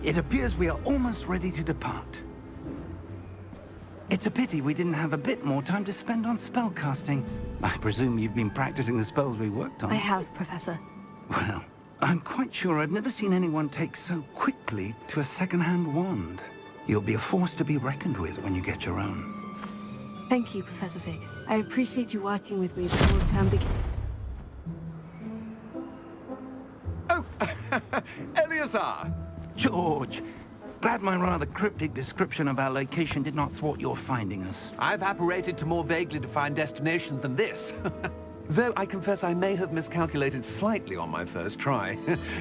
It appears we are almost ready to depart. It's a pity we didn't have a bit more time to spend on spellcasting. I presume you've been practicing the spells we worked on. I have, Professor. Well, I'm quite sure I've never seen anyone take so quickly to a second-hand wand. You'll be a force to be reckoned with when you get your own. Thank you, Professor Fig. I appreciate you working with me before the term begins. Oh, Eleazar! George, glad my rather cryptic description of our location did not thwart your finding us. I've apparated to more vaguely defined destinations than this. Though I confess I may have miscalculated slightly on my first try.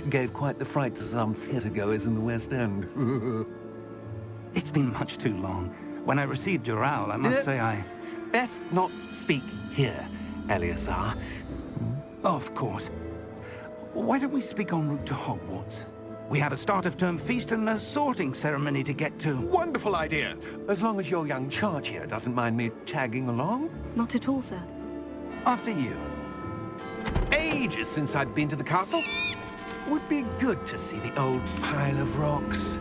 Gave quite the fright to some theatre-goers in the West End. It's been much too long. When I received your owl, I must say I... Best not speak here, Eleazar. Of course. Why don't we speak en route to Hogwarts? We have a start-of-term feast and a sorting ceremony to get to. Wonderful idea! As long as your young charge here doesn't mind me tagging along. Not at all, sir. After you. Ages since I'd been to the castle. Would be good to see the old pile of rocks.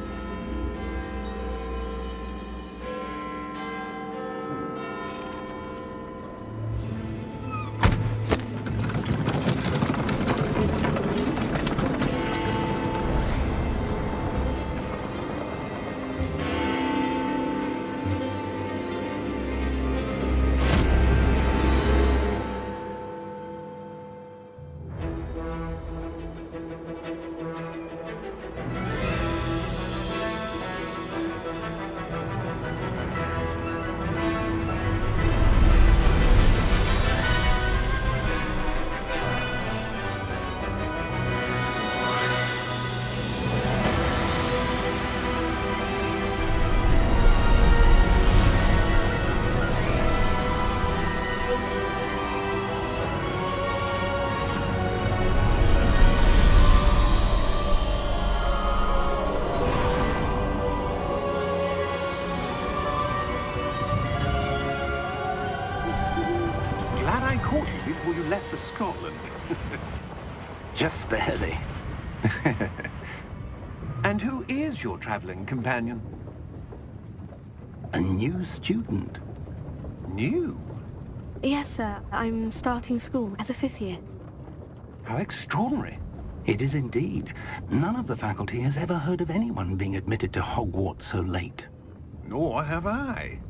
Before you left for Scotland. Just barely. And who is your traveling companion? A new student. New? Yes, sir. I'm starting school as a 5th year. How extraordinary. It is indeed. None of the faculty has ever heard of anyone being admitted to Hogwarts so late. Nor have I.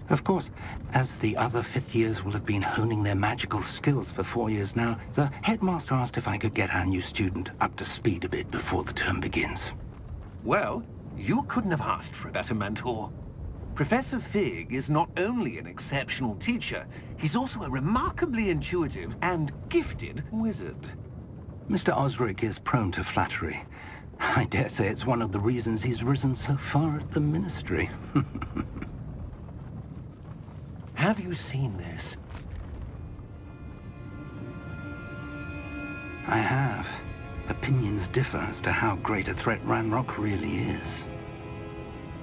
Of course, as the other 5th years will have been honing their magical skills for 4 years now, the headmaster asked if I could get our new student up to speed a bit before the term begins. Well, you couldn't have asked for a better mentor. Professor Fig is not only an exceptional teacher, he's also a remarkably intuitive and gifted wizard. Mr. Osric is prone to flattery. I dare say it's one of the reasons he's risen so far at the Ministry. Have you seen this? I have. Opinions differ as to how great a threat Ranrock really is.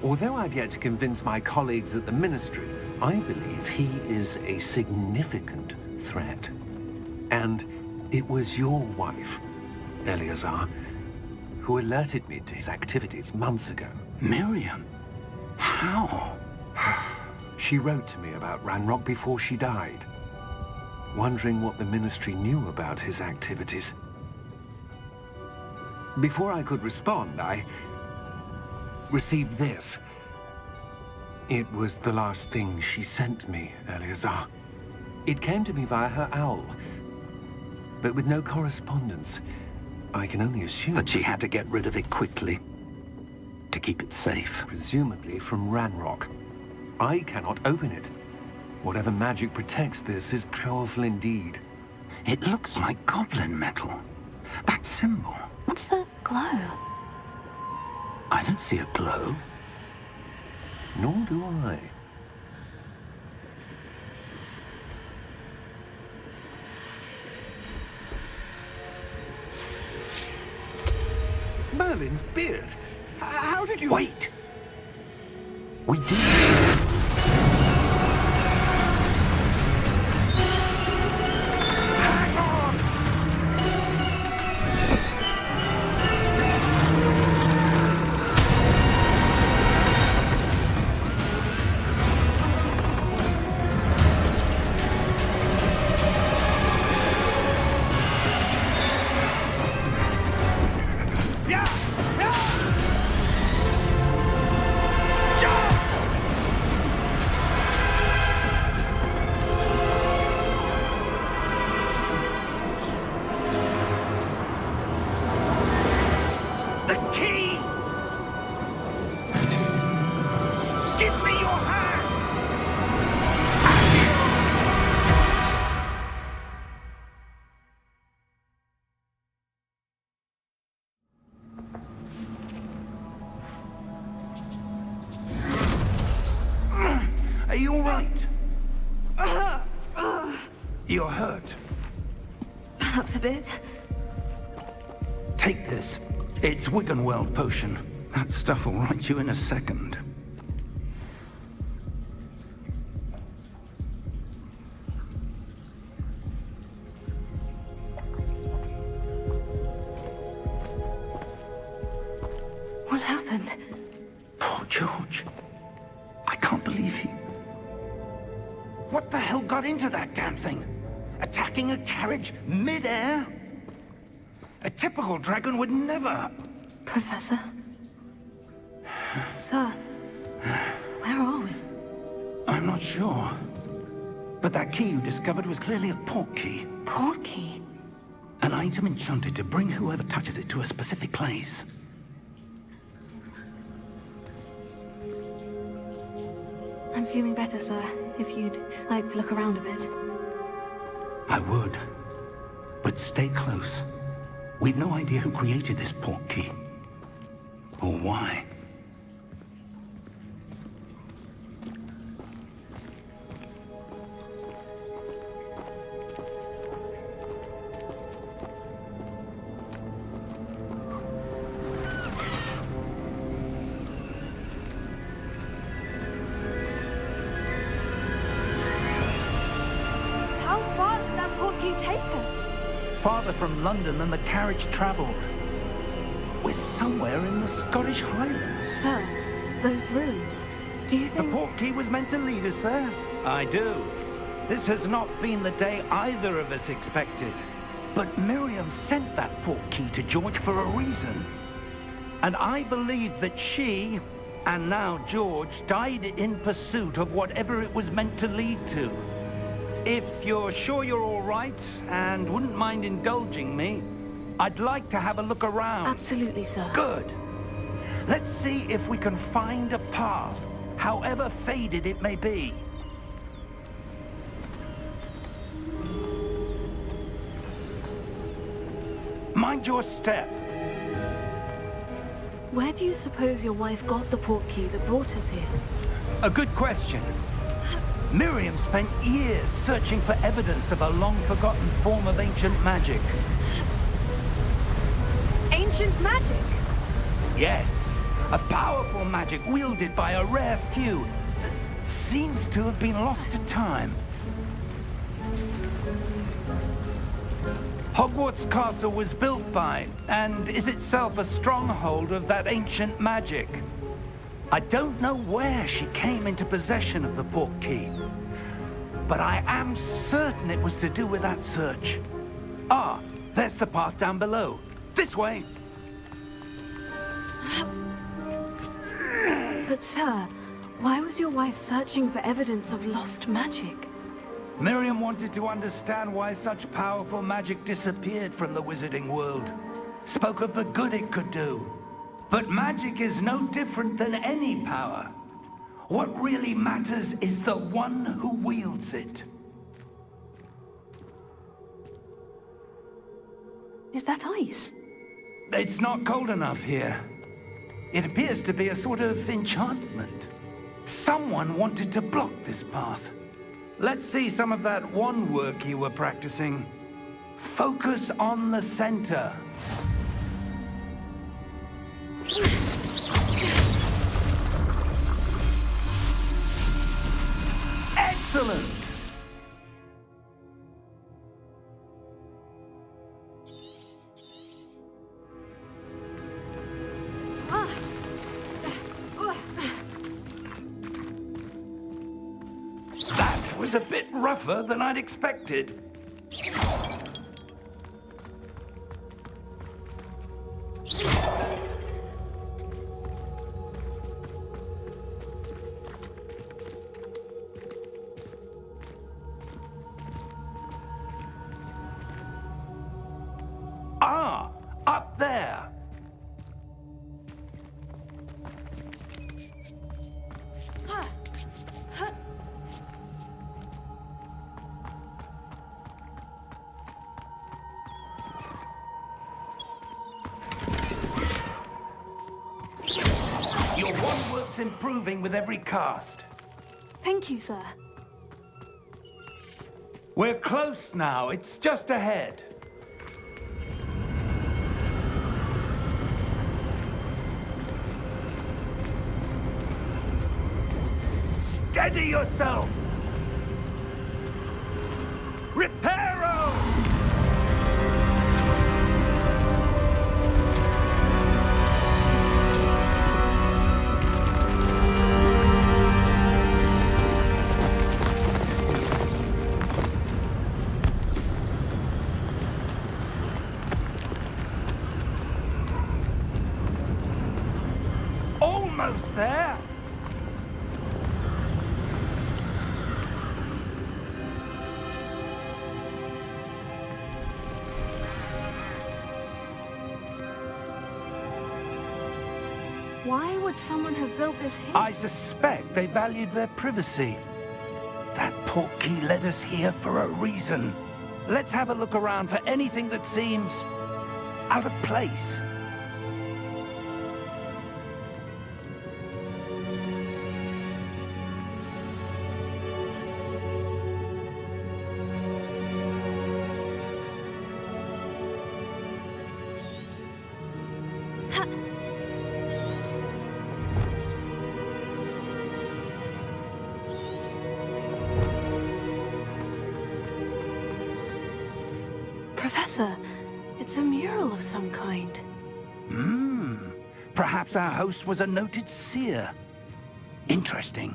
Although I've yet to convince my colleagues at the Ministry, I believe he is a significant threat. And it was your wife, Eleazar, who alerted me to his activities months ago. Miriam? How? She wrote to me about Ranrock before she died, wondering what the Ministry knew about his activities. Before I could respond, I received this. It was the last thing she sent me, Eleazar. It came to me via her owl, but with no correspondence. I can only assume that she had to get rid of it quickly, to keep it safe. Presumably from Ranrock. I cannot open it. Whatever magic protects this is powerful indeed. It looks like goblin metal. That symbol. What's that glow? I don't see a glow. Nor do I. Merlin's beard. How did you... Wait! We do. Hang on! Yeah! Yeah! Jump! The key! Give me your hand! Are you all right? You're hurt. Perhaps a bit. Take this. It's Wiggenweld potion. That stuff will right you in a second. What happened? Poor George. I can't believe he... What the hell got into that damn thing? Attacking a carriage mid-air? A typical dragon would never... Professor? Sir, where are we? I'm not sure. But that key you discovered was clearly a port key. Port key? An item enchanted to bring whoever touches it to a specific place. I'm feeling better, sir. If you'd like to look around a bit. I would. But stay close. We've no idea who created this port key. Or why. How far did that port key take us? Farther from London than the carriage traveled. We're somewhere in the Scottish Highlands. Sir, those ruins. Do you The think... port key was meant to lead us there? I do. This has not been the day either of us expected. But Miriam sent that port key to George for a reason. And I believe that she, and now George, died in pursuit of whatever it was meant to lead to. If you're sure you're all right, and wouldn't mind indulging me, I'd like to have a look around. Absolutely, sir. Good. Let's see if we can find a path, however faded it may be. Mind your step. Where do you suppose your wife got the port key that brought us here? A good question. Miriam spent years searching for evidence of a long-forgotten form of ancient magic. Ancient magic? Yes, a powerful magic wielded by a rare few that seems to have been lost to time. Hogwarts Castle was built by, and is itself a stronghold of that ancient magic. I don't know where she came into possession of the port key, but I am certain it was to do with that search. Ah, there's the path down below. This way. But sir, why was your wife searching for evidence of lost magic? Miriam wanted to understand why such powerful magic disappeared from the wizarding world. Spoke of the good it could do. But magic is no different than any power. What really matters is the one who wields it. Is that ice? It's not cold enough here. It appears to be a sort of enchantment. Someone wanted to block this path. Let's see some of that wand work you were practicing. Focus on the center. Excellent! That was a bit rougher than I'd expected. Ah, up there. Your wandwork's improving with every cast. Thank you, sir. We're close now. It's just ahead. Steady yourself! Reparo! Almost there! Why would someone have built this here? I suspect they valued their privacy. That portkey led us here for a reason. Let's have a look around for anything that seems out of place. Professor, it's a mural of some kind. Perhaps our host was a noted seer. Interesting.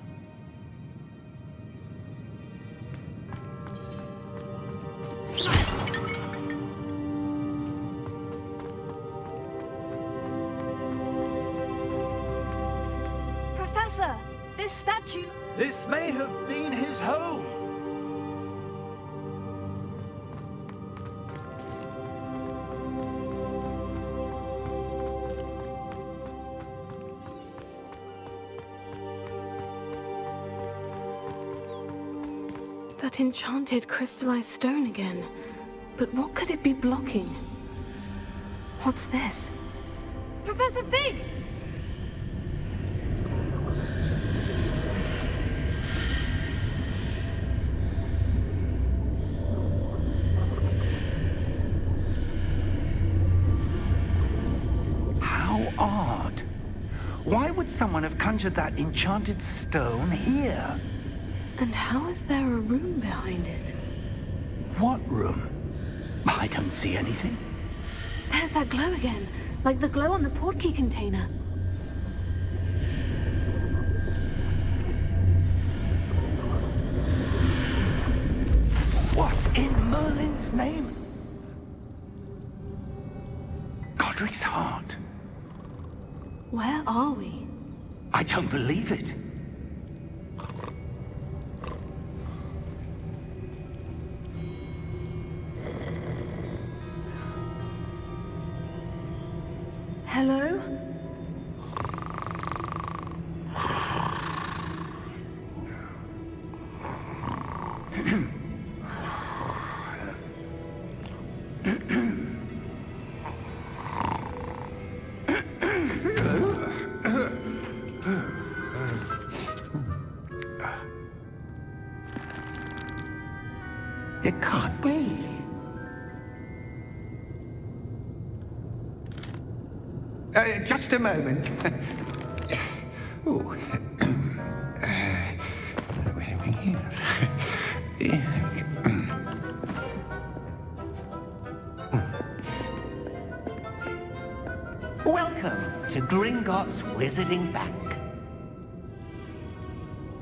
Professor, this statue... This may have been his home. That enchanted crystallized stone again. But what could it be blocking? What's this? Professor Fig! How odd. Why would someone have conjured that enchanted stone here? And how is there a room behind it? What room? I don't see anything. There's that glow again, like the glow on the portkey container. What in Merlin's name? Godric's heart. Where are we? I don't believe it. Hello? It can't be. Just a moment. Oh. Where are we here? Gringotts Wizarding Bank.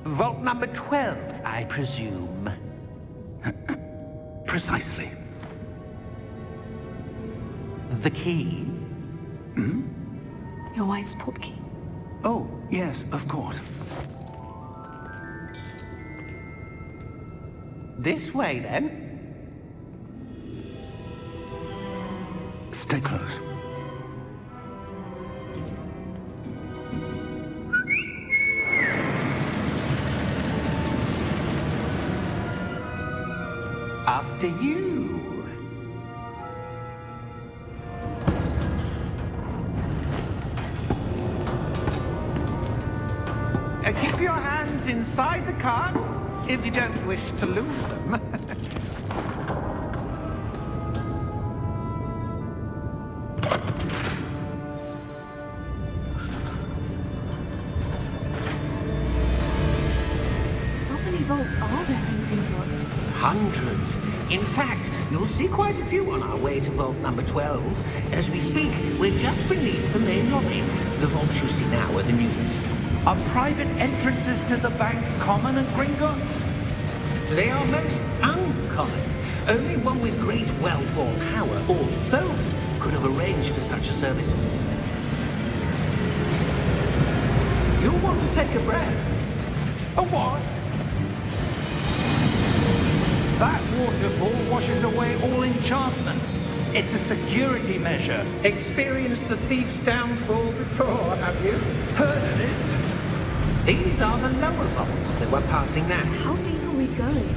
Vault number 12, I presume. Precisely. The key? Your wife's portkey. Oh, yes, of course. This way, then. Stay close. After you. Keep your hands inside the cart if you don't wish to lose them. How many vaults are there in Gringotts? Hundreds. In fact, you'll see quite a few on our way to vault number 12. As we speak, we're just beneath the main lobby. The vaults you see now are the newest. Are private entrances to the bank common at Gringotts? They are most uncommon. Only one with great wealth or power, or both, could have arranged for such a service. You'll want to take a breath. A what? That waterfall washes away all enchantments. It's a security measure. Experienced the thief's downfall before, have you? Heard of it? These are the lower vaults that we're passing now. How deep are we going?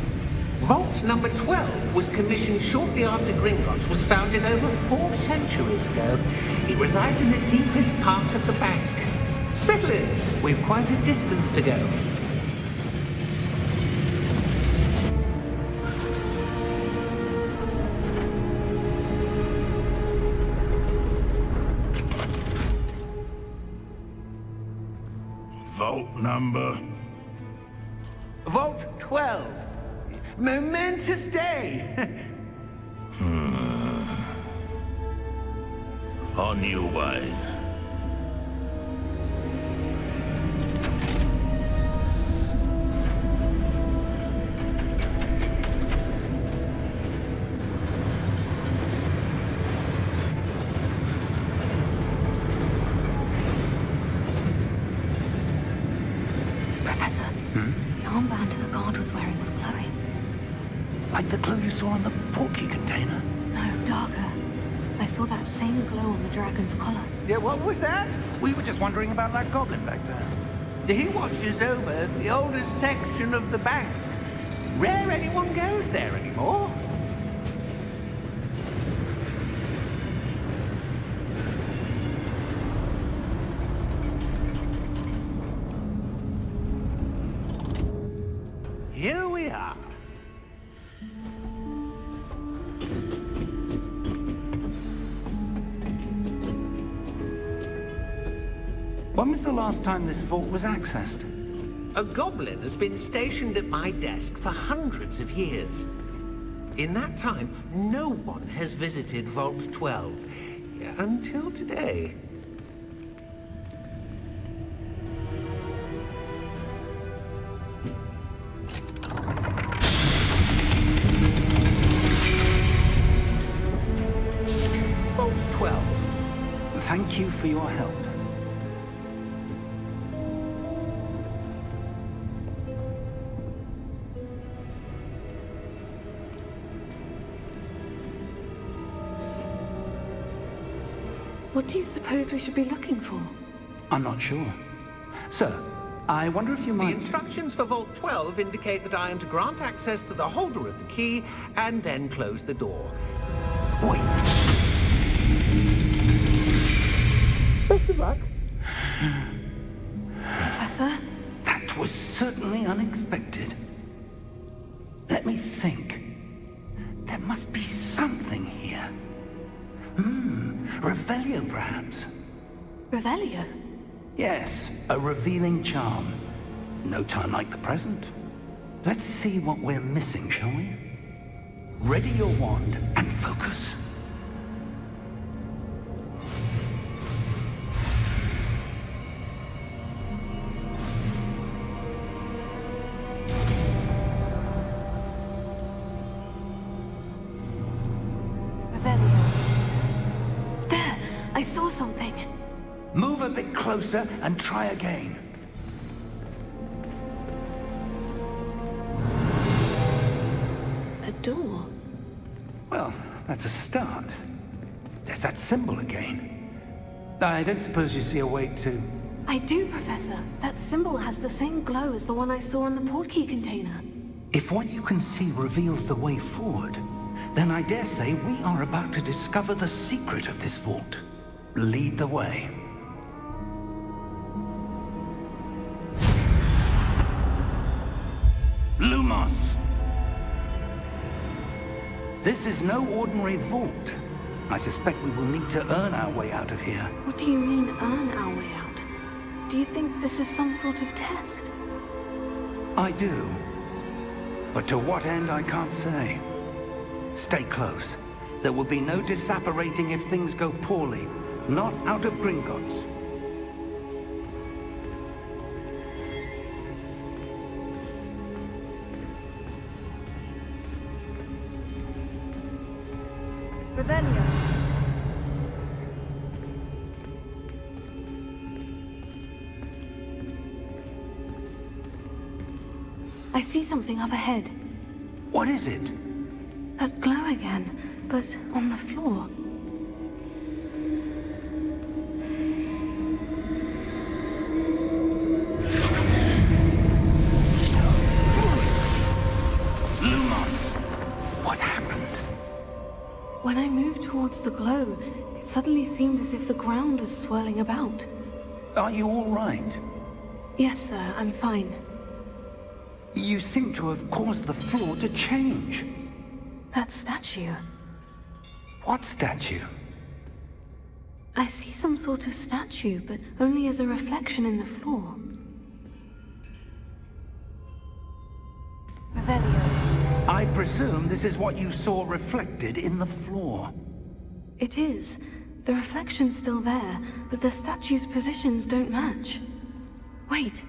Vault number 12 was commissioned shortly after Gringotts was founded over 4 centuries ago. It resides in the deepest part of the bank. Settle in. We've quite a distance to go. Vault number? Vault 12. Momentous day. On your way. Professor, the armband the guard was wearing was glowing. Like the glow you saw on the portkey container? No, darker. I saw that same glow on the dragon's collar. Yeah, what was that? We were just wondering about that goblin back there. He watches over the oldest section of the bank. Rare anyone goes there anymore. Here we are. When was the last time this vault was accessed? A goblin has been stationed at my desk for hundreds of years. In that time, no one has visited Vault 12. Until today. Vault 12. Thank you for your help. What do you suppose we should be looking for? I'm not sure. Sir, I wonder if you The might... instructions for Vault 12 indicate that I am to grant access to the holder of the key and then close the door. Wait. Best of luck. Professor? That was certainly unexpected. Let me think. There must be something here. Revelio, perhaps. Revelio? Yes, a revealing charm. No time like the present. Let's see what we're missing, shall we? Ready your wand and focus. something. Move a bit closer and try again. A door? Well, that's a start. There's that symbol again. I don't suppose you see a way to... I do, Professor. That symbol has the same glow as the one I saw in the portkey container. If what you can see reveals the way forward, then I dare say we are about to discover the secret of this vault. Lead the way. Lumos! This is no ordinary vault. I suspect we will need to earn our way out of here. What do you mean, earn our way out? Do you think this is some sort of test? I do. But to what end, I can't say. Stay close. There will be no disapparating if things go poorly. Not out of Gringotts. Revelio. I see something up ahead. What is it? That glow again, but on the floor. Lumos! What happened? When I moved towards the glow, it suddenly seemed as if the ground was swirling about. Are you all right? Yes, sir, I'm fine. You seem to have caused the floor to change. That statue. What statue? I see some sort of statue, but only as a reflection in the floor. Revelio. I presume this is what you saw reflected in the floor. It is. The reflection's still there, but the statue's positions don't match. Wait.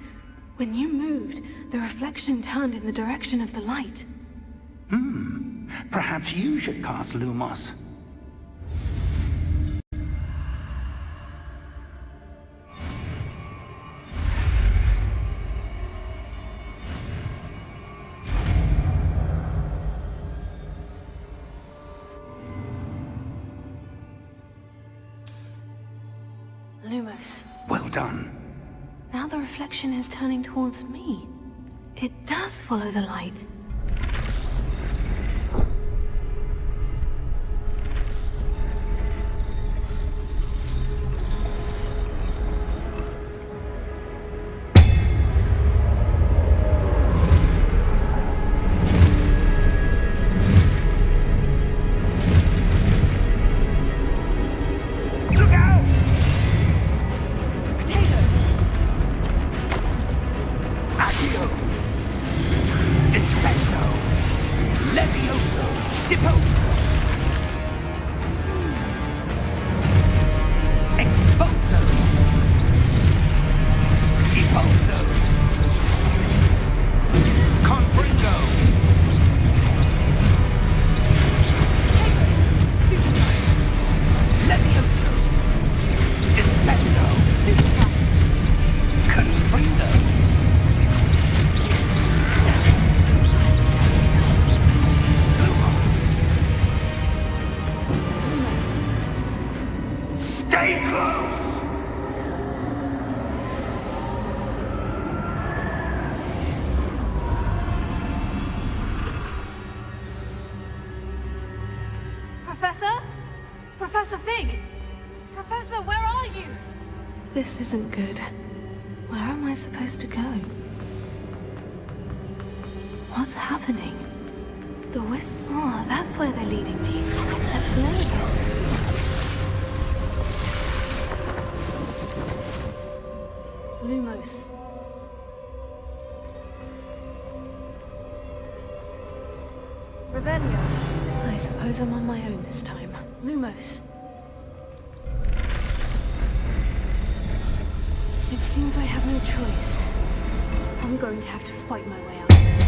When you moved, the reflection turned in the direction of the light. Perhaps you should cast Lumos. Lumos. Well done. Now the reflection is turning towards me. It does follow the light. Professor Fig! Professor, where are you? This isn't good. Where am I supposed to go? What's happening? The wisp... Oh, that's where they're leading me. That glow. Lumos. Revelio. I suppose I'm on my own this time. Lumos. It seems I have no choice. I'm going to have to fight my way out of here.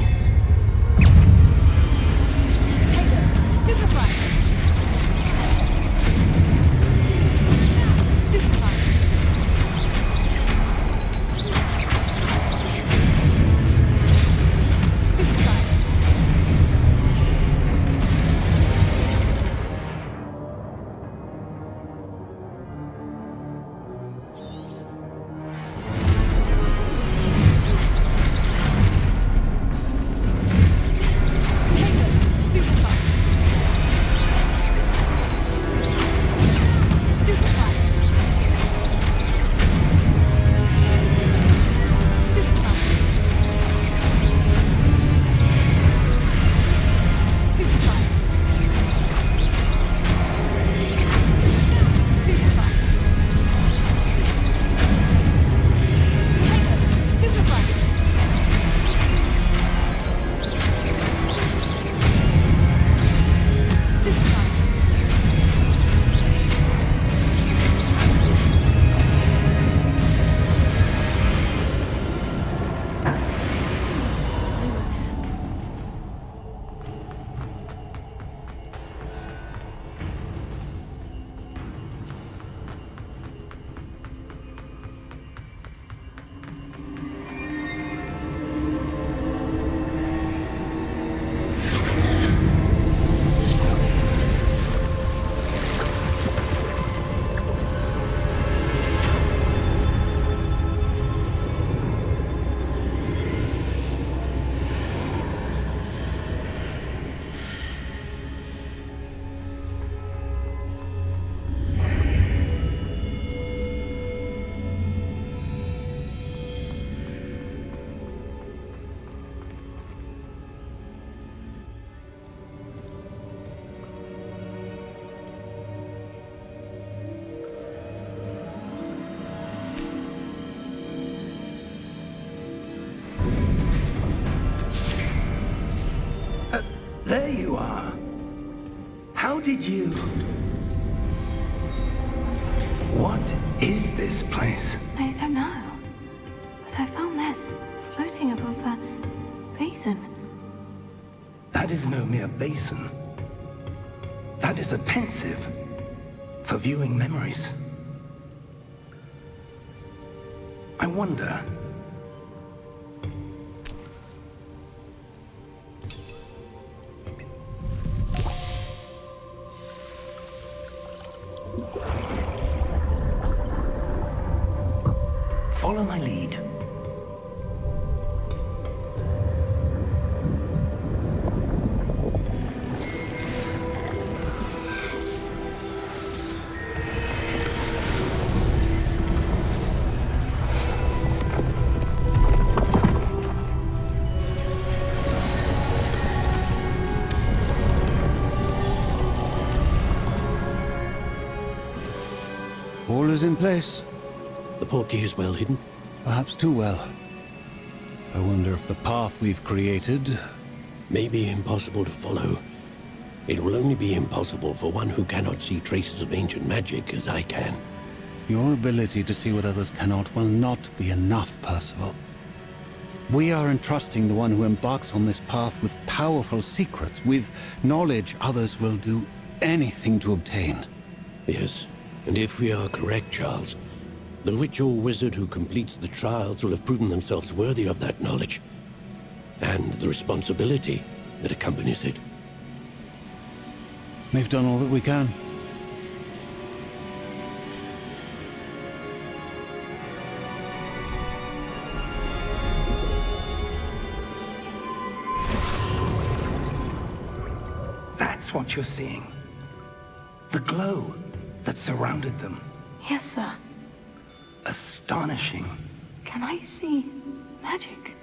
Potato! Stupefy! did you... What is this place? I don't know. But I found this floating above that basin. That is no mere basin. That is a pensive for viewing memories. I wonder... Follow my lead. All is in place. The portkey is well hidden. Perhaps too well. I wonder if the path we've created... May be impossible to follow. It will only be impossible for one who cannot see traces of ancient magic as I can. Your ability to see what others cannot will not be enough, Percival. We are entrusting the one who embarks on this path with powerful secrets, with knowledge others will do anything to obtain. Yes, and if we are correct, Charles, the witch or wizard who completes the trials will have proven themselves worthy of that knowledge, and the responsibility that accompanies it. We've done all that we can. That's what you're seeing. The glow that surrounded them. Yes, sir. Astonishing. Can I see magic?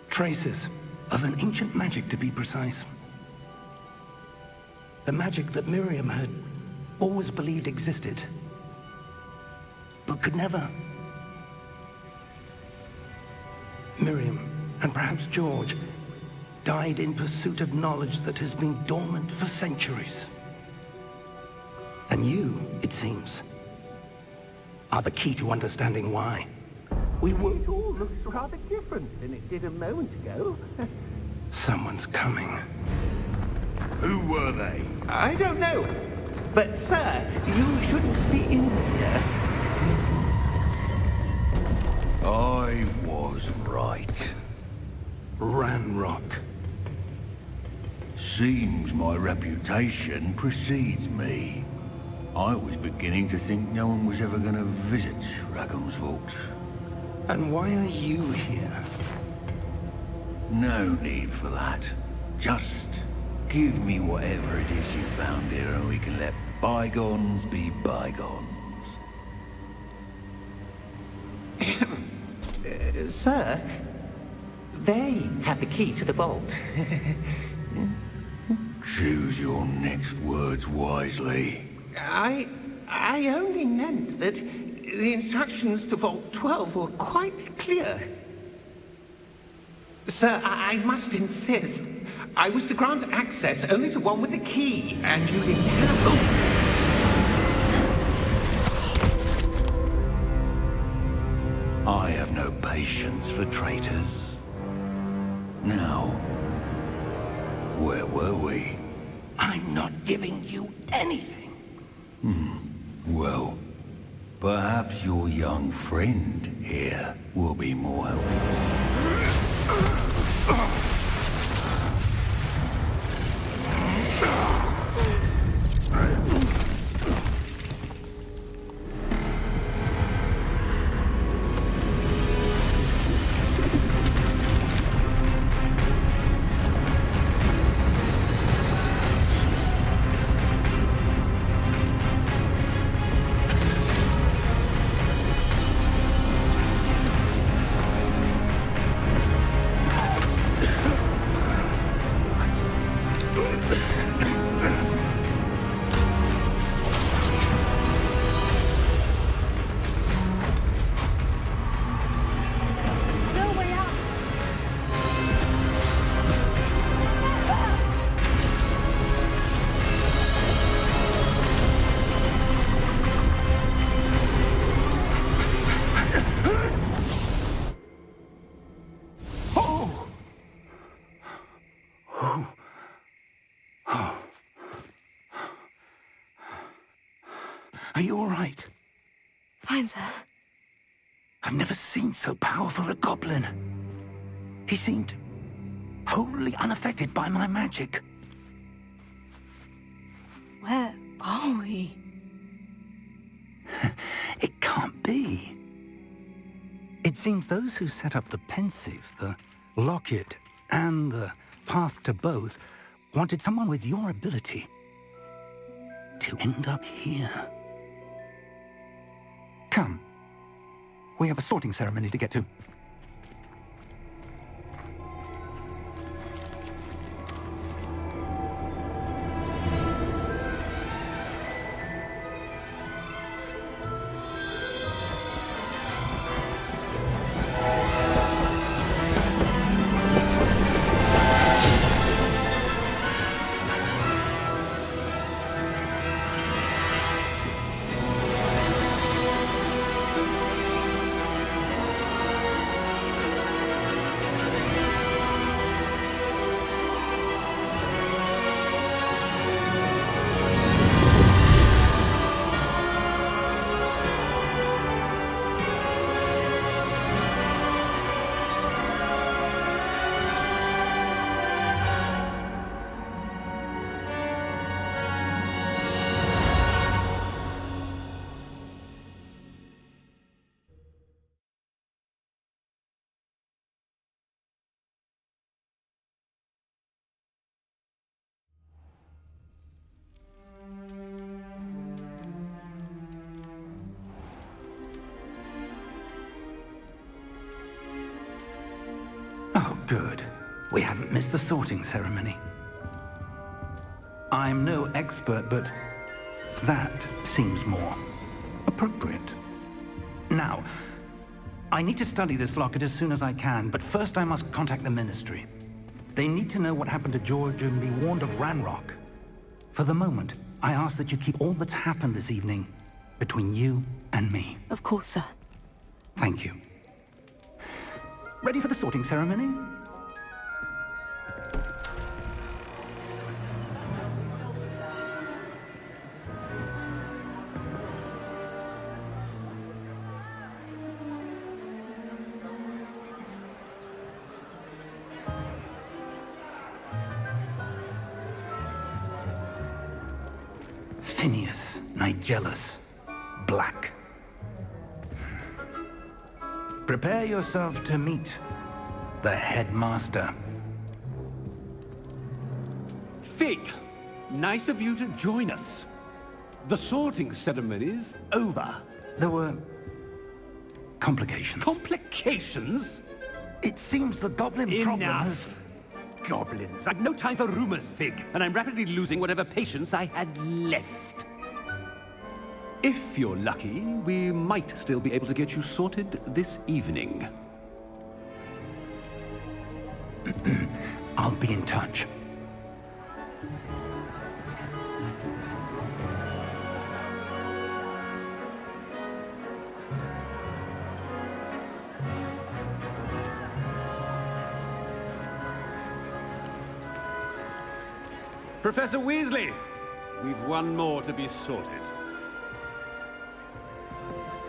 Traces of an ancient magic, to be precise. The magic that Miriam had always believed existed, but could never. Miriam, and perhaps George, died in pursuit of knowledge that has been dormant for centuries. And you, it seems, are the key to understanding why. It all looks rather different than it did a moment ago. Someone's coming. Who were they? I don't know. But, sir, you shouldn't be in here. I was right. Ranrock. Seems my reputation precedes me. I was beginning to think no one was ever going to visit Rackham's vault. And why are you here? No need for that. Just give me whatever it is you found here and we can let bygones be bygones. Sir, they have the key to the vault. Choose your next words wisely. I only meant that the instructions to Vault 12 were quite clear. Sir, I must insist. I was to grant access only to one with the key, and you didn't have... I have no patience for traitors. Now, where were we? I'm not giving you anything. Well, perhaps your young friend here will be more helpful. Are you all right? Fine, sir. I've never seen so powerful a goblin. He seemed wholly unaffected by my magic. Where are we? It can't be. It seems those who set up the pensive, the locket, and the path to both wanted someone with your ability to end up here. Come. We have a sorting ceremony to get to. Oh, good. We haven't missed the sorting ceremony. I'm no expert, but that seems more appropriate. Now, I need to study this locket as soon as I can, but first I must contact the Ministry. They need to know what happened to George and be warned of Ranrock. For the moment, I ask that you keep all that's happened this evening between you and me. Of course, sir. Thank you. Ready for the sorting ceremony? Phineas, Nigellus, Black. Prepare yourself to meet the headmaster. Fig, nice of you to join us. The sorting ceremony's over. There were complications. Complications? It seems the goblin problem has... Enough. Goblins. I've no time for rumors, Fig, and I'm rapidly losing whatever patience I had left. If you're lucky, we might still be able to get you sorted this evening. I'll be in touch. Professor Weasley, we've one more to be sorted.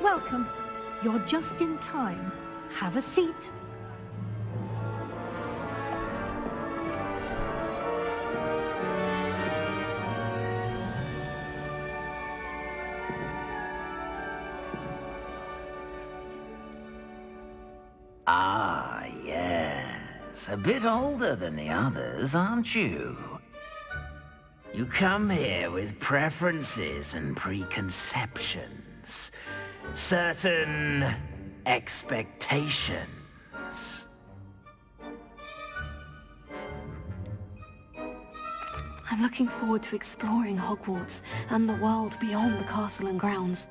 Welcome. You're just in time. Have a seat. Ah, yes. A bit older than the others, aren't you? You come here with preferences and preconceptions. Certain expectations. I'm looking forward to exploring Hogwarts and the world beyond the castle and grounds.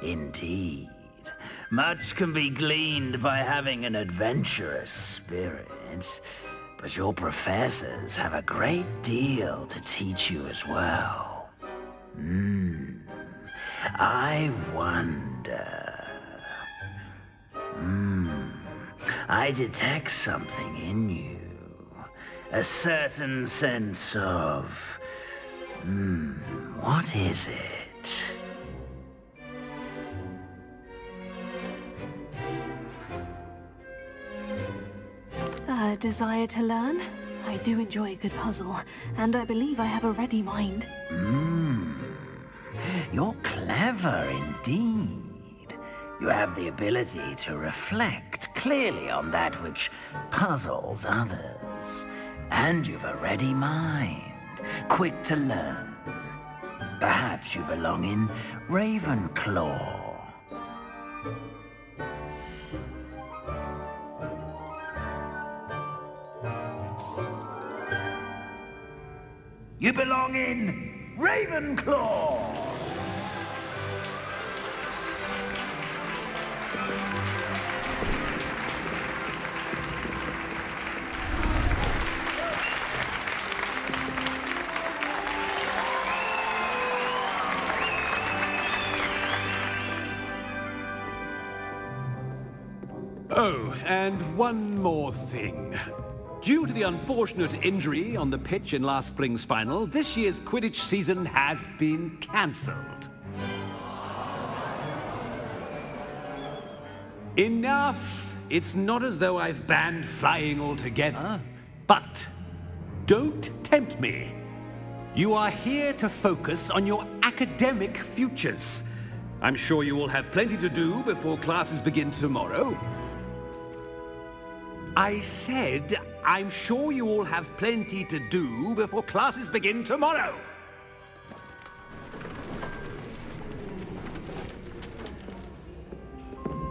Indeed. Much can be gleaned by having an adventurous spirit, but your professors have a great deal to teach you as well. I wonder... I detect something in you. A certain sense of... what is it? a desire to learn. I do enjoy a good puzzle, and I believe I have a ready mind. You're clever indeed. You have the ability to reflect clearly on that which puzzles others. And you've a ready mind, quick to learn. Perhaps you belong in Ravenclaw. You belong in Ravenclaw! Oh, and one more thing. Due to the unfortunate injury on the pitch in last spring's final, this year's Quidditch season has been cancelled. Enough! It's not as though I've banned flying altogether, but don't tempt me. You are here to focus on your academic futures. I'm sure you will have plenty to do before classes begin tomorrow. I said, I'm sure you all have plenty to do before classes begin tomorrow.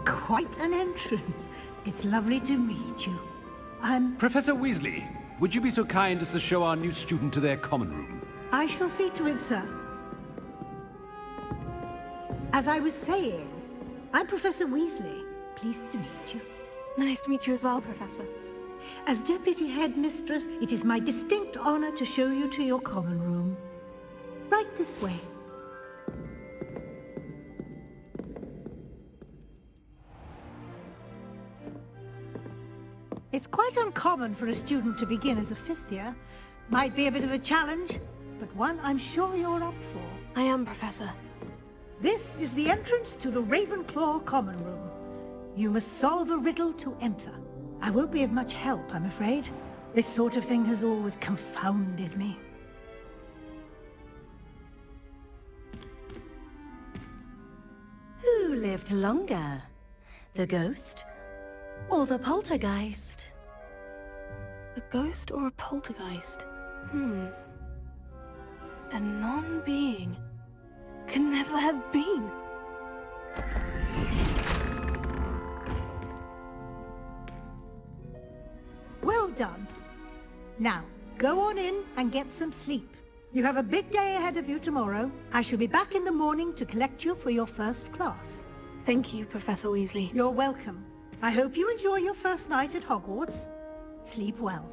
Quite an entrance. It's lovely to meet you. Professor Weasley, would you be so kind as to show our new student to their common room? I shall see to it, sir. As I was saying, I'm Professor Weasley. Pleased to meet you. Nice to meet you as well, Professor. As Deputy Headmistress, it is my distinct honor to show you to your common room. Right this way. It's quite uncommon for a student to begin as a fifth year. Might be a bit of a challenge, but one I'm sure you're up for. I am, Professor. This is the entrance to the Ravenclaw common room. You must solve a riddle to enter. I won't be of much help, I'm afraid. This sort of thing has always confounded me. Who lived longer? The ghost or the poltergeist? A ghost or a poltergeist? A non-being can never have been. Well done. Now, go on in and get some sleep. You have a big day ahead of you tomorrow. I shall be back in the morning to collect you for your first class. Thank you, Professor Weasley. You're welcome. I hope you enjoy your first night at Hogwarts. Sleep well.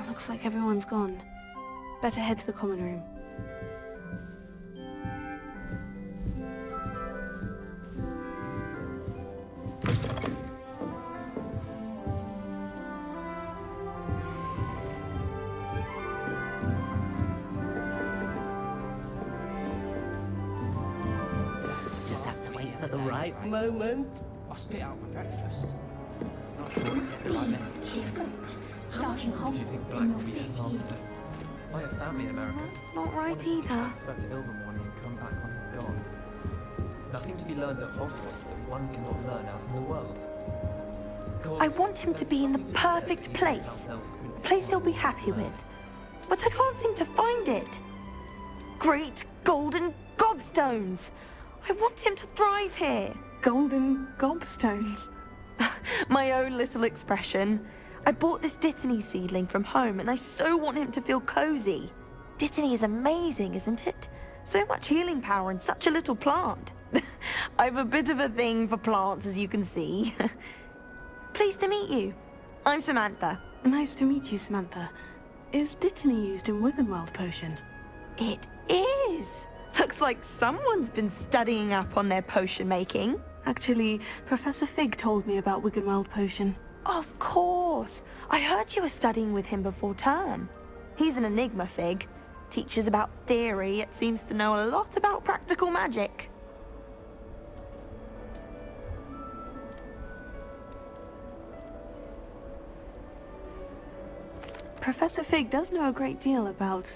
Looks like everyone's gone. Better head to the common room. Just have to wait for the right moment. I'll spit out my breakfast. Not sure it's the right message. Starting Do you think Black will be here faster? I have family in America. That's not right either. He's about to ill the morning and come back on his own. Nothing to be learned at Hogwarts that one cannot learn out in the world. I want him to be in the perfect place. A place he'll be happy with. But I can't seem to find it. Great golden gobstones! I want him to thrive here. Golden gobstones. My own little expression. I bought this Dittany seedling from home and I so want him to feel cozy. Dittany is amazing, isn't it? So much healing power in such a little plant. I have a bit of a thing for plants, as you can see. Pleased to meet you. I'm Samantha. Nice to meet you, Samantha. Is Dittany used in Wiggenweld potion? It is. Looks like someone's been studying up on their potion making. Actually, Professor Fig told me about Wiggenweld potion. Of course! I heard you were studying with him before term. He's an enigma, Fig. Teaches about theory, yet seems to know a lot about practical magic. Professor Fig does know a great deal about,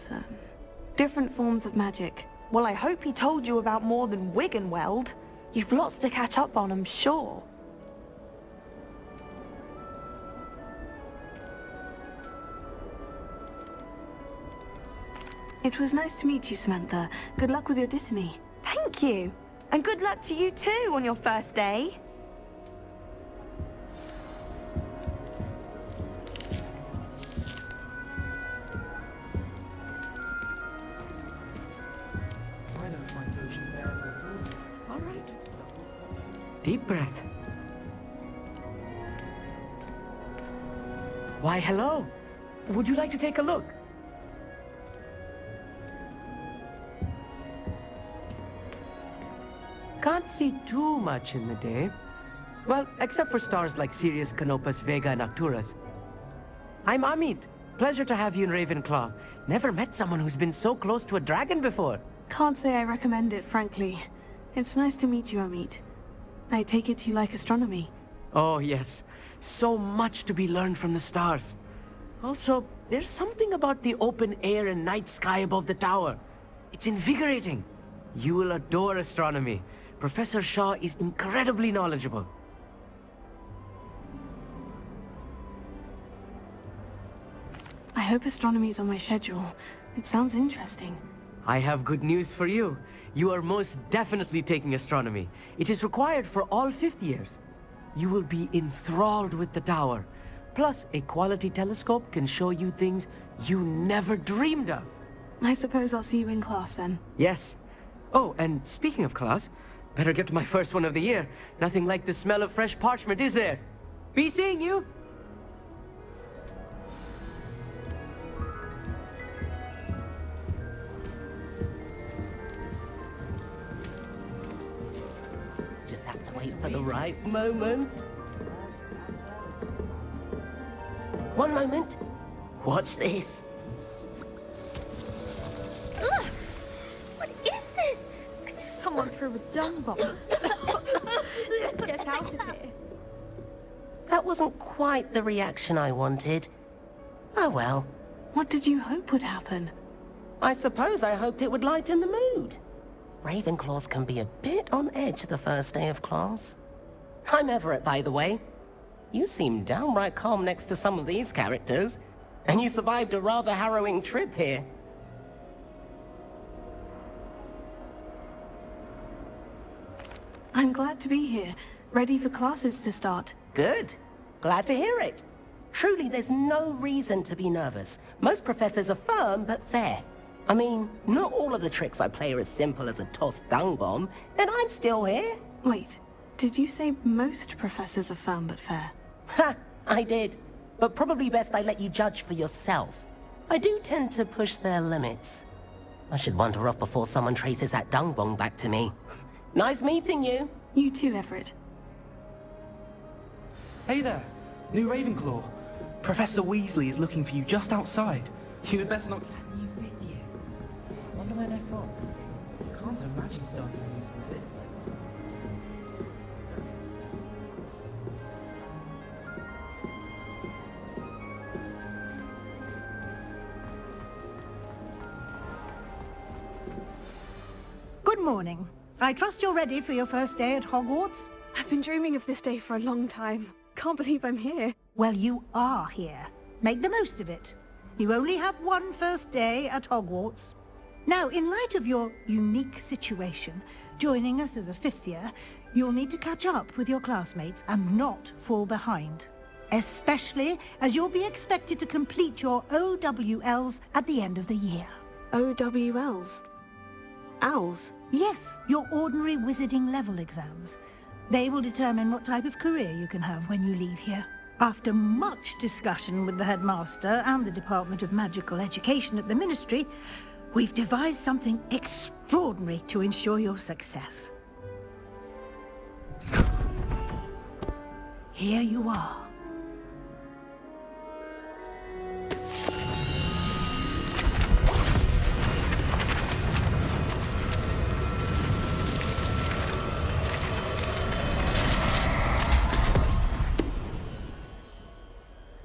different forms of magic. Well, I hope he told you about more than Wiggenweld. You've lots to catch up on, I'm sure. It was nice to meet you, Samantha. Good luck with your Dittany. Thank you. And good luck to you too on your first day. I don't find potions there at all. All right. Deep breath. Why, hello. Would you like to take a look? Can't see too much in the day. Well, except for stars like Sirius, Canopus, Vega, and Arcturus. I'm Amit. Pleasure to have you in Ravenclaw. Never met someone who's been so close to a dragon before. Can't say I recommend it, frankly. It's nice to meet you, Amit. I take it you like astronomy. Oh, yes. So much to be learned from the stars. Also, there's something about the open air and night sky above the tower. It's invigorating. You will adore astronomy. Professor Shaw is incredibly knowledgeable. I hope astronomy's on my schedule. It sounds interesting. I have good news for you. You are most definitely taking astronomy. It is required for all 5th years. You will be enthralled with the tower. Plus, a quality telescope can show you things you never dreamed of. I suppose I'll see you in class then. Yes. Oh, and speaking of class, better get to my first one of the year. Nothing like the smell of fresh parchment, is there? Be seeing you! Just have to wait for the right moment. One moment. Watch this. Ugh! What is this? Someone threw a dung bomb. Let's get out of here. That wasn't quite the reaction I wanted. Oh well. What did you hope would happen? I suppose I hoped it would lighten the mood. Ravenclaws can be a bit on edge the first day of class. I'm Everett, by the way. You seem downright calm next to some of these characters. And you survived a rather harrowing trip here. I'm glad to be here, ready for classes to start. Good. Glad to hear it. Truly, there's no reason to be nervous. Most professors are firm but fair. I mean, not all of the tricks I play are as simple as a tossed dung bomb, and I'm still here. Wait, did you say most professors are firm but fair? Ha! I did. But probably best I let you judge for yourself. I do tend to push their limits. I should wander off before someone traces that dung bomb back to me. Nice meeting you. You too, Everett. Hey there, new Ravenclaw. Professor Weasley is looking for you just outside. You had best not... Can you with you? I wonder where they're from. Can't imagine starting a musical bit Good morning. I trust you're ready for your first day at Hogwarts? I've been dreaming of this day for a long time. Can't believe I'm here. Well, you are here. Make the most of it. You only have one first day at Hogwarts. Now, in light of your unique situation, joining us as a 5th year, you'll need to catch up with your classmates and not fall behind. Especially as you'll be expected to complete your OWLs at the end of the year. OWLs? Owls? Yes, your ordinary wizarding level exams. They will determine what type of career you can have when you leave here. After much discussion with the headmaster and the Department of Magical Education at the Ministry, we've devised something extraordinary to ensure your success. here you are.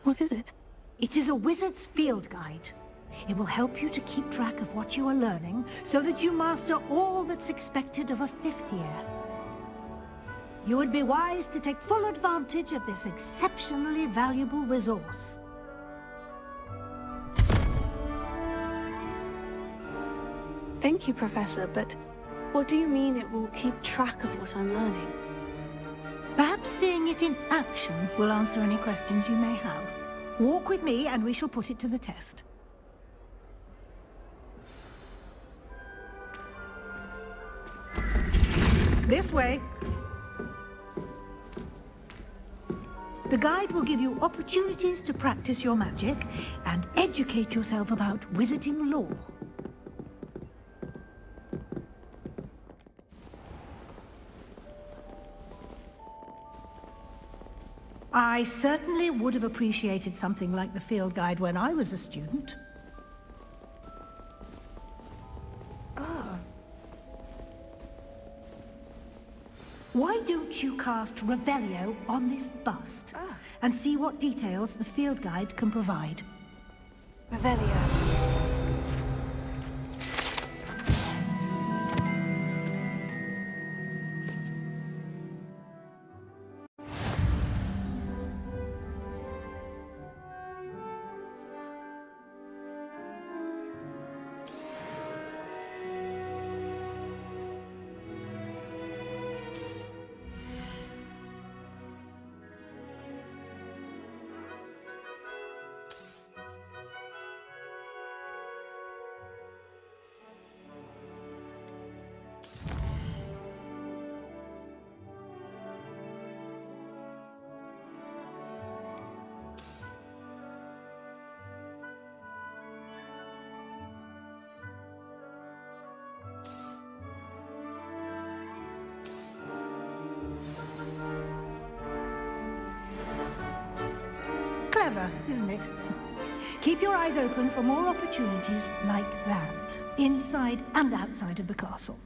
What is it? It is a wizard's field guide. It will help you to keep track of what you are learning so that you master all that's expected of a 5th year. You would be wise to take full advantage of this exceptionally valuable resource. Thank you, Professor, but what do you mean it will keep track of what I'm learning? Perhaps seeing it in action will answer any questions you may have. Walk with me and we shall put it to the test. This way. The guide will give you opportunities to practice your magic and educate yourself about wizarding lore. I certainly would have appreciated something like the field guide when I was a student. Why don't you cast Revelio on this bust and see what details the field guide can provide? Revelio. Clever, isn't it? Keep your eyes open for more opportunities like that, inside and outside of the castle.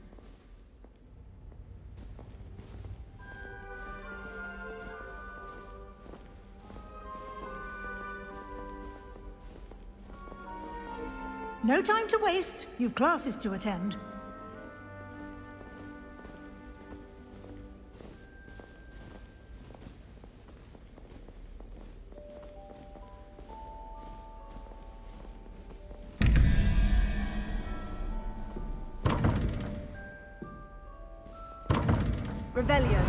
No time to waste. You've classes to attend. Revelio.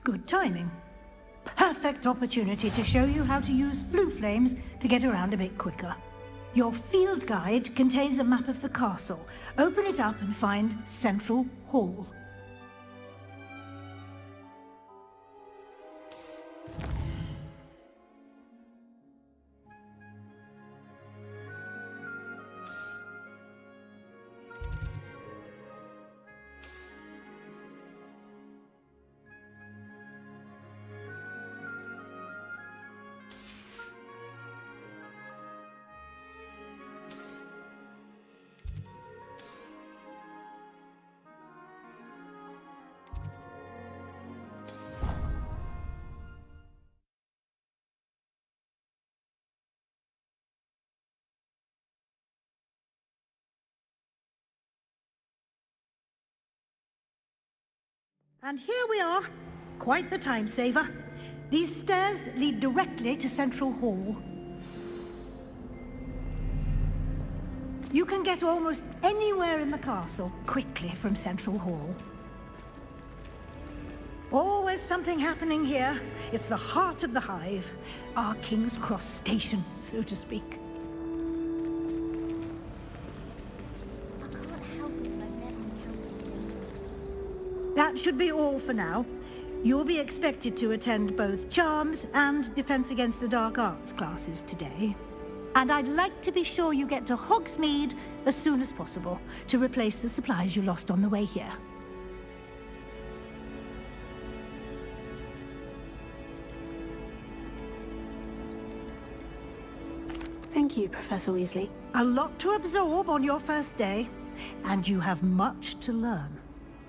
Good timing. Perfect opportunity to show you how to use flue flames to get around a bit quicker. Your field guide contains a map of the castle. Open it up and find Central Hall. And here we are. Quite the time saver. These stairs lead directly to Central Hall. You can get almost anywhere in the castle quickly from Central Hall. Always something happening here. It's the heart of the Hive. Our King's Cross station, so to speak. That should be all for now. You'll be expected to attend both Charms and Defense Against the Dark Arts classes today. And I'd like to be sure you get to Hogsmeade as soon as possible to replace the supplies you lost on the way here. Thank you, Professor Weasley. A lot to absorb on your first day, and you have much to learn.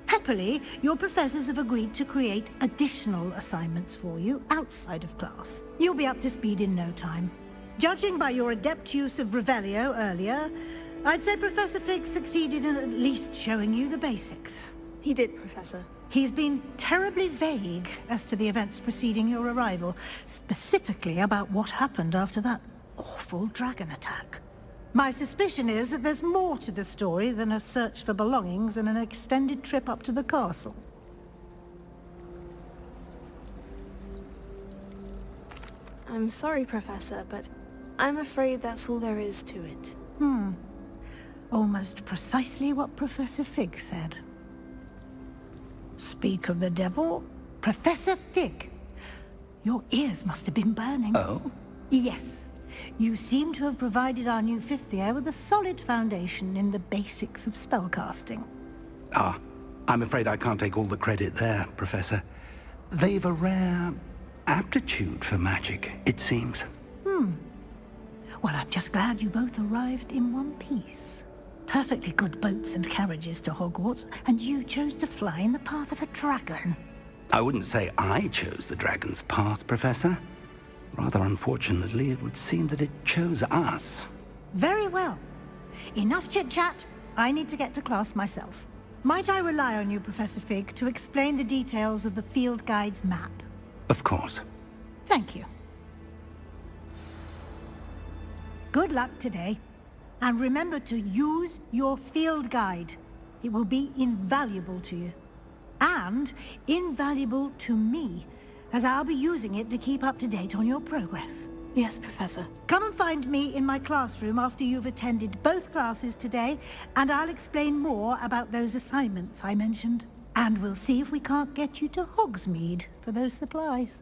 Happily, your professors have agreed to create additional assignments for you outside of class. You'll be up to speed in no time. Judging by your adept use of Revelio earlier, I'd say Professor Fig succeeded in at least showing you the basics. He did, Professor. He's been terribly vague as to the events preceding your arrival, specifically about what happened after that awful dragon attack. My suspicion is that there's more to the story than a search for belongings and an extended trip up to the castle. I'm sorry, Professor, but I'm afraid that's all there is to it. Almost precisely what Professor Fig said. Speak of the devil, Professor Fig. Your ears must have been burning. Oh? Yes. You seem to have provided our new fifth year with a solid foundation in the basics of spellcasting. Ah, I'm afraid I can't take all the credit there, Professor. They've a rare aptitude for magic, it seems. Well, I'm just glad you both arrived in one piece. Perfectly good boats and carriages to Hogwarts, and you chose to fly in the path of a dragon. I wouldn't say I chose the dragon's path, Professor. Rather unfortunately, it would seem that it chose us. Very well. Enough chit-chat. I need to get to class myself. Might I rely on you, Professor Fig, to explain the details of the field guide's map? Of course. Thank you. Good luck today. And remember to use your field guide. It will be invaluable to you. And invaluable to me, as I'll be using it to keep up to date on your progress. Yes, Professor. Come and find me in my classroom after you've attended both classes today, and I'll explain more about those assignments I mentioned. And we'll see if we can't get you to Hogsmeade for those supplies.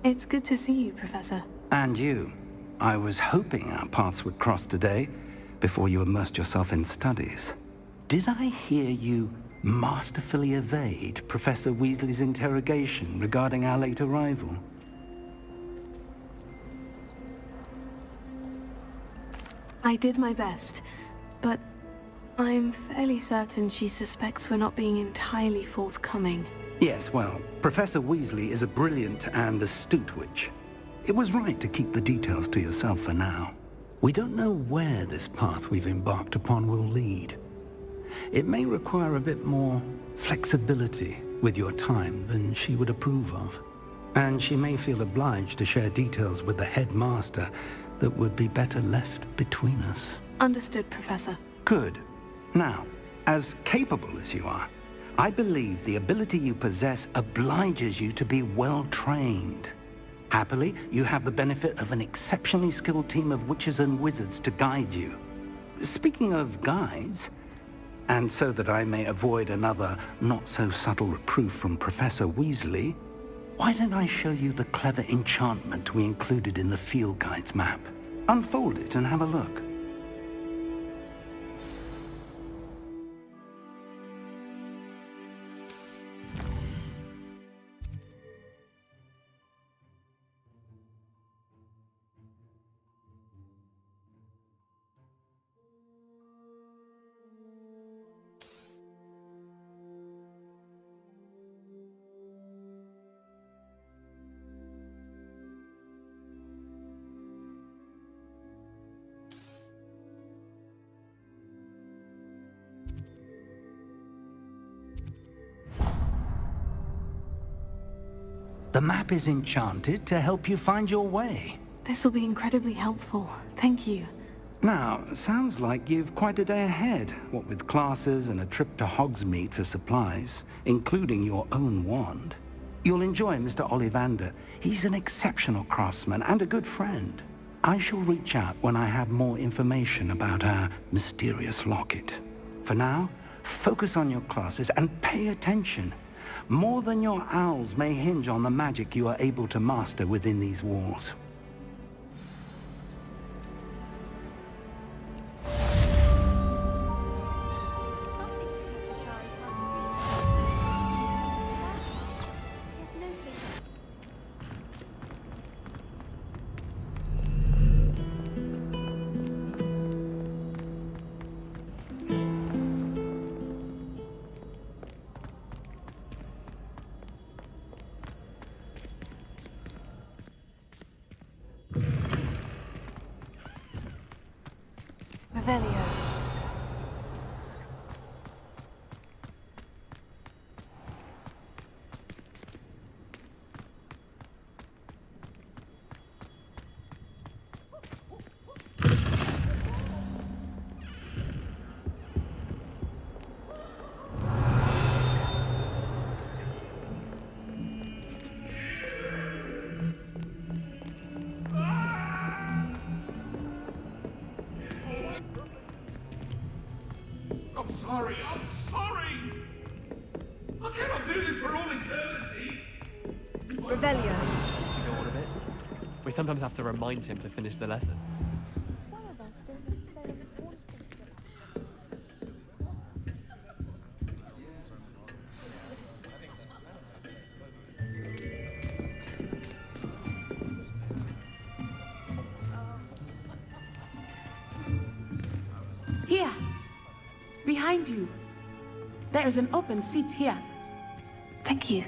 It's good to see you, Professor. And you. I was hoping our paths would cross today, before you immersed yourself in studies. Did I hear you masterfully evade Professor Weasley's interrogation regarding our late arrival? I did my best, but I'm fairly certain she suspects we're not being entirely forthcoming. Yes, well, Professor Weasley is a brilliant and astute witch. It was right to keep the details to yourself for now. We don't know where this path we've embarked upon will lead. It may require a bit more flexibility with your time than she would approve of. And she may feel obliged to share details with the headmaster that would be better left between us. Understood, Professor. Good. Now, as capable as you are, I believe the ability you possess obliges you to be well trained. Happily, you have the benefit of an exceptionally skilled team of witches and wizards to guide you. Speaking of guides, and so that I may avoid another not-so-subtle reproof from Professor Weasley, why don't I show you the clever enchantment we included in the field guide's map? Unfold it and have a look. The map is enchanted to help you find your way. This will be incredibly helpful. Thank you. Now, sounds like you've quite a day ahead, what with classes and a trip to Hogsmeade for supplies, including your own wand. You'll enjoy Mr. Ollivander. He's an exceptional craftsman and a good friend. I shall reach out when I have more information about our mysterious locket. For now, focus on your classes and pay attention. More than your owls may hinge on the magic you are able to master within these walls. Revelio. I'm sorry! I cannot do this for all eternity! Revelio. You know all of it? We sometimes have to remind him to finish the lesson. Here! Behind you. There is an open seat here. Thank you.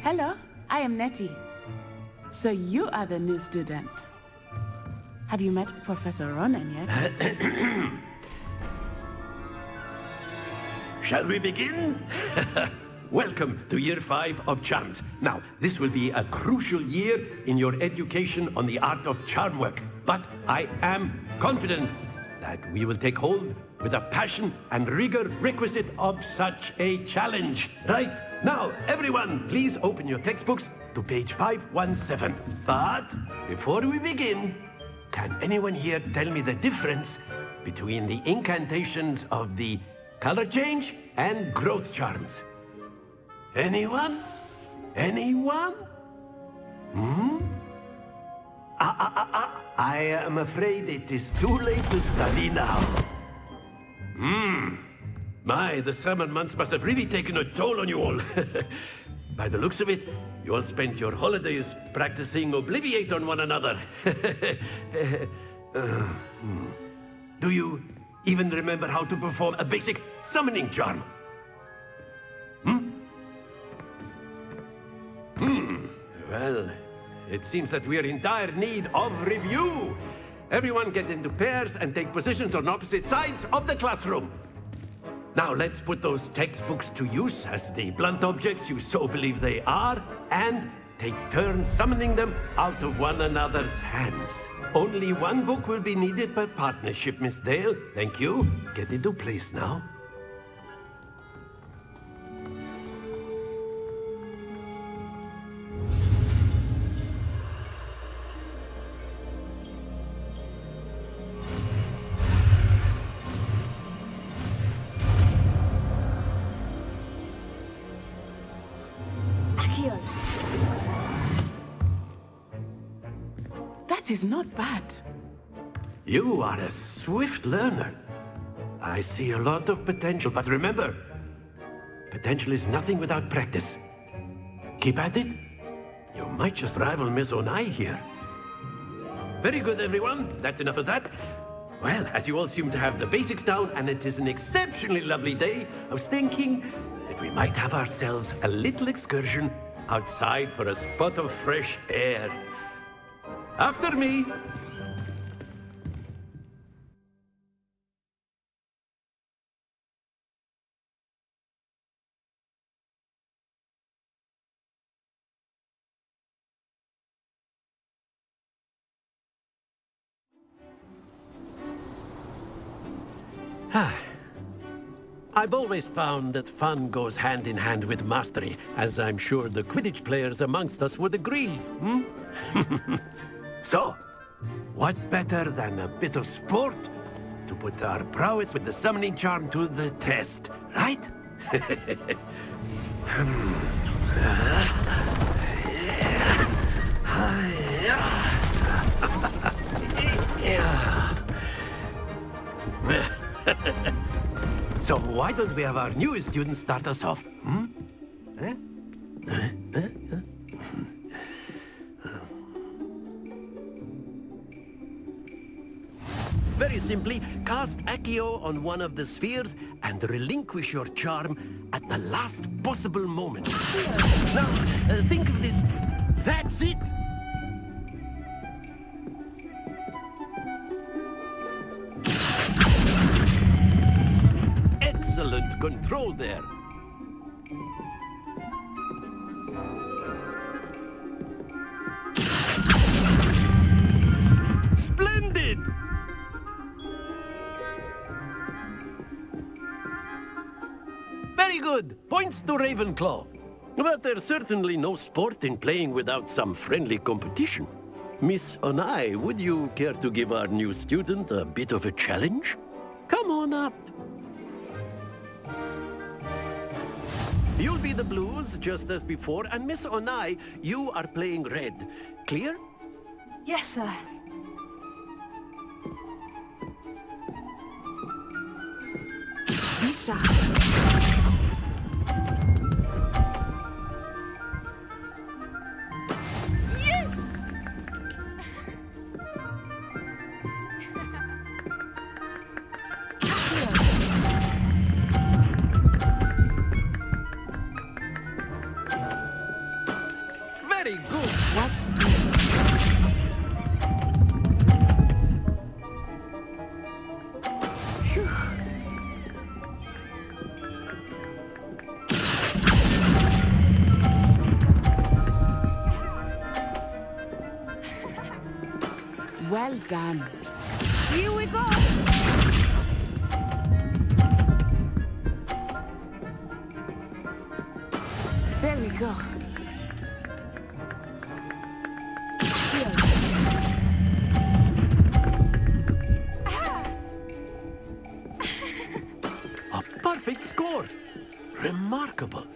Hello, I am Nettie. So you are the new student. Have you met Professor Ronan yet? Shall we begin? Welcome to Year 5 of Charms. Now, this will be a crucial year in your education on the art of charm work. But I am confident that we will take hold with the passion and rigor requisite of such a challenge. Right, now everyone, please open your textbooks to page 517. But before we begin, can anyone here tell me the difference between the incantations of the color change and growth charms? Anyone? Anyone? I am afraid it is too late to study now. My, the summer months must have really taken a toll on you all. By the looks of it, you all spent your holidays practicing Obliviate on one another. Do you even remember how to perform a basic summoning charm? Well, it seems that we are in dire need of review. Everyone get into pairs and take positions on opposite sides of the classroom. Now let's put those textbooks to use as the blunt objects you so believe they are, and take turns summoning them out of one another's hands. Only one book will be needed per partnership, Miss Dale. Thank you. Get into place now. That is not bad. You are a swift learner. I see a lot of potential, but remember, potential is nothing without practice. Keep at it. You might just rival Miss Onai here. Very good, everyone. That's enough of that. Well, as you all seem to have the basics down, and it is an exceptionally lovely day, I was thinking that we might have ourselves a little excursion outside for a spot of fresh air. After me! I've always found that fun goes hand in hand with mastery, as I'm sure the Quidditch players amongst us would agree, So, what better than a bit of sport to put our prowess with the summoning charm to the test, right? So why don't we have our newest student start us off? Eh? Very simply, cast Accio on one of the spheres and relinquish your charm at the last possible moment. Now, think of this. That's it! Excellent control there. Splendid! Very good. Points to Ravenclaw. But there's certainly no sport in playing without some friendly competition. Miss Onai, would you care to give our new student a bit of a challenge? Come on up. You'll be the blues, just as before, and Miss Onai, you are playing red. Clear? Yes, sir. Lisa. Very good. What's this? Well done. Here we go! There we go. A perfect score. Remarkable.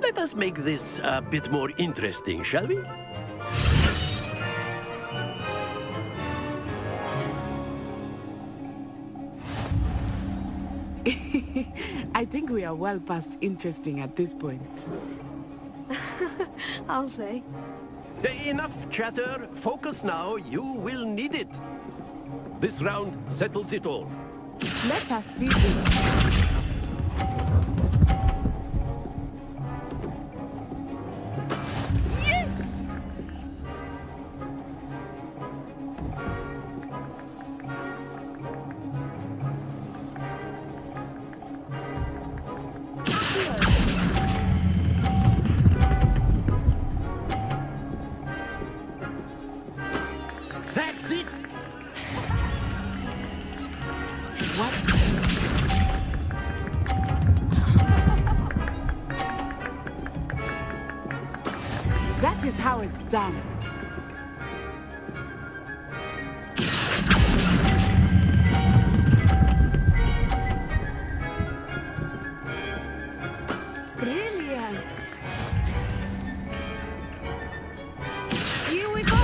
Let us make this a bit more interesting, shall we? I think we are well past interesting at this point. I'll say. Enough chatter. Focus now. You will need it. This round settles it all. Let us see this. That's it. That is how it's done. Brilliant. Here we go!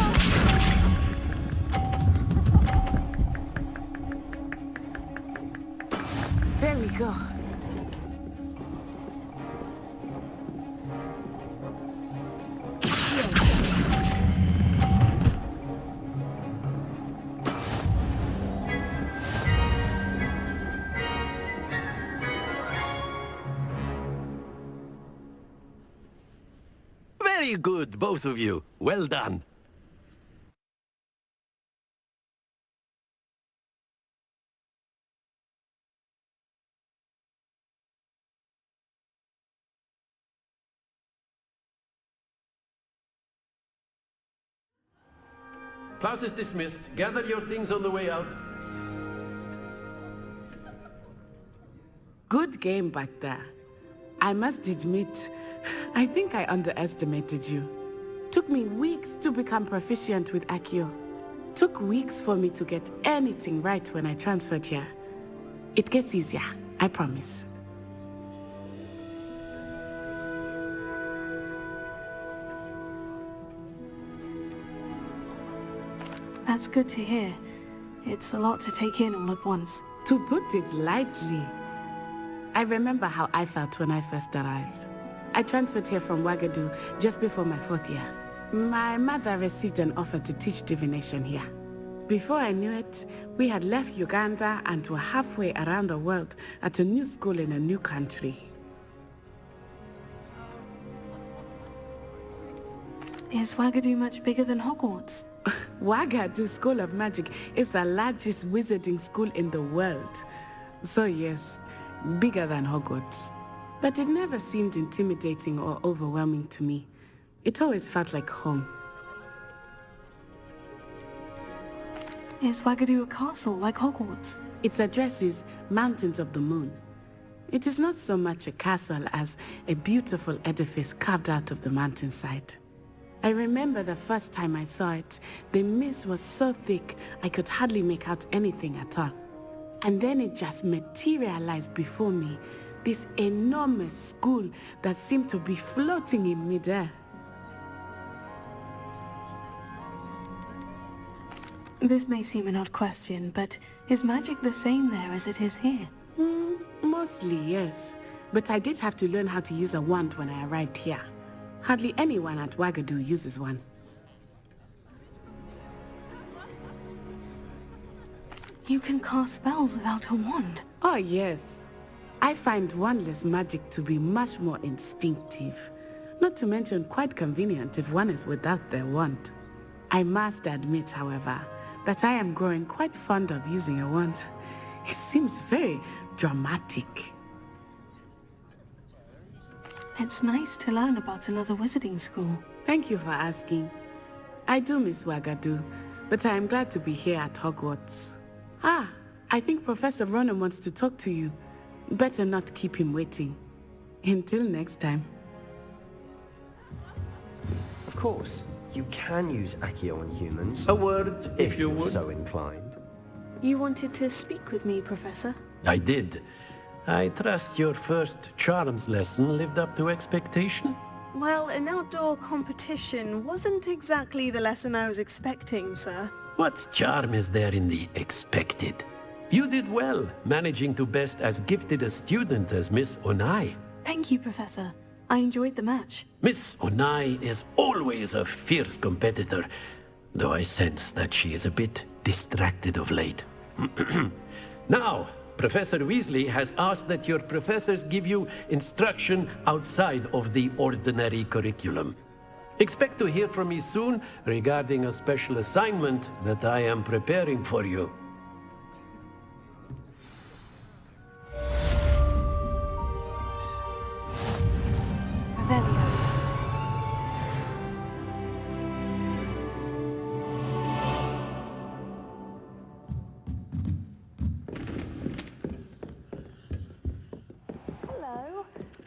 There we go. Very good, both of you. Well done. Class is dismissed. Gather your things on the way out. Good game back there. I must admit, I think I underestimated you. Took me weeks to become proficient with Accio. Took weeks for me to get anything right when I transferred here. It gets easier, I promise. That's good to hear. It's a lot to take in all at once. To put it lightly, I remember how I felt when I first arrived. I transferred here from Ouagadougou just before my 4th year. My mother received an offer to teach divination here. Before I knew it, we had left Uganda and were halfway around the world at a new school in a new country. Is Ouagadougou much bigger than Hogwarts? Ouagadougou School of Magic is the largest wizarding school in the world. So yes, bigger than Hogwarts. But it never seemed intimidating or overwhelming to me. It always felt like home. Is Ouagadougou a castle like Hogwarts? Its address is Mountains of the Moon. It is not so much a castle as a beautiful edifice carved out of the mountainside. I remember the first time I saw it, the mist was so thick I could hardly make out anything at all. And then it just materialized before me, this enormous school that seemed to be floating in midair. This may seem an odd question, but is magic the same there as it is here? Mostly, yes. But I did have to learn how to use a wand when I arrived here. Hardly anyone at Ouagadougou uses one. You can cast spells without a wand? Oh, yes. I find wandless magic to be much more instinctive. Not to mention quite convenient if one is without their wand. I must admit, however, that I am growing quite fond of using a wand. It seems very dramatic. It's nice to learn about another wizarding school. Thank you for asking. I do miss Ouagadougou, but I am glad to be here at Hogwarts. Ah, I think Professor Ronan wants to talk to you. Better not keep him waiting. Until next time. Of course, you can use Accio on humans. A word, if you would. So inclined. You wanted to speak with me, Professor? I did. I trust your first charms lesson lived up to expectation? Well, an outdoor competition wasn't exactly the lesson I was expecting, sir. What charm is there in the expected? You did well, managing to best as gifted a student as Miss Onai. Thank you, Professor. I enjoyed the match. Miss Onai is always a fierce competitor, though I sense that she is a bit distracted of late. Now, Professor Weasley has asked that your professors give you instruction outside of the ordinary curriculum. Expect to hear from me soon regarding a special assignment that I am preparing for you.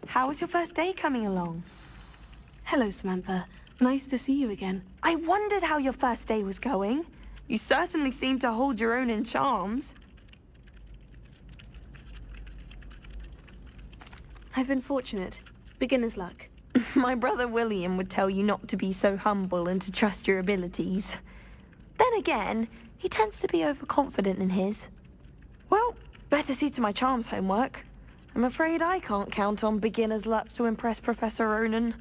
How was your first day coming along? Hello, Samantha. Nice to see you again. I wondered how your first day was going. You certainly seem to hold your own in charms. I've been fortunate. Beginner's luck. My brother William would tell you not to be so humble and to trust your abilities. Then again, he tends to be overconfident in his. Well, better see to my charms homework. I'm afraid I can't count on beginner's luck to impress Professor Ronan.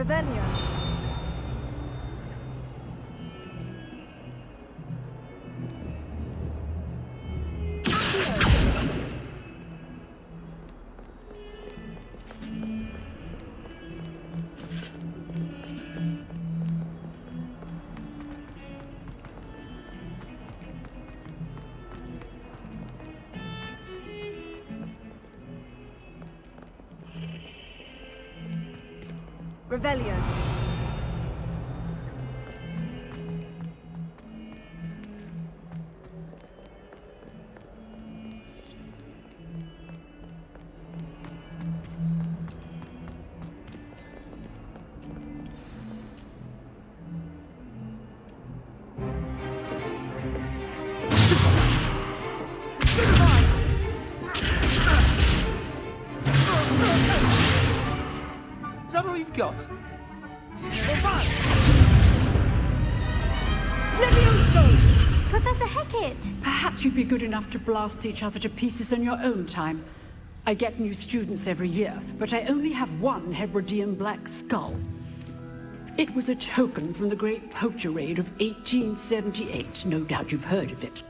Revelio. Revelio. Is that all you've got? Levioso! Professor Hecat! Perhaps you'd be good enough to blast each other to pieces in your own time. I get new students every year, but I only have one Hebridean black skull. It was a token from the Great Poacher Raid of 1878. No doubt you've heard of it.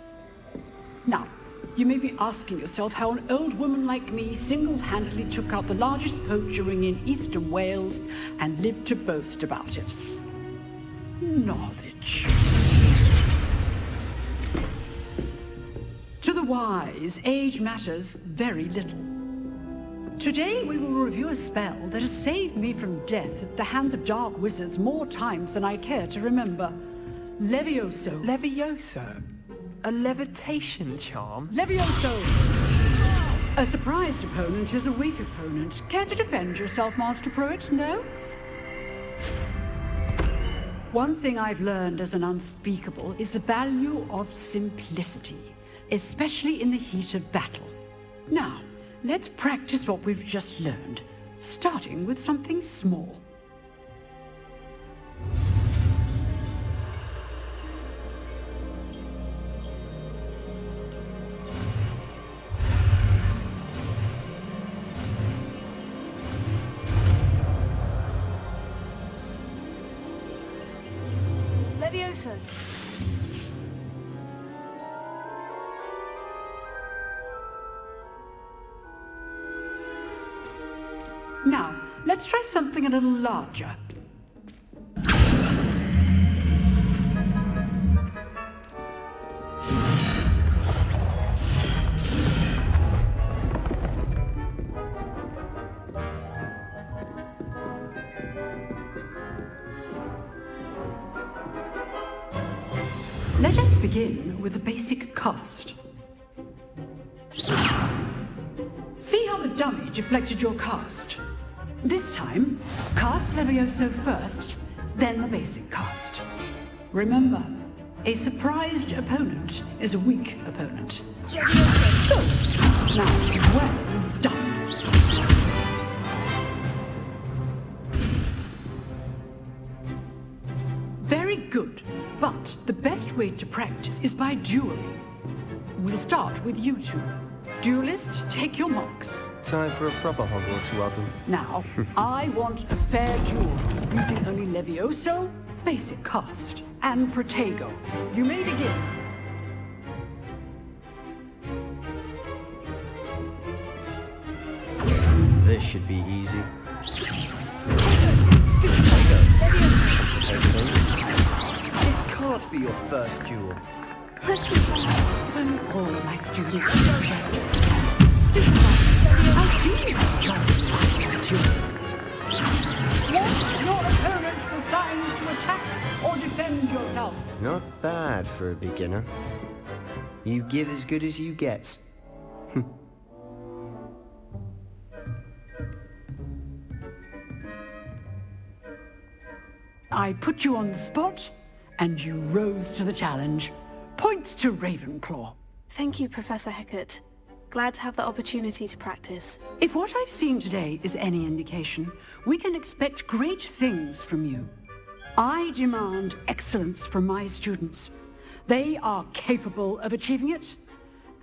Now, you may be asking yourself how an old woman like me single-handedly took out the largest poacher ring in eastern Wales and lived to boast about it. Knowledge. To the wise, age matters very little. Today we will review a spell that has saved me from death at the hands of dark wizards more times than I care to remember. Levioso. Levioso? A levitation charm? Levioso! A surprised opponent is a weak opponent. Care to defend yourself, Master Pruitt? No? One thing I've learned as an unspeakable is the value of simplicity, especially in the heat of battle. Now, let's practice what we've just learned, starting with something small. Levioso. Now, let's try something a little larger. Let us begin with the basic cast. See how the dummy deflected your cast? This time, cast Levioso first, then the basic cast. Remember, a surprised opponent is a weak opponent. Good. Now, well done. Very good, but the best way to practice is by dueling. We'll start with you two. Duelists, take your marks. Time for a proper Hogwarts welcome. Now, I want a fair duel, using only Levioso, basic cast, and Protego. You may begin. This should be easy. This can't be your first duel. Let's be honest, if only all my students were stupid. I do enjoy Want your opponent assigned to attack or defend yourself? Not bad for a beginner. You give as good as you get. I put you on the spot, and you rose to the challenge. Points to Ravenclaw. Thank you, Professor Hecat. Glad to have the opportunity to practice. If what I've seen today is any indication, we can expect great things from you. I demand excellence from my students. They are capable of achieving it,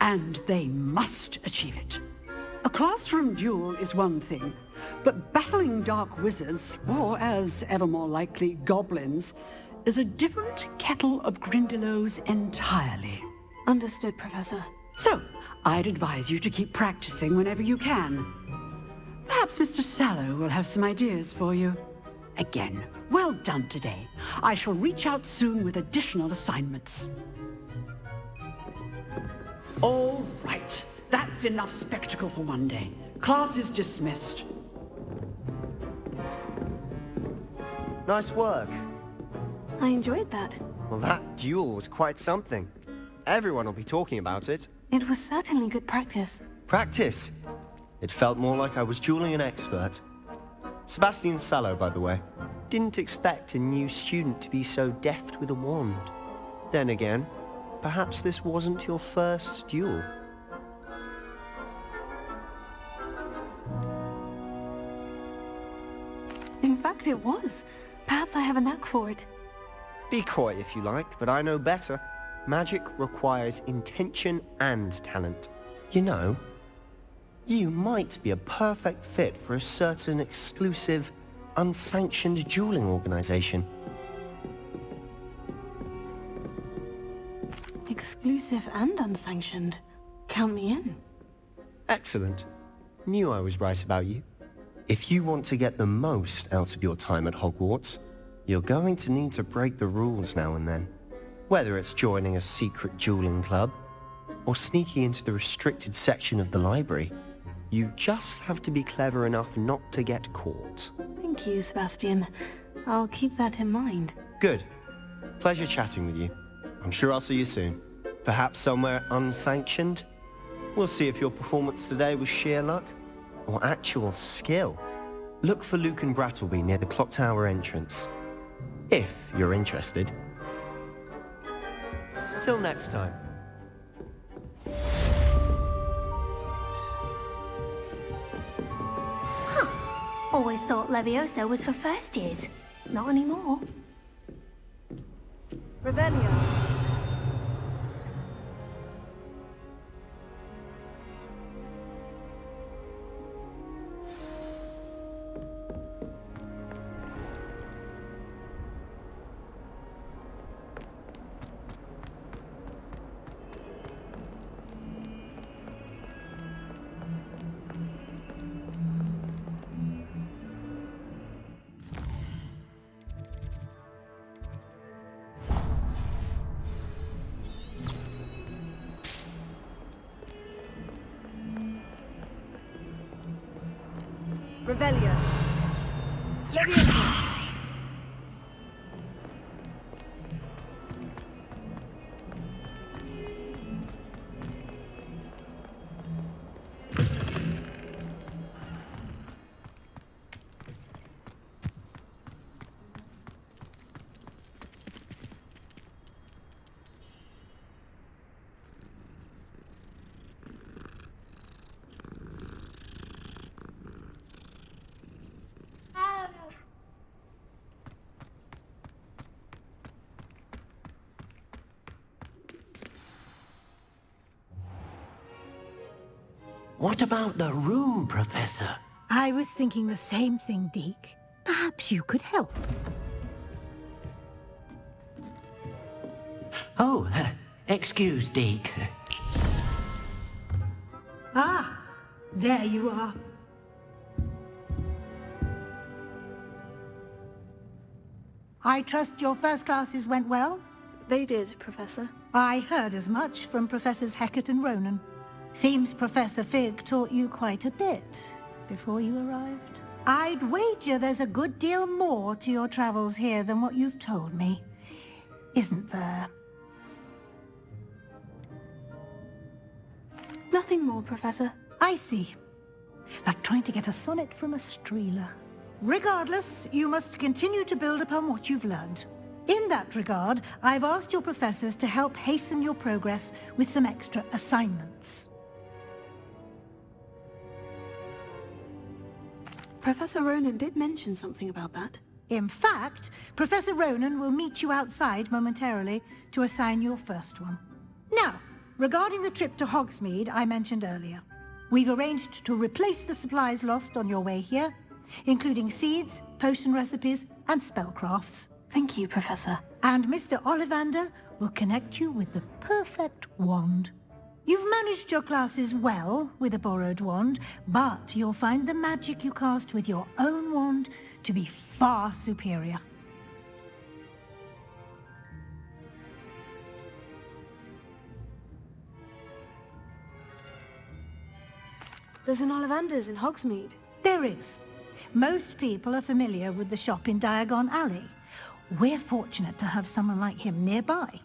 and they must achieve it. A classroom duel is one thing, but battling dark wizards, or as ever more likely, goblins, is a different kettle of Grindylows entirely. Understood, Professor. So, I'd advise you to keep practicing whenever you can. Perhaps Mr. Sallow will have some ideas for you. Again, well done today. I shall reach out soon with additional assignments. All right, that's enough spectacle for one day. Class is dismissed. Nice work. I enjoyed that. Well, that duel was quite something. Everyone will be talking about it. It was certainly good practice. Practice? It felt more like I was dueling an expert. Sebastian Sallow, by the way. Didn't expect a new student to be so deft with a wand. Then again, perhaps this wasn't your first duel. In fact, it was. Perhaps I have a knack for it. Be coy if you like, but I know better. Magic requires intention and talent. You know, you might be a perfect fit for a certain exclusive, unsanctioned dueling organization. Exclusive and unsanctioned. Count me in. Excellent. Knew I was right about you. If you want to get the most out of your time at Hogwarts, you're going to need to break the rules now and then. Whether it's joining a secret dueling club, or sneaking into the restricted section of the library, you just have to be clever enough not to get caught. Thank you, Sebastian. I'll keep that in mind. Good. Pleasure chatting with you. I'm sure I'll see you soon. Perhaps somewhere unsanctioned? We'll see if your performance today was sheer luck, or actual skill. Look for Luke and Brattleby near the clock tower entrance. If you're interested. Till next time. Always thought Levioso was for first years. Not anymore. Revelio. Revelio. Levioso. What about the room, Professor? I was thinking the same thing, Deke. Perhaps you could help. Oh, excuse, Deke. Ah, there you are. I trust your first classes went well? They did, Professor. I heard as much from Professors Hecat and Ronan. Seems Professor Fig taught you quite a bit before you arrived. I'd wager there's a good deal more to your travels here than what you've told me. Isn't there? Nothing more, Professor. I see. Like trying to get a sonnet from a streeler. Regardless, you must continue to build upon what you've learned. In that regard, I've asked your professors to help hasten your progress with some extra assignments. Professor Ronan did mention something about that. In fact, Professor Ronan will meet you outside momentarily to assign your first one. Now, regarding the trip to Hogsmeade I mentioned earlier. We've arranged to replace the supplies lost on your way here, including seeds, potion recipes, and spellcrafts. Thank you, Professor. And Mr. Ollivander will connect you with the perfect wand. You've managed your classes well with a borrowed wand, but you'll find the magic you cast with your own wand to be far superior. There's an Ollivander's in Hogsmeade. There is. Most people are familiar with the shop in Diagon Alley. We're fortunate to have someone like him nearby.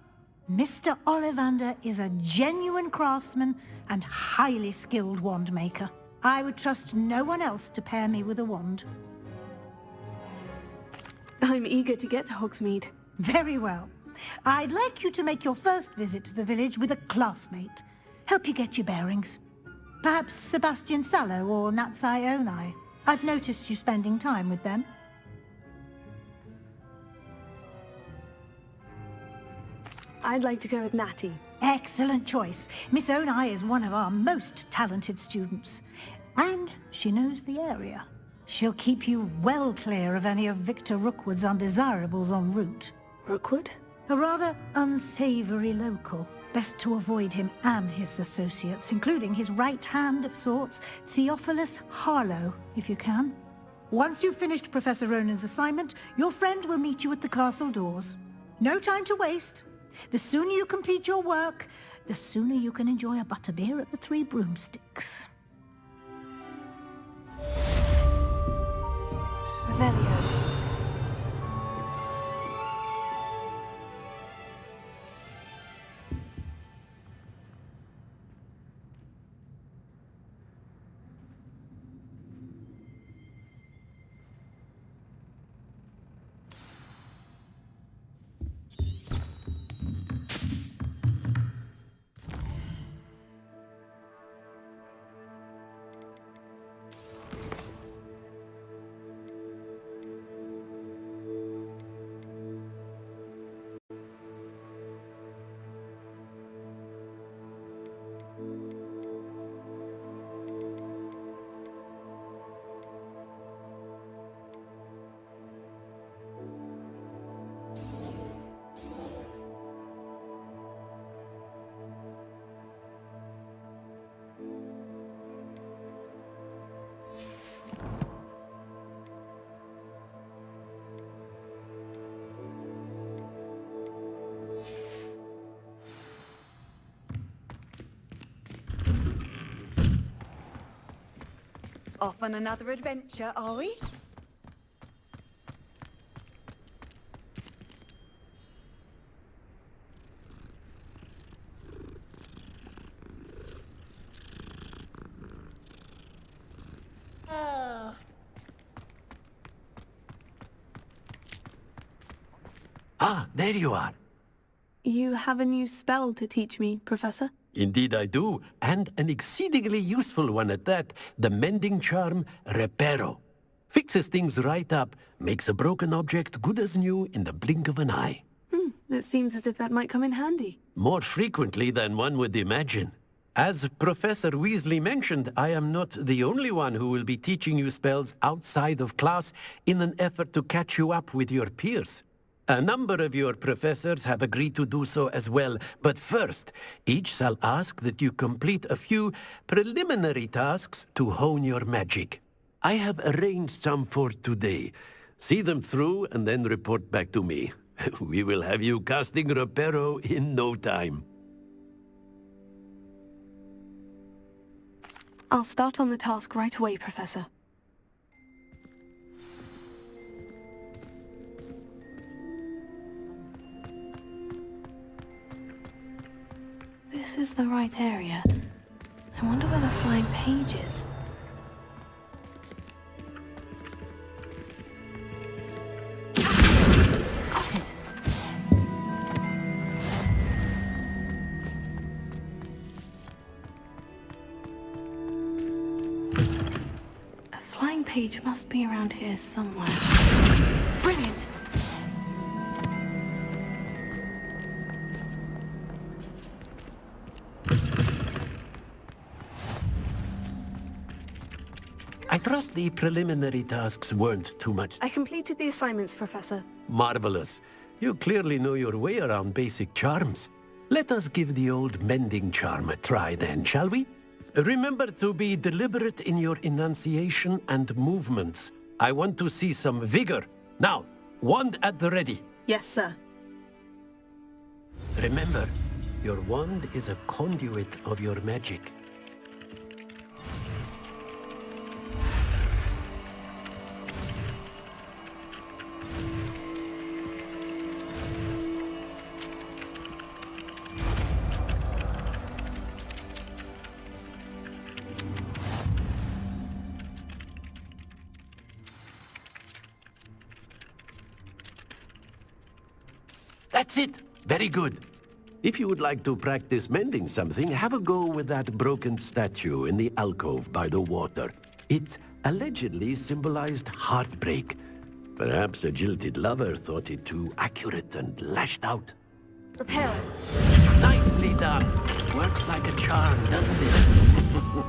Mr. Ollivander is a genuine craftsman and highly skilled wand maker. I would trust no one else to pair me with a wand. I'm eager to get to Hogsmeade. Very well. I'd like you to make your first visit to the village with a classmate. Help you get your bearings. Perhaps Sebastian Sallow or Natsai Onai. I've noticed you spending time with them. I'd like to go with Natty. Excellent choice. Miss Onai is one of our most talented students. And she knows the area. She'll keep you well clear of any of Victor Rookwood's undesirables en route. Rookwood? A rather unsavory local. Best to avoid him and his associates, including his right hand of sorts, Theophilus Harlow, if you can. Once you've finished Professor Ronan's assignment, your friend will meet you at the castle doors. No time to waste. The sooner you complete your work, the sooner you can enjoy a butterbeer at the Three Broomsticks. Revelio. Off on another adventure, are we? Ah, there you are. You have a new spell to teach me, Professor? Indeed I do, and an exceedingly useful one at that, the mending charm Reparo. Fixes things right up, makes a broken object good as new in the blink of an eye. It seems as if that might come in handy. More frequently than one would imagine. As Professor Weasley mentioned, I am not the only one who will be teaching you spells outside of class in an effort to catch you up with your peers. A number of your professors have agreed to do so as well, but first, each shall ask that you complete a few preliminary tasks to hone your magic. I have arranged some for today. See them through and then report back to me. We will have you casting Reparo in no time. I'll start on the task right away, Professor. This is the right area. I wonder where the flying page is. Got it. A flying page must be around here somewhere. Brilliant! trust the preliminary tasks weren't too much. I completed the assignments, Professor. Marvelous. You clearly know your way around basic charms. Let us give the old mending charm a try then, shall we? Remember to be deliberate in your enunciation and movements. I want to see some vigor. Now, wand at the ready. Yes, sir. Remember, your wand is a conduit of your magic. That's it! Very good. If you would like to practice mending something, have a go with that broken statue in the alcove by the water. It allegedly symbolized heartbreak. Perhaps a jilted lover thought it too accurate and lashed out. Repair. Nicely done. Works like a charm, doesn't it?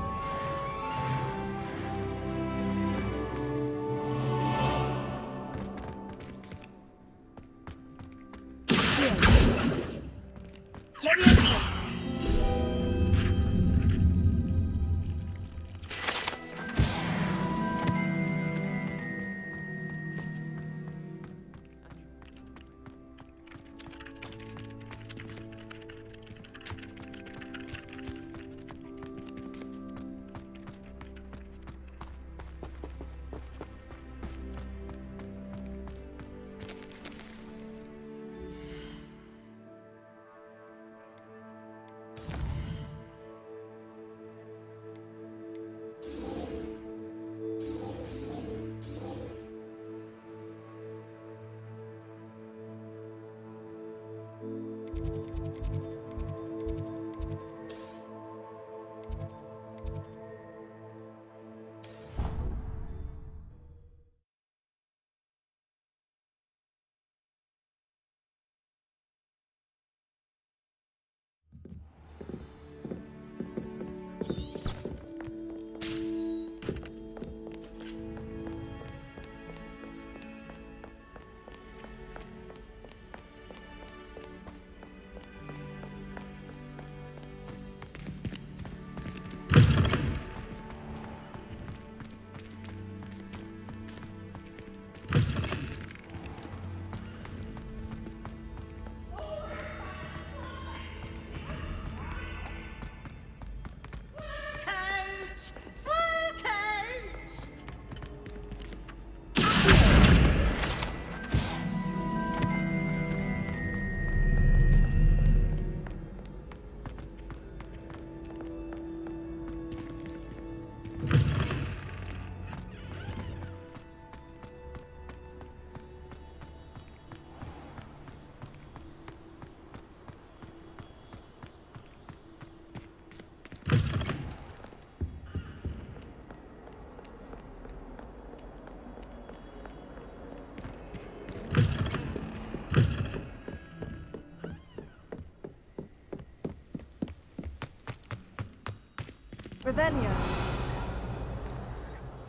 Revelio.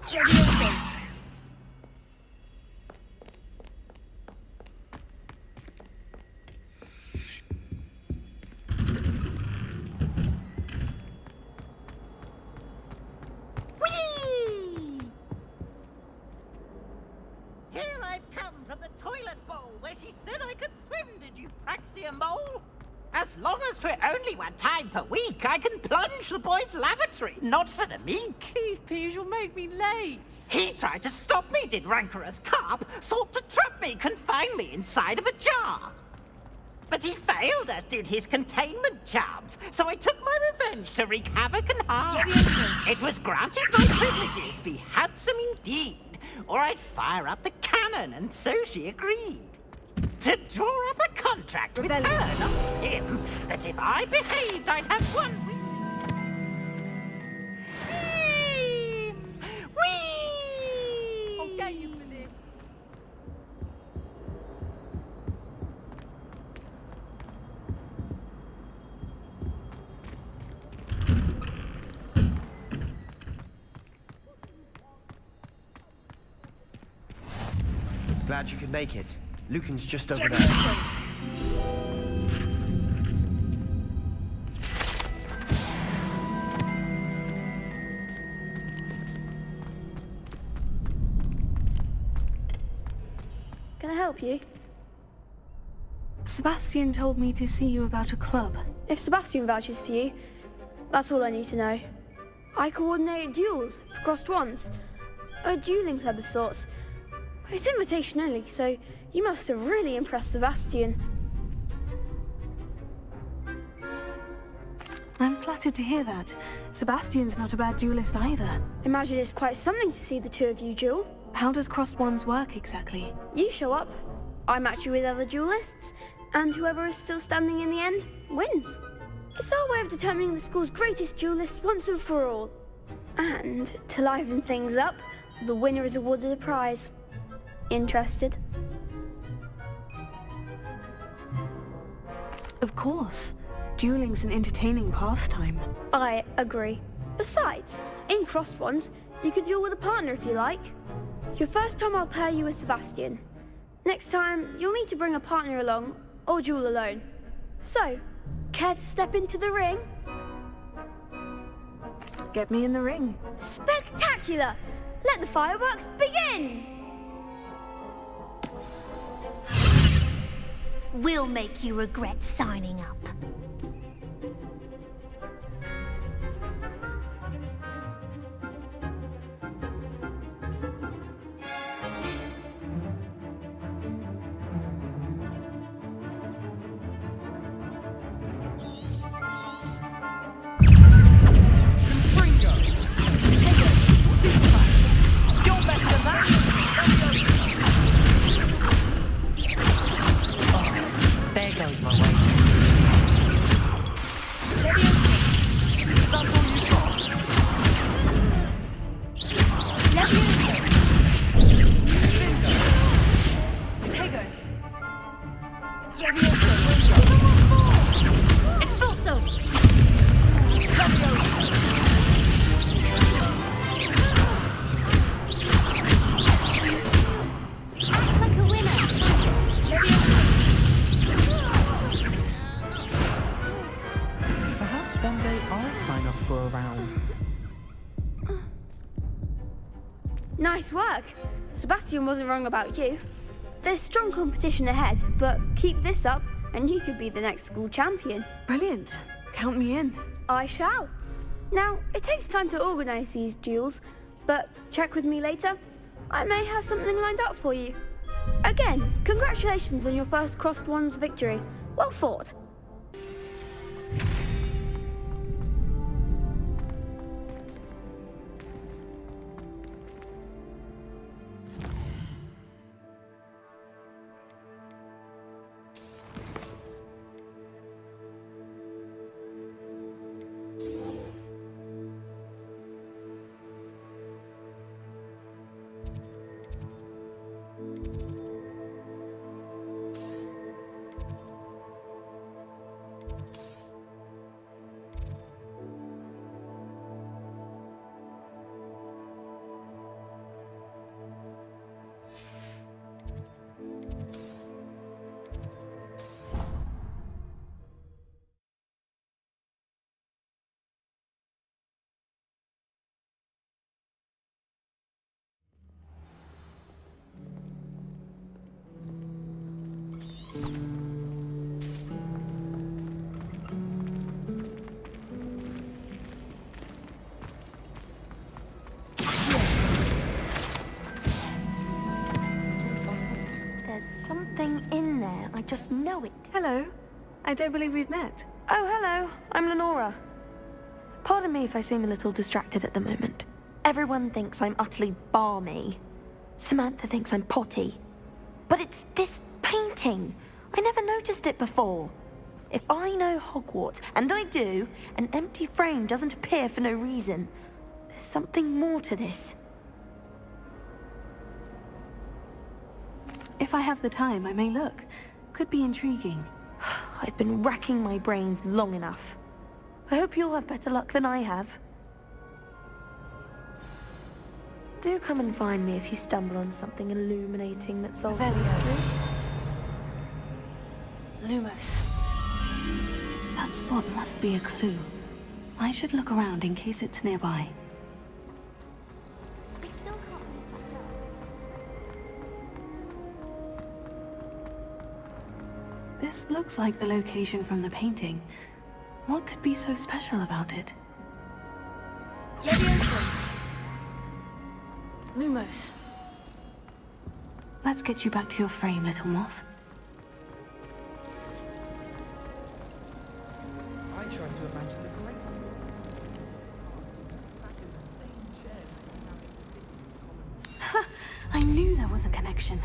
Leviosa. Here I've come from the toilet bowl where she said I could swim, did you Praxia mole? As long as we're only 1 time per week, I can plunge the boys' lavatory, not for the meek. These peas will make me late. He tried to stop me, did rancorous carp, sought to trap me, confine me inside of a jar. But he failed, as did his containment charms, so I took my revenge to wreak havoc and harm. It was granted my privileges be handsome indeed, or I'd fire up the cannon, and so she agreed. To draw up a contract with her, not him, that if I behaved, I'd have 1 week. Whee! Okay, you believe. Glad you could make it. Lucan's just over there. Can I help you? Sebastian told me to see you about a club. If Sebastian vouches for you, that's all I need to know. I coordinate duels for crossed wands. A dueling club of sorts. It's invitation only, so you must have really impressed Sebastian. I'm flattered to hear that. Sebastian's not a bad duelist either. Imagine it's quite something to see the two of you duel. How does crossed wands work exactly? You show up, I match you with other duelists, and whoever is still standing in the end wins. It's our way of determining the school's greatest duelist once and for all. And to liven things up, the winner is awarded a prize. Interested? Of course. Dueling's an entertaining pastime. I agree. Besides, in crossed wands, you could duel with a partner if you like. Your first time I'll pair you with Sebastian. Next time, you'll need to bring a partner along, or duel alone. So, care to step into the ring? Get me in the ring. Spectacular! Let the fireworks begin! We'll make you regret signing up. Nice work! Sebastian wasn't wrong about you. There's strong competition ahead, but keep this up and you could be the next school champion. Brilliant. Count me in. I shall. Now, it takes time to organise these duels, but check with me later. I may have something lined up for you. Again, congratulations on your first crossed wands victory. Well fought. In there, I just know it. Hello. I don't believe we've met. Oh, hello. I'm Lenora. Pardon me if I seem a little distracted at the moment. Everyone thinks I'm utterly balmy. Samantha thinks I'm potty. But it's this painting. I never noticed it before. If I know Hogwarts, and I do, an empty frame doesn't appear for no reason. There's something more to this. If I have the time, I may look. Could be intriguing. I've been racking my brains long enough. I hope you'll have better luck than I have. Do come and find me if you stumble on something illuminating that solves the mystery. Lumos. That spot must be a clue. I should look around in case it's nearby. This looks like the location from the painting. What could be so special about it? Leviosa! Lumos. Let's get you back to your frame, little moth. I tried to imagine the great... I knew there was a connection.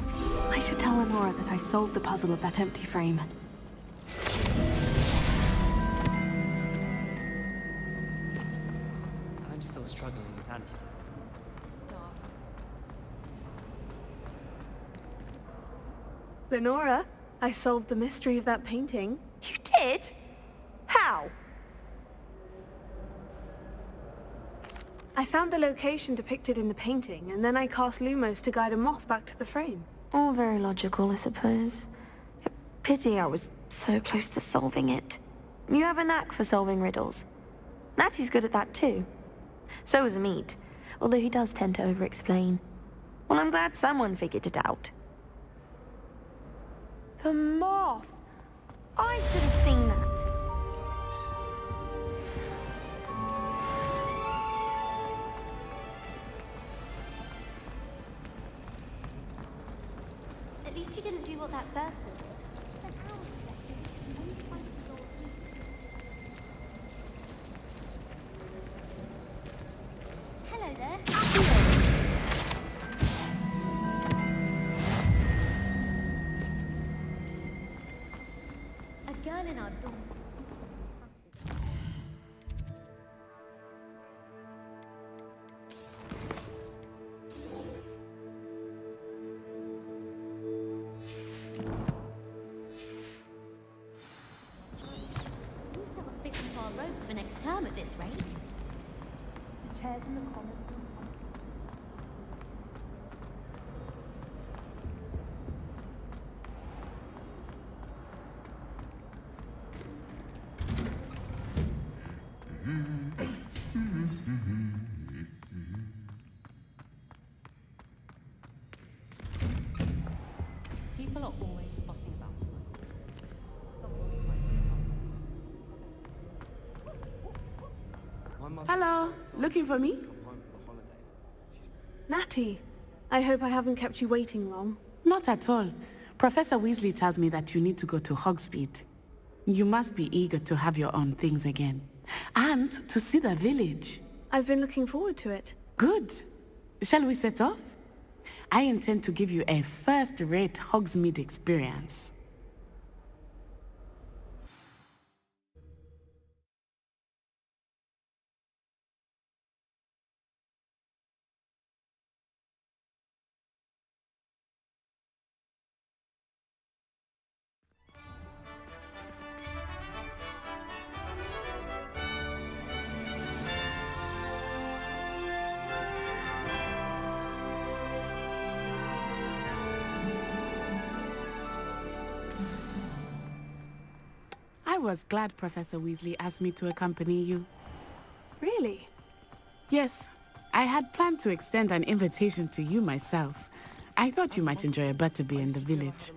I should tell Lenora that I solved the puzzle of that empty frame. I'm still struggling with antidotes. Lenora, I solved the mystery of that painting. You did? How? I found the location depicted in the painting, and then I cast Lumos to guide a moth back to the frame. All very logical, I suppose. Pity I was so close to solving it. You have a knack for solving riddles. Natty's good at that too. So is Meat, although he does tend to over-explain. Well, I'm glad someone figured it out. The moth! I should have seen that. At least you didn't do what that bird did. Hello there. A girl in our dorm. For next term at this rate. The chairs in the common room. People are always fussing about me. Hello, looking for me? Natty, I hope I haven't kept you waiting long. Not at all. Professor Weasley tells me that you need to go to Hogsmeade. You must be eager to have your own things again. And to see the village. I've been looking forward to it. Good. Shall we set off? I intend to give you a first-rate Hogsmeade experience. I was glad Professor Weasley asked me to accompany you. Really? Yes. I had planned to extend an invitation to you myself. I thought you might enjoy a butterbeer in the village.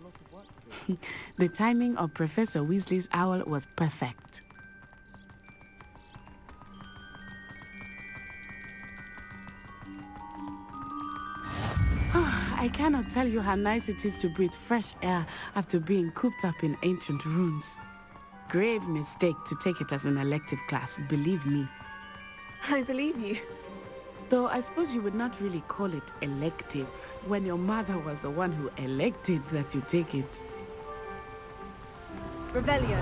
The timing of Professor Weasley's owl was perfect. I cannot tell you how nice it is to breathe fresh air after being cooped up in ancient rooms. Grave mistake to take it as an elective class, believe me. I believe you. Though I suppose you would not really call it elective when your mother was the one who elected that you take it. Revelio.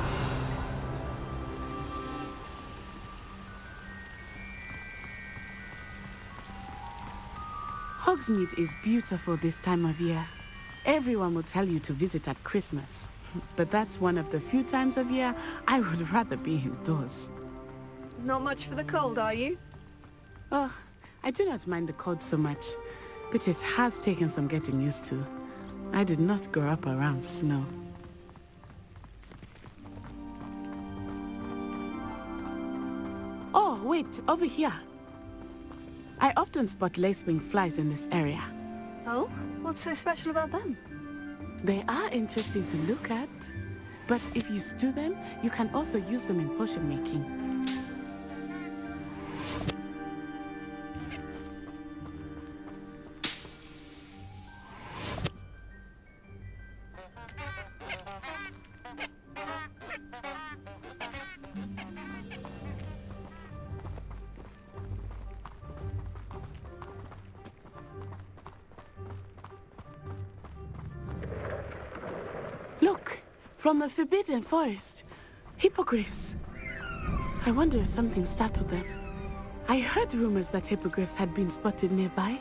Hogsmeade is beautiful this time of year. Everyone will tell you to visit at Christmas. But that's one of the few times of year I would rather be indoors. Not much for the cold, are you? Oh, I do not mind the cold so much, but it has taken some getting used to. I did not grow up around snow. Oh, wait, over here. I often spot lacewing flies in this area. Oh? What's so special about them? They are interesting to look at, but if you stew them, you can also use them in potion making. Look, from the Forbidden Forest. Hippogriffs. I wonder if something startled them. I heard rumors that hippogriffs had been spotted nearby.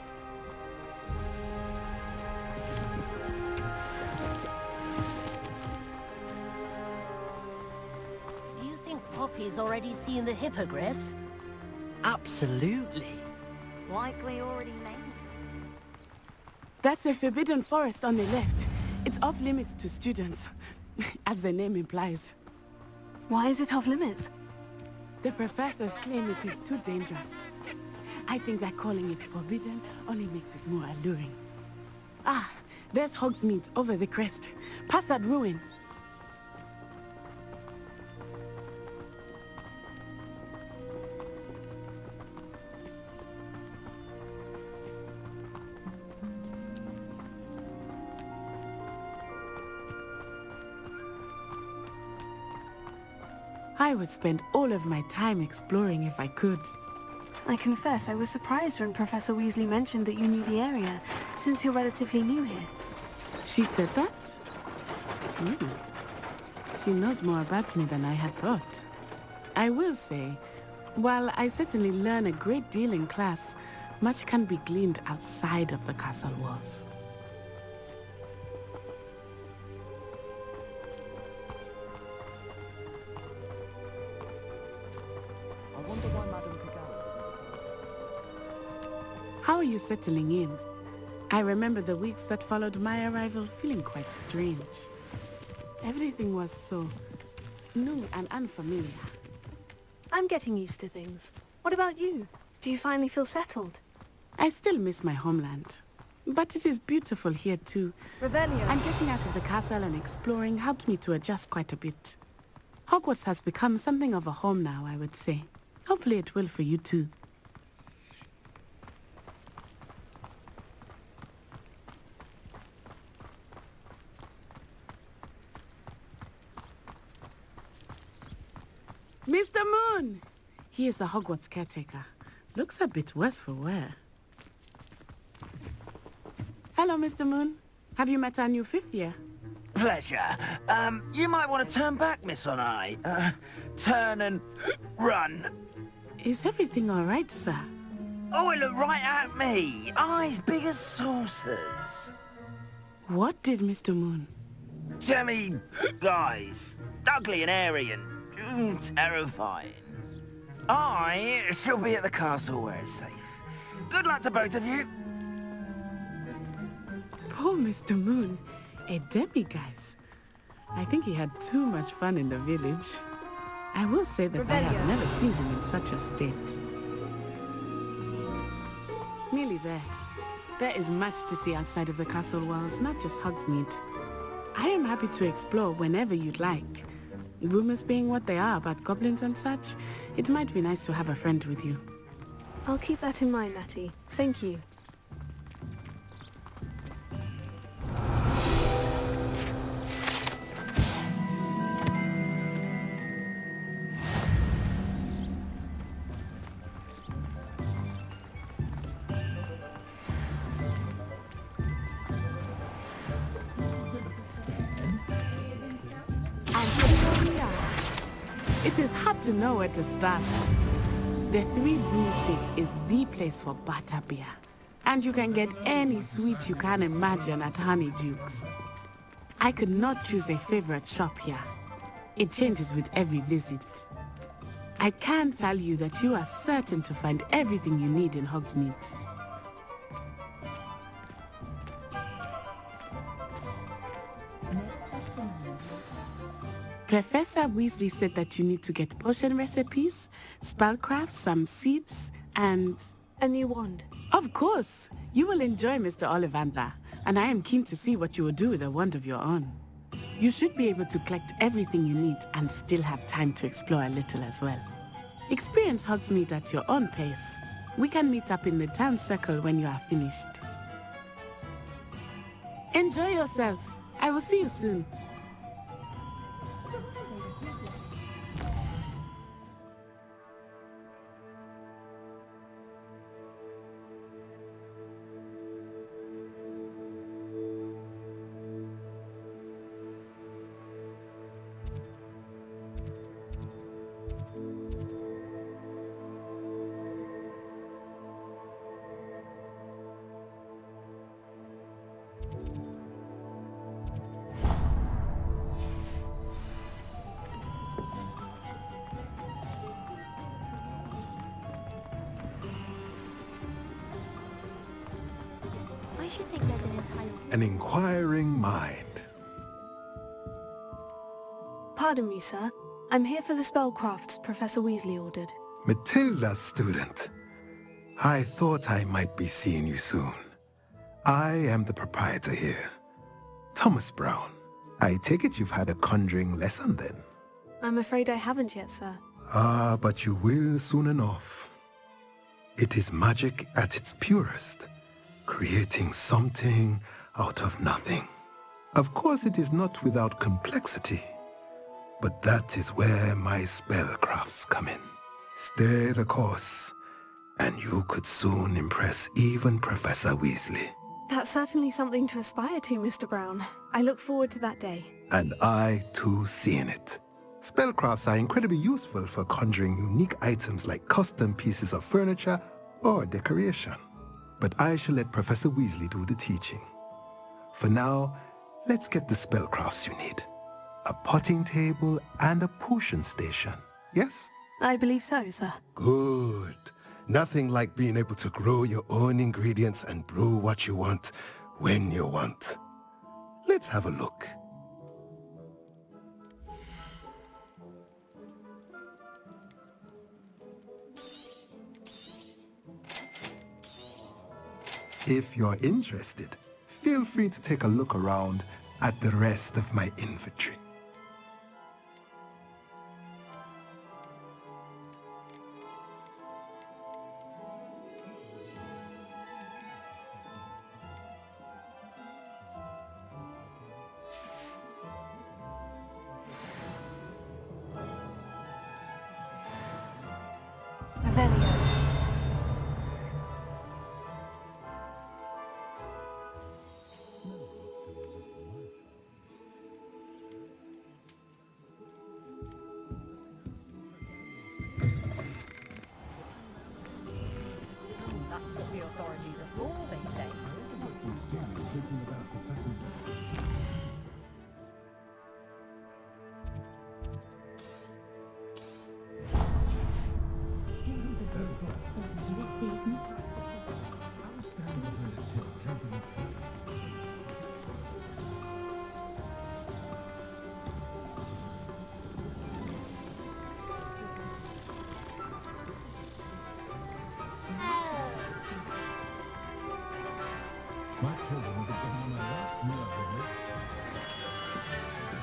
Do you think Poppy's already seen the hippogriffs? Absolutely. Likely already named. That's the Forbidden Forest on the left. It's off limits to students, as the name implies. Why is it off limits? The professors claim it is too dangerous. I think that calling it forbidden only makes it more alluring. Ah, there's Hogsmeade over the crest. Past that ruin. I would spend all of my time exploring if I could. I confess I was surprised when Professor Weasley mentioned that you knew the area, since you're relatively new here. She said that? She knows more about me than I had thought. I will say, while I certainly learn a great deal in class, much can be gleaned outside of the castle walls. How are you settling in? I remember the weeks that followed my arrival feeling quite strange. Everything was so new and unfamiliar. I'm getting used to things. What about you? Do you finally feel settled? I still miss my homeland. But it is beautiful here too. Revelio. And getting out of the castle and exploring helped me to adjust quite a bit. Hogwarts has become something of a home now, I would say. Hopefully it will for you too. Mr. Moon! He is the Hogwarts caretaker. Looks a bit worse for wear. Hello, Mr. Moon. Have you met our new fifth year? Pleasure. You might want to turn back, Miss On-Eye. Turn and run. Is everything all right, sir? Oh, it looked right at me. Eyes big as saucers. What did Mr. Moon? Jemmy guys. Ugly and airy and terrifying. I shall be at the castle where it's safe. Good luck to both of you. Poor Mr. Moon. A demiguise. I think he had too much fun in the village. I will say that I have never seen him in such a state. Nearly there. There is much to see outside of the castle walls, not just Hogsmeade. I am happy to explore whenever you'd like. Rumors being what they are about goblins and such, it might be nice to have a friend with you. I'll keep that in mind, Natty. Thank you. It is hard to know where to start. The Three Broomsticks is the place for butterbeer. And you can get any sweet you can imagine at Honeydukes. I could not choose a favorite shop here. It changes with every visit. I can tell you that you are certain to find everything you need in Hogsmeade. Professor Weasley said that you need to get potion recipes, spellcrafts, some seeds, and... a new wand. Of course! You will enjoy Mr. Ollivander, and I am keen to see what you will do with a wand of your own. You should be able to collect everything you need and still have time to explore a little as well. Experience Hogsmeade at your own pace. We can meet up in the town circle when you are finished. Enjoy yourself. I will see you soon. An inquiring mind. Pardon me, sir. I'm here for the spellcrafts Professor Weasley ordered. Matilda's student. I thought I might be seeing you soon. I am the proprietor here, Thomas Brown. I take it you've had a conjuring lesson then? I'm afraid I haven't yet, sir. Ah, but you will soon enough. It is magic at its purest, creating something out of nothing. Of course, it is not without complexity, but that is where my spellcrafts come in. Stay the course, and you could soon impress even Professor Weasley. That's certainly something to aspire to, Mr. Brown. I look forward to that day. And I, too, seeing it. Spellcrafts are incredibly useful for conjuring unique items like custom pieces of furniture or decoration. But I shall let Professor Weasley do the teaching. For now, let's get the spellcrafts you need. A potting table and a potion station, yes? I believe so, sir. Good. Nothing like being able to grow your own ingredients and brew what you want, when you want. Let's have a look. If you're interested, feel free to take a look around at the rest of my inventory.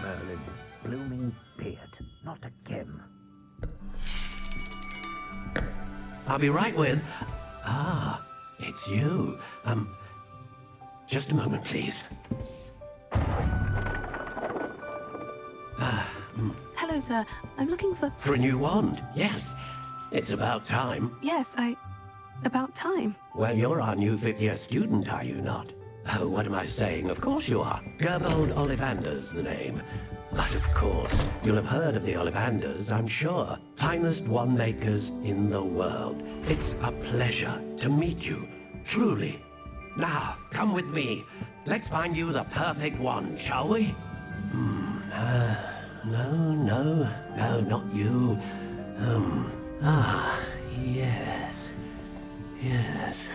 Merlin, blooming beard, not again. I'll be right with... Ah, it's you. Just a moment, please. Hello, sir. I'm looking for... For a new wand, yes. It's about time. Yes, about time. Well, you're our new fifth-year student, are you not? Oh, what am I saying? Of course you are. Gerbold Ollivander's the name. But of course, you'll have heard of the Ollivanders, I'm sure. Finest wand makers in the world. It's a pleasure to meet you, truly. Now, come with me. Let's find you the perfect wand, shall we? No, not you. Yes. Yes.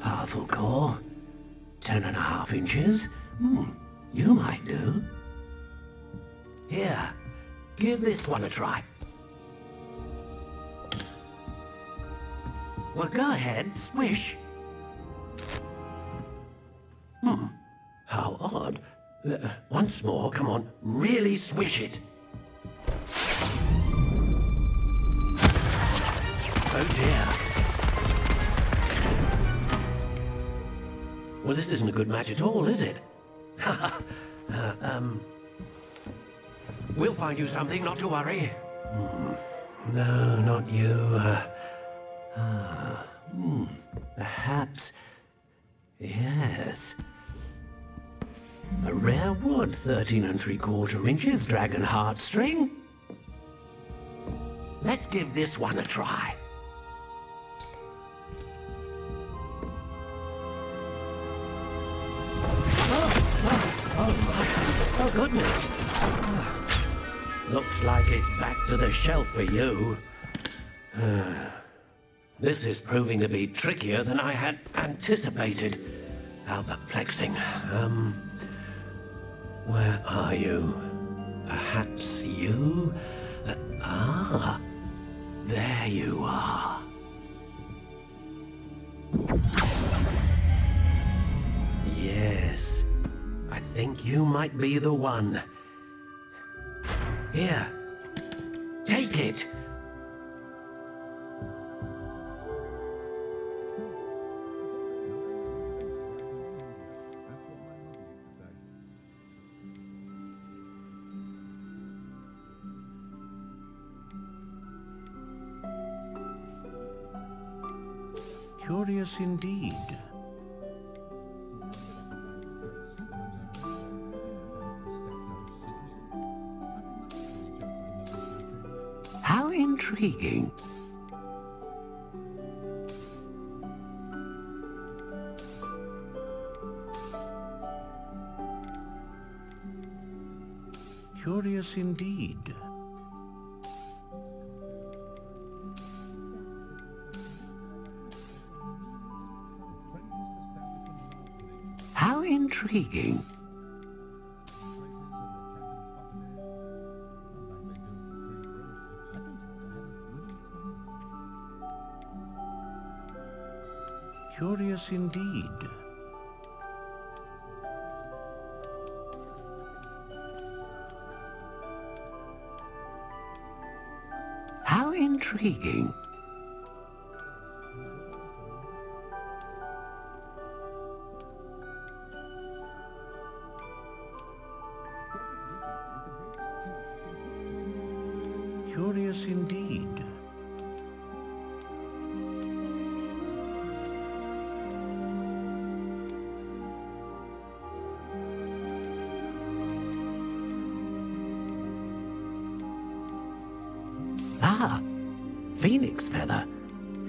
Powerful core. 10.5 inches. You might do. Here, give this one a try. Well, go ahead, swish. How odd. Once more, come on, really swish it. Oh dear. Well, this isn't a good match at all, is it? We'll find you something, not to worry. No, not you. Perhaps... Yes. A rare wood, 13 3/4 inches, dragon heartstring. Let's give this one a try. Oh goodness. Looks like it's back to the shelf for you. This is proving to be trickier than I had anticipated. How perplexing. Where are you? Perhaps you? There you are. Yes, I think you might be the one. Here, take it. Curious indeed. How intriguing. Curious indeed. How intriguing. Curious indeed. How intriguing. Curious indeed. Phoenix feather.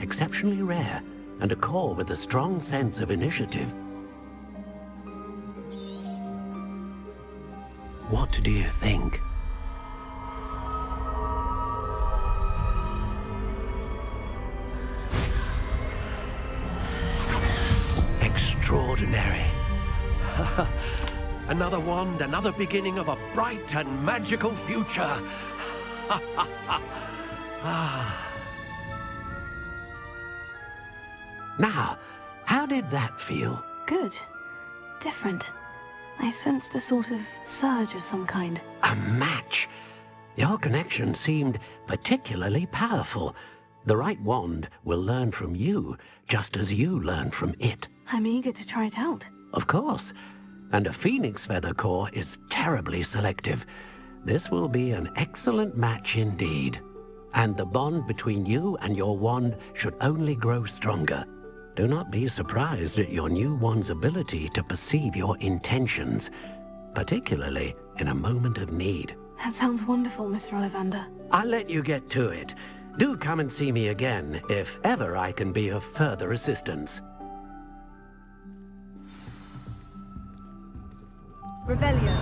Exceptionally rare, and a core with a strong sense of initiative. What do you think? Extraordinary. Another wand, another beginning of a bright and magical future. Now, how did that feel? Good. Different. I sensed a sort of surge of some kind. A match? Your connection seemed particularly powerful. The right wand will learn from you, just as you learn from it. I'm eager to try it out. Of course. And a phoenix feather core is terribly selective. This will be an excellent match indeed. And the bond between you and your wand should only grow stronger. Do not be surprised at your new wand's ability to perceive your intentions, particularly in a moment of need. That sounds wonderful, Mr. Ollivander. I'll let you get to it. Do come and see me again if ever I can be of further assistance. Revelio.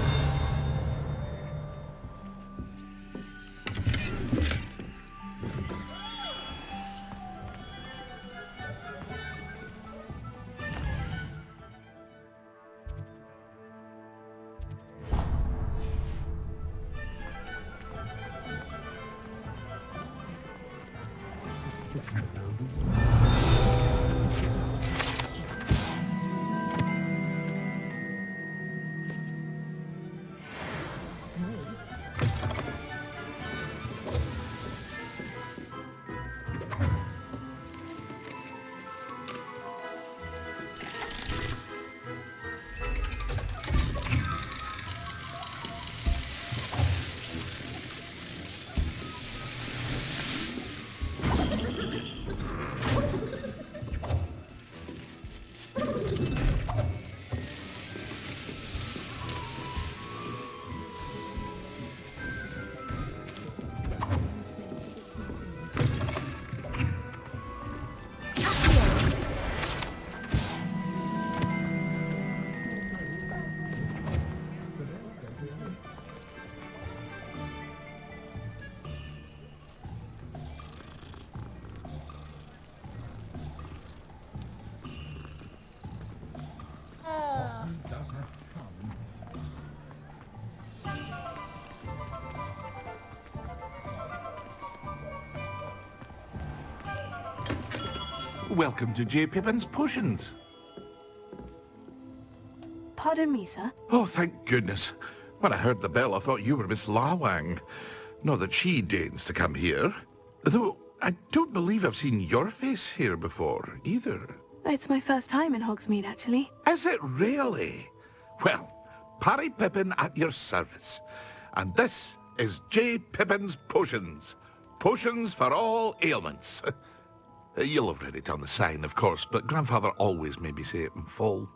Welcome to J. Pippin's Potions. Pardon me, sir. Oh, thank goodness. When I heard the bell, I thought you were Miss Lawang. Not that she deigns to come here. Though, I don't believe I've seen your face here before, either. It's my first time in Hogsmeade, actually. Is it really? Well, Parry Pippin at your service. And this is J. Pippin's Potions. Potions for all ailments. You'll have read it on the sign, of course, but Grandfather always made me say it in full.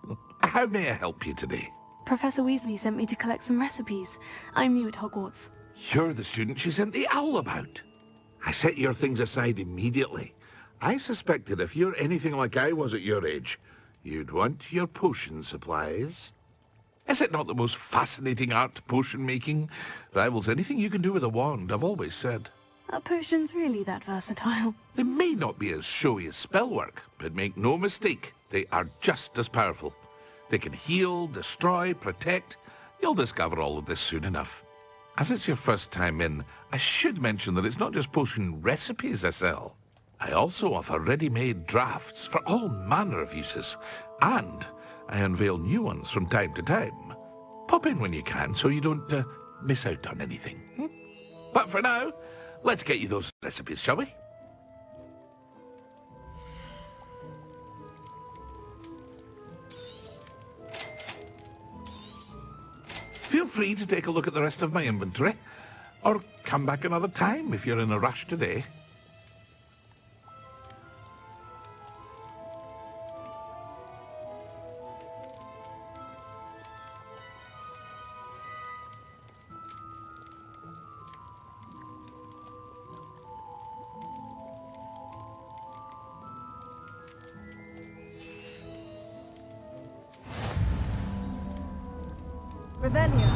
How may I help you today? Professor Weasley sent me to collect some recipes. I'm new at Hogwarts. You're the student she sent the owl about. I set your things aside immediately. I suspected if you're anything like I was at your age, you'd want your potion supplies. Is it not the most fascinating art, potion making? Rivals anything you can do with a wand, I've always said. Are potions really that versatile? They may not be as showy as spellwork, but make no mistake, they are just as powerful. They can heal, destroy, protect. You'll discover all of this soon enough. As it's your first time in, I should mention that it's not just potion recipes I sell. I also offer ready-made drafts for all manner of uses, and I unveil new ones from time to time. Pop in when you can so you don't miss out on anything. But for now, let's get you those recipes, shall we? Feel free to take a look at the rest of my inventory, or come back another time if you're in a rush today. Revelio.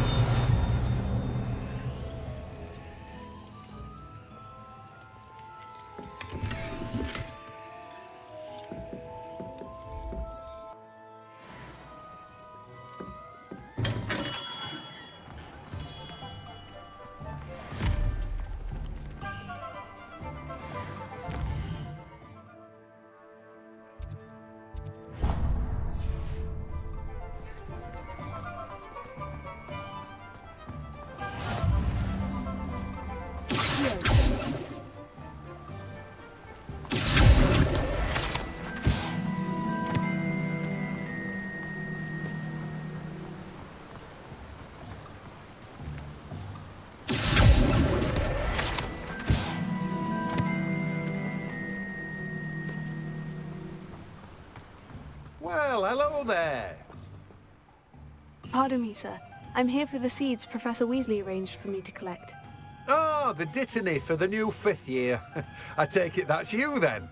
Well, hello there. Pardon me, sir. I'm here for the seeds Professor Weasley arranged for me to collect. Oh, the dittany for the new 5th year. I take it that's you, then.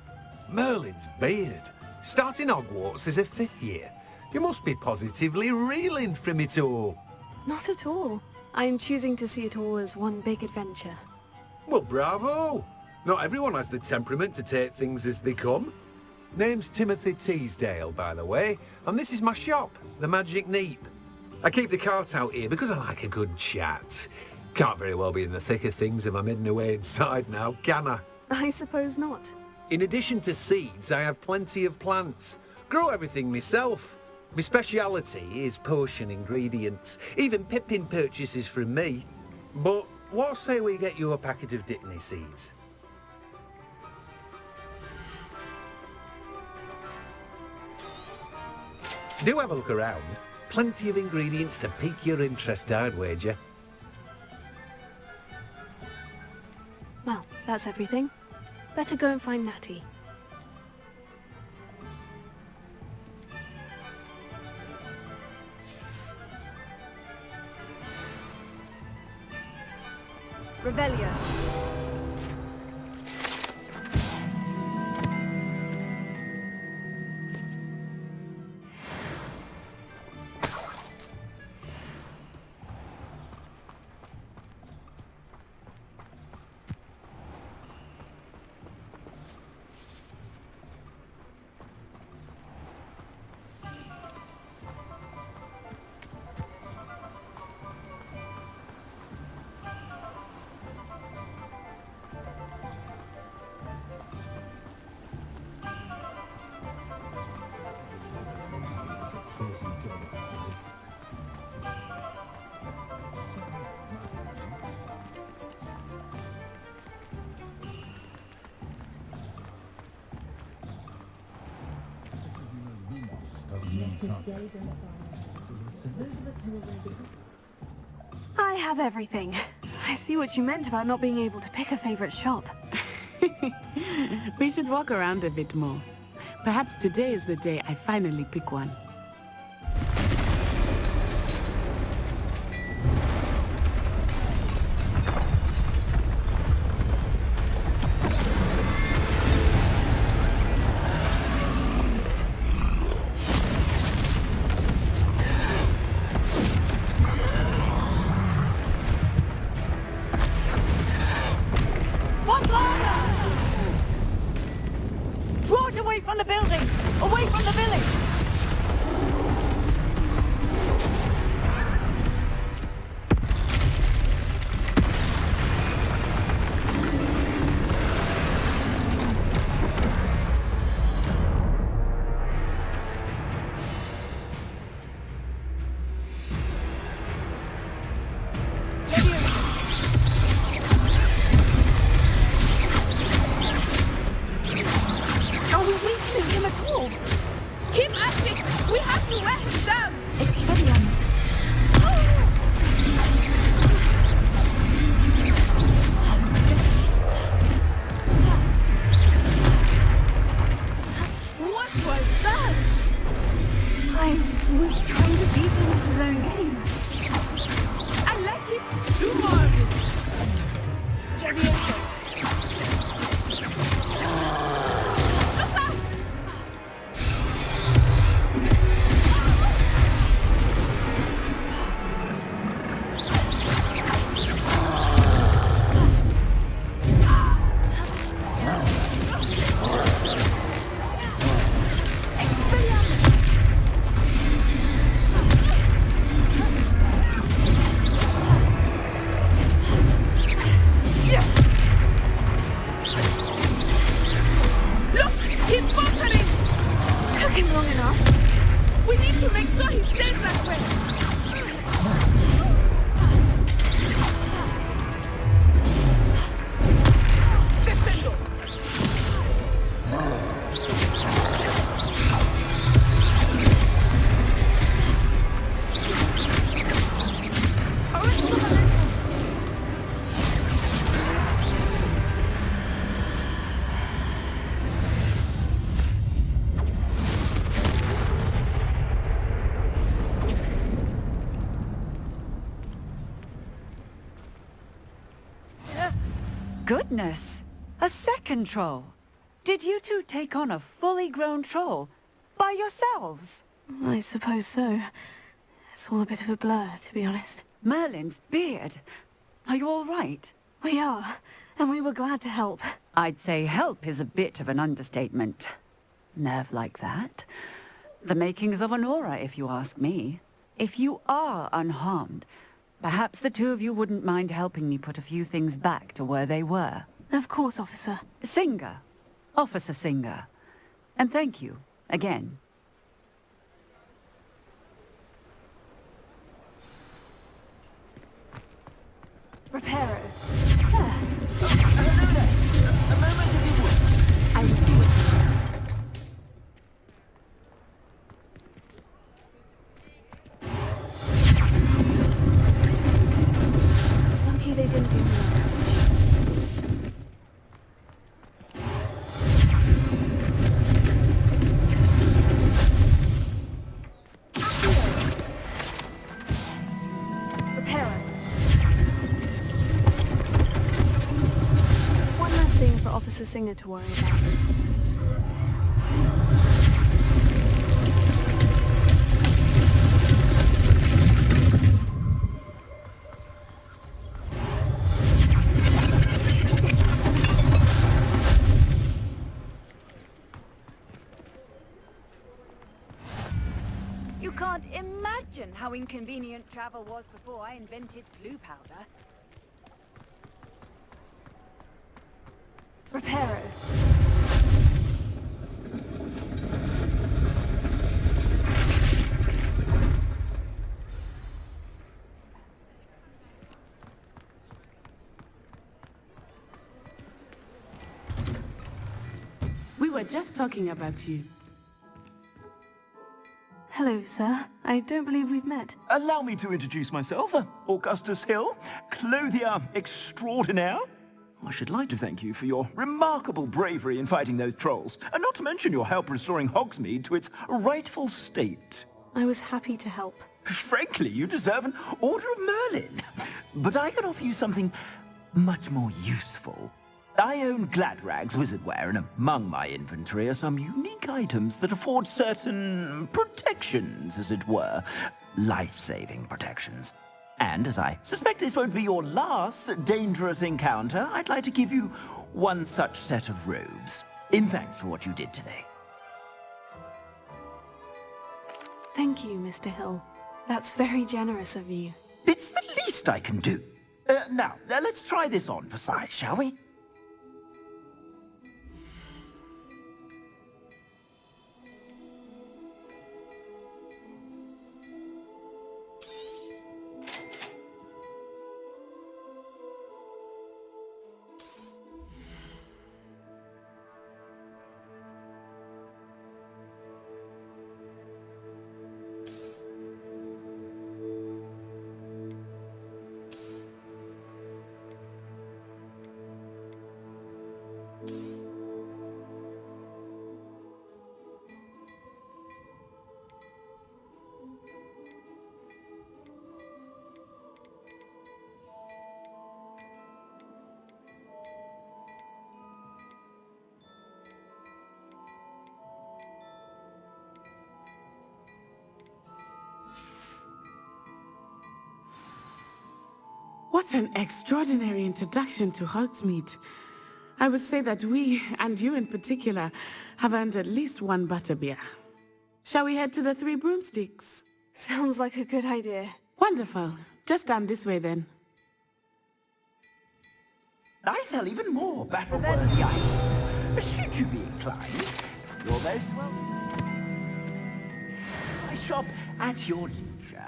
Merlin's beard. Starting Hogwarts as a 5th year. You must be positively reeling from it all. Not at all. I'm choosing to see it all as one big adventure. Well, bravo. Not everyone has the temperament to take things as they come. Name's Timothy Teasdale, by the way, and this is my shop, the Magic Neep. I keep the cart out here because I like a good chat. Can't very well be in the thick of things if I'm hidden away inside now, can I? I suppose not. In addition to seeds, I have plenty of plants. Grow everything myself. My speciality is potion ingredients. Even Pippin purchases from me. But what say we get you a packet of Dittany seeds? Do have a look around. Plenty of ingredients to pique your interest, I'd wager. Well, that's everything. Better go and find Natty. Revelio. I have everything. I see what you meant about not being able to pick a favorite shop. We should walk around a bit more. Perhaps today is the day I finally pick one. Draw it away from the buildings! Away from the village! Are we weakening him at all? Keep at it! We have to wear him down! Expelliarmus. What was that? I was trying to beat him at his own game. I like it! Do more of it! Look! He's faltering! Took him long enough. We need to make sure he stays that way! Descendo! Goodness! A second troll! Did you two take on a fully grown troll? By yourselves? I suppose so. It's all a bit of a blur, to be honest. Merlin's beard! Are you all right? We are, and we were glad to help. I'd say help is a bit of an understatement. Nerve like that? The makings of an aura, if you ask me. If you are unharmed, perhaps the two of you wouldn't mind helping me put a few things back to where they were. Of course, officer. Singer, Officer Singer. And thank you, again. Reparo. Hello there. A moment if you would. I will see what happens. Lucky they didn't do more damage. Reparo. One last thing for Officer Singer to worry about. You can't imagine how inconvenient travel was before I invented blue powder. Reparo. We were just talking about you. Hello, sir. I don't believe we've met. Allow me to introduce myself. Augustus Hill, clothier extraordinaire. I should like to thank you for your remarkable bravery in fighting those trolls, and not to mention your help restoring Hogsmeade to its rightful state. I was happy to help. Frankly, you deserve an Order of Merlin. But I can offer you something much more useful. I own Gladrag's wizardware, and among my inventory are some unique items that afford certain protections, as it were. Life-saving protections. And as I suspect this won't be your last dangerous encounter, I'd like to give you one such set of robes, in thanks for what you did today. Thank you, Mr. Hill. That's very generous of you. It's the least I can do. Now, let's try this on for size, shall we? What an extraordinary introduction to Hogsmeade. I would say that we, and you in particular, have earned at least one butterbeer. Shall we head to the Three Broomsticks? Sounds like a good idea. Wonderful. Just down this way then. I sell even more battle-worthy items. Should you be inclined, you're most welcome. I shop at your leisure.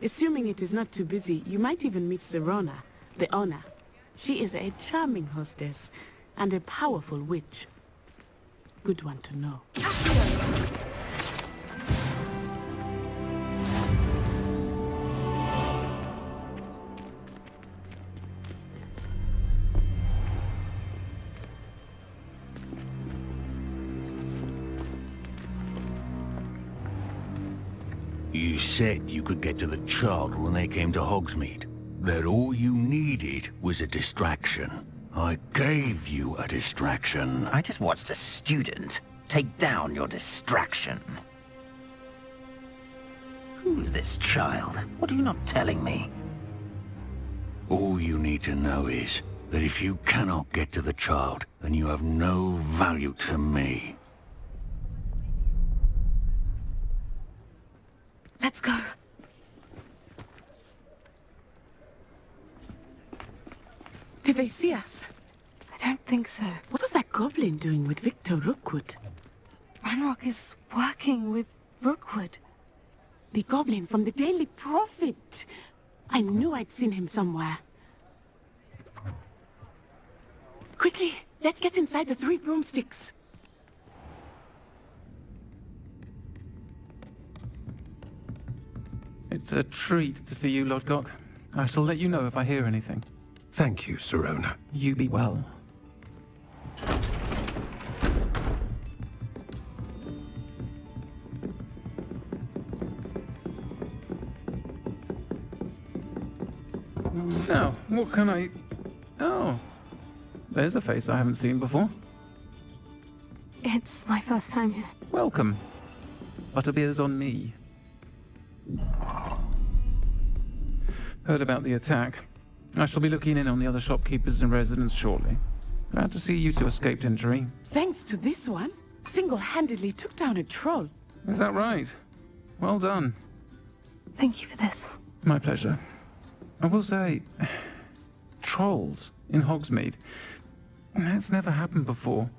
Assuming it is not too busy, you might even meet Serona, the owner. She is a charming hostess. and a powerful witch. Good one to know. You said you could get to the child when they came to Hogsmeade. That all you needed was a distraction. I gave you a distraction. I just watched a student take down your distraction. Who's this child? What are you not telling me? All you need to know is that if you cannot get to the child, then you have no value to me. Let's go. Did they see us? I don't think so. What was that goblin doing with Victor Rookwood? Ranrock is working with Rookwood. The goblin from the Daily Prophet. I knew I'd seen him somewhere. Quickly, let's get inside the 3 broomsticks. It's a treat to see you, Lodgok. I shall let you know if I hear anything. Thank you, Sirona. You be well. Now, what can I... Oh, there's a face I haven't seen before. It's my first time here. Welcome. Butterbeer's on me. Heard about the attack. I shall be looking in on the other shopkeepers and residents shortly. Glad to see you two escaped injury. Thanks to this one, single-handedly took down a troll. Is that right? Well done. Thank you for this. My pleasure. I will say, trolls in Hogsmeade. That's never happened before.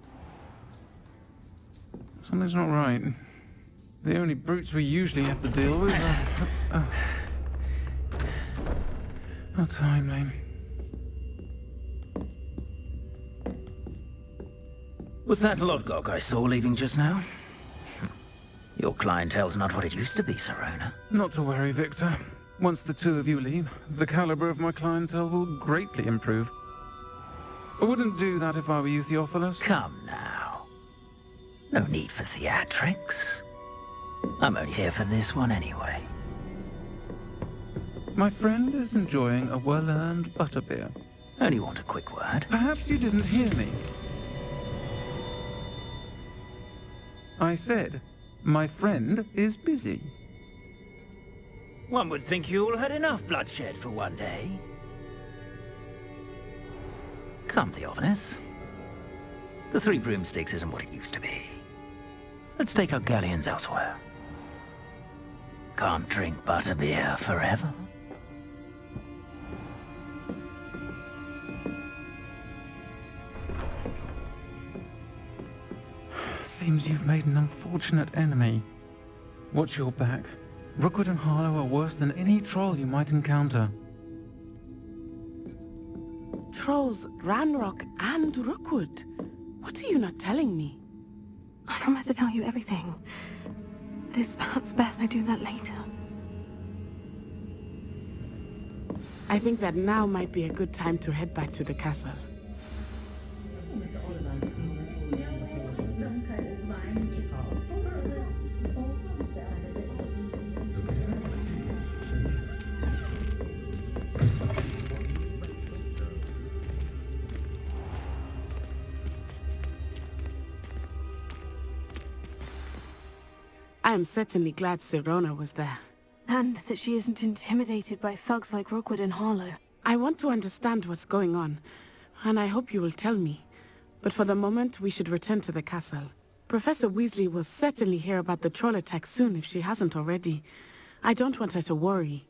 Something's not right. The only brutes we usually have to deal with are... How timely. Was that Lodgok I saw leaving just now? Your clientele's not what it used to be, Sirona. Not to worry, Victor. Once the two of you leave, the caliber of my clientele will greatly improve. I wouldn't do that if I were you, Theophilus. Come now. No need for theatrics. I'm only here for this one anyway. My friend is enjoying a well-earned butterbeer. Only want a quick word. Perhaps you didn't hear me. I said, my friend is busy. One would think you all had enough bloodshed for one day. Come, Theophilus. The 3 broomsticks isn't what it used to be. Let's take our galleons elsewhere. Can't drink butterbeer forever. Seems you've made an unfortunate enemy. Watch your back. Rookwood and Harlow are worse than any troll you might encounter. Trolls, Ranrock, and Rookwood. What are you not telling me? I promise to tell you everything. It is perhaps best I do that later. I think that now might be a good time to head back to the castle. I am certainly glad Sirona was there. And that she isn't intimidated by thugs like Rookwood and Harlow. I want to understand what's going on, and I hope you will tell me. But for the moment, we should return to the castle. Professor Weasley will certainly hear about the troll attack soon if she hasn't already. I don't want her to worry.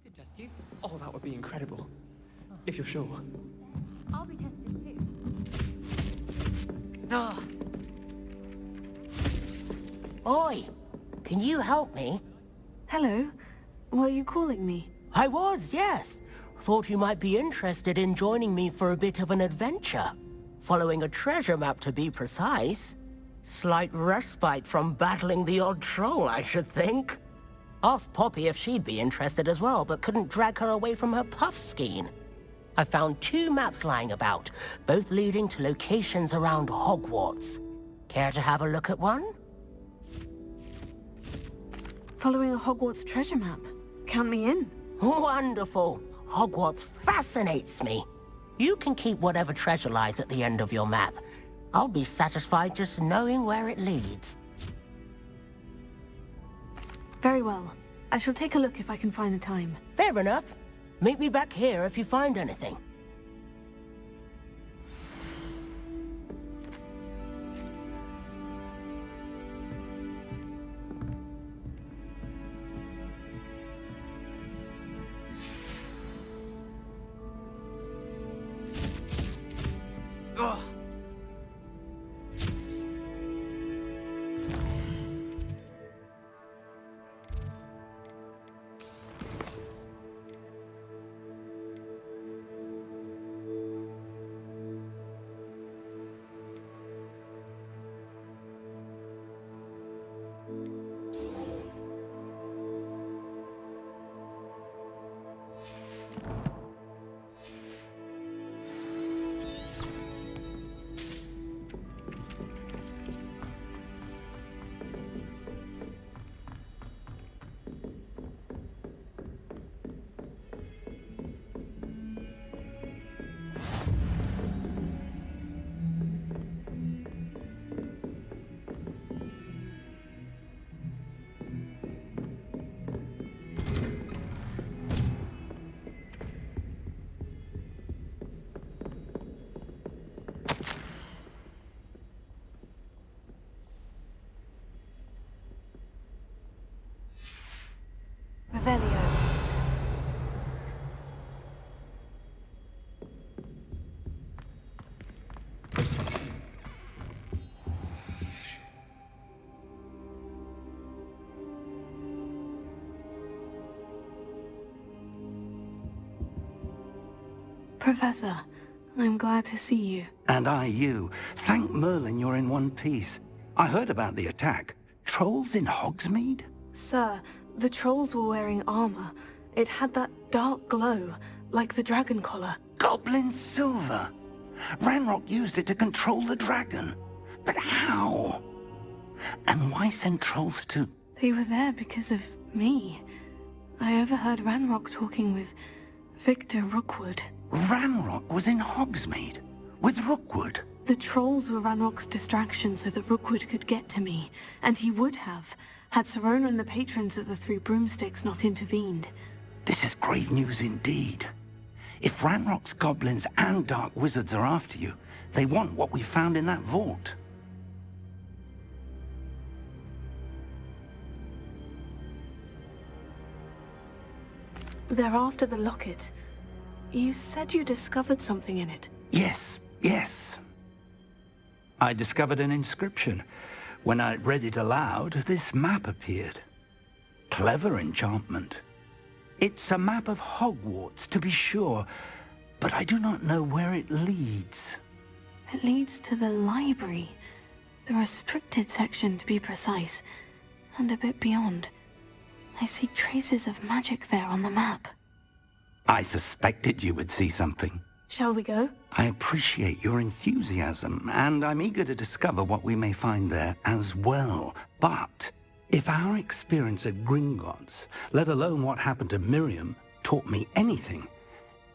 could test you. Oh, that would be incredible. If you're sure. I'll be tested too. Oi! Can you help me? Hello? Were you calling me? I was, yes. Thought you might be interested in joining me for a bit of an adventure. Following a treasure map, to be precise. Slight respite from battling the odd troll, I should think. Asked Poppy if she'd be interested as well, but couldn't drag her away from her puff skein. I found 2 maps lying about, both leading to locations around Hogwarts. Care to have a look at one? Following a Hogwarts treasure map. Count me in. Wonderful. Hogwarts fascinates me. You can keep whatever treasure lies at the end of your map. I'll be satisfied just knowing where it leads. Very well. I shall take a look if I can find the time. Fair enough. Meet me back here if you find anything. Revelio. Professor, I'm glad to see you. And I you. Thank Merlin you're in one piece. I heard about the attack. Trolls in Hogsmeade? Sir, the trolls were wearing armor. It had that dark glow, like the dragon collar. Goblin silver! Ranrock used it to control the dragon. But how? And why send trolls to... They were there because of me. I overheard Ranrock talking with Victor Rookwood. Ranrock was in Hogsmeade? With Rookwood? The trolls were Ranrock's distraction so that Rookwood could get to me. And he would have, had Sirona and the patrons at the Three Broomsticks not intervened. This is grave news indeed. If Ranrock's goblins and dark wizards are after you, they want what we found in that vault. They're after the locket. You said you discovered something in it. Yes, yes. I discovered an inscription. When I read it aloud, this map appeared. Clever enchantment. It's a map of Hogwarts, to be sure, but I do not know where it leads. It leads to the library. The restricted section, to be precise, and a bit beyond. I see traces of magic there on the map. I suspected you would see something. Shall we go? I appreciate your enthusiasm, and I'm eager to discover what we may find there as well. But if our experience at Gringotts, let alone what happened to Miriam, taught me anything,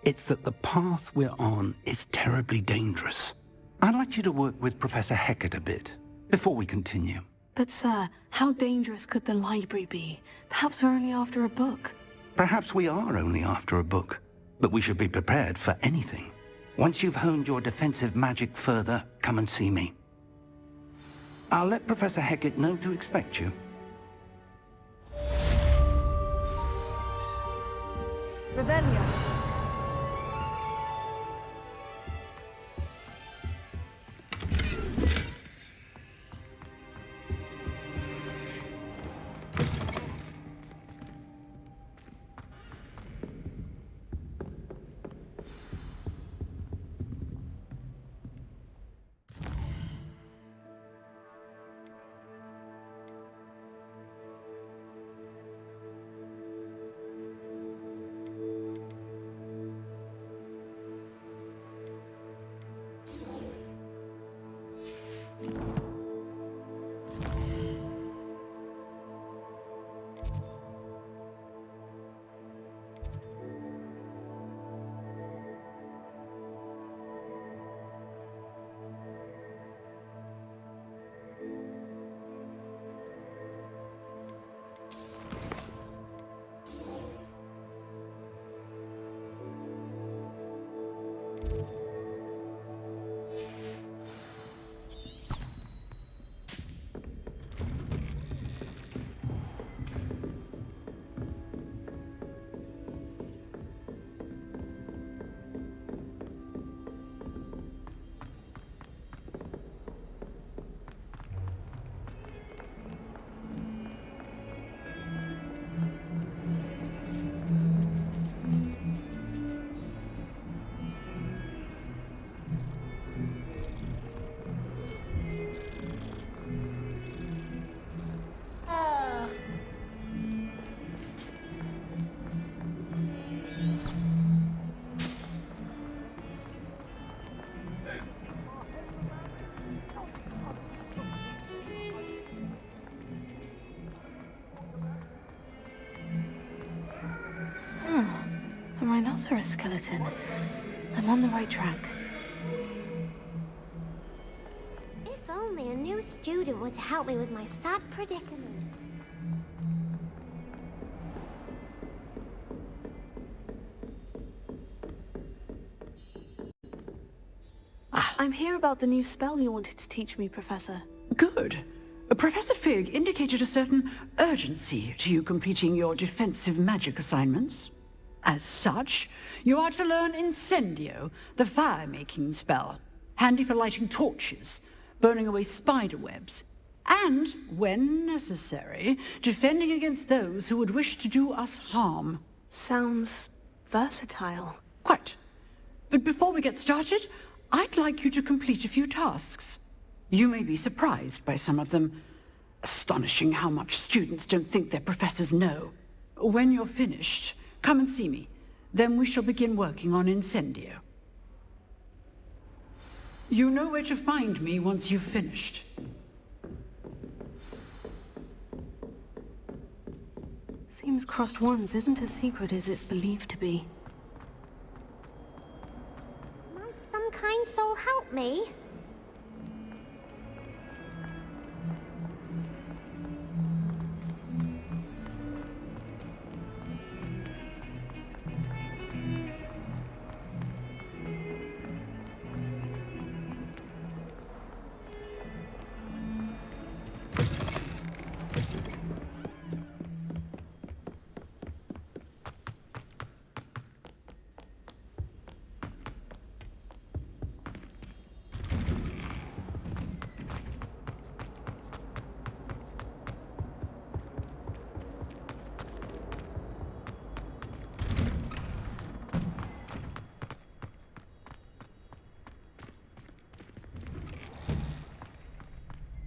it's that the path we're on is terribly dangerous. I'd like you to work with Professor Hecat a bit, before we continue. But sir, how dangerous could the library be? Perhaps we're only after a book. Perhaps we are only after a book, but we should be prepared for anything. Once you've honed your defensive magic further, come and see me. I'll let Professor Hecat know to expect you. Revelio. A rhinoceros skeleton. I'm on the right track. If only a new student were to help me with my sad predicament. I'm here about the new spell you wanted to teach me, Professor. Good. Professor Fig indicated a certain urgency to you completing your defensive magic assignments. As such, you are to learn Incendio, the fire-making spell, handy for lighting torches, burning away spider webs, and, when necessary, defending against those who would wish to do us harm. Sounds versatile. Quite. But before we get started, I'd like you to complete a few tasks. You may be surprised by some of them. Astonishing how much students don't think their professors know. When you're finished, come and see me. Then we shall begin working on Incendio. You know where to find me once you've finished. Seems Crossed Wands isn't as secret as it's believed to be. Might some kind soul help me?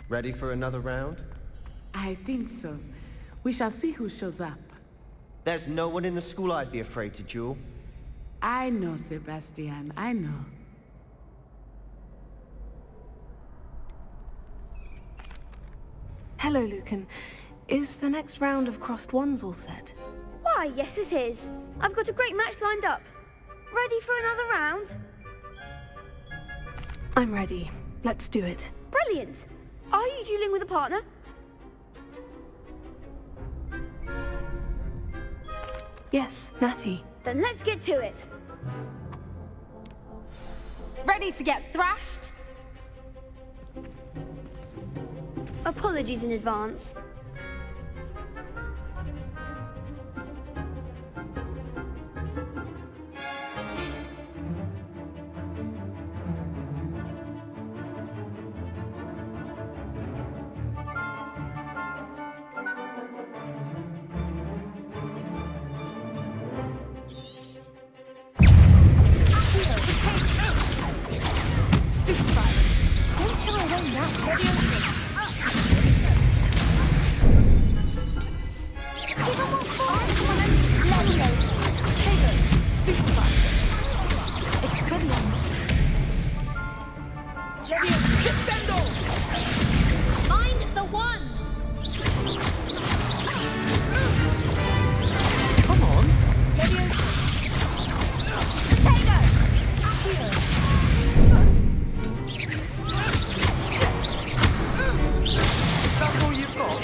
Ready for another round? I think so. We shall see who shows up. There's no one in the school I'd be afraid to duel. I know, Sebastian, I know. Hello, Lucan. Is the next round of Crossed Wands all set? Why, yes it is. I've got a great match lined up. Ready for another round? I'm ready. Let's do it. Brilliant. Are you dueling with a partner? Yes, Natty. Then let's get to it. Ready to get thrashed? Apologies in advance. Find the one! Come on! That's all you've got?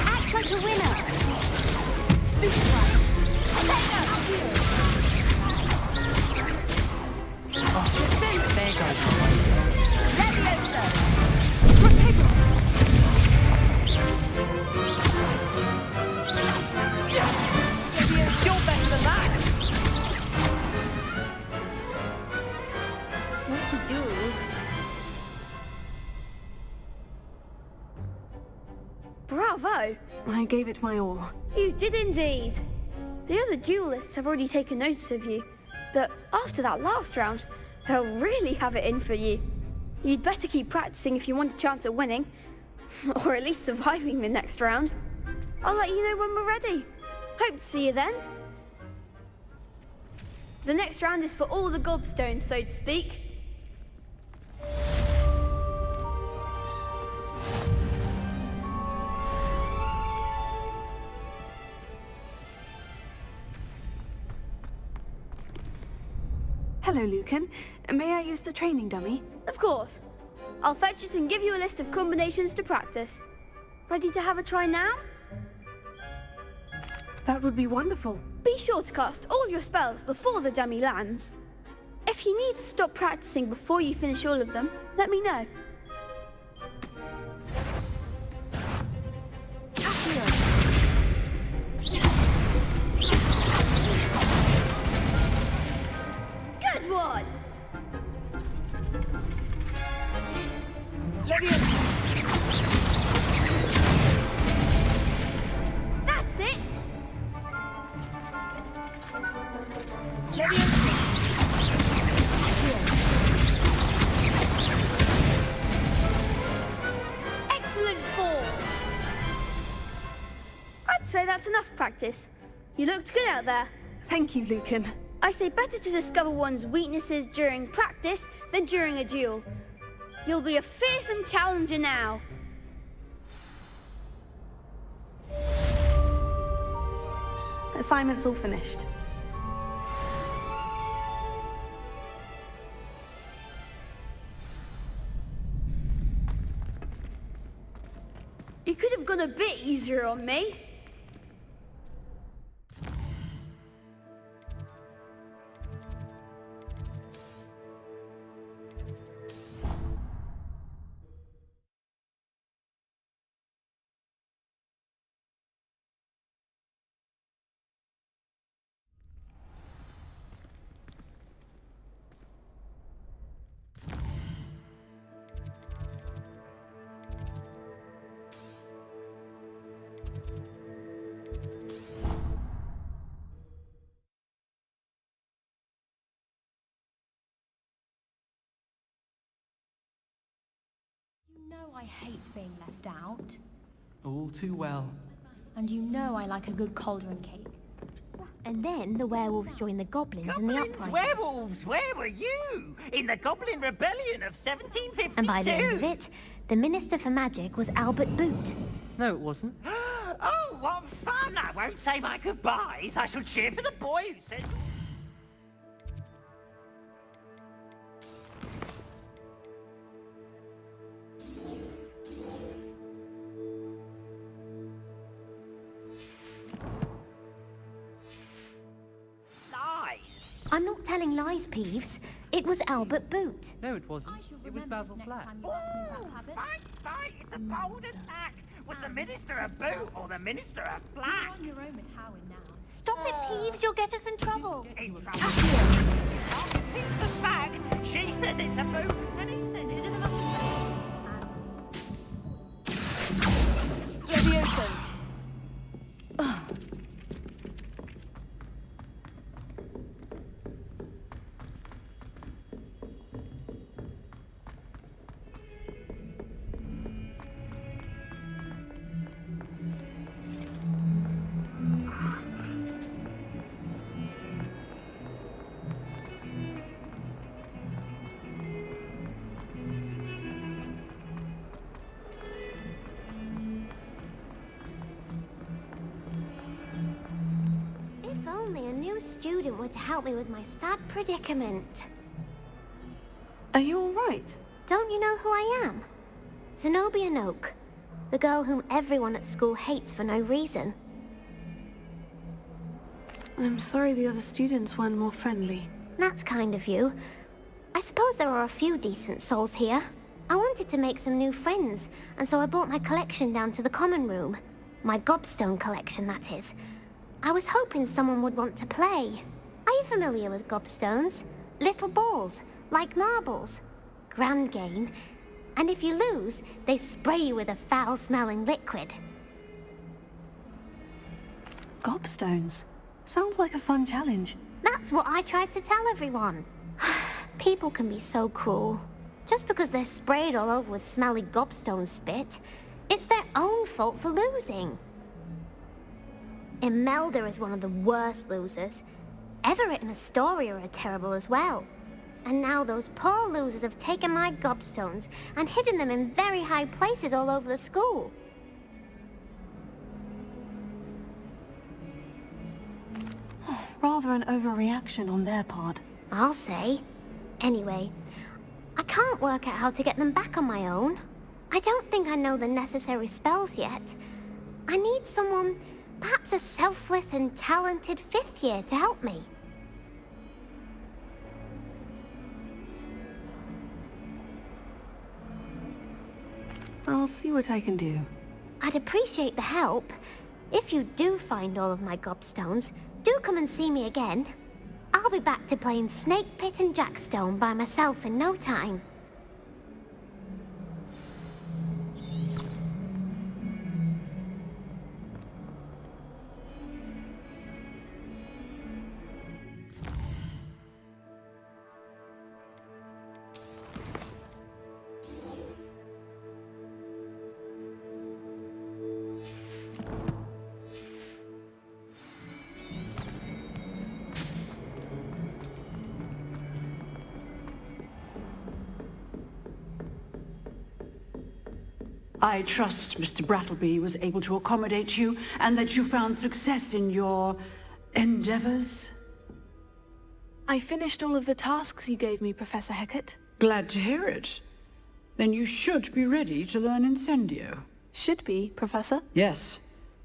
Act like a winner! There goes You're better than that! What to do? Bravo! I gave it my all. You did indeed. The other duelists have already taken notice of you, but after that last round, they'll really have it in for you. You'd better keep practicing if you want a chance at winning, or at least surviving the next round. I'll let you know when we're ready. Hope to see you then. The next round is for all the gobstones, so to speak. Hello, Lucan. May I use the training dummy? Of course. I'll fetch it and give you a list of combinations to practice. Ready to have a try now? That would be wonderful. Be sure to cast all your spells before the dummy lands. If you need to stop practicing before you finish all of them, let me know. Good one! That's it! Excellent form! I'd say that's enough practice. You looked good out there. Thank you, Lucan. I say better to discover one's weaknesses during practice than during a duel. You'll be a fearsome challenger now. Assignment's all finished. You could have gone a bit easier on me. You know I hate being left out. All too well. And you know I like a good cauldron cake. And then the werewolves joined the goblins in the uprising. Werewolves, where were you? In the Goblin Rebellion of 1752. And by the end of it, the Minister for Magic was Albert Boot. No, it wasn't. Oh, what fun! I won't say my goodbyes. I shall cheer for the boy who says... I'm not telling lies, Peeves. It was Albert Boot. No, it wasn't. It was Basil Flack. Fight! It's a bold attack! Was the Minister a boot or the Minister a flack? You're on your own with Howard now. Stop it, Peeves. You'll get us in trouble. In trouble? It's a fag! She says it's a boot, and he says it's a much Levioso. new student were to help me with my sad predicament. Are you all right? Don't you know who I am? Zenobia Noak, the girl whom everyone at school hates for no reason. I'm sorry the other students weren't more friendly. That's kind of you. I suppose there are a few decent souls here. I wanted to make some new friends, and so I brought my collection down to the common room. My gobstone collection, that is. I was hoping someone would want to play. Are you familiar with gobstones? Little balls, like marbles. Grand game. And if you lose, they spray you with a foul-smelling liquid. Gobstones? Sounds like a fun challenge. That's what I tried to tell everyone. People can be so cruel. Just because they're sprayed all over with smelly gobstone spit, it's their own fault for losing. Imelda is one of the worst losers. Everett and Astoria are terrible as well. And now those poor losers have taken my gobstones and hidden them in very high places all over the school. Rather an overreaction on their part. I'll say. Anyway, I can't work out how to get them back on my own. I don't think I know the necessary spells yet. I need someone, perhaps a selfless and talented 5th year to help me. I'll see what I can do. I'd appreciate the help. If you do find all of my gobstones, do come and see me again. I'll be back to playing Snake Pit and Jackstone by myself in no time. I trust Mr. Brattleby was able to accommodate you and that you found success in your endeavors. I finished all of the tasks you gave me, Professor Hecat. Glad to hear it. Then you should be ready to learn Incendio. Should be, Professor? Yes.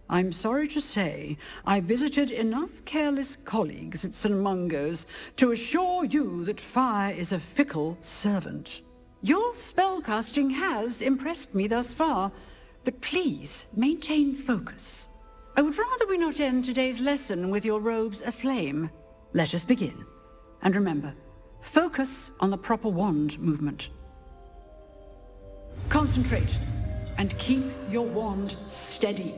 I'm sorry to say, I visited enough careless colleagues at St. Mungo's to assure you that fire is a fickle servant. Your spellcasting has impressed me thus far, but please maintain focus. I would rather we not end today's lesson with your robes aflame. Let us begin. And remember, focus on the proper wand movement. Concentrate, and keep your wand steady.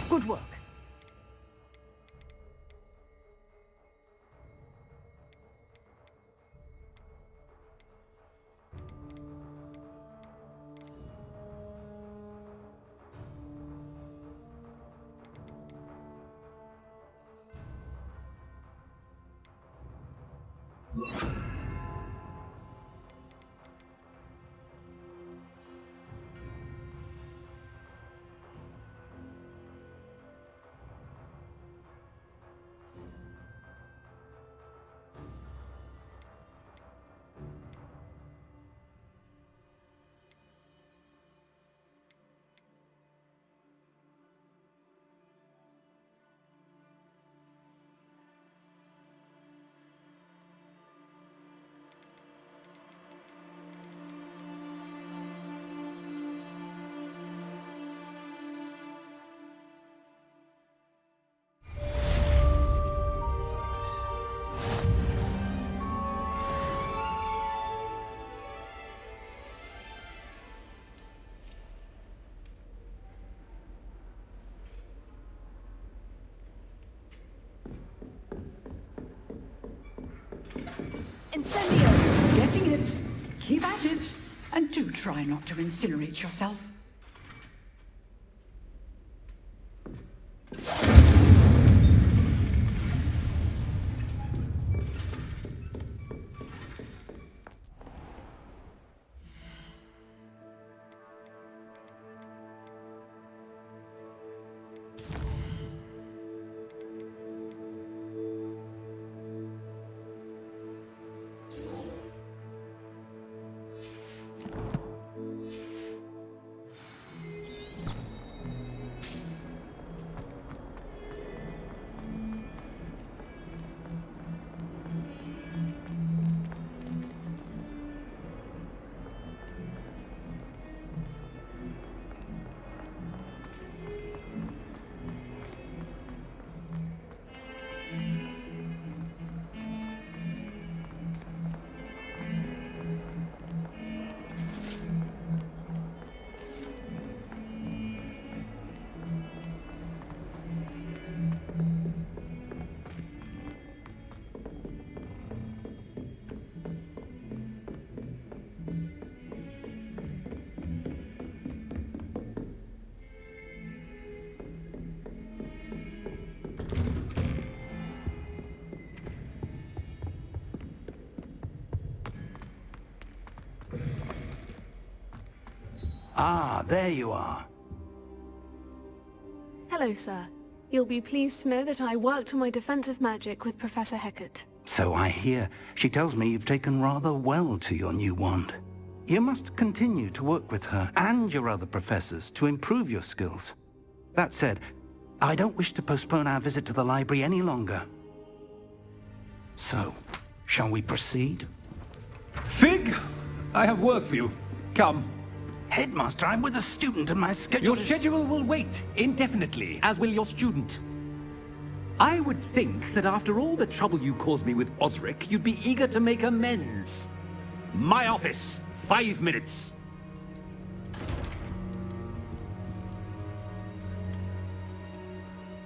Good work. Incendio! Getting it. Keep at it, and do try not to incinerate yourself. Ah, there you are. Hello, sir. You'll be pleased to know that I worked on my defensive magic with Professor Hecat. So I hear. She tells me you've taken rather well to your new wand. You must continue to work with her and your other professors to improve your skills. That said, I don't wish to postpone our visit to the library any longer. So, shall we proceed? Fig! I have work for you. Come. Headmaster, I'm with a student and my schedule Your schedule will wait indefinitely, as will your student. I would think that after all the trouble you caused me with Osric, you'd be eager to make amends. My office, 5 minutes.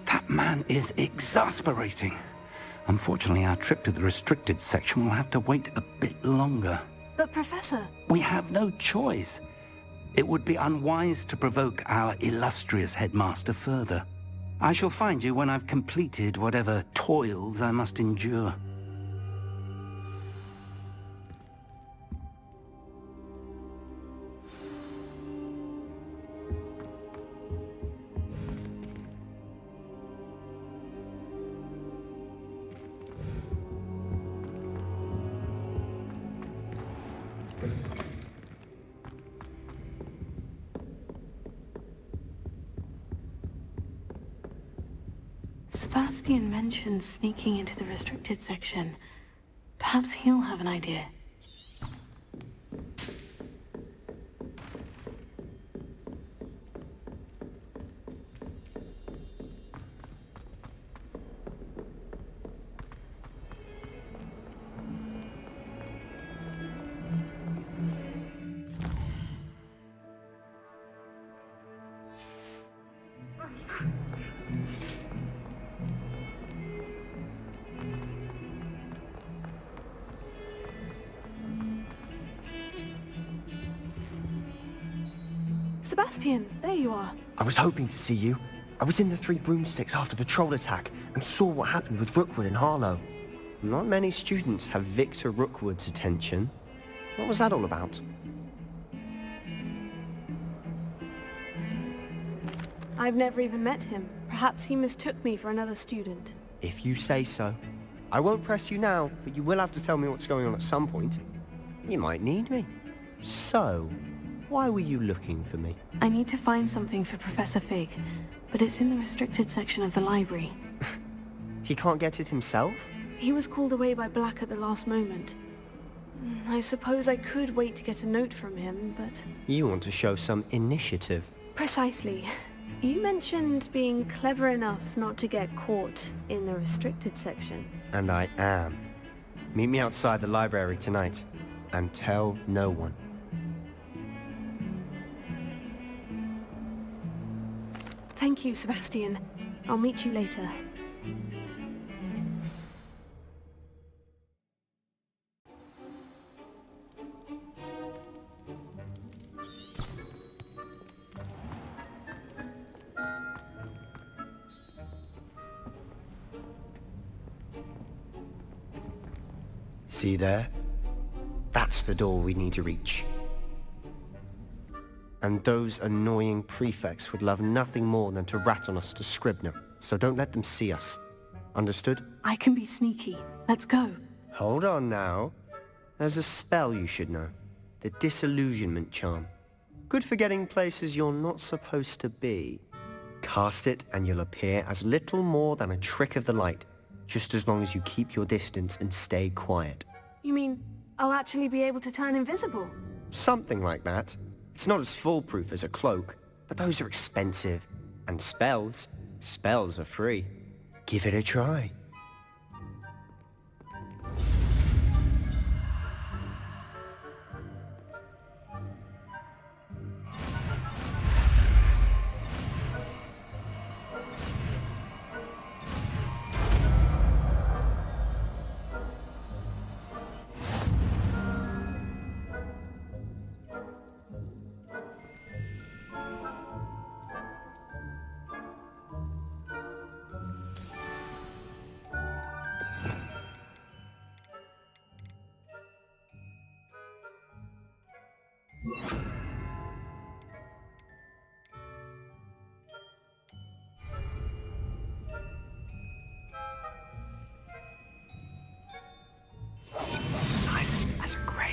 That man is exasperating. Unfortunately, our trip to the restricted section will have to wait a bit longer. But Professor... We have no choice. It would be unwise to provoke our illustrious headmaster further. I shall find you when I've completed whatever toils I must endure. Sebastian mentioned sneaking into the restricted section. Perhaps he'll have an idea. Sebastian, there you are. I was hoping to see you. I was in the Three Broomsticks after patrol attack and saw what happened with Rookwood and Harlow. Not many students have Victor Rookwood's attention. What was that all about? I've never even met him. Perhaps he mistook me for another student. If you say so. I won't press you now, but you will have to tell me what's going on at some point. You might need me. So, why were you looking for me? I need to find something for Professor Fig, but it's in the restricted section of the library. He can't get it himself? He was called away by Black at the last moment. I suppose I could wait to get a note from him, but... You want to show some initiative. Precisely. You mentioned being clever enough not to get caught in the restricted section. And I am. Meet me outside the library tonight, and tell no one. Thank you, Sebastian. I'll meet you later. See there? That's the door we need to reach. And those annoying prefects would love nothing more than to rat on us to Scribner, so don't let them see us. Understood? I can be sneaky. Let's go. Hold on now. There's a spell you should know. The Disillusionment Charm. Good for getting places you're not supposed to be. Cast it and you'll appear as little more than a trick of the light, just as long as you keep your distance and stay quiet. You mean I'll actually be able to turn invisible? Something like that. It's not as foolproof as a cloak, but those are expensive. And spells are free. Give it a try. Silent as a grave.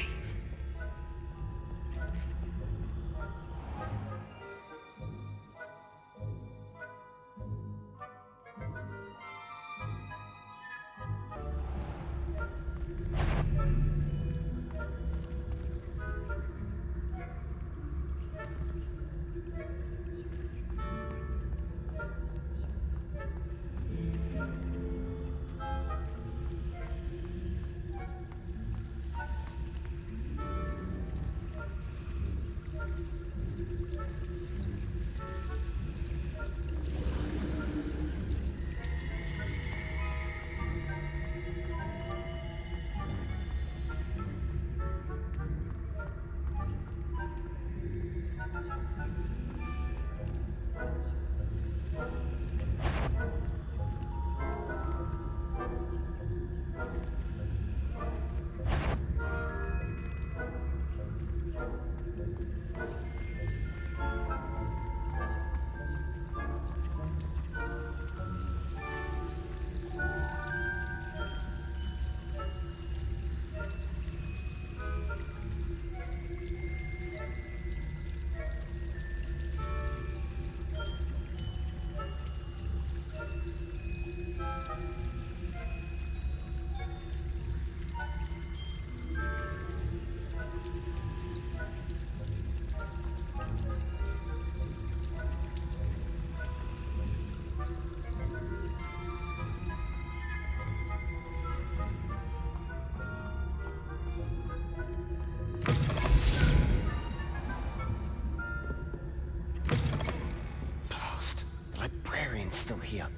Still here.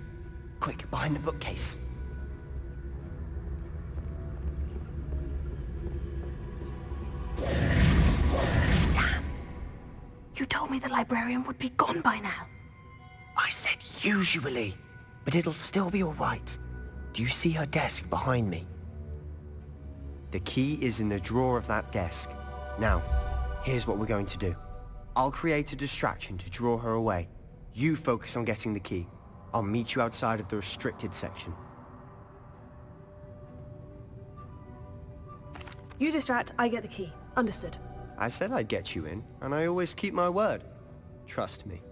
Quick, behind the bookcase. Damn! You told me the librarian would be gone by now. I said usually, but it'll still be all right. Do you see her desk behind me? The key is in the drawer of that desk. Now, here's what we're going to do. I'll create a distraction to draw her away. You focus on getting the key. I'll meet you outside of the restricted section. You distract, I get the key. Understood. I said I'd get you in, and I always keep my word. Trust me.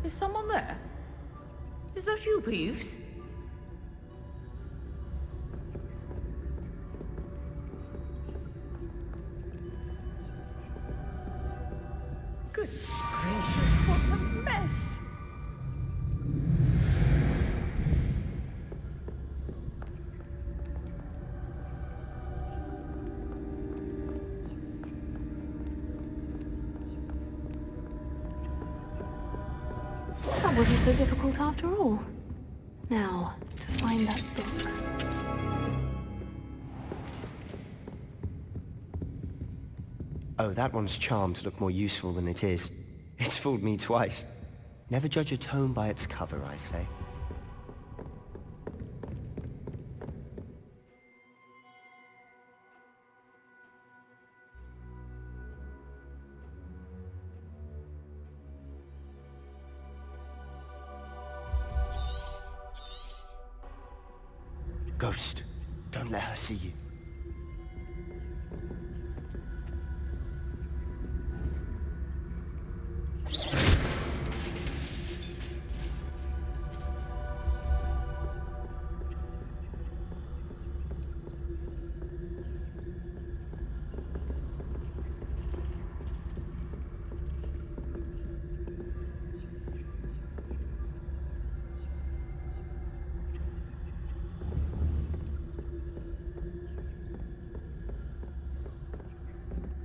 Is someone there? Is that you, Peeves? Goodness gracious, what a mess! Come wasn't so difficult after all. Now, to find that book. Oh, that one's charmed to look more useful than it is. It's fooled me twice. Never judge a tome by its cover, I say. Ghost, don't let her see you.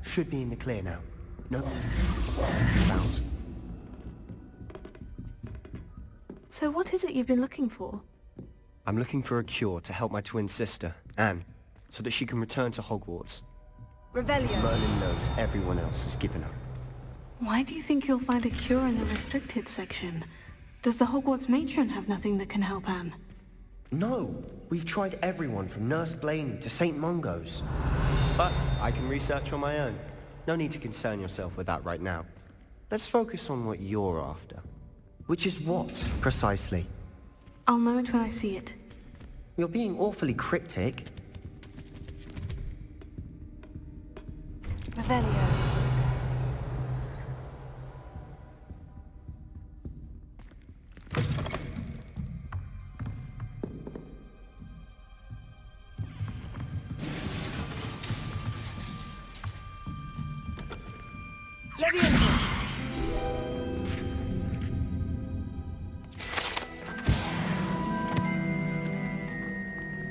Should be in the clear now. No. Bounce. So what is it you've been looking for? I'm looking for a cure to help my twin sister, Anne, so that she can return to Hogwarts. Revelio. Merlin knows everyone else has given up. Why do you think you'll find a cure in the restricted section? Does the Hogwarts matron have nothing that can help Anne? No! We've tried everyone from Nurse Blaney to St. Mungo's. But I can research on my own. No need to concern yourself with that right now. Let's focus on what you're after. Which is what, precisely? I'll know it when I see it. You're being awfully cryptic. Revelio.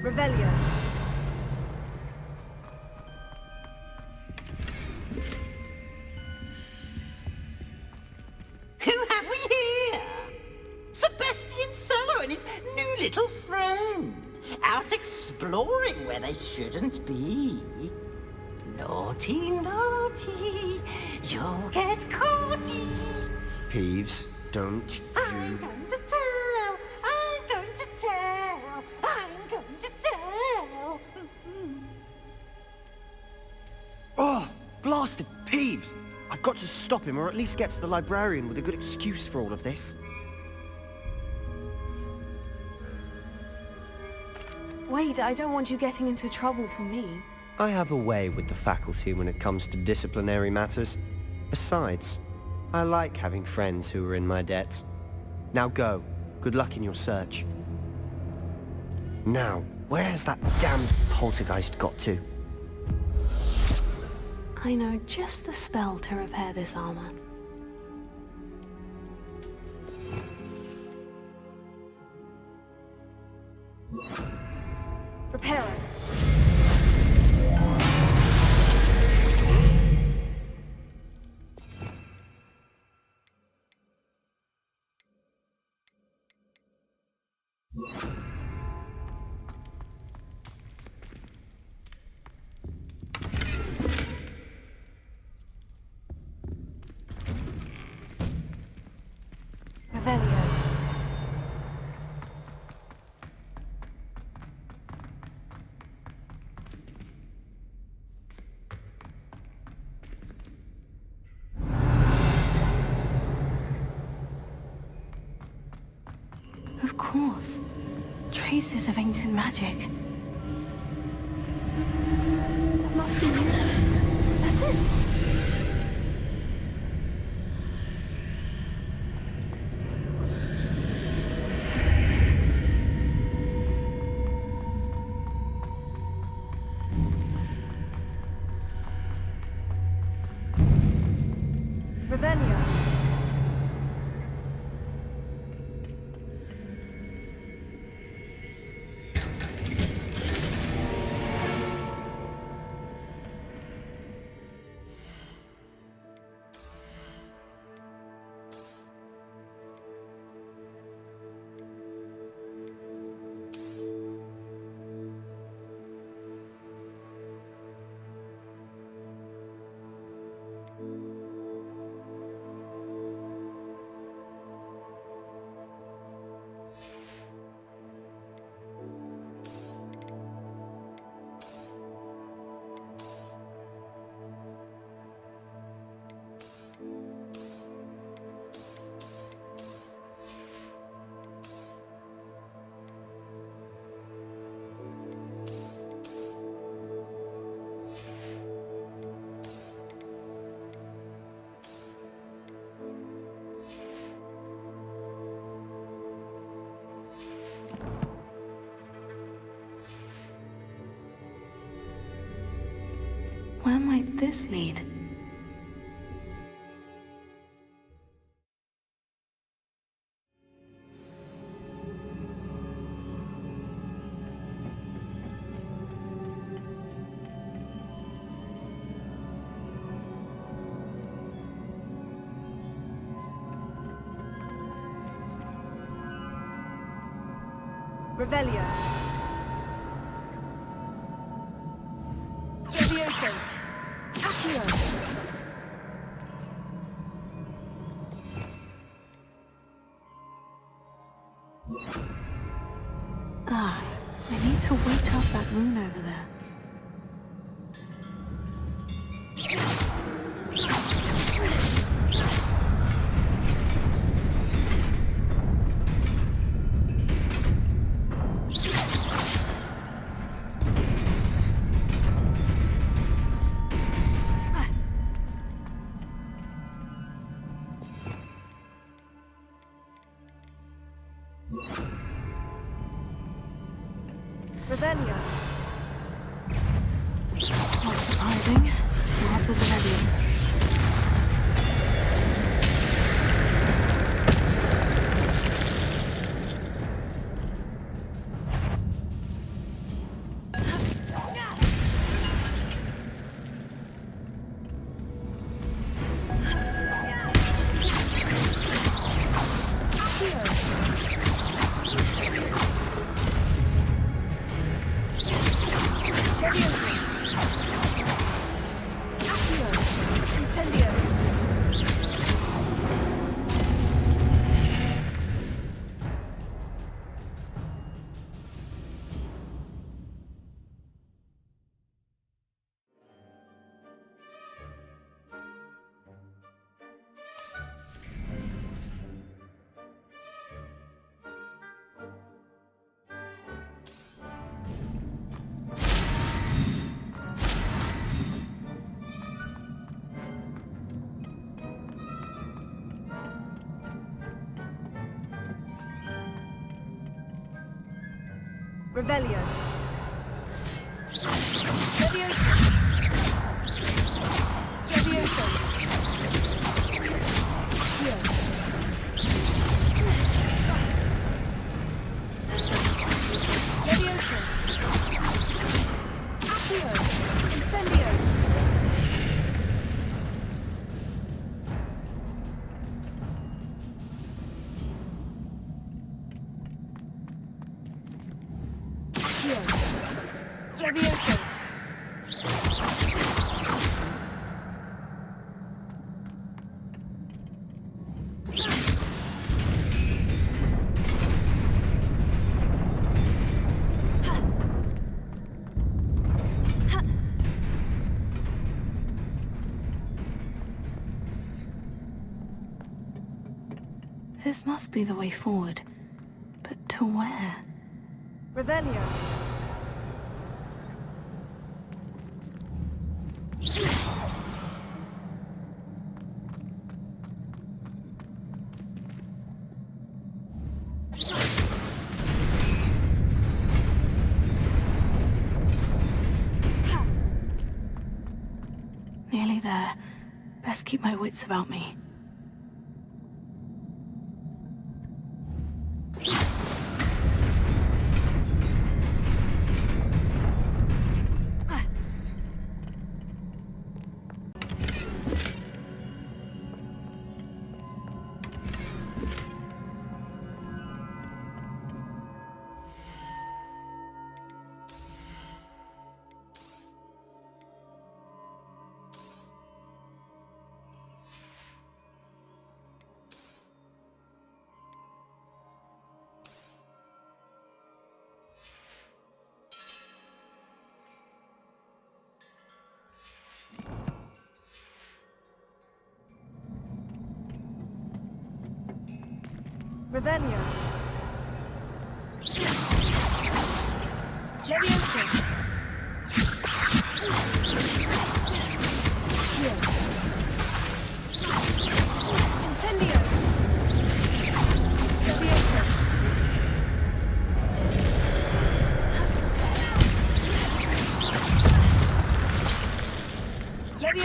Revelio. Who have we here? Sebastian Sallow and his new little friend. Out exploring where they shouldn't be. Naughty, naughty. You'll get caughty. Peeves, don't you... I'm going to tell. I'm going to tell. I'm going to tell. Oh, blasted Peeves! I've got to stop him, or at least get to the librarian with a good excuse for all of this. Wait, I don't want you getting into trouble for me. I have a way with the faculty when it comes to disciplinary matters. Besides, I like having friends who are in my debt. Now go. Good luck in your search. Now, where's that damned poltergeist got to? I know just the spell to repair this armor. Repair it. Revelio. Of course. Traces of ancient magic. That must be important. That's it. Revelio. this lead? Revelio. Levioso. Accio. Ah, I need to wake up that rune over there. Revelio. Not surprising. Lots of the ready. Revelio. Levioso. Levioso. Accio. Levioso. Accio. Incendio. Levioso. This must be the way forward. But to where? Revelio. Nearly there. Best keep my wits about me. Revelio. Levioso. Accio. Incendio. Levioso. Levioso.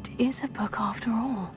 It is a book after all.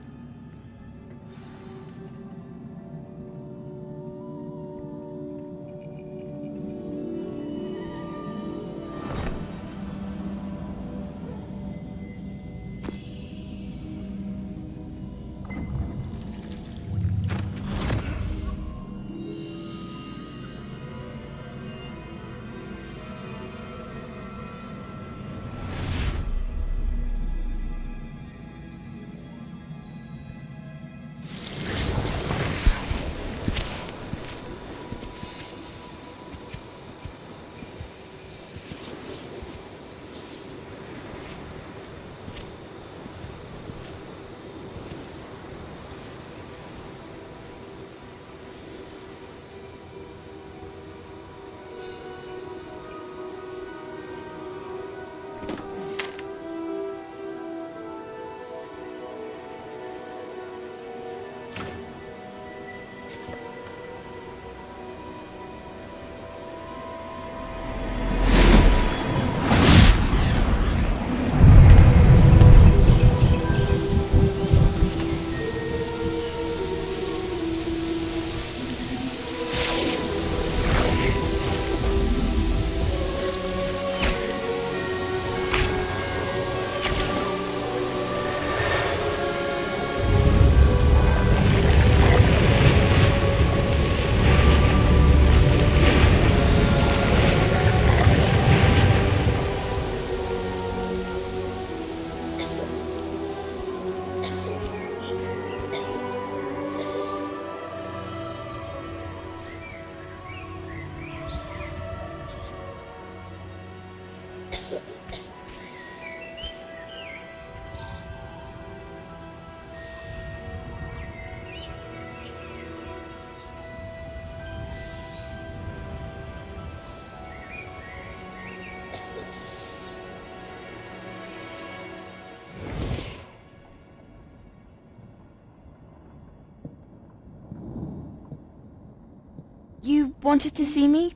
You wanted to see me?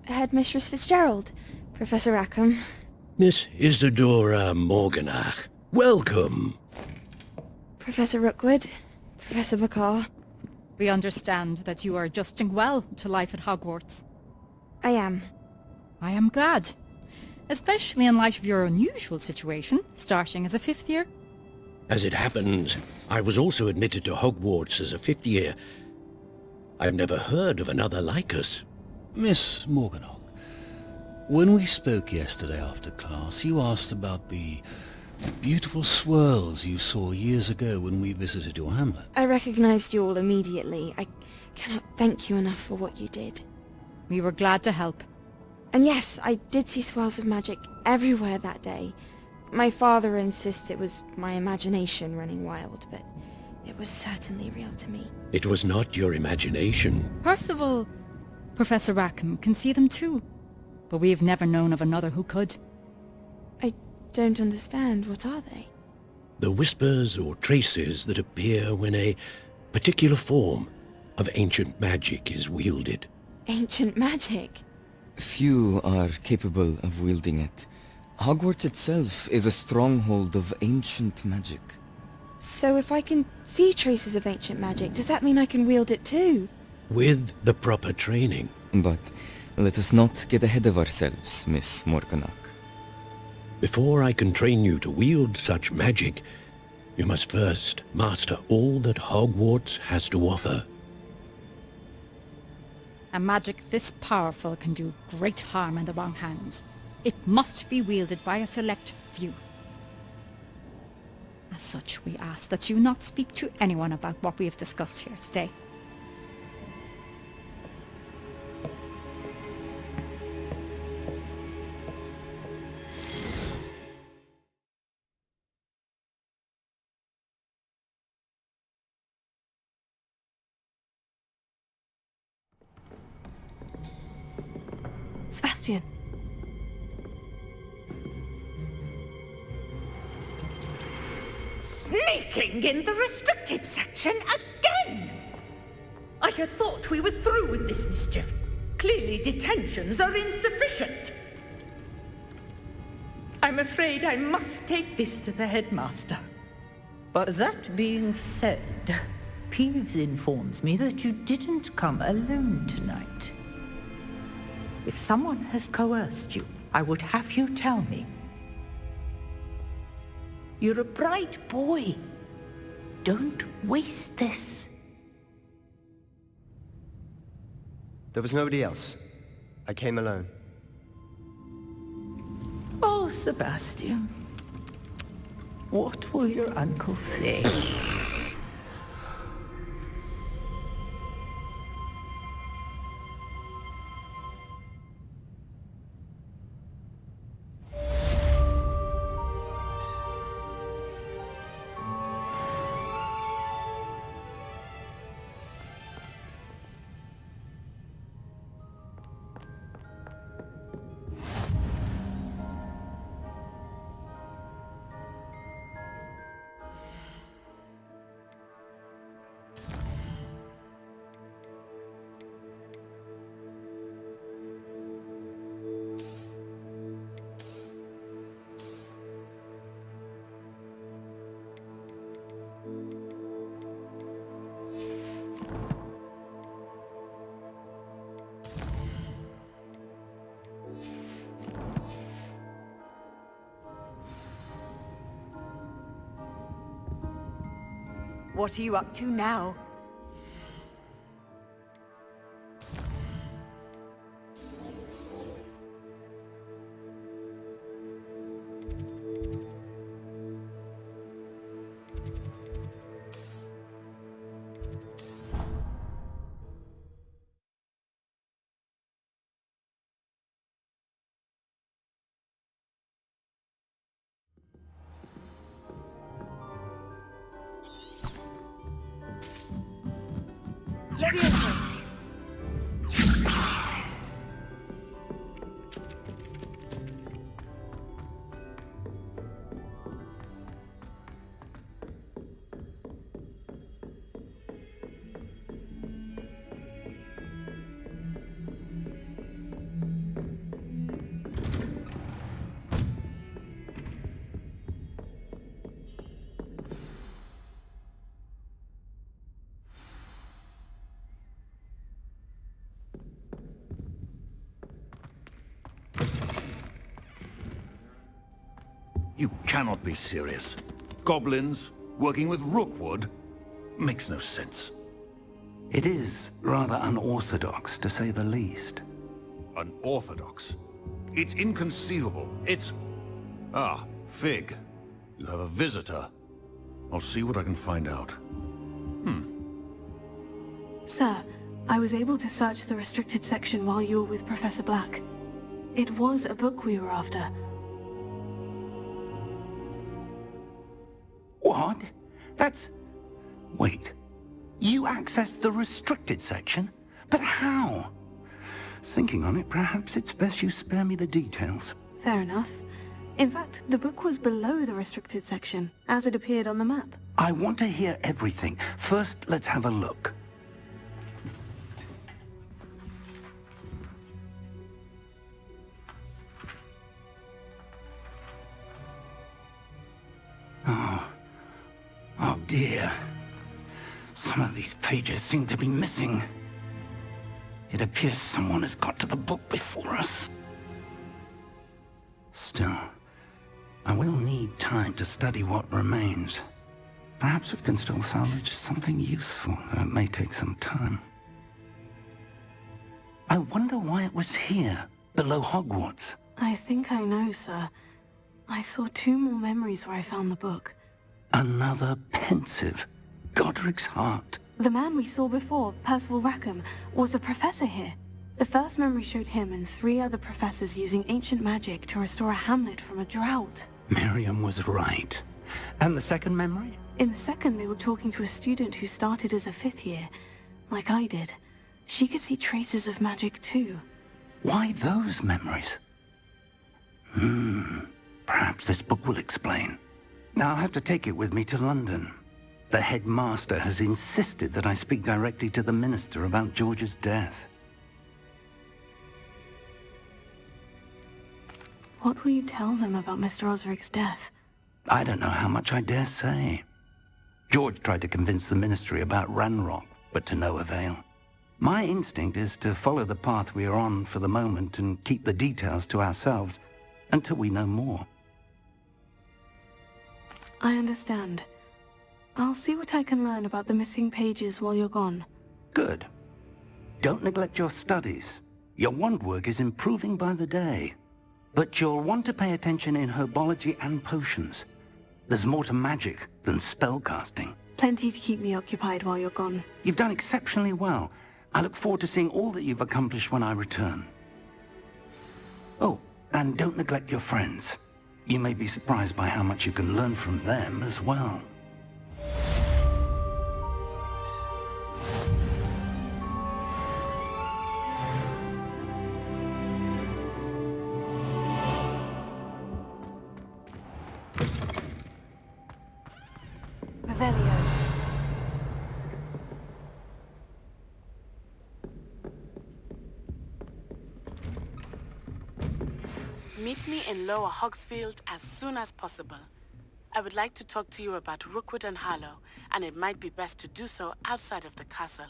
Headmistress Fitzgerald? Professor Rackham? Miss Isadora Morganach, welcome. Professor Rookwood? Professor Bakar? We understand that you are adjusting well to life at Hogwarts. I am. I am glad. Especially in light of your unusual situation, starting as a 5th year. As it happens, I was also admitted to Hogwarts as a 5th year. I've never heard of another like us. Miss Morganach, when we spoke yesterday after class, you asked about the beautiful swirls you saw years ago when we visited your hamlet. I recognized you all immediately. I cannot thank you enough for what you did. We were glad to help. And yes, I did see swirls of magic everywhere that day. My father insists it was my imagination running wild, but it was certainly real to me. It was not your imagination. Percival, Professor Rackham can see them too, but we have never known of another who could. I don't understand. What are they? The whispers or traces that appear when a particular form of ancient magic is wielded. Ancient magic? Few are capable of wielding it. Hogwarts itself is a stronghold of ancient magic. So if I can see traces of ancient magic, does that mean I can wield it too? With the proper training. But let us not get ahead of ourselves, Miss Morganach. Before I can train you to wield such magic, you must first master all that Hogwarts has to offer. A magic this powerful can do great harm in the wrong hands. It must be wielded by a select few. As such, we ask that you not speak to anyone about what we have discussed here today. Sebastian. Sneaking in the restricted section again! I had thought we were through with this mischief. Clearly detentions are insufficient. I'm afraid I must take this to the headmaster. but... That being said, Peeves informs me that you didn't come alone tonight. If someone has coerced you, I would have you tell me. You're a bright boy. Don't waste this. There was nobody else. I came alone. Oh, Sebastian. What will your uncle say? What are you up to now? Leviosa! You cannot be serious. Goblins working with Rookwood? Makes no sense. It is rather unorthodox, to say the least. Unorthodox? It's inconceivable. It's... Ah, Fig. You have a visitor. I'll see what I can find out. Sir, I was able to search the restricted section while you were with Professor Black. It was a book we were after. What? That's... Wait. You accessed the restricted section? But how? Thinking on it, perhaps it's best you spare me the details. Fair enough. In fact, the book was below the restricted section, as it appeared on the map. I want to hear everything. First, let's have a look. Oh dear. Some of these pages seem to be missing. It appears someone has got to the book before us. Still, I will need time to study what remains. Perhaps we can still salvage something useful, though it may take some time. I wonder why it was here, below Hogwarts. I think I know, sir. I saw 2 more memories where I found the book. Another pensive. Godric's heart. The man we saw before, Percival Rackham, was a professor here. The first memory showed him and 3 other professors using ancient magic to restore a hamlet from a drought. Miriam was right. And the second memory? In the second, they were talking to a student who started as a 5th year, like I did. She could see traces of magic too. Why those memories? Perhaps this book will explain. Now I'll have to take it with me to London. The headmaster has insisted that I speak directly to the minister about George's death. What will you tell them about Mr. Osric's death? I don't know how much I dare say. George tried to convince the Ministry about Ranrock, but to no avail. My instinct is to follow the path we are on for the moment and keep the details to ourselves until we know more. I understand. I'll see what I can learn about the missing pages while you're gone. Good. Don't neglect your studies. Your wand work is improving by the day. But you'll want to pay attention in herbology and potions. There's more to magic than spellcasting. Plenty to keep me occupied while you're gone. You've done exceptionally well. I look forward to seeing all that you've accomplished when I return. Oh, and don't neglect your friends. You may be surprised by how much you can learn from them as well. Revelio. Meet me in Lower Hogsfield as soon as possible. I would like to talk to you about Rookwood and Harlow, and it might be best to do so outside of the castle.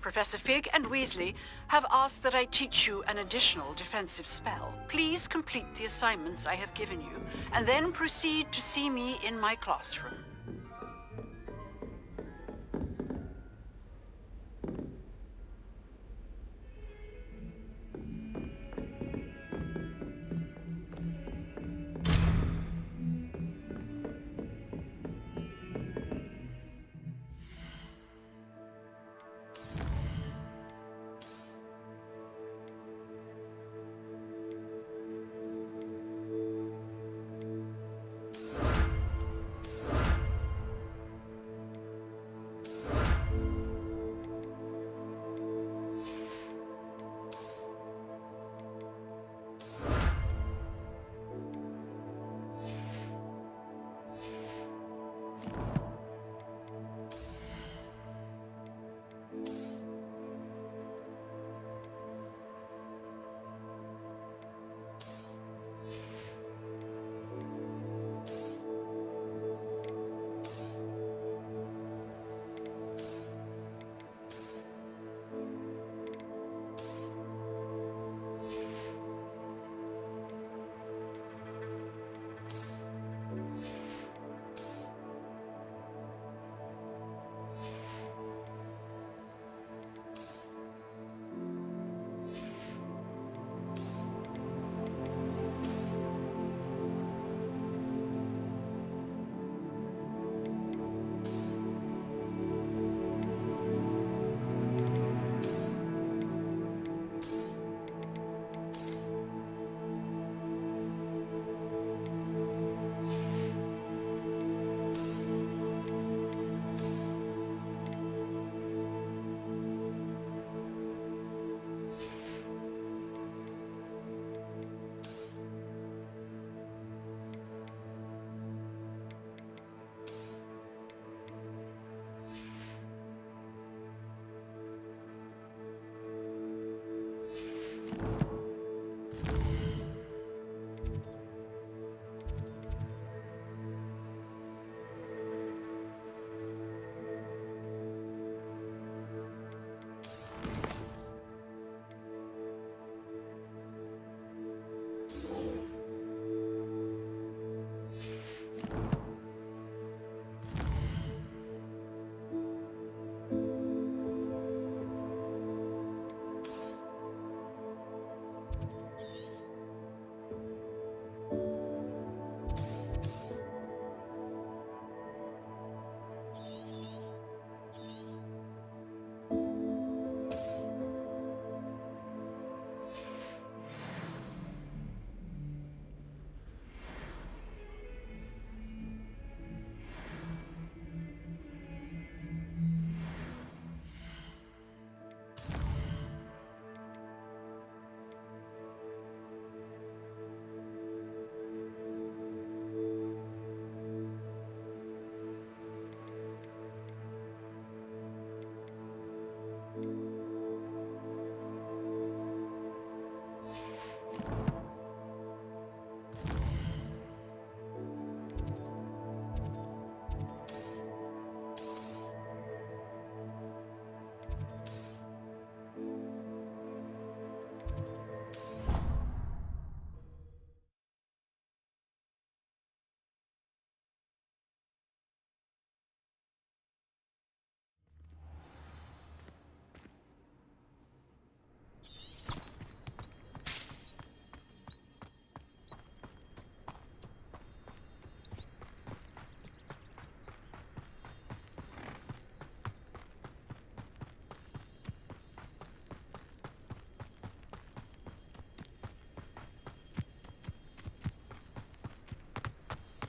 Professor Fig and Weasley have asked that I teach you an additional defensive spell. Please complete the assignments I have given you, and then proceed to see me in my classroom.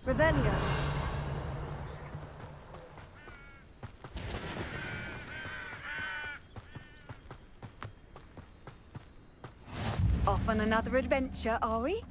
Revelio. Off on another adventure, are we?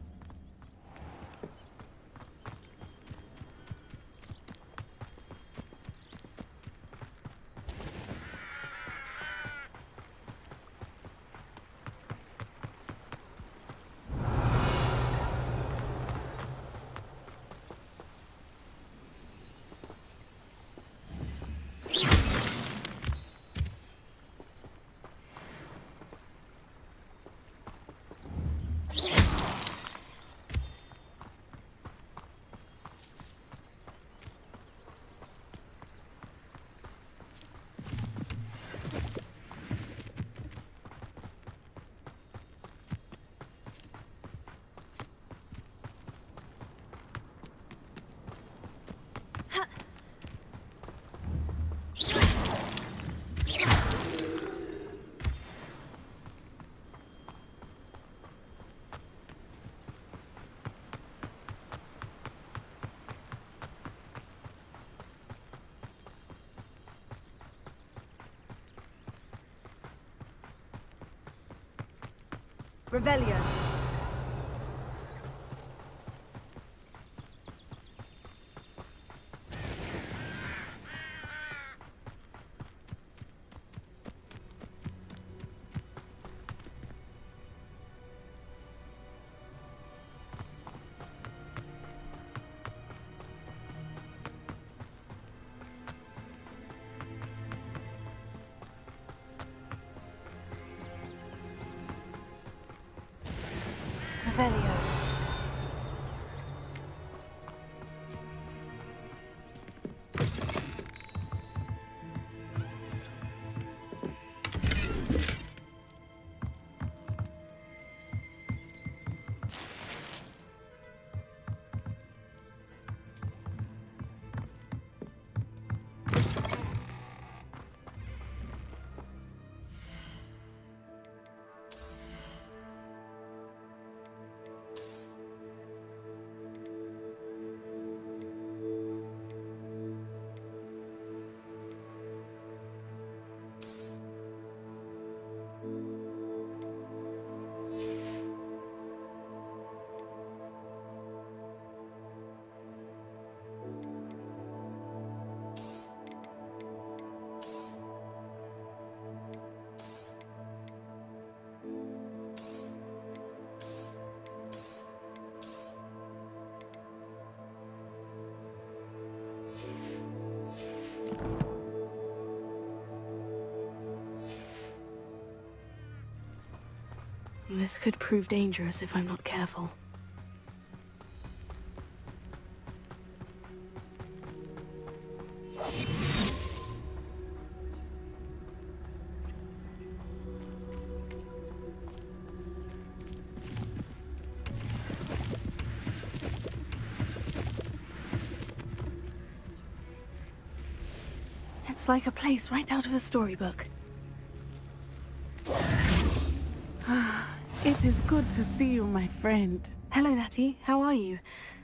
Revelio. Revelio. This could prove dangerous if I'm not careful. It's like a place right out of a storybook. It is good to see you, my friend. Hello, Natty. How are you?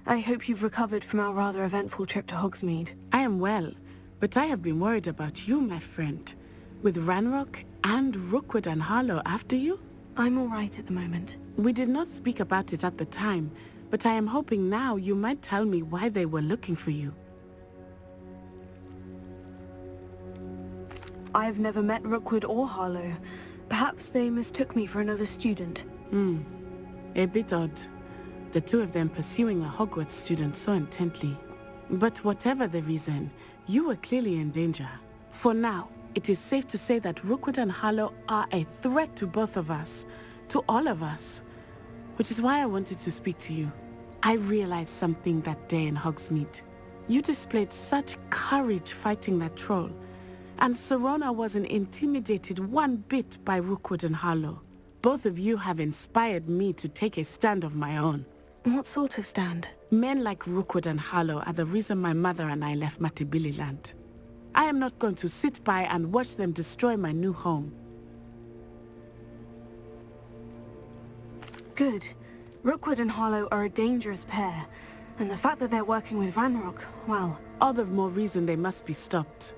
I hope you've recovered from our rather eventful trip to Hogsmeade. I am well, but I have been worried about you, my friend. With Ranrock and Rookwood and Harlow after you? I'm all right at the moment. We did not speak about it at the time, but I am hoping now you might tell me why they were looking for you. I've never met Rookwood or Harlow. Perhaps they mistook me for another student. A bit odd. The two of them pursuing a Hogwarts student so intently. But whatever the reason, you were clearly in danger. For now, it is safe to say that Rookwood and Harlow are a threat to both of us. To all of us. Which is why I wanted to speak to you. I realized something that day in Hogsmeade. You displayed such courage fighting that troll. And Serona wasn't intimidated one bit by Rookwood and Harlow. Both of you have inspired me to take a stand of my own. What sort of stand? Men like Rookwood and Harlow are the reason my mother and I left Matabeleland. I am not going to sit by and watch them destroy my new home. Good. Rookwood and Harlow are a dangerous pair. And the fact that they're working with Ranrock, well... All the more reason they must be stopped.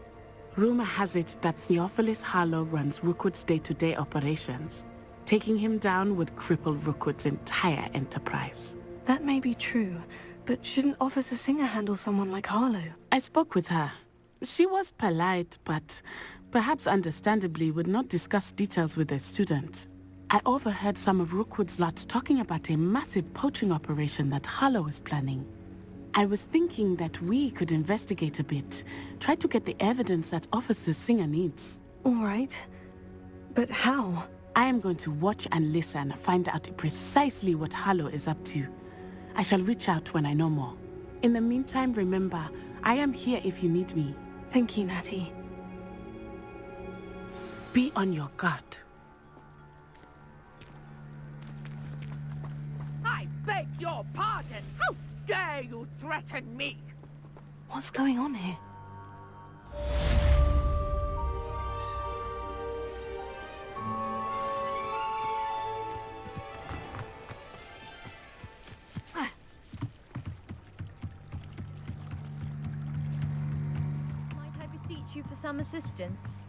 Rumor has it that Theophilus Harlow runs Rookwood's day-to-day operations. Taking him down would cripple Rookwood's entire enterprise. That may be true, but shouldn't Officer Singer handle someone like Harlow? I spoke with her. She was polite, but perhaps understandably would not discuss details with a student. I overheard some of Rookwood's lot talking about a massive poaching operation that Harlow is planning. I was thinking that we could investigate a bit, try to get the evidence that Officer Singer needs. All right. But how? I am going to watch and listen, find out precisely what Harlow is up to. I shall reach out when I know more. In the meantime, remember, I am here if you need me. Thank you, Natty. Be on your guard. I beg your pardon! How dare you threaten me? What's going on here? Might I beseech you for some assistance?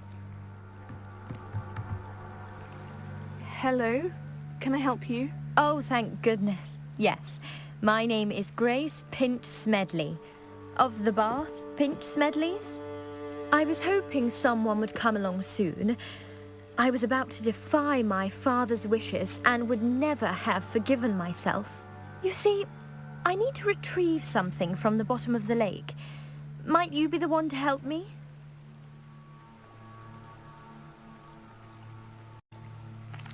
Hello? Can I help you? Oh, thank goodness. Yes. My name is Grace Pinch Smedley, of the Bath Pinch Smedleys. I was hoping someone would come along soon. I was about to defy my father's wishes and would never have forgiven myself. You see, I need to retrieve something from the bottom of the lake. Might you be the one to help me?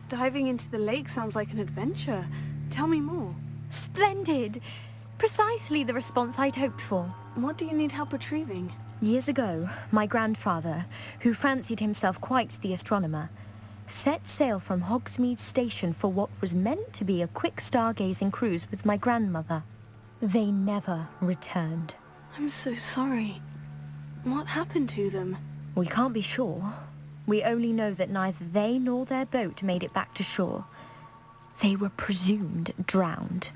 Diving into the lake sounds like an adventure. Tell me more. Splendid! Precisely the response I'd hoped for. What do you need help retrieving? Years ago, my grandfather, who fancied himself quite the astronomer, set sail from Hogsmeade Station for what was meant to be a quick stargazing cruise with my grandmother. They never returned. I'm so sorry. What happened to them? We can't be sure. We only know that neither they nor their boat made it back to shore. They were presumed drowned.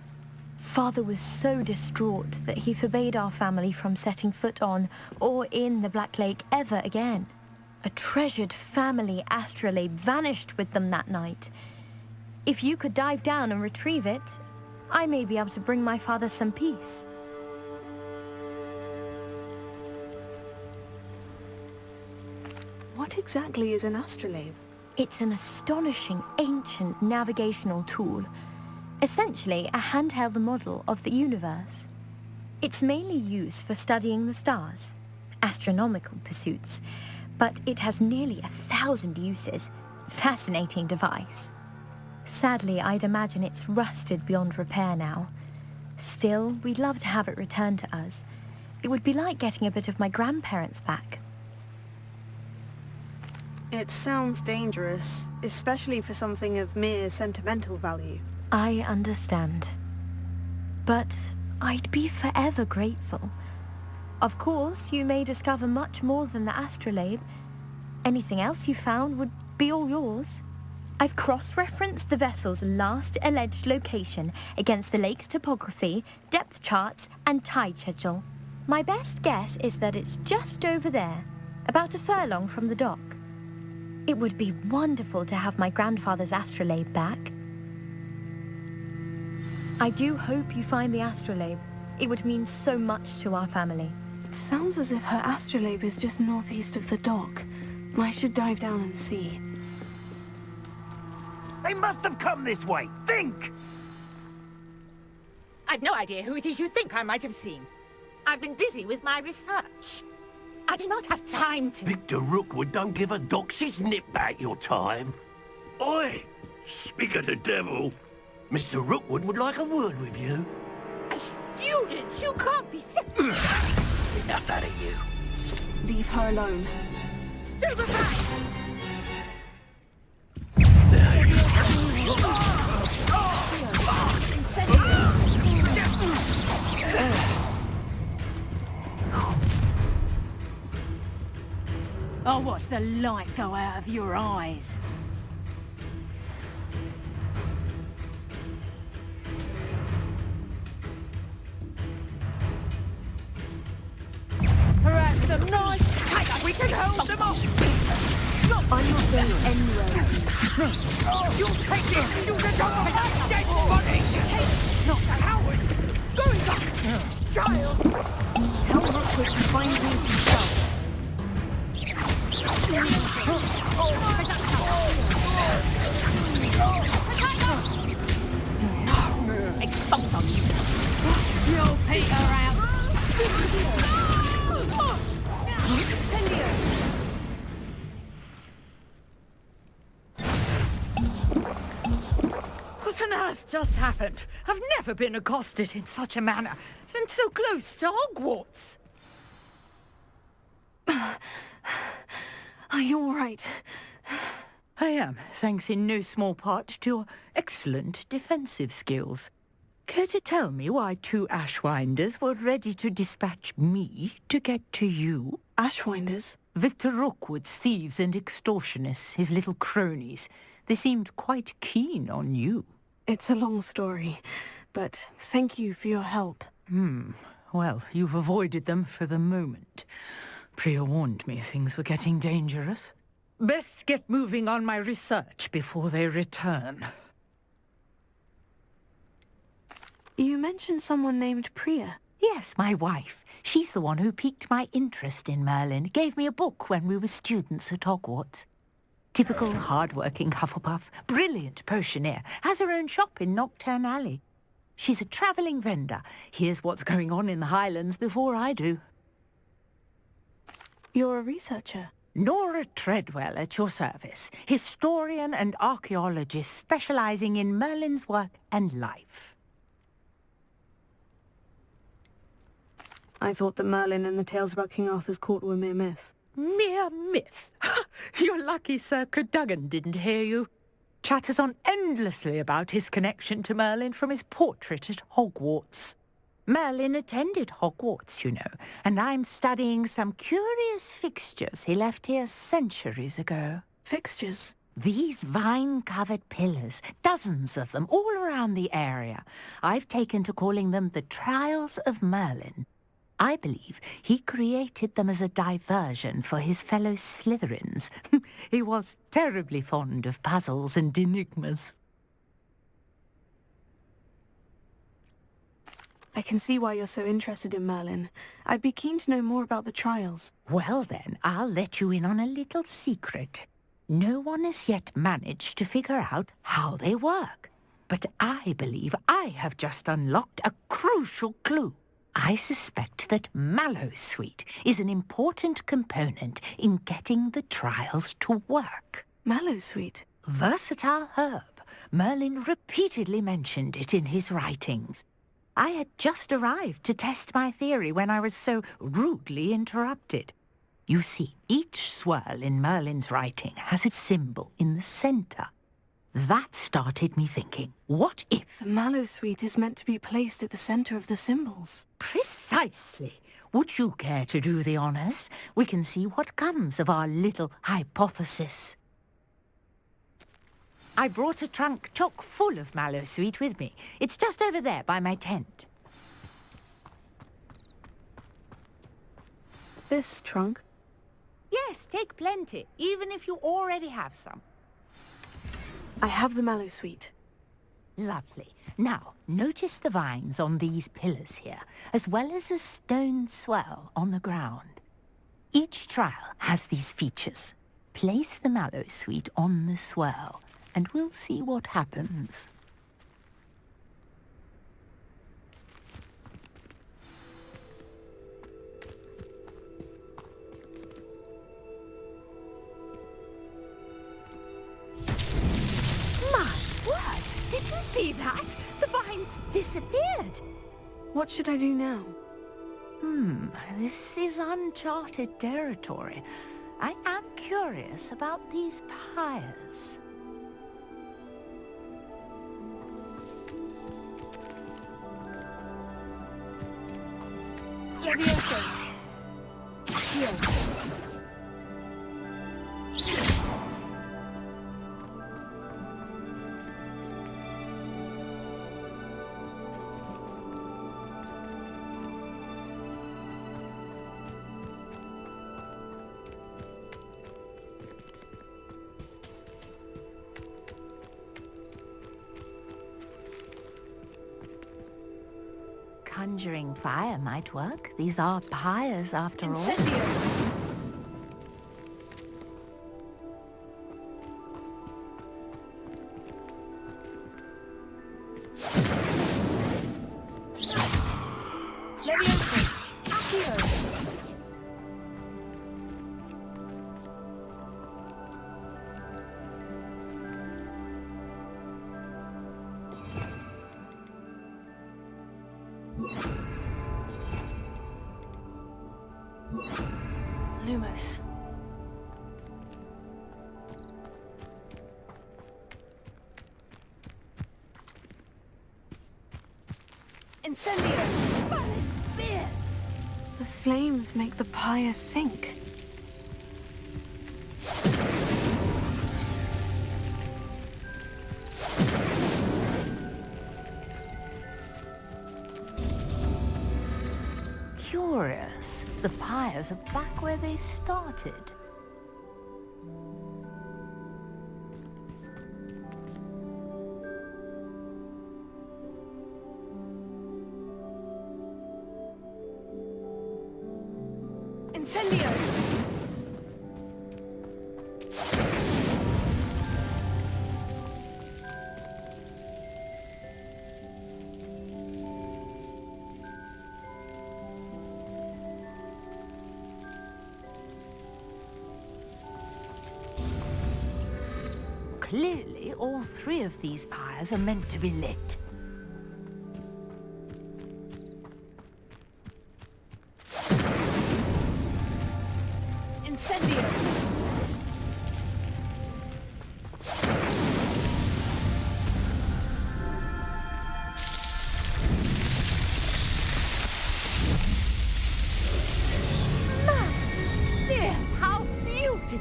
Father was so distraught that he forbade our family from setting foot on or in the Black Lake ever again. A treasured family astrolabe vanished with them that night. If you could dive down and retrieve it, I may be able to bring my father some peace. What exactly is an astrolabe? It's an astonishing ancient navigational tool. Essentially a handheld model of the universe. It's mainly used for studying the stars, astronomical pursuits, but it has nearly 1,000 uses. Fascinating device. Sadly, I'd imagine it's rusted beyond repair now. Still, we'd love to have it returned to us. It would be like getting a bit of my grandparents back. It sounds dangerous, especially for something of mere sentimental value. I understand. But I'd be forever grateful. Of course, you may discover much more than the astrolabe. Anything else you found would be all yours. I've cross-referenced the vessel's last alleged location against the lake's topography, depth charts, and tide schedule. My best guess is that it's just over there, about a furlong from the dock. It would be wonderful to have my grandfather's astrolabe back. I do hope you find the astrolabe. It would mean so much to our family. It sounds as if her astrolabe is just northeast of the dock. I should dive down and see. They must have come this way. Think! I've no idea who it is you think I might have seen. I've been busy with my research. I do not have time to... Victor Rookwood don't give a doxy's nip back your time. Oi! Speak of the devil. Mr. Rookwood would like a word with you. A student? You can't be serious. Enough out of you. Leave her alone. Still behind! Oh, watch the light go out of your eyes. a nice tiger. We can hold them off. Stop. I'm not going anywhere. You'll take this. You can go on that dead body. Not cowards. Going back. Child. Tell Rookwood to find me himself. Expulse on you. You'll take her out. Incendio! What on earth just happened? I've never been accosted in such a manner, and so close to Hogwarts. Are you all right? I am, thanks in no small part to your excellent defensive skills. Care to tell me why 2 Ashwinders were ready to dispatch me to get to you? Ashwinders? Victor Rookwood's thieves and extortionists, his little cronies. They seemed quite keen on you. It's a long story, but thank you for your help. Well, you've avoided them for the moment. Priya warned me things were getting dangerous. Best get moving on my research before they return. You mentioned someone named Priya. Yes, my wife. She's the one who piqued my interest in Merlin. Gave me a book when we were students at Hogwarts. Typical hard-working Hufflepuff, brilliant potioneer, has her own shop in Nocturne Alley. She's a travelling vendor. Hears what's going on in the Highlands before I do. You're a researcher? Nora Treadwell at your service, historian and archaeologist specialising in Merlin's work and life. I thought that Merlin and the tales about King Arthur's court were mere myth. Mere myth? You're lucky Sir Cadogan didn't hear you. Chatters on endlessly about his connection to Merlin from his portrait at Hogwarts. Merlin attended Hogwarts, you know, and I'm studying some curious fixtures he left here centuries ago. Fixtures? These vine-covered pillars, dozens of them, all around the area. I've taken to calling them the Trials of Merlin. I believe he created them as a diversion for his fellow Slytherins. He was terribly fond of puzzles and enigmas. I can see why you're so interested in Merlin. I'd be keen to know more about the trials. Well then, I'll let you in on a little secret. No one has yet managed to figure out how they work. But I believe I have just unlocked a crucial clue. I suspect that Mallowsweet is an important component in getting the trials to work. Mallowsweet? Versatile herb. Merlin repeatedly mentioned it in his writings. I had just arrived to test my theory when I was so rudely interrupted. You see, each swirl in Merlin's writing has a symbol in the centre. That started me thinking, what if... The Mallowsweet is meant to be placed at the centre of the symbols. Precisely. Would you care to do the honours? We can see what comes of our little hypothesis. I brought a trunk chock full of Mallowsweet with me. It's just over there by my tent. This trunk? Yes, take plenty, even if you already have some. I have the Mallowsweet. Lovely. Now, notice the vines on these pillars here, as well as a stone swell on the ground. Each trial has these features. Place the Mallowsweet on the swell, and we'll see what happens. My word! Did you see that? The vines disappeared. What should I do now? This is uncharted territory. I am curious about these pyres. Levioso! Here. conjuring fire might work. These are pyres after all. Leviosa! Accio! Lumos. Incendio! The flames make the pyre sink. Curious. The pyres are back where they started. Incendio! Clearly, all three of these pyres are meant to be lit. Incendio! Yes, how beautiful!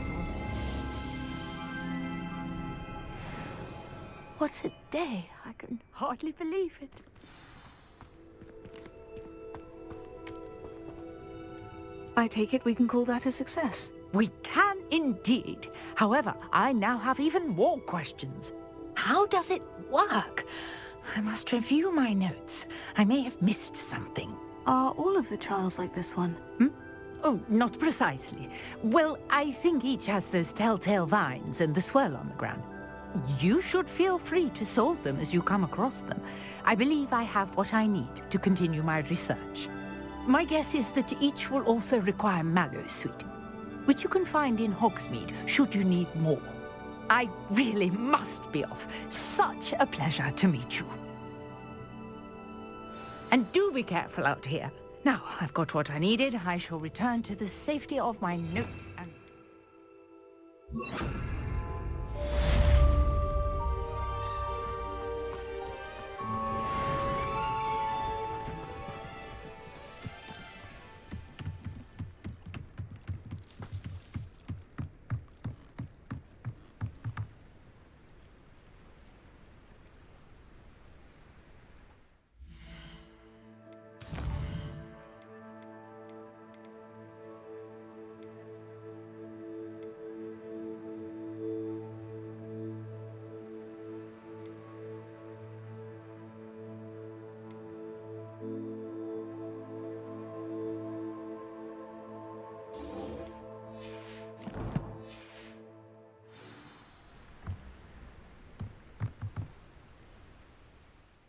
What a day! I can hardly believe it. I take it we can call that a success. We can indeed. However, I now have even more questions. How does it work? I must review my notes. I may have missed something. Are all of the trials like this one? Oh, not precisely. Well, I think each has those telltale vines and the swirl on the ground. You should feel free to solve them as you come across them. I believe I have what I need to continue my research. My guess is that each will also require mallow sweet, which you can find in Hogsmeade should you need more. I really must be off. Such a pleasure to meet you. And do be careful out here. Now, I've got what I needed. I shall return to the safety of my notes and...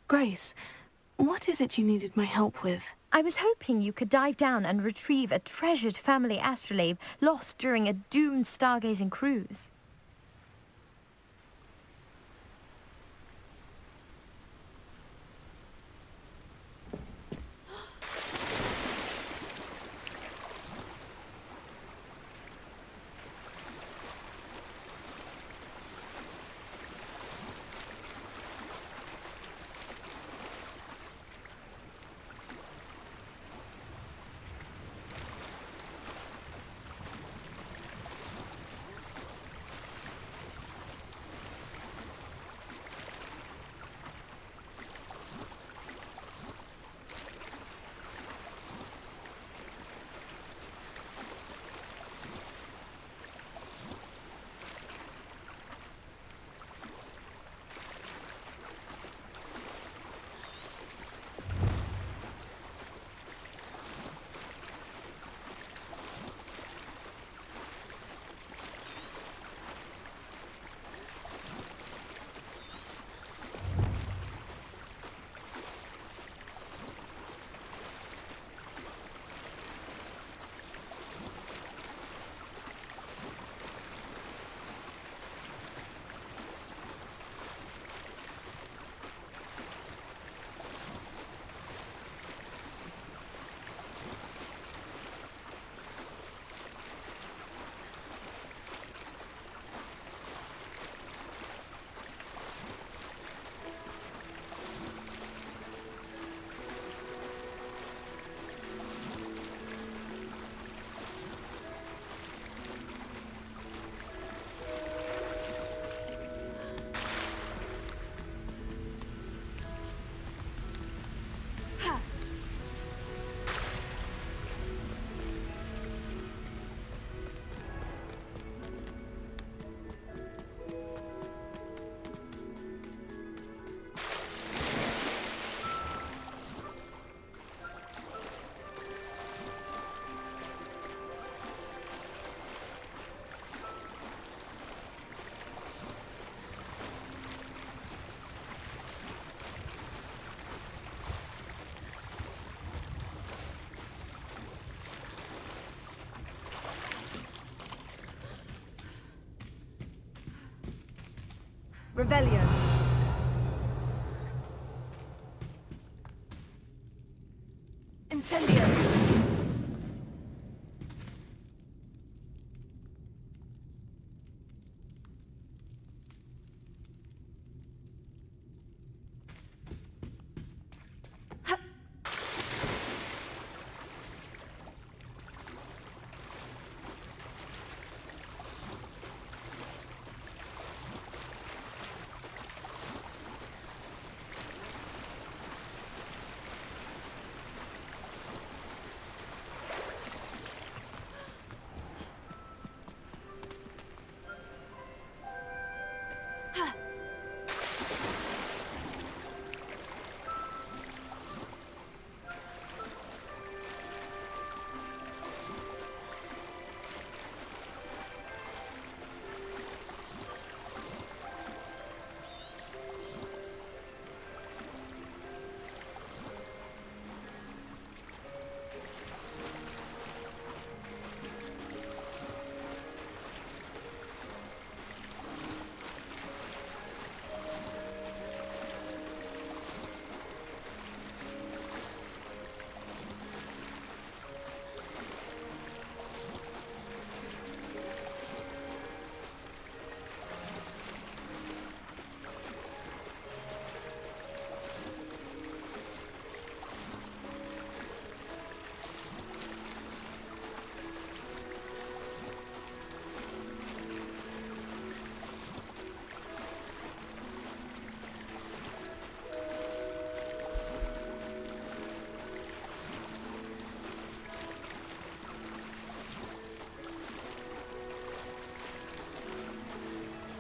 Grace, what is it you needed my help with? I was hoping you could dive down and retrieve a treasured family astrolabe lost during a doomed stargazing cruise. Revelio. Incendio!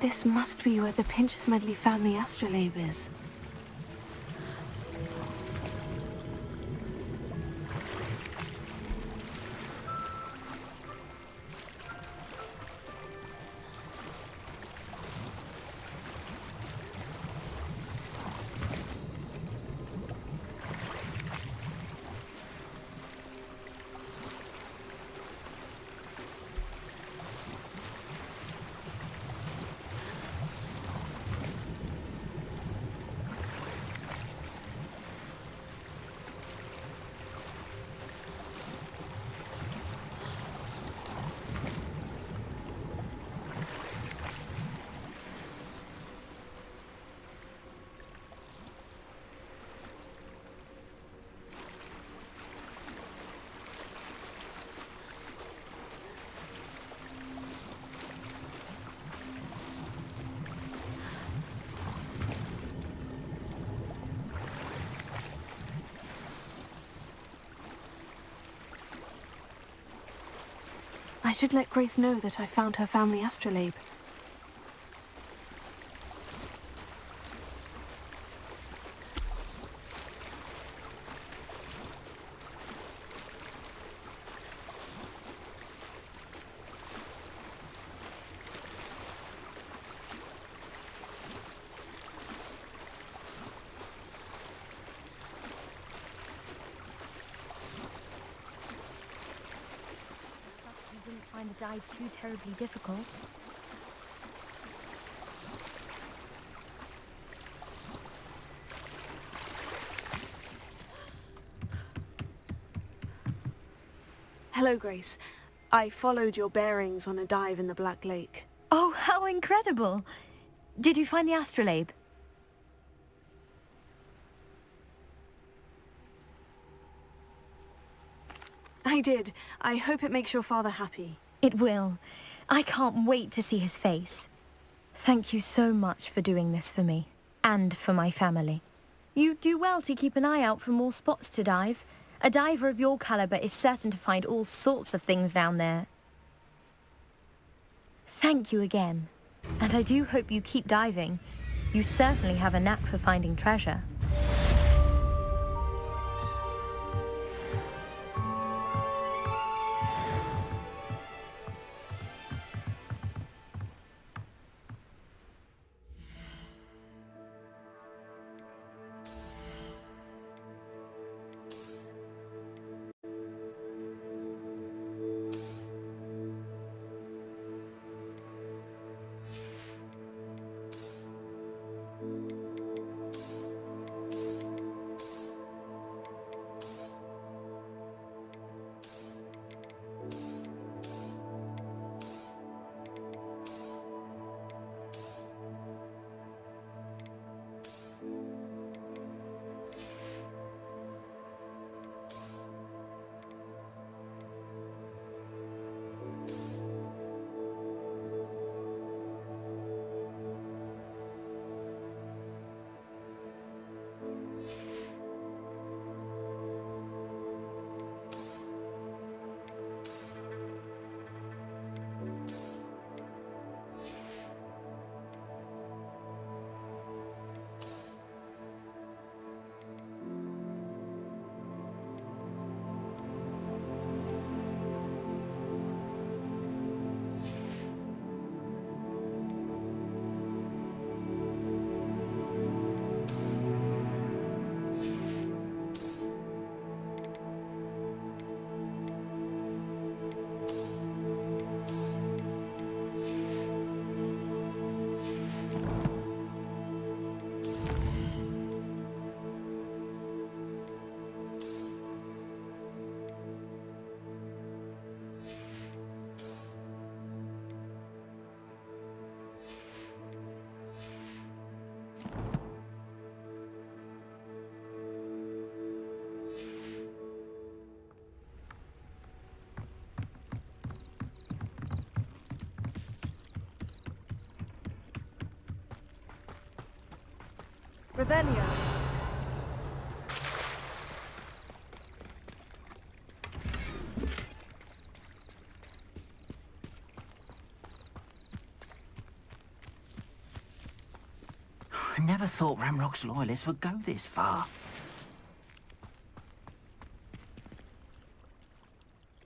This must be where the Pinch-Smedley family astrolabe is. I should let Grace know that I found her family astrolabe. Find the dive too terribly difficult. Hello, Grace. I followed your bearings on a dive in the Black Lake. Oh, how incredible! Did you find the astrolabe? I did. I hope it makes your father happy. It will. I can't wait to see his face. Thank you so much for doing this for me, and for my family. You do well to keep an eye out for more spots to dive. A diver of your caliber is certain to find all sorts of things down there. Thank you again. And I do hope you keep diving. You certainly have a knack for finding treasure. Revelio. I never thought Ramrock's loyalists would go this far.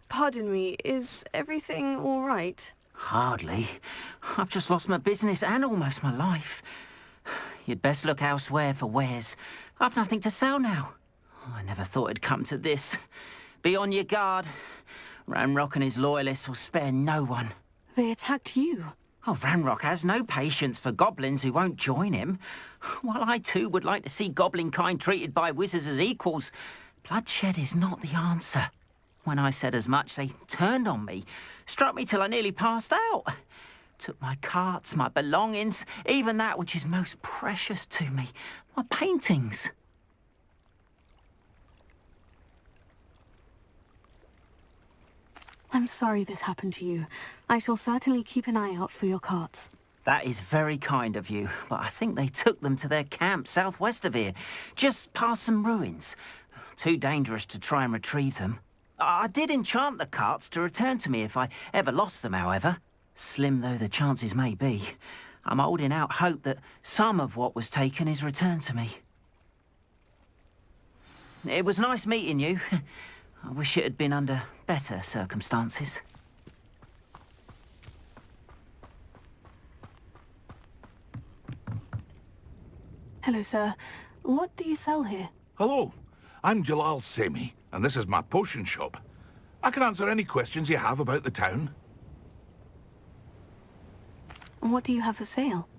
Pardon me, is everything all right? Hardly. I've just lost my business and almost my life. You'd best look elsewhere for wares. I've nothing to sell now. I never thought it'd come to this. Be on your guard. Ramrock and his loyalists will spare no one. They attacked you. Oh, Ramrock has no patience for goblins who won't join him. While I too would like to see goblin kind treated by wizards as equals, bloodshed is not the answer. When I said as much, they turned on me, struck me till I nearly passed out. Took my carts, my belongings, even that which is most precious to me, my paintings. I'm sorry this happened to you. I shall certainly keep an eye out for your carts. That is very kind of you, but I think they took them to their camp southwest of here, just past some ruins. Too dangerous to try and retrieve them. I did enchant the carts to return to me if I ever lost them, however. Slim though the chances may be, I'm holding out hope that some of what was taken is returned to me. It was nice meeting you. I wish it had been under better circumstances. Hello, sir. What do you sell here? Hello, I'm Jalal Semi, and this is my potion shop. I can answer any questions you have about the town. What do you have for sale?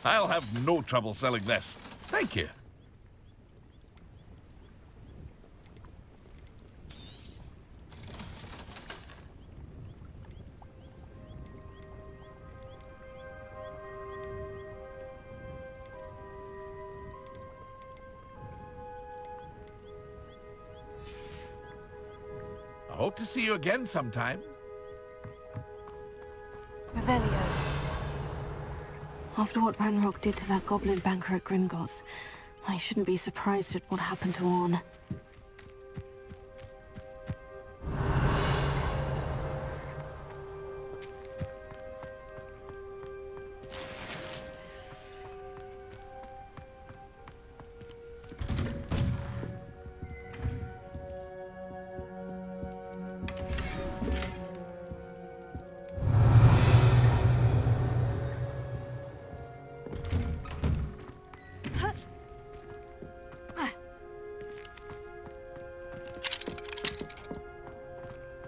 I'll have no trouble selling this. Thank you. I hope to see you again sometime. Revelio. After what Ranrock did to that goblin banker at Gringotts, I shouldn't be surprised at what happened to Orn.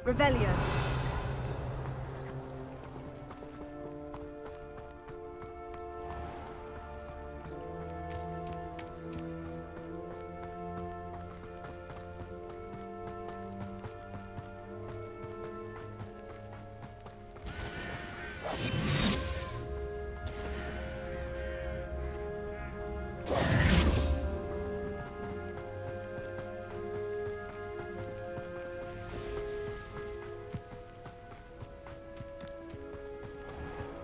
Revelio.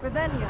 Revelio.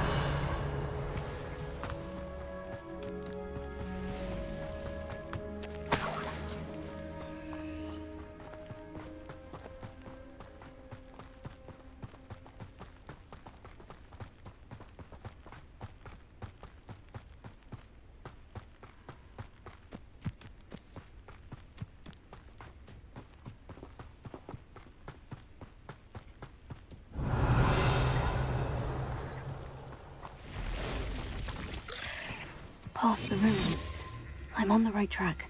Past the ruins. I'm on the right track.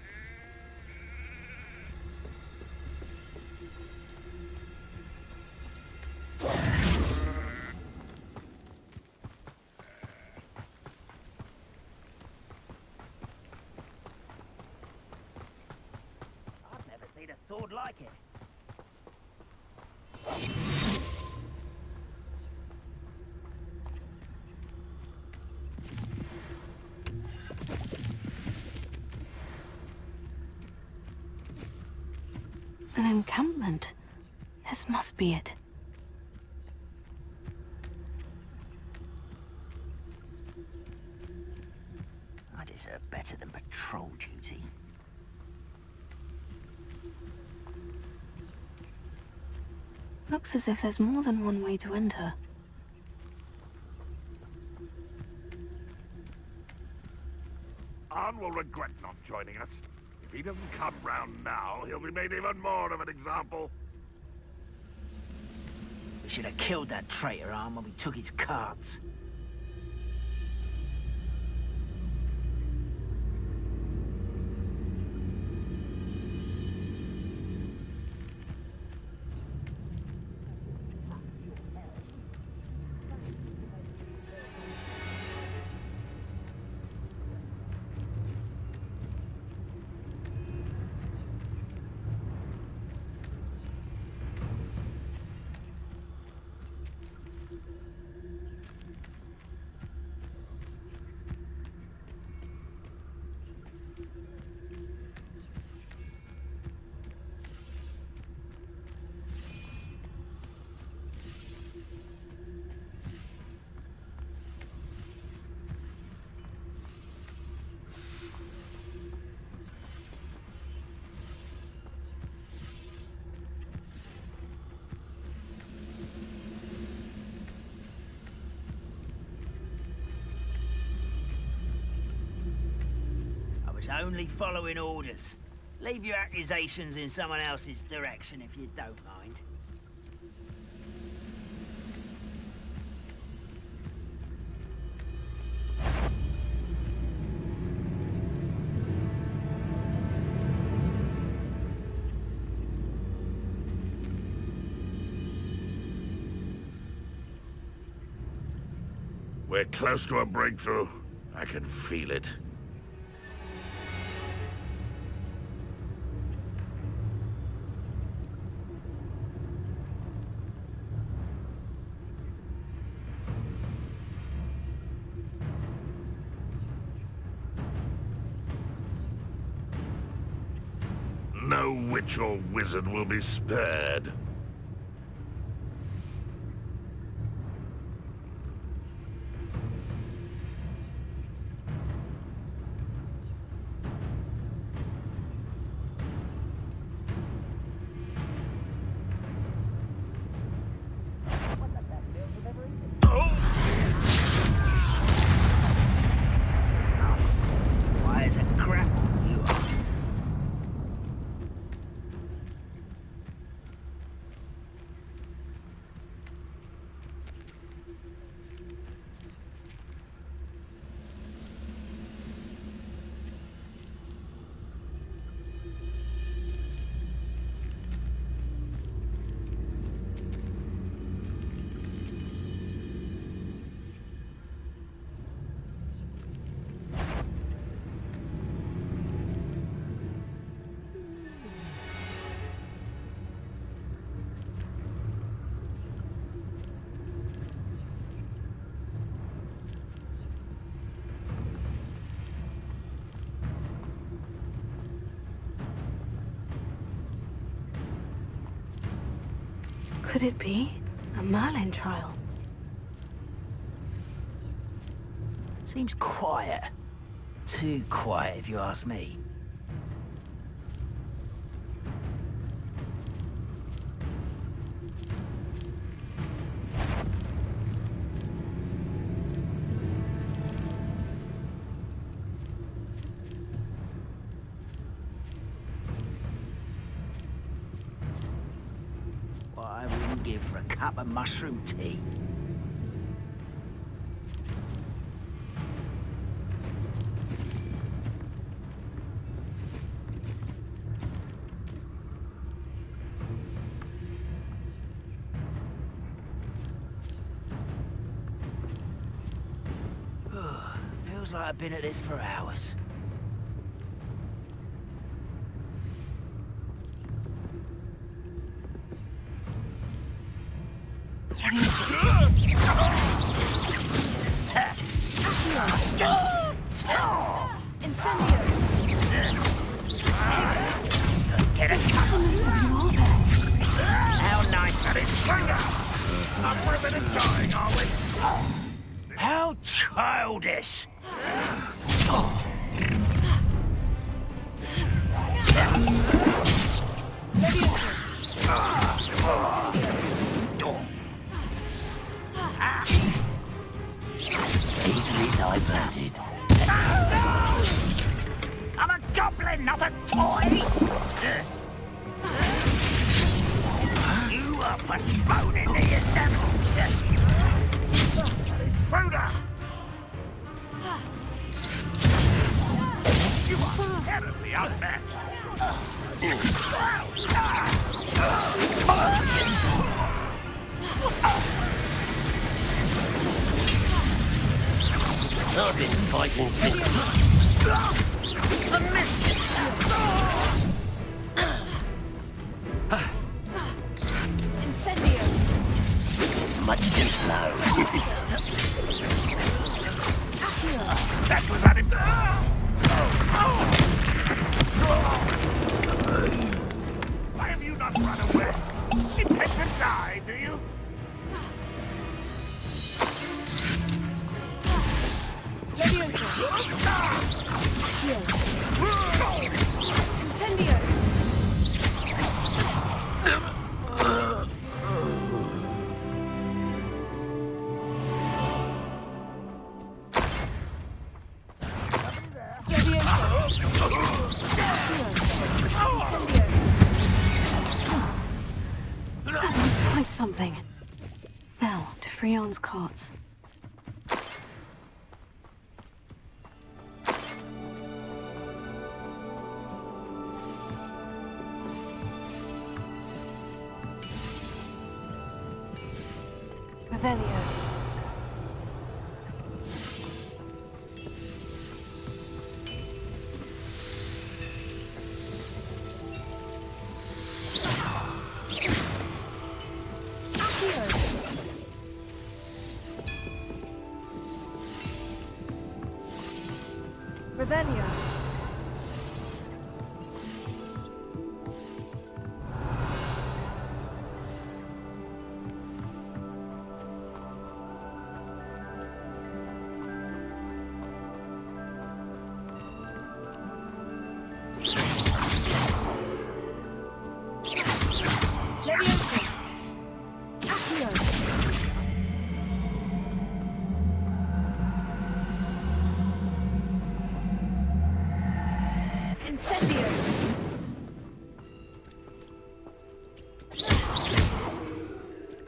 thought I'd like it. An encampment. This must be it. I deserve better than patrol duty. Looks as if there's more than one way to enter. Anne will regret not joining us. If he doesn't come round now, he'll be made even more of an example. We should have killed that traitor, Arm, when we took his cards. Only following orders. Leave your accusations in someone else's direction if you don't mind. We're close to a breakthrough. I can feel it. No witch or wizard will be spared. Why is it crap you are? Could it be a Merlin trial? Seems quiet. Too quiet, if you ask me. What I wouldn't give for a cup of mushroom tea. Feels like I've been at this for hours. Incendio! Get it. How nice that is. Up for a bit of sawing, are we? How childish. Easily diverted. I'm a goblin, not a toy! You are postponing the inevitable. Intruder! You are terribly outmatched. I've been fighting since... A miss! Incendio! Much too slow. That was at him. Why have you not run away? Intend to die, do you? Levioso! Incendio! That was quite something. Now, to Freon's carts. Revelio. Revelio. Levioso. Accio. Incendio.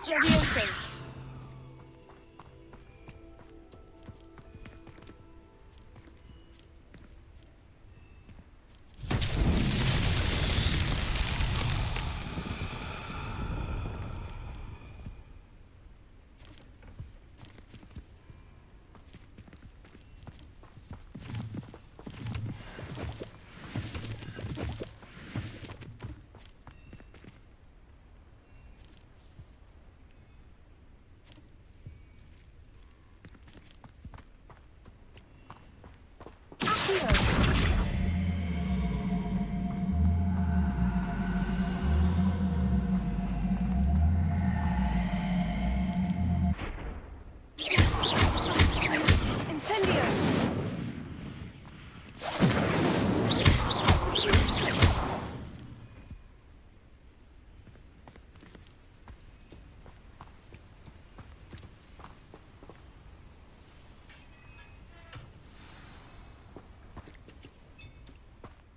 Levioso. Incendio!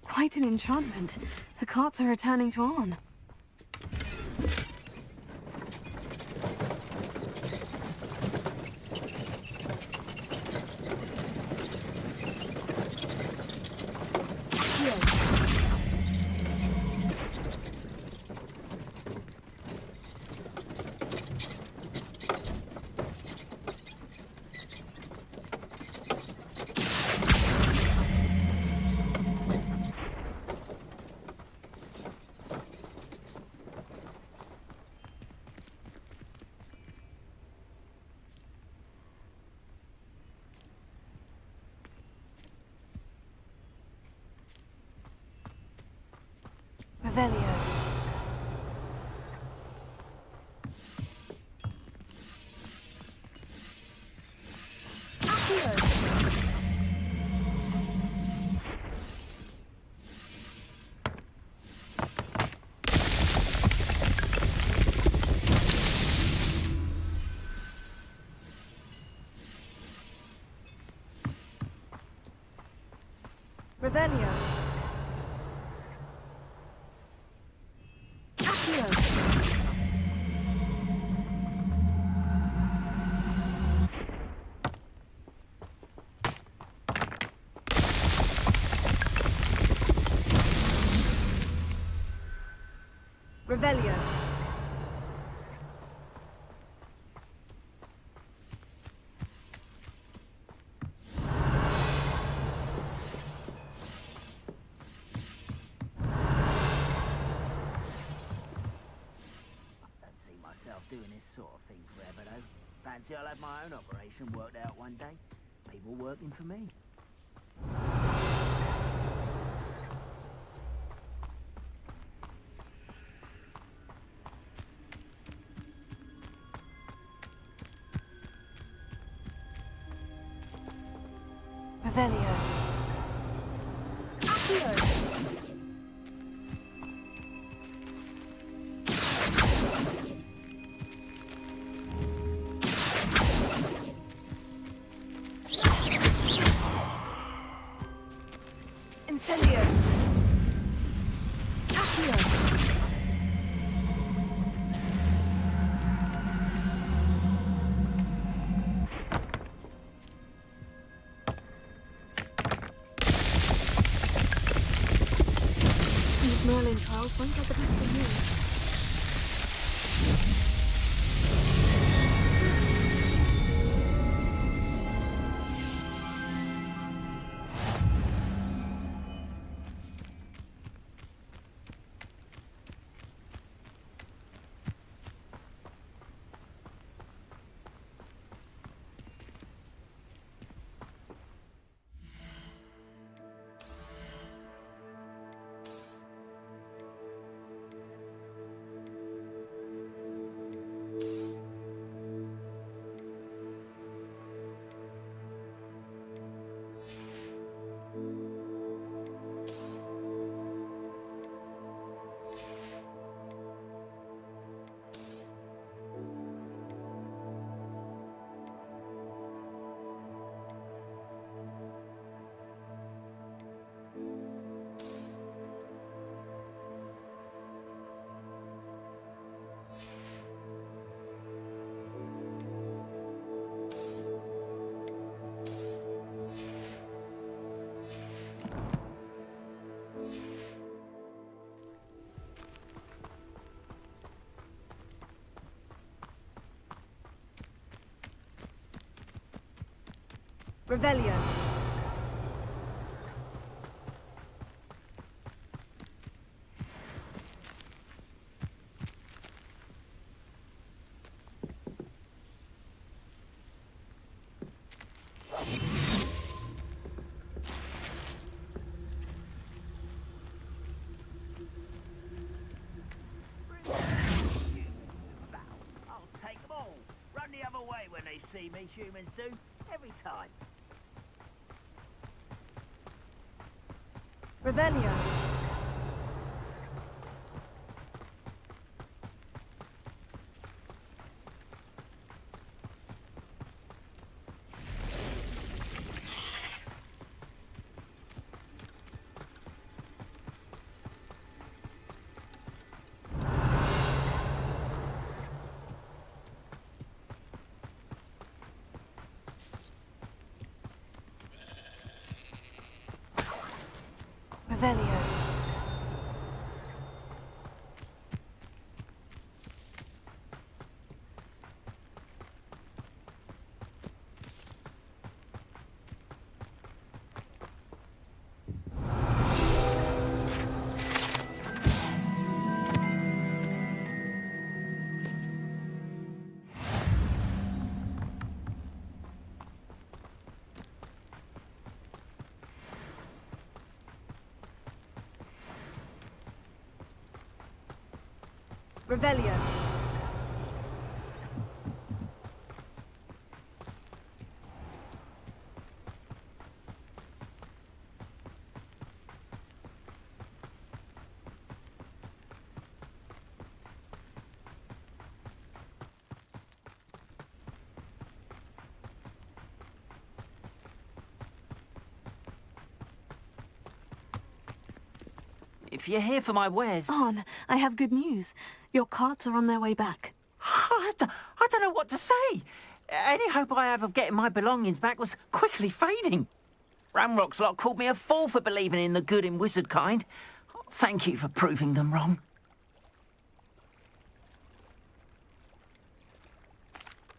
Quite an enchantment. The carts are returning to Arn. Revelio. Revelio. Accio. Revelio. Doing this sort of thing forever, though. Fancy I'll have my own operation worked out one day. People working for me. Revelio. Accio. Incendio. Accio. These Merlin trials won't get the best of you. Revelio. I'll take them all. Run the other way when they see me, humans do. Every time. Revelio. Revelio. Revelio. If you're here for my wares... On, I have good news. Your carts are on their way back. I don't know what to say. Any hope I have of getting my belongings back was quickly fading. Ramrock's lot called me a fool for believing in the good in wizard kind. Thank you for proving them wrong.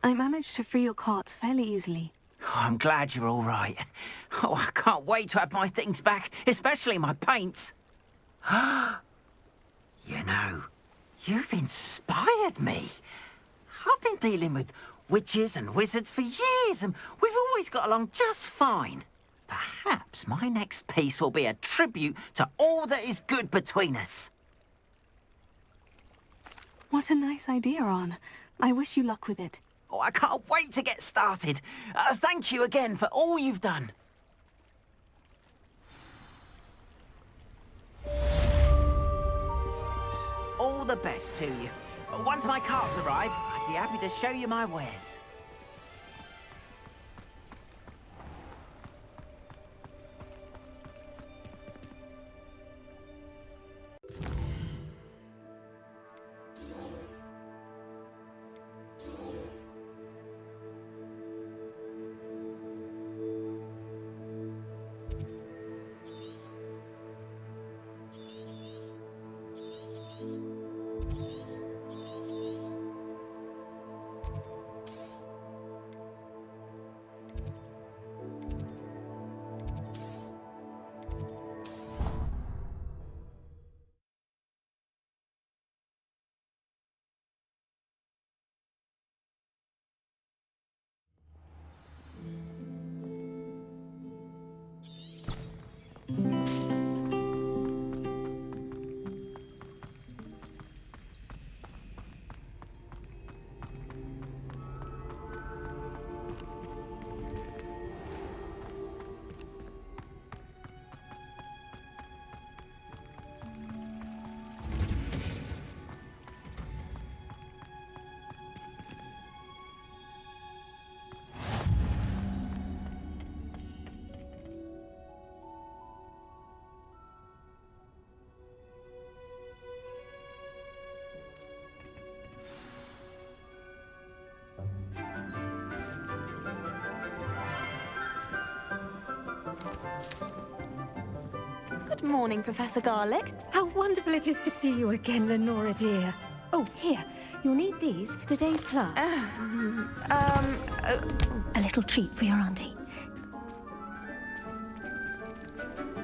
I managed to free your carts fairly easily. Oh, I'm glad you're all right. Oh, I can't wait to have my things back, especially my paints. You know, you've inspired me. I've been dealing with witches and wizards for years, and we've always got along just fine. Perhaps my next piece will be a tribute to all that is good between us. What a nice idea, On. I wish you luck with it. Oh, I can't wait to get started. Thank you again for all you've done. All the best to you. Once my carts arrive, I'd be happy to show you my wares. Good morning, Professor Garlick. How wonderful it is to see you again, Lenora dear. Oh, here. You'll need these for today's class. A little treat for your auntie.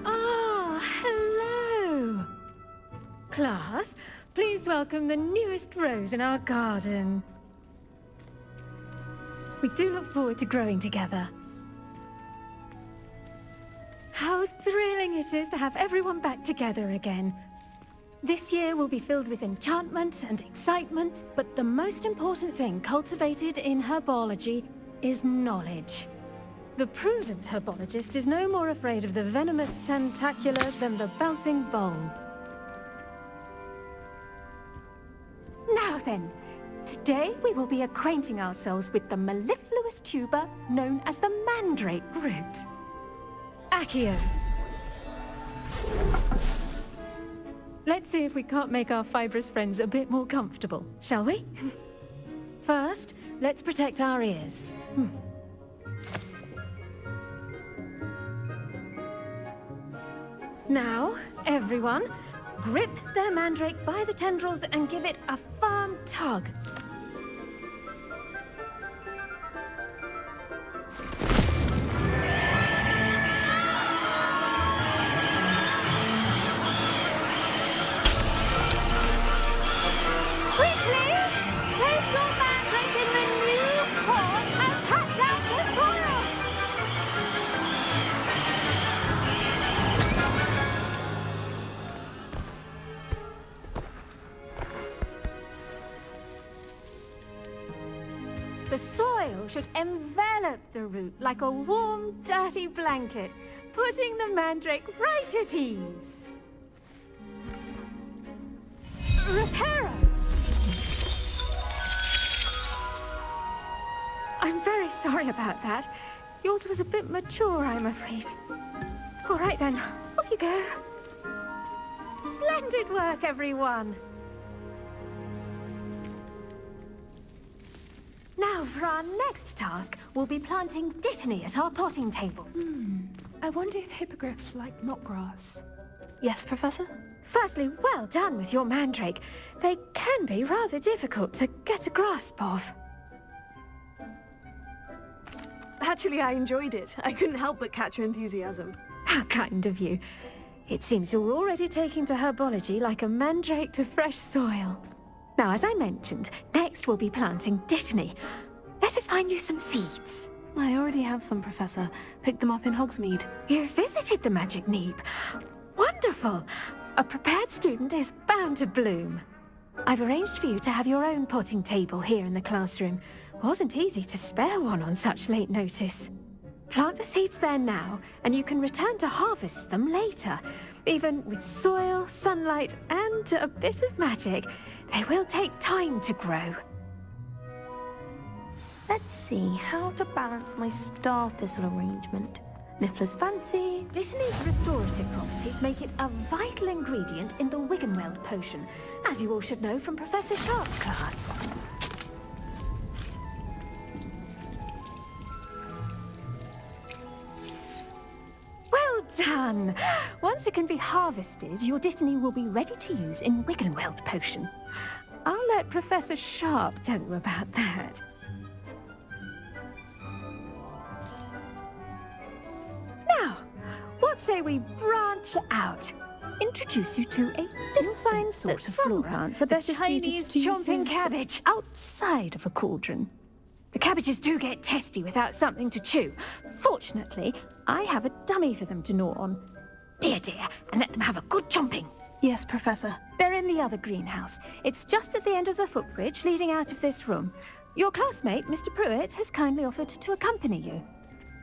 Ah, hello. Class, please welcome the newest rose in our garden. We do look forward to growing together. How thrilling it is to have everyone back together again. This year will be filled with enchantment and excitement, but the most important thing cultivated in herbology is knowledge. The prudent herbologist is no more afraid of the venomous tentacular than the bouncing bulb. Now then, today we will be acquainting ourselves with the mellifluous tuber known as the mandrake root. Accio. Let's see if we can't make our fibrous friends a bit more comfortable, shall we? First, let's protect our ears. Now, everyone, grip their mandrake by the tendrils and give it a firm tug. should envelop the root like a warm, dirty blanket, putting the mandrake right at ease. Reparo! I'm very sorry about that. Yours was a bit mature, I'm afraid. All right then, off you go. Splendid work, everyone. Now, for our next task, we'll be planting Dittany at our potting table. I wonder if hippogriffs like knotgrass. Yes, Professor? Firstly, well done with your mandrake. They can be rather difficult to get a grasp of. Actually, I enjoyed it. I couldn't help but catch your enthusiasm. How kind of you. It seems you're already taking to herbology like a mandrake to fresh soil. Now, as I mentioned, next we'll be planting Dittany. Let us find you some seeds. I already have some, Professor. Picked them up in Hogsmeade. You visited the Magic Neep. Wonderful! A prepared student is bound to bloom. I've arranged for you to have your own potting table here in the classroom. Wasn't easy to spare one on such late notice. Plant the seeds there now, and you can return to harvest them later. Even with soil, sunlight, and a bit of magic, they will take time to grow. Let's see how to balance my star thistle arrangement. Niffler's fancy. Dittany's restorative properties make it a vital ingredient in the Wiggenweld potion, as you all should know from Professor Sharp's class. Well done! Once it can be harvested, your Dittany will be ready to use in Wiggenweld potion. I'll let Professor Sharp tell you about that. Now, what say we branch out? Introduce you to a different sort of flora. Plants are better suited to chomping cabbage outside of a cauldron. The cabbages do get testy without something to chew. Fortunately, I have a dummy for them to gnaw on. Here, dear, and let them have a good chomping. Yes, Professor. They're in the other greenhouse. It's just at the end of the footbridge leading out of this room. Your classmate, Mr. Pruitt, has kindly offered to accompany you.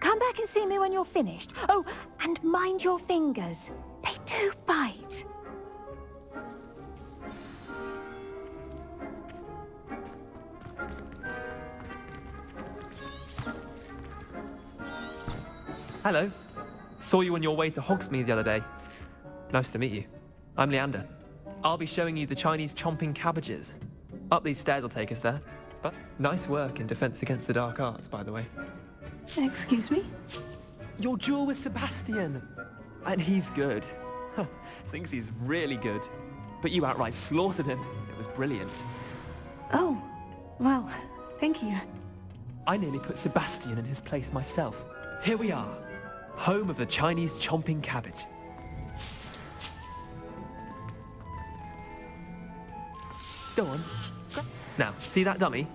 Come back and see me when you're finished. Oh, and mind your fingers. They do bite. Hello. Saw you on your way to Hogsmeade the other day. Nice to meet you. I'm Leander. I'll be showing you the Chinese chomping cabbages. Up these stairs will take us there. But nice work in Defense Against the Dark Arts, by the way. Excuse me? Your duel with Sebastian. And he's good. Thinks he's really good. But you outright slaughtered him. It was brilliant. Oh, well, thank you. I nearly put Sebastian in his place myself. Here we are. Home of the Chinese chomping cabbage. Go on. Now, see that dummy?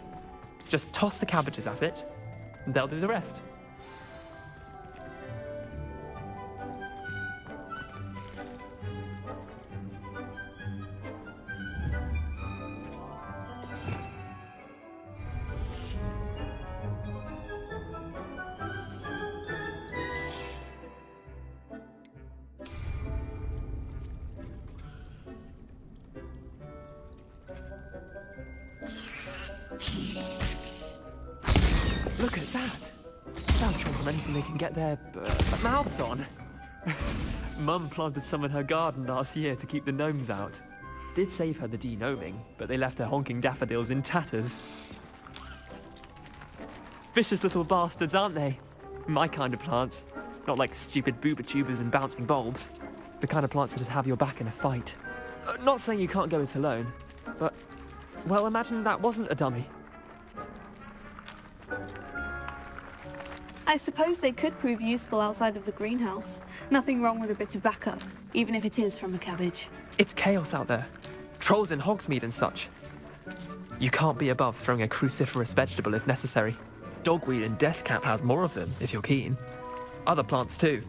Just toss the cabbages at it, and they'll do the rest. Look at that! They'll chomp on anything they can get their mouths on. Mum planted some in her garden last year to keep the gnomes out. Did save her the de-gnoming, but they left her honking daffodils in tatters. Vicious little bastards, aren't they? My kind of plants. Not like stupid booba tubers and bouncing bulbs. The kind of plants that just have your back in a fight. Not saying you can't go it alone, but... well, imagine that wasn't a dummy. I suppose they could prove useful outside of the greenhouse. Nothing wrong with a bit of backup, even if it is from a cabbage. It's chaos out there. Trolls in Hogsmeade and such. You can't be above throwing a cruciferous vegetable if necessary. Dogweed and deathcap has more of them, if you're keen. Other plants too.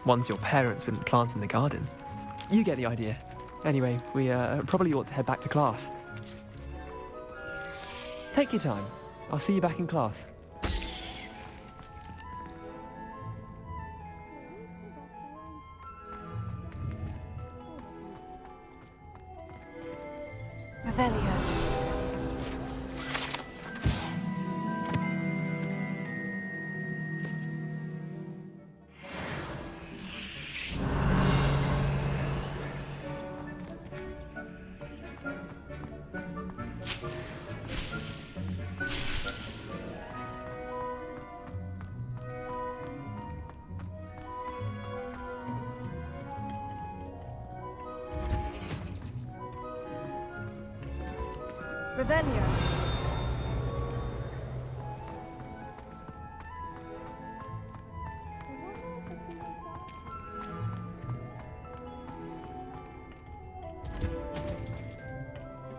Ones your parents wouldn't plant in the garden. You get the idea. Anyway, we probably ought to head back to class. Take your time. I'll see you back in class. Revelio. Revelio.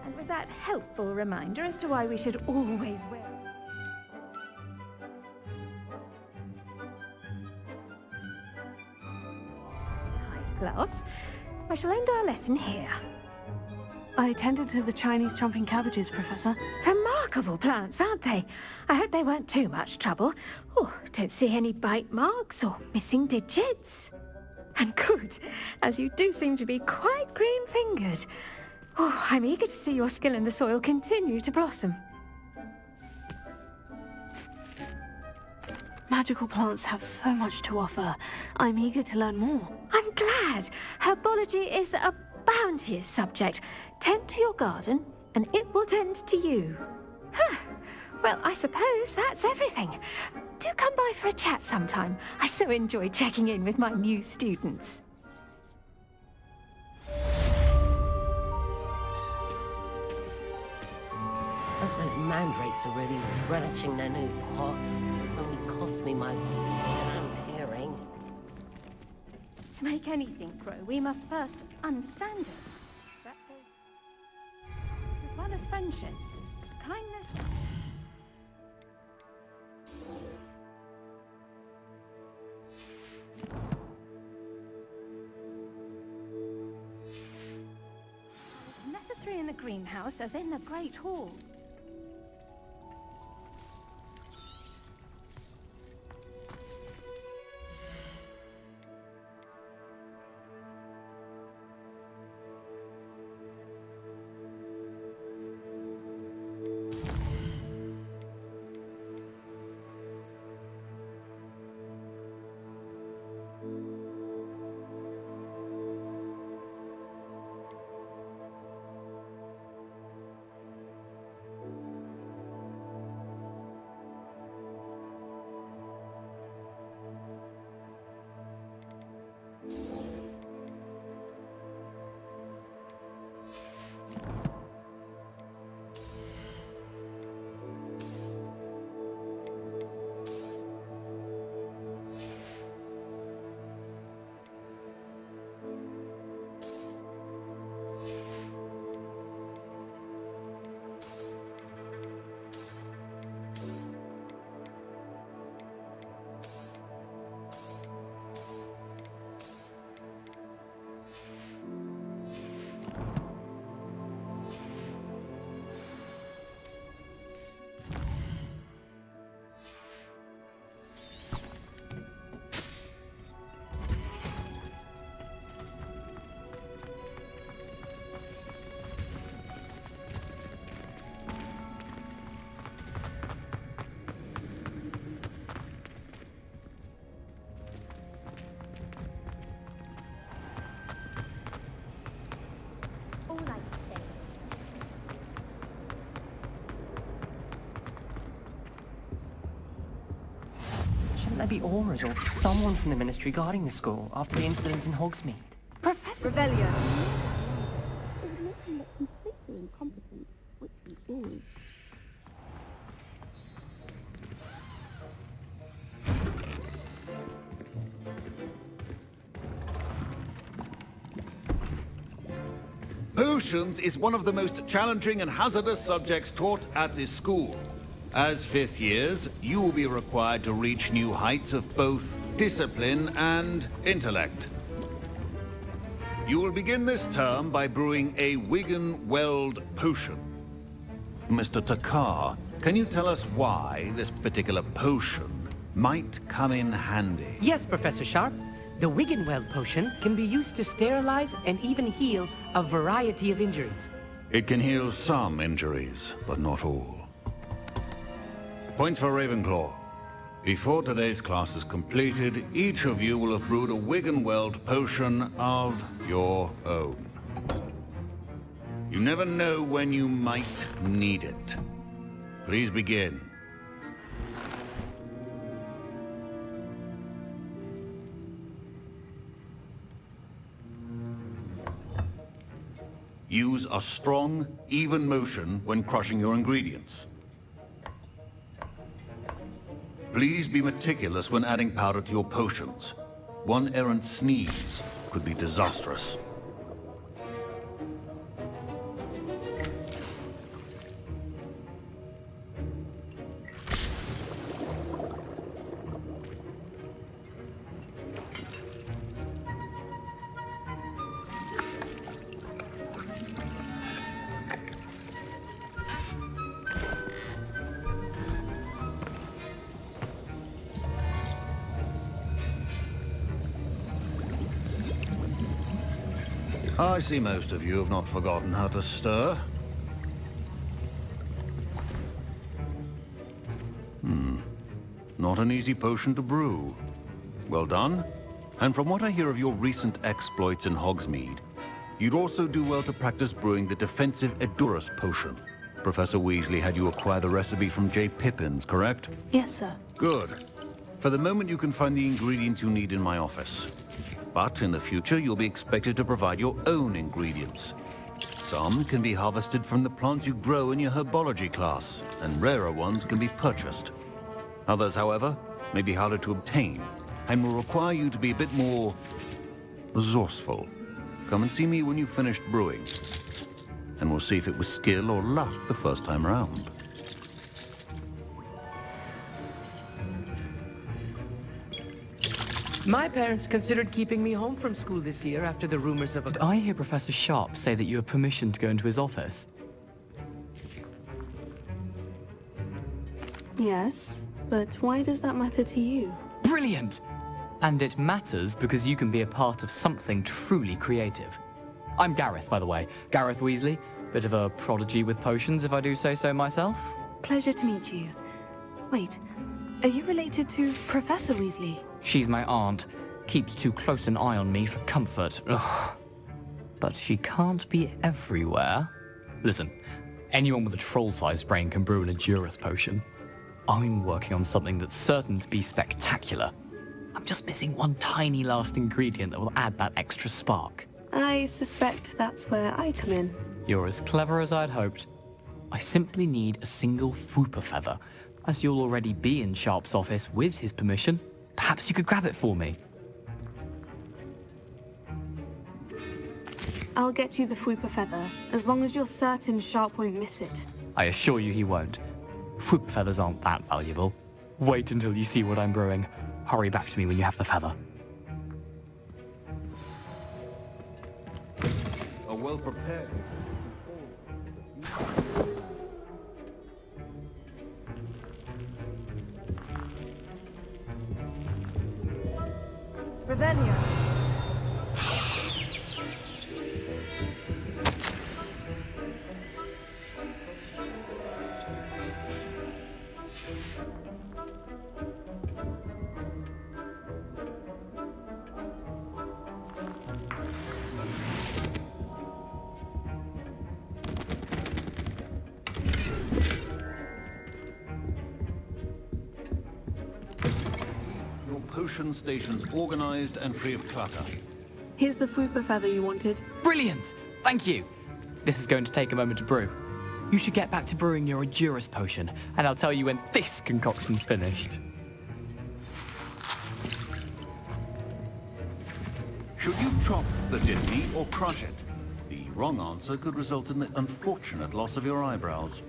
And with that helpful reminder as to why we should always wear hide gloves, I shall end our lesson here. I tended to the Chinese chomping cabbages, Professor. Remarkable plants, aren't they? I hope they weren't too much trouble. Oh, don't see any bite marks or missing digits. And good, as you do seem to be quite green-fingered. Oh, I'm eager to see your skill in the soil continue to blossom. Magical plants have so much to offer. I'm eager to learn more. I'm glad. Herbology is a bounteous subject. Tend to your garden, and it will tend to you. Huh. Well, I suppose that's everything. Do come by for a chat sometime. I so enjoy checking in with my new students. Those mandrakes are really relishing their new pots. Only cost me my damned hearing. To make anything grow, we must first understand it. That goes as well as friendships, kindness. As necessary in the greenhouse as in the Great Hall. There be auras or someone from the Ministry guarding the school after the incident in Hogsmeade. Professor Revelio. Potions is one of the most challenging and hazardous subjects taught at this school. As fifth years, you will be required to reach new heights of both discipline and intellect. You will begin this term by brewing a Wigan-Weld potion. Mr. Takar, can you tell us why this particular potion might come in handy? Yes, Professor Sharp. The Wigan-Weld potion can be used to sterilize and even heal a variety of injuries. It can heal some injuries, but not all. Points for Ravenclaw. Before today's class is completed, each of you will have brewed a wig and weld potion of your own. You never know when you might need it. Please begin. Use a strong, even motion when crushing your ingredients. Please be meticulous when adding powder to your potions. One errant sneeze could be disastrous. I see most of you have not forgotten how to stir. Not an easy potion to brew. Well done. And from what I hear of your recent exploits in Hogsmeade, you'd also do well to practice brewing the defensive Edurus potion. Professor Weasley had you acquire the recipe from J. Pippin's, correct? Yes, sir. Good. For the moment, you can find the ingredients you need in my office. But in the future, you'll be expected to provide your own ingredients. Some can be harvested from the plants you grow in your herbology class, and rarer ones can be purchased. Others, however, may be harder to obtain, and will require you to be a bit more resourceful. Come and see me when you've finished brewing, and we'll see if it was skill or luck the first time around. My parents considered keeping me home from school this year after the rumors of a... Did I hear Professor Sharp say that you have permission to go into his office? Yes, but why does that matter to you? Brilliant! And it matters because you can be a part of something truly creative. I'm Gareth, by the way. Gareth Weasley. Bit of a prodigy with potions, if I do say so myself. Pleasure to meet you. Wait, are you related to Professor Weasley? She's my aunt. Keeps too close an eye on me for comfort. Ugh. But she can't be everywhere. Listen, anyone with a troll-sized brain can brew an Edurus potion. I'm working on something that's certain to be spectacular. I'm just missing one tiny last ingredient that will add that extra spark. I suspect that's where I come in. You're as clever as I'd hoped. I simply need a single Fwooper feather. As you'll already be in Sharp's office with his permission, perhaps you could grab it for me. I'll get you the Fwooper feather, as long as you're certain Sharp won't miss it. I assure you he won't. Fwooper feathers aren't that valuable. Wait until you see what I'm brewing. Hurry back to me when you have the feather. A well-prepared... Revelio. Potion stations organized and free of clutter. Here's the Fwooper feather you wanted. Brilliant! Thank you! This is going to take a moment to brew. You should get back to brewing your Edurus potion, and I'll tell you when this concoction's finished. Should you chop the dittany or crush it? The wrong answer could result in the unfortunate loss of your eyebrows.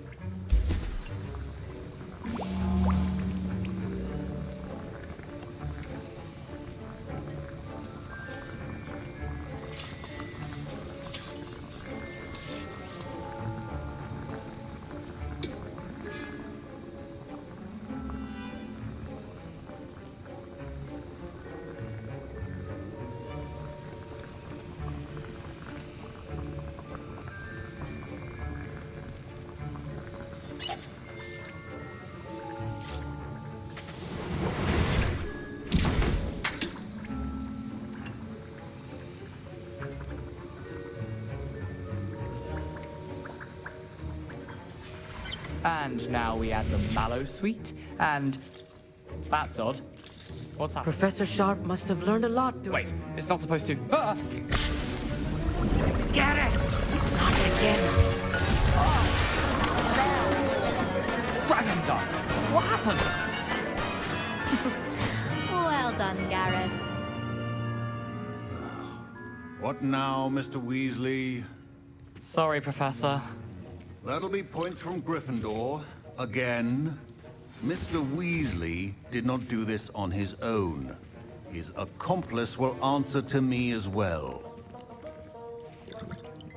And now we add the mallow sweet, and... That's odd. What's happening? Professor Sharp must have learned a lot. Wait, it's not supposed to... Ah! Get it! Not again. Dragon's Eye! What happened? Well done, Gareth. What now, Mr. Weasley? Sorry, Professor. That'll be points from Gryffindor. Again. Mr. Weasley did not do this on his own. His accomplice will answer to me as well.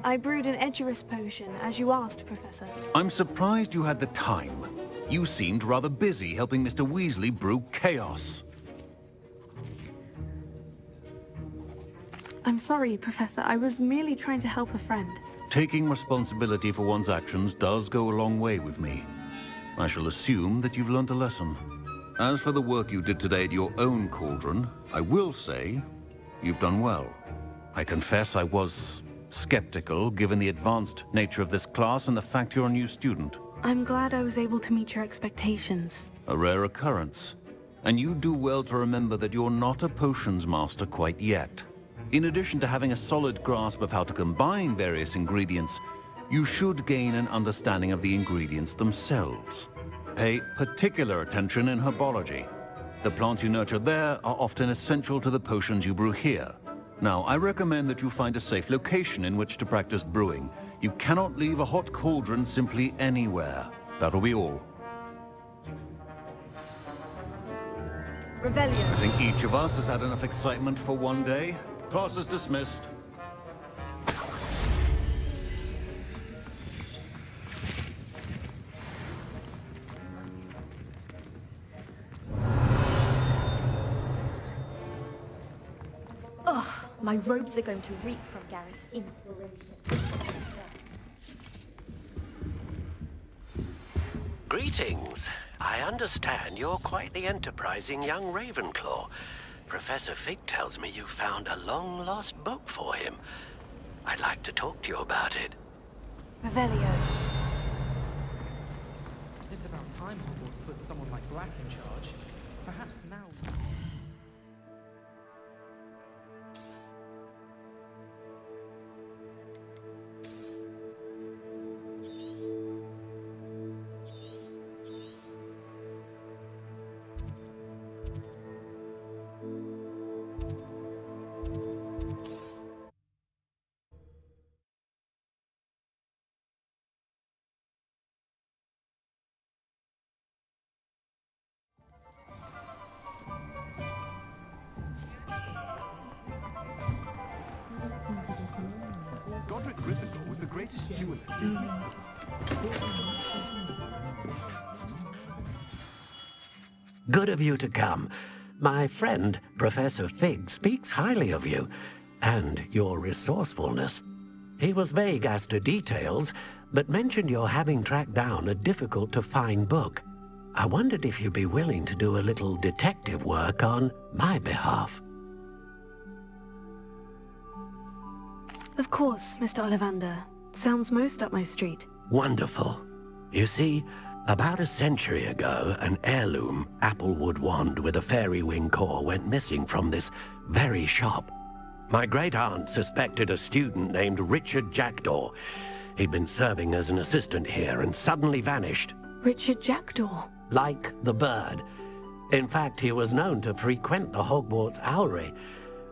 I brewed an Edurus potion, as you asked, Professor. I'm surprised you had the time. You seemed rather busy helping Mr. Weasley brew chaos. I'm sorry, Professor. I was merely trying to help a friend. Taking responsibility for one's actions does go a long way with me. I shall assume that you've learnt a lesson. As for the work you did today at your own cauldron, I will say you've done well. I confess I was skeptical, given the advanced nature of this class and the fact you're a new student. I'm glad I was able to meet your expectations. A rare occurrence. And you do well to remember that you're not a potions master quite yet. In addition to having a solid grasp of how to combine various ingredients, you should gain an understanding of the ingredients themselves. Pay particular attention in herbology. The plants you nurture there are often essential to the potions you brew here. Now, I recommend that you find a safe location in which to practice brewing. You cannot leave a hot cauldron simply anywhere. That'll be all. Revelio. I think each of us has had enough excitement for one day. Class is dismissed. Ugh, my robes are going to reek from Gareth's inspiration. Greetings. I understand you're quite the enterprising young Ravenclaw. Professor Fig tells me you found a long-lost book for him. I'd like to talk to you about it. Revelio. It's about time Hogwarts put someone like Black in charge. Perhaps now... Godric Gryffindor was the greatest steward. Good of you to come. My friend, Professor Fig, speaks highly of you, and your resourcefulness. He was vague as to details, but mentioned your having tracked down a difficult-to-find book. I wondered if you'd be willing to do a little detective work on my behalf. Of course, Mr. Ollivander. Sounds most up my street. Wonderful. You see, about a century ago, an heirloom applewood wand with a fairy wing core went missing from this very shop. My great-aunt suspected a student named Richard Jackdaw. He'd been serving as an assistant here and suddenly vanished. Richard Jackdaw? Like the bird. In fact, he was known to frequent the Hogwarts Owlery.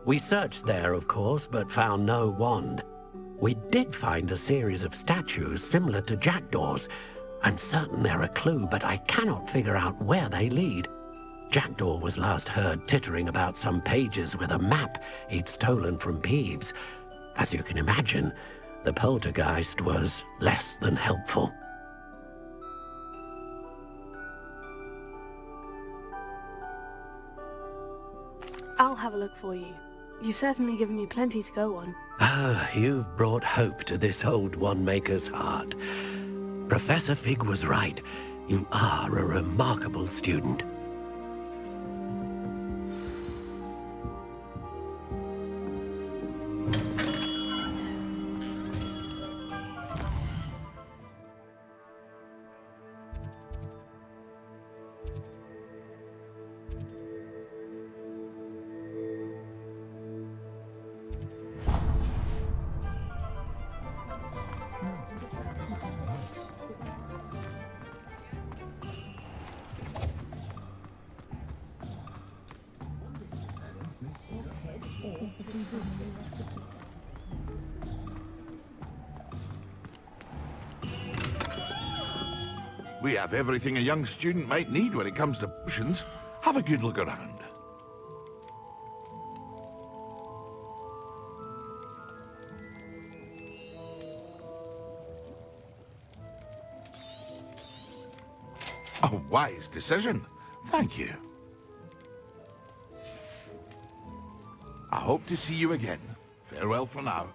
We searched there, of course, but found no wand. We did find a series of statues similar to Jackdaw's. I'm certain they're a clue, but I cannot figure out where they lead. Jackdaw was last heard tittering about some pages with a map he'd stolen from Peeves. As you can imagine, the poltergeist was less than helpful. I'll have a look for you. You've certainly given me plenty to go on. Ah, you've brought hope to this old one-maker's heart. Professor Fig was right. You are a remarkable student. We have everything a young student might need when it comes to potions. Have a good look around. A wise decision. Thank you. I hope to see you again. Farewell for now.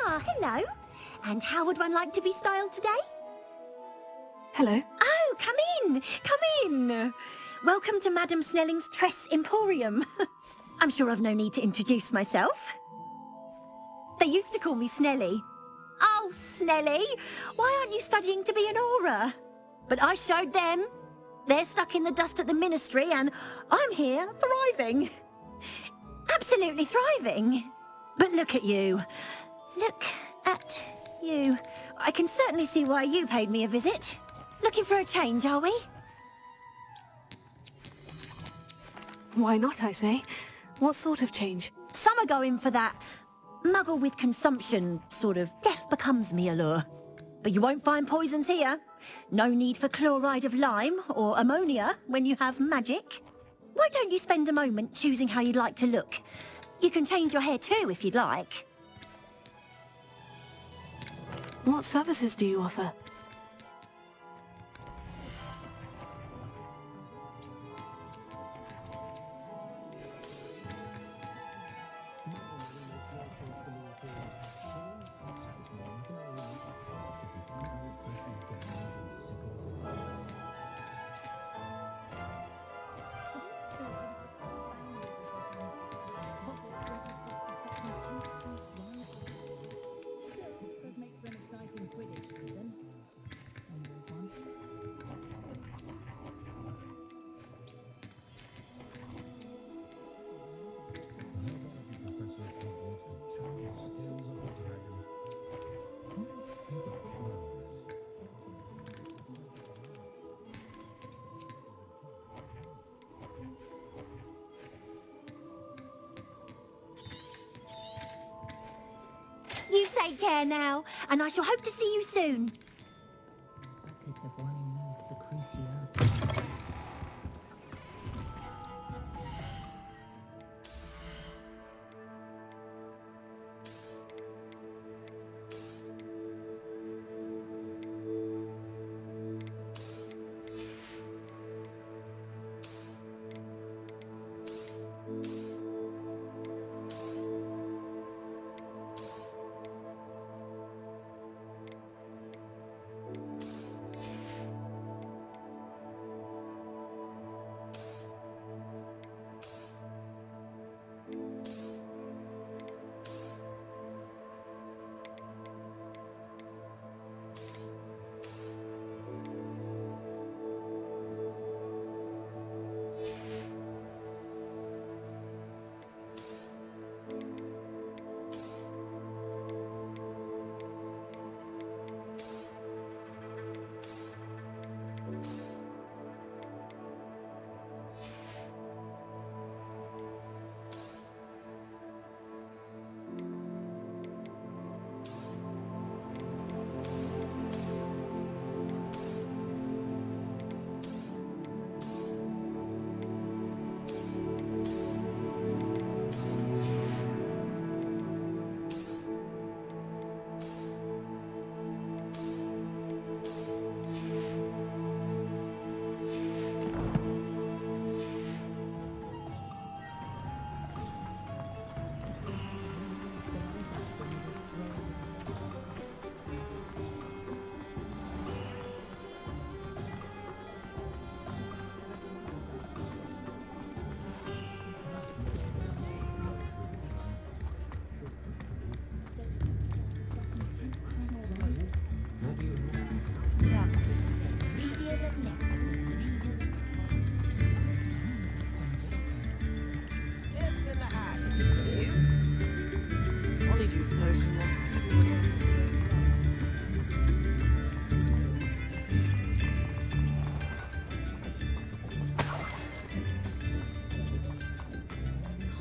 Ah, hello. And how would one like to be styled today? Hello. Oh, come in. Come in. Welcome to Madame Snelling's Tress Emporium. I'm sure I've no need to introduce myself. They used to call me Snelly. Oh, Snelly, why aren't you studying to be an aura? But I showed them. They're stuck in the dust at the ministry and I'm here thriving. Absolutely thriving. But look at you. Look at you. I can certainly see why you paid me a visit. Looking for a change, are we? Why not, I say? What sort of change? Some are going for that muggle with consumption, sort of death becomes me allure. But you won't find poisons here. No need for chloride of lime or ammonia when you have magic. Why don't you spend a moment choosing how you'd like to look? You can change your hair too if you'd like. What services do you offer? You take care now, and I shall hope to see you soon.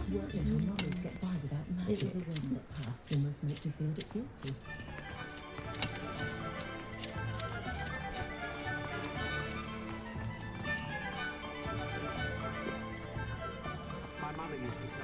My mother used to say,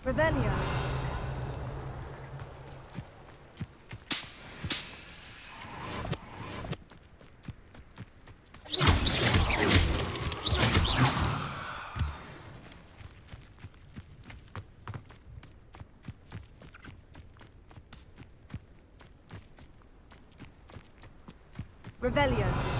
Revelio. Revelio. Revelio.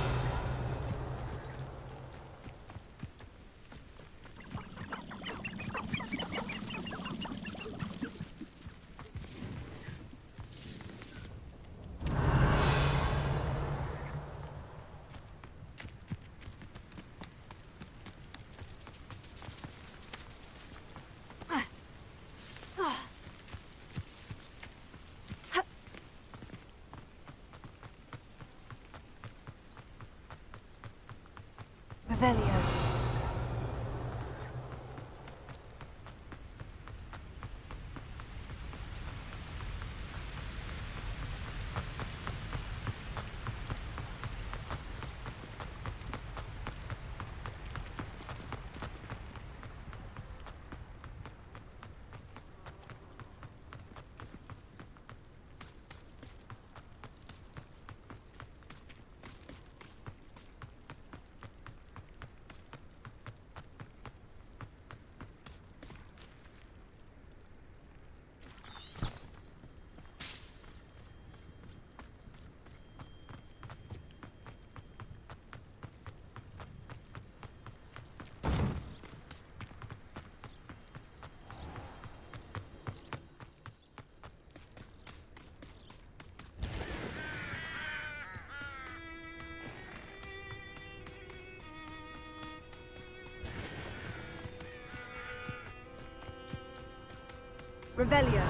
Revelio.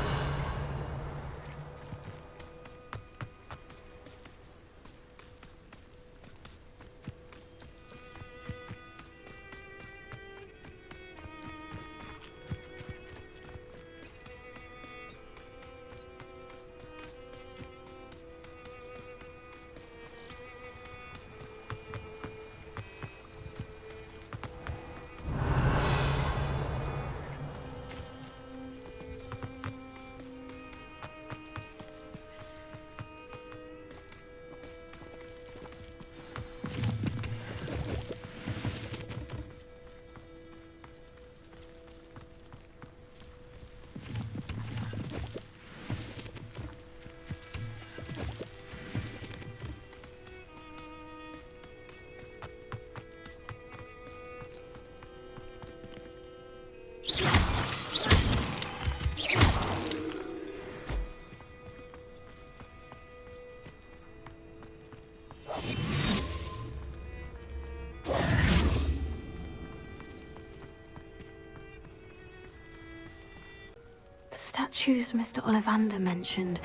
The statues Mr. Ollivander mentioned,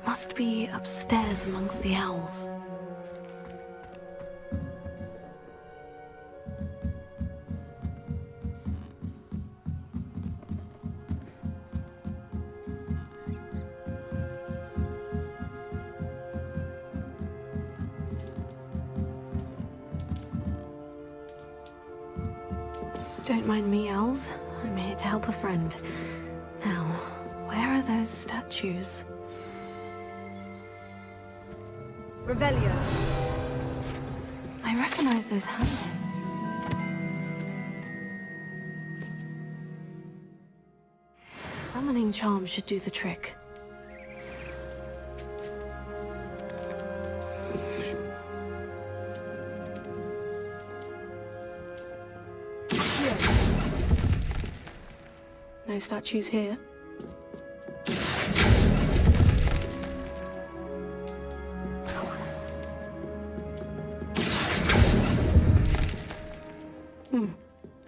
Must be upstairs amongst the owls. Don't mind me, owls. I'm here to help a friend. Now, where are those statues? Revelio. I recognize those hands. Summoning charm should do the trick. No statues here.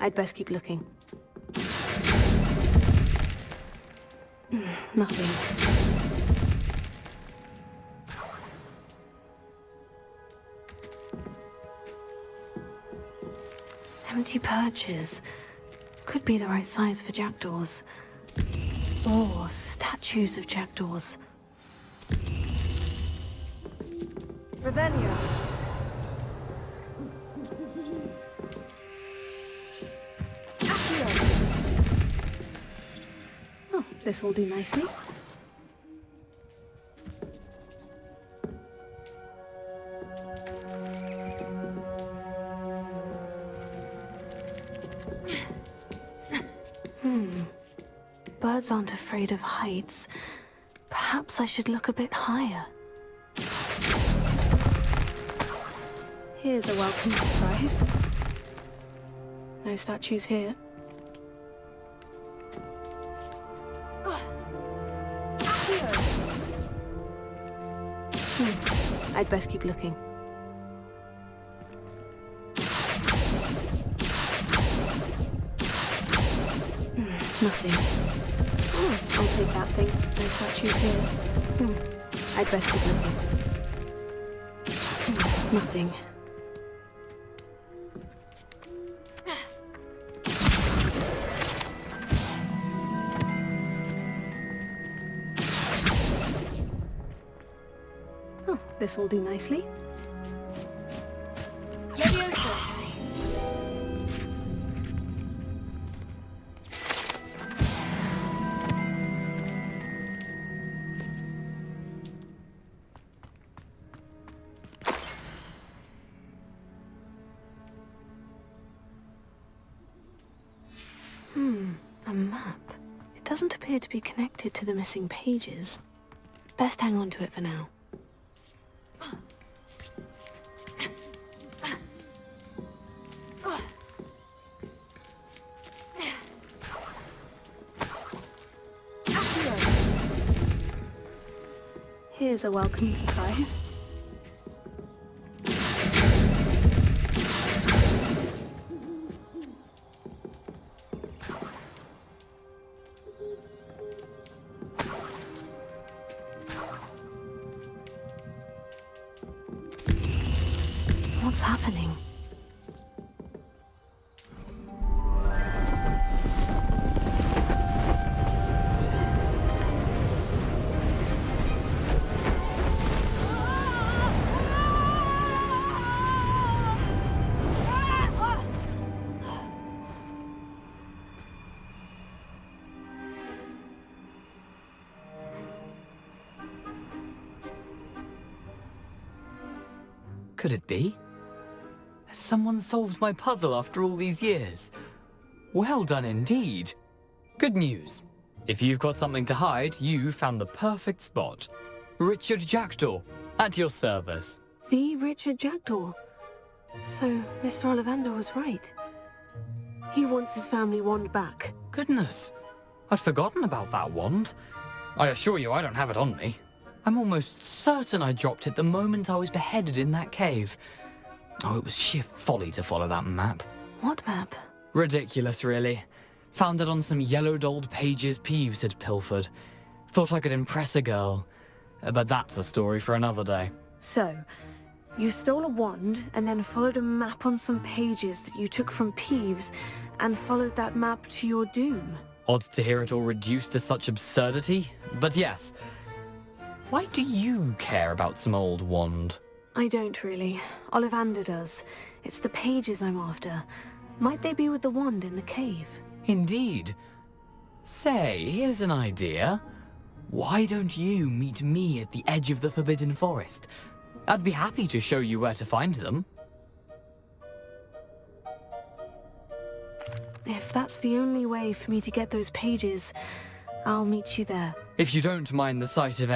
I'd best keep looking. Nothing. Empty perches. Could be the right size for jackdaws. Or statues of jackdaws. Revelio. Oh, this will do nicely. Birds aren't afraid of heights. Perhaps I should look a bit higher. Here's a welcome surprise. No statues here. I'd best keep looking. Nothing. I'll take that thing. No statues here. I'd best keep looking. Nothing. Oh, this will do nicely. A map. It doesn't appear to be connected to the missing pages. Best hang on to it for now. Here's a welcome surprise. What's happening? Could it be? Has someone solved my puzzle after all these years? Well done indeed. Good news. If you've got something to hide, you found the perfect spot. Richard Jackdaw, at your service. The Richard Jackdaw. So, Mr. Ollivander was right. He wants his family wand back. Goodness, I'd forgotten about that wand. I assure you I don't have it on me. I'm almost certain I dropped it the moment I was beheaded in that cave. Oh, it was sheer folly to follow that map. What map? Ridiculous, really. Found it on some yellowed old pages Peeves had pilfered. Thought I could impress a girl. but that's a story for another day. So, you stole a wand and then followed a map on some pages that you took from Peeves and followed that map to your doom. Odd to hear it all reduced to such absurdity, but yes. Why do you care about some old wand? I don't really. Ollivander does. It's the pages I'm after. Might they be with the wand in the cave? Indeed. Say, here's an idea. Why don't you meet me at the edge of the Forbidden Forest? I'd be happy to show you where to find them. If that's the only way for me to get those pages, I'll meet you there. If you don't mind the sight of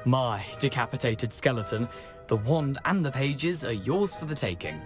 my decapitated skeleton, the wand and the pages are yours for the taking.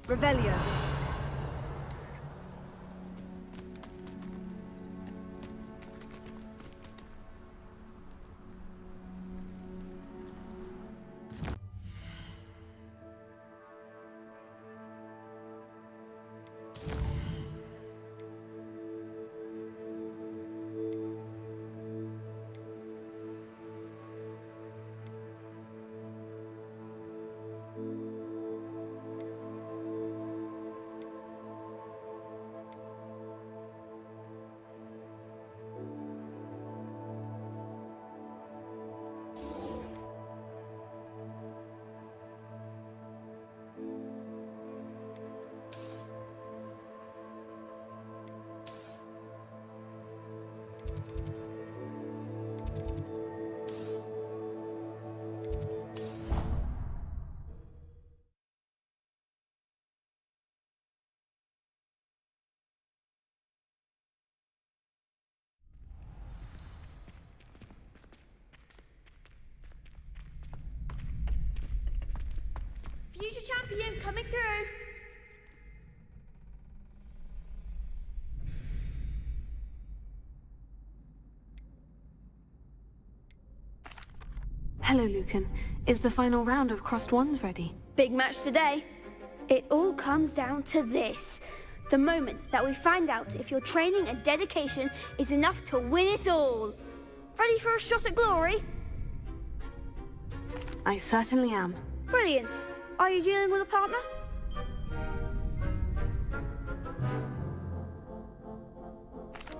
Revelio. Future champion coming through! Hello, Lucan. Is the final round of Crossed Wands ready? Big match today. It all comes down to this. The moment that we find out if your training and dedication is enough to win it all. Ready for a shot at glory? I certainly am. Brilliant. Are you dealing with a partner?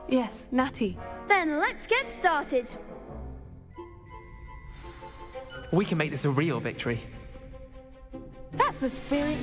Yes, Natty. Then let's get started. We can make this a real victory. That's the spirit.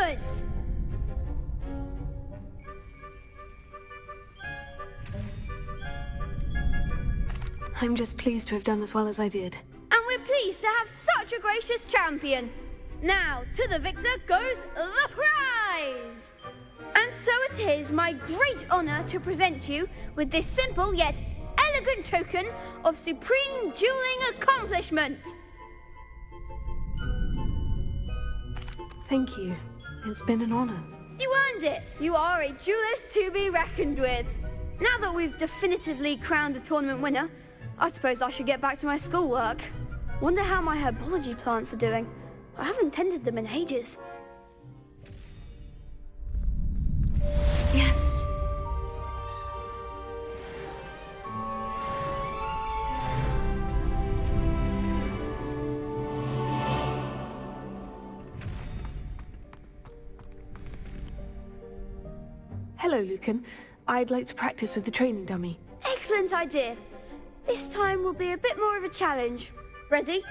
moment! I'm just pleased to have done as well as I did. And we're pleased to have such a gracious champion. Now, to the victor goes the prize! And so it is my great honor to present you with this simple yet elegant token of supreme dueling accomplishment. Thank you. It's been an honor. You earned it. You are a duelist to be reckoned with. Now that we've definitively crowned the tournament winner, I suppose I should get back to my schoolwork. Wonder how my herbology plants are doing. I haven't tended them in ages. Yes. Hello, Lucan. I'd like to practice with the training dummy. Excellent idea. This time will be a bit more of a challenge. Ready?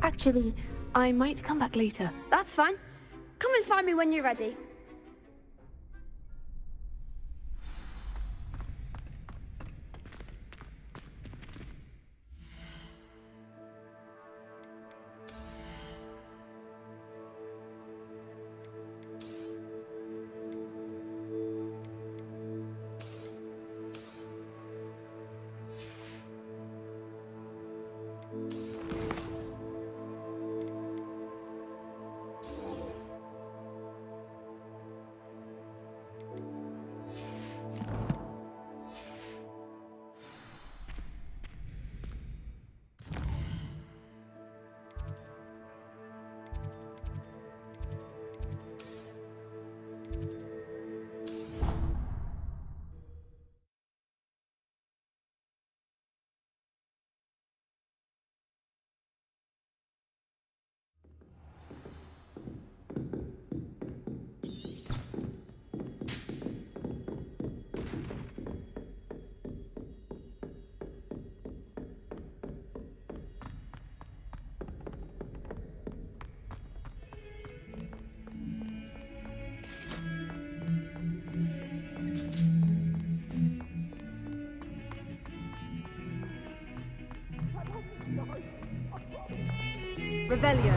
Actually, I might come back later. That's fine. Come and find me when you're ready. Revelio.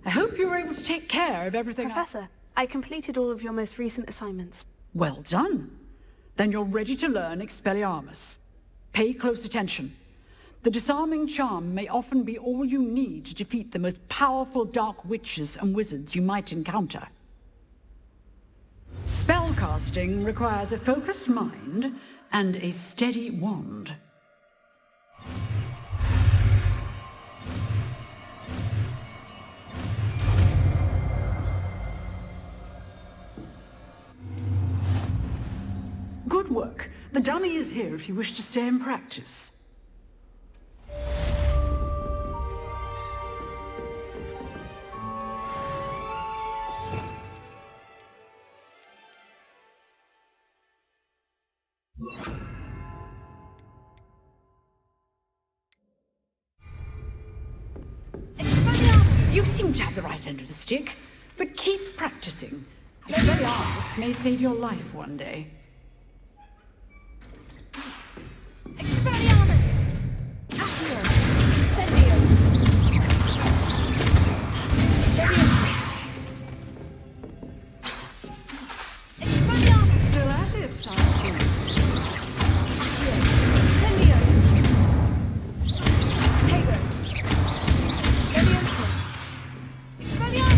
I hope you were able to take care of everything. Professor, I completed all of your most recent assignments. Well done. Then you're ready to learn Expelliarmus. Pay close attention. The disarming charm may often be all you need to defeat the most powerful dark witches and wizards you might encounter. Spellcasting requires a focused mind and a steady wand. Good work. The dummy is here if you wish to stay and practice. You seem to have the right end of the stick, but keep practicing. Expelliarmus may save your life one day. Expelliarmus! Accio! Incendio! Expelliarmus! Still at it, I see. Accio! Incendio! Tego! Leviosa! Expelliarmus!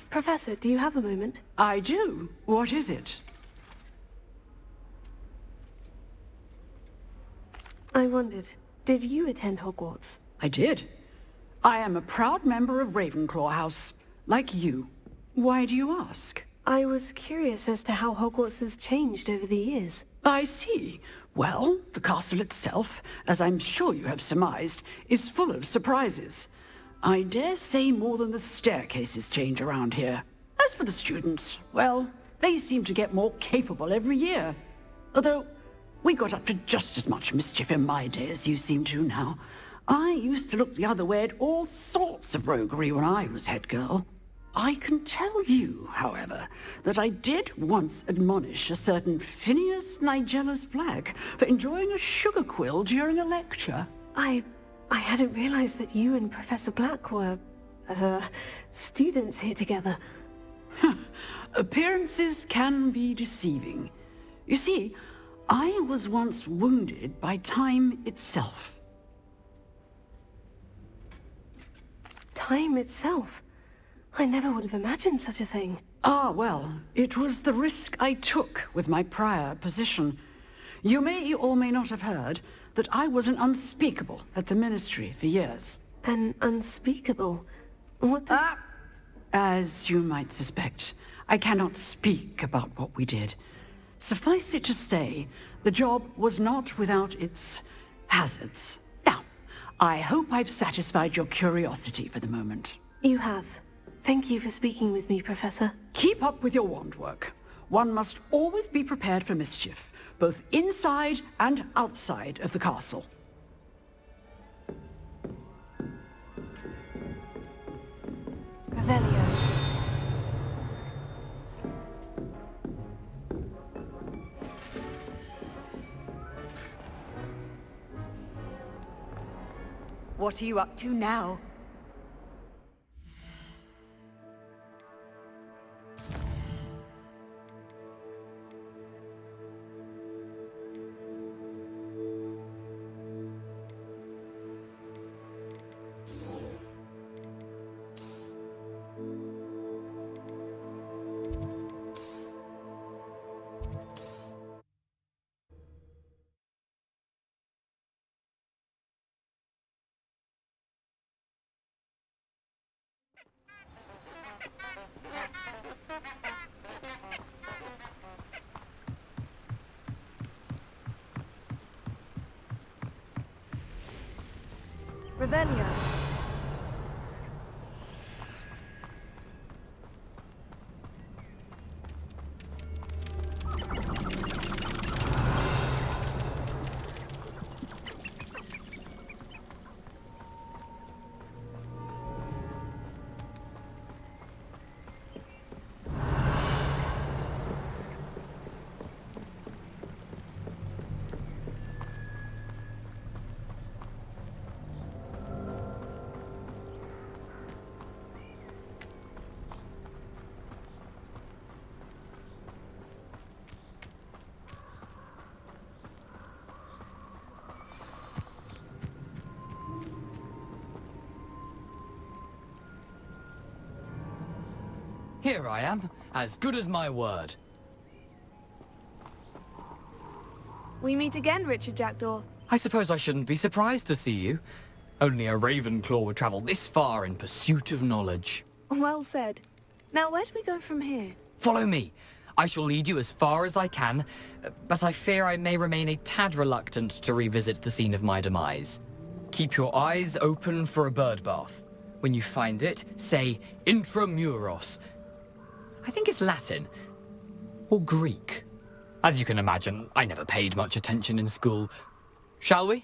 Professor, do you have a moment? I do. What is it? I wondered, did you attend Hogwarts? I did. I am a proud member of Ravenclaw House, like you. Why do you ask? I was curious as to how Hogwarts has changed over the years. I see. Well, the castle itself, as I'm sure you have surmised, is full of surprises. I dare say more than the staircases change around here. As for the students, well, they seem to get more capable every year. Although, we got up to just as much mischief in my day as you seem to now. I used to look the other way at all sorts of roguery when I was head girl. I can tell you, however, that I did once admonish a certain Phineas Nigellus Black for enjoying a sugar quill during a lecture. I hadn't realized that you and Professor Black were, students here together. Appearances can be deceiving. You see, I was once wounded by time itself. Time itself? I never would have imagined such a thing. Ah, well, it was the risk I took with my prior position. You may or may not have heard that I was an unspeakable at the Ministry for years. An unspeakable? What does... As you might suspect, I cannot speak about what we did. Suffice it to say, the job was not without its hazards. Now, I hope I've satisfied your curiosity for the moment. You have. Thank you for speaking with me, Professor. Keep up with your wand work. One must always be prepared for mischief, both inside and outside of the castle. Revelio. What are you up to now? Revelio. Here I am, as good as my word. We meet again, Richard Jackdaw. I suppose I shouldn't be surprised to see you. Only a Ravenclaw would travel this far in pursuit of knowledge. Well said. Now, where do we go from here? Follow me. I shall lead you as far as I can, but I fear I may remain a tad reluctant to revisit the scene of my demise. Keep your eyes open for a bird bath. When you find it, say intramuros. I think it's Latin. Or Greek. As you can imagine, I never paid much attention in school. Shall we?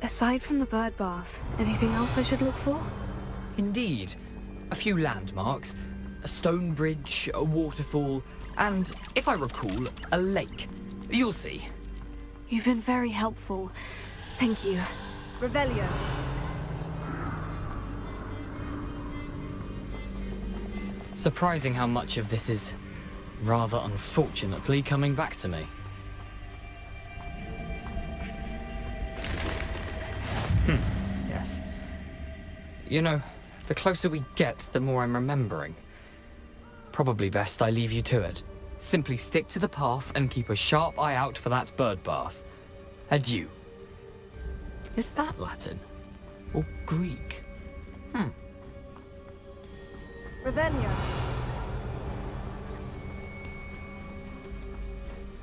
Aside from the bird bath, anything else I should look for? Indeed. A few landmarks, a stone bridge, a waterfall, and, if I recall, a lake. You'll see. You've been very helpful. Thank you. Revelio. Surprising how much of this is, rather unfortunately, coming back to me. Yes. You know, the closer we get, the more I'm remembering. Probably best I leave you to it. Simply stick to the path and keep a sharp eye out for that bird bath. Adieu. Is that Latin? Or Greek? Revelio.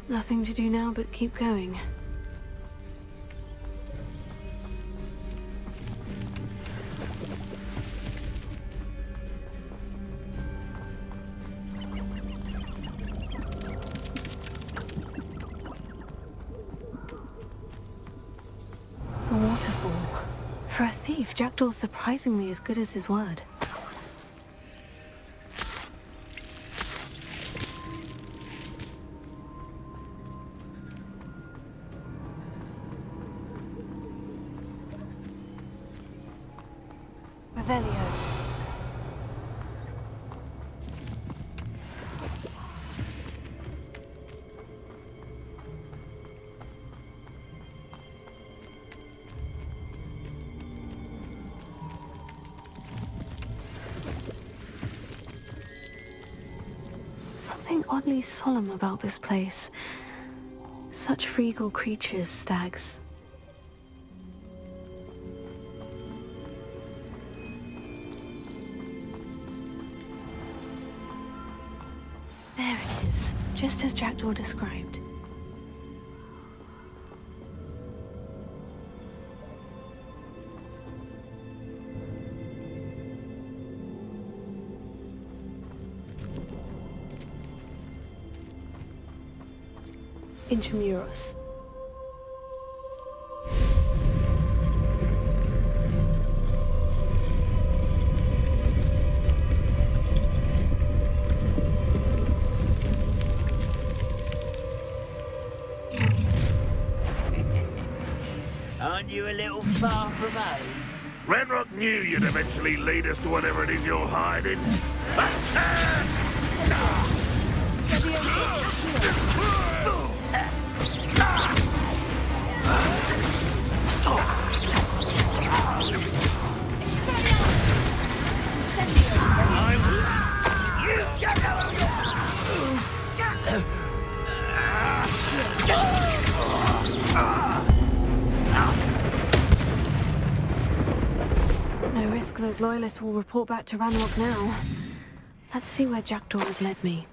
Nothing to do now but keep going. The waterfall. For a thief, Jackdaw's surprisingly as good as his word. Revelio. Something oddly solemn about this place. Such regal creatures, stags. There it is, just as Jackdaw described. Intramuros. Aren't you a little far from home? Renrock knew you'd eventually lead us to whatever it is you're hiding. No risk those loyalists will report back to Ranrock now. Let's see where Jackdaw has led me.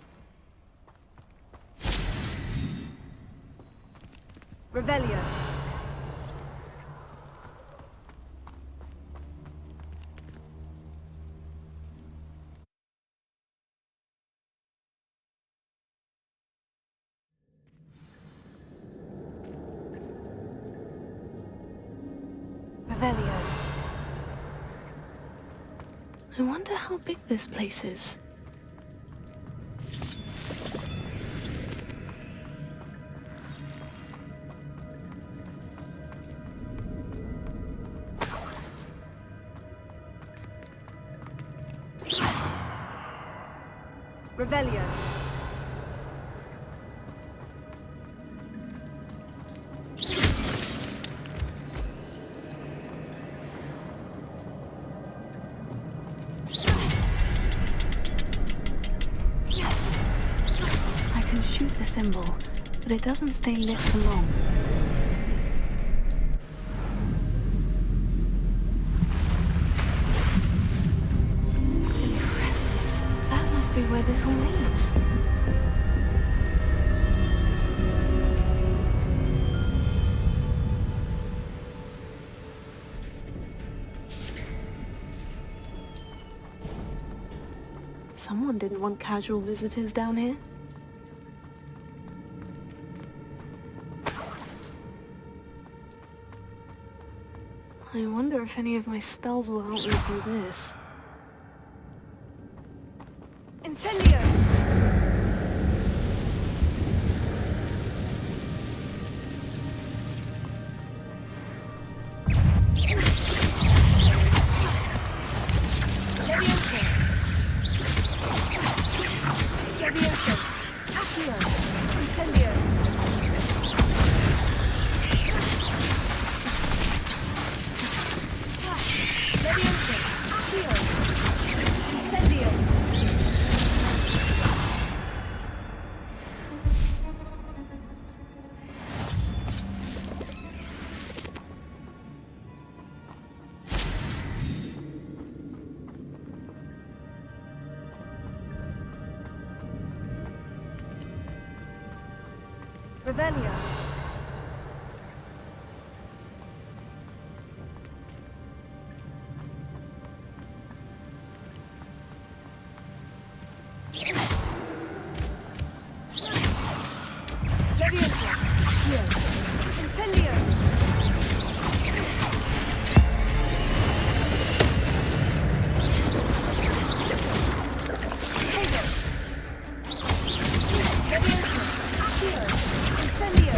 Revelio. Revelio. I wonder how big this place is. Revelio. I can shoot the symbol, but it doesn't stay lit for long. Impressive. That must be where this all leads. Someone didn't want casual visitors down here. I wonder if any of my spells will help me through this. Incendio! Revelio. Leviosa. Accio. Incendio. Potato. Leviosa. Accio. Incendio.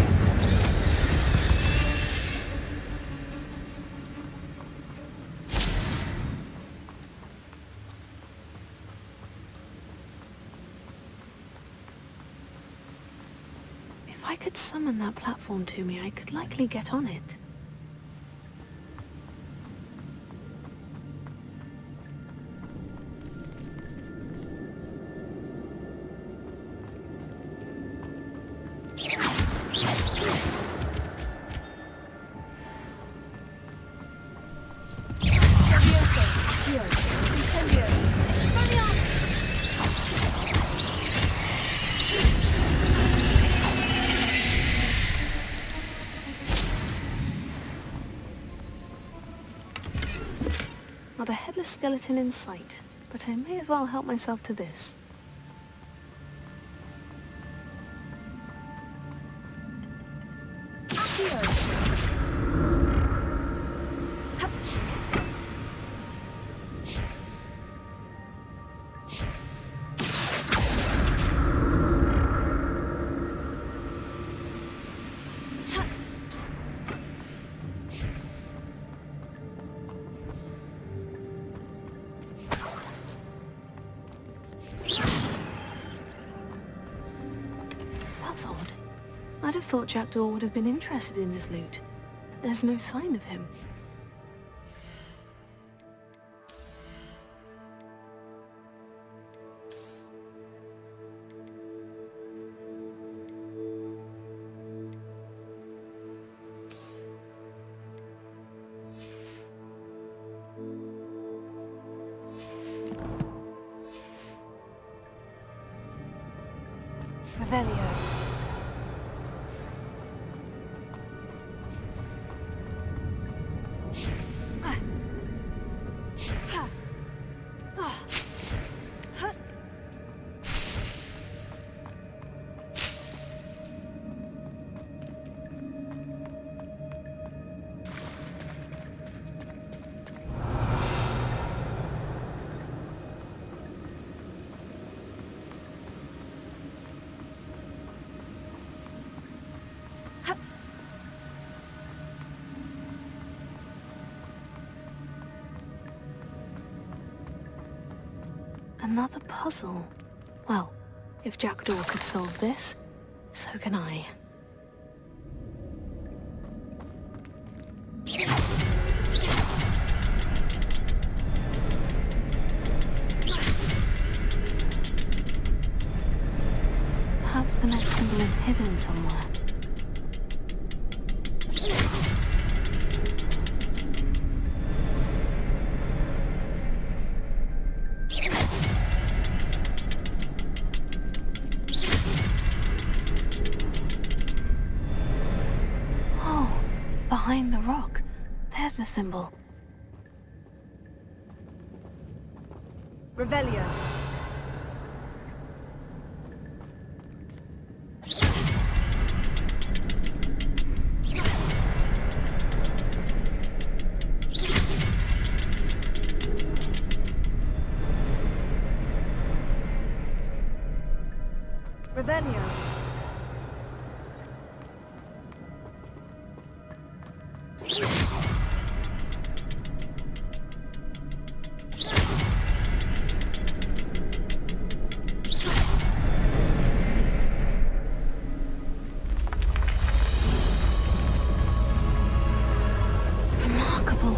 If I could summon that platform to me, I could likely get on it. Leviosa. Accio. Incendio. Expelliarmus. Not a headless skeleton in sight, but I may as well help myself to this. That's odd. I'd have thought Jackdaw would have been interested in this loot, but there's no sign of him. Revelio. Another puzzle. Well, if Jackdaw could solve this, so can I. Perhaps the next symbol is hidden somewhere. Behind the rock. There's the symbol. Revelio. Revelio. Remarkable.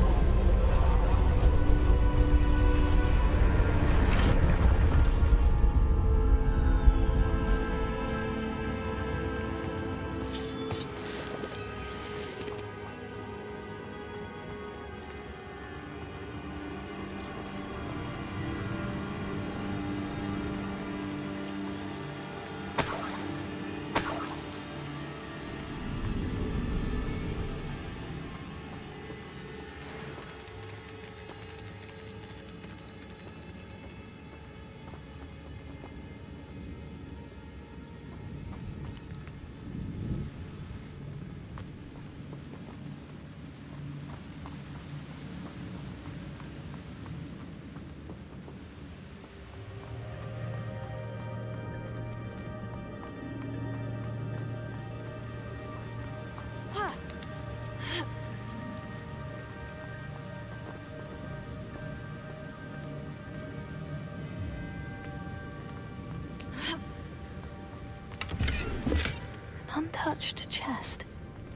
An untouched chest.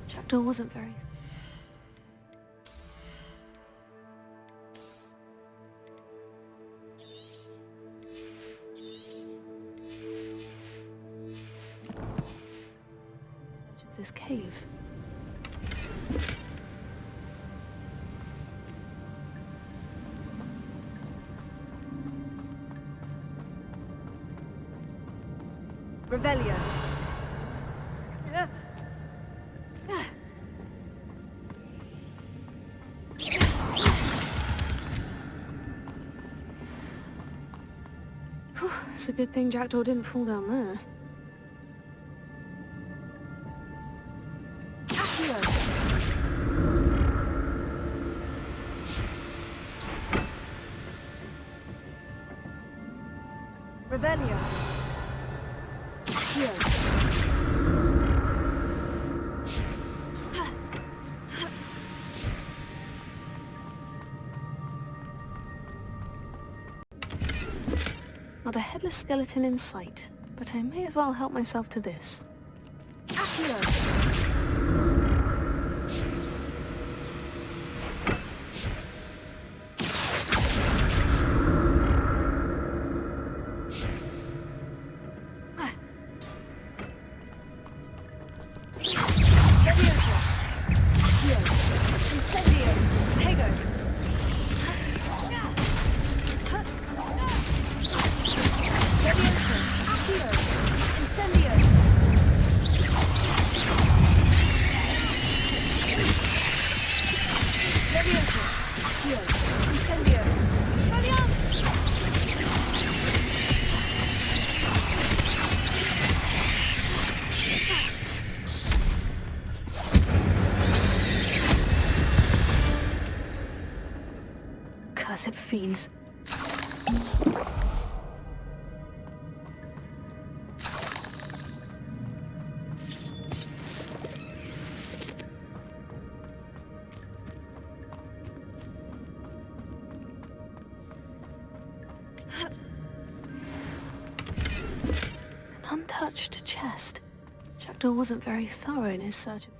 Jackdaw wasn't very... search of this cave. Revelio. Whew, it's a good thing Jackdaw didn't fall down there. Revelio. Not a headless skeleton in sight, but I may as well help myself to this. Cursed fiends. An untouched chest. Jackdaw wasn't very thorough in his search of this.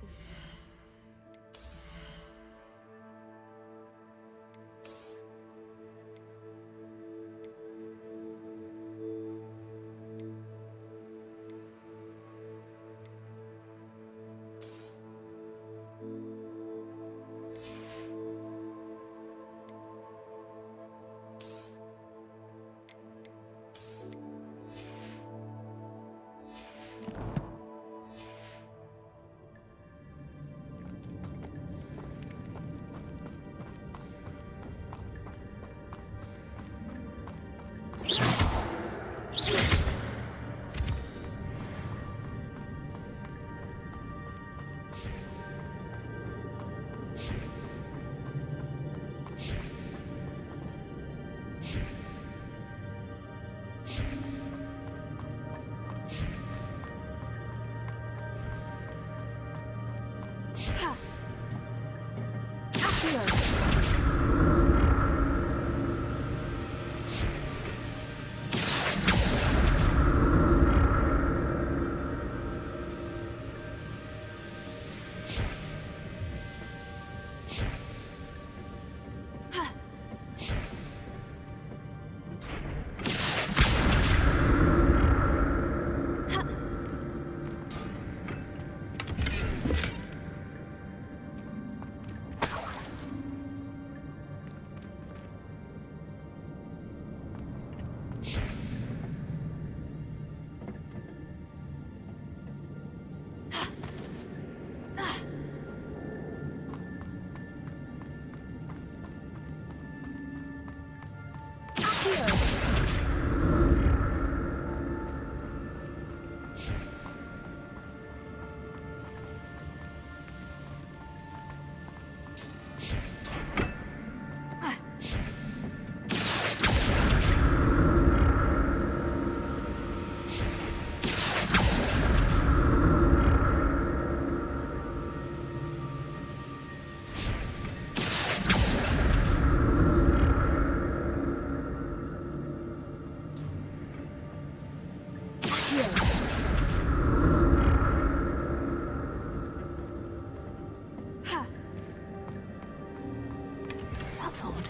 That's odd.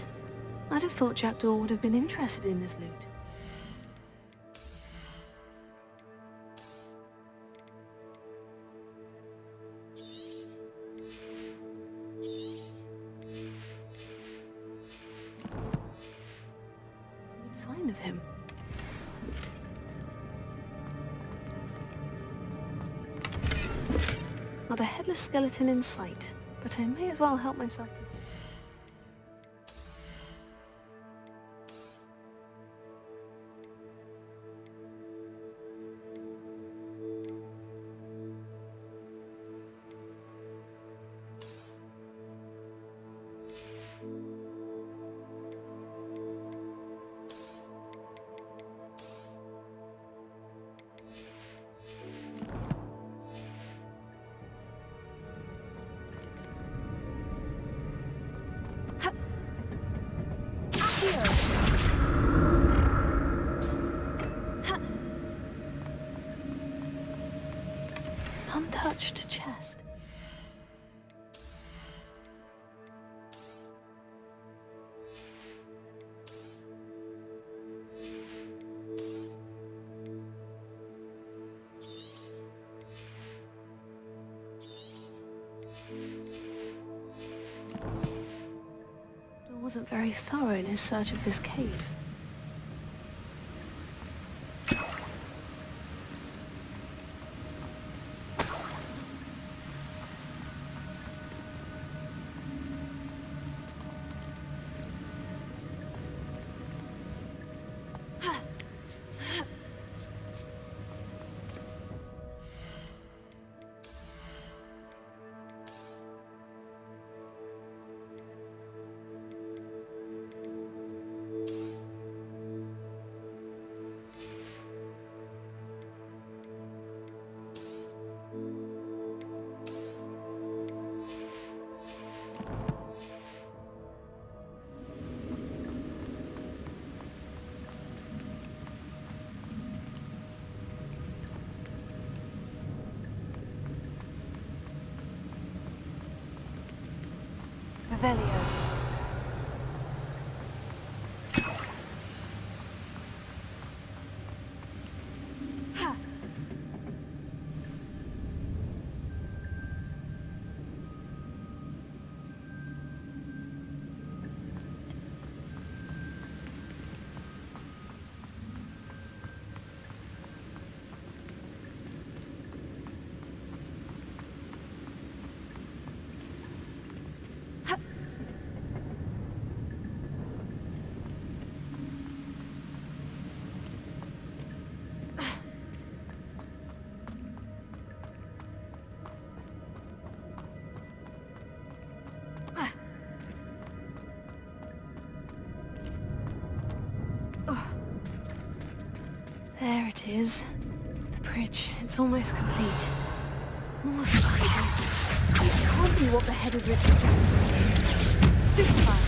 I'd have thought Jackdaw would have been interested in this loot. There's no sign of him. Not a headless skeleton in sight, but I may as well help myself to... Untouched chest. He wasn't very thorough in his search of this cave. Revelio. There it is. The bridge. It's almost complete. More spiders. This can't be what the head of Richard Jack. Stupefy.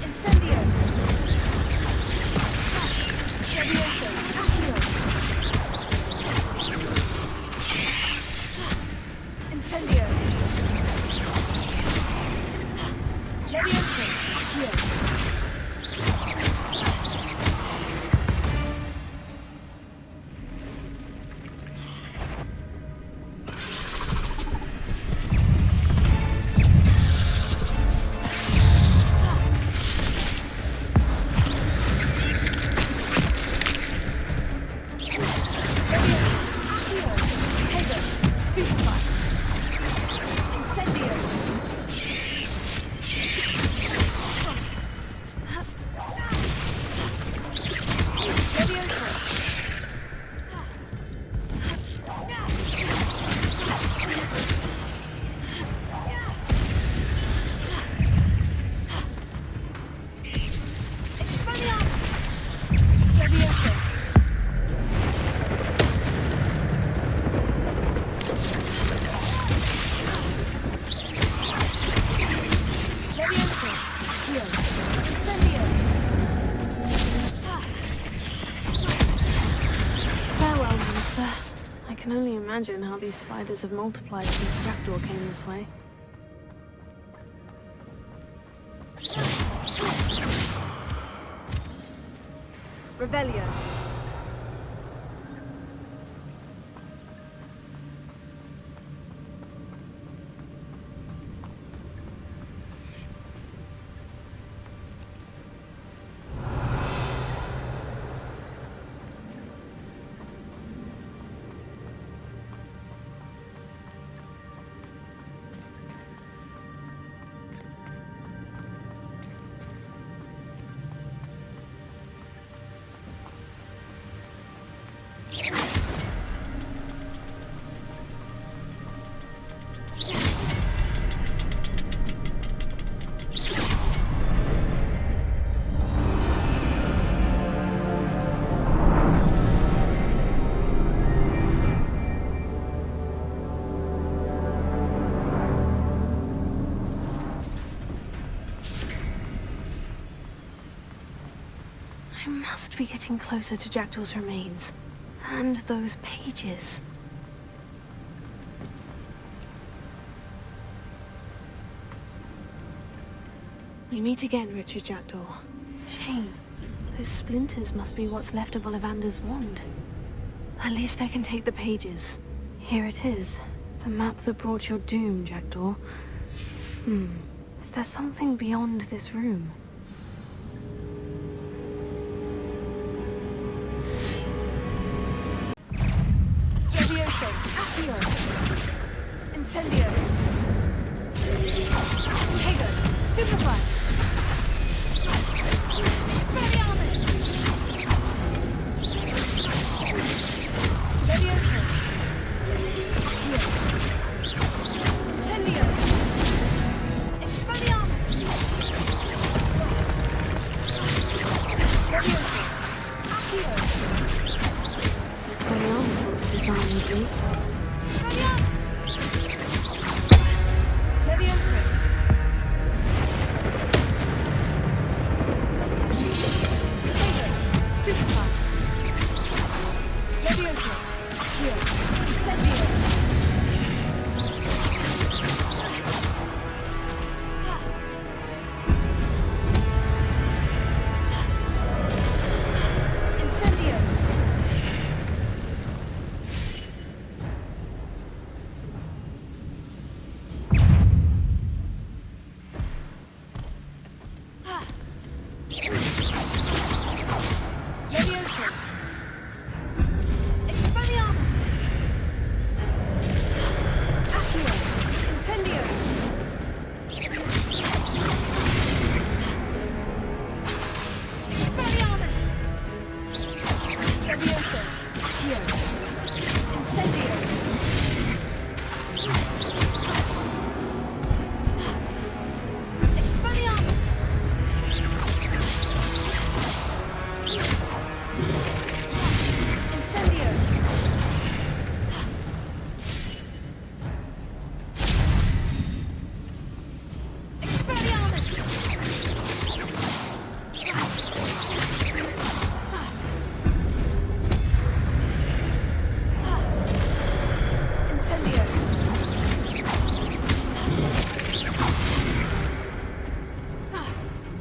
Incendio. Levioso. Accio. Incendio. imagine how these spiders have multiplied since Jackdaw came this way. Revelio. I must be getting closer to Jackdaw's remains. And those pages. We meet again, Richard Jackdaw. Shame. Those splinters must be what's left of Ollivander's wand. At least I can take the pages. Here it is. The map that brought your doom, Jackdaw. Is there something beyond this room? Levioso. Accio. Incendio. Tego. Stupefy. Expelliarmus. Levioso. Accio. Incendio. Expelliarmus. Levioso. Accio. Expelliarmus ought to design the boots. Expelliarmus. Levioso. Tego. Stupefy. Levioso. Accio. Incendio. Incendio. Levioso. Expelliarmus. Accio. Incendio. Expelliarmus. Levioso. Accio. Incendio. Expelliarmus. Incendio. Expelliarmus. Incendio.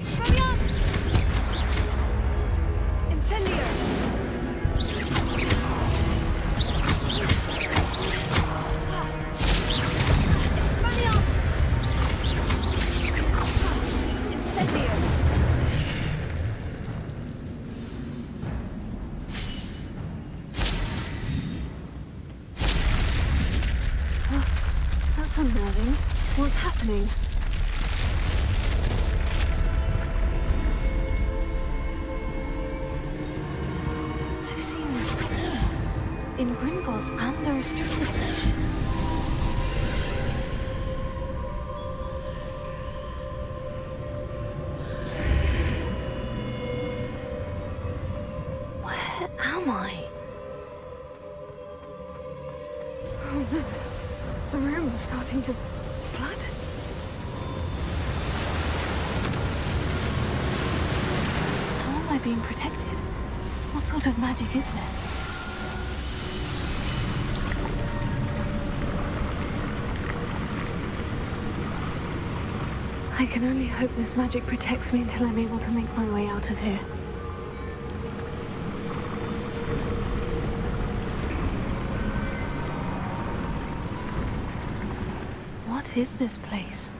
Expelliarmus. Incendio. Expelliarmus. Incendio. That's unnerving. What's happening? I've seen this before. In Gringotts and the restricted section. Where am I? Oh no. The room is starting to flood. How am I being protected? What sort of magic is this? I can only hope this magic protects me until I'm able to make my way out of here. What is this place?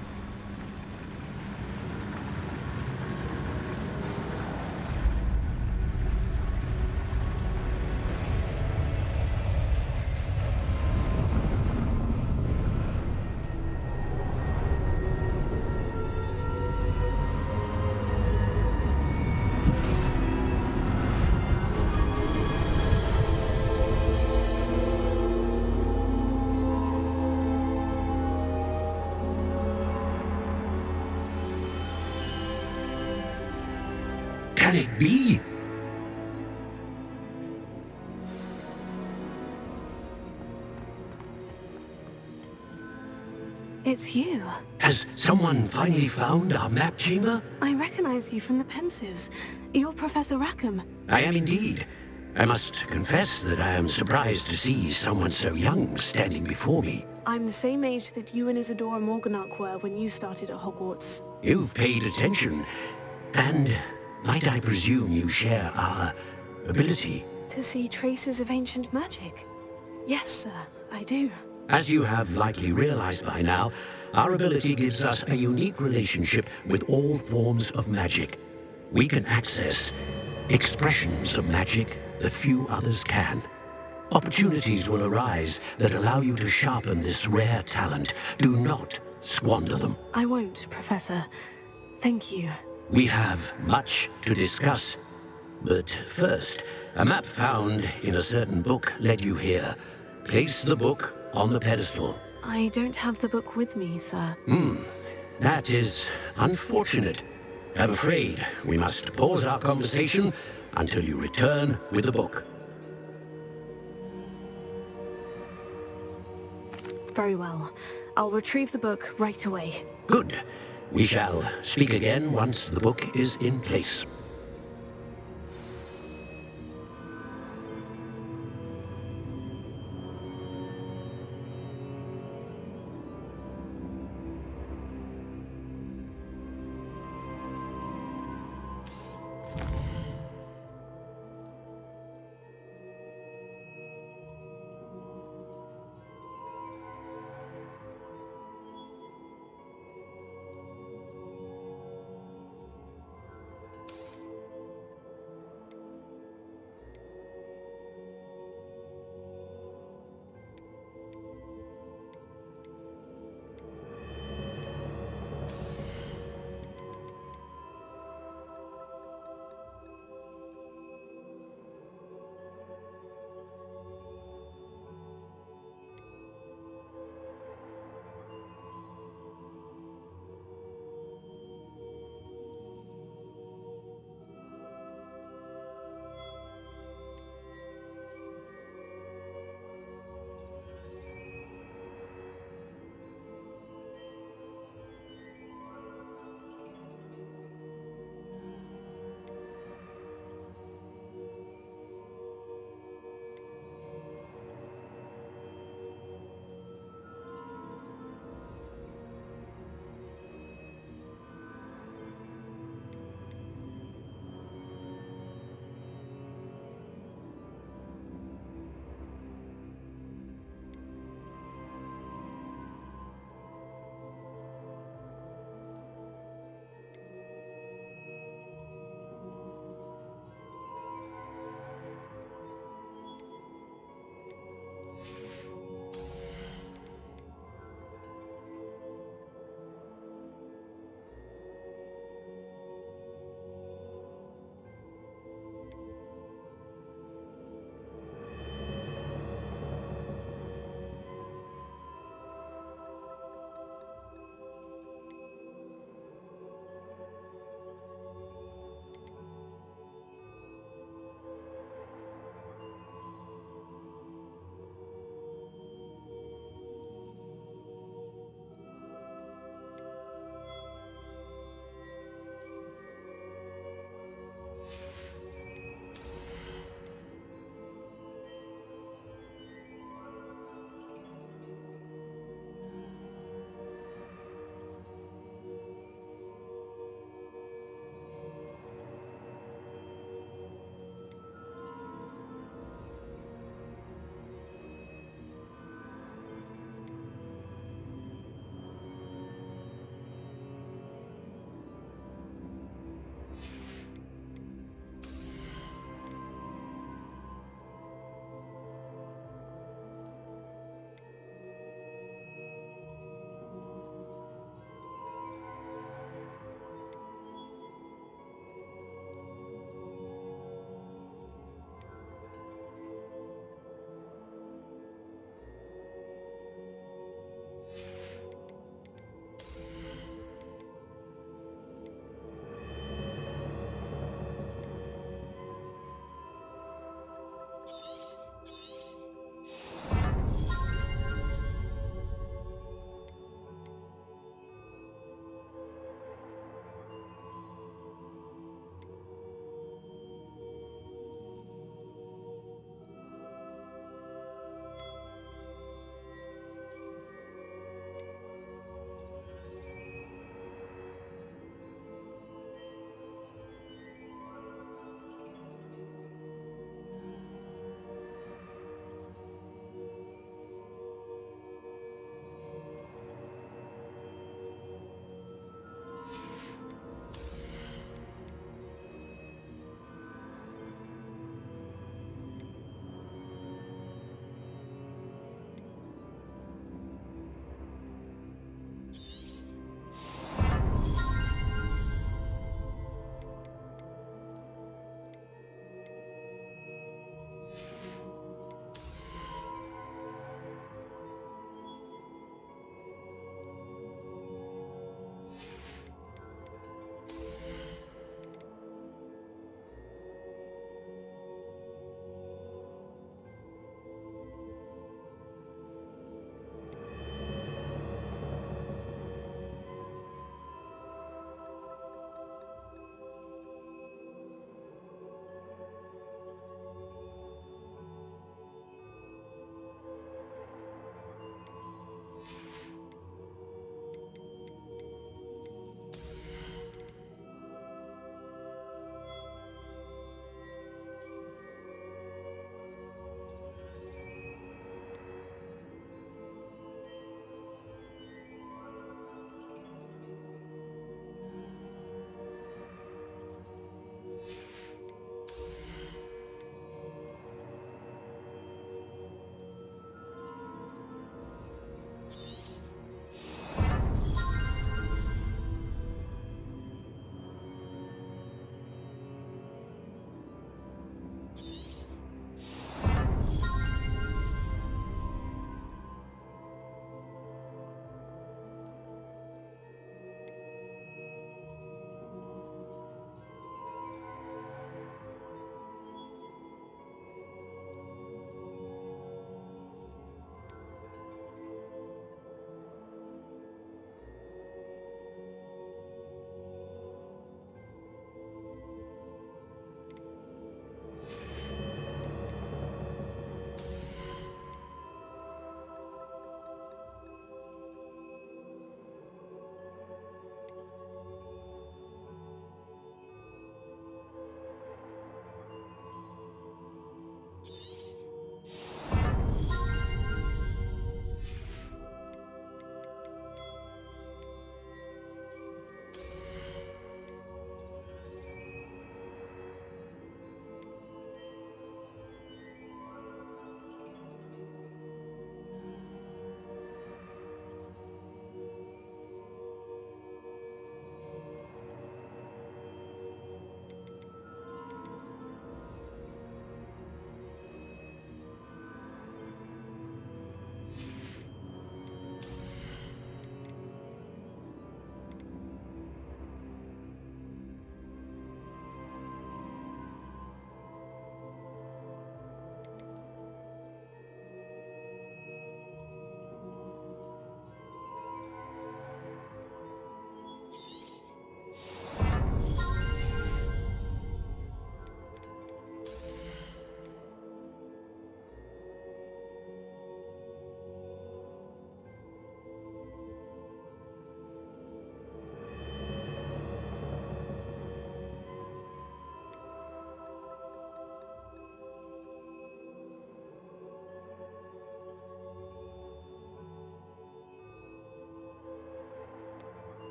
Can it be? It's you. Has someone finally found our map chamber? I recognize you from the Pensives. You're Professor Rackham. I am indeed. I must confess that I am surprised to see someone so young standing before me. I'm the same age that you and Isadora Morganach were when you started at Hogwarts. You've paid attention, and might I presume you share our ability? To see traces of ancient magic? Yes, sir, I do. As you have likely realized by now, our ability gives us a unique relationship with all forms of magic. We can access expressions of magic that few others can. Opportunities will arise that allow you to sharpen this rare talent. Do not squander them. I won't, Professor. Thank you. We have much to discuss. But first, a map found in a certain book led you here. Place the book on the pedestal. I don't have the book with me, sir. That is unfortunate. I'm afraid we must pause our conversation until you return with the book. Very well. I'll retrieve the book right away. Good. We shall speak again once the book is in place.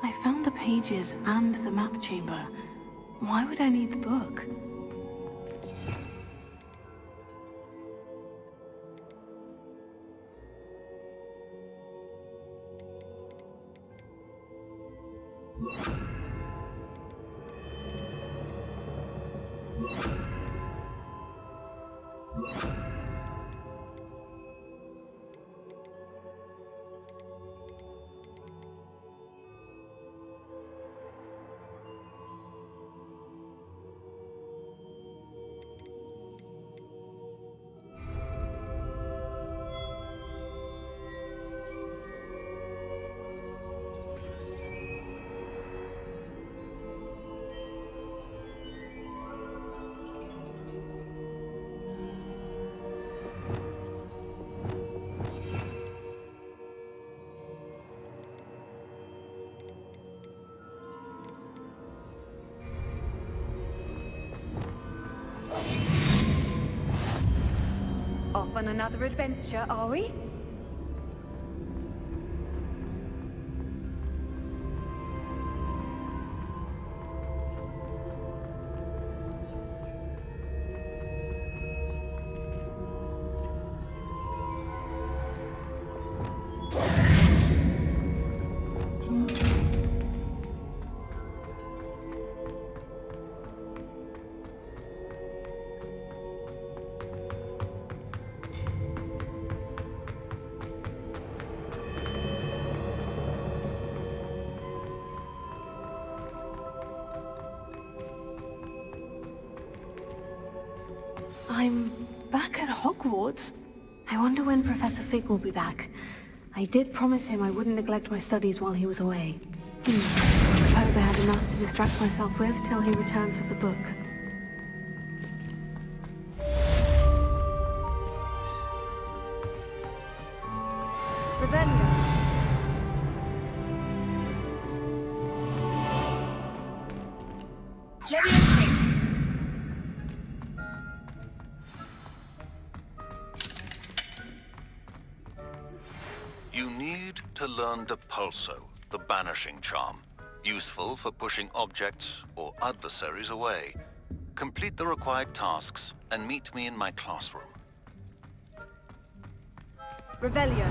I found the pages and the map chamber. Why would I need the book? Off on another adventure, are we? I'm back at Hogwarts. I wonder when Professor Fig will be back. I did promise him I wouldn't neglect my studies while he was away. Suppose I had enough to distract myself with till he returns with the book. Revelio. Leviosa. You need to learn Depulso, the banishing charm. Useful for pushing objects or adversaries away. Complete the required tasks and meet me in my classroom. Revelio.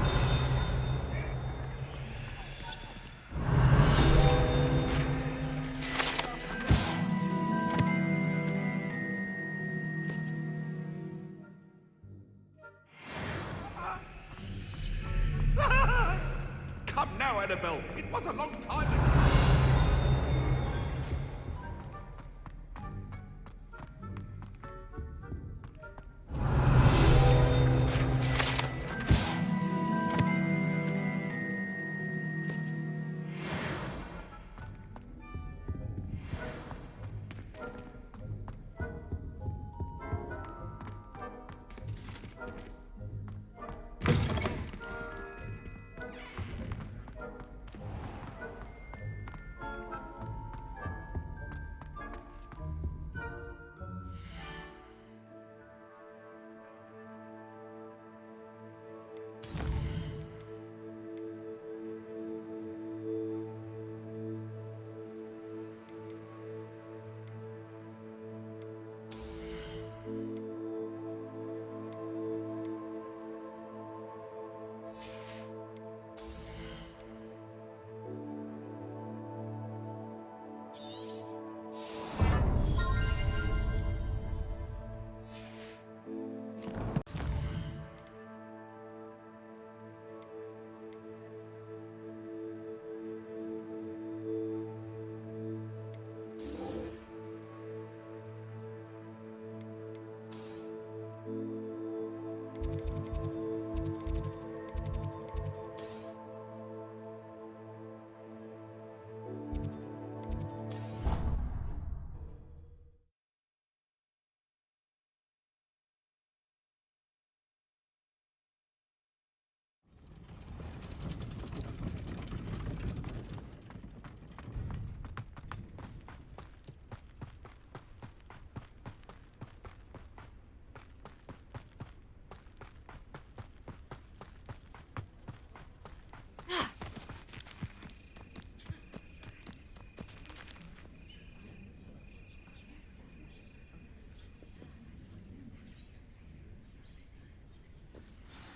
Come now, Annabelle. It was a long time ago.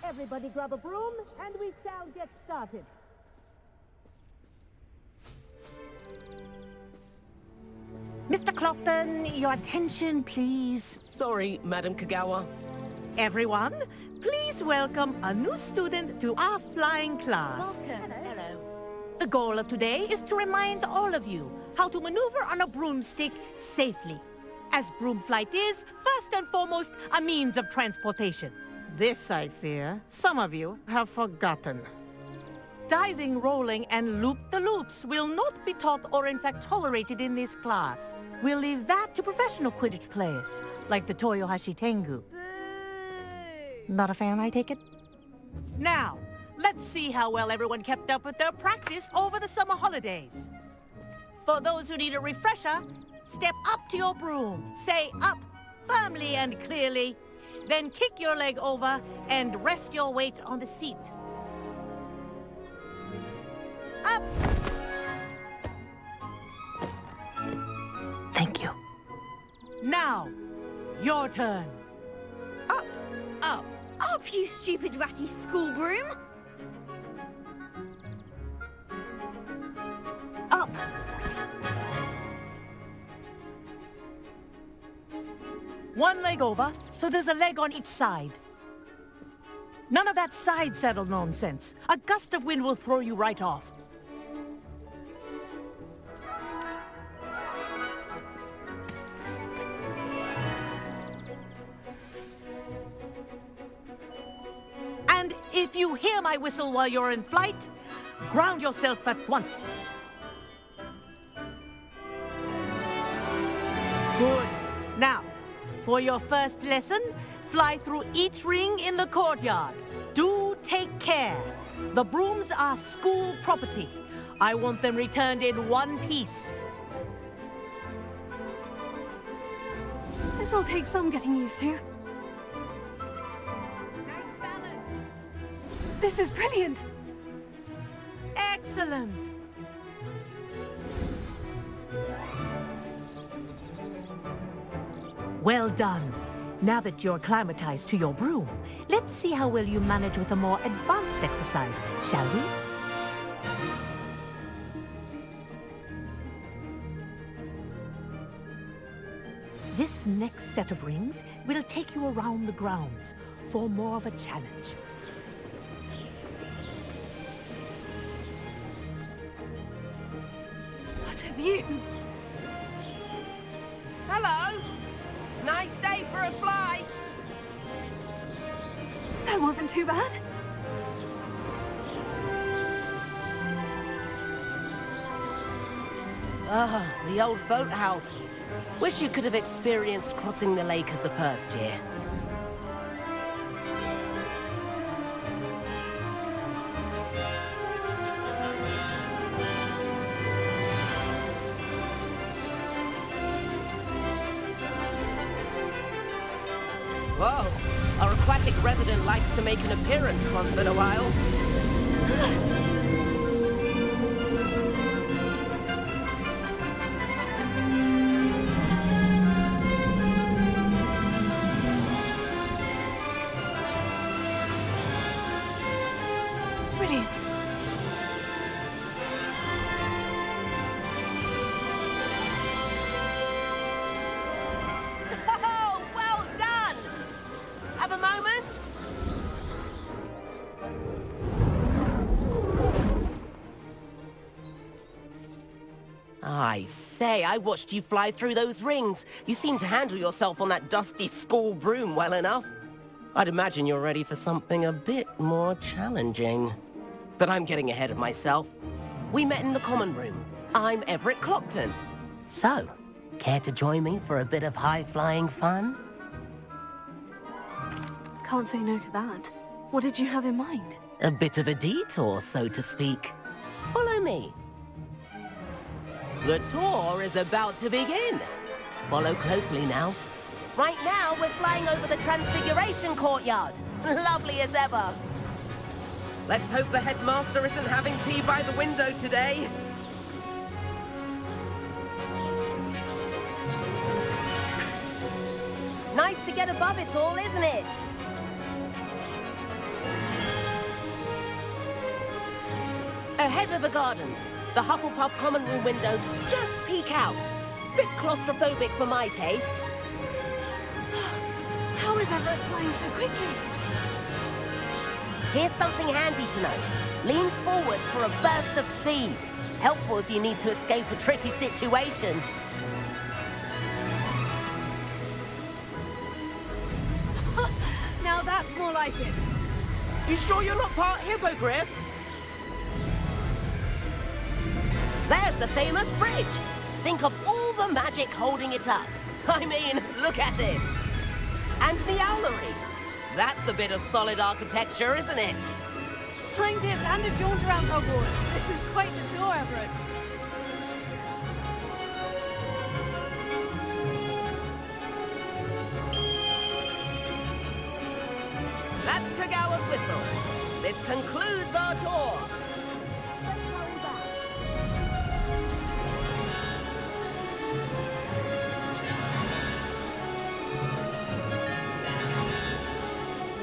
Everybody grab a broom, and we shall get started. Mr. Clockton, your attention, please. Sorry, Madam Kagawa. Everyone, please welcome a new student to our flying class. Hello. The goal of today is to remind all of you how to maneuver on a broomstick safely, as broom flight is, first and foremost, a means of transportation. This, I fear, some of you have forgotten. Diving, rolling, and loop-the-loops will not be taught or in fact tolerated in this class. We'll leave that to professional Quidditch players, like the Toyohashi Tengu. Not a fan, I take it? Now, let's see how well everyone kept up with their practice over the summer holidays. For those who need a refresher, step up to your broom, say up firmly and clearly, then kick your leg over and rest your weight on the seat. Up! Thank you. Now, your turn. Up, up, up, you stupid ratty school broom! Up! One leg over, so there's a leg on each side. None of that side saddle nonsense. A gust of wind will throw you right off. And if you hear my whistle while you're in flight, ground yourself at once. Good. Now, for your first lesson, fly through each ring in the courtyard. Do take care. The brooms are school property. I want them returned in one piece. This'll take some getting used to. This is brilliant! Excellent! Well done. Now that you're acclimatized to your broom, let's see how well you manage with a more advanced exercise, shall we? This next set of rings will take you around the grounds for more of a challenge. What a view! Hello! Nice day for a flight! That wasn't too bad. Ah, the old boathouse. Wish you could have experienced crossing the lake as a first year. Whoa, our aquatic resident likes to make an appearance once in a while. Brilliant. Oh, well done! Have a moment? I say, I watched you fly through those rings. You seem to handle yourself on that dusty school broom well enough. I'd imagine you're ready for something a bit more challenging. But I'm getting ahead of myself. We met in the common room. I'm Everett Clockton. So, care to join me for a bit of high-flying fun? Can't say no to that. What did you have in mind? A bit of a detour, so to speak. Follow me. The tour is about to begin. Follow closely now. Right now, we're flying over the Transfiguration Courtyard. Lovely as ever. Let's hope the headmaster isn't having tea by the window today. Nice to get above it all, isn't it? Ahead of the gardens, the Hufflepuff common room windows just peek out. Bit claustrophobic for my taste. How is Everett flying so quickly? Here's something handy to know. Lean forward for a burst of speed. Helpful if you need to escape a tricky situation. Now that's more like it. You sure you're not part hippogriff? There's the famous bridge. Think of all the magic holding it up. I mean, look at it. And Meowlery. That's a bit of solid architecture, isn't it? Flying tips and a jaunt around Hogwarts. This is quite the tour, Everett. That's Kagawa's whistle. This concludes our tour.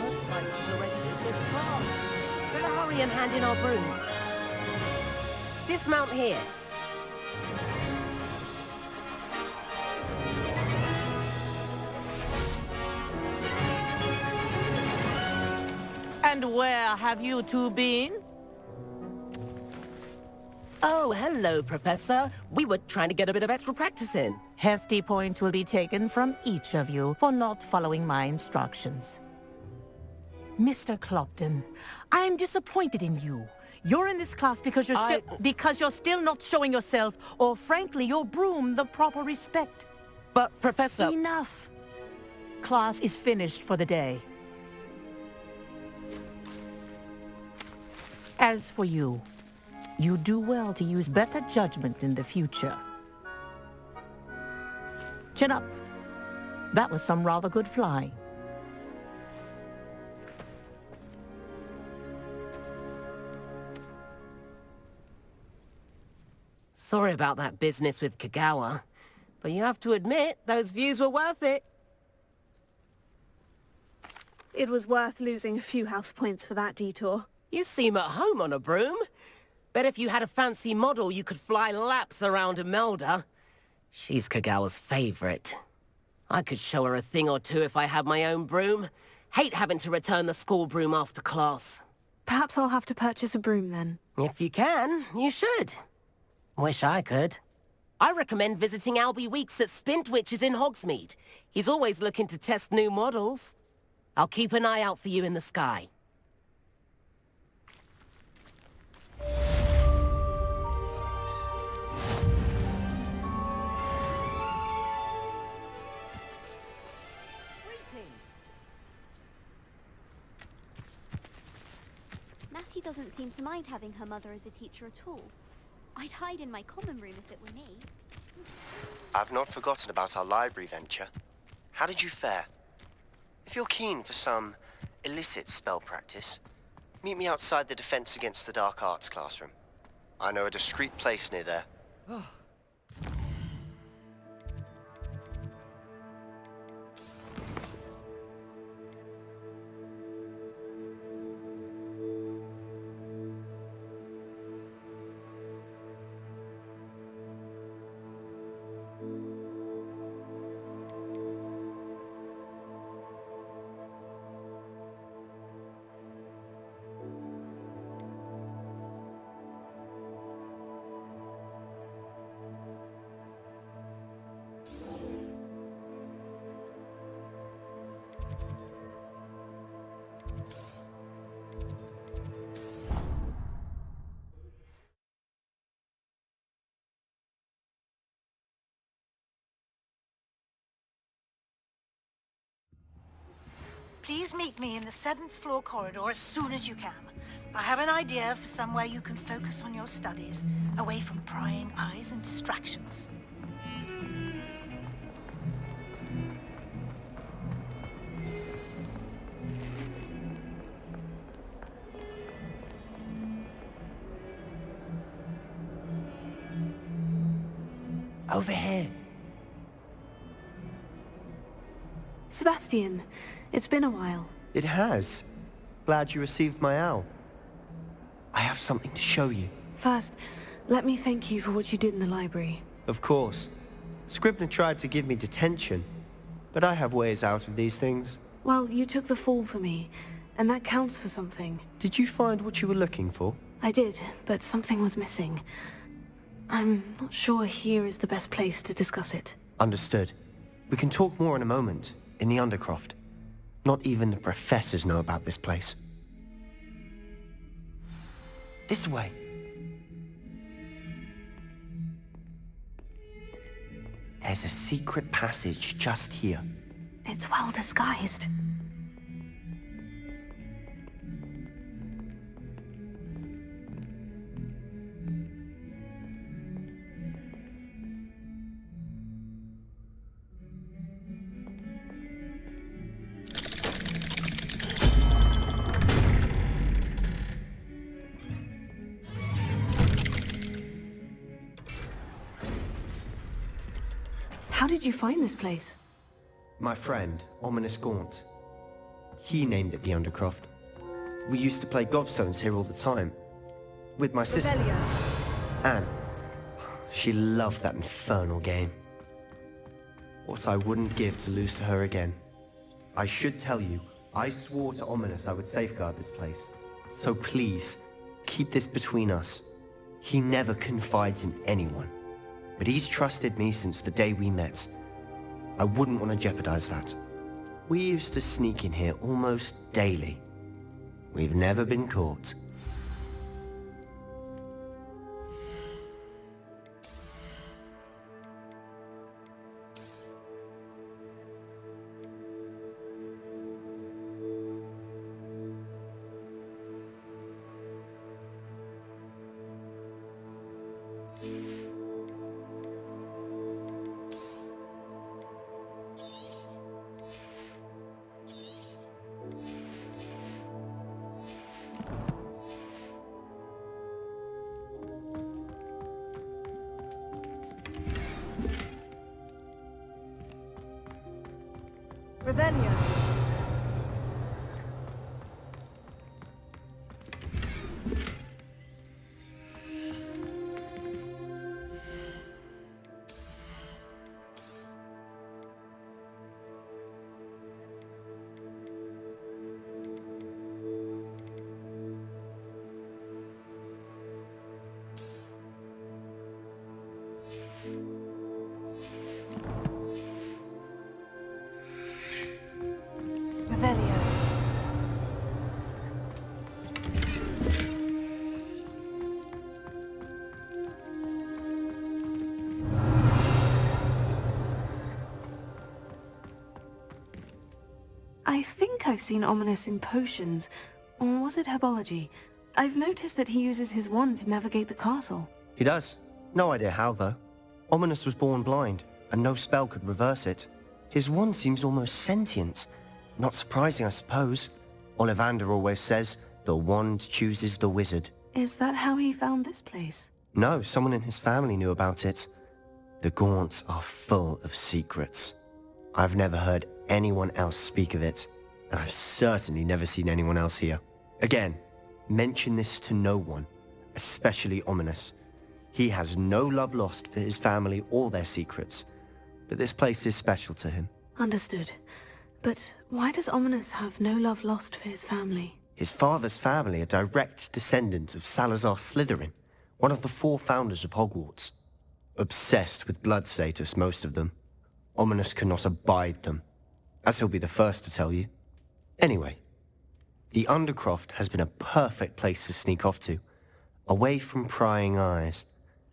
Looks like we're ready to lift off. Better hurry and hand in our brooms. Dismount here. And where have you two been? Oh, hello, Professor. We were trying to get a bit of extra practice in. Hefty points will be taken from each of you for not following my instructions. Mr. Clopton, I'm disappointed in you. You're in this class because you're still not showing yourself, or frankly, your broom the proper respect. But, Professor... Enough. Class is finished for the day. As for you, you do well to use better judgment in the future. Chin up. That was some rather good flying. Sorry about that business with Kagawa, but you have to admit, those views were worth it. It was worth losing a few house points for that detour. You seem at home on a broom. Bet if you had a fancy model, you could fly laps around Imelda. She's Kagawa's favorite. I could show her a thing or two if I had my own broom. Hate having to return the school broom after class. Perhaps I'll have to purchase a broom then. If you can, you should. Wish I could. I recommend visiting Albie Weeks at Spintwitches in Hogsmeade. He's always looking to test new models. I'll keep an eye out for you in the sky. Natty doesn't seem to mind having her mother as a teacher at all. I'd hide in my common room if it were me. I've not forgotten about our library venture. How did you fare? If you're keen for some illicit spell practice, meet me outside the Defense Against the Dark Arts classroom. I know a discreet place near there. Please meet me in the 7th floor corridor as soon as you can. I have an idea for somewhere you can focus on your studies, away from prying eyes and distractions. Over here. Sebastian, it's been a while. It has. Glad you received my owl. I have something to show you. First, let me thank you for what you did in the library. Of course. Scribner tried to give me detention, but I have ways out of these things. Well, you took the fall for me, and that counts for something. Did you find what you were looking for? I did, but something was missing. I'm not sure here is the best place to discuss it. Understood. We can talk more in a moment, in the Undercroft. Not even the professors know about this place. This way. There's a secret passage just here. It's well disguised. How did you find this place? My friend, Ominous Gaunt. He named it the Undercroft. We used to play gobstones here all the time. With my sister, Anne. She loved that infernal game. What I wouldn't give to lose to her again. I should tell you, I swore to Ominous I would safeguard this place. So please, keep this between us. He never confides in anyone. But he's trusted me since the day we met. I wouldn't want to jeopardize that. We used to sneak in here almost daily. We've never been caught. Revelio. I think I've seen Ominous in potions, or was it herbology? I've noticed that he uses his wand to navigate the castle. He does. No idea how, though. Ominous was born blind, and no spell could reverse it. His wand seems almost sentient. Not surprising, I suppose. Ollivander always says, the wand chooses the wizard. Is that how he found this place? No, someone in his family knew about it. The Gaunts are full of secrets. I've never heard anyone else speak of it, and I've certainly never seen anyone else here. Again, mention this to no one, especially Ominous. He has no love lost for his family or their secrets, but this place is special to him. Understood. But why does Ominous have no love lost for his family? His father's family are direct descendants of Salazar Slytherin, one of the 4 founders of Hogwarts. Obsessed with blood status, most of them. Ominous cannot abide them, as he'll be the first to tell you. Anyway, the Undercroft has been a perfect place to sneak off to, away from prying eyes,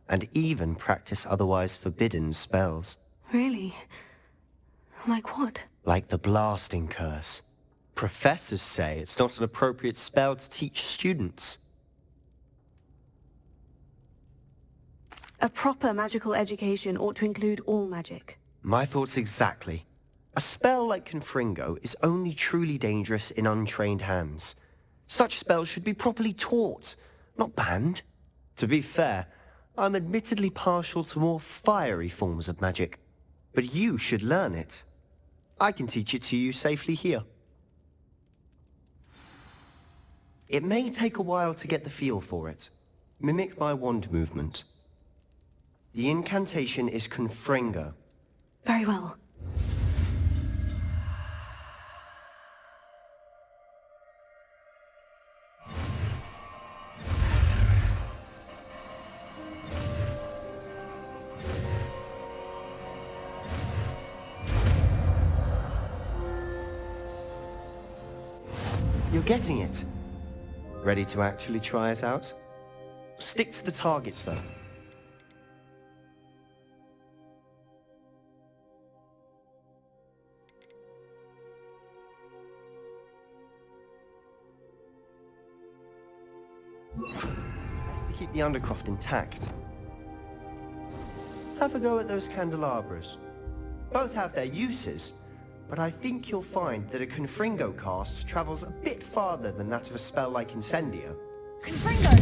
and even practice otherwise forbidden spells. Really? Like what? Like the blasting curse. Professors say it's not an appropriate spell to teach students. A proper magical education ought to include all magic. My thoughts exactly. A spell like Confringo is only truly dangerous in untrained hands. Such spells should be properly taught, not banned. To be fair, I'm admittedly partial to more fiery forms of magic. But you should learn it. I can teach it to you safely here. It may take a while to get the feel for it, Mimic my wand movement. The incantation is Confringo. Very well. You're getting it. Ready to actually try it out? Stick to the targets, though. Best to keep the Undercroft intact. Have a go at those candelabras. Both have their uses, but I think you'll find that a Confringo cast travels a bit farther than that of a spell like Incendio. Confringo!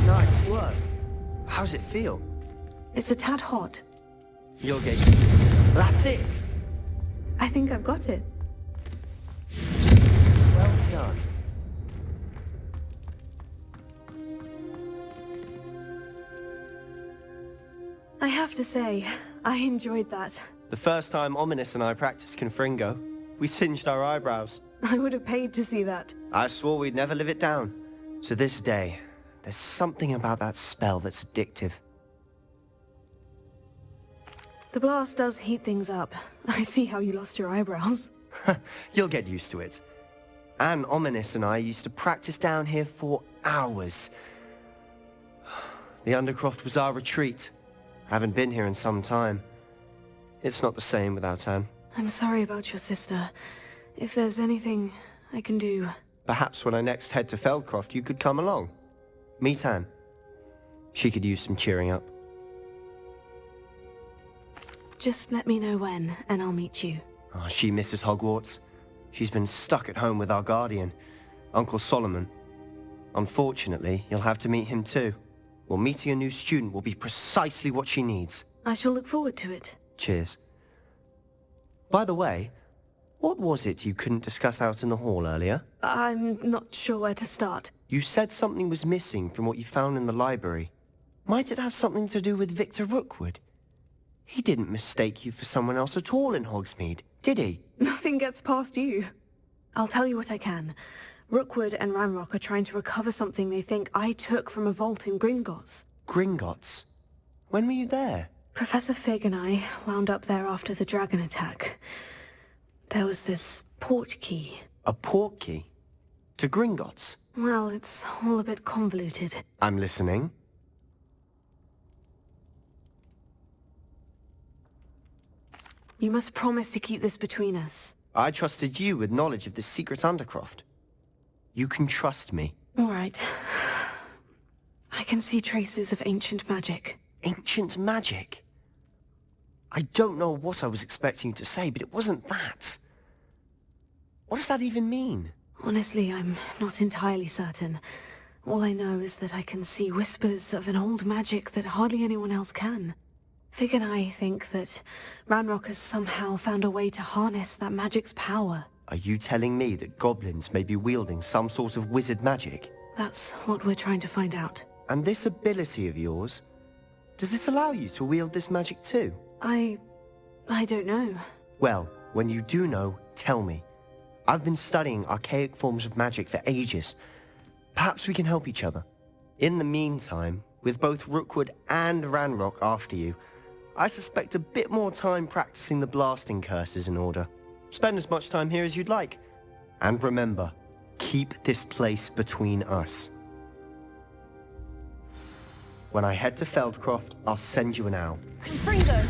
Nice work. How's it feel? It's a tad hot. You'll get used to it. That's it! I think I've got it. Well done. I have to say, I enjoyed that. The first time Ominous and I practiced Confringo, we singed our eyebrows. I would have paid to see that. I swore we'd never live it down. To this day, there's something about that spell that's addictive. The blast does heat things up. I see how you lost your eyebrows. You'll get used to it. Anne, Ominous and I used to practice down here for hours. The Undercroft was our retreat. Haven't been here in some time. It's not the same without Anne. I'm sorry about your sister. If there's anything I can do... Perhaps when I next head to Feldcroft, you could come along. Meet Anne. She could use some cheering up. Just let me know when, and I'll meet you. Oh, she misses Hogwarts. She's been stuck at home with our guardian, Uncle Solomon. Unfortunately, you'll have to meet him too. Well, meeting a new student will be precisely what she needs. I shall look forward to it. Cheers. By the way, what was it you couldn't discuss out in the hall earlier? I'm not sure where to start. You said something was missing from what you found in the library. Might it have something to do with Victor Rookwood? He didn't mistake you for someone else at all in Hogsmeade, did he? Nothing gets past you. I'll tell you what I can. Rookwood and Ranrock are trying to recover something they think I took from a vault in Gringotts. Gringotts? When were you there? Professor Fig and I wound up there after the dragon attack. There was this port key. A port key? To Gringotts? Well, it's all a bit convoluted. I'm listening. You must promise to keep this between us. I trusted you with knowledge of this secret Undercroft. You can trust me. All right. I can see traces of ancient magic. Ancient magic? I don't know what I was expecting to say, but it wasn't that. What does that even mean? Honestly, I'm not entirely certain. All I know is that I can see whispers of an old magic that hardly anyone else can. Fig and I think that Ranrock has somehow found a way to harness that magic's power. Are you telling me that goblins may be wielding some sort of wizard magic? That's what we're trying to find out. And this ability of yours, does it allow you to wield this magic too? I don't know. Well, when you do know, tell me. I've been studying archaic forms of magic for ages. Perhaps we can help each other. In the meantime, with both Rookwood and Ranrock after you, I suspect a bit more time practicing the blasting curse is in order. Spend as much time here as you'd like. And remember, keep this place between us. When I head to Feldcroft, I'll send you an owl. Confringo!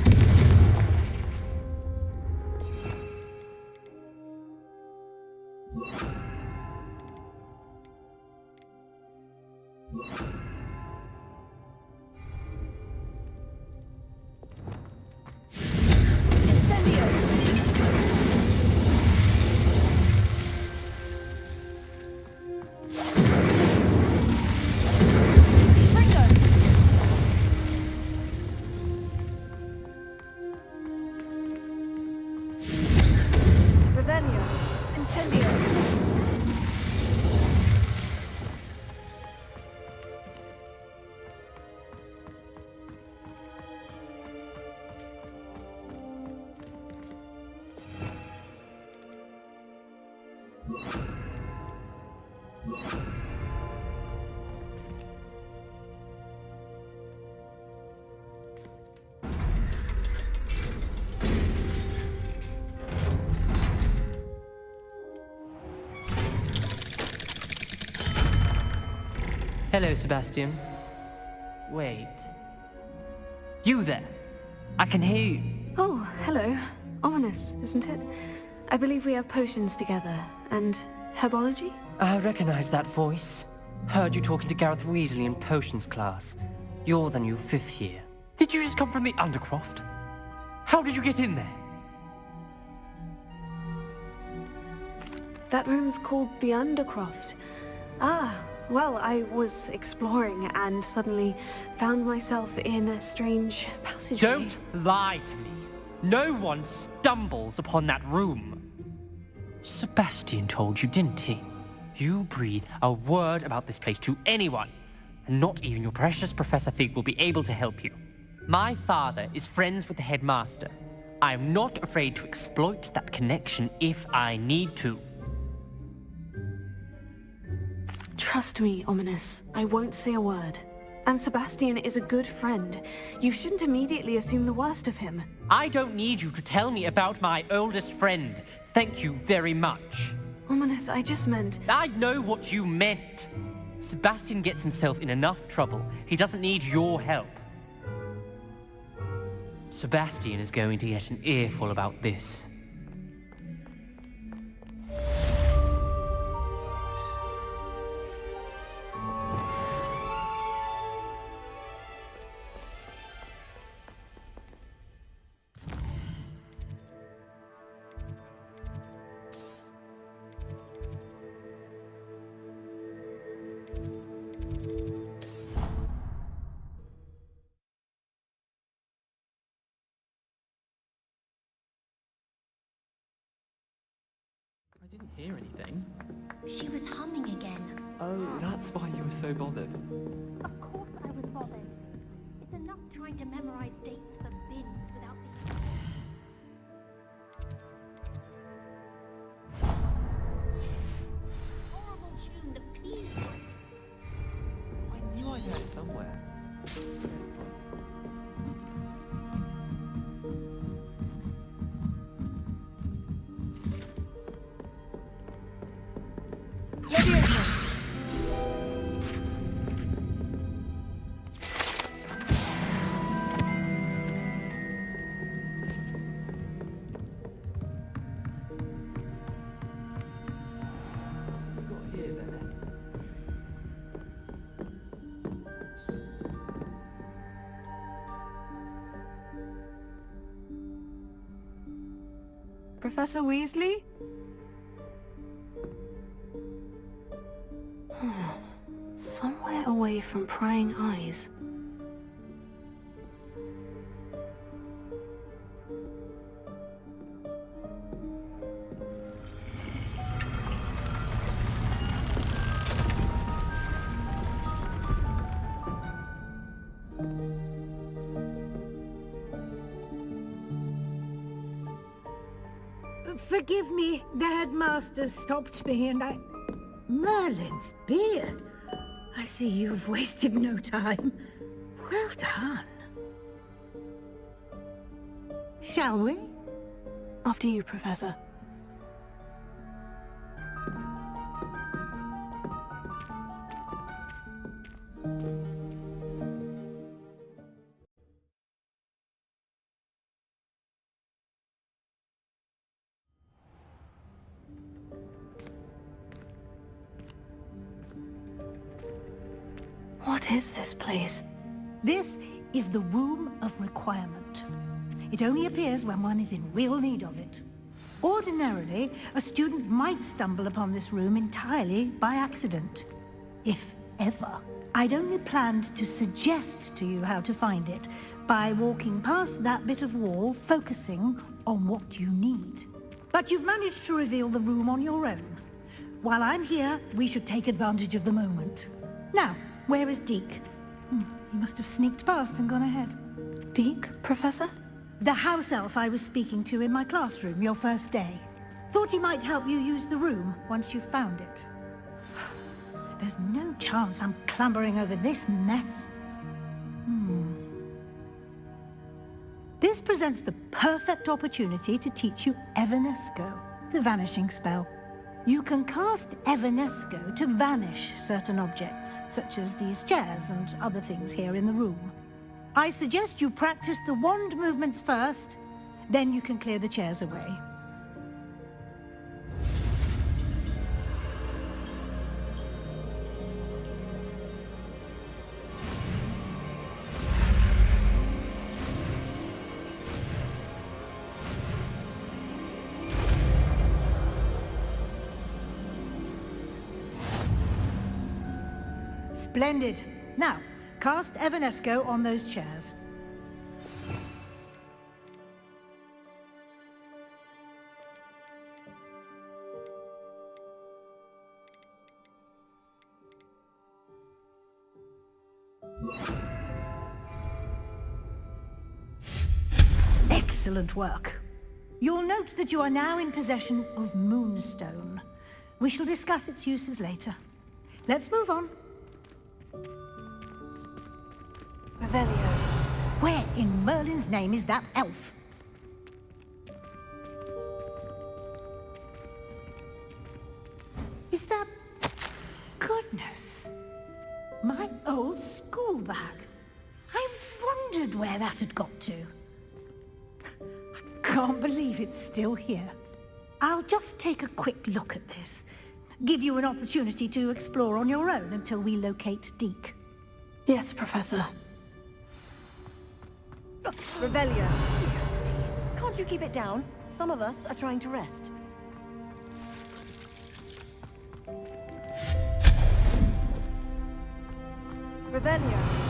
Hello, Sebastian. Wait. You there? I can hear you. Oh, hello. Ominous, isn't it? I believe we have potions together. And herbology? I recognize that voice. Heard you talking to Gareth Weasley in potions class. You're the new 5th year. Did you just come from the Undercroft? How did you get in there? That room's called the Undercroft. Ah, well, I was exploring and suddenly found myself in a strange passageway. Don't lie to me. No one stumbles upon that room. Sebastian told you, didn't he? You breathe a word about this place to anyone, and not even your precious Professor Fig will be able to help you. My father is friends with the headmaster. I am not afraid to exploit that connection if I need to. Trust me, Ominous. I won't say a word. And Sebastian is a good friend. You shouldn't immediately assume the worst of him. I don't need you to tell me about my oldest friend. Thank you very much. Ominous, I just meant... I know what you meant. Sebastian gets himself in enough trouble. He doesn't need your help. Sebastian is going to get an earful about this. I didn't hear anything. She was humming again. Oh, that's why you were so bothered. Of course I was bothered. It's enough trying to memorize dates for bins without being... Horrible tune, the P one. I knew I heard it somewhere. Professor Weasley? Somewhere away from prying eyes. Forgive me, the headmaster stopped me and I... Merlin's beard. I see you've wasted no time. Well done. Shall we? After you, Professor. What is this place? This is the Room of Requirement. It only appears when one is in real need of it. Ordinarily, a student might stumble upon this room entirely by accident. If ever. I'd only planned to suggest to you how to find it by walking past that bit of wall, focusing on what you need. But you've managed to reveal the room on your own. While I'm here, we should take advantage of the moment. Now, where is Deke? He must have sneaked past and gone ahead. Deke, Professor? The house elf I was speaking to in my classroom your first day. Thought he might help you use the room once you found it. There's no chance I'm clambering over this mess. This presents the perfect opportunity to teach you Evanesco, the vanishing spell. You can cast Evanesco to vanish certain objects, such as these chairs and other things here in the room. I suggest you practice the wand movements first, then you can clear the chairs away. Splendid. Now, cast Evanesco on those chairs. Excellent work. You'll note that you are now in possession of Moonstone. We shall discuss its uses later. Let's move on. Revelio. Where in Merlin's name is that elf? Is that... Goodness. My old school bag. I wondered where that had got to. I can't believe it's still here. I'll just take a quick look at this. Give you an opportunity to explore on your own until we locate Deke. Yes, Professor. Revelio. Can't you keep it down? Some of us are trying to rest. Revelio.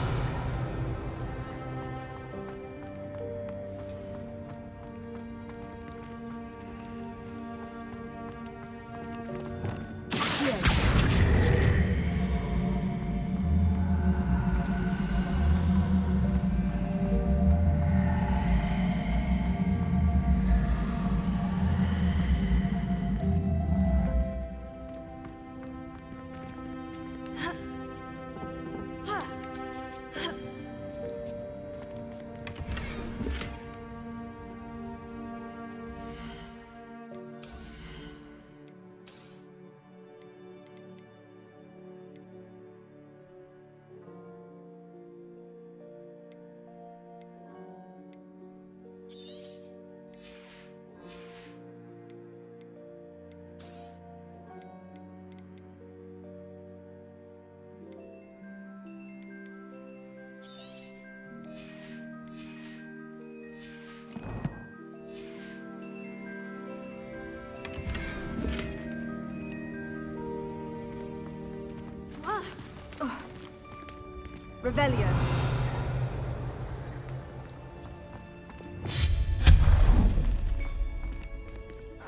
Revelio.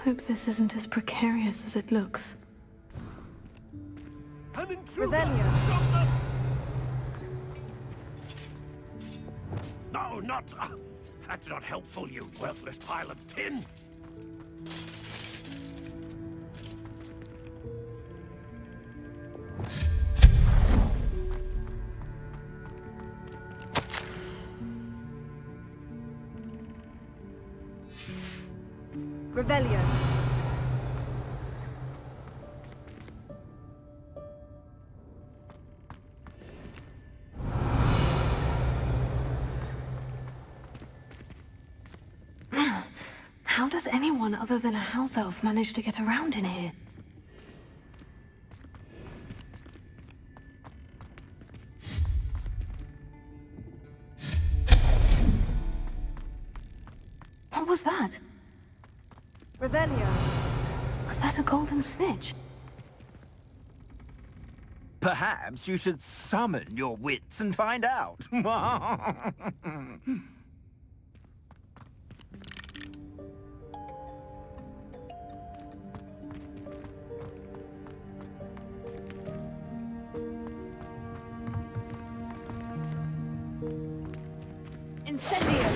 Hope this isn't as precarious as it looks. An intruder! Revelio. Stop them! No, not... that's not helpful, you worthless pile of tin! Revelio. How does anyone other than a house elf manage to get around in here? What was that? Revelio. Was that a golden snitch? Perhaps you should summon your wits and find out. Incendio.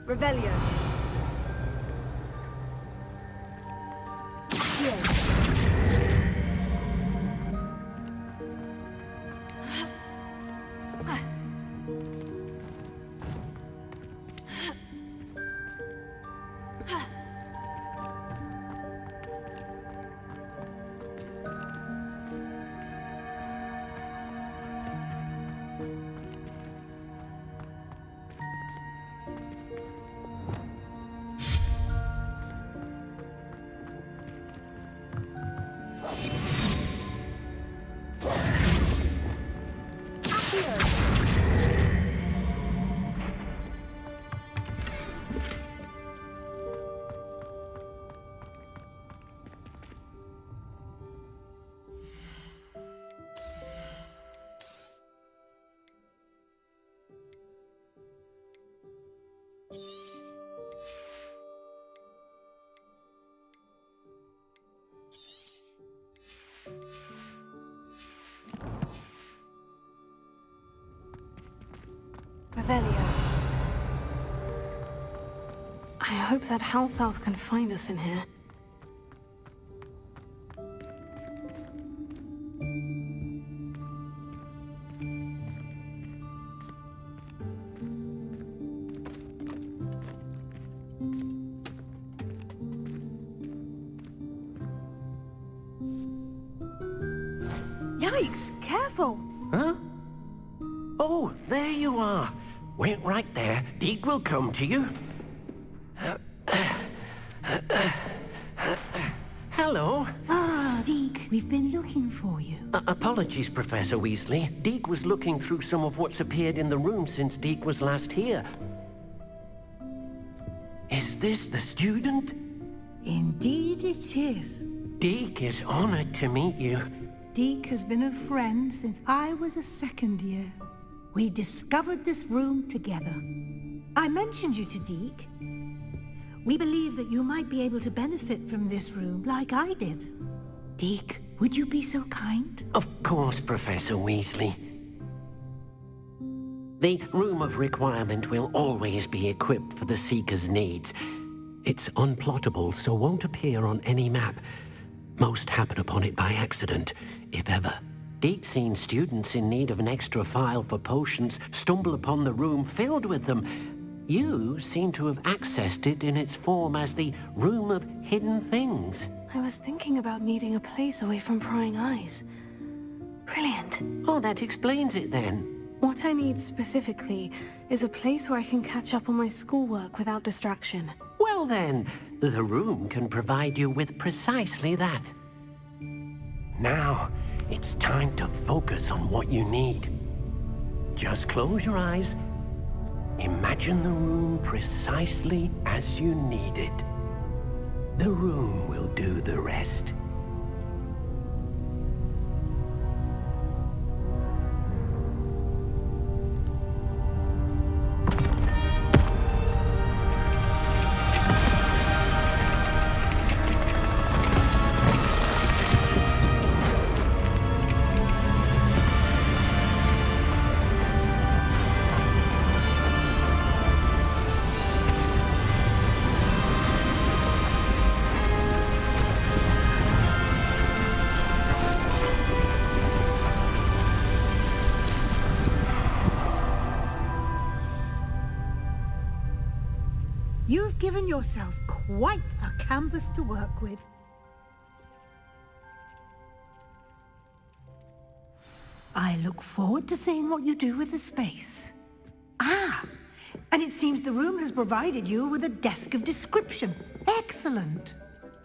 Revelio. Revelio. I hope that house elf can find us in here. Yikes! Careful! Huh? Oh, there you are. Wait right there. Deek will come to you. Hello. Ah, Deek, we've been looking for you. Apologies, Professor Weasley. Deek was looking through some of what's appeared in the room since Deek was last here. Is this the student? Indeed it is. Deek is honored to meet you. Deek has been a friend since I was a second year. We discovered this room together. I mentioned you to Deek. We believe that you might be able to benefit from this room like I did. Deek, would you be so kind? Of course, Professor Weasley. The Room of Requirement will always be equipped for the Seeker's needs. It's unplottable, so won't appear on any map. Most happen upon it by accident, if ever. Deek's seen students in need of an extra file for potions stumble upon the room filled with them. You seem to have accessed it in its form as the Room of Hidden Things. I was thinking about needing a place away from prying eyes. Brilliant. Oh, that explains it then. What I need specifically is a place where I can catch up on my schoolwork without distraction. Well then, the room can provide you with precisely that. Now, it's time to focus on what you need. Just close your eyes. Imagine the room precisely as you need it. The room will do the rest. You've given yourself quite a canvas to work with. I look forward to seeing what you do with the space. Ah, and it seems the room has provided you with a desk of description. Excellent.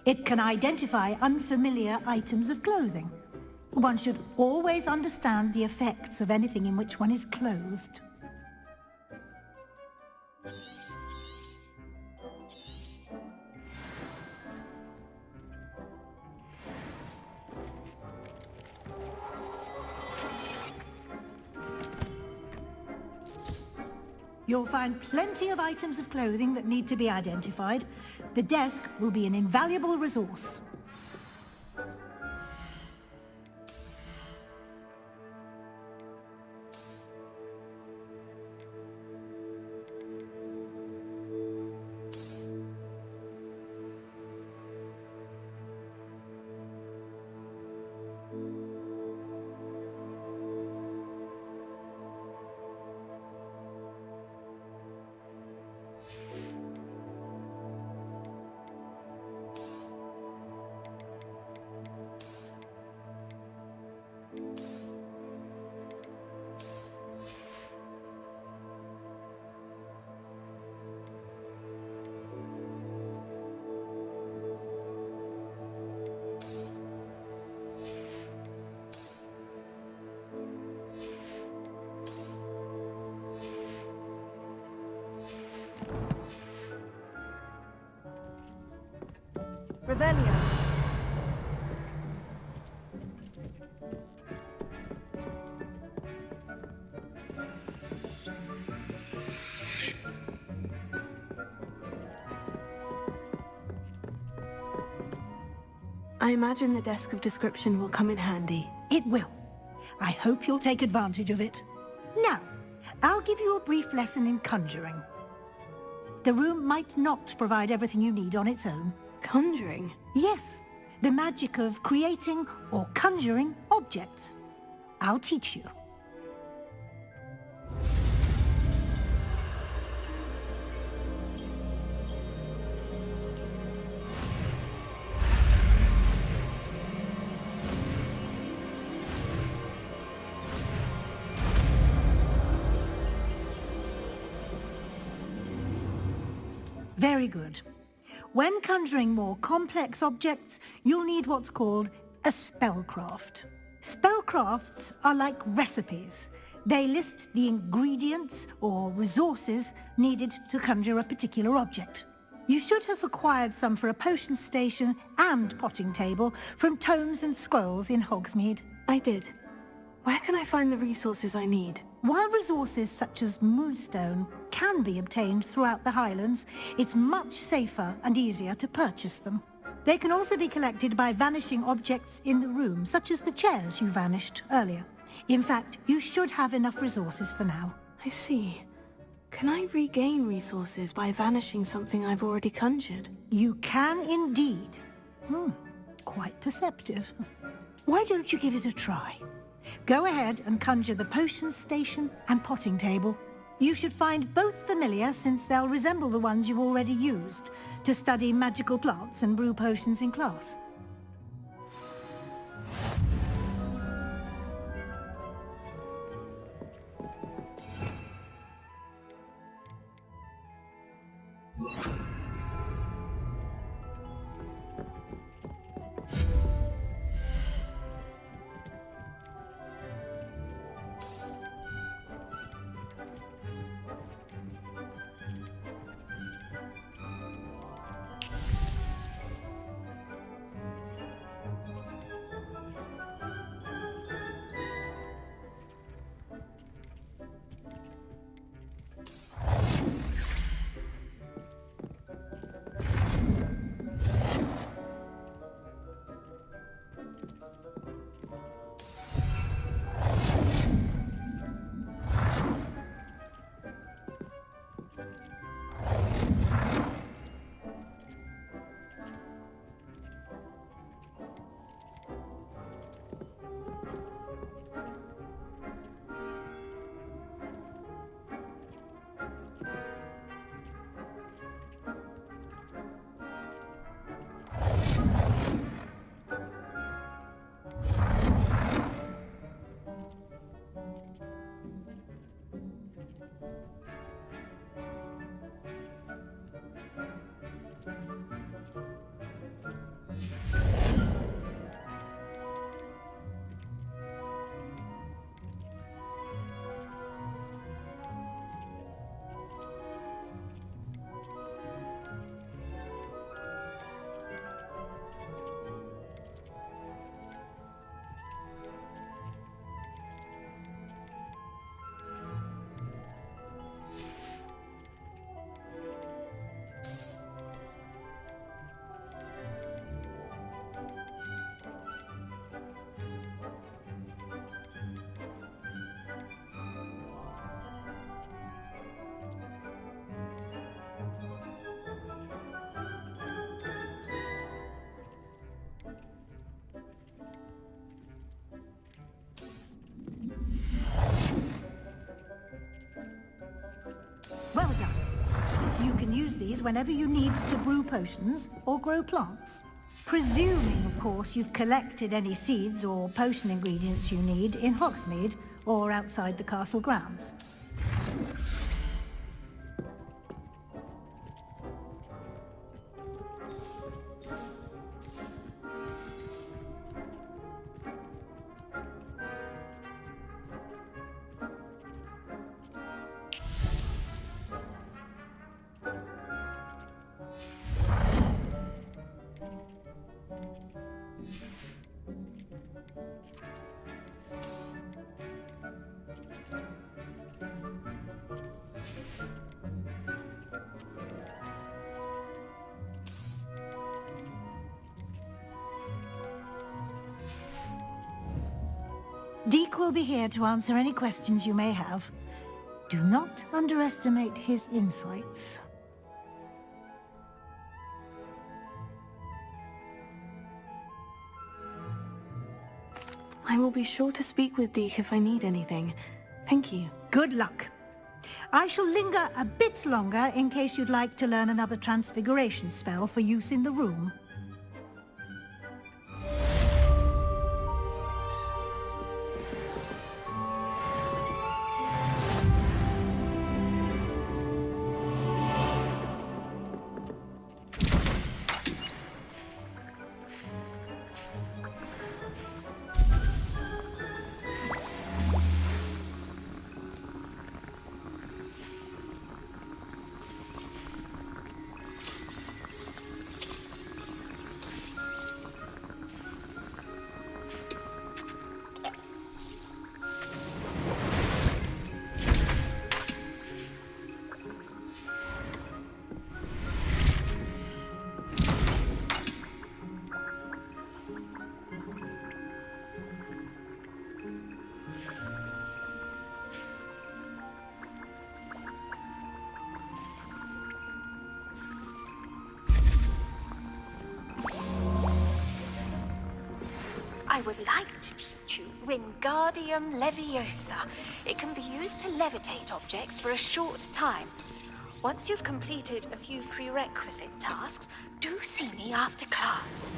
It can identify unfamiliar items of clothing. One should always understand the effects of anything in which one is clothed. You'll find plenty of items of clothing that need to be identified. The desk will be an invaluable resource. Revelio. I imagine the desk of description will come in handy. It will. I hope you'll take advantage of it. Now, I'll give you a brief lesson in conjuring. The room might not provide everything you need on its own. Conjuring? Yes, the magic of creating or conjuring objects. I'll teach you. Very good. When conjuring more complex objects, you'll need what's called a spellcraft. Spellcrafts are like recipes. They list the ingredients or resources needed to conjure a particular object. You should have acquired some for a potion station and potting table from tomes and scrolls in Hogsmeade. I did. Where can I find the resources I need? While resources such as moonstone can be obtained throughout the Highlands, it's much safer and easier to purchase them. They can also be collected by vanishing objects in the room, such as the chairs you vanished earlier. In fact, you should have enough resources for now. I see. Can I regain resources by vanishing something I've already conjured? You can indeed. Quite perceptive. Why don't you give it a try? Go ahead and conjure the potion station and potting table. You should find both familiar, since they'll resemble the ones you've already used to study magical plants and brew potions in class. Well done. You can use these whenever you need to brew potions or grow plants. Presuming, of course, you've collected any seeds or potion ingredients you need in Hogsmeade or outside the castle grounds. Deke will be here to answer any questions you may have. Do not underestimate his insights. I will be sure to speak with Deke if I need anything. Thank you. Good luck. I shall linger a bit longer in case you'd like to learn another transfiguration spell for use in the room. I would like to teach you Wingardium Leviosa. It can be used to levitate objects for a short time. Once you've completed a few prerequisite tasks, do see me after class.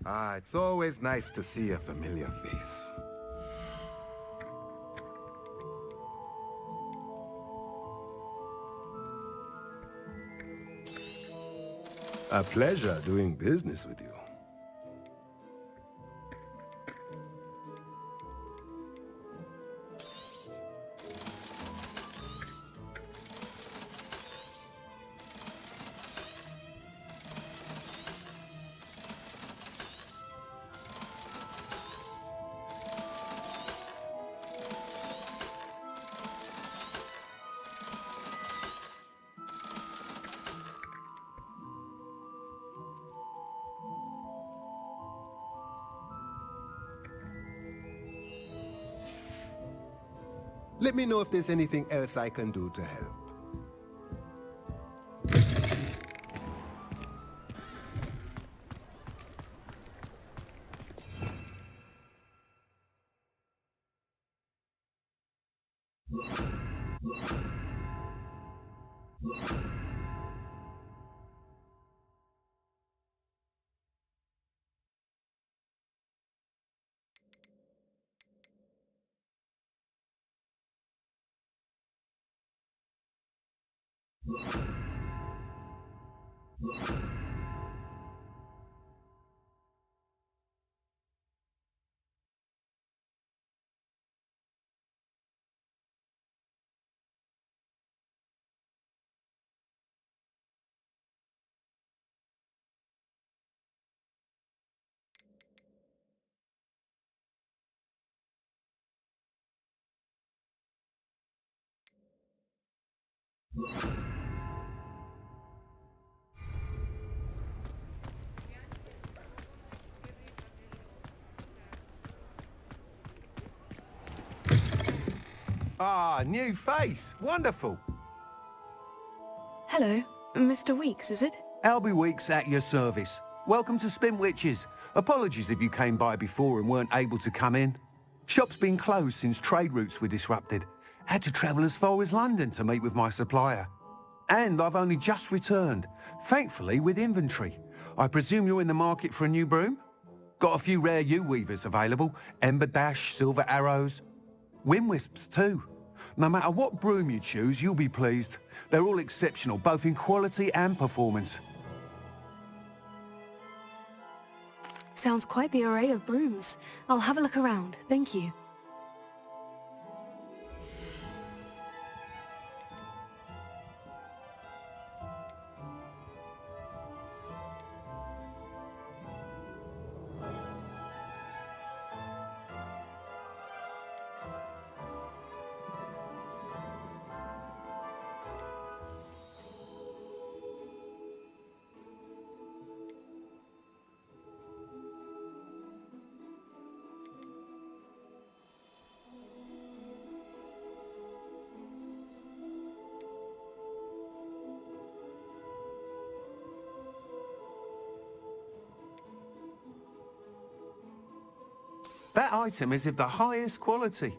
Ah, it's always nice to see a familiar face. A pleasure doing business with you. Let me know if there's anything else I can do to help. Ah, new face. Wonderful. Hello, Mr. Weeks, is it? Albie Weeks at your service. Welcome to Spin Witches. Apologies if you came by before and weren't able to come in. Shop's been closed since trade routes were disrupted. Had to travel as far as London to meet with my supplier. And I've only just returned, thankfully with inventory. I presume you're in the market for a new broom? Got a few rare U-weavers available. Ember Dash, Silver Arrows. Wind Wisps too. No matter what broom you choose, you'll be pleased. They're all exceptional, both in quality and performance. Sounds quite the array of brooms. I'll have a look around, thank you. That item is of the highest quality.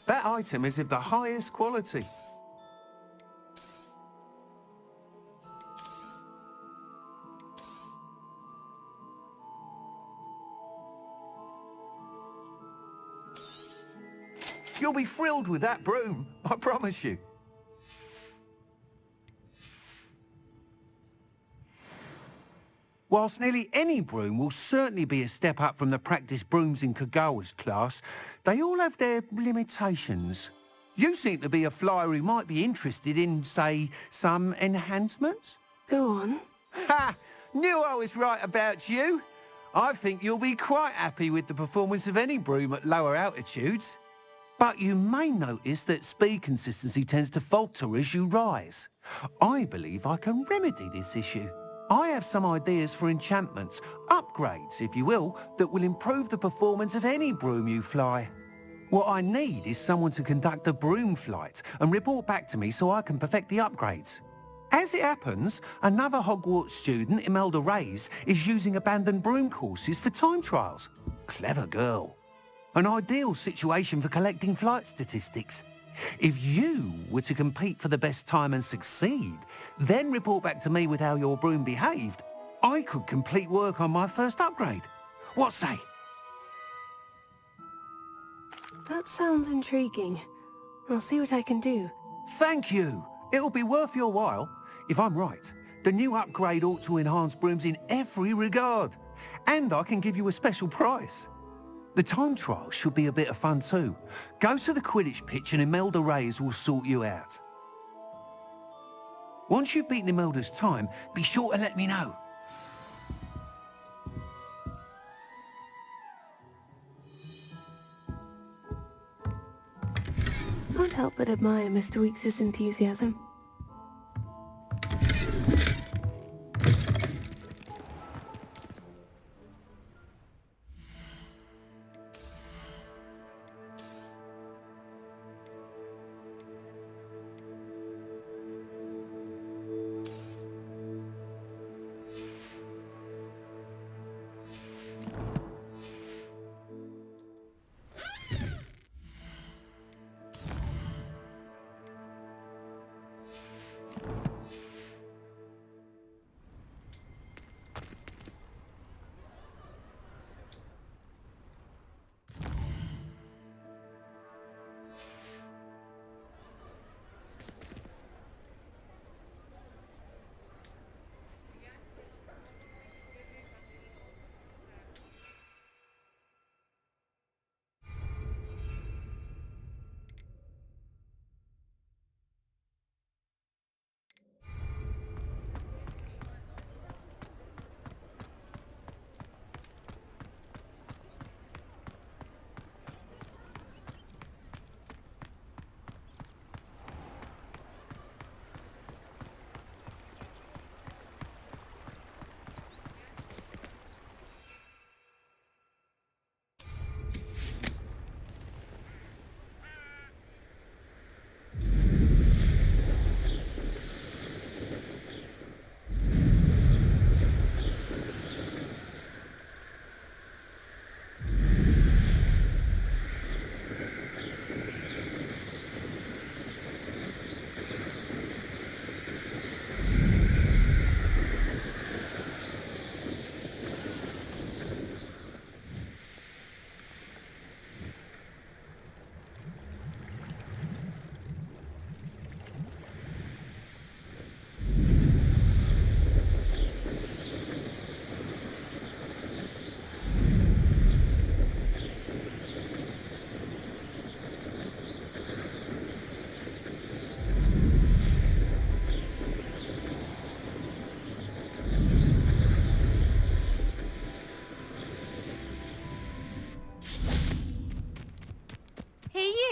That item is of the highest quality. You'll be thrilled with that broom, I promise you. Whilst nearly any broom will certainly be a step up from the practice brooms in Kagawa's class, they all have their limitations. You seem to be a flyer who might be interested in, say, some enhancements? Go on. Ha! Knew I was right about you. I think you'll be quite happy with the performance of any broom at lower altitudes. But you may notice that speed consistency tends to falter as you rise. I believe I can remedy this issue. I have some ideas for enchantments, upgrades, if you will, that will improve the performance of any broom you fly. What I need is someone to conduct a broom flight and report back to me so I can perfect the upgrades. As it happens, another Hogwarts student, Imelda Reyes, is using abandoned broom courses for time trials. Clever girl. An ideal situation for collecting flight statistics. If you were to compete for the best time and succeed, then report back to me with how your broom behaved, I could complete work on my first upgrade. What say? That sounds intriguing. I'll see what I can do. Thank you. It'll be worth your while. If I'm right, the new upgrade ought to enhance brooms in every regard. And I can give you a special price. The time trial should be a bit of fun too. Go to the Quidditch pitch and Imelda Reyes will sort you out. Once you've beaten Imelda's time, be sure to let me know. Can't help but admire Mr. Weeks' enthusiasm.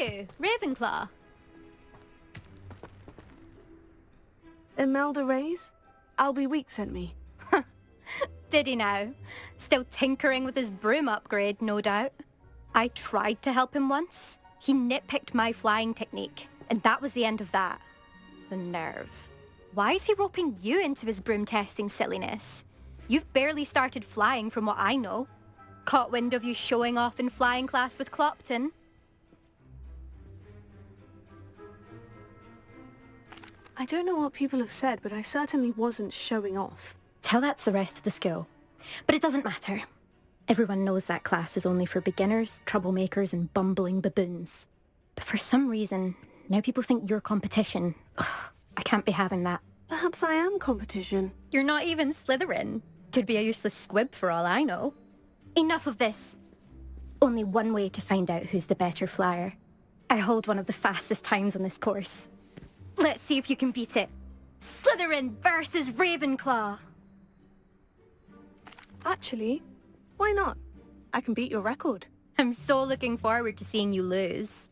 you, Ravenclaw. Imelda Reyes? Albie Week sent me. Did he now? Still tinkering with his broom upgrade, no doubt. I tried to help him once. He nitpicked my flying technique, and that was the end of that. The nerve. Why is he roping you into his broom testing silliness? You've barely started flying from what I know. Caught wind of you showing off in flying class with Clopton. I don't know what people have said, but I certainly wasn't showing off. Tell that to the rest of the school. But it doesn't matter. Everyone knows that class is only for beginners, troublemakers, and bumbling baboons. But for some reason, now people think you're competition. Ugh, I can't be having that. Perhaps I am competition. You're not even Slytherin. Could be a useless squib for all I know. Enough of this. Only one way to find out who's the better flyer. I hold one of the fastest times on this course. Let's see if you can beat it. Slytherin versus Ravenclaw. Actually, why not? I can beat your record. I'm so looking forward to seeing you lose.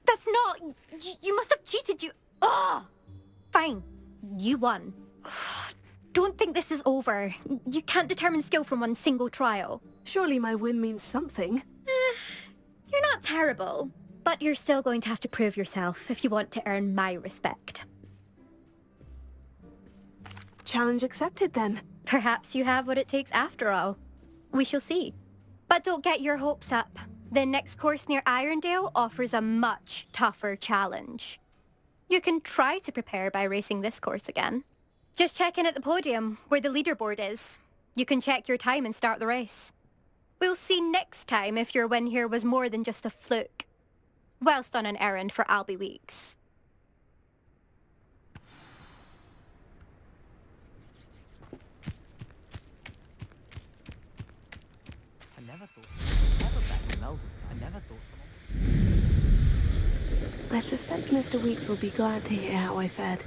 That's not... You must have cheated, you... Ugh! Fine. You won. Don't think this is over. You can't determine skill from one single trial. Surely my win means something. You're not terrible, but you're still going to have to prove yourself if you want to earn my respect. Challenge accepted, then. Perhaps you have what it takes after all. We shall see. But don't get your hopes up. The next course near Irondale offers a much tougher challenge. You can try to prepare by racing this course again. Just check in at the podium, where the leaderboard is. You can check your time and start the race. We'll see next time if your win here was more than just a fluke. Whilst on an errand for Albie Weeks. I never thought I never thought. I suspect Mr. Weeks will be glad to hear how I fared.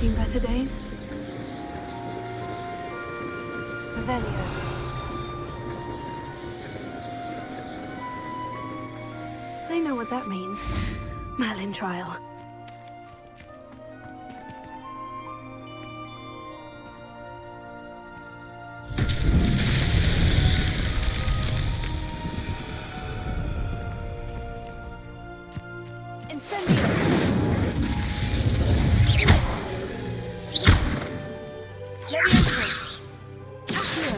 Seen better days. Revelio. know what that means. Merlin trial. Incendio! Levioso! Accio!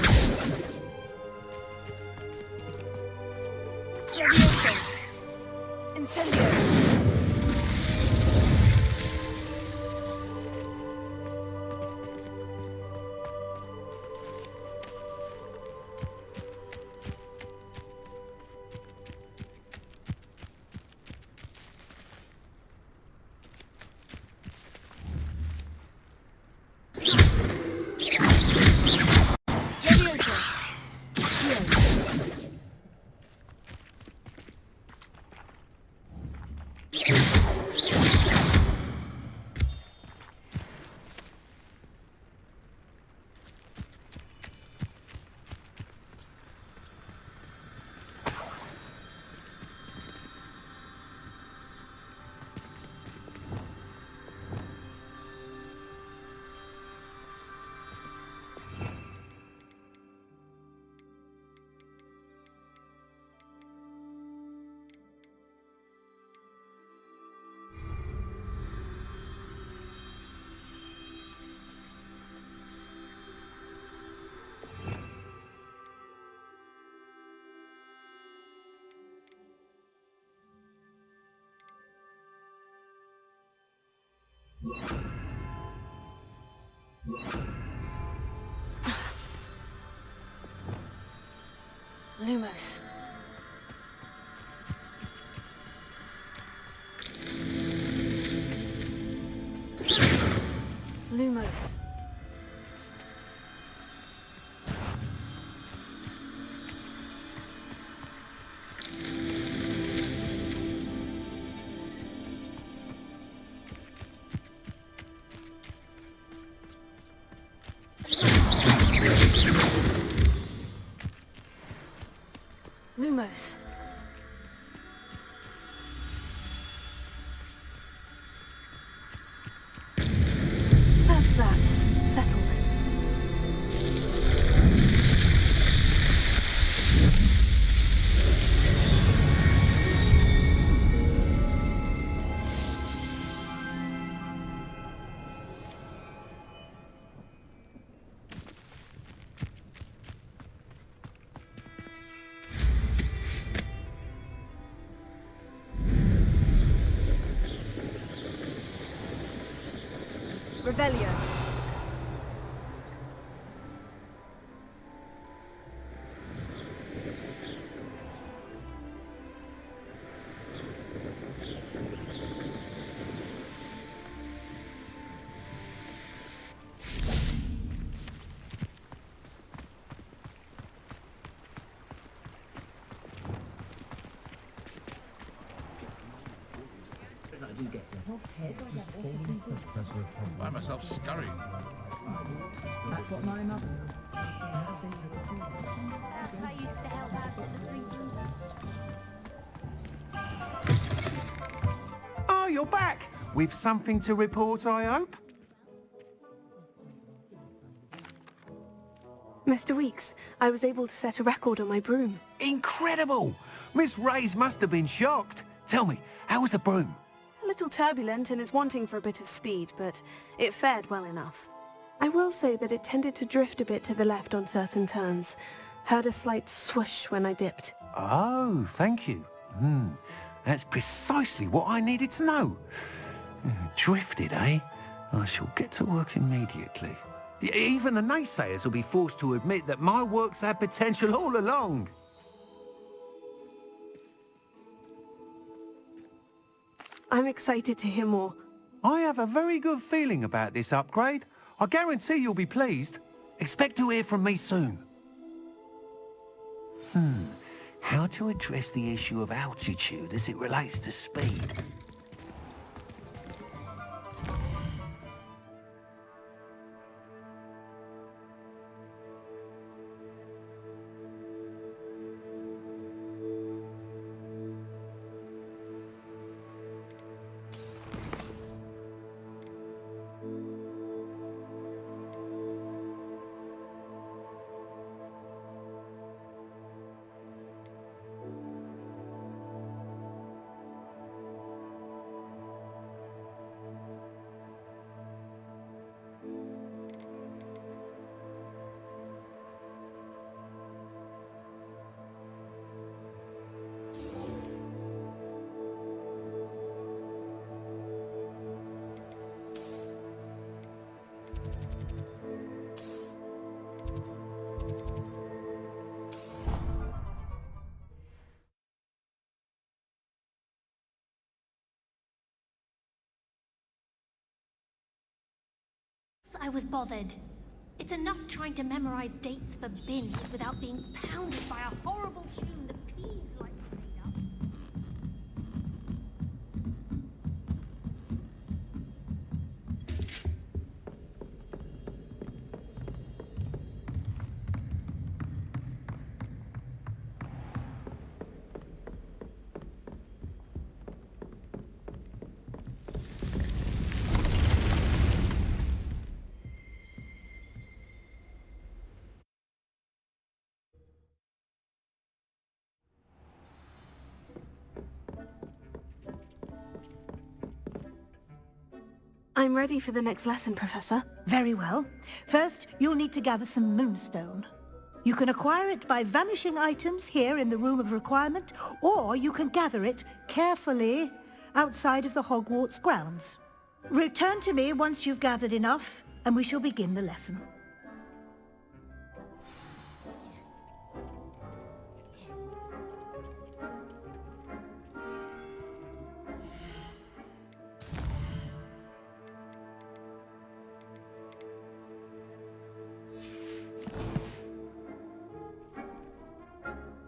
Levioso! Incendio! Levioso! Accio! Lumos. Lumos. Lumos. That's that. Settled. Revelio. Find myself scurrying. That's what my mother. That used to help out with the drinking. Oh, you're back! With something to report, I hope? Mr. Weeks, I was able to set a record on my broom. Incredible! Miss Reyes must have been shocked. Tell me, how was the broom? A little turbulent and is wanting for a bit of speed, but it fared well enough. I will say that it tended to drift a bit to the left on certain turns. Heard a slight swoosh when I dipped. Oh, thank you. That's precisely what I needed to know. Drifted, eh? I shall get to work immediately. Even the naysayers will be forced to admit that my work's had potential all along. I'm excited to hear more. I have a very good feeling about this upgrade. I guarantee you'll be pleased. Expect to hear from me soon. How to address the issue of altitude as it relates to speed? I was bothered. It's enough trying to memorize dates for bins without being pounded by a horrible tune the peas like made up. I'm ready for the next lesson, Professor. Very well. First, you'll need to gather some moonstone. You can acquire it by vanishing items here in the Room of Requirement, or you can gather it carefully outside of the Hogwarts grounds. Return to me once you've gathered enough, and we shall begin the lesson.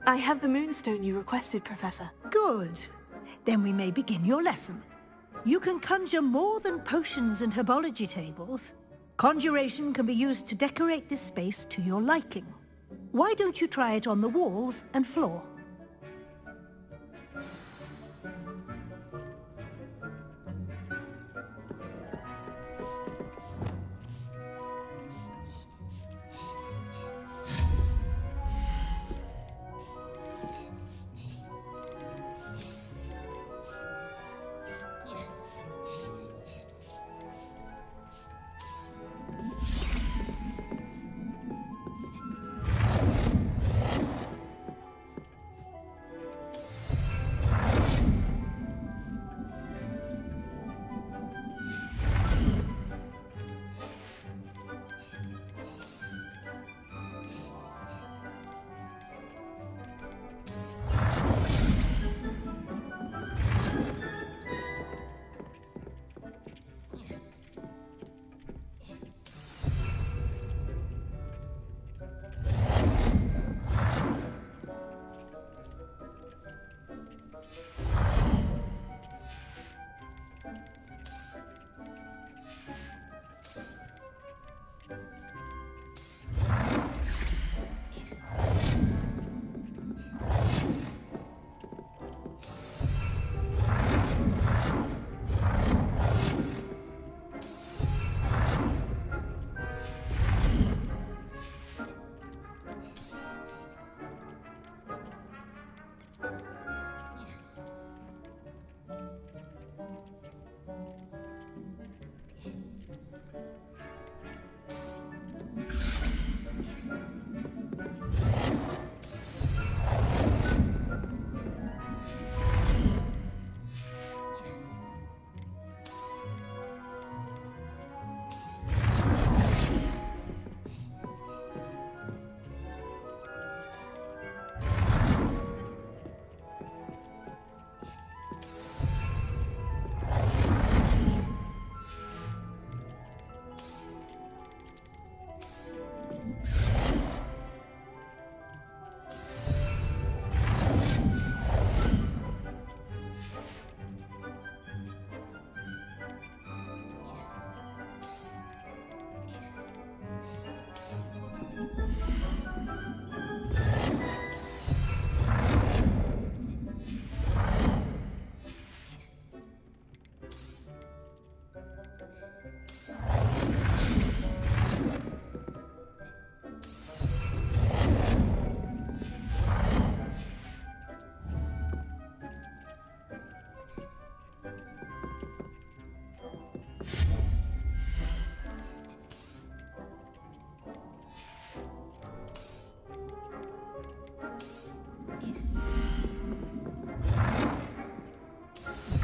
I have the moonstone you requested, Professor. Good. Then we may begin your lesson. You can conjure more than potions and herbology tables. Conjuration can be used to decorate this space to your liking. Why don't you try it on the walls and floor?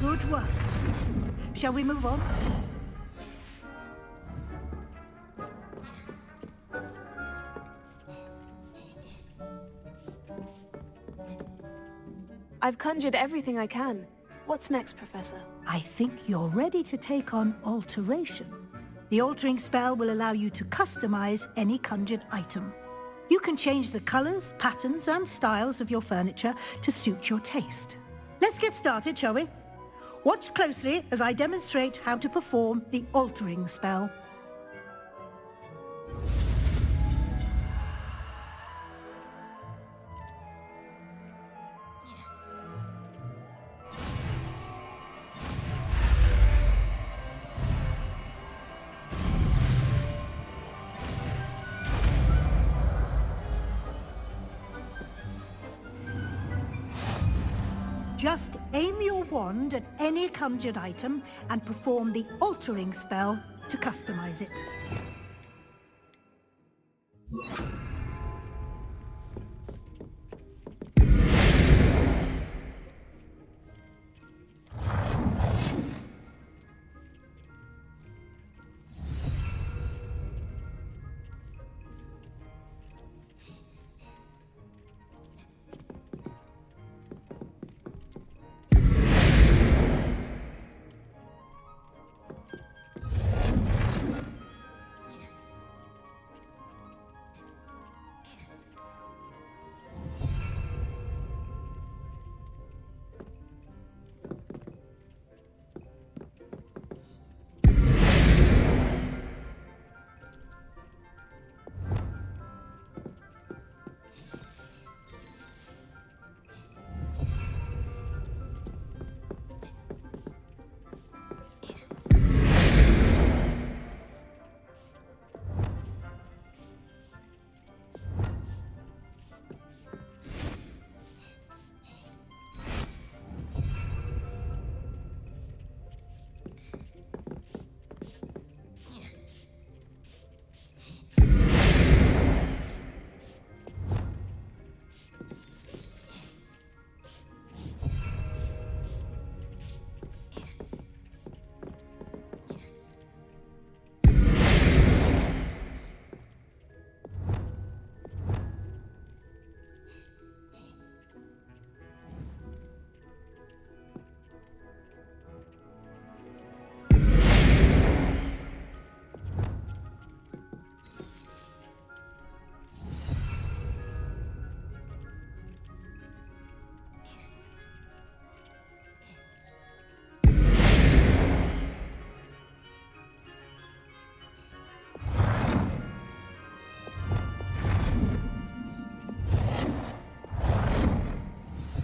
Good work. Shall we move on? I've conjured everything I can. What's next, Professor? I think you're ready to take on alteration. The altering spell will allow you to customize any conjured item. You can change the colors, patterns, and styles of your furniture to suit your taste. Let's get started, shall we? Watch closely as I demonstrate how to perform the altering spell. Just aim your wand at any conjured item and perform the altering spell to customize it.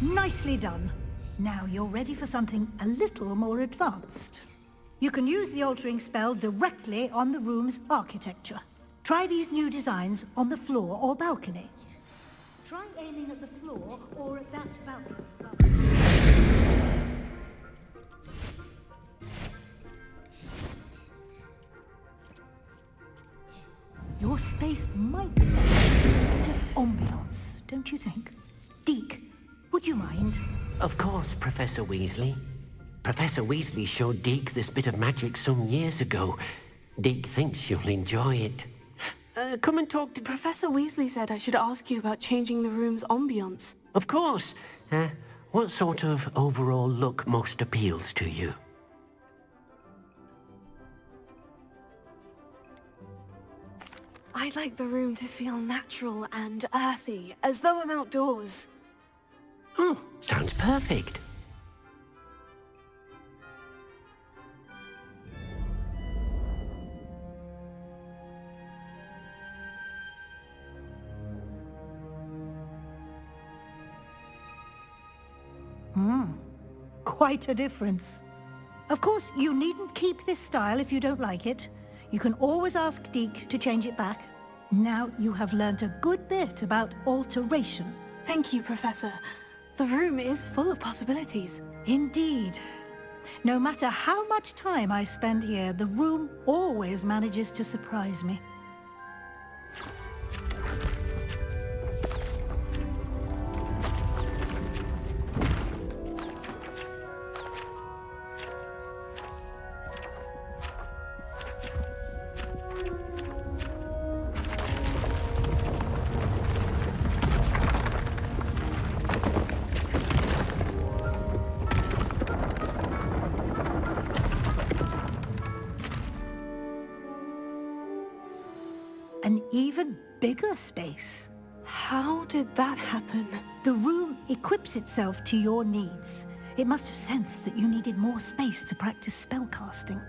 Nicely done. Now you're ready for something a little more advanced. You can use the altering spell directly on the room's architecture. Try these new designs on the floor or balcony. Try aiming at the floor or at that balcony. Your space might be better with a bit of ambiance, don't you think? Deke, would you mind? Of course, Professor Weasley. Professor Weasley showed Deke this bit of magic some years ago. Deke thinks you'll enjoy it. Come and talk to... Professor Weasley said I should ask you about changing the room's ambience. Of course. What sort of overall look most appeals to you? I'd like the room to feel natural and earthy, as though I'm outdoors. Oh, sounds perfect. Quite a difference. Of course, you needn't keep this style if you don't like it. You can always ask Deke to change it back. Now you have learnt a good bit about alteration. Thank you, Professor. The room is full of possibilities. Indeed. No matter how much time I spend here, the room always manages to surprise me. bigger space. How did that happen? The room equips itself to your needs. It must have sensed that you needed more space to practice spellcasting.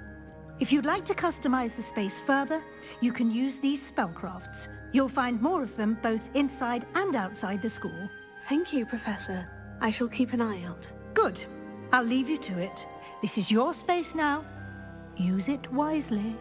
If you'd like to customize the space further, you can use these spellcrafts. You'll find more of them both inside and outside the school. Thank you, Professor. I shall keep an eye out. Good. I'll leave you to it. This is your space now. Use it wisely.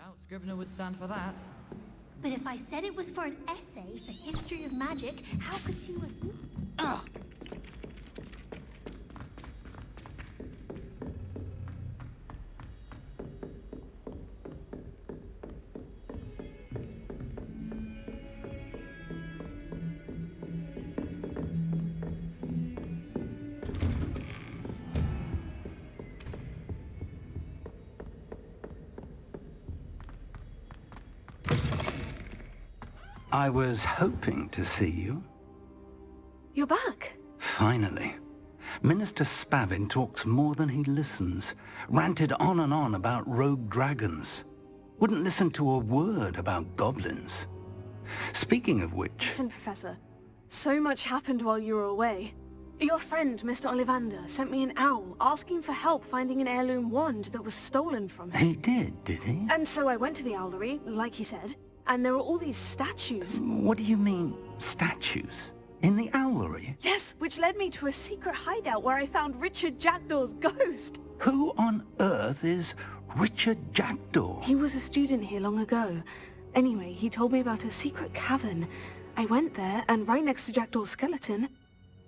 Well, Scrivener would stand for that. But if I said it was for an essay for history of magic, how could you have... Ugh. I was hoping to see you. You're back. Finally. Minister Spavin talks more than he listens. Ranted on and on about rogue dragons. Wouldn't listen to a word about goblins. Speaking of which... Listen, Professor. So much happened while you were away. Your friend, Mr. Ollivander, sent me an owl asking for help finding an heirloom wand that was stolen from him. He did he? And so I went to the owlery, like he said, and there were all these statues. What do you mean, statues? In the owlery? Yes, which led me to a secret hideout where I found Richard Jackdaw's ghost. Who on earth is Richard Jackdaw? He was a student here long ago. Anyway, he told me about a secret cavern. I went there, and right next to Jackdaw's skeleton,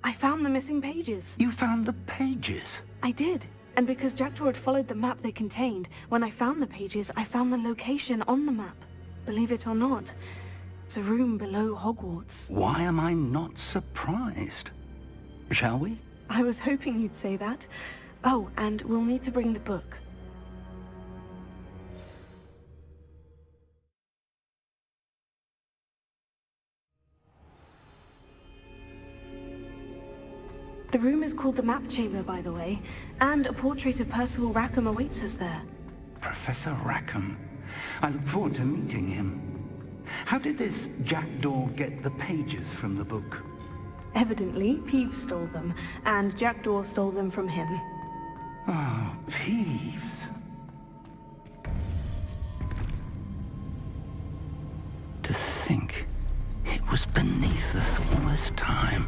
I found the missing pages. You found the pages? I did. And because Jackdaw had followed the map they contained, when I found the pages, I found the location on the map. Believe it or not, it's a room below Hogwarts. Why am I not surprised? Shall we? I was hoping you'd say that. Oh, and we'll need to bring the book. The room is called the Map Chamber, by the way, and a portrait of Percival Rackham awaits us there. Professor Rackham. I look forward to meeting him. How did this Jackdaw get the pages from the book? Evidently, Peeves stole them, and Jackdaw stole them from him. Oh, Peeves. To think it was beneath us all this time.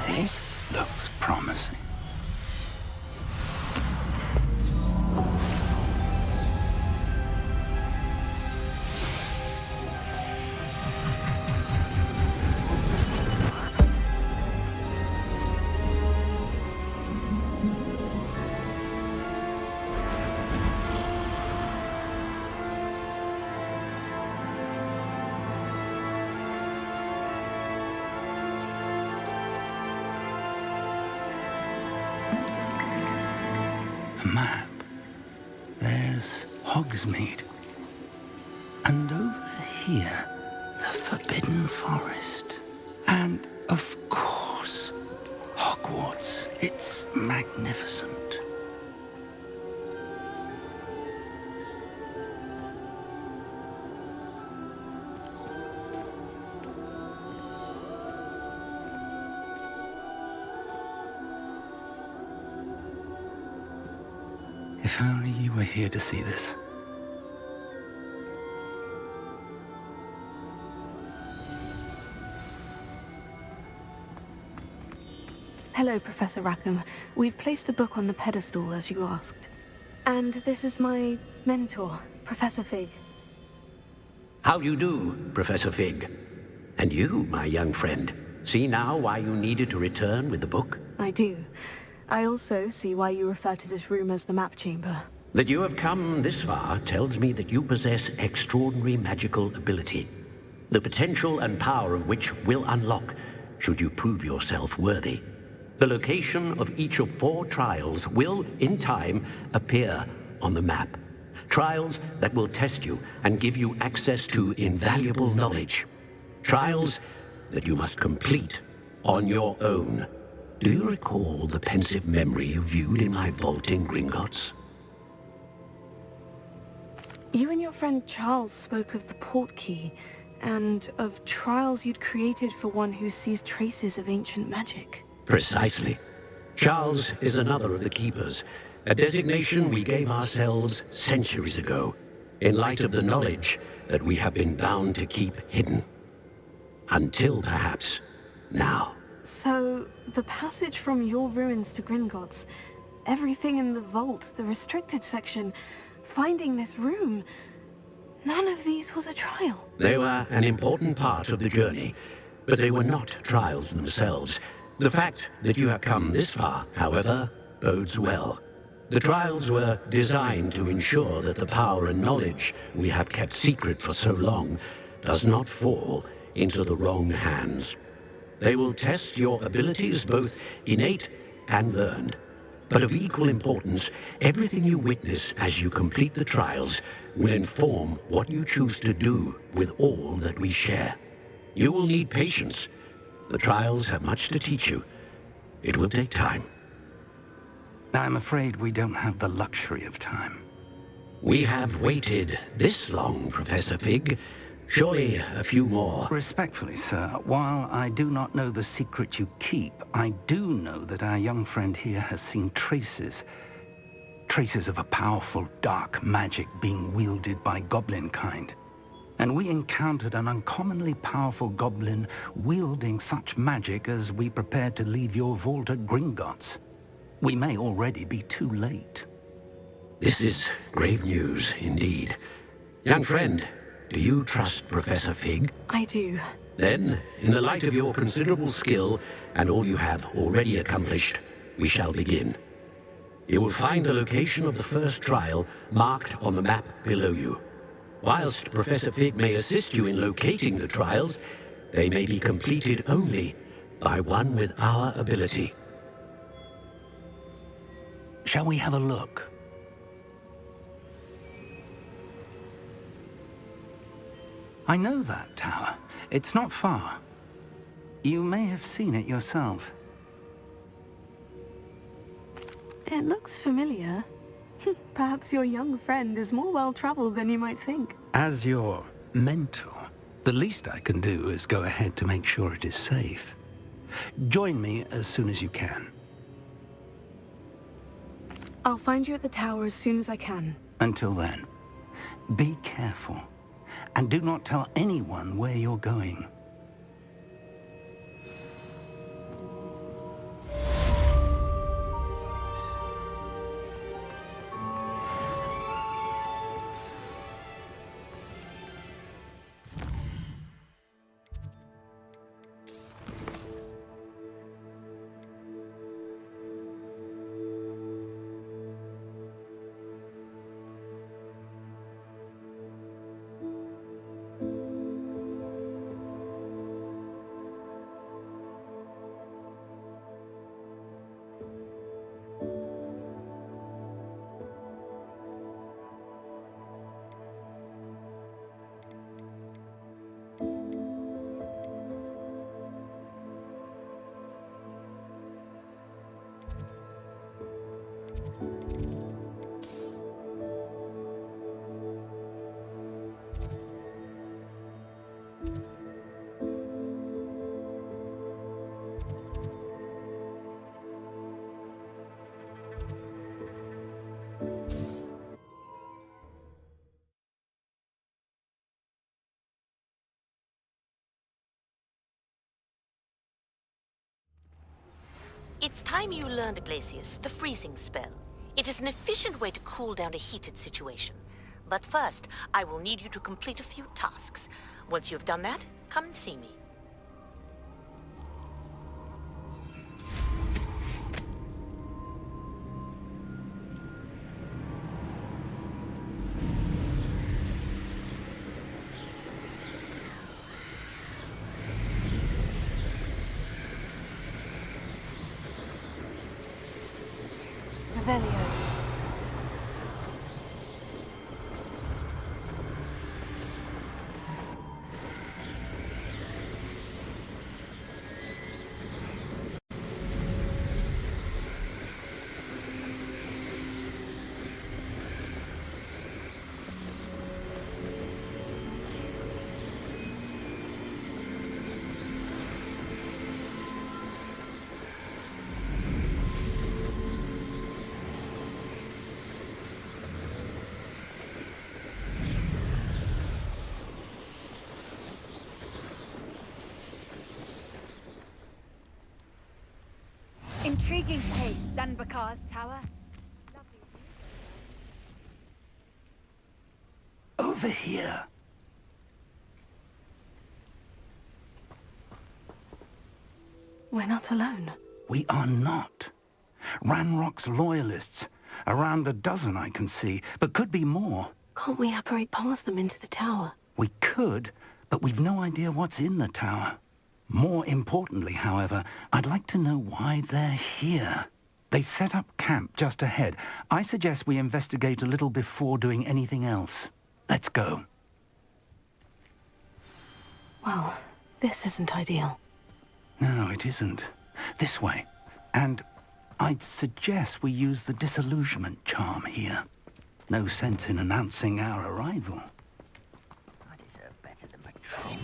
This looks promising. Map. There's Hogsmeade. And over here, the Forbidden Forest. And, of course, Hogwarts. It's magnificent. If only you were here to see this. Hello, Professor Rackham. We've placed the book on the pedestal, as you asked. And this is my mentor, Professor Fig. How do you do, Professor Fig? And you, my young friend, see now why you needed to return with the book? I do. I also see why you refer to this room as the Map Chamber. That you have come this far tells me that you possess extraordinary magical ability, the potential and power of which will unlock should you prove yourself worthy. The location of each of 4 trials will, in time, appear on the map. Trials that will test you and give you access to invaluable knowledge. Trials that you must complete on your own. Do you recall the pensive memory you viewed in my vault in Gringotts? You and your friend Charles spoke of the port key, and of trials you'd created for one who sees traces of ancient magic. Precisely. Charles is another of the Keepers, a designation we gave ourselves centuries ago, in light of the knowledge that we have been bound to keep hidden. Until perhaps now. So, the passage from your ruins to Gringotts, everything in the vault, the restricted section, finding this room, none of these was a trial. They were an important part of the journey, but they were not trials themselves. The fact that you have come this far, however, bodes well. The trials were designed to ensure that the power and knowledge we have kept secret for so long does not fall into the wrong hands. They will test your abilities, both innate and learned. But of equal importance, everything you witness as you complete the trials will inform what you choose to do with all that we share. You will need patience. The trials have much to teach you. It will take time. I'm afraid we don't have the luxury of time. We have waited this long, Professor Fig. Surely a few more. Respectfully, sir, while I do not know the secret you keep, I do know that our young friend here has seen traces of a powerful dark magic being wielded by goblin kind. And we encountered an uncommonly powerful goblin wielding such magic as we prepared to leave your vault at Gringotts. We may already be too late. This is grave news indeed. Young friend, do you trust Professor Fig? I do. Then, in the light of your considerable skill and all you have already accomplished, we shall begin. You will find the location of the first trial marked on the map below you. Whilst Professor Fig may assist you in locating the trials, they may be completed only by one with our ability. Shall we have a look? I know that tower. It's not far. You may have seen it yourself. It looks familiar. Perhaps your young friend is more well-traveled than you might think. As your mentor, the least I can do is go ahead to make sure it is safe. Join me as soon as you can. I'll find you at the tower as soon as I can. Until then, be careful. And do not tell anyone where you're going. It's time you learned, Glacius, the freezing spell. It is an efficient way to cool down a heated situation. But first, I will need you to complete a few tasks. Once you have done that, come and see me. Revelio. Intriguing case, Sanbakar's tower. Over here. We're not alone. We are not. Ranrock's loyalists. Around a dozen I can see, but could be more. Can't we apparate past them into the tower? We could, but we've no idea what's in the tower. More importantly, however, I'd like to know why they're here. They've set up camp just ahead. I suggest we investigate a little before doing anything else. Let's go. Well, this isn't ideal. No, it isn't. This way. And I'd suggest we use the disillusionment charm here. No sense in announcing our arrival. I deserve better than patrol.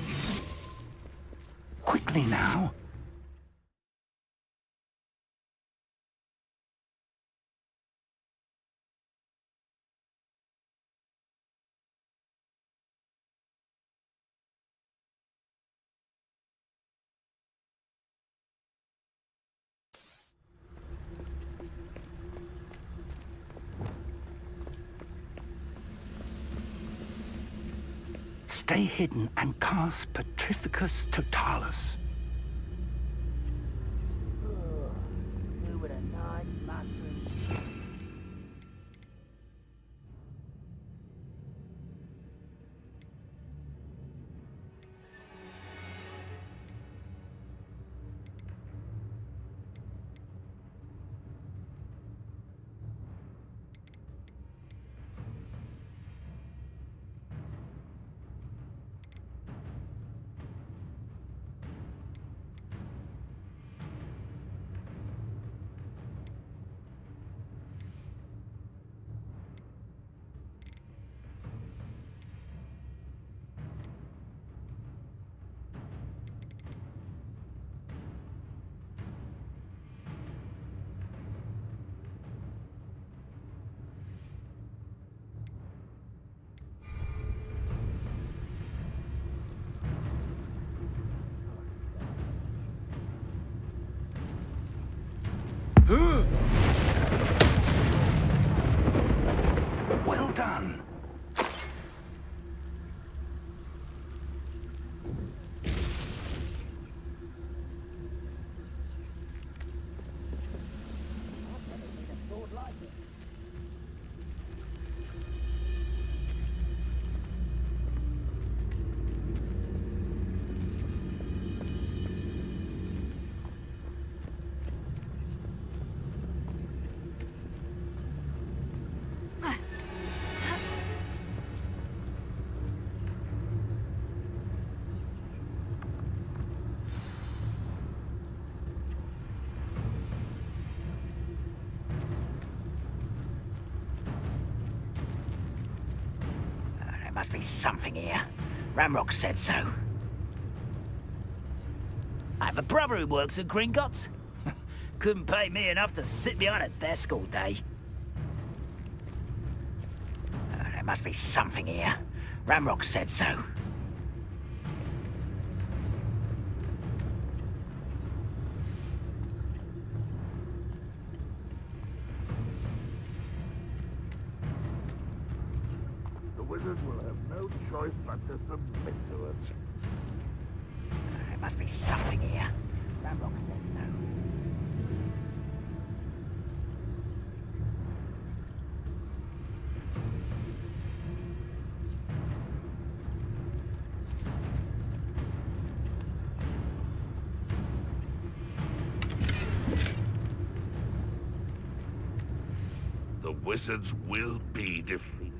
Quickly now. Stay hidden and cast Petrificus Totalis. Well done. There must be something here. Ramrock said so. I have a brother who works at Gringotts. Couldn't pay me enough to sit behind a desk all day. There must be something here. Ramrock said so. The wizards will have no choice but to submit to it. There must be something here. Ramrock said so. The wizards will be defeated.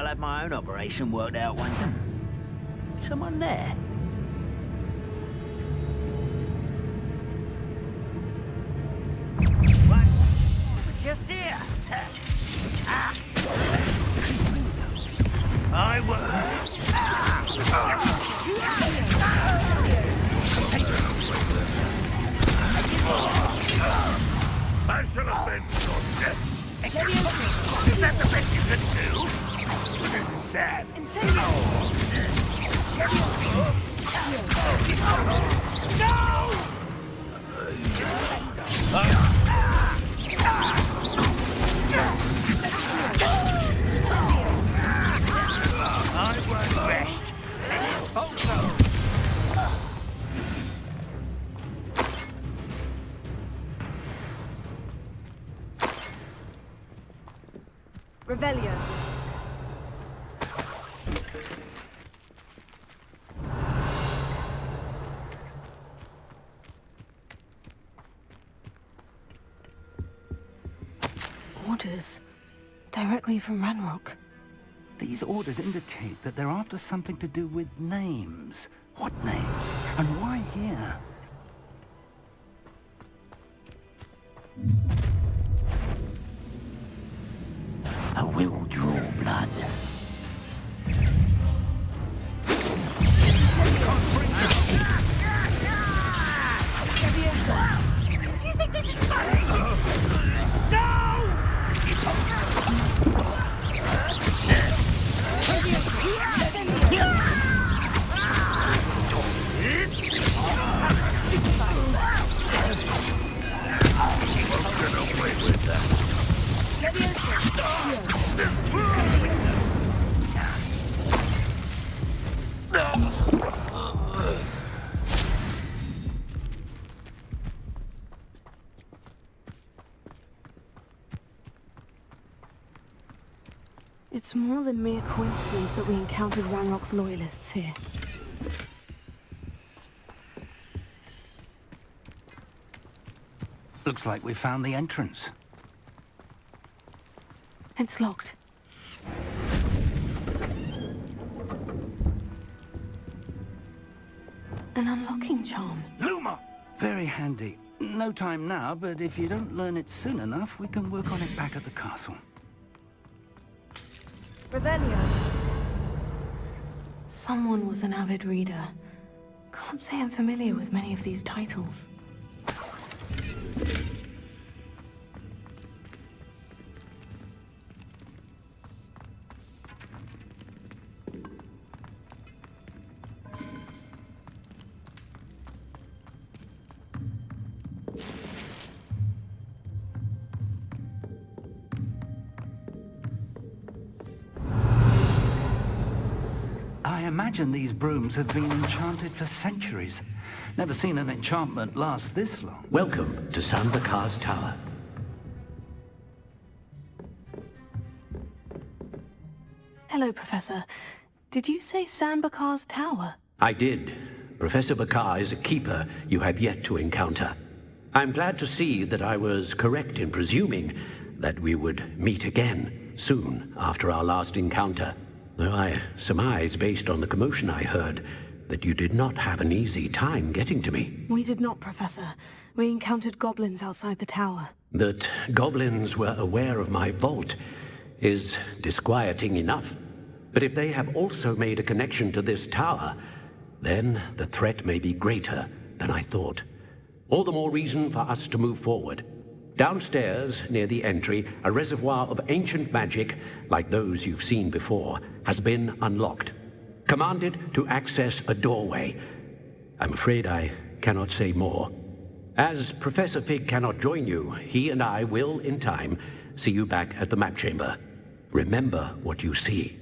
I'll have my own operation worked out one day. Someone there? What? Just here. I will. I shall avenge your death. Is that the best you can do? This is sad. I won't rest. Also. Revelio. Orders. Directly from Ranrock. These orders indicate that they're after something to do with names. What names? And why here? I will draw blood. Do you think this is funny? No! It's more than mere coincidence that we encountered Ranrock's loyalists here. Looks like we found the entrance. It's locked. An unlocking charm. Luma! Very handy. No time now, but if you don't learn it soon enough, we can work on it back at the castle. Revelio. Someone was an avid reader. Can't say I'm familiar with many of these titles. I imagine these brooms have been enchanted for centuries. Never seen an enchantment last this long. Welcome to Sambakar's Tower. Hello, Professor. Did you say Sambakar's Tower? I did. Professor Bakar is a keeper you have yet to encounter. I'm glad to see that I was correct in presuming that we would meet again soon after our last encounter. Though I surmise, based on the commotion I heard, that you did not have an easy time getting to me. We did not, Professor. We encountered goblins outside the tower. That goblins were aware of my vault is disquieting enough. But if they have also made a connection to this tower, then the threat may be greater than I thought. All the more reason for us to move forward. Downstairs, near the entry, a reservoir of ancient magic, like those you've seen before, has been unlocked. Commanded to access a doorway. I'm afraid I cannot say more. As Professor Fig cannot join you, he and I will, in time, see you back at the map chamber. Remember what you see.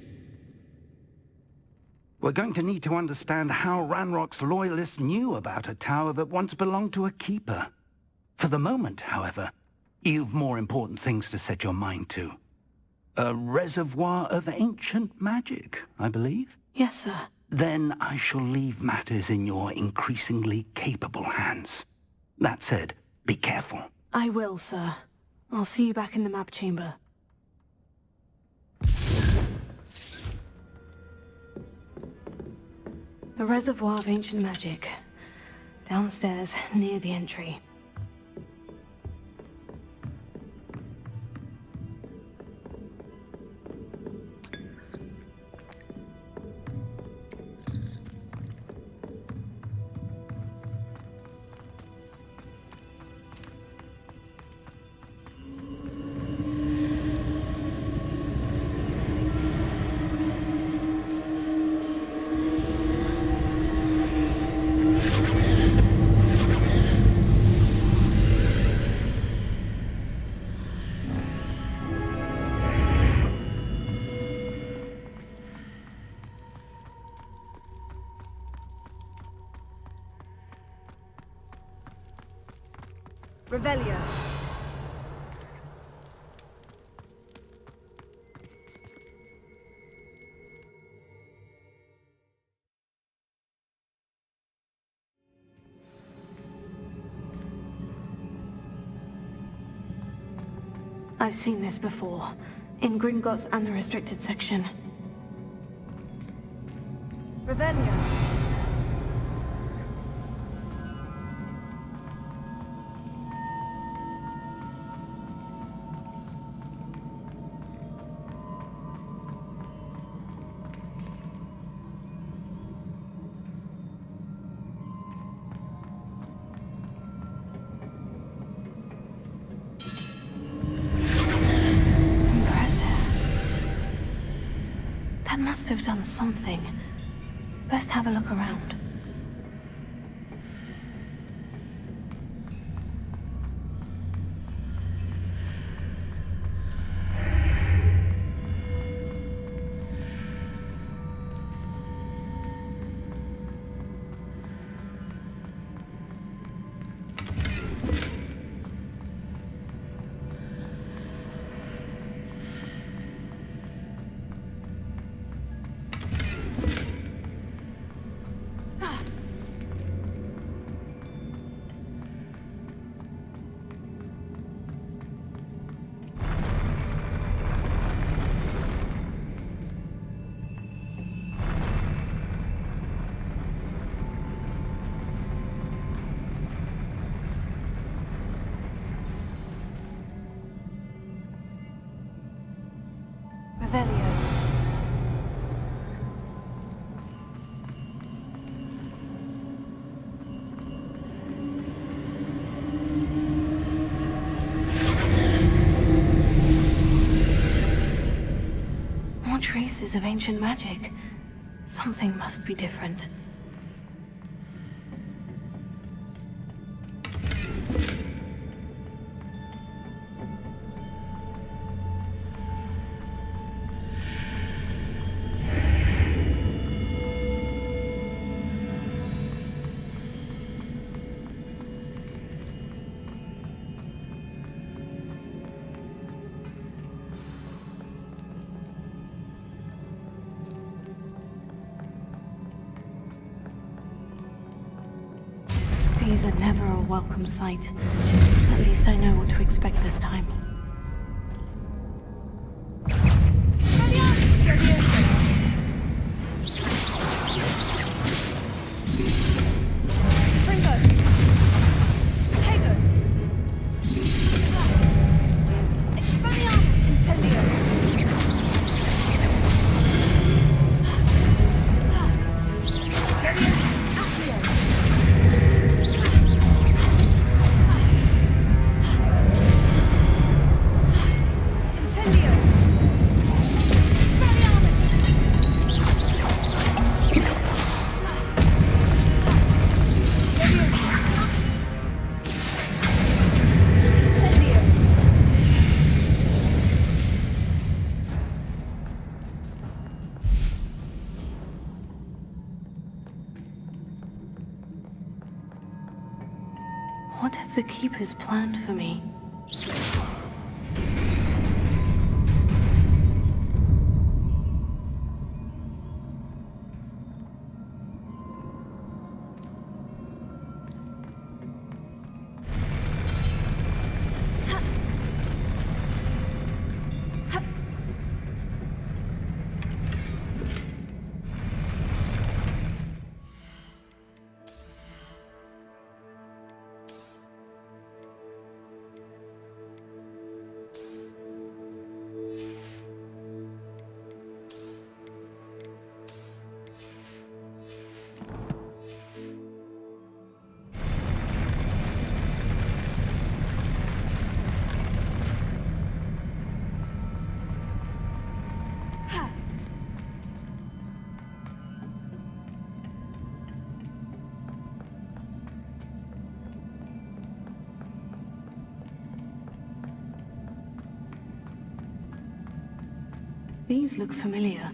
We're going to need to understand how Ranrock's loyalists knew about a tower that once belonged to a keeper. For the moment, however, you've more important things to set your mind to. A reservoir of ancient magic, I believe? Yes, sir. Then I shall leave matters in your increasingly capable hands. That said, be careful. I will, sir. I'll see you back in the map chamber. A reservoir of ancient magic. Downstairs, near the entry. Revelio. I've seen this before, in Gringotts and the restricted section. Revelio. That must have done something. Best have a look around. Revelio. More traces of ancient magic. Something must be different. These are never a welcome sight. At least I know what to expect this time. What have the Keepers planned for me? These look familiar.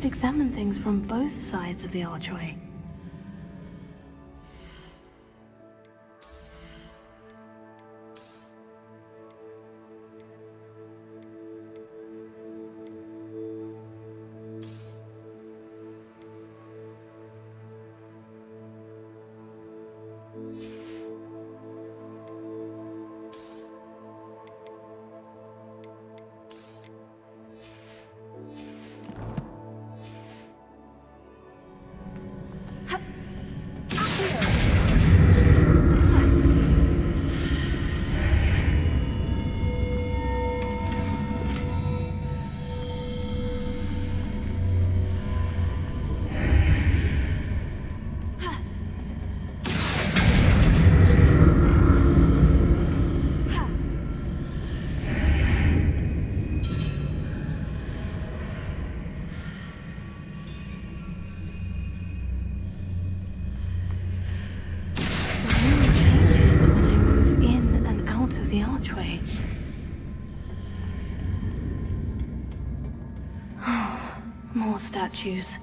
Examine things from both sides of the archway. More statues.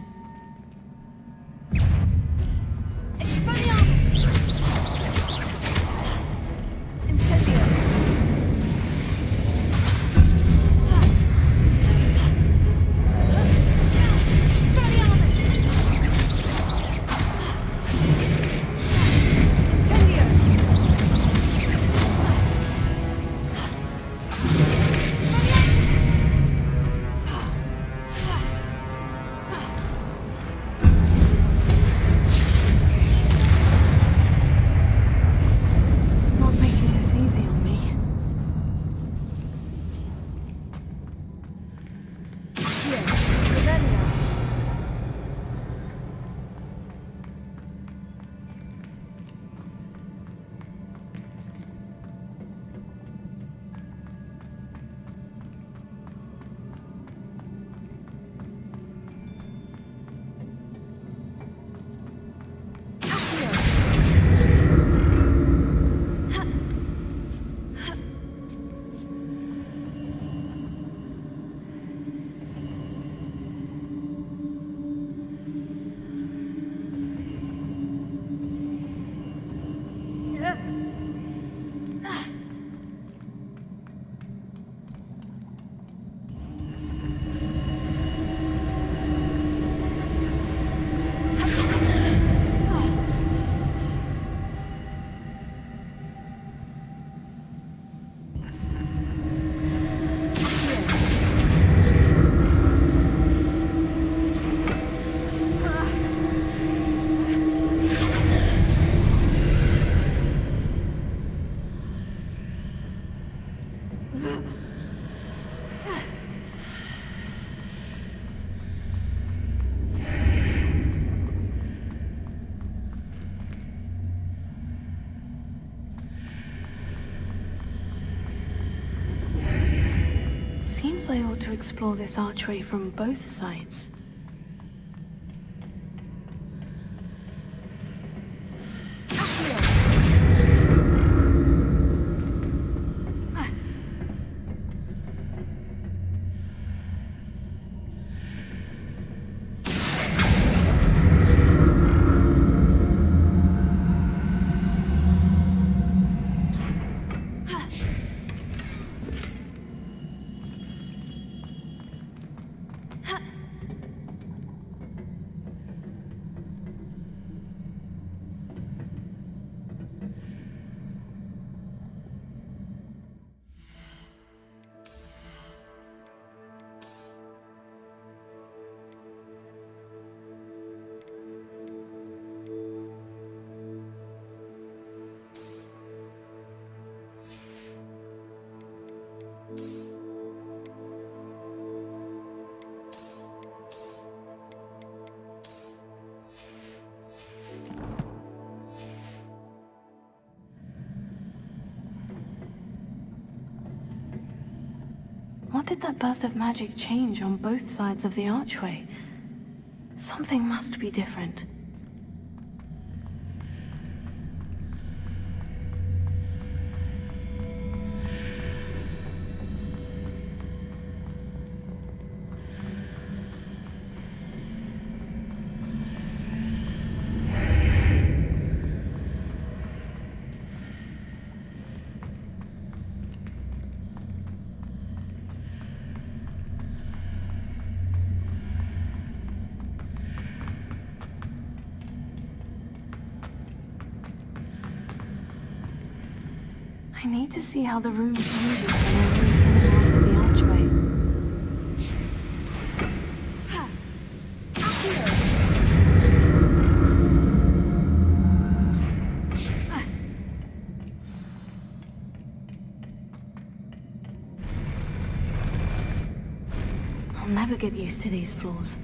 to explore this archway from both sides. What did that burst of magic change on both sides of the archway? Something must be different. I need to see how the room changes when I move in and out of the archway. I'll never get used to these floors.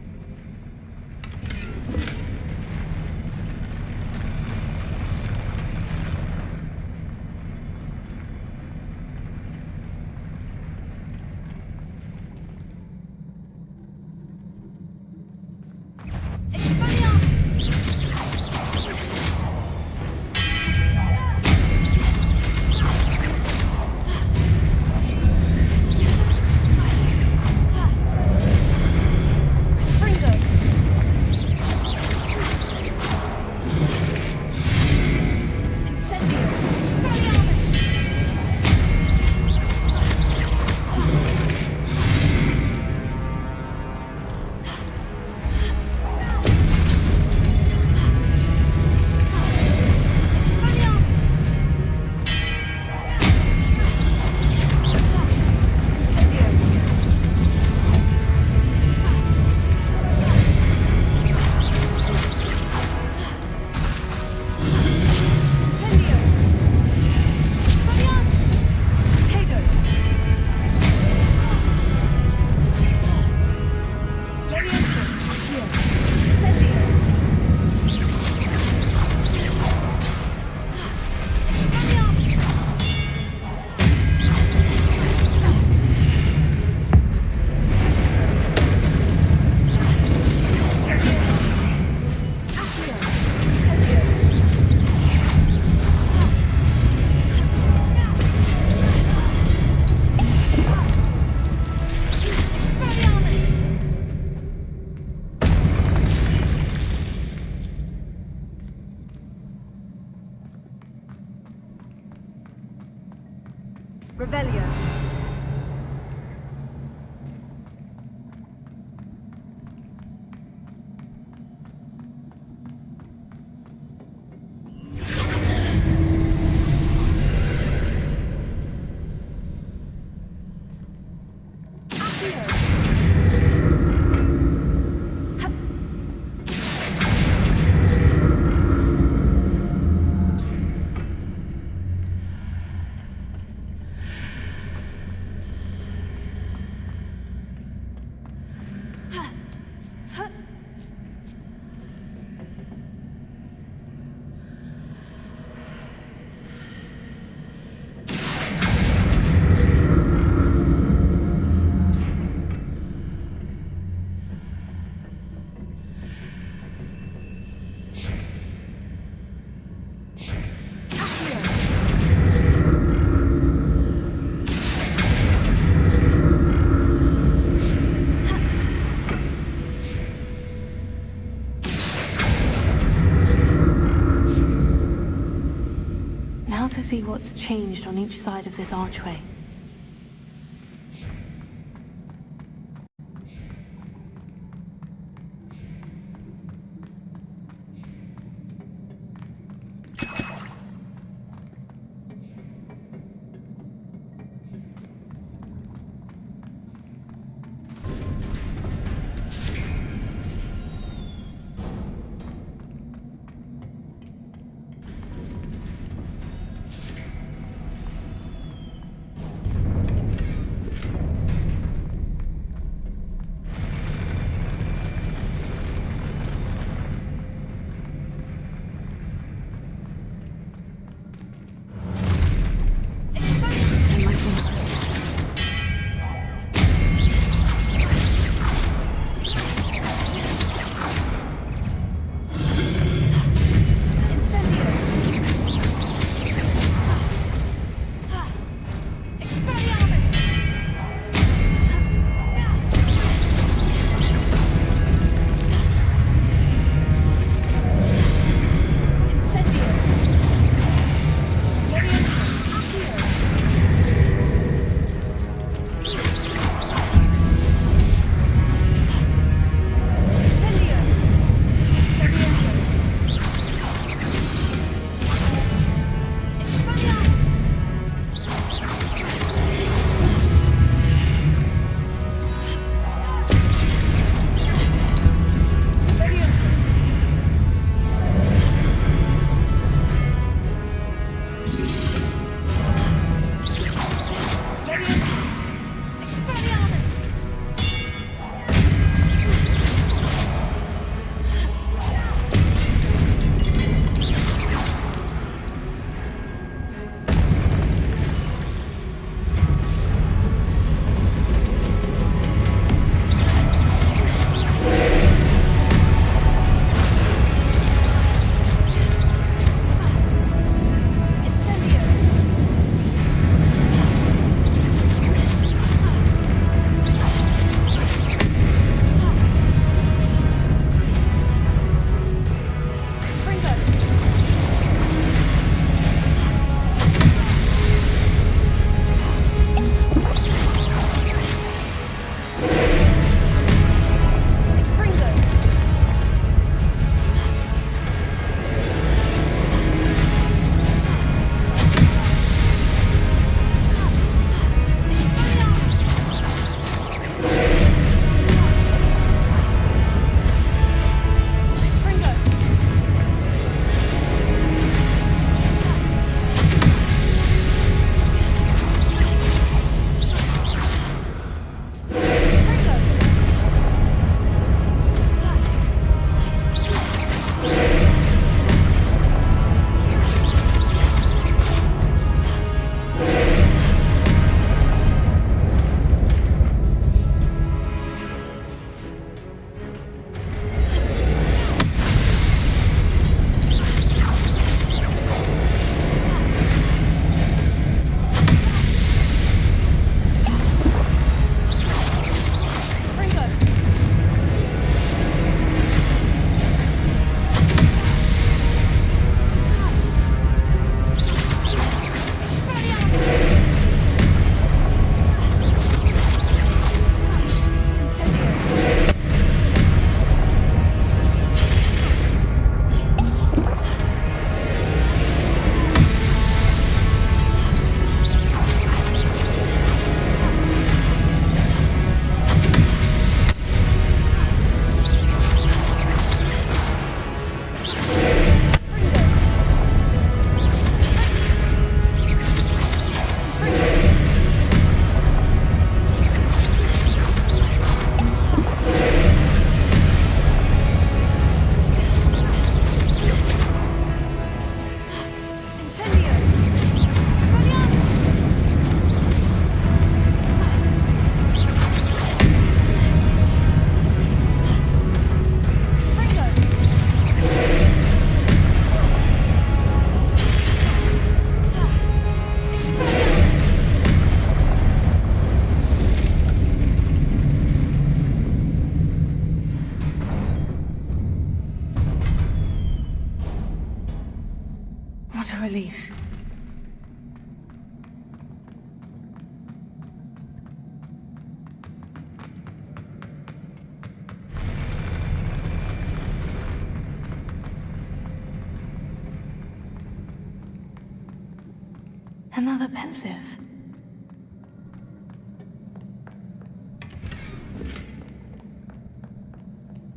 see what's changed on each side of this archway. What a relief. Another pensive.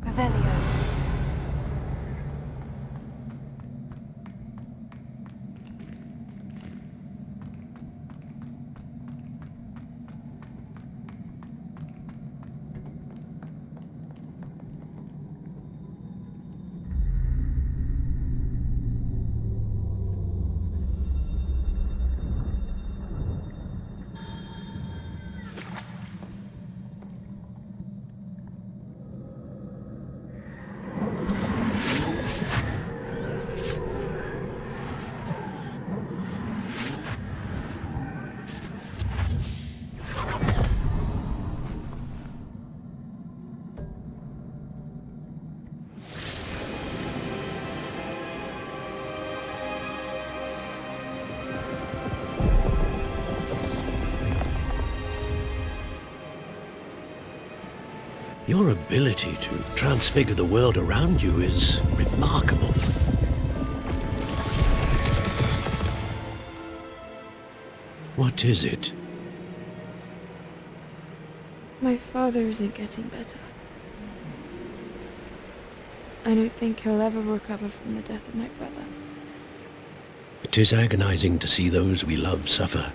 Revelio. Your ability to transfigure the world around you is remarkable. What is it? My father isn't getting better. I don't think he'll ever recover from the death of my brother. It is agonizing to see those we love suffer.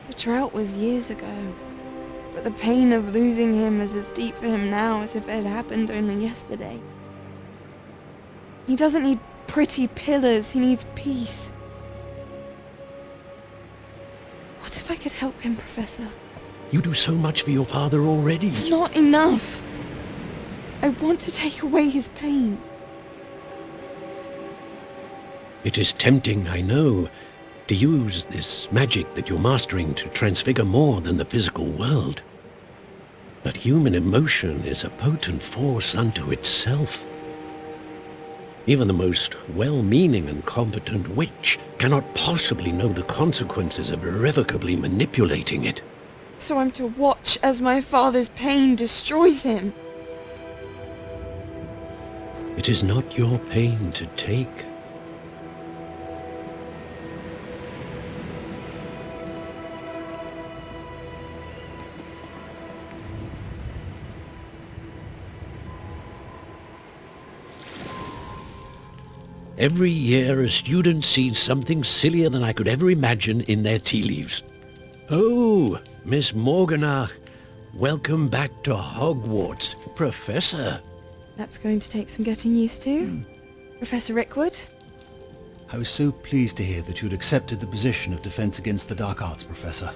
The drought was years ago, but the pain of losing him is as deep for him now as if it had happened only yesterday. He doesn't need pretty pillars, he needs peace. What if I could help him, Professor? You do so much for your father already. It's not enough. I want to take away his pain. It is tempting, I know, to use this magic that you're mastering to transfigure more than the physical world. But human emotion is a potent force unto itself. Even the most well-meaning and competent witch cannot possibly know the consequences of irrevocably manipulating it. So I'm to watch as my father's pain destroys him. It is not your pain to take. Every year a student sees something sillier than I could ever imagine in their tea leaves. Oh, Miss Morganach, welcome back to Hogwarts, Professor. That's going to take some getting used to. Professor Rickwood? I was so pleased to hear that you'd accepted the position of Defense Against the Dark Arts, Professor.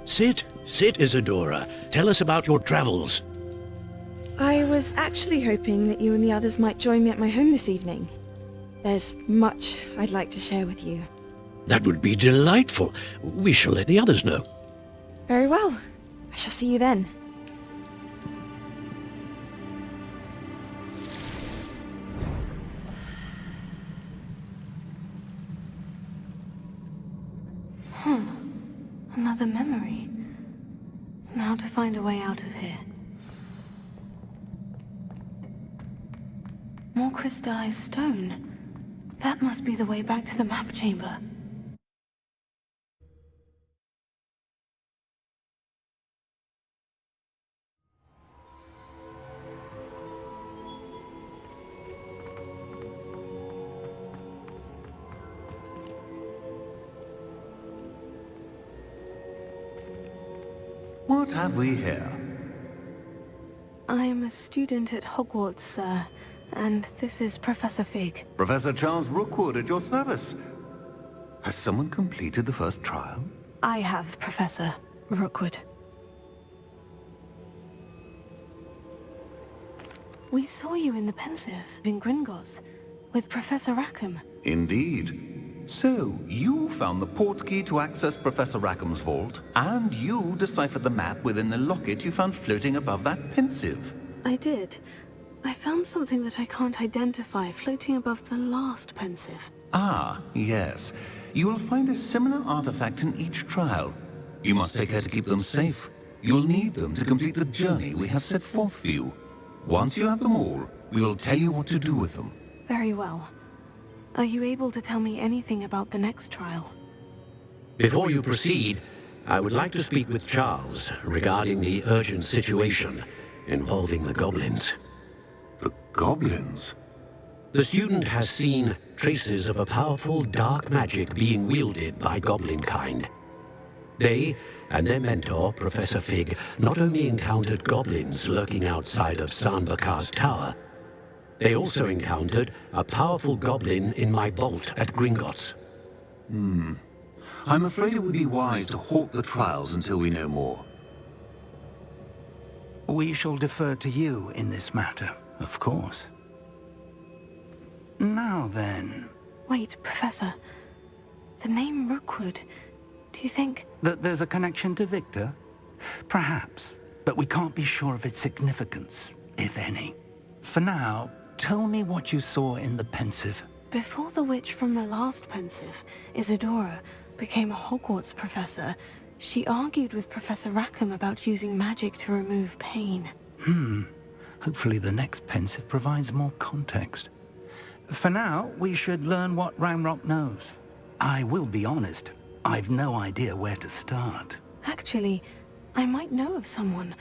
Sit, Isadora. Tell us about your travels. I was actually hoping that you and the others might join me at my home this evening. There's much I'd like to share with you. That would be delightful. We shall let the others know. Very well. I shall see you then. Another memory. Now to find a way out of here. More crystallized stone. That must be the way back to the map chamber. What have we here? I'm a student at Hogwarts, sir, and this is Professor Fig. Professor Charles Rookwood at your service. Has someone completed the first trial? I have, Professor Rookwood. We saw you in the Pensive in Gringotts with Professor Rackham. Indeed. So, you found the portkey to access Professor Rackham's vault, and you deciphered the map within the locket you found floating above that Pensive. I did. I found something that I can't identify floating above the last Pensive. Ah, yes. You will find a similar artifact in each trial. You must take care to keep them safe. You'll need them to complete the journey we have set forth for you. Once you have them all, we will tell you what to do with them. Very well. Are you able to tell me anything about the next trial? Before you proceed, I would like to speak with Charles regarding the urgent situation involving the goblins. The goblins? The student has seen traces of a powerful dark magic being wielded by goblin kind. They and their mentor, Professor Fig, not only encountered goblins lurking outside of Sanbakar's tower, they also encountered a powerful goblin in my vault at Gringotts. I'm afraid it would be wise to halt the trials until we know more. We shall defer to you in this matter, of course. Now then... Wait, Professor. The name Rookwood. Do you think... That there's a connection to Victor? Perhaps, but we can't be sure of its significance, if any. For now, tell me what you saw in the Pensive. Before the witch from the last Pensive, Isadora, became a Hogwarts professor, she argued with Professor Rackham about using magic to remove pain. Hopefully the next Pensive provides more context. For now, we should learn what Ranrock knows. I will be honest, I've no idea where to start. Actually, I might know of someone.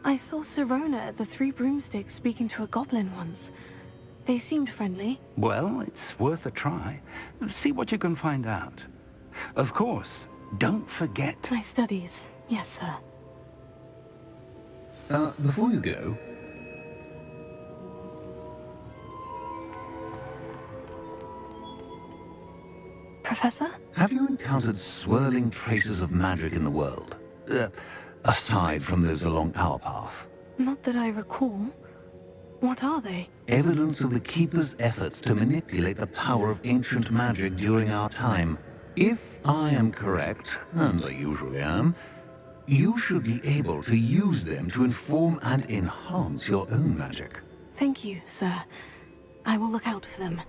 I saw Sirona at the Three Broomsticks speaking to a goblin once. They seemed friendly. Well, it's worth a try. See what you can find out. Of course, don't forget... My studies. Yes, sir. Before you go... Professor? Have you encountered swirling traces of magic in the world? Aside from those along our path? Not that I recall. What are they? Evidence of the Keeper's efforts to manipulate the power of ancient magic during our time. If I am correct, and I usually am, you should be able to use them to inform and enhance your own magic. Thank you, sir. I will look out for them.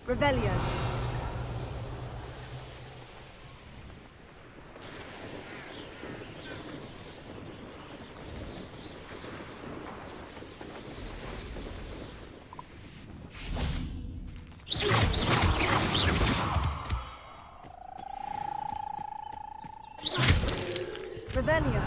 Revelio. Revelio.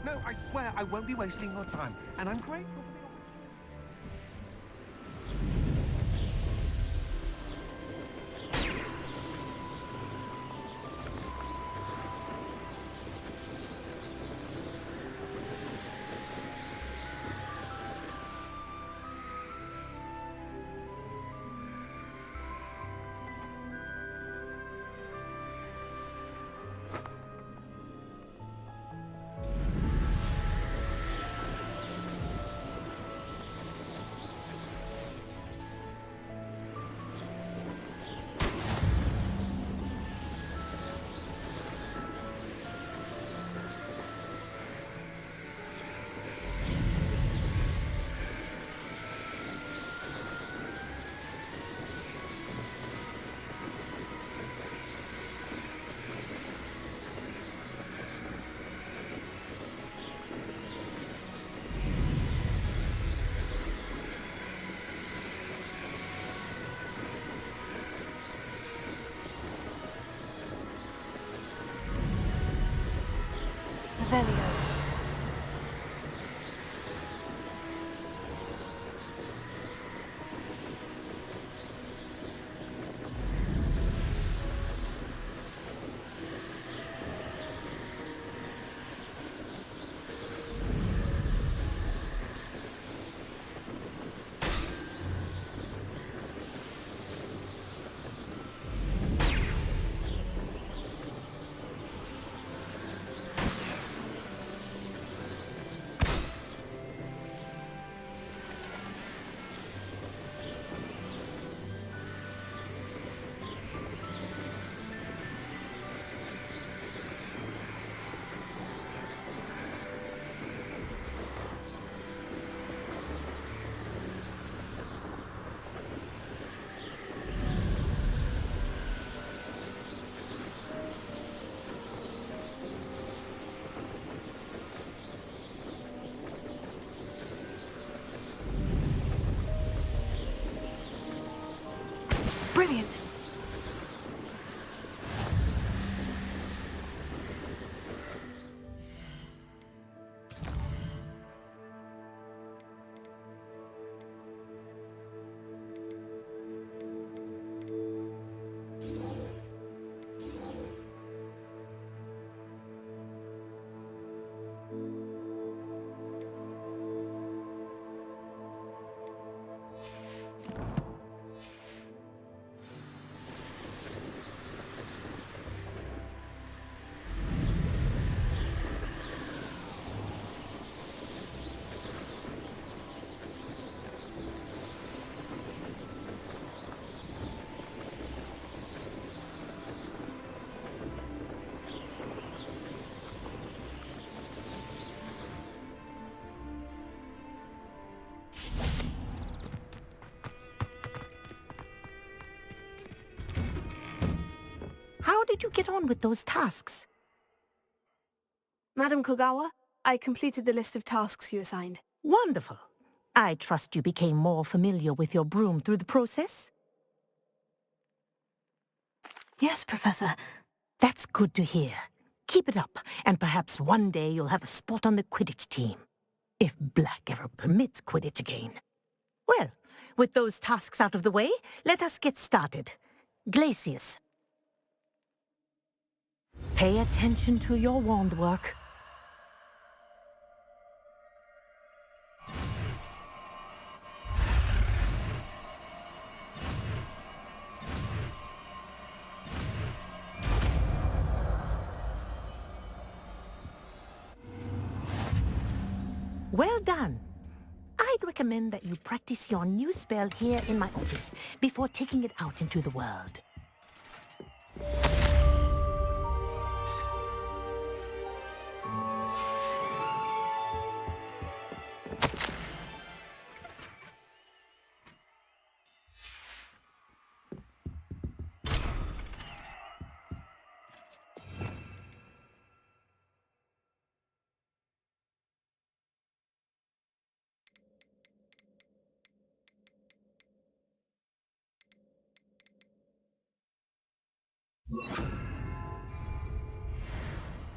No, I swear I won't be wasting your time, and I'm grateful Revelio. Brilliant. How did you get on with those tasks? Madam Kogawa, I completed the list of tasks you assigned. Wonderful. I trust you became more familiar with your broom through the process? Yes, Professor. That's good to hear. Keep it up, and perhaps one day you'll have a spot on the Quidditch team. If Black ever permits Quidditch again. Well, with those tasks out of the way, let us get started. Glacius. Pay attention to your wand work. Well done. I'd recommend that you practice your new spell here in my office before taking it out into the world.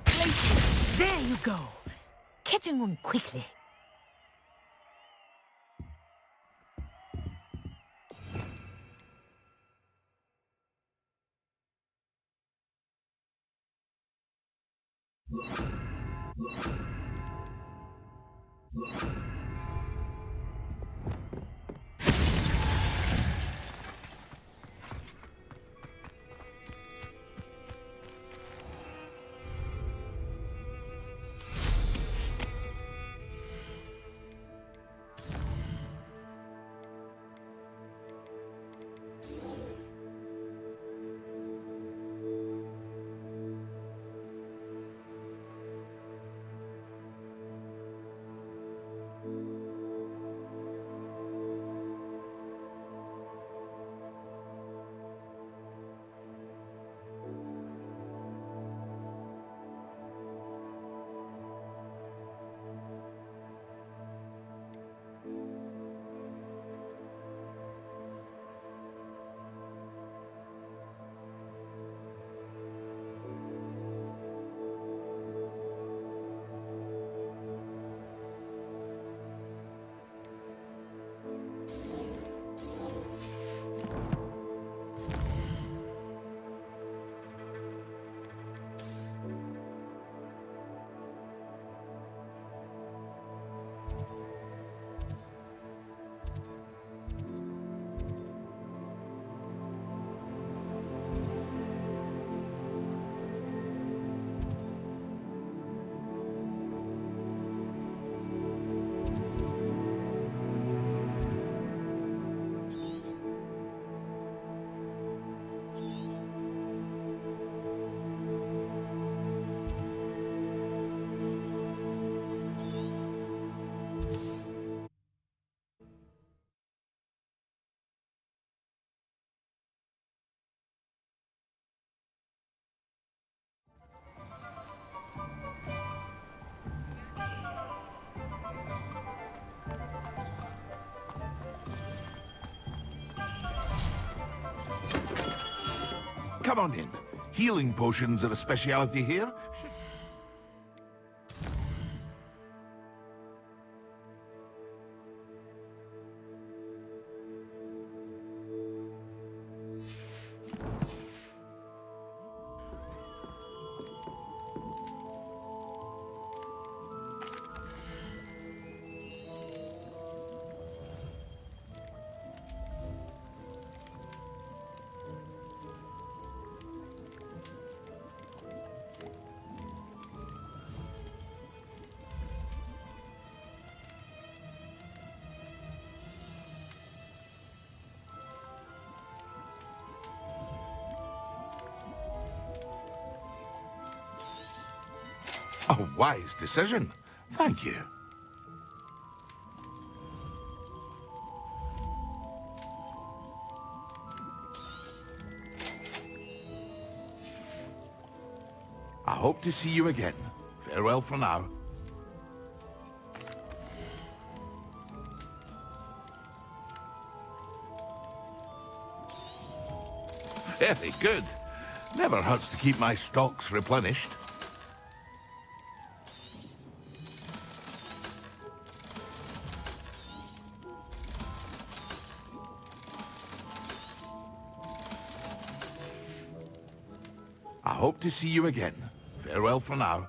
Places! There you go! Catching on quickly. Come on in. Healing potions are a speciality here. A wise decision. Thank you. I hope to see you again. Farewell for now. Very good. Never hurts to keep my stocks replenished. I hope to see you again. Farewell for now.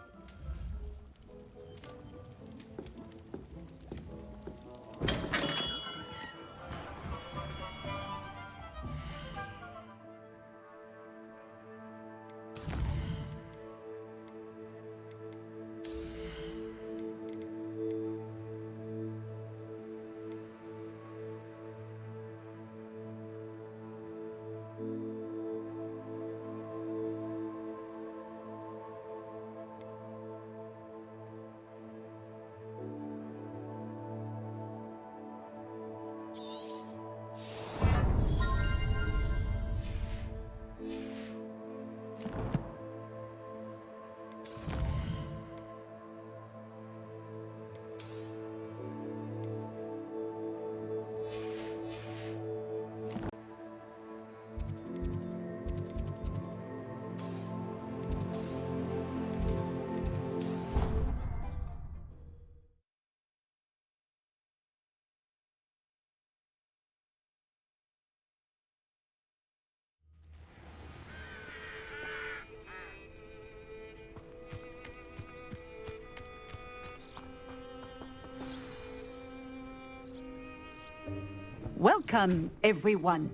Welcome, everyone.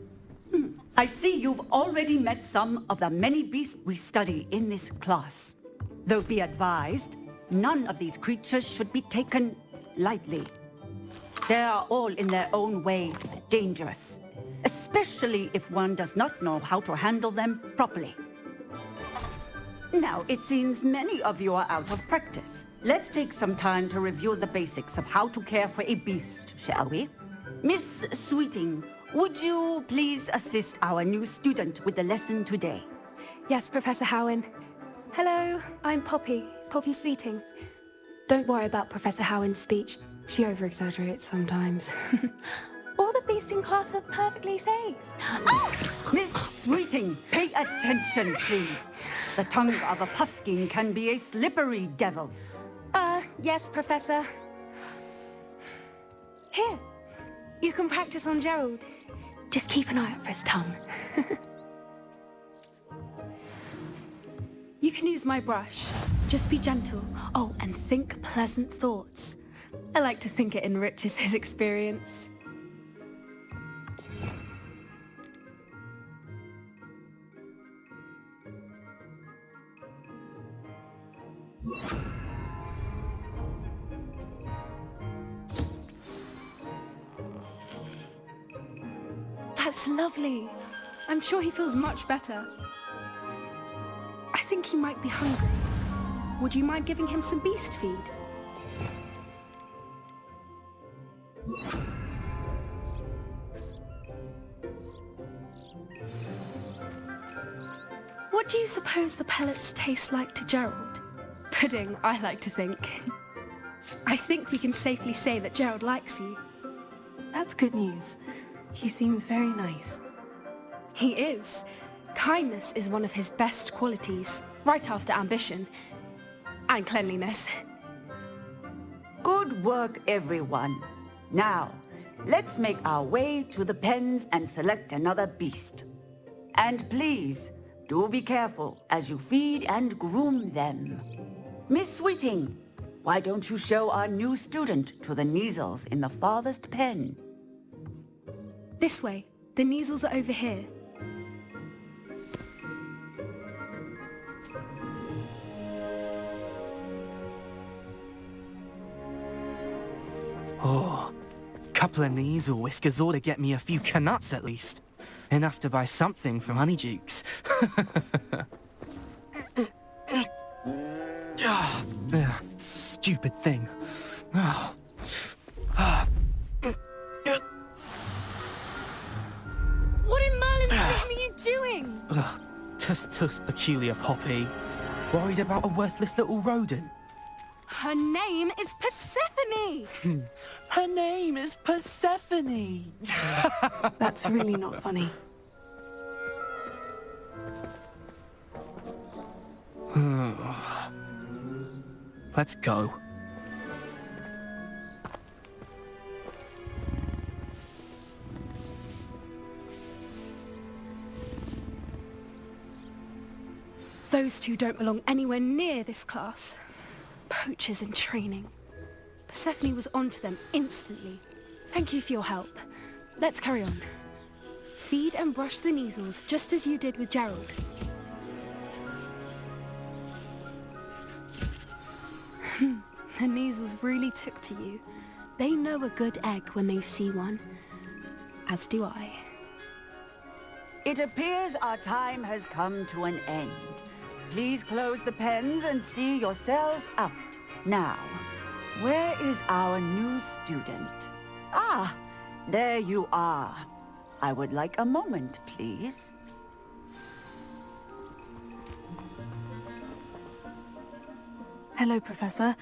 I see you've already met some of the many beasts we study in this class. Though be advised, none of these creatures should be taken lightly. They are all in their own way dangerous, especially if one does not know how to handle them properly. Now, it seems many of you are out of practice. Let's take some time to review the basics of how to care for a beast, shall we? Miss Sweeting, would you please assist our new student with the lesson today? Yes, Professor Howen. Hello, I'm Poppy Sweeting. Don't worry about Professor Howen's speech. She over-exaggerates sometimes. All the beasts in class are perfectly safe. Oh! Miss Sweeting, pay attention, please. The tongue of a puffskein can be a slippery devil. Yes, Professor. Here, you can practice on Gerald. Just keep an eye out for his tongue. You can use my brush. Just be gentle. Oh, and think pleasant thoughts. I like to think it enriches his experience. That's lovely. I'm sure he feels much better. I think he might be hungry. Would you mind giving him some beast feed? What do you suppose the pellets taste like to Gerald? Pudding, I like to think. I think we can safely say that Gerald likes you. That's good news. He seems very nice. He is. Kindness is one of his best qualities, right after ambition. And cleanliness. Good work, everyone. Now, let's make our way to the pens and select another beast. And please, do be careful as you feed and groom them. Miss Sweeting, why don't you show our new student to the Kneazles in the farthest pen? This way. The Kneazles are over here. Oh, couple of Kneazle whiskers ought to get me a few canuts at least. Enough to buy something from Honeydukes. Stupid thing. What in Merlin's name are you doing? Tuss, peculiar Poppy. Worried about a worthless little rodent? Her name is Persephone! Her name is Persephone! That's really not funny. Let's go. Those two don't belong anywhere near this class. Poachers in training. Persephone was onto them instantly. Thank you for your help. Let's carry on. Feed and brush the Kneazles just as you did with Gerald. The Kneazles really took to you. They know a good egg when they see one. As do I. It appears our time has come to an end. Please close the pens and see yourselves out. Now, where is our new student? Ah, there you are. I would like a moment, please. Hello, Professor.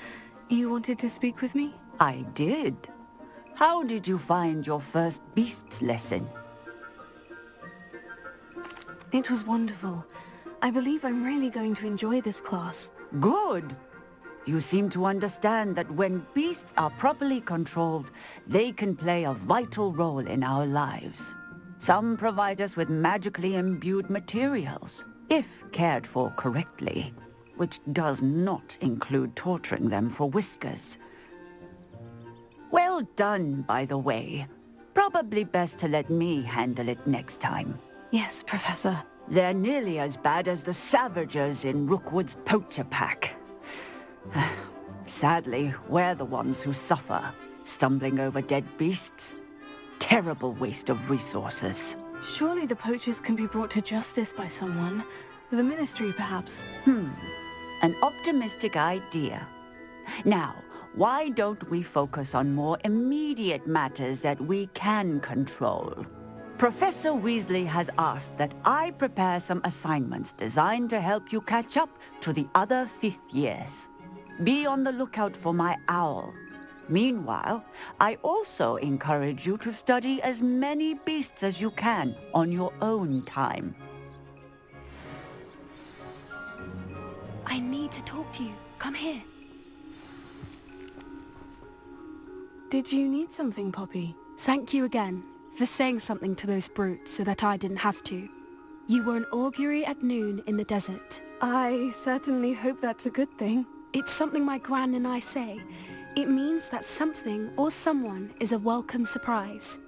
You wanted to speak with me? I did. How did you find your first beasts lesson? It was wonderful. I believe I'm really going to enjoy this class. Good. You seem to understand that when beasts are properly controlled, they can play a vital role in our lives. Some provide us with magically imbued materials, if cared for correctly, which does not include torturing them for whiskers. Well done, by the way. Probably best to let me handle it next time. Yes, Professor. They're nearly as bad as the Savagers in Rookwood's poacher pack. Sadly, we're the ones who suffer, stumbling over dead beasts. Terrible waste of resources. Surely the poachers can be brought to justice by someone. The Ministry, perhaps. An optimistic idea. Now, why don't we focus on more immediate matters that we can control? Professor Weasley has asked that I prepare some assignments designed to help you catch up to the other 5th years. Be on the lookout for my owl. Meanwhile, I also encourage you to study as many beasts as you can on your own time. I need to talk to you. Come here. Did you need something, Poppy? Thank you again for saying something to those brutes so that I didn't have to. You were an augury at noon in the desert. I certainly hope that's a good thing. It's something my gran and I say. It means that something or someone is a welcome surprise.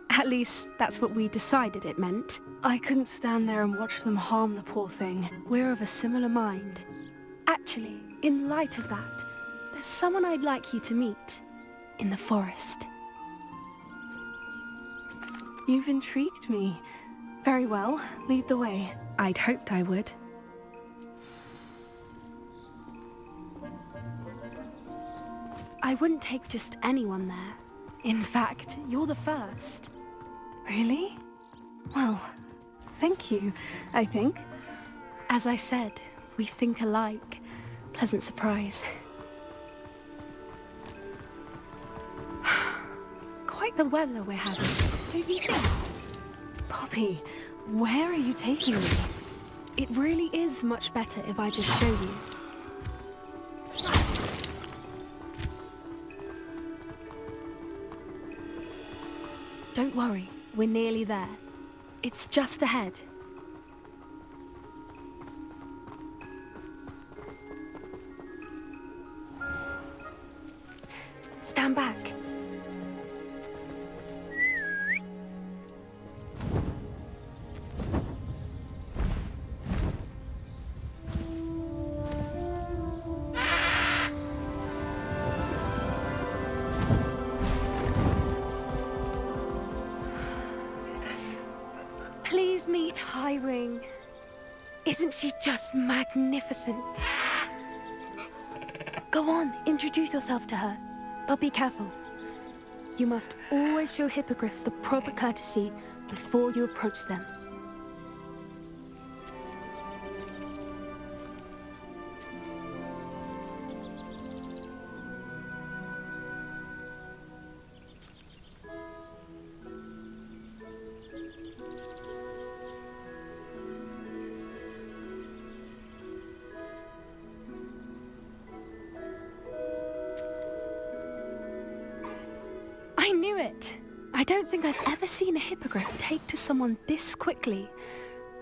At least, that's what we decided it meant. I couldn't stand there and watch them harm the poor thing. We're of a similar mind. Actually, in light of that, there's someone I'd like you to meet. In the forest. You've intrigued me. Very well, lead the way. I'd hoped I would. I wouldn't take just anyone there. In fact, you're the first. Really? Well, thank you, I think. As I said, we think alike. Pleasant surprise. Quite the weather we're having, don't you think? Poppy, Where are you taking me? It really is much better if I just show you. Don't worry, we're nearly there. It's just ahead. Stand back. Please meet Highwing. Isn't she just magnificent? Go on, introduce yourself to her. But be careful. You must always show hippogriffs the proper courtesy before you approach them. I knew it! I don't think I've ever seen a hippogriff take to someone this quickly.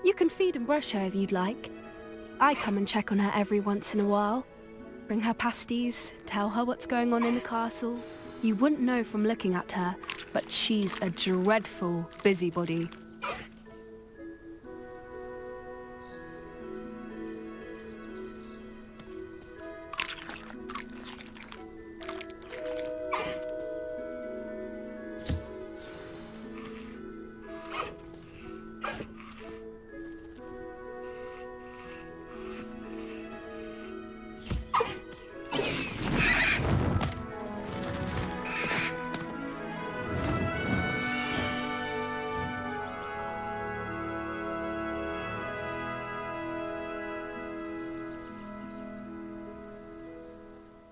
You can feed and brush her if you'd like. I come and check on her every once in a while. Bring her pasties, tell her what's going on in the castle. You wouldn't know from looking at her, but she's a dreadful busybody.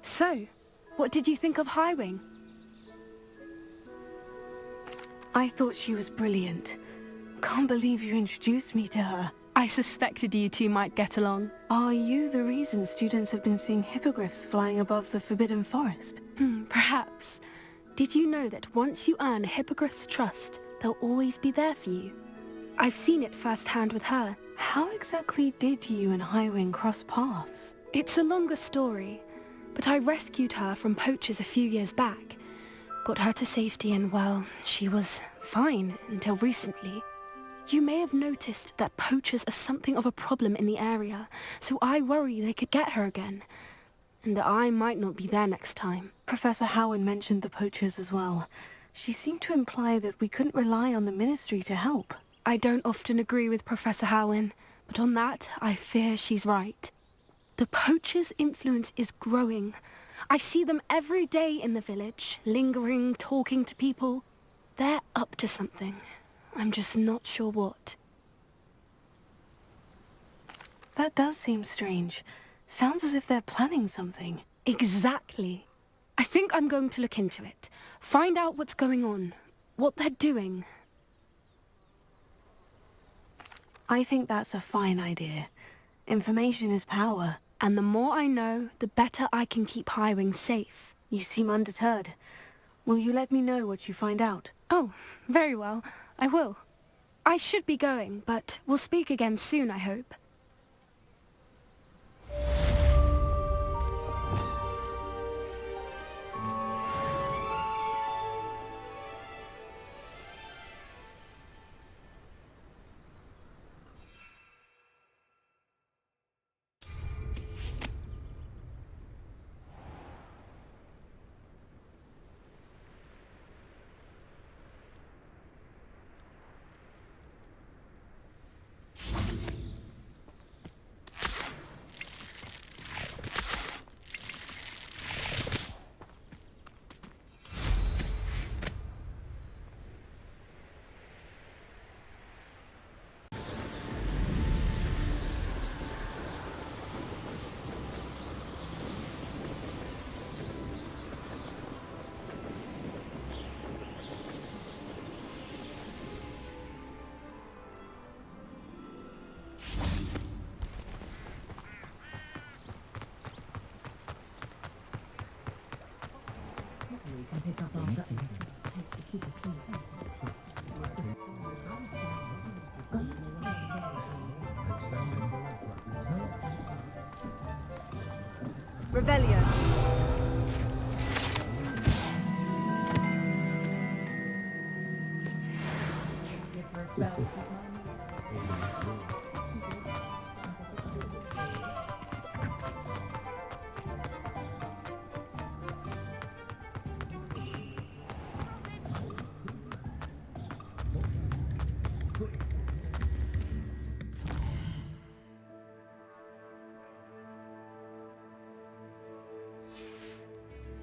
So, what did you think of Highwing? I thought she was brilliant. Can't believe you introduced me to her. I suspected you two might get along. Are you the reason students have been seeing hippogriffs flying above the Forbidden Forest? Perhaps. Did you know that once you earn a hippogriff's trust, they'll always be there for you? I've seen it firsthand with her. How exactly did you and Highwing cross paths? It's a longer story, but I rescued her from poachers a few years back. Got her to safety and, well, she was fine until recently. You may have noticed that poachers are something of a problem in the area, so I worry they could get her again. And I might not be there next time. Professor Howard mentioned the poachers as well. She seemed to imply that we couldn't rely on the Ministry to help. I don't often agree with Professor Howin, but on that, I fear she's right. The poachers' influence is growing. I see them every day in the village, lingering, talking to people. They're up to something. I'm just not sure what. That does seem strange. Sounds as if they're planning something. Exactly. I think I'm going to look into it. Find out what's going on. What they're doing. I think that's a fine idea. Information is power. And the more I know, the better I can keep Highwing safe. You seem undeterred. Will you let me know what you find out? Oh, very well. I will. I should be going, but we'll speak again soon, I hope. Revelio.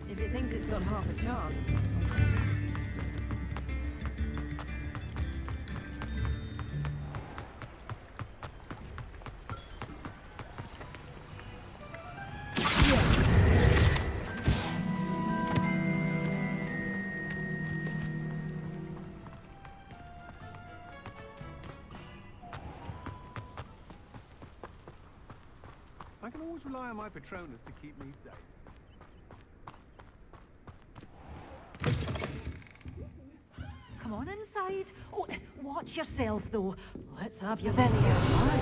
If it thinks it's got half a chance. I can always rely on my Patronus to keep me safe. Come on inside. Oh, watch yourself, though. Let's have your very own.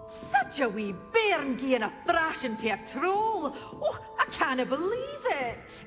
Such a wee bairn gieing a thrashing to a troll. Oh, I can't believe it.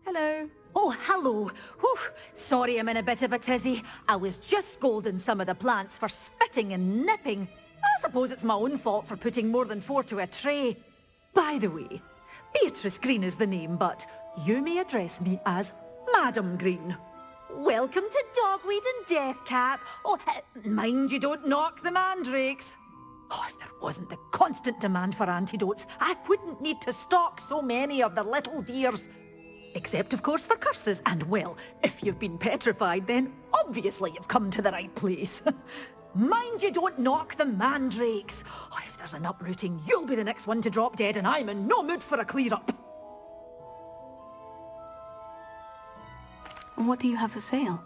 Hello. Oh, hello. Whew. Sorry I'm in a bit of a tizzy. I was just scolding some of the plants for spitting and nipping. I suppose it's my own fault for putting more than 4 to a tray. By the way, Beatrice Green is the name, but you may address me as Madam Green. Welcome to Dogweed and Deathcap. Oh, mind you don't knock the mandrakes. Oh, if there wasn't the constant demand for antidotes, I wouldn't need to stock so many of the little dears. Except, of course, for curses. And, well, if you've been petrified, then obviously you've come to the right place. Mind you don't knock the mandrakes. Oh, if there's an uprooting, you'll be the next one to drop dead, and I'm in no mood for a clear-up. What do you have for sale?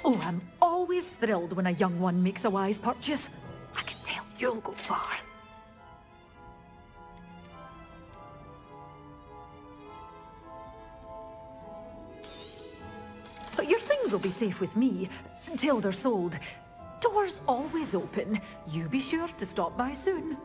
Oh, I'm always thrilled when a young one makes a wise purchase. I can tell you'll go far. But your things will be safe with me, till they're sold. Doors always open. You be sure to stop by soon.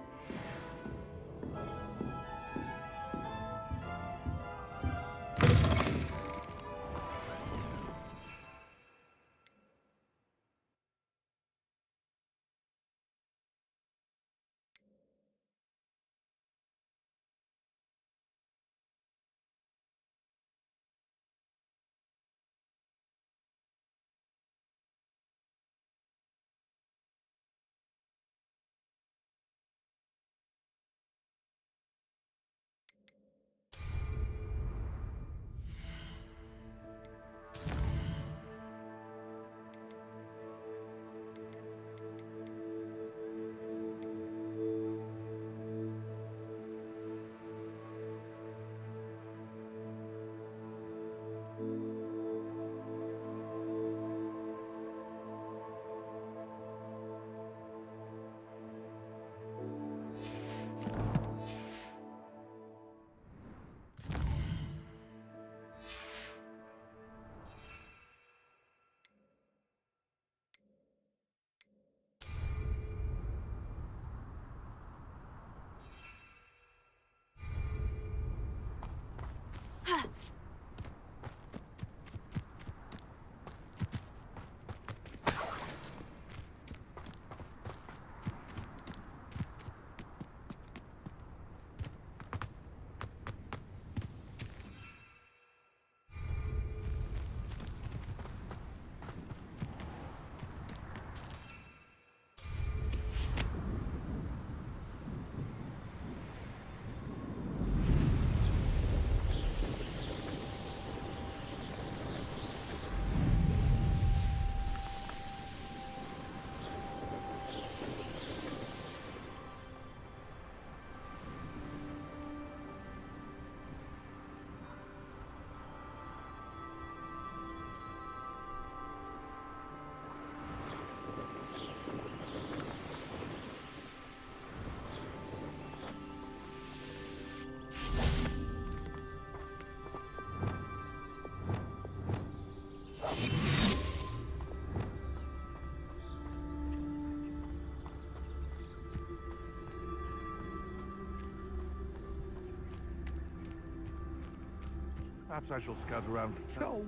Perhaps I shall scout around. No!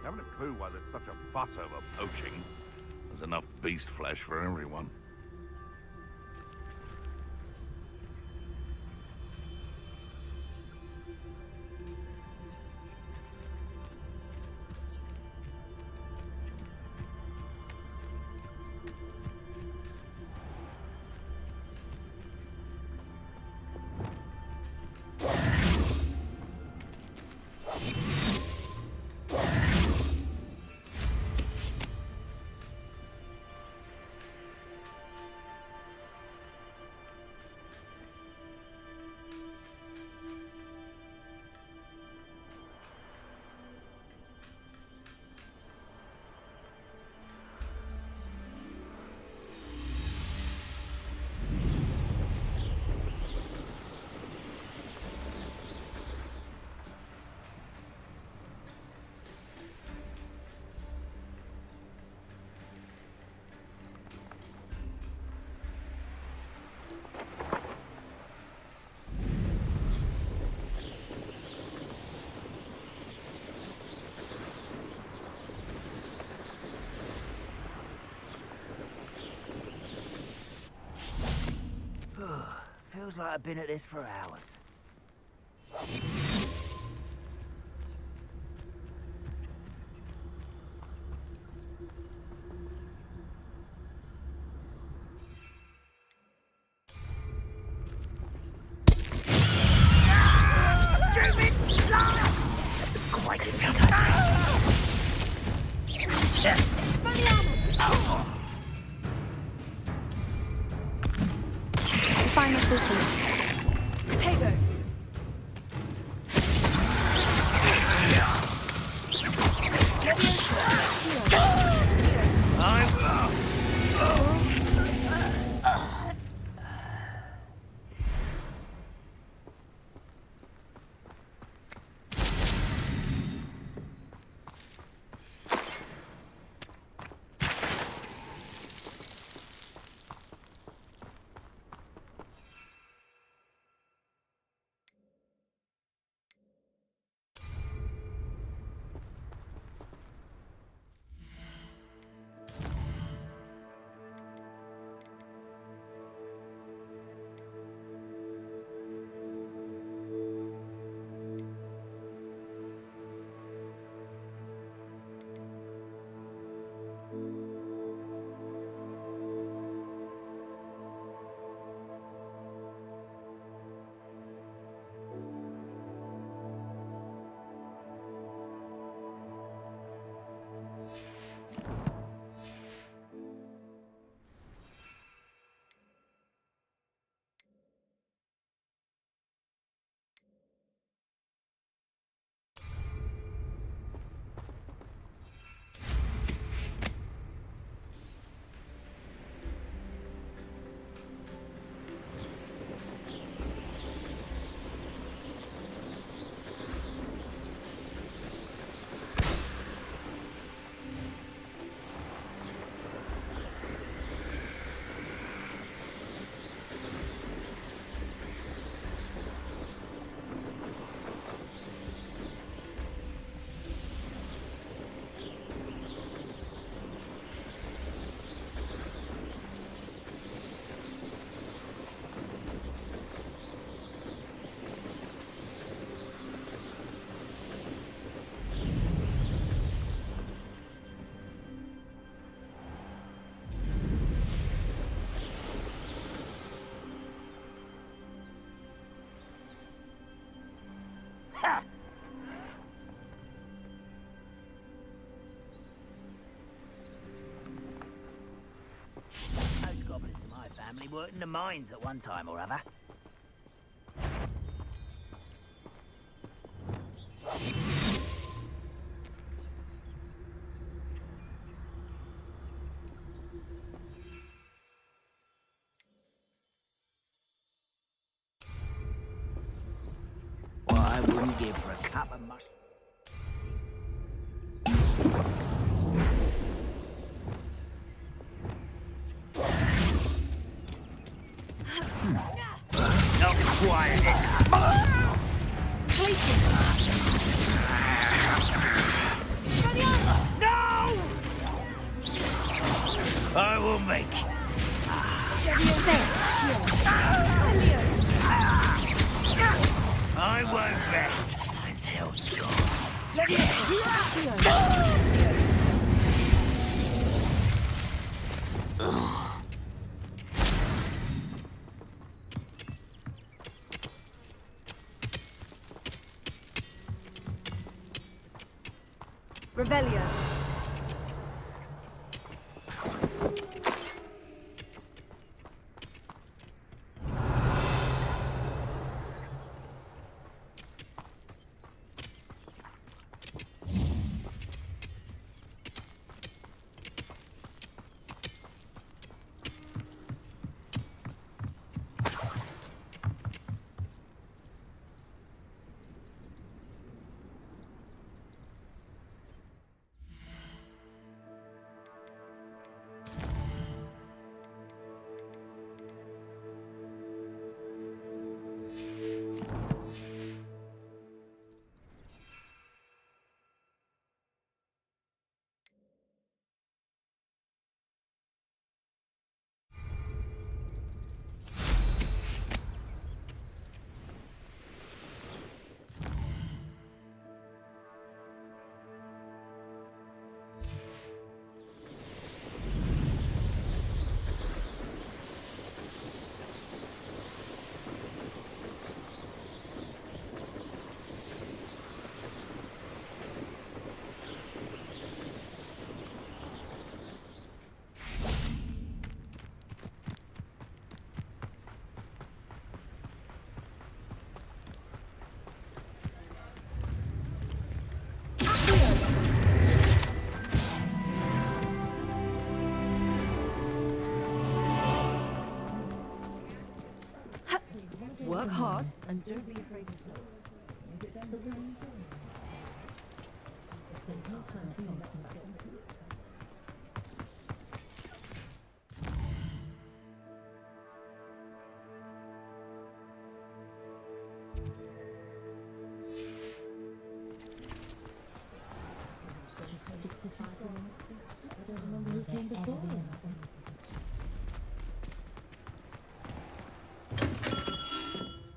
Haven't a clue why there's such a fuss over poaching. There's enough beast flesh for everyone. Feels like I've been at this for hours. It's quite a thing. Final sortie. Potato. Family worked in the mines at one time or other. What I wouldn't give for a cup of mush. Not quiet enough. glaciers! No! I will make you. I won't rest until you're dead. Revelio. Work hard and don't be afraid to fail.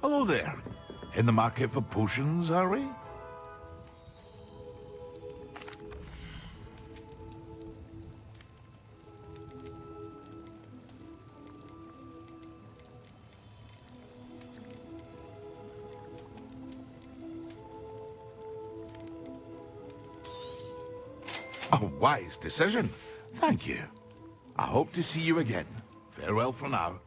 Hello there. In the market for potions, are we? A wise decision. Thank you. I hope to see you again. Farewell for now.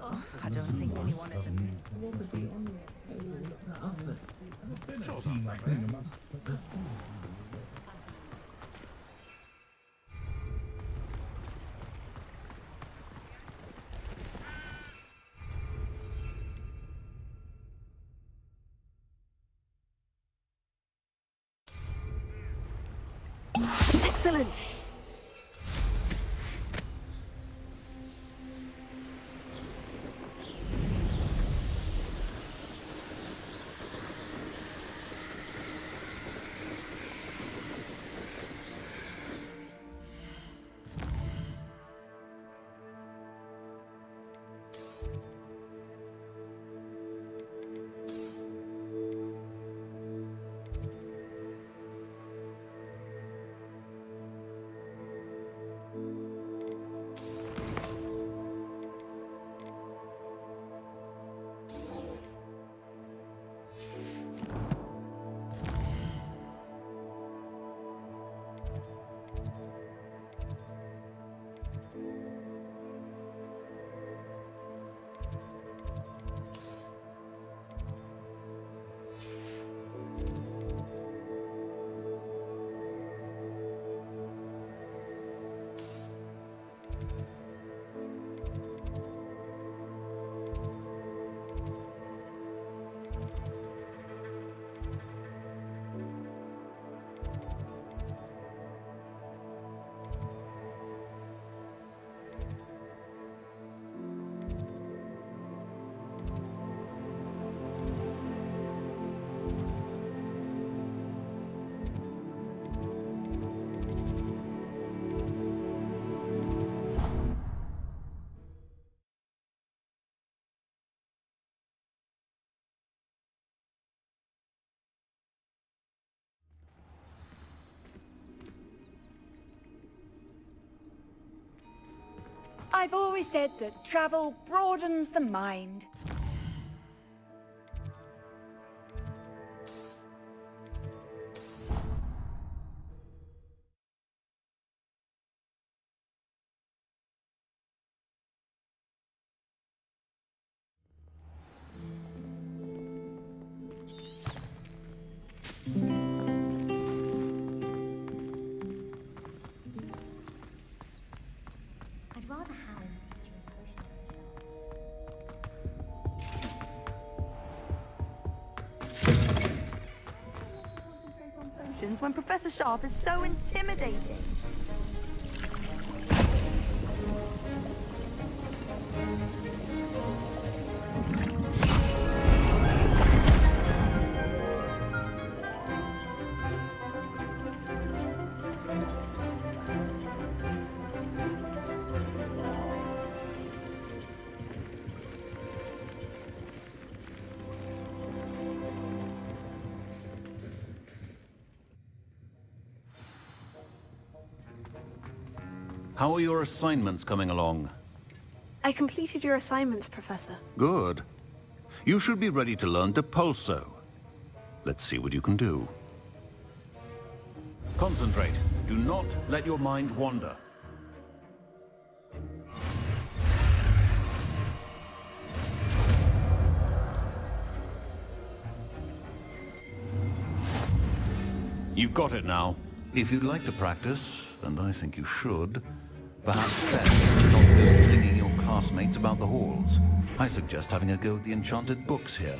Oh, I don't think anyone at the Excellent! I've always said that travel broadens the mind. I'd rather have potions when Professor Sharp is so intimidating. How are your assignments coming along? I completed your assignments, Professor. Good. You should be ready to learn Depulso. Let's see what you can do. Concentrate. Do not let your mind wander. You've got it now. If you'd like to practice, and I think you should, perhaps best not go flinging your classmates about the halls. I suggest having a go at the enchanted books here.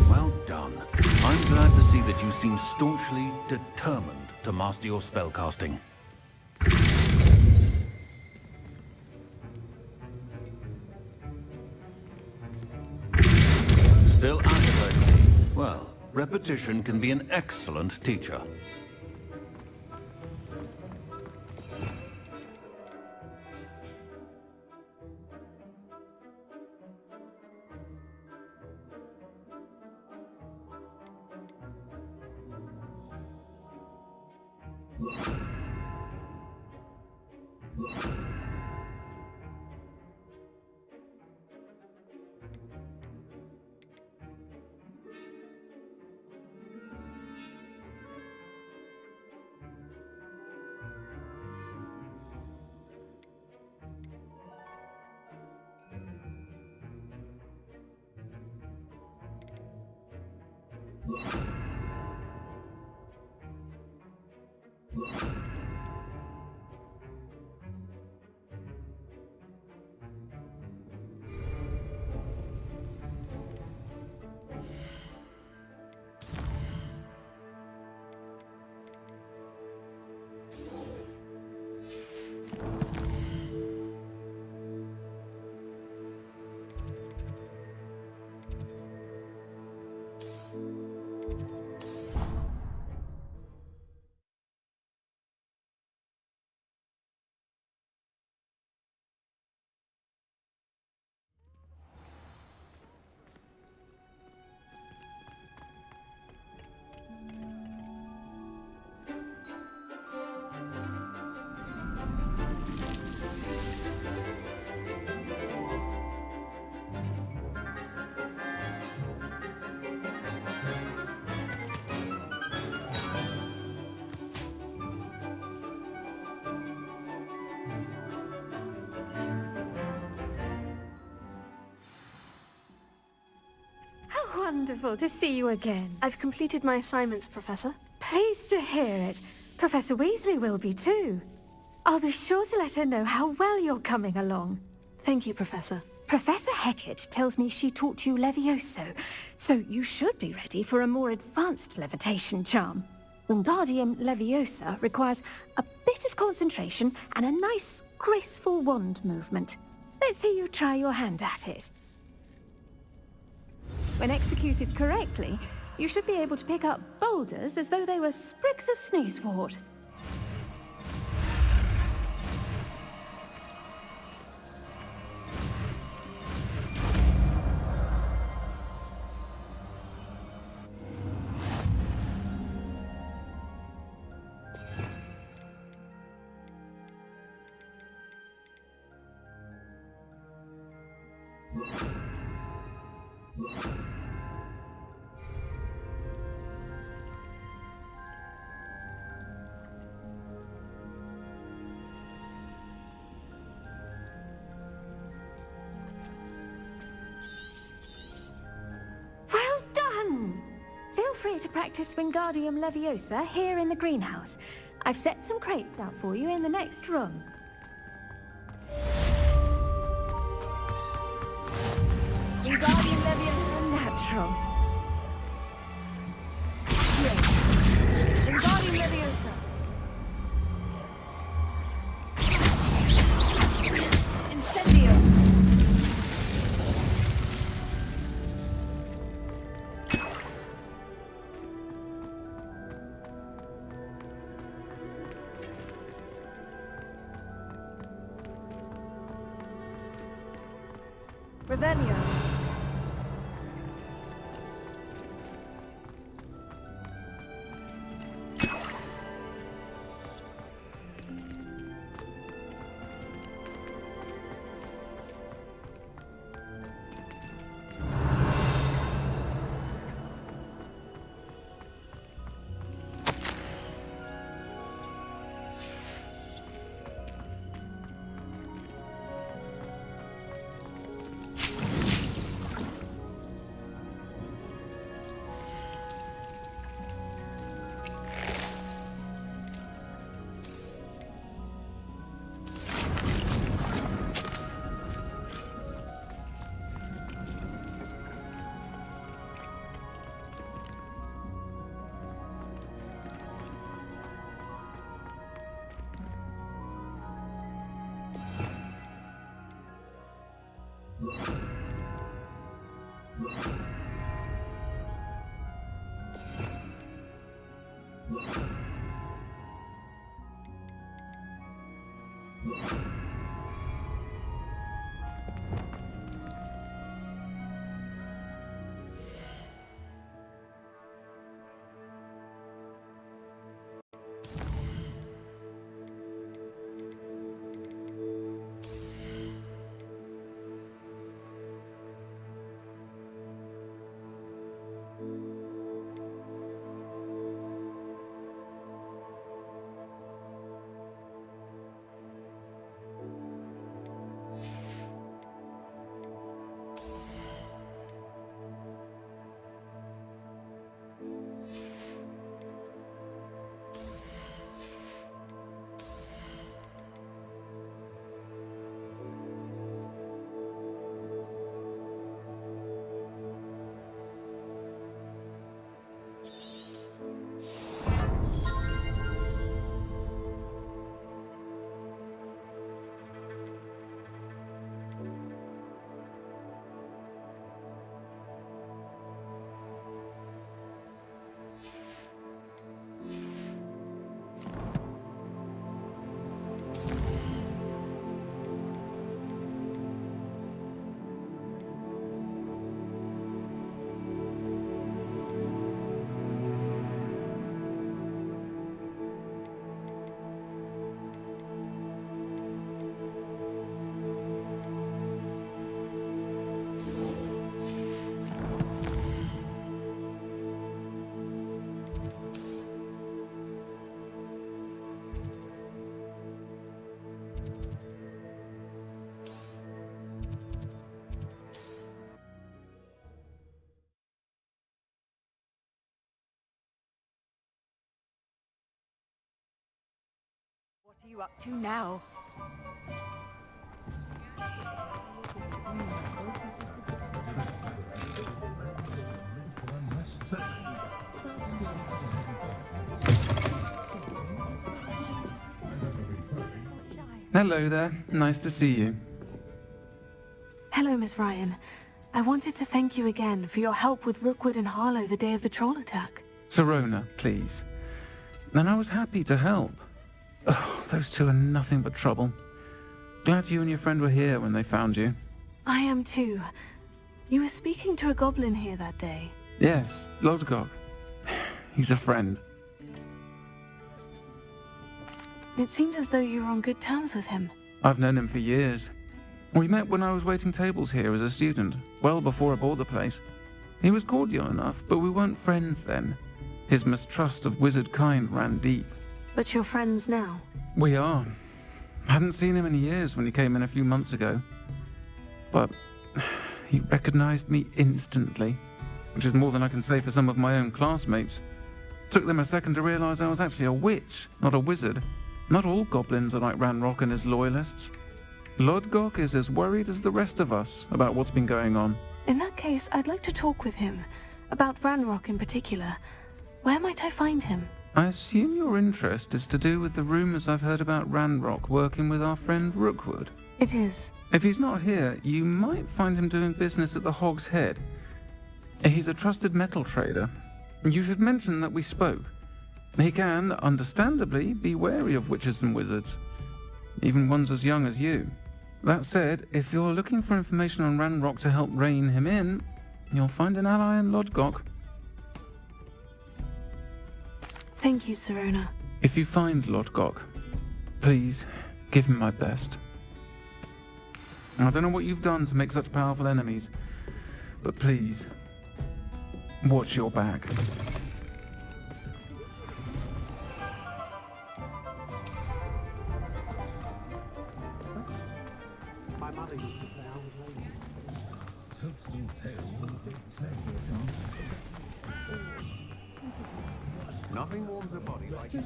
Well done. I'm glad to see that you seem staunchly determined to master your spellcasting. Still at it, I see. Well, repetition can be an excellent teacher. Wonderful to see you again. I've completed my assignments, Professor. Pleased to hear it. Professor Weasley will be too. I'll be sure to let her know how well you're coming along. Thank you, Professor. Professor Hecat tells me she taught you Levioso, so you should be ready for a more advanced levitation charm. Wingardium Leviosa requires a bit of concentration and a nice, graceful wand movement. Let's see you try your hand at it. When executed correctly, you should be able to pick up boulders as though they were sprigs of sneezewort. to practice Wingardium Leviosa here in the greenhouse. I've set some crates out for you in the next room. Wingardium Leviosa natural. Yes. Wingardium Leviosa. Incendio. Revelio. What are you up to now? Hello there. Nice to see you. Hello, Miss Ryan. I wanted to thank you again for your help with Rookwood and Harlow the day of the troll attack. Serona, please. And I was happy to help. Oh, those two are nothing but trouble. Glad you and your friend were here when they found you. I am too. You were speaking to a goblin here that day. Yes, Lodgok. He's a friend. It seemed as though you were on good terms with him. I've known him for years. We met when I was waiting tables here as a student, well before I bought the place. He was cordial enough, but we weren't friends then. His mistrust of wizard kind ran deep. But you're friends now? We are. Hadn't seen him in years when he came in a few months ago. But he recognized me instantly. which is more than I can say for some of my own classmates. Took them a second to realise I was actually a witch, not a wizard. Not all goblins are like Ranrock and his loyalists. Lodgok is as worried as the rest of us about what's been going on. In that case, I'd like to talk with him. About Ranrock in particular. Where might I find him? I assume your interest is to do with the rumours I've heard about Ranrock working with our friend Rookwood. It is. If he's not here, you might find him doing business at the Hog's Head. He's a trusted metal trader. You should mention that we spoke. He can, understandably, be wary of witches and wizards, even ones as young as you. That said, if you're looking for information on Ranrock to help rein him in, you'll find an ally in Lodgok. Thank you, Sirona. If you find Lodgok, please give him my best. I don't know what you've done to make such powerful enemies, but please, watch your back. My mother used to play Hogwarts Legacy. Nothing warms a body like it.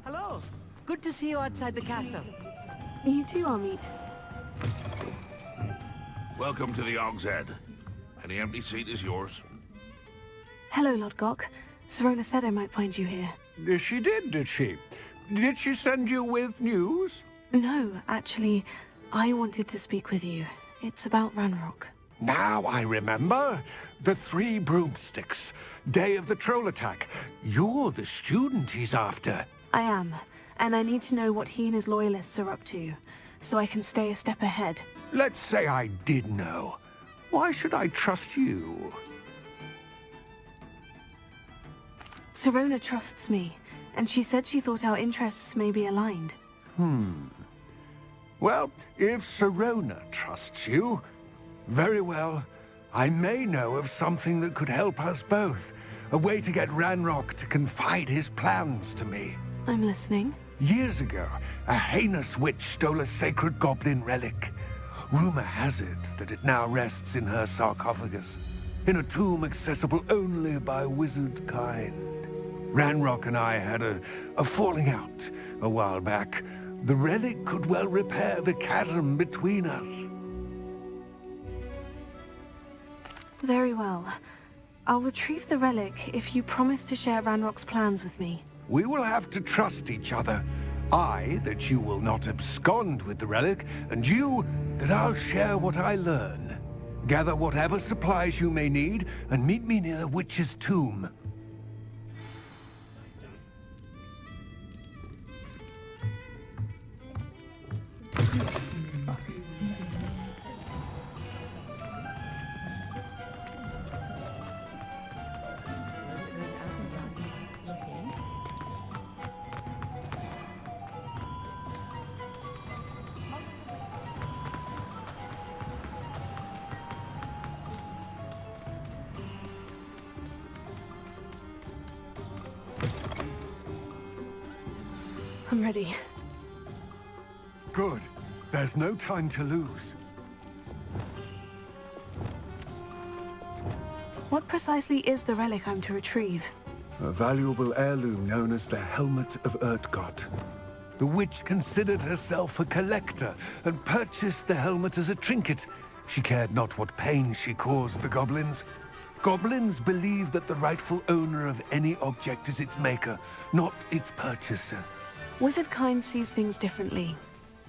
Hello. Good to see you outside the castle. You too, Amit. Welcome to the Hog's Head. Any empty seat is yours. Hello, Lodgok. Sirona said I might find you here. She did she? Did she send you with news? No, actually, I wanted to speak with you. It's about Ranrock. Now I remember. The 3 broomsticks. Day of the troll attack. You're the student he's after. I am, and I need to know what he and his loyalists are up to, so I can stay a step ahead. Let's say I did know. Why should I trust you? Sirona trusts me, and she said she thought our interests may be aligned. Well, if Sirona trusts you, very well. I may know of something that could help us both. A way to get Ranrock to confide his plans to me. I'm listening. Years ago, a heinous witch stole a sacred goblin relic. Rumor has it that it now rests in her sarcophagus, in a tomb accessible only by wizard kind. Ranrock and I had a falling out a while back. The relic could well repair the chasm between us. Very well. I'll retrieve the relic if you promise to share Ranrock's plans with me. We will have to trust each other. I, that you will not abscond with the relic, and you, that I'll share what I learn. Gather whatever supplies you may need, and meet me near the witch's tomb. I'm ready. Good. There's no time to lose. What precisely is the relic I'm to retrieve? A valuable heirloom known as the Helmet of Urtgott. The witch considered herself a collector and purchased the helmet as a trinket. She cared not what pain she caused the goblins. Goblins believe that the rightful owner of any object is its maker, not its purchaser. Wizard kind sees things differently.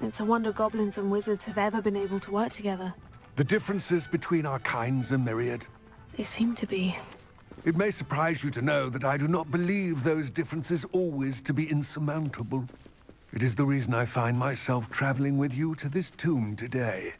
It's a wonder goblins and wizards have ever been able to work together. The differences between our kinds are myriad. They seem to be. It may surprise you to know that I do not believe those differences always to be insurmountable. It is the reason I find myself traveling with you to this tomb today.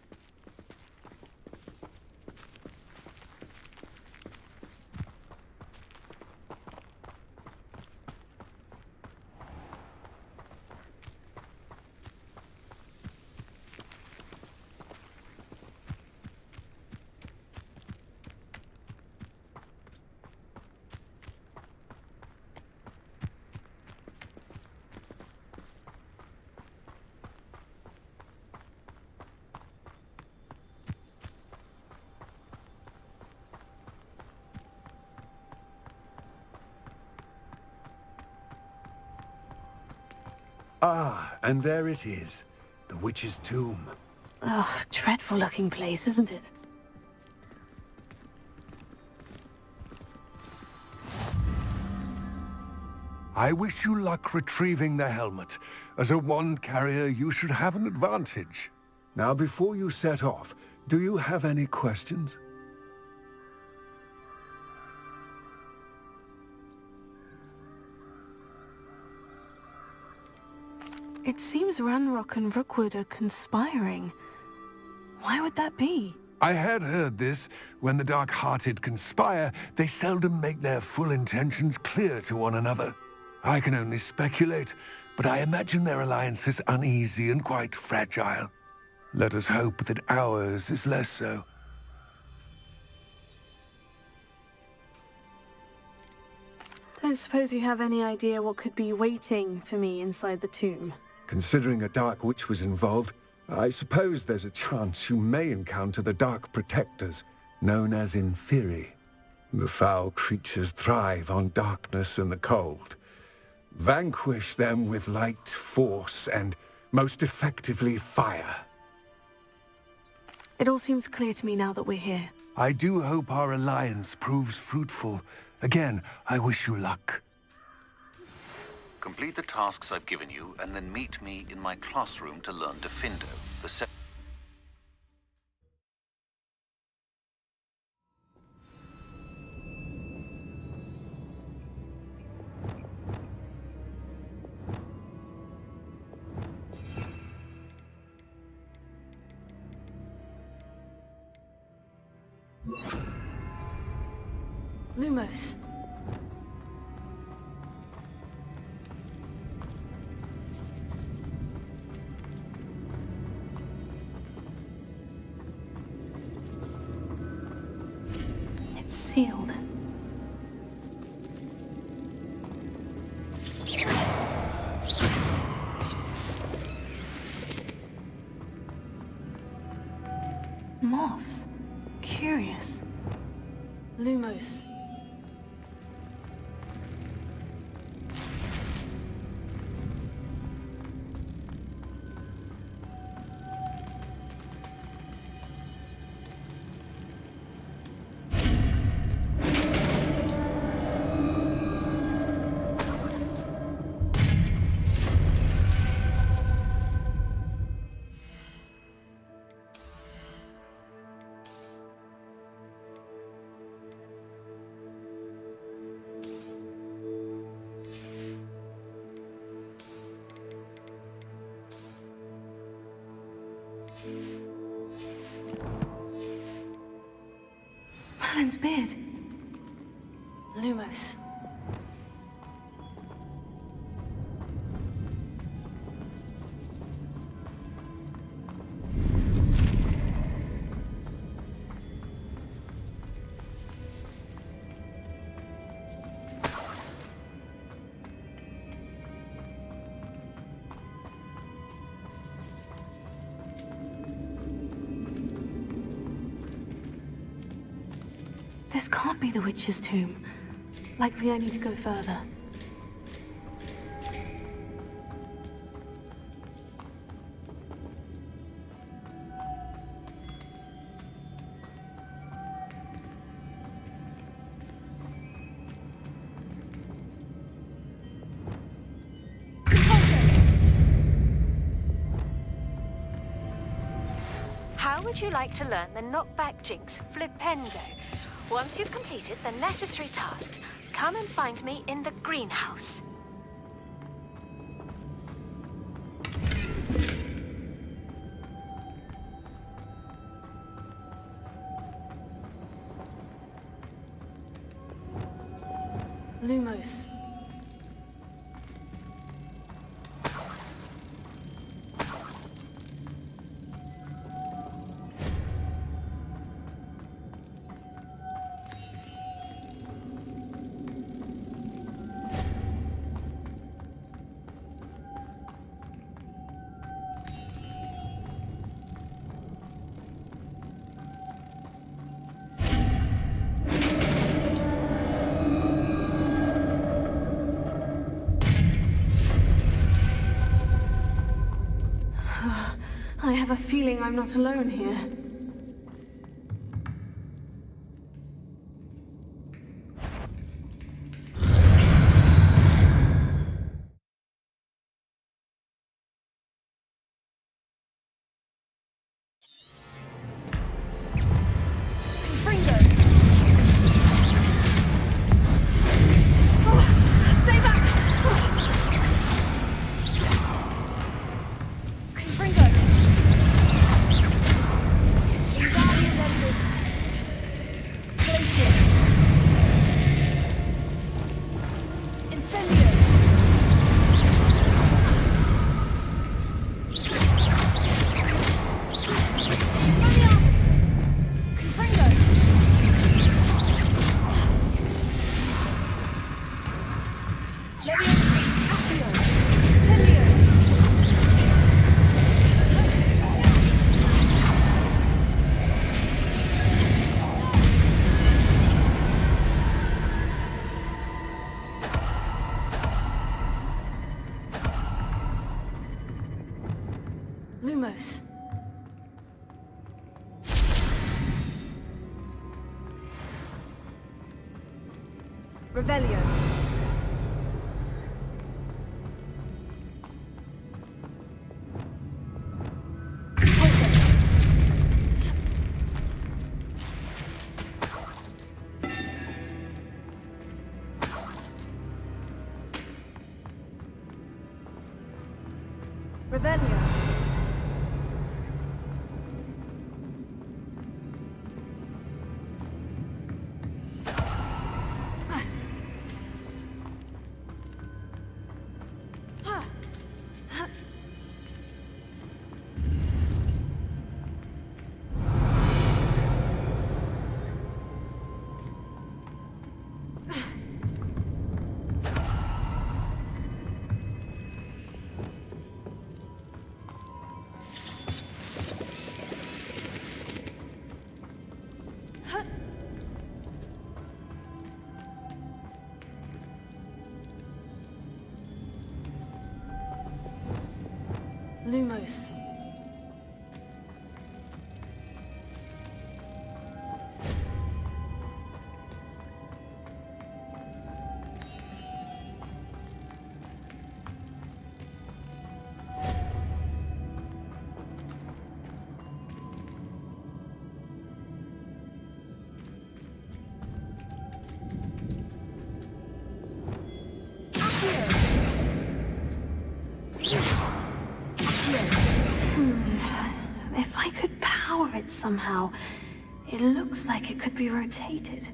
Ah, and there it is. The witch's tomb. Oh, dreadful looking place, isn't it? I wish you luck retrieving the helmet. As a wand carrier, you should have an advantage. Now, before you set off, do you have any questions? It seems Ranrock and Rookwood are conspiring. Why would that be? I had heard this. When the dark-hearted conspire, they seldom make their full intentions clear to one another. I can only speculate, but I imagine their alliance is uneasy and quite fragile. Let us hope that ours is less so. Don't suppose you have any idea what could be waiting for me inside the tomb? Considering a Dark Witch was involved, I suppose there's a chance you may encounter the Dark Protectors, known as Inferi. The foul creatures thrive on darkness and the cold. Vanquish them with light, force, and most effectively fire. It all seems clear to me now that we're here. I do hope our alliance proves fruitful. Again, I wish you luck. Complete the tasks I've given you, and then meet me in my classroom to learn Defindo, the Lumos. It's sealed. Moths. Curious. Lumos. Merlin's beard. Lumos. This can't be the witch's tomb. Likely I need to go further. How would you like to learn the knockback jinx Flipendo? Once you've completed the necessary tasks, come and find me in the greenhouse. Lumos. I have a feeling I'm not alone here. Lumos. Revelio. Revelio. Lumos. If I could power it somehow, it looks like it could be rotated.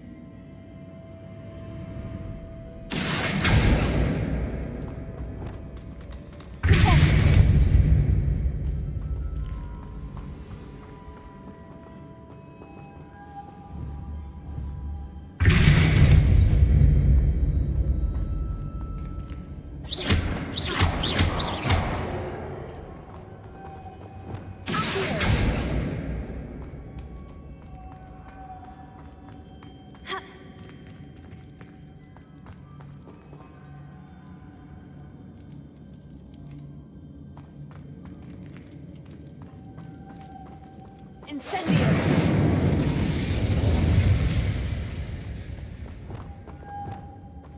Incendio!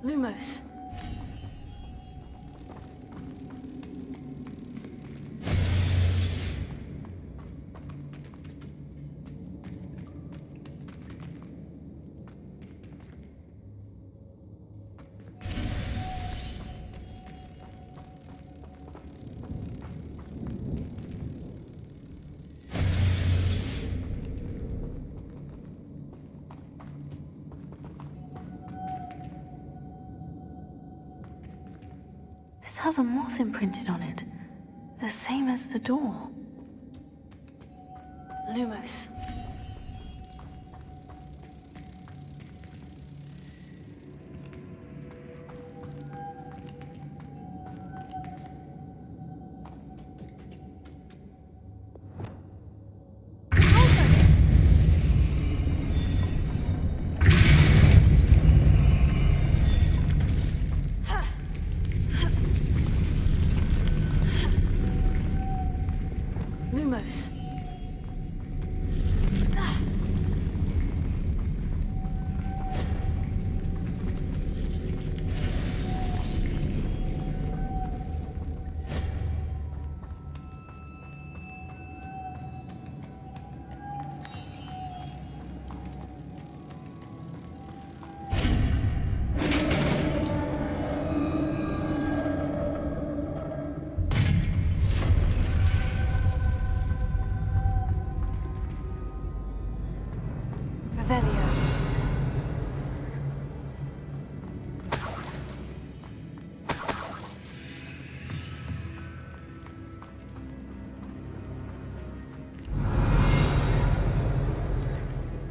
Lumos. This has a moth imprinted on it, the same as the door. Lumos. Lumos. Revelio.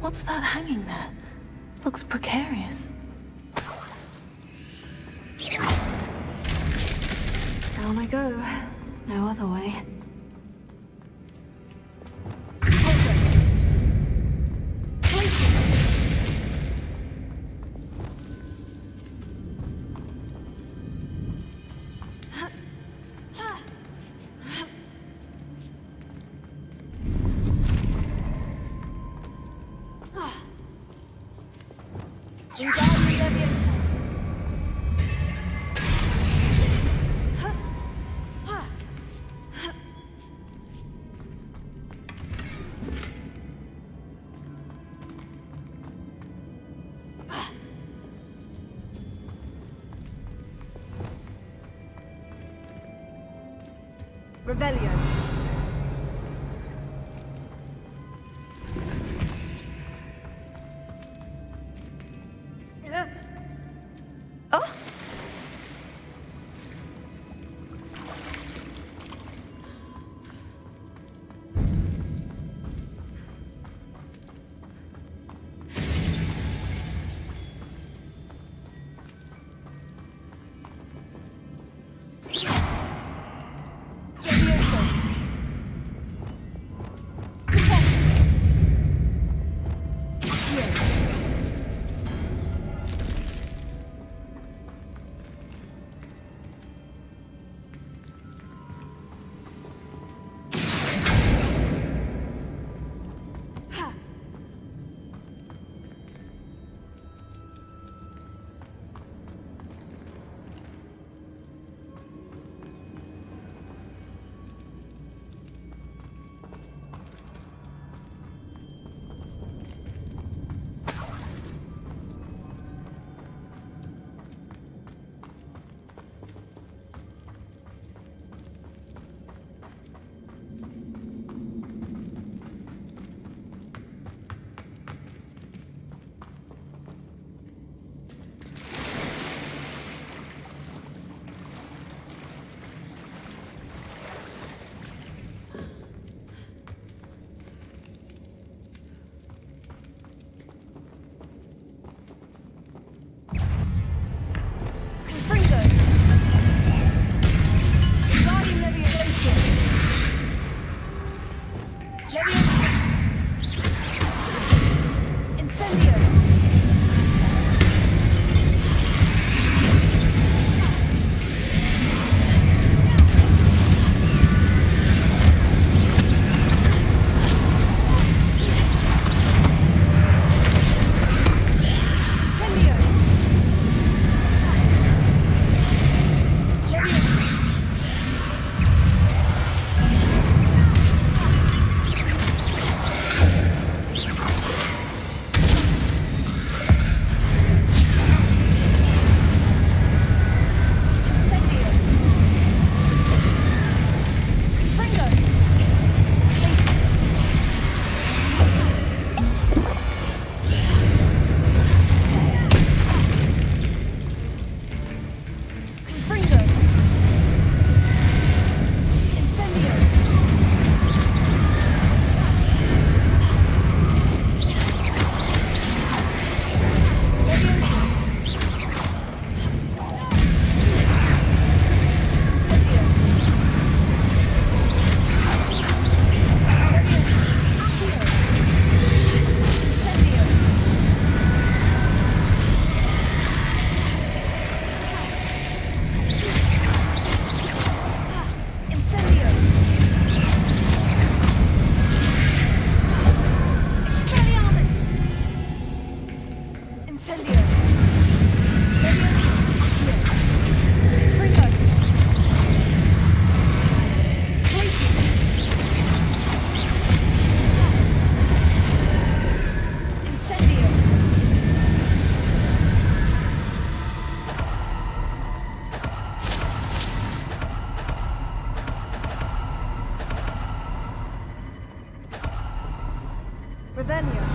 What's that hanging there? Looks precarious. Down I go. No other way. Revelio. Oh! Levioso. Revelio.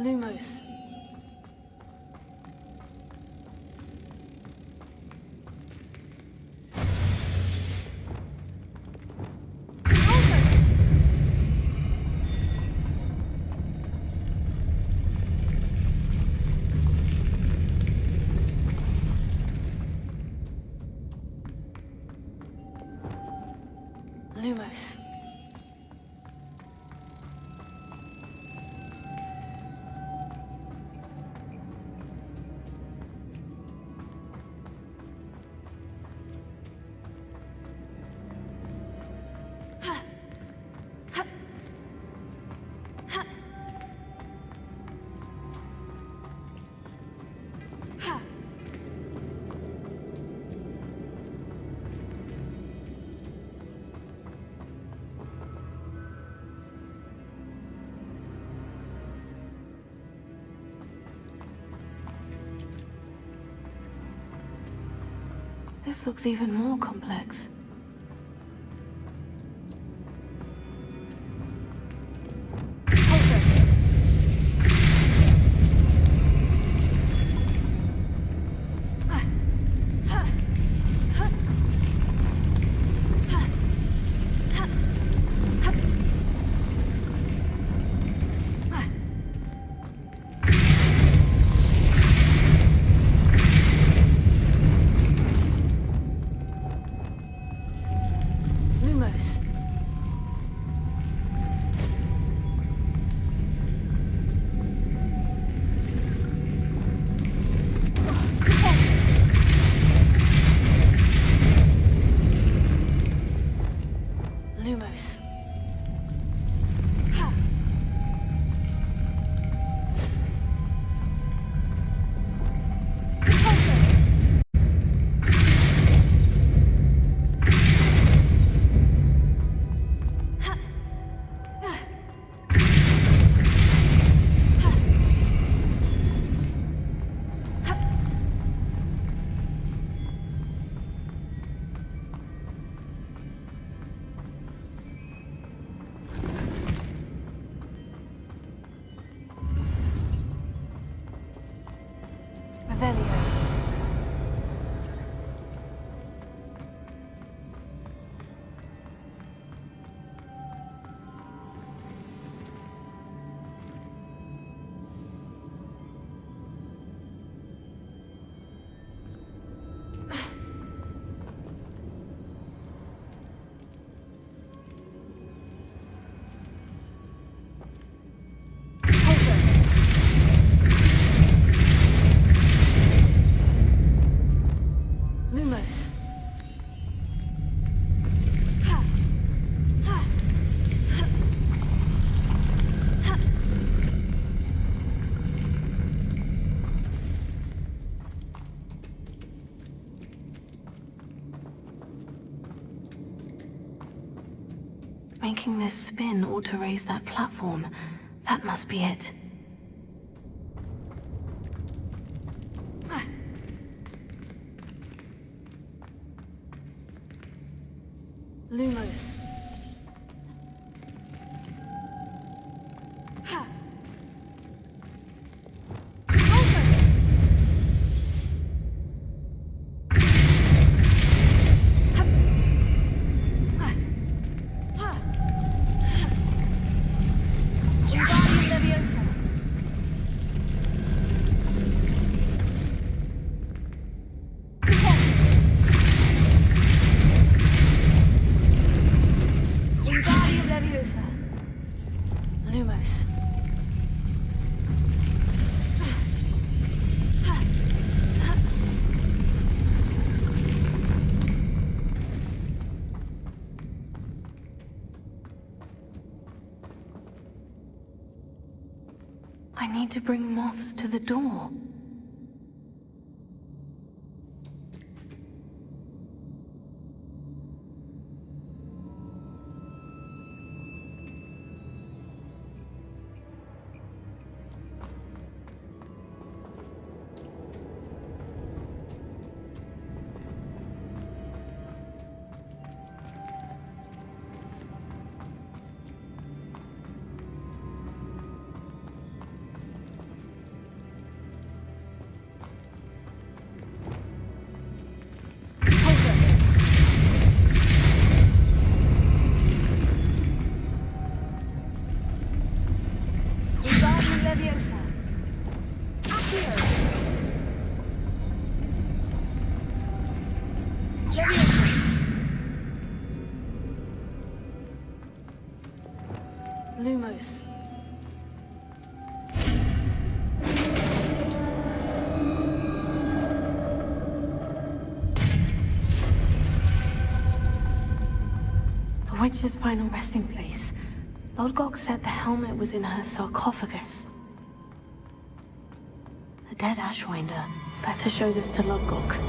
Lumos. Lumos. This looks even more complex. Lumos. Making this spin ought to raise that platform. That must be it. Lumos. I need to bring moths to the door. Lumos. The witch's final resting place. Lodgok said the helmet was in her sarcophagus. A dead Ashwinder. Better show this to Lodgok.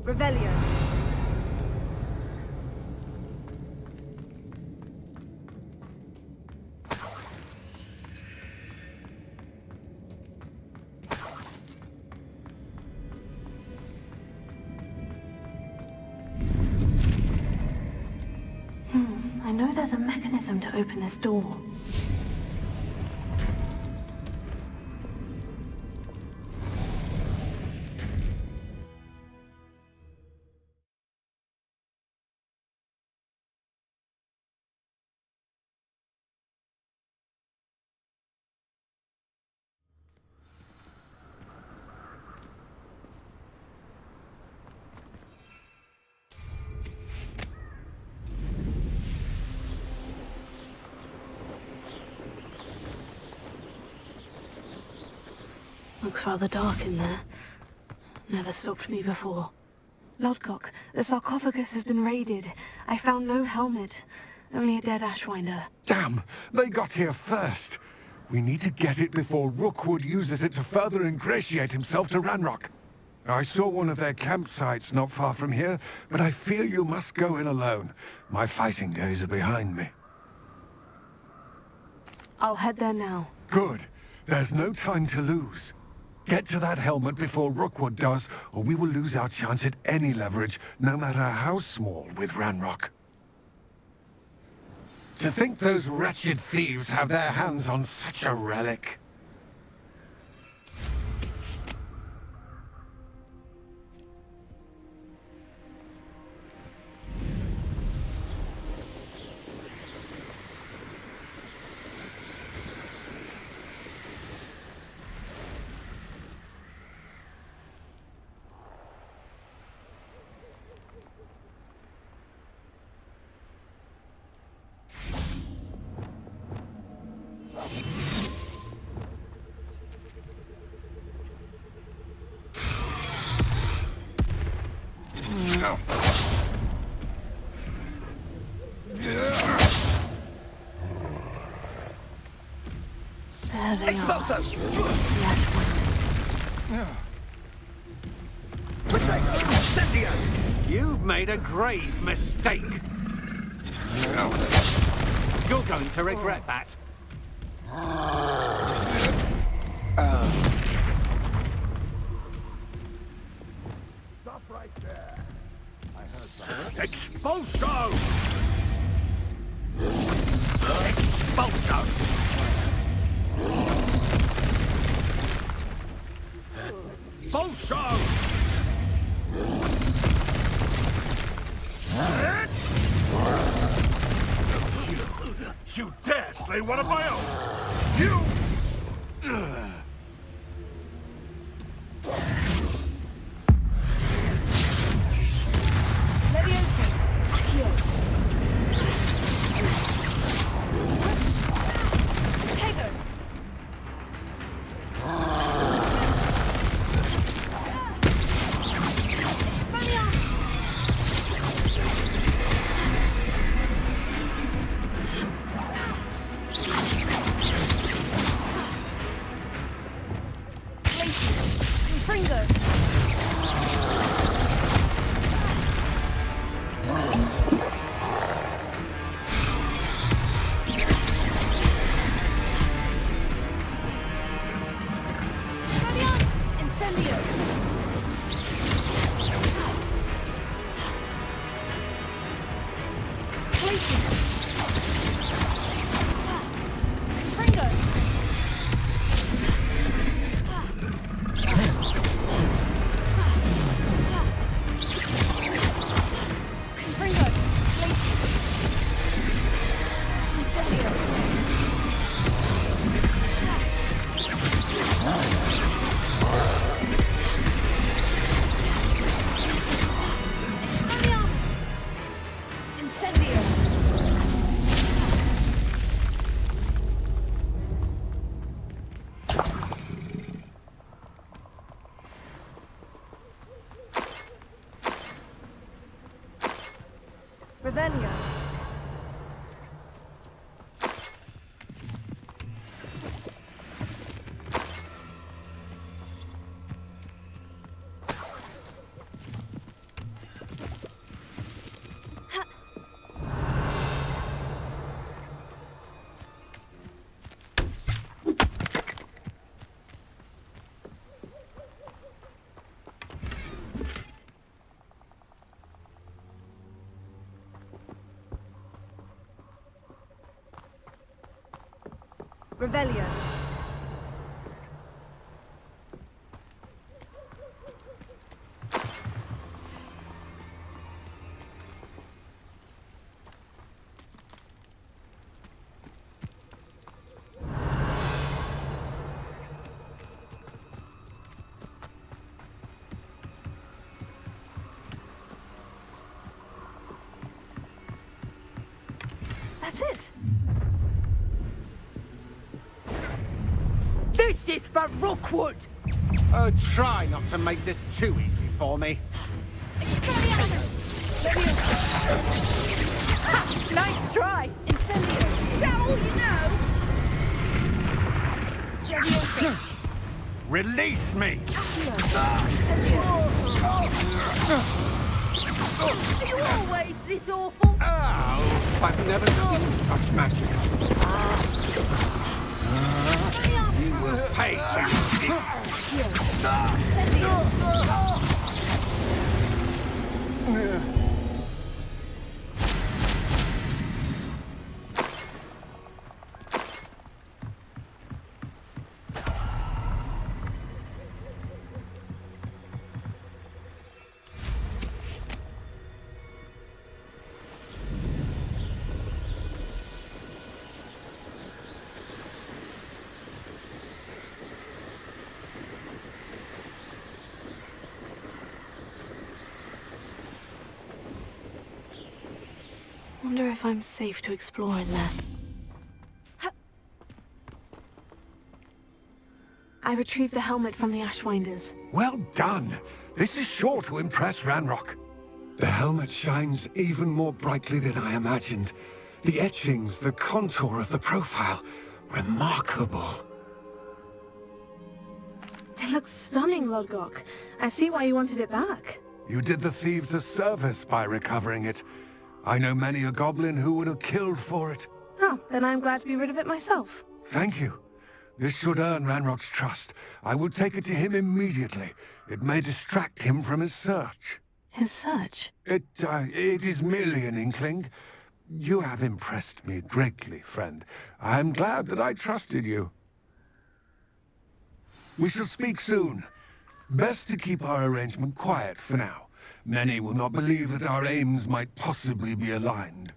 Revelio. I know there's a mechanism to open this door. Looks rather dark in there. Never stopped me before. Lodgok, the sarcophagus has been raided. I found no helmet, only a dead Ashwinder. Damn! They got here first. We need to get it before Rookwood uses it to further ingratiate himself to Ranrock. I saw one of their campsites not far from here, but I fear you must go in alone. My fighting days are behind me. I'll head there now. Good. There's no time to lose. Get to that helmet before Rookwood does, or we will lose our chance at any leverage, no matter how small, with Ranrock. To think those wretched thieves have their hands on such a relic. No. There they Expulso! are. The Ashwinders. You've made a grave mistake. You're going to regret that. Stop right there. I heard something. Expulso! Expulso! Expulso! You dare slay one of my own! You! Leviosa. Accio. Tego. Revelio. Revelio. That's it. This is for Rookwood! Oh, try not to make this too easy for me. Nice try! Incendio! Is that all you know? Leviosa! Release me! Incendio! Are you always this awful? Oh, I've never seen such magic. You will pay for your Wonder if I'm safe to explore in there. I retrieved the helmet from the Ashwinders. Well done. This is sure to impress Ranrock. The helmet shines even more brightly than I imagined. The etchings, the contour of the profile. Remarkable. It looks stunning, Lodgok. I see why you wanted it back. You did the thieves a service by recovering it. I know many a goblin who would have killed for it. Oh, then I'm glad to be rid of it myself. Thank you. This should earn Ranrock's trust. I will take it to him immediately. It may distract him from his search. His search? It is merely an inkling. You have impressed me greatly, friend. I am glad that I trusted you. We shall speak soon. Best to keep our arrangement quiet for now. Many will not believe that our aims might possibly be aligned.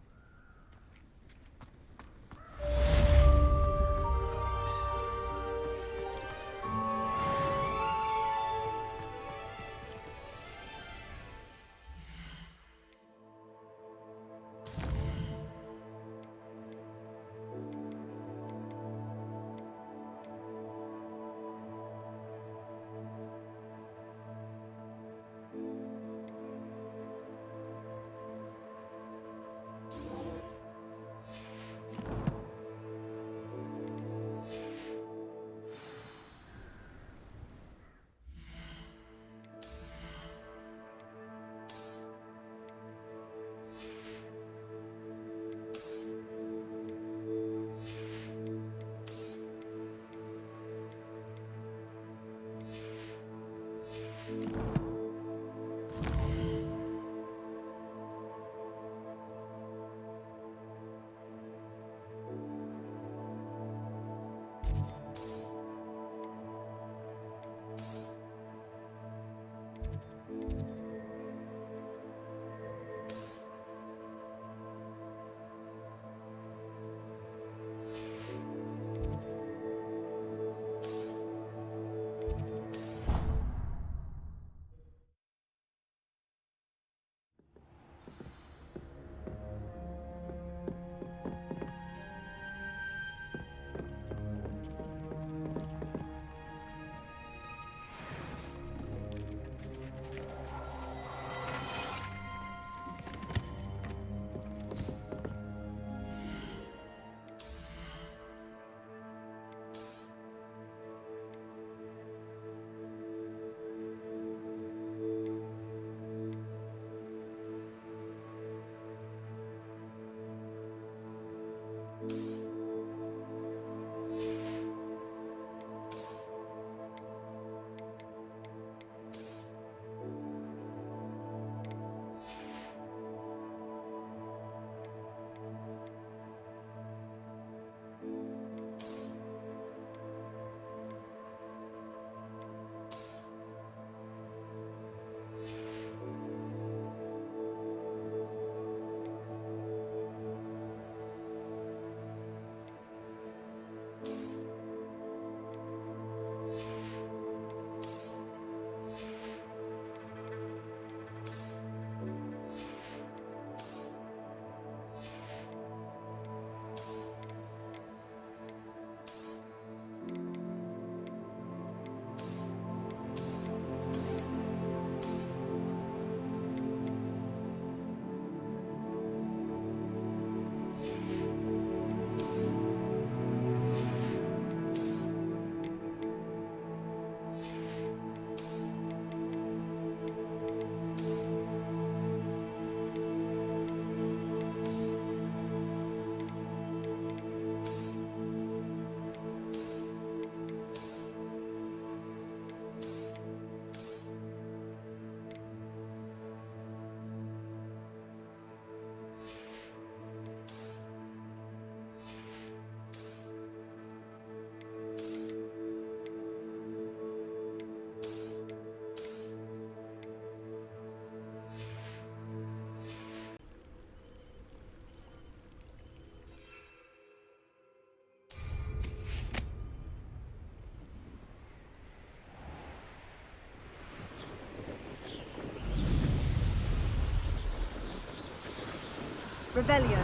Revelio.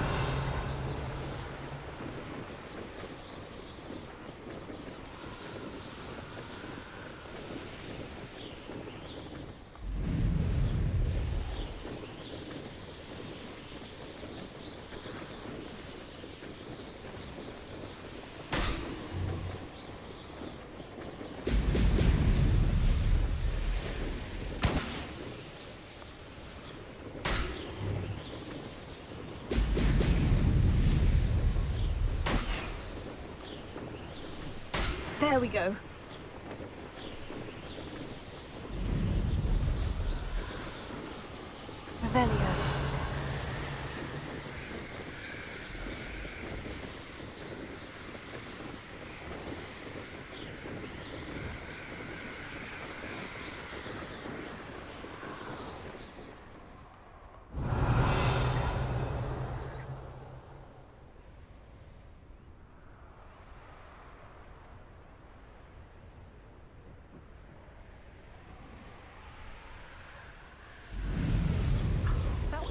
There we go. Revelio.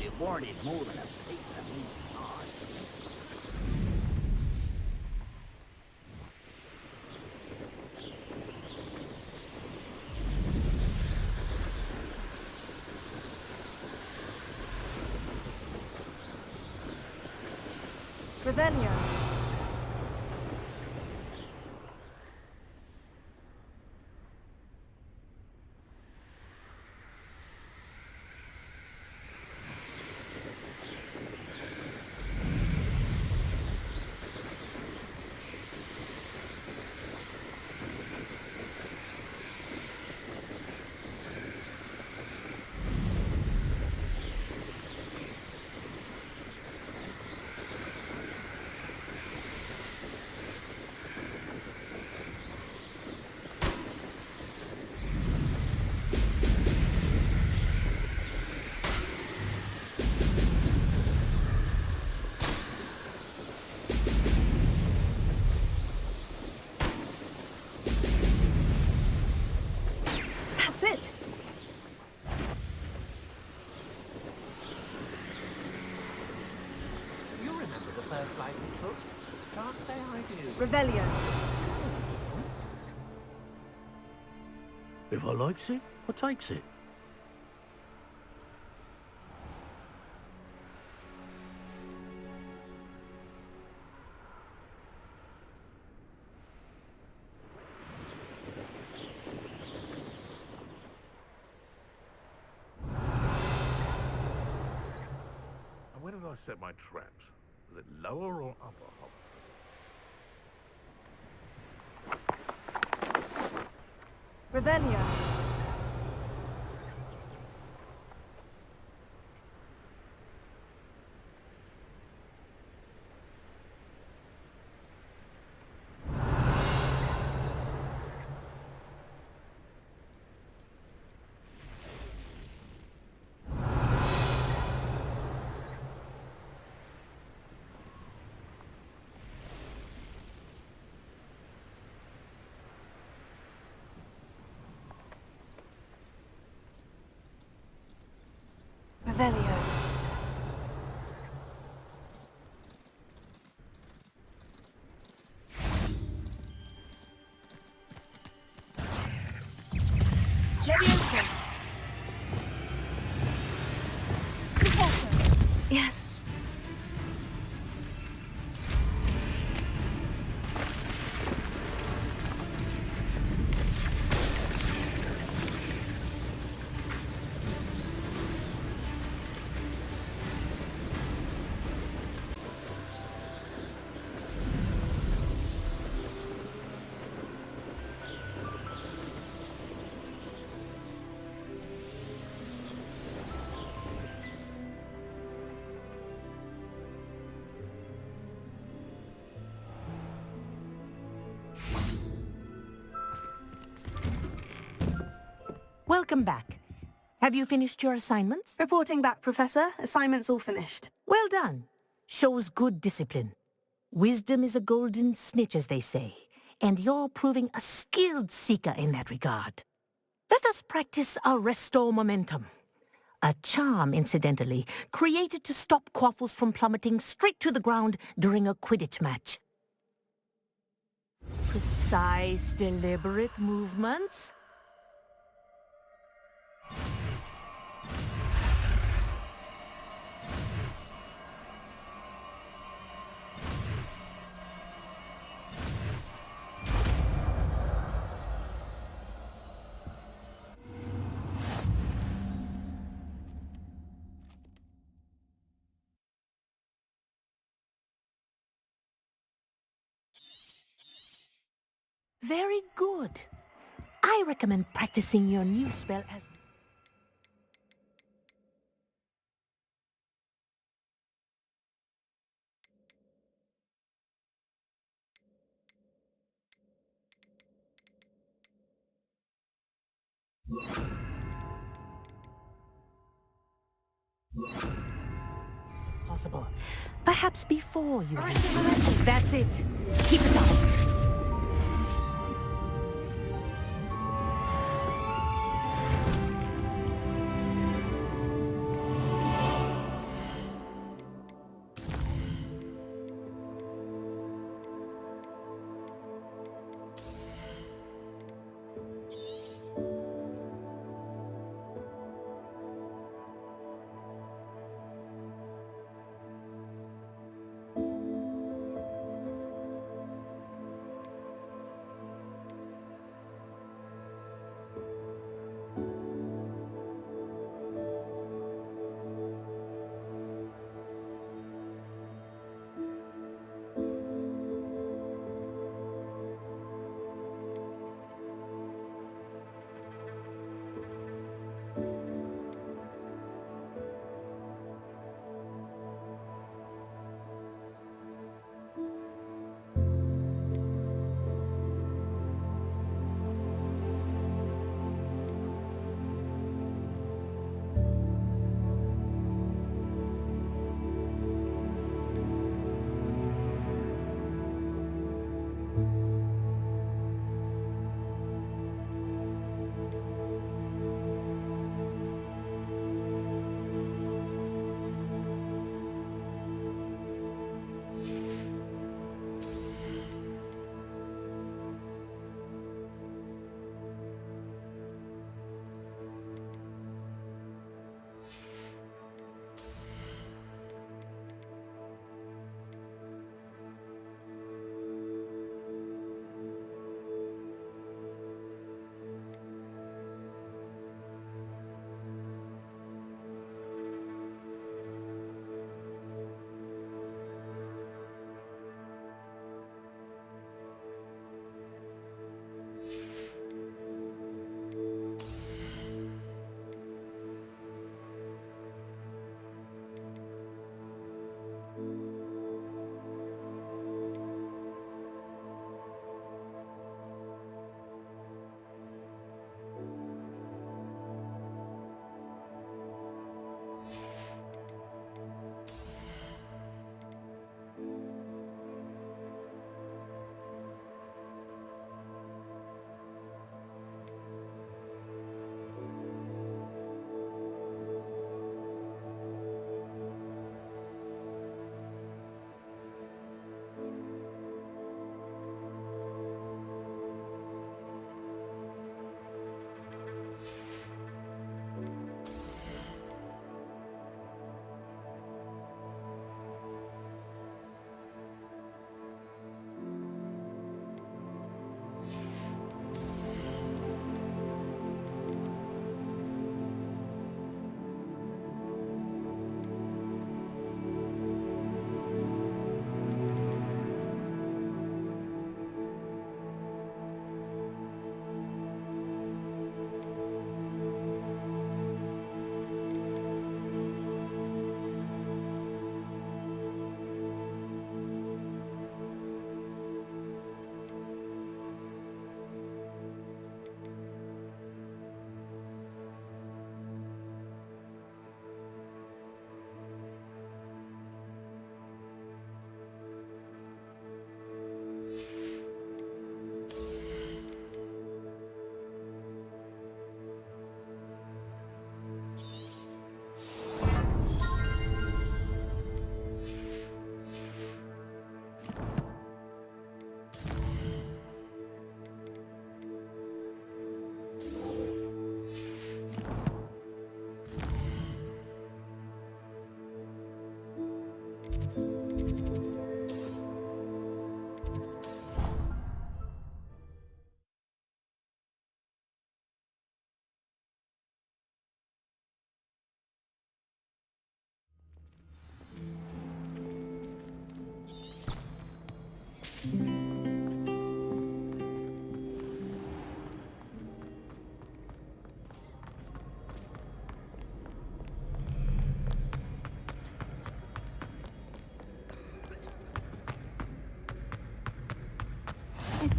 It warranted more than a piece of meat pie. Revelio. That's it. You remember the first flight we took? Can't say I do. Revelio. If I likes it, I takes it. And where did I set my traps? Was it lower or upper? Revelio. Revelio. Leviosa. Yes. Welcome back. Have you finished your assignments? Reporting back, Professor. Assignments all finished. Well done. Shows good discipline. Wisdom is a golden snitch, as they say, and you're proving a skilled seeker in that regard. Let us practice our restore momentum. A charm, incidentally, created to stop quaffles from plummeting straight to the ground during a Quidditch match. Precise, deliberate movements. Very good. I recommend practicing your new spell as... possible. Perhaps before you... That's it. Keep it up.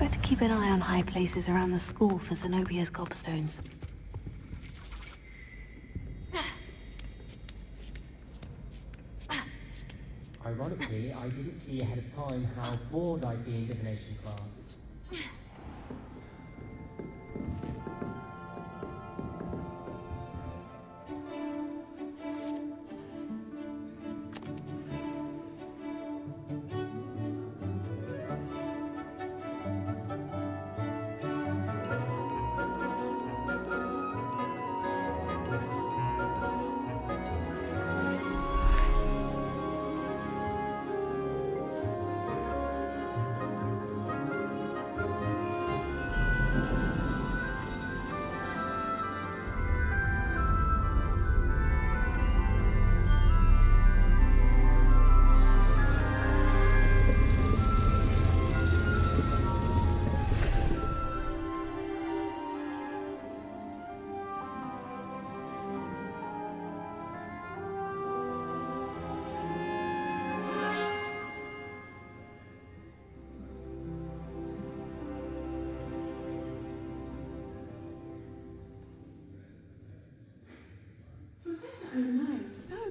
Better keep an eye on high places around the school for Zenobia's gobstones. Ironically, I didn't see ahead of time how bored I'd be in divination class.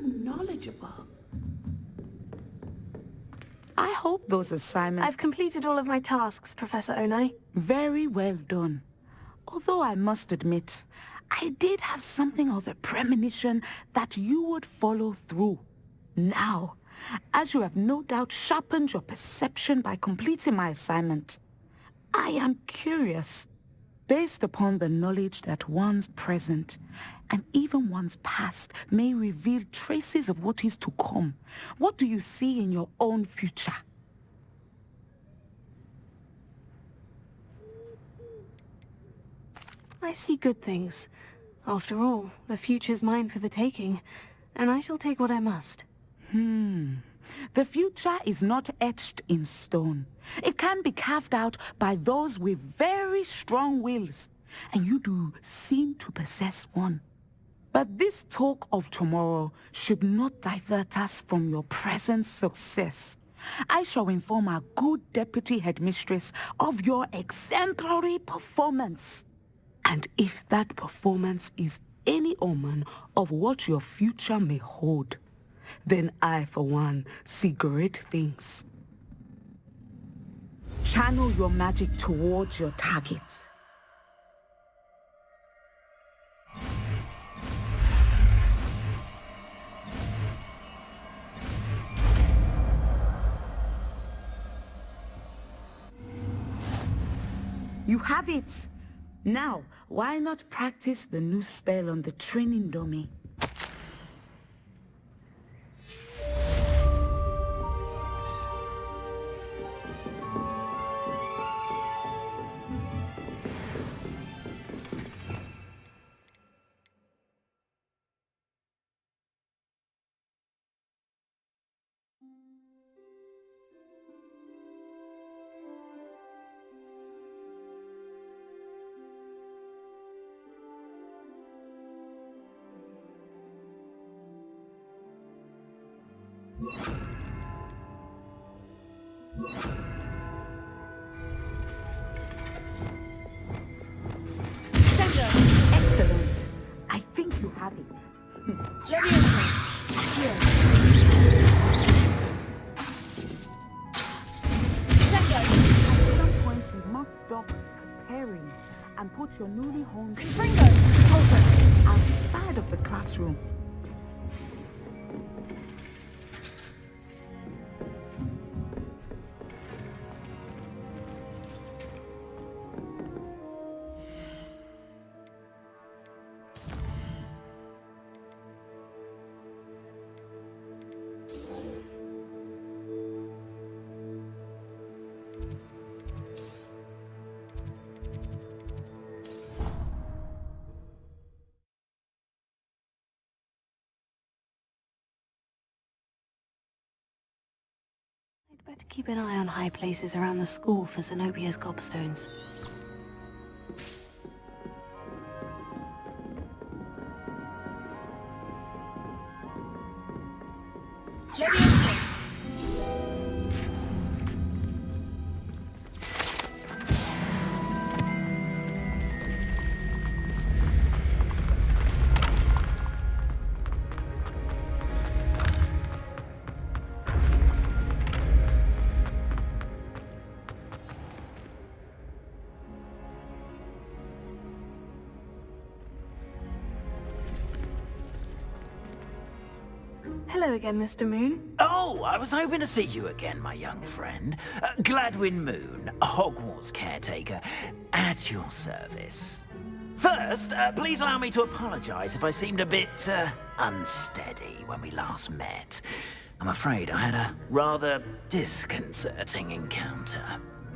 Knowledgeable. I hope those assignments... I've completed all of my tasks, Professor Onai. Very well done. Although I must admit, I did have something of a premonition that you would follow through. Now, as you have no doubt sharpened your perception by completing my assignment, I am curious, based upon the knowledge that one's present and even one's past may reveal traces of what is to come. What do you see in your own future? I see good things. After all, the future's mine for the taking, and I shall take what I must. The future is not etched in stone. It can be carved out by those with very strong wills, and you do seem to possess one. But this talk of tomorrow should not divert us from your present success. I shall inform our good deputy headmistress of your exemplary performance. And if that performance is any omen of what your future may hold, then I, for one, see great things. Channel your magic towards your targets. You have it! Now, why not practice the new spell on the training dummy? Excellent. I think you have it. Let me enter. Here. Second. At some point you must stop preparing and put your newly honed finger closer outside of the classroom. Better keep an eye on high places around the school for Zenobia's gobstones. Let me enter. Hello again, Mr. Moon. Oh, I was hoping to see you again, my young friend. Gladwin Moon, Hogwarts caretaker, at your service. First, please allow me to apologize if I seemed a bit unsteady when we last met. I'm afraid I had a rather disconcerting encounter.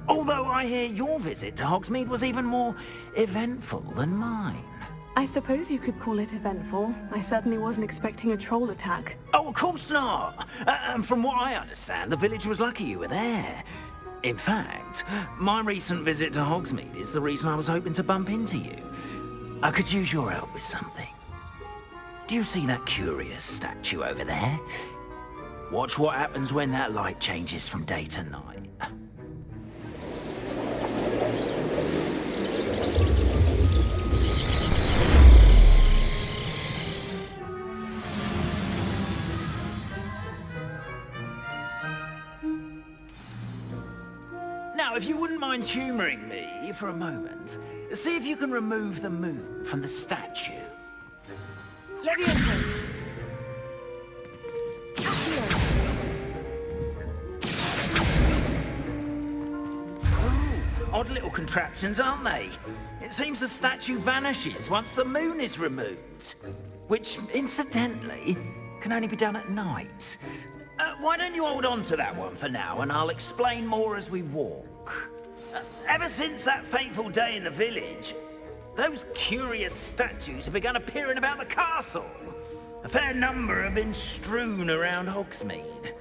Although I hear your visit to Hogsmeade was even more eventful than mine. I suppose you could call it eventful. I certainly wasn't expecting a troll attack. Oh, of course not. And from what I understand, the village was lucky you were there. In fact, my recent visit to Hogsmeade is the reason I was hoping to bump into you. I could use your help with something. Do you see that curious statue over there? Watch what happens when that light changes from day to night. Now, if you wouldn't mind humouring me for a moment, see if you can remove the moon from the statue. Leviosa! Odd little contraptions, aren't they? It seems the statue vanishes once the moon is removed. Which, incidentally, can only be done at night. Why don't you hold on to that one for now, and I'll explain more as we walk. Ever since that fateful day in the village, those curious statues have begun appearing about the castle. A fair number have been strewn around Hogsmeade.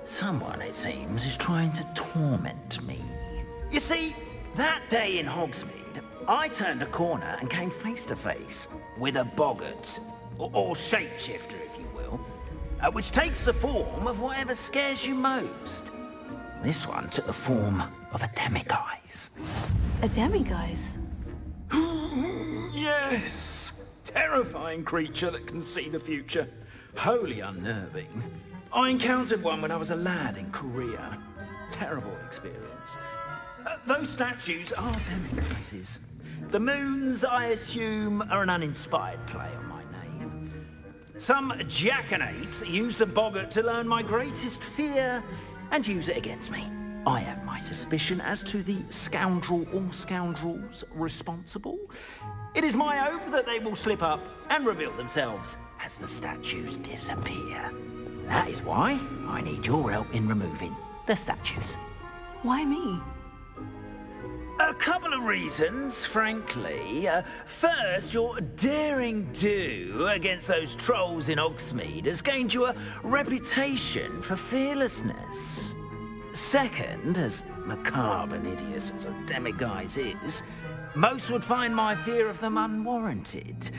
Someone, it seems, is trying to torment me. You see, that day in Hogsmeade, I turned a corner and came face to face with a boggart, or shapeshifter, if you will, which takes the form of whatever scares you most. This one took the form of a demiguise. A demiguise? Yes! Terrifying creature that can see the future. Wholly unnerving. I encountered one when I was a lad in Korea. Terrible experience. Those statues are demiguises. The moons, I assume, are an uninspired play on my name. Some jackanapes used a boggart to learn my greatest fear and use it against me. I have my suspicion as to the scoundrel or scoundrels responsible. It is my hope that they will slip up and reveal themselves as the statues disappear. That is why I need your help in removing the statues. Why me? A couple of reasons, frankly. First, your daring do against those trolls in Hogsmeade has gained you a reputation for fearlessness. Second, as macabre and hideous as a demiguise is, most would find my fear of them unwarranted.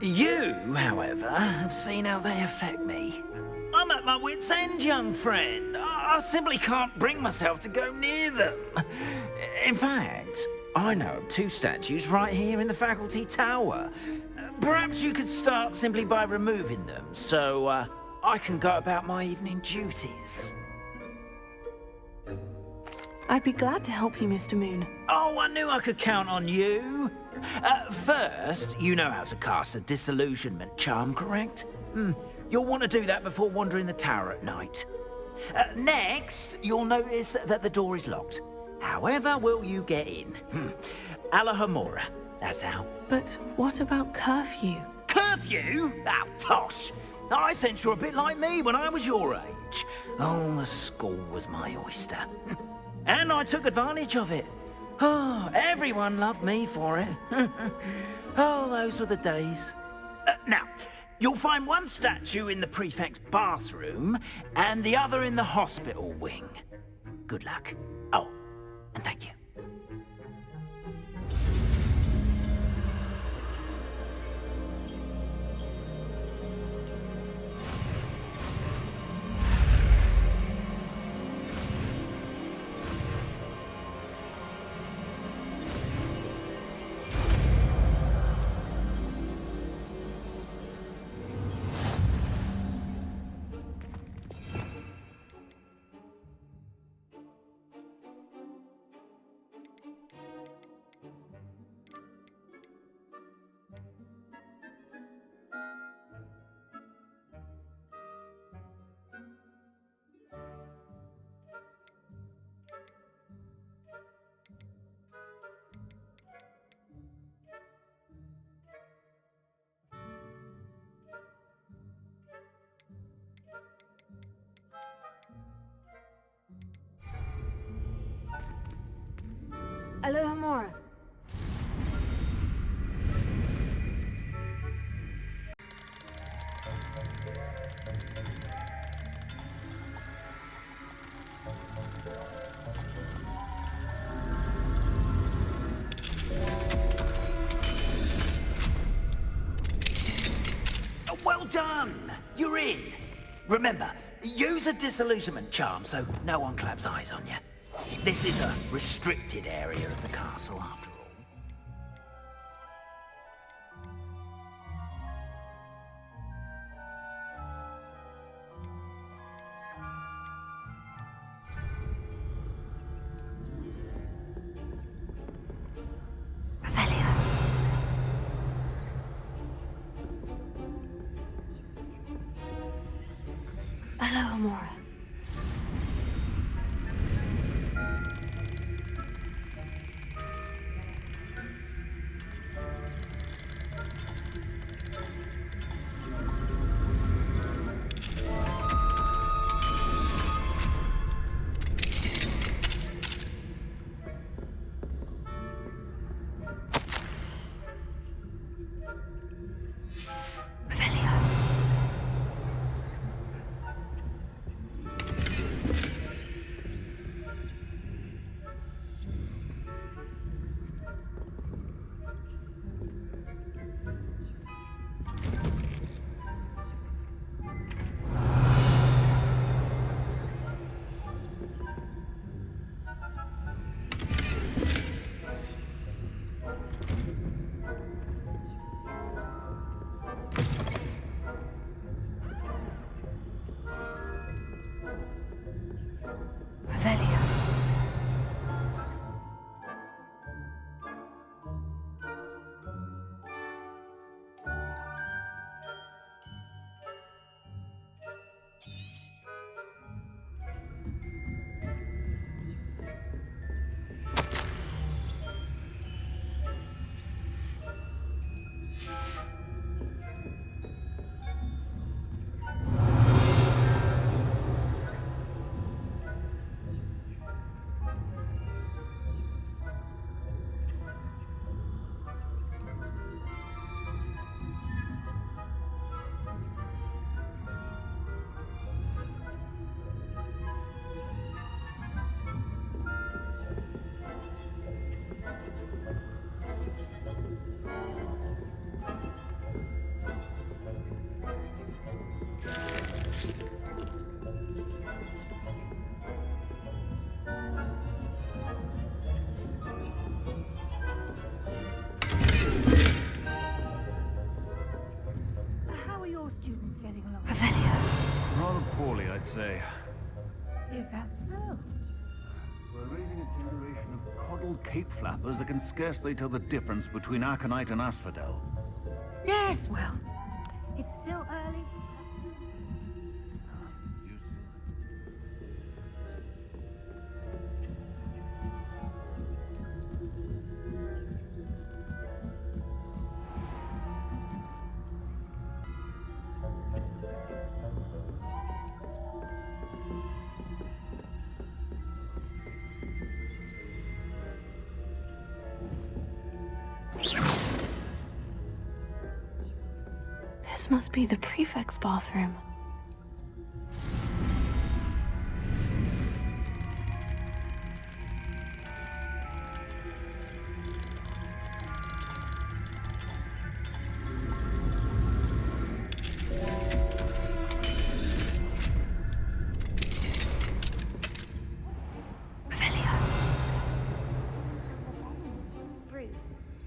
You, however, have seen how they affect me. I'm at my wit's end, young friend. I simply can't bring myself to go near them. In fact, I know of two statues right here in the faculty tower. Perhaps you could start simply by removing them, so I can go about my evening duties. I'd be glad to help you, Mr. Moon. Oh, I knew I could count on you. First, you know how to cast a disillusionment charm, correct? You'll want to do that before wandering the tower at night. Next, you'll notice that the door is locked. However will you get in? Alahomora, that's how. But what about curfew? Curfew? Oh, tosh. I sense you're a bit like me when I was your age. Oh, the school was my oyster. And I took advantage of it. Oh, everyone loved me for it. Oh, those were the days. Now, you'll find one statue in the prefect's bathroom and the other in the hospital wing. Good luck. Oh, and thank you. Alohomora. Well done! You're in! Remember, use a disillusionment charm so no one claps eyes on you. This is a restricted area of the castle, after all. Alohomora. Rather poorly, I'd say. Is that so? We're raising a generation of coddled cape flappers that can scarcely tell the difference between aconite and asphodel. Yes, well, it's still early. This must be the prefect's bathroom.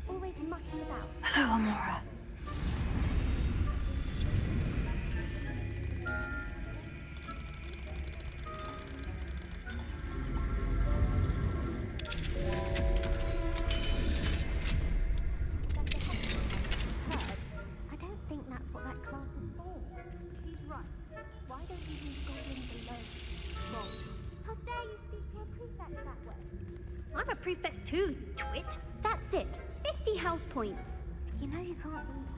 Always mucking about. Hello, Amora. I don't think that's what that class is for. She's right. Why don't you use goblins alone? Wrong. How dare you speak to a prefect that way? I'm a prefect too, you twit. That's it. 50 house points. You know you can't do that.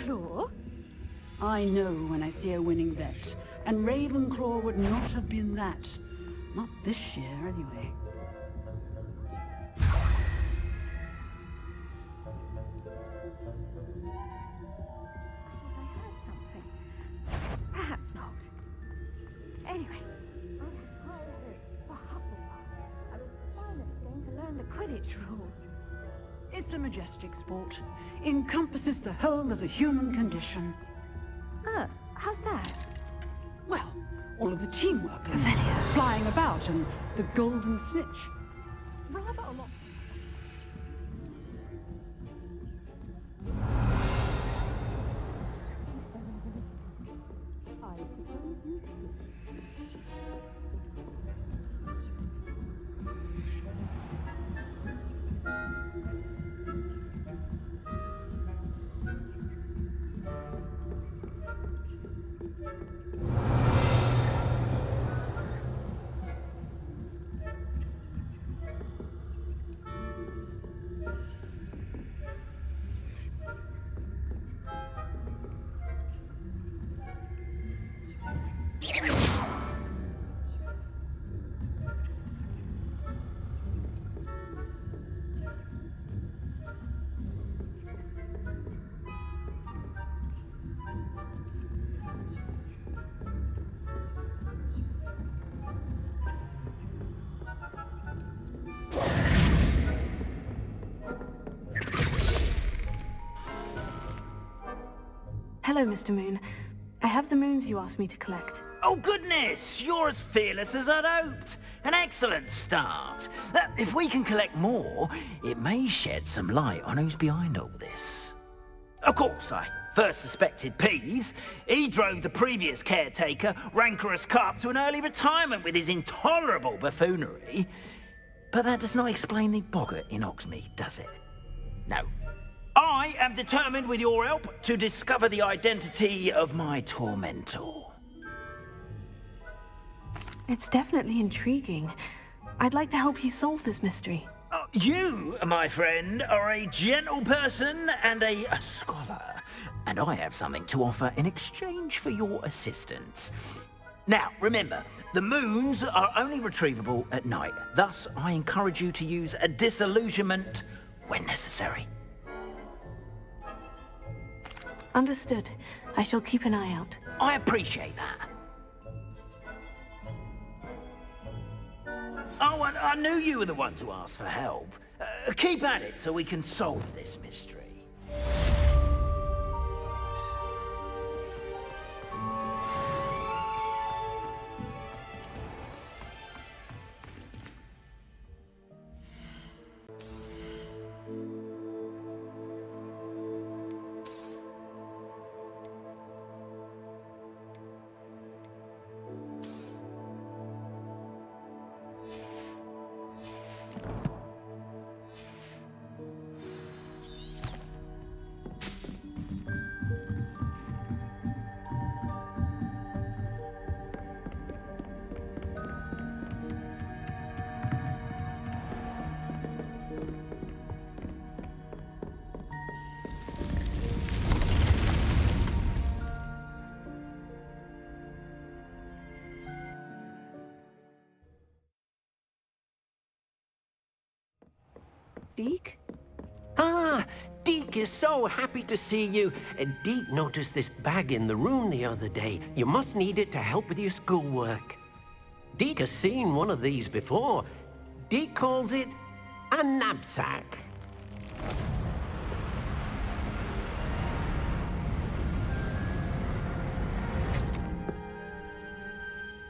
Ravenclaw? I know when I see a winning bet, and Ravenclaw would not have been that. Not this year, anyway. Perhaps not. Anyway, I had high hopes for Hufflepuff. I was finally going to learn the Quidditch rules. It's a majestic sport. Encompasses the whole of the human condition. How's that? Well, all of the teamwork and flying about and the golden snitch. Rather a lot. Hello, Mr. Moon. I have the moons you asked me to collect. Oh goodness, you're as fearless as I'd hoped. An excellent start. If we can collect more, it may shed some light on who's behind all this. Of course, I first suspected Peeves. He drove the previous caretaker, Rancorous Carp, to an early retirement with his intolerable buffoonery. But that does not explain the boggart in Hogsmeade, does it? No. I am determined, with your help, to discover the identity of my tormentor. It's definitely intriguing. I'd like to help you solve this mystery. You, my friend, are a gentle person and a scholar, and I have something to offer in exchange for your assistance. Now, remember, the moons are only retrievable at night. Thus, I encourage you to use a disillusionment when necessary. Understood. I shall keep an eye out. I appreciate that. Oh, and I knew you were the one to ask for help. Keep at it so we can solve this mystery. Deke? Ah, Deke is so happy to see you. Deke noticed this bag in the room the other day. You must need it to help with your schoolwork. Deke has seen one of these before. Deke calls it a knapsack.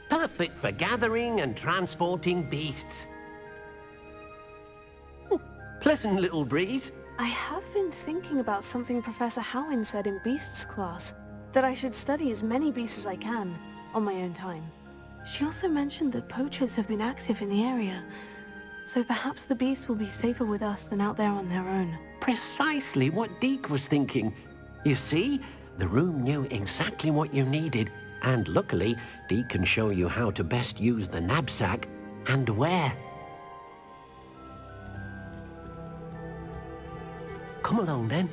Perfect for gathering and transporting beasts. Pleasant little breeze. I have been thinking about something Professor Howin said in Beasts class, that I should study as many beasts as I can, on my own time. She also mentioned that poachers have been active in the area, so perhaps the beasts will be safer with us than out there on their own. Precisely what Deke was thinking. You see, the room knew exactly what you needed, and luckily, Deke can show you how to best use the knapsack and where. Come along then.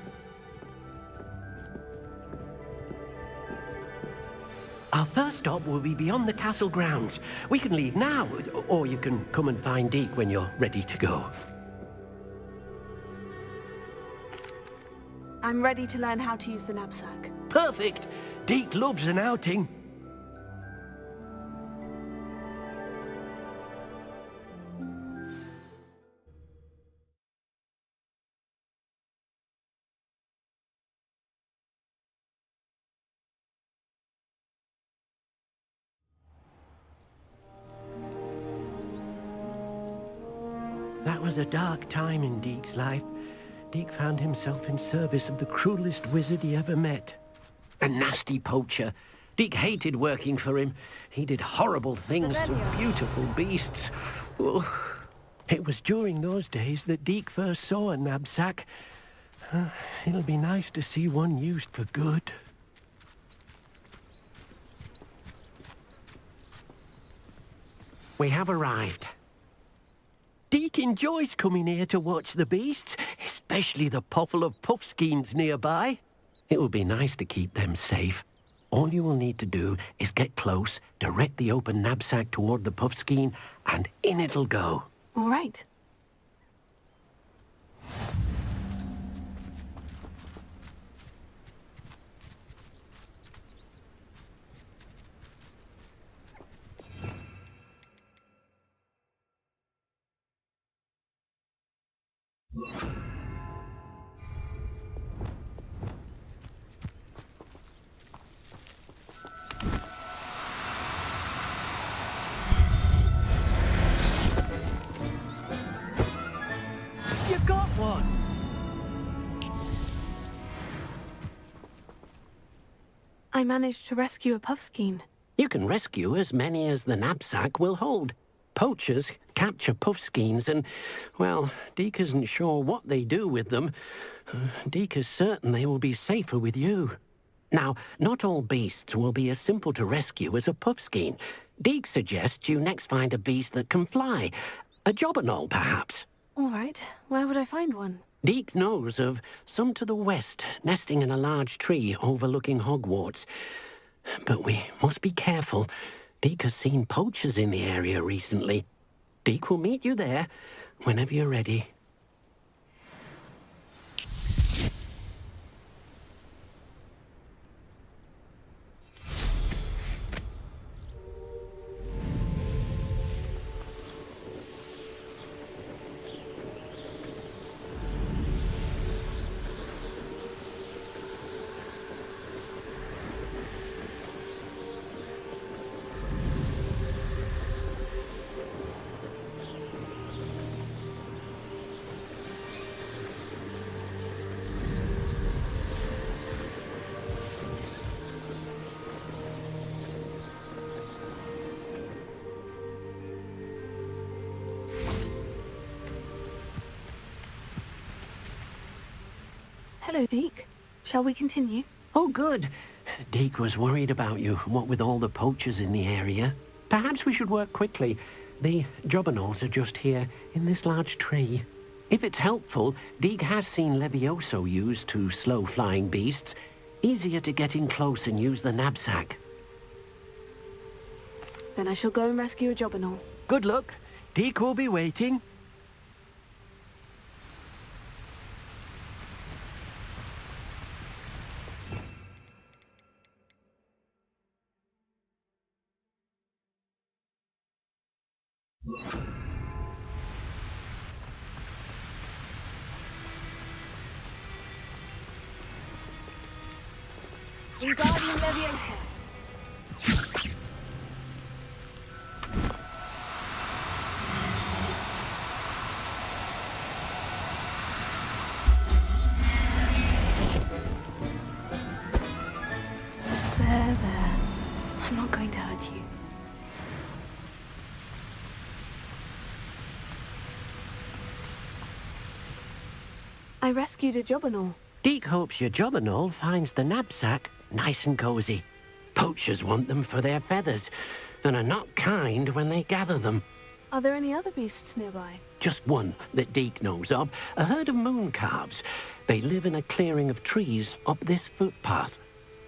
Our first stop will be beyond the castle grounds. We can leave now, or you can come and find Deke when you're ready to go. I'm ready to learn how to use the knapsack. Perfect! Deke loves an outing. That was a dark time in Deke's life. Deke found himself in service of the cruelest wizard he ever met. A nasty poacher. Deke hated working for him. He did horrible things to beautiful beasts. Oh. It was during those days that Deke first saw a knapsack. It'll be nice to see one used for good. We have arrived. Deke enjoys coming here to watch the beasts, especially the potful of puffskeins nearby. It will be nice to keep them safe. All you will need to do is get close, direct the open knapsack toward the puffskein, and in it'll go. All right. You got one! I managed to rescue a puffskein. You can rescue as many as the knapsack will hold. Poachers capture puffskeins and, well, Deke isn't sure what they do with them. Deke is certain they will be safer with you. Now, not all beasts will be as simple to rescue as a puffskein. Deke suggests you next find a beast that can fly. A jobberknoll, perhaps. All right. Where would I find one? Deke knows of some to the west, nesting in a large tree overlooking Hogwarts. But we must be careful. Deke has seen poachers in the area recently. Deke will meet you there whenever you're ready. Hello, Deke. Shall we continue? Oh, good. Deke was worried about you, what with all the poachers in the area. Perhaps we should work quickly. The jobberknolls are just here, in this large tree. If it's helpful, Deke has seen Levioso used to slow flying beasts. Easier to get in close and use the knapsack. Then I shall go and rescue a jobberknoll. Good luck. Deke will be waiting. Wingardium Leviosa. There. I'm not going to hurt you. I rescued a jobberknoll. Deke hopes your jobberknoll finds the knapsack nice and cozy. Poachers want them for their feathers, and are not kind when they gather them. Are there any other beasts nearby? Just one that Deke knows of, a herd of moon calves. They live in a clearing of trees up this footpath.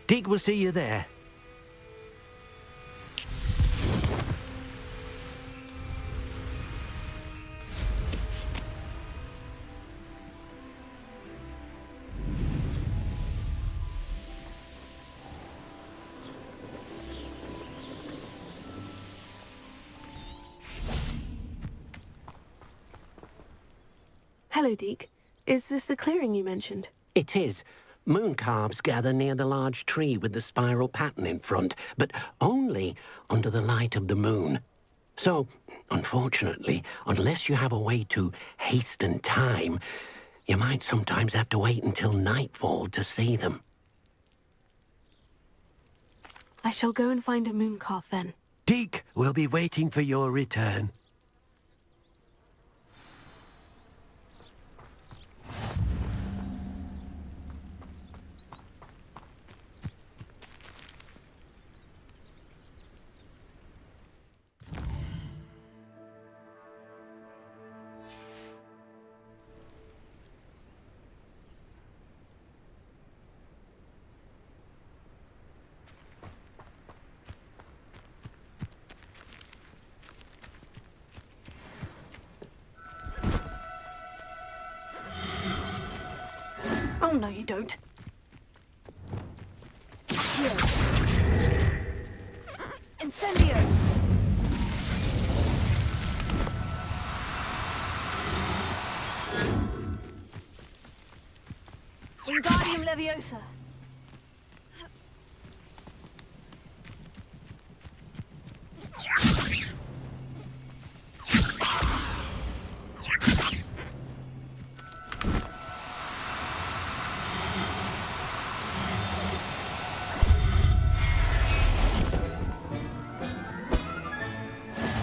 Deke will see you there. Hello, Deke. Is this the clearing you mentioned? It is. Moon calves gather near the large tree with the spiral pattern in front, but only under the light of the moon. So, unfortunately, unless you have a way to hasten time, you might sometimes have to wait until nightfall to see them. I shall go and find a moon calf then. Deke will be waiting for your return. Oh, no, you don't. Here. Incendio! Wingardium Leviosa!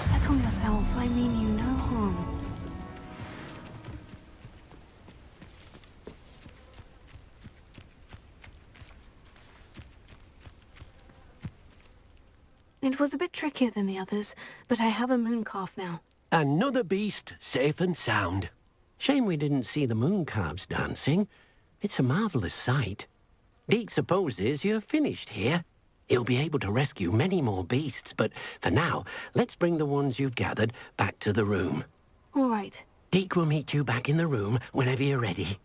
Settle yourself, I mean you no harm. It was a bit trickier than the others, but I have a moon calf now. Another beast, safe and sound. Shame we didn't see the moon calves dancing. It's a marvellous sight. Deke supposes you're finished here. He'll be able to rescue many more beasts, but for now, let's bring the ones you've gathered back to the room. All right. Deke will meet you back in the room whenever you're ready.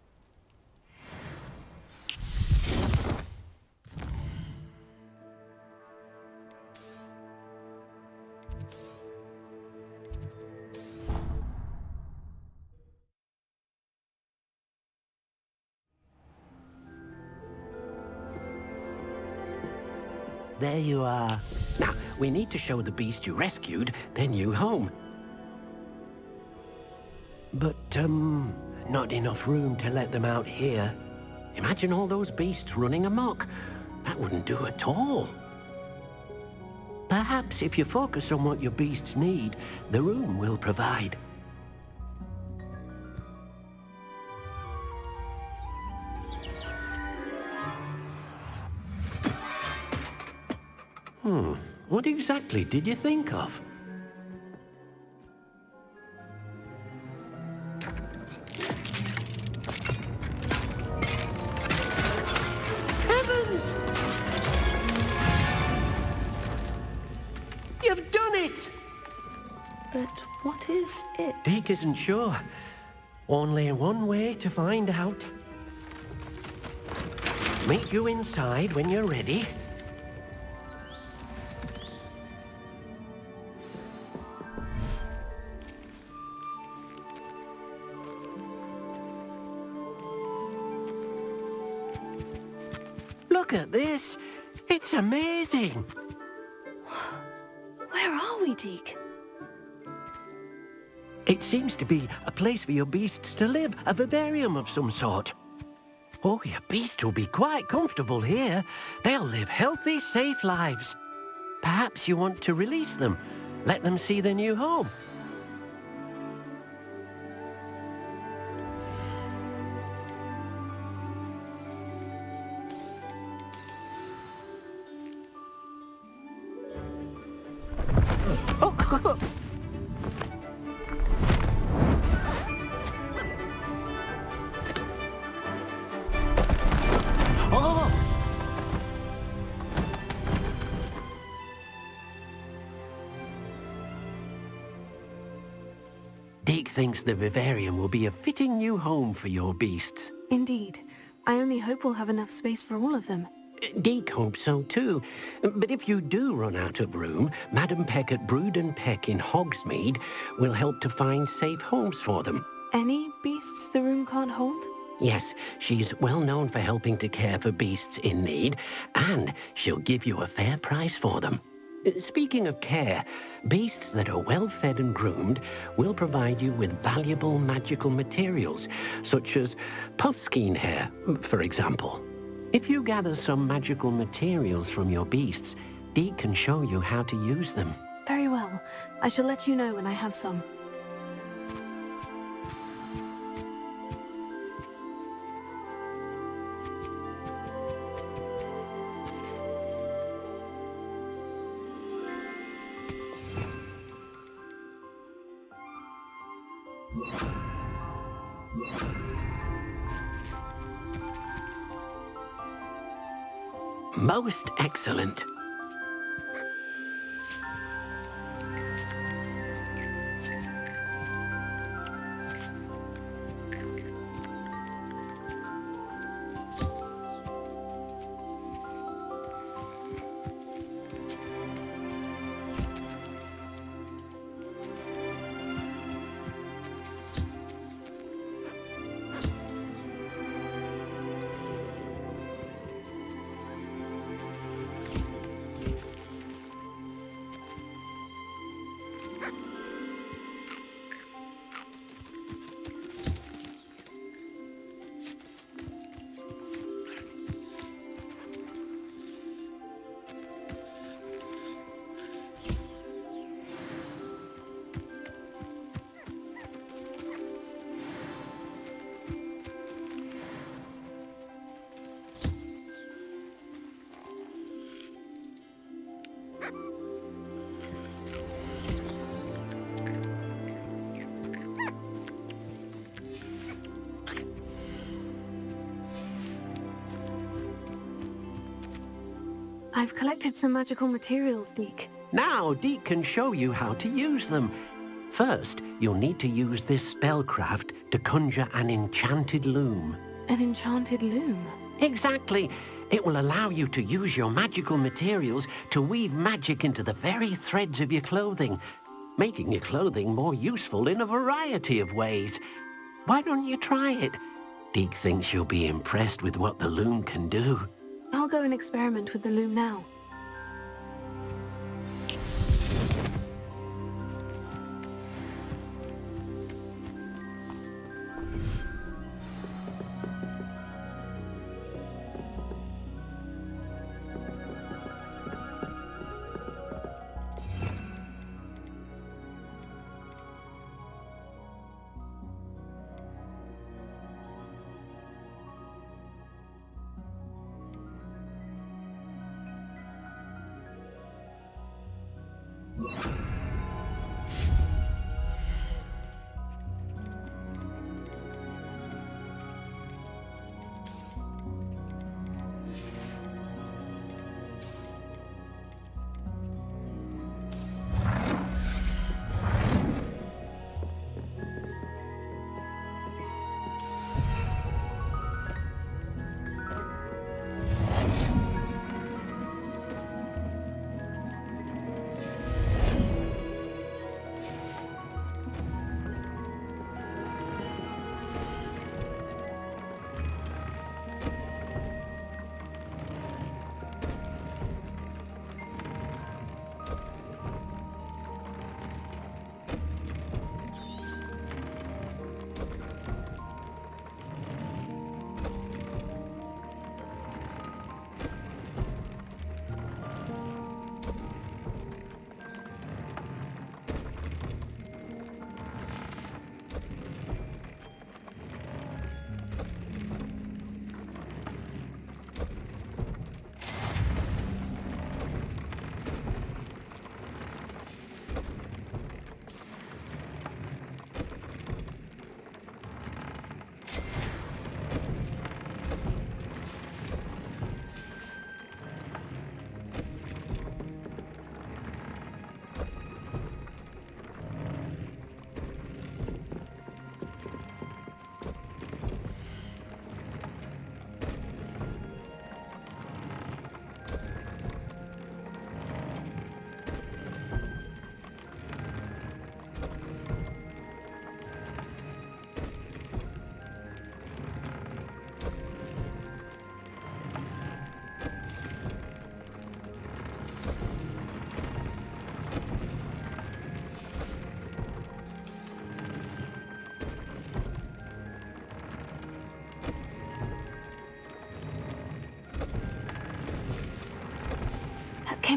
There you are. Now, we need to show the beast you rescued their new home. But, not enough room to let them out here. Imagine all those beasts running amok. That wouldn't do at all. Perhaps if you focus on what your beasts need, the room will provide. What exactly did you think of? Heavens! You've done it! But what is it? Deke isn't sure. Only one way to find out. Meet you inside when you're ready. Look at this. It's amazing. Where are we, Deke? It seems to be a place for your beasts to live, a vivarium of some sort. Oh, your beasts will be quite comfortable here. They'll live healthy, safe lives. Perhaps you want to release them, let them see their new home. Deke thinks the vivarium will be a fitting new home for your beasts. Indeed. I only hope we'll have enough space for all of them. Deke hopes so too. But if you do run out of room, Madam Peck at Brood and Peck in Hogsmeade will help to find safe homes for them. Any beasts the room can't hold? Yes, she's well known for helping to care for beasts in need, and she'll give you a fair price for them. Speaking of care, beasts that are well fed and groomed will provide you with valuable magical materials, such as puffskein hair, for example. If you gather some magical materials from your beasts, Dee can show you how to use them. Very well. I shall let you know when I have some. Most excellent. I've collected some magical materials, Deke. Now Deke can show you how to use them. First, you'll need to use this spellcraft to conjure an enchanted loom. An enchanted loom? Exactly. It will allow you to use your magical materials to weave magic into the very threads of your clothing, making your clothing more useful in a variety of ways. Why don't you try it? Deke thinks you'll be impressed with what the loom can do. I'll go and experiment with the loom now.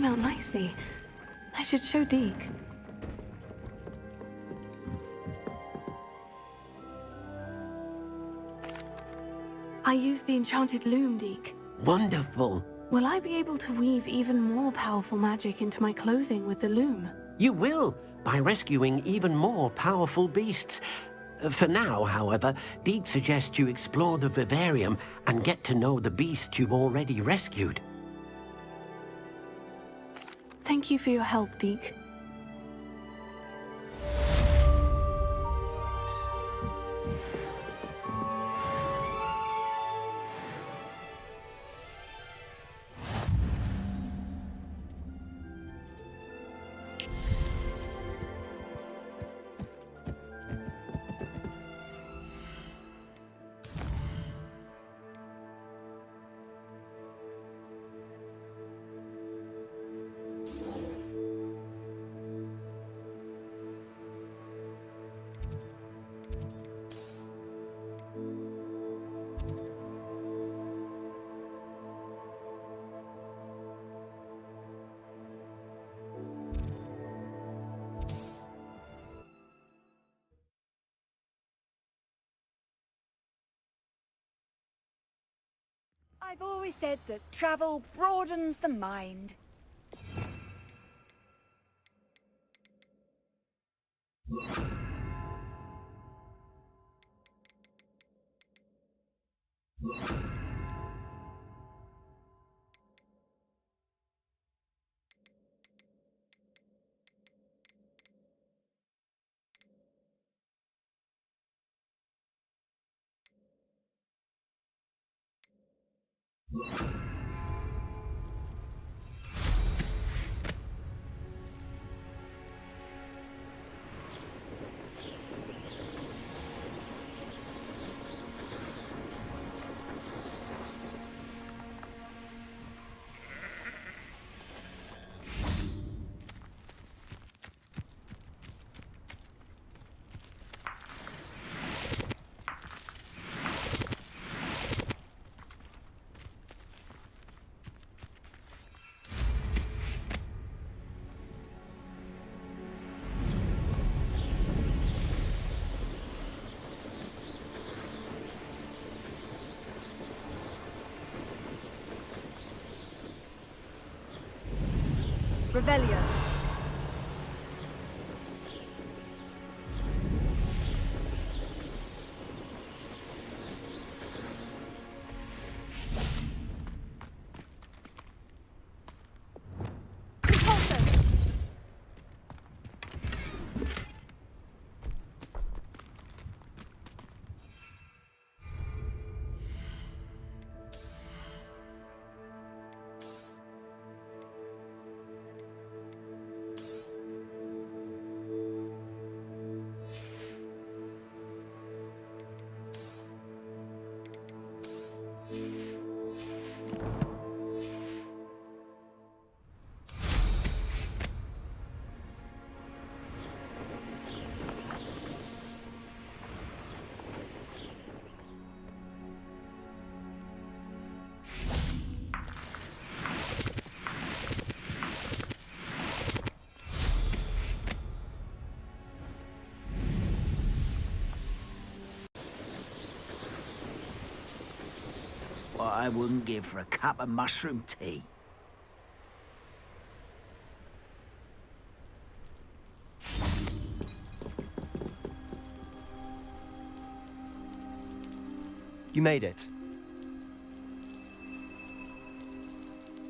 came out nicely. I should show Deke. I used the enchanted loom, Deke. Wonderful. Will I be able to weave even more powerful magic into my clothing with the loom? You will, by rescuing even more powerful beasts. For now, however, Deke suggests you explore the vivarium and get to know the beasts you've already rescued. Thank you for your help, Deke. I've always said that travel broadens the mind. Revelio. What I wouldn't give for a cup of mushroom tea. You made it.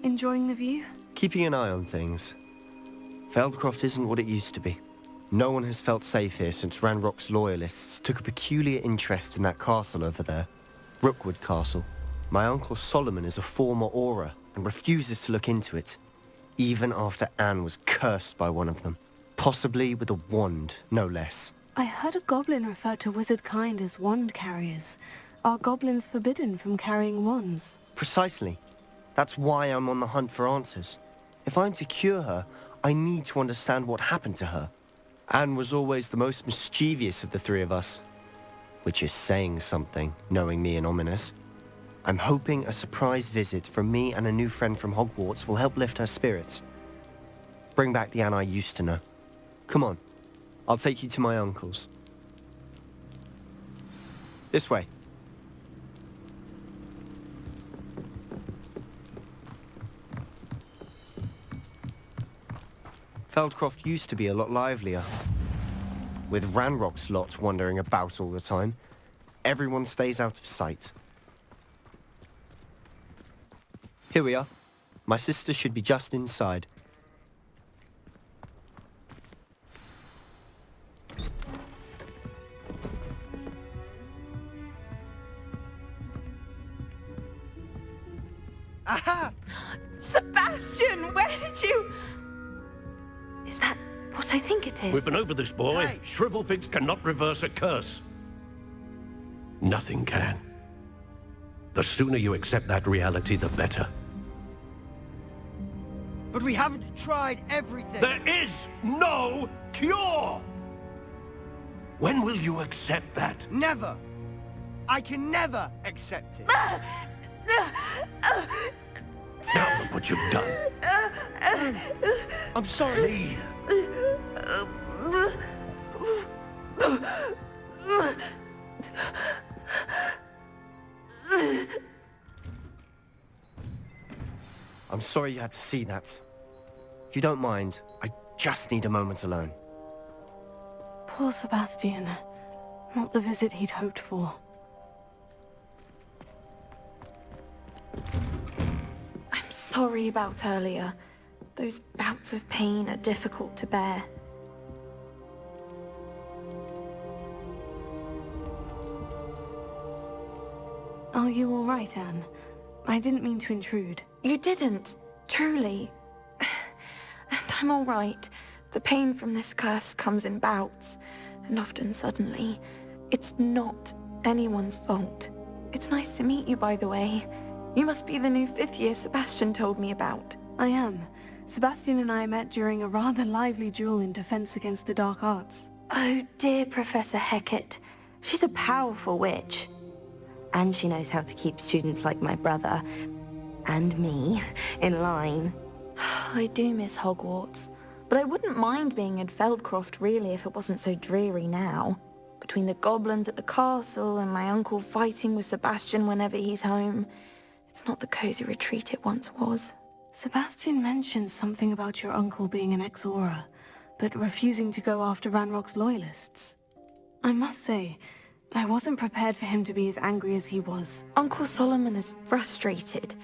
Enjoying the view? Keeping an eye on things. Feldcroft isn't what it used to be. No one has felt safe here since Ranrock's loyalists took a peculiar interest in that castle over there. Rookwood Castle. My uncle Solomon is a former Auror and refuses to look into it, even after Anne was cursed by one of them. Possibly with a wand, no less. I heard a goblin refer to wizard kind as wand carriers. Are goblins forbidden from carrying wands? Precisely. That's why I'm on the hunt for answers. If I'm to cure her, I need to understand what happened to her. Anne was always the most mischievous of the three of us. Which is saying something, knowing me and Ominous. I'm hoping a surprise visit from me and a new friend from Hogwarts will help lift her spirits. Bring back the Anne I used to know. Come on. I'll take you to my uncle's. This way. Feldcroft used to be a lot livelier. With Ranrock's lot wandering about all the time, everyone stays out of sight. Here we are. My sister should be just inside. Aha! Sebastian, where did you... Is that what I think it is? We've been over this, boy. Hey. Shrivelfigs cannot reverse a curse. Nothing can. The sooner you accept that reality, the better. But we haven't tried everything. There is no cure! When will you accept that? Never! I can never accept it. Now look what you've done. I'm sorry. I'm sorry you had to see that. If you don't mind, I just need a moment alone. Poor Sebastian. Not the visit he'd hoped for. I'm sorry about earlier. Those bouts of pain are difficult to bear. Are you all right, Anne? I didn't mean to intrude. You didn't, truly. And I'm all right. The pain from this curse comes in bouts, and often suddenly. It's not anyone's fault. It's nice to meet you, by the way. You must be the new 5th year Sebastian told me about. I am. Sebastian and I met during a rather lively duel in defense against the dark arts. Oh, dear Professor Hecat. She's a powerful witch. And she knows how to keep students like my brother, and me, in line. I do miss Hogwarts, but I wouldn't mind being in Feldcroft really if it wasn't so dreary now. Between the goblins at the castle and my uncle fighting with Sebastian whenever he's home, it's not the cozy retreat it once was. Sebastian mentioned something about your uncle being an ex-Auror, but refusing to go after Ranrock's loyalists. I must say, I wasn't prepared for him to be as angry as he was. Uncle Solomon is frustrated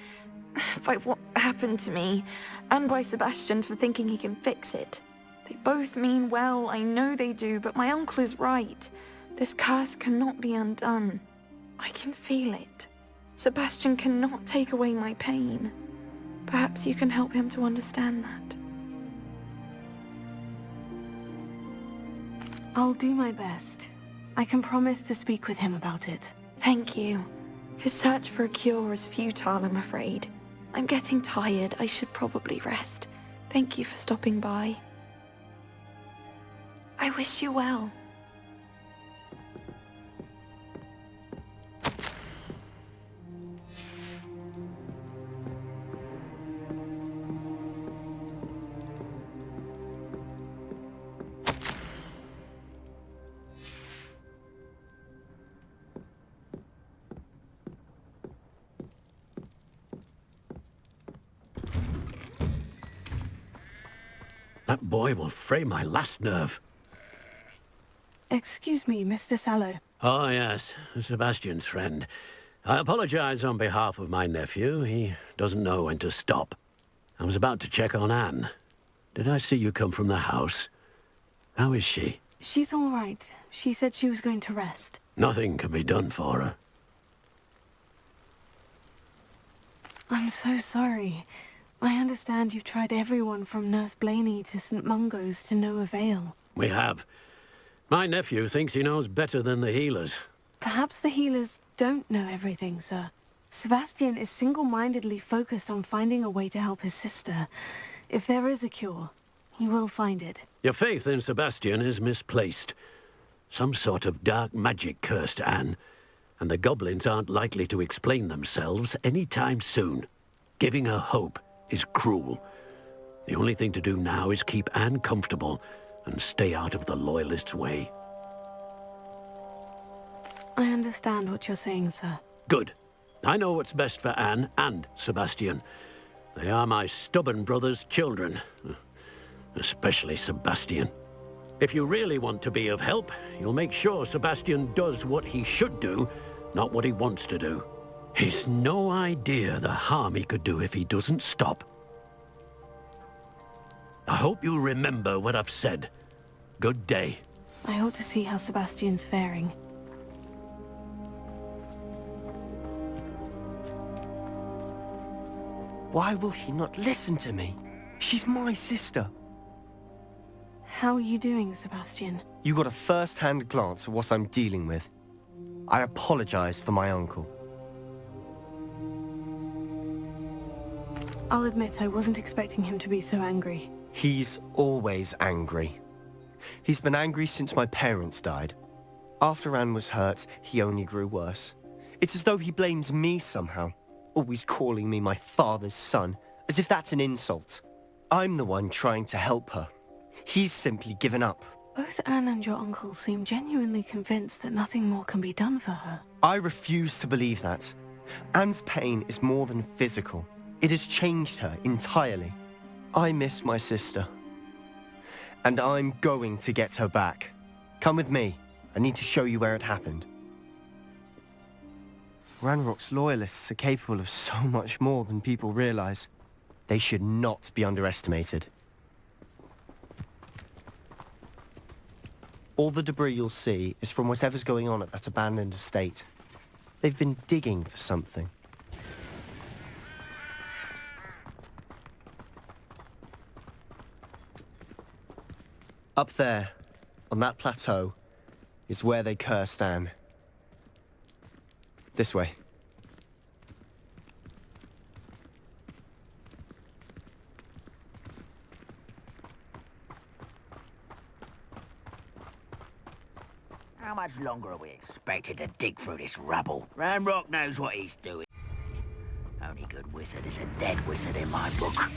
by what happened to me, and by Sebastian for thinking he can fix it. They both mean well, I know they do, but my uncle is right. This curse cannot be undone. I can feel it. Sebastian cannot take away my pain. Perhaps you can help him to understand that. I'll do my best. I can promise to speak with him about it. Thank you. His search for a cure is futile, I'm afraid. I'm getting tired. I should probably rest. Thank you for stopping by. I wish you well. That boy will fray my last nerve. Excuse me, Mr. Sallow. Oh, yes, Sebastian's friend. I apologize on behalf of my nephew. He doesn't know when to stop. I was about to check on Anne. Did I see you come from the house? How is she? She's all right. She said she was going to rest. Nothing can be done for her. I'm so sorry. I understand you've tried everyone from Nurse Blaney to St. Mungo's to no avail. We have. My nephew thinks he knows better than the healers. Perhaps the healers don't know everything, sir. Sebastian is single-mindedly focused on finding a way to help his sister. If there is a cure, he will find it. Your faith in Sebastian is misplaced. Some sort of dark magic cursed Anne, and the goblins aren't likely to explain themselves any time soon. Giving her hope is cruel. The only thing to do now is keep Anne comfortable and stay out of the Loyalists' way. I understand what you're saying, sir. Good. I know what's best for Anne and Sebastian. They are my stubborn brother's children. Especially Sebastian. If you really want to be of help, you'll make sure Sebastian does what he should do, not what he wants to do. He's no idea the harm he could do if he doesn't stop. I hope you remember what I've said. Good day. I ought to see how Sebastian's faring. Why will he not listen to me? She's my sister. How are you doing, Sebastian? You got a first-hand glance at what I'm dealing with. I apologize for my uncle. I'll admit I wasn't expecting him to be so angry. He's always angry. He's been angry since my parents died. After Anne was hurt, he only grew worse. It's as though he blames me somehow, always calling me my father's son, as if that's an insult. I'm the one trying to help her. He's simply given up. Both Anne and your uncle seem genuinely convinced that nothing more can be done for her. I refuse to believe that. Anne's pain is more than physical. It has changed her entirely. I miss my sister. And I'm going to get her back. Come with me. I need to show you where it happened. Ranrock's Loyalists are capable of so much more than people realize. They should not be underestimated. All the debris you'll see is from whatever's going on at that abandoned estate. They've been digging for something. Up there, on that plateau, is where they cursed Anne. This way. How much longer are we expected to dig through this rubble? Ranrock knows what he's doing. Only good wizard is a dead wizard in my book.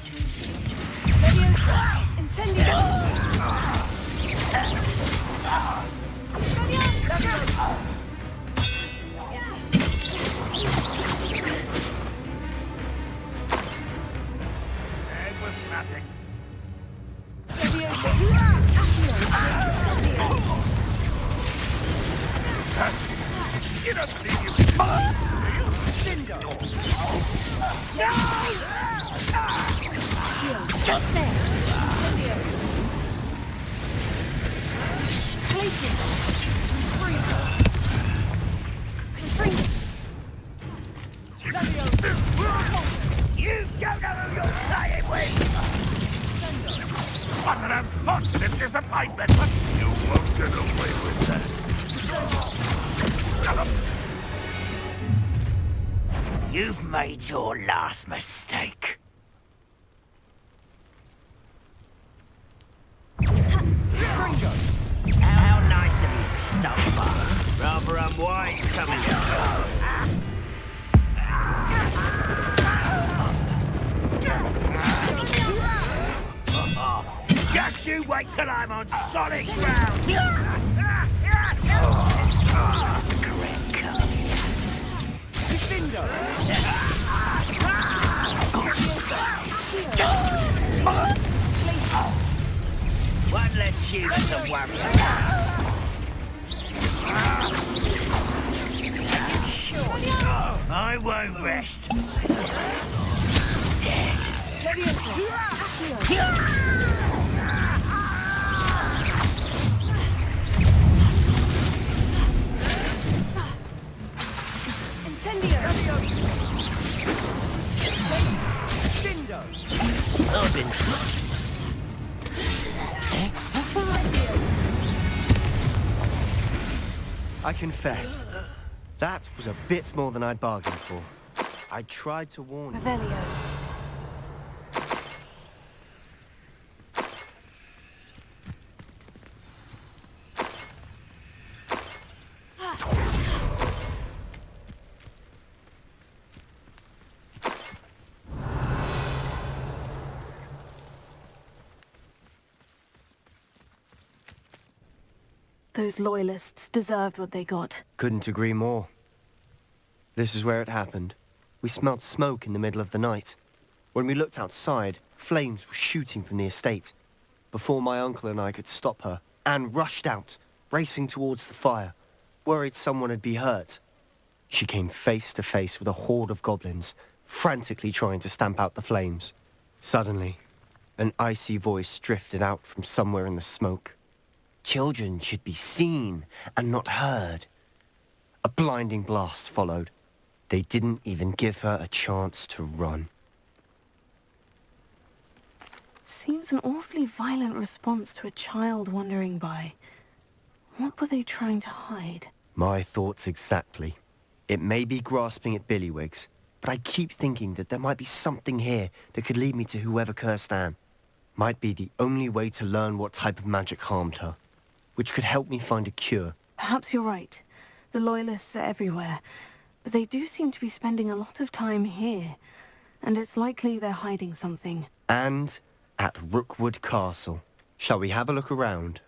It was nothing. You don't believe you Cinder! No! Get there! Incendio! Placing! Free! You don't know who you're playing with! What an unfortunate disappointment, but you won't get away with that. You've made your last mistake. How nice of you to stop by. Rather unwise coming up. Just you wait till I'm on solid ground. One less shoot to worry about. I won't rest. Dead. I confess, that was a bit more than I'd bargained for. I tried to warn you. Revelio. Those loyalists deserved what they got. Couldn't agree more. This is where it happened. We smelled smoke in the middle of the night. When we looked outside, flames were shooting from the estate. Before my uncle and I could stop her, Anne rushed out, racing towards the fire, worried someone had been hurt. She came face to face with a horde of goblins, frantically trying to stamp out the flames. Suddenly, an icy voice drifted out from somewhere in the smoke. Children should be seen and not heard. A blinding blast followed. They didn't even give her a chance to run. Seems an awfully violent response to a child wandering by. What were they trying to hide? My thoughts exactly. It may be grasping at billywhigs, but I keep thinking that there might be something here that could lead me to whoever cursed Anne. Might be the only way to learn what type of magic harmed her, which could help me find a cure. Perhaps you're right. The Loyalists are everywhere, but they do seem to be spending a lot of time here, and it's likely they're hiding something. And at Rookwood Castle. Shall we have a look around?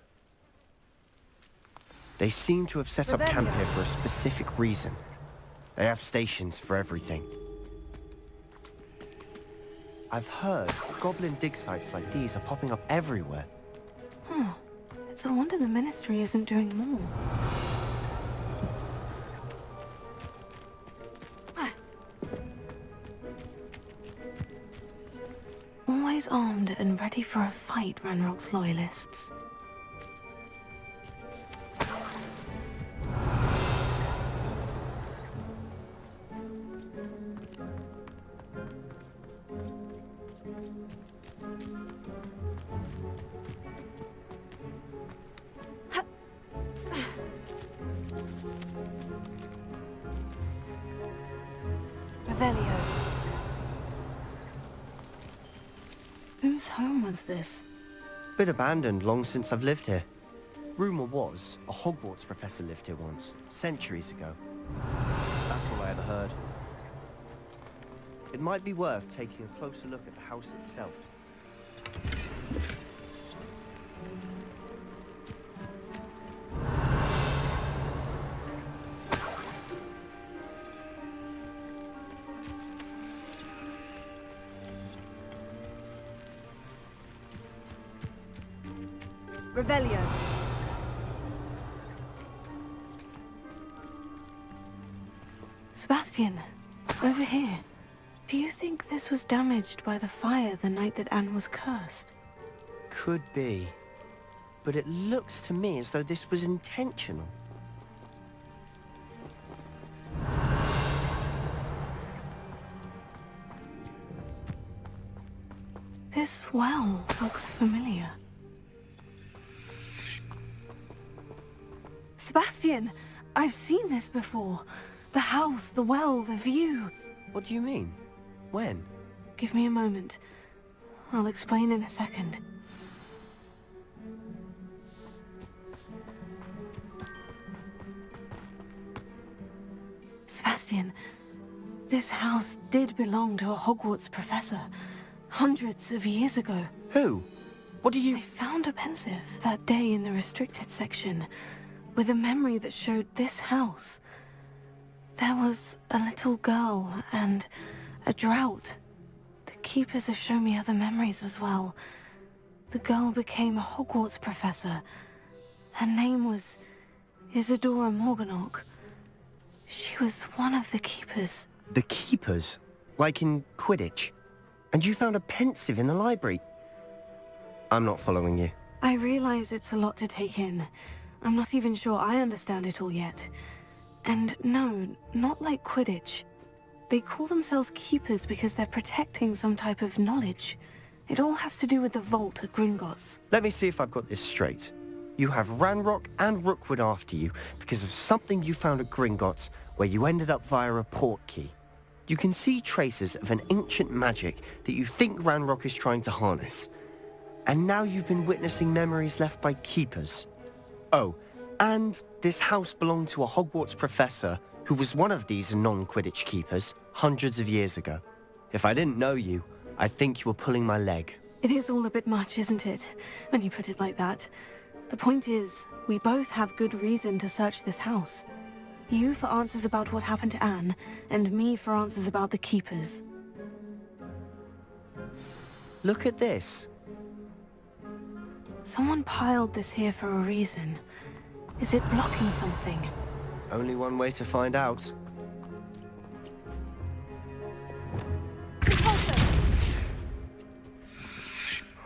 They seem to have set up camp here for a specific reason. They have stations for everything. I've heard goblin dig sites like these are popping up everywhere. It's a wonder the Ministry isn't doing more. Always armed and ready for a fight, Ranrock's Loyalists. Whose home was this? Been abandoned long since I've lived here. Rumor was, a Hogwarts professor lived here once, centuries ago. That's all I ever heard. It might be worth taking a closer look at the house itself. Revelio. Sebastian, over here. Do you think this was damaged by the fire the night that Anne was cursed? Could be. But it looks to me as though this was intentional. This well looks familiar. Sebastian! I've seen this before. The house, the well, the view. What do you mean? When? Give me a moment. I'll explain in a second. Sebastian, this house did belong to a Hogwarts professor. Hundreds of years ago. Who? What do you... I found a pensive that day in the restricted section, with a memory that showed this house. There was a little girl and a drought. The keepers have shown me other memories as well. The girl became a Hogwarts professor. Her name was Isadora Morganach. She was one of the keepers. The keepers? Like in Quidditch? And you found a pensive in the library? I'm not following you. I realize it's a lot to take in. I'm not even sure I understand it all yet. And no, not like Quidditch. They call themselves keepers because they're protecting some type of knowledge. It all has to do with the vault at Gringotts. Let me see if I've got this straight. You have Ranrock and Rookwood after you because of something you found at Gringotts where you ended up via a portkey. You can see traces of an ancient magic that you think Ranrock is trying to harness. And now you've been witnessing memories left by keepers. Oh, and this house belonged to a Hogwarts professor who was one of these non-Quidditch keepers hundreds of years ago. If I didn't know you, I'd think you were pulling my leg. It is all a bit much, isn't it, when you put it like that? The point is, we both have good reason to search this house. You for answers about what happened to Anne, and me for answers about the Keepers. Look at this. Someone piled this here for a reason. Is it blocking something? Only one way to find out.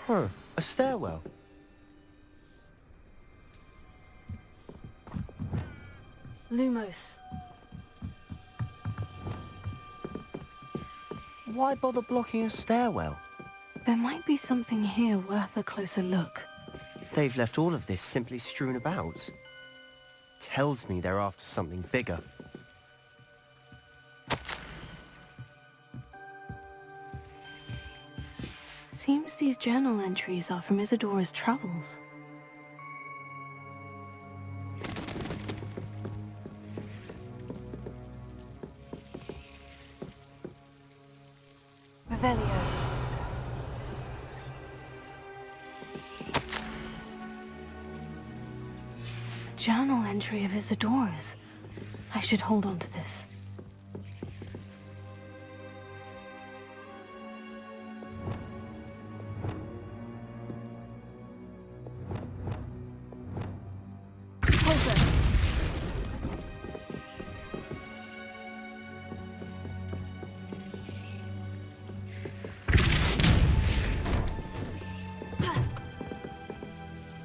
Huh, a stairwell. Lumos. Why bother blocking a stairwell? There might be something here worth a closer look. They've left all of this simply strewn about. Tells me they're after something bigger. Seems these journal entries are from Isadora's travels. Revelio. Journal entry of Isadora's. I should hold on to this.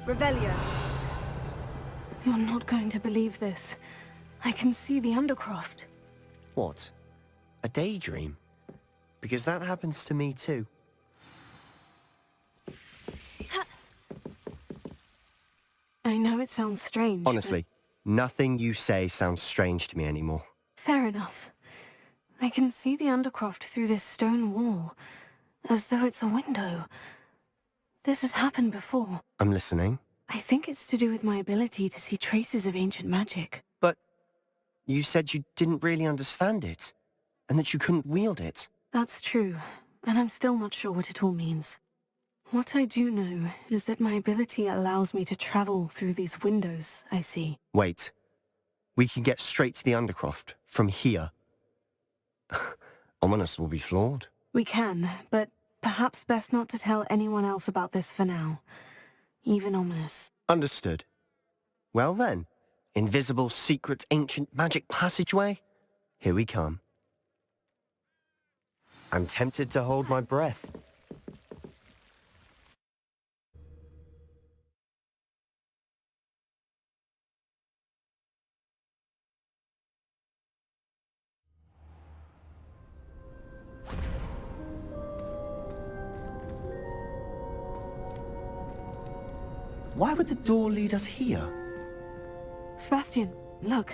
Revelio. You're not going to believe this. I can see the Undercroft. What? A daydream? Because that happens to me too. I know it sounds strange. Honestly, nothing you say sounds strange to me anymore. Fair enough. I can see the Undercroft through this stone wall, as though it's a window. This has happened before. I'm listening. I think it's to do with my ability to see traces of ancient magic. But you said you didn't really understand it, and that you couldn't wield it. That's true, and I'm still not sure what it all means. What I do know is that my ability allows me to travel through these windows I see. Wait. We can get straight to the Undercroft from here. Ominous will be floored. We can, but perhaps best not to tell anyone else about this for now. Even Ominous. Understood. Well then, invisible, secret, ancient magic passageway? Here we come. I'm tempted to hold my breath. Why would the door lead us here? Sebastian, look.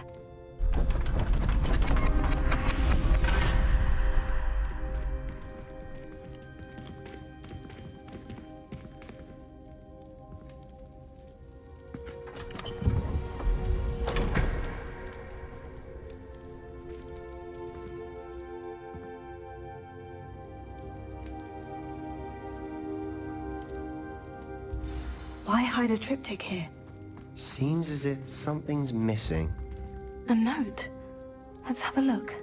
Why hide a triptych here? Seems as if something's missing. A note. Let's have a look.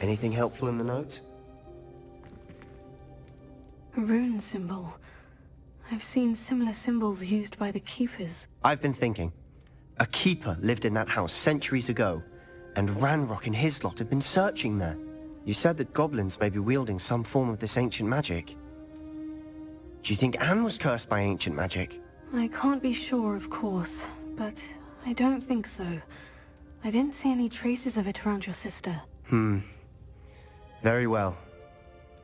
Anything helpful in the note? A rune symbol. I've seen similar symbols used by the Keepers. I've been thinking. A keeper lived in that house centuries ago, and Ranrock and his lot have been searching there. You said that goblins may be wielding some form of this ancient magic. Do you think Anne was cursed by ancient magic? I can't be sure, of course, but I don't think so. I didn't see any traces of it around your sister. Very well.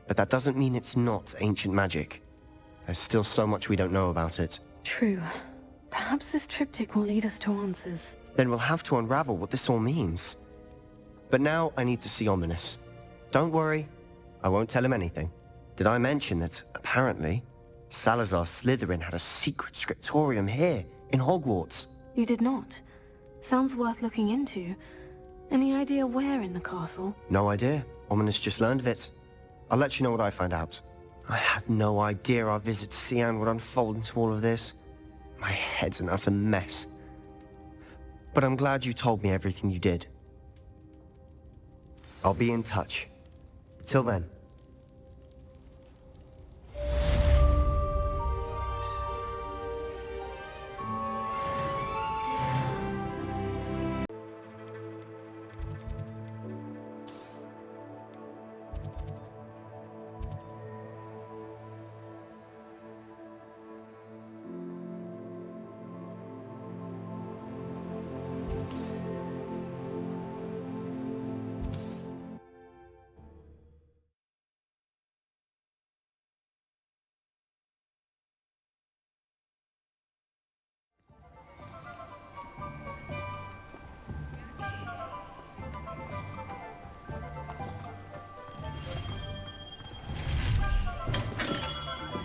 But that doesn't mean it's not ancient magic. There's still so much we don't know about it. True. Perhaps this triptych will lead us to answers. Then we'll have to unravel what this all means. But now I need to see Ominous. Don't worry, I won't tell him anything. Did I mention that, apparently, Salazar Slytherin had a secret scriptorium here, in Hogwarts? You did not. Sounds worth looking into. Any idea where in the castle? No idea. Ominous just learned of it. I'll let you know what I find out. I had no idea our visit to Sian would unfold into all of this. My head's an utter mess. But I'm glad you told me everything you did. I'll be in touch. Till then.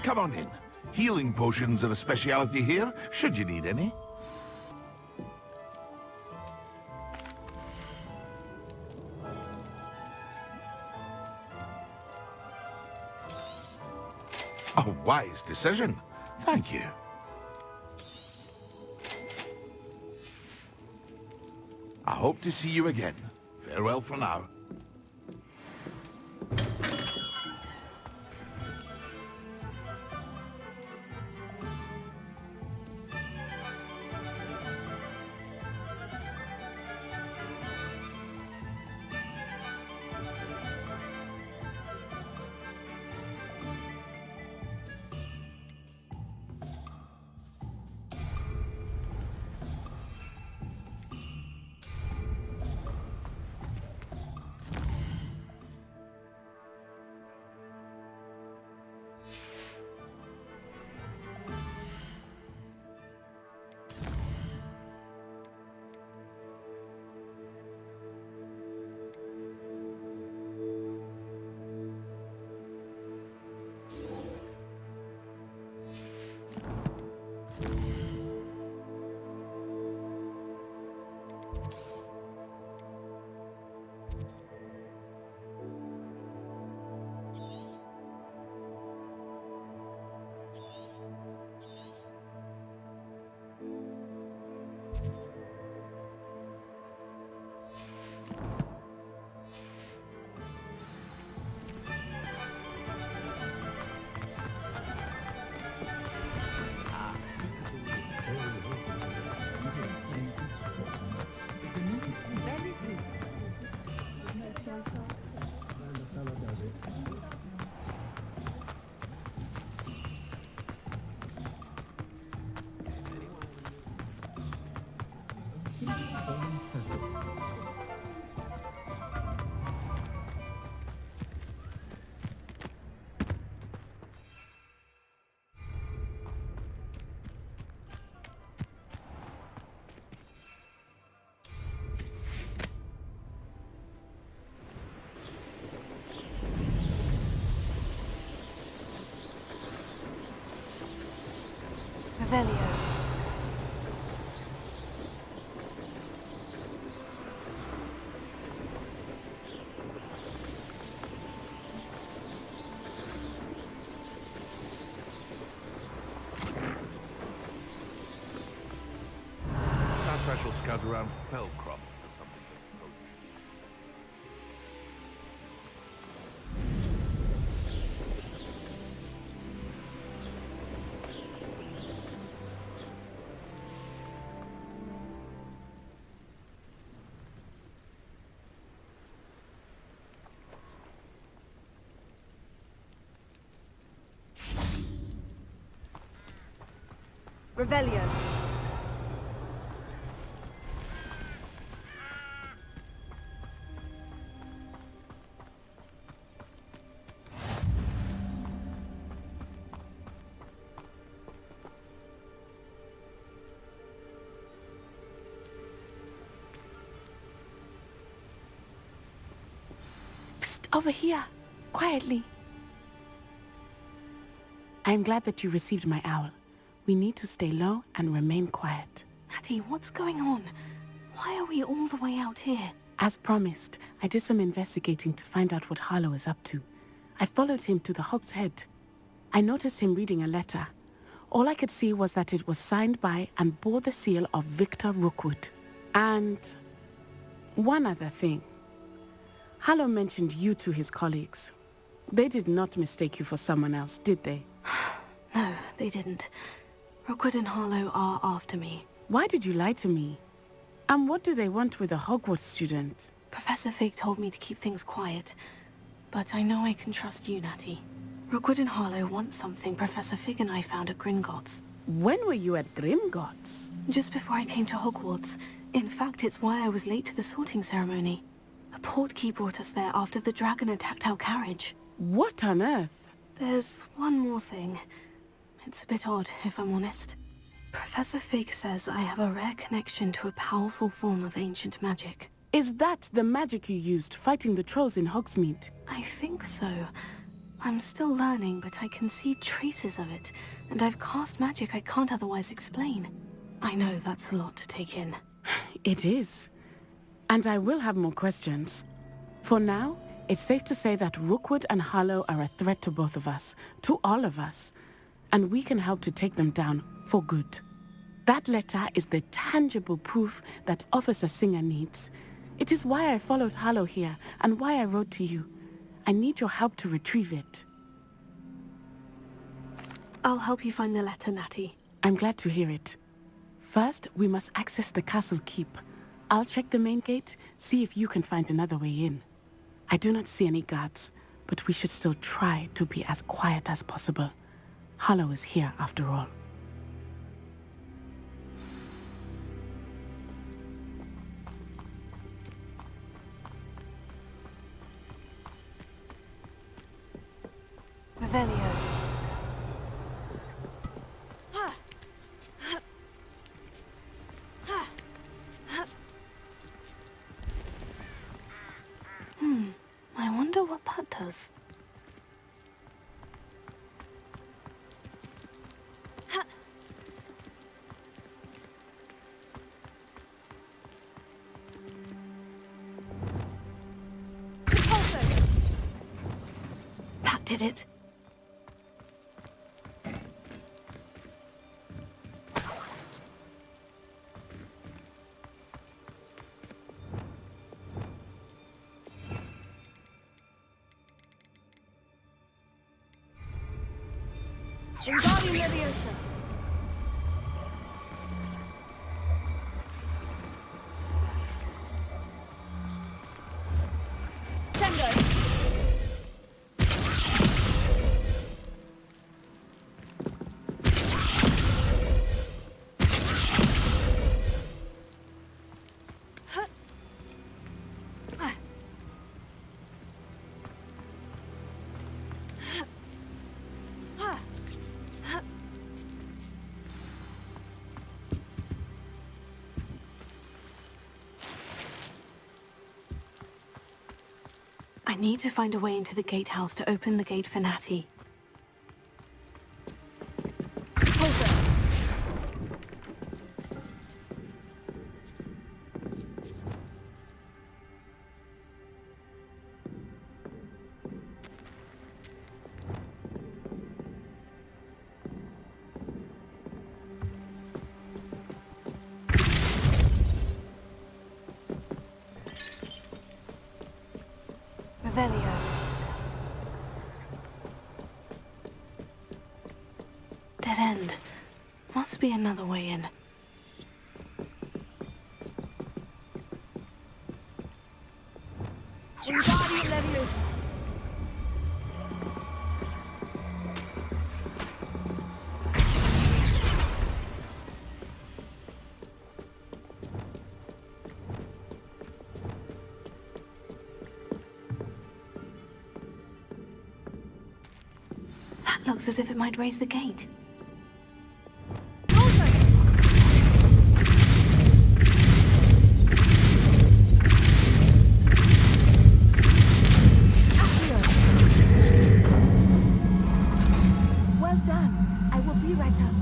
Come on in. Healing potions are a speciality here, should you need any. A wise decision. Thank you. I hope to see you again. Farewell for now. Revelio. Perhaps I shall scout around Feldcroft for something. Revelio. Over here, quietly. I'm glad that you received my owl. We need to stay low and remain quiet. Hattie, what's going on? Why are we all the way out here? As promised, I did some investigating to find out what Harlow is up to. I followed him to the Hog's Head. I noticed him reading a letter. All I could see was that it was signed by and bore the seal of Victor Rookwood. And one other thing. Harlow mentioned you to his colleagues. They did not mistake you for someone else, did they? No, they didn't. Rookwood and Harlow are after me. Why did you lie to me? And what do they want with a Hogwarts student? Professor Fig told me to keep things quiet, but I know I can trust you, Natty. Rookwood and Harlow want something Professor Fig and I found at Gringotts. When were you at Gringotts? Just before I came to Hogwarts. In fact, it's why I was late to the sorting ceremony. The portkey brought us there after the dragon attacked our carriage. What on earth? There's one more thing. It's a bit odd, if I'm honest. Professor Fig says I have a rare connection to a powerful form of ancient magic. Is that the magic you used fighting the trolls in Hogsmeade? I think so. I'm still learning, but I can see traces of it, and I've cast magic I can't otherwise explain. I know that's a lot to take in. It is. And I will have more questions. For now, it's safe to say that Rookwood and Harlow are a threat to both of us, to all of us, and we can help to take them down for good. That letter is the tangible proof that Officer Singer needs. It is why I followed Harlow here, and why I wrote to you. I need your help to retrieve it. I'll help you find the letter, Natty. I'm glad to hear it. First, we must access the castle keep. I'll check the main gate, see if you can find another way in. I do not see any guards, but we should still try to be as quiet as possible. Harlow is here after all. Revelio. I wonder what that does. That did it. Embarking Leviosa. Sendo. I need to find a way into the gatehouse to open the gate for Natty. Closer. Revelio. Dead end. Must be another way in. Embarking Leviosa. That looks as if it might raise the gate. Well done. I will be right up.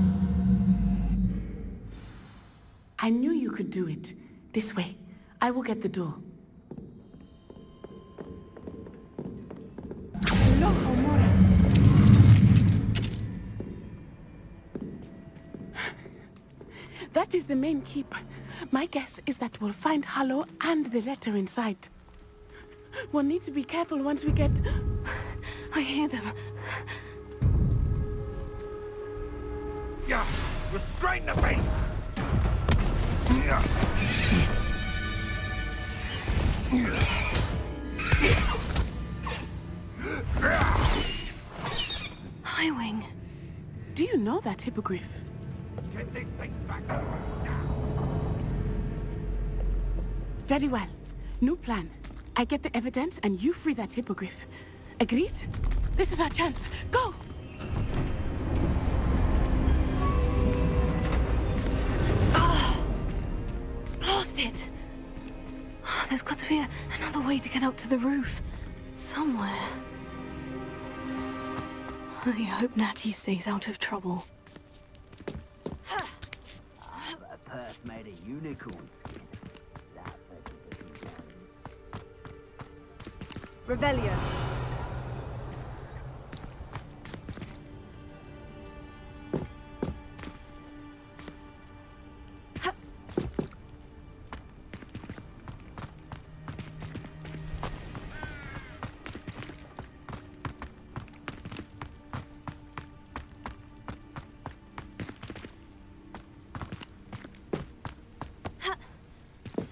I knew you could do it. This way. I will get the door. That is the main keep. My guess is that we'll find Hollow and the letter inside. We'll need to be careful once we get... I hear them. Yeah, restrain the beast! Highwing. Do you know that hippogriff? Get this thing back. Very well. New plan. I get the evidence and you free that hippogriff. Agreed? This is our chance. Go! Blast it! There's got to be another way to get up to the roof. Somewhere. I hope Natty stays out of trouble. A purse made of unicorn skin. Revelio.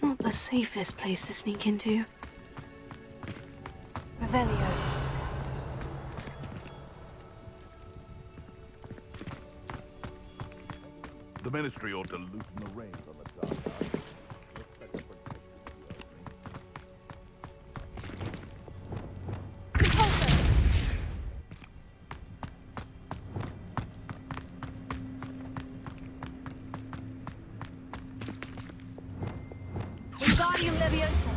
Not the safest place to sneak into. Revelio. The Ministry ought to loosen the reins on the dark side. Wingardium Leviosa.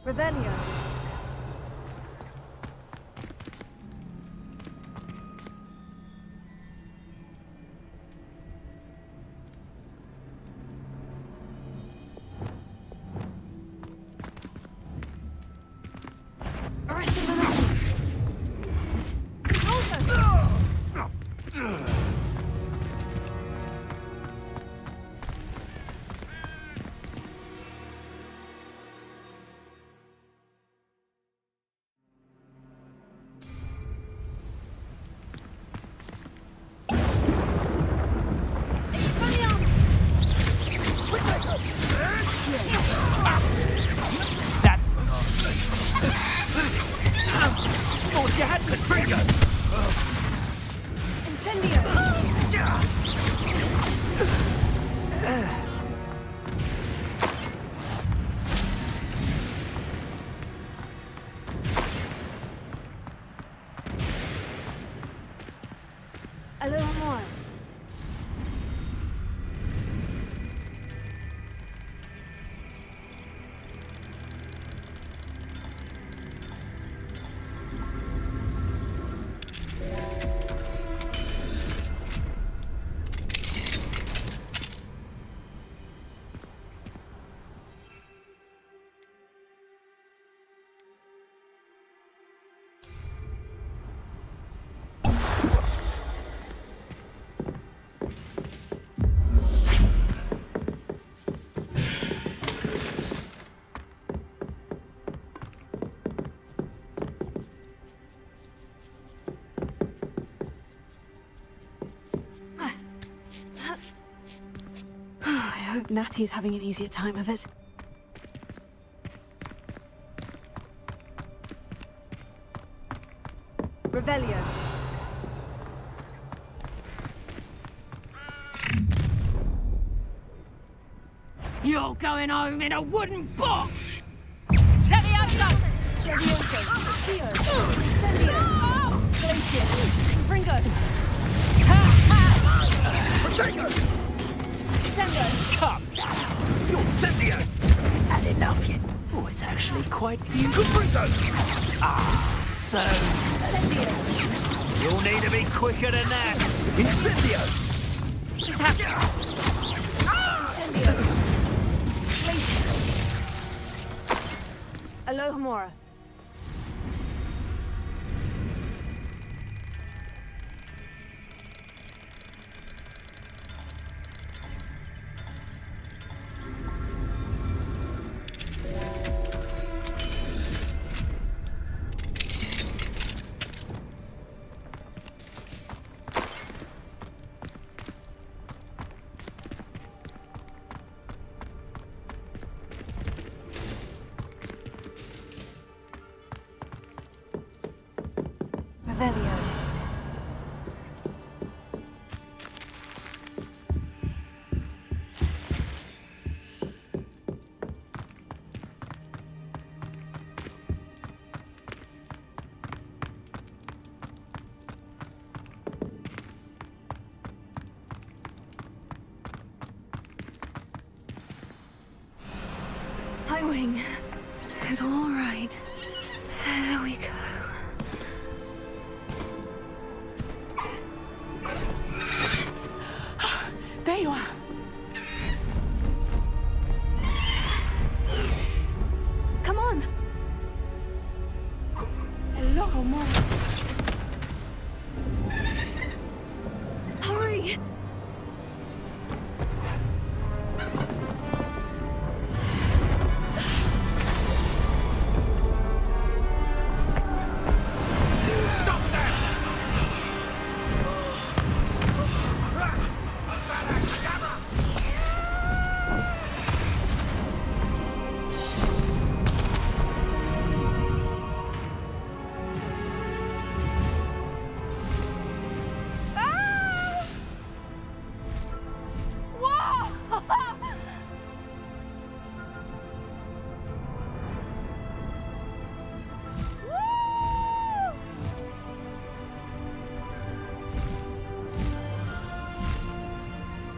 Revelio. That's the thought you had the trigger! Incendio! A little more. I hope Natty's having an easier time of it. Revelio. You're going home in a wooden box! Leviosa! Levioso, Theo, Incendio, Glacier, Fringo. Potato! Sendo. Come! You're Incendio! Had enough yet? Oh, it's actually quite beautiful. Ah, so... Incendio. You'll need to be quicker than that. Incendio! What's happening? Incendio. Glacier. Alohomora. Revelio. Highwing. It's all right. There we go. There you are. Come on. Alohomora. Hurry.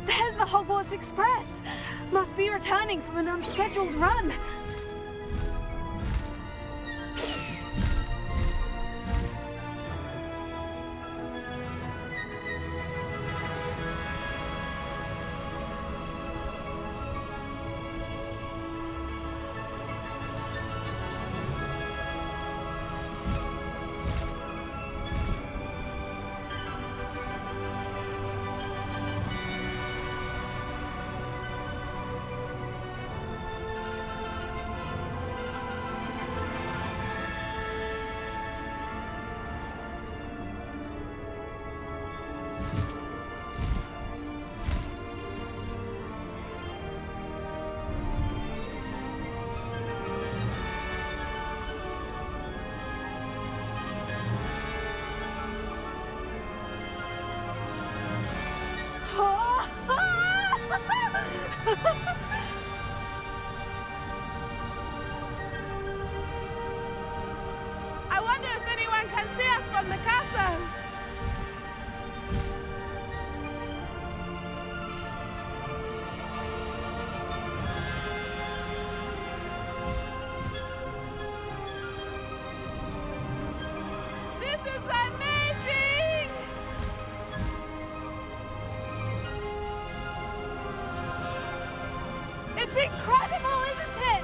There's the Hogwarts Express! Must be returning from an unscheduled run. I wonder if anyone can see us from the castle. This is amazing! It's incredible, isn't it?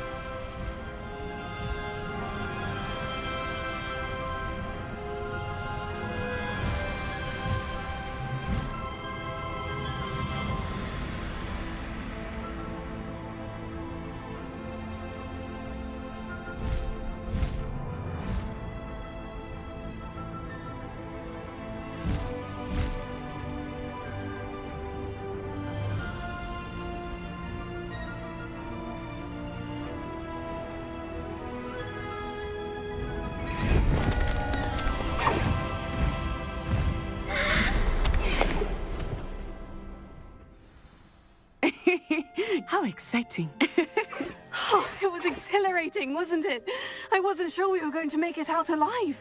How exciting. Oh, it was exciting. exhilarating, wasn't it? I wasn't sure we were going to make it out alive.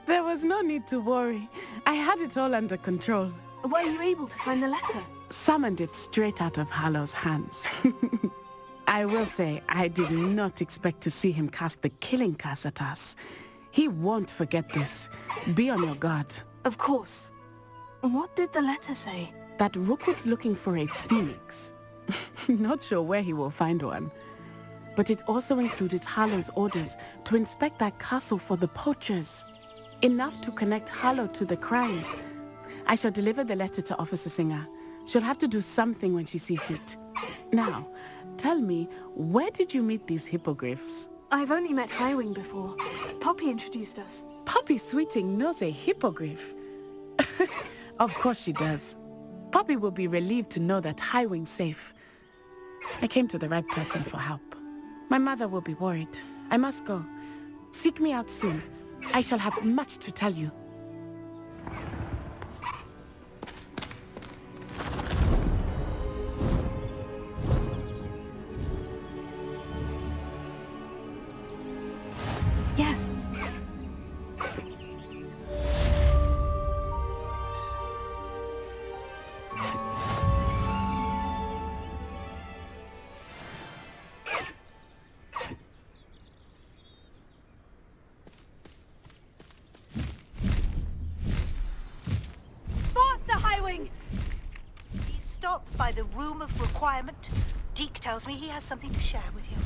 There was no need to worry. I had it all under control. Were you able to find the letter? Summoned it straight out of Hallow's hands. I will say, I did not expect to see him cast the killing curse at us. He won't forget this. Be on your guard. Of course. What did the letter say? That Rookwood's looking for a phoenix. Not sure where he will find one. But it also included Hallow's orders to inspect that castle for the poachers. Enough to connect Hallow to the crimes. I shall deliver the letter to Officer Singer. She'll have to do something when she sees it. Now, tell me, where did you meet these hippogriffs? I've only met Highwing before. Poppy introduced us. Poppy Sweeting knows a hippogriff. Of course she does. Poppy will be relieved to know that Highwing's safe. I came to the right person for help. My mother will be worried. I must go. Seek me out soon. I shall have much to tell you. Yes. Please stop by the room of requirement. Deke tells me he has something to share with you.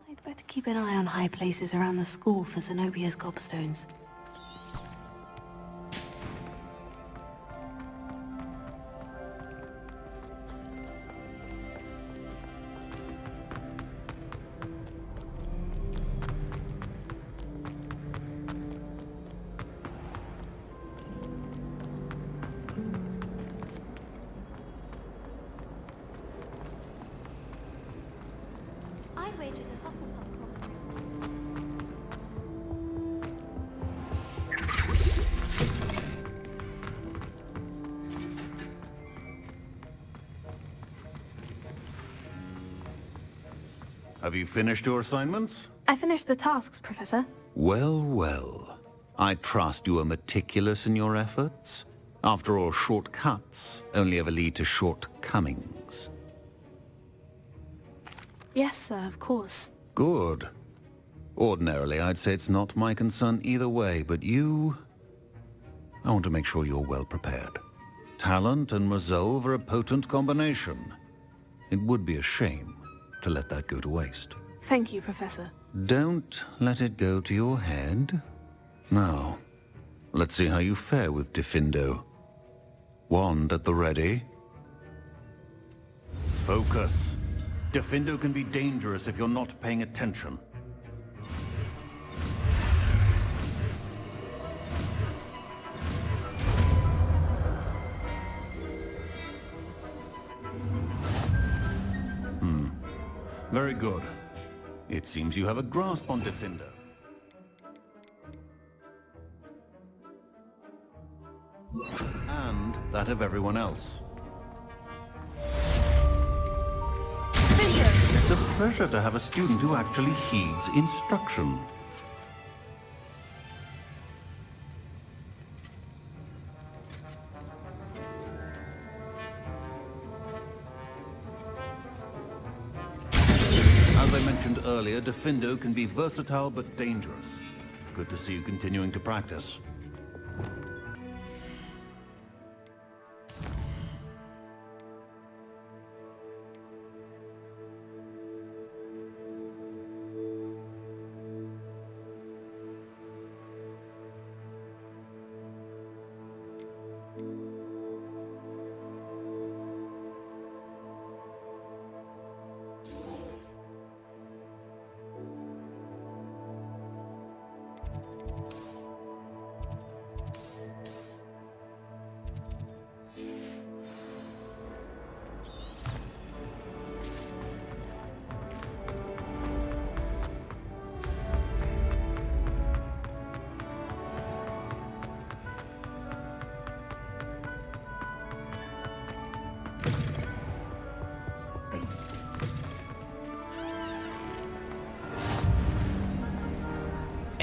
I'd better keep an eye on high places around the school for Zenobia's gobstones. I'd wager the Hufflepuff comes. Have you finished your assignments? I finished the tasks, Professor. Well, well. I trust you are meticulous in your efforts. After all, shortcuts only ever lead to shortcomings. Yes, sir, of course. Good. Ordinarily, I'd say it's not my concern either way, but you... I want to make sure you're well prepared. Talent and resolve are a potent combination. It would be a shame to let that go to waste. Thank you, Professor. Don't let it go to your head. Now, let's see how you fare with Diffindo. Wand at the ready. Focus. Diffindo can be dangerous if you're not paying attention. Very good. It seems you have a grasp on Diffindo. And that of everyone else. It's a pleasure to have a student who actually heeds instruction. As I mentioned earlier, Diffindo can be versatile but dangerous. Good to see you continuing to practice.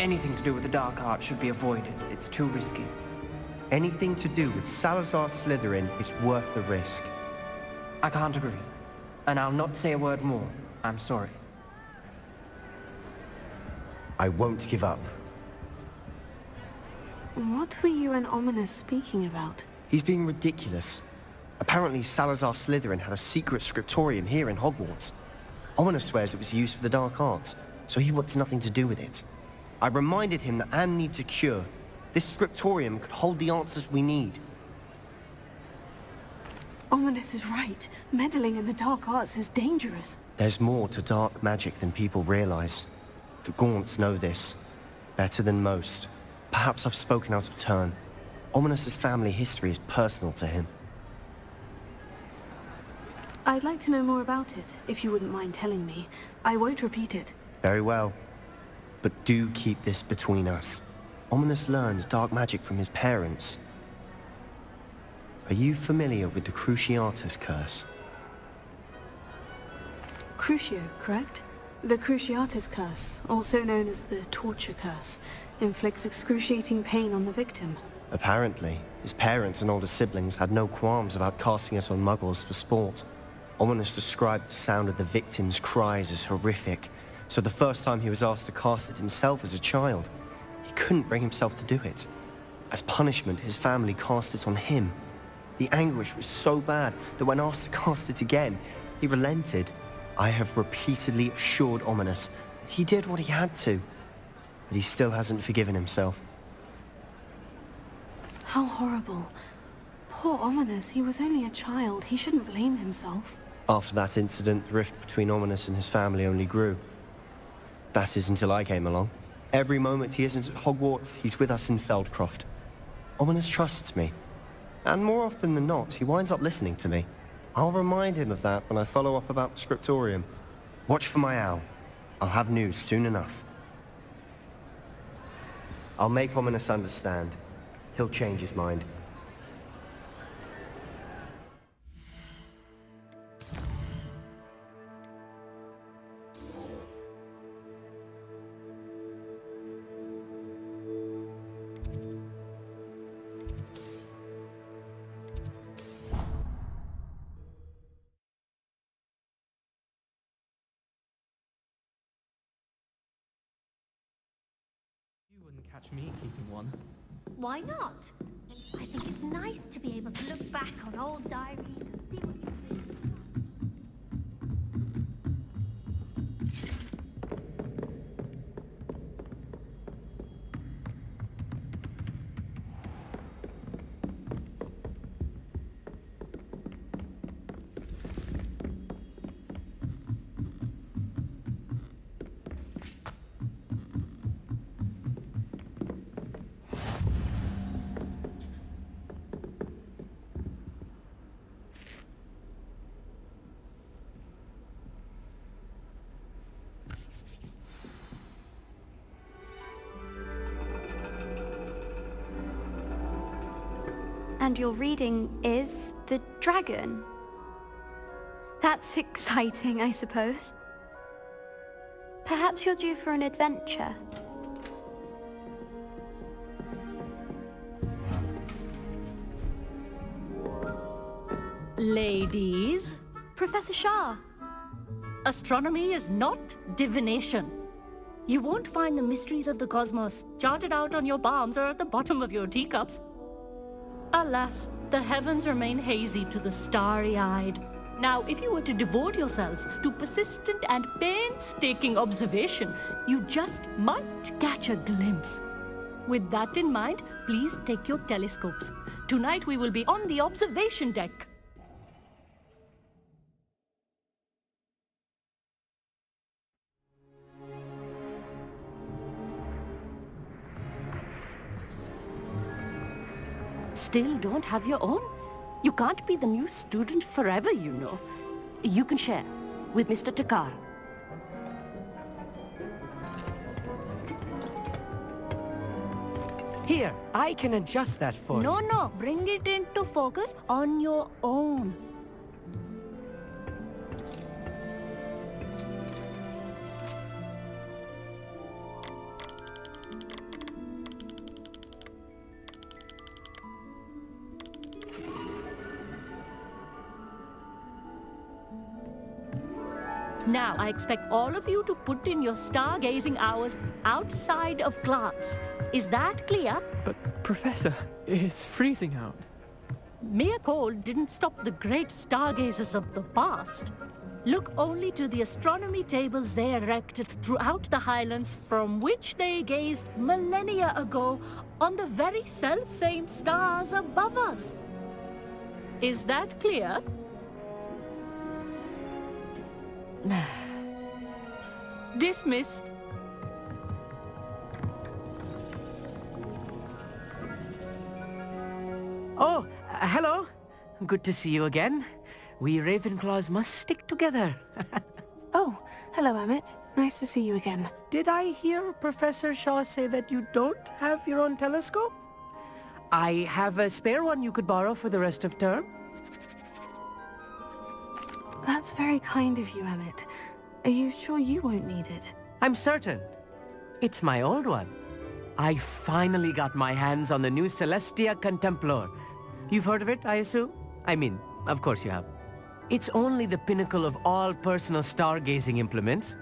Anything to do with the dark art should be avoided. It's too risky. Anything to do with Salazar Slytherin is worth the risk. I can't agree. And I'll not say a word more. I'm sorry. I won't give up. What were you and Ominous speaking about? He's being ridiculous. Apparently Salazar Slytherin had a secret scriptorium here in Hogwarts. Ominous swears it was used for the dark arts, so he wants nothing to do with it. I reminded him that Anne needs a cure. This scriptorium could hold the answers we need. Ominous is right. Meddling in the dark arts is dangerous. There's more to dark magic than people realize. The Gaunts know this. Better than most. Perhaps I've spoken out of turn. Ominous's family history is personal to him. I'd like to know more about it, if you wouldn't mind telling me. I won't repeat it. Very well. But do keep this between us. Ominous learned dark magic from his parents. Are you familiar with the Cruciatus Curse? Crucio, correct? The Cruciatus Curse, also known as the Torture Curse, inflicts excruciating pain on the victim. Apparently, his parents and older siblings had no qualms about casting it on muggles for sport. Ominous described the sound of the victim's cries as horrific, so the first time he was asked to cast it himself as a child, he couldn't bring himself to do it. As punishment, his family cast it on him. The anguish was so bad that when asked to cast it again, he relented. I have repeatedly assured Ominous that he did what he had to, but he still hasn't forgiven himself. How horrible. Poor Ominous, he was only a child. He shouldn't blame himself. After that incident, the rift between Ominous and his family only grew. That is until I came along. Every moment he isn't at Hogwarts, he's with us in Feldcroft. Ominous trusts me. And more often than not, he winds up listening to me. I'll remind him of that when I follow up about the scriptorium. Watch for my owl. I'll have news soon enough. I'll make Ominous understand. He'll change his mind. Catch me keeping one. Why not? I think it's nice to be able to look back on old diaries and see what you did. And your reading is The Dragon. That's exciting, I suppose. Perhaps you're due for an adventure. Ladies, Professor Shah. astronomy is not divination. You won't find the mysteries of the cosmos charted out on your palms or at the bottom of your teacups. Alas, the heavens remain hazy to the starry-eyed. Now, if you were to devote yourselves to persistent and painstaking observation, you just might catch a glimpse. With that in mind, please take your telescopes. Tonight we will be on the observation deck. Still don't have your own? You can't be the new student forever, you know. You can share with Mr. Takar. Here, I can adjust that for you. No, bring it into focus on your own. Now, I expect all of you to put in your stargazing hours outside of class. Is that clear? But, Professor, it's freezing out. Mere cold didn't stop the great stargazers of the past. Look only to the astronomy tables they erected throughout the Highlands from which they gazed millennia ago on the very self-same stars above us. Is that clear? Dismissed. Oh, hello. Good to see you again. We Ravenclaws must stick together. Oh, hello, Emmett. Nice to see you again. Did I hear Professor Shaw say that you don't have your own telescope? I have a spare one you could borrow for the rest of term. That's very kind of you, Emmett. Are you sure you won't need it? I'm certain. It's my old one. I finally got my hands on the new Celestia Contemplar. You've heard of it, I assume? I mean, of course you have. It's only the pinnacle of all personal stargazing implements.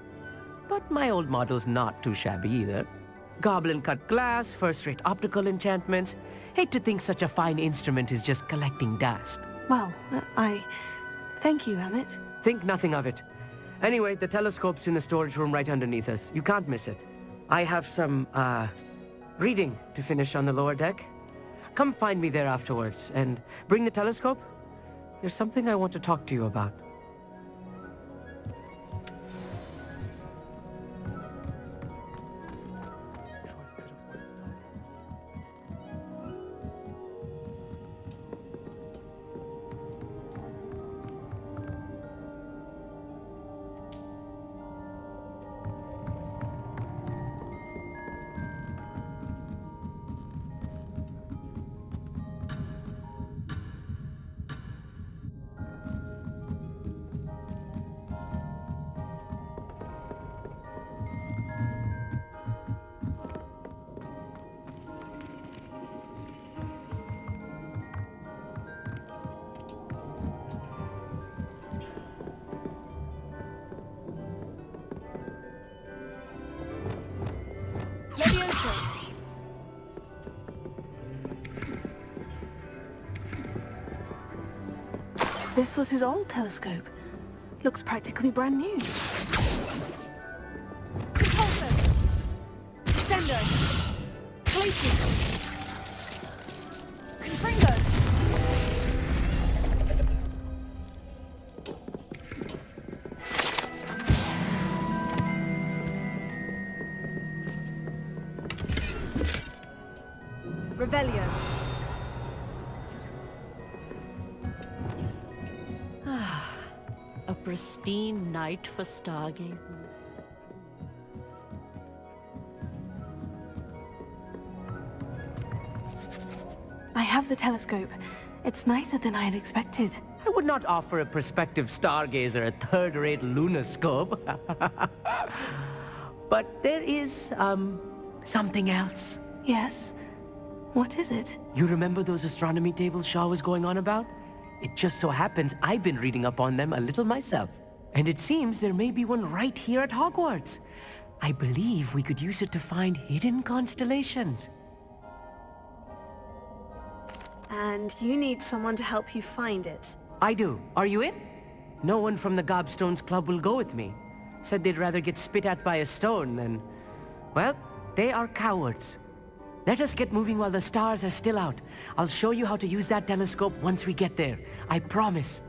But my old model's not too shabby either. Goblin-cut glass, first-rate optical enchantments. Hate to think such a fine instrument is just collecting dust. Well, thank you, Emmett. Think nothing of it. Anyway, the telescope's in the storage room right underneath us. You can't miss it. I have some, reading to finish on the lower deck. Come find me there afterwards, and bring the telescope. There's something I want to talk to you about. This was his old telescope. Looks practically brand new. Repulsor! Descenders! Glacius! Confringo! Revelio. A pristine night for stargazing. I have the telescope. It's nicer than I had expected. I would not offer a prospective stargazer a third-rate lunoscope. But there is, something else. Yes? What is it? You remember those astronomy tables Shaw was going on about? It just so happens I've been reading up on them a little myself. And it seems there may be one right here at Hogwarts. I believe we could use it to find hidden constellations. And you need someone to help you find it. I do. Are you in? No one from the Gobstones Club will go with me. Said they'd rather get spit at by a stone than... Well, they are cowards. Let us get moving while the stars are still out. I'll show you how to use that telescope once we get there. I promise.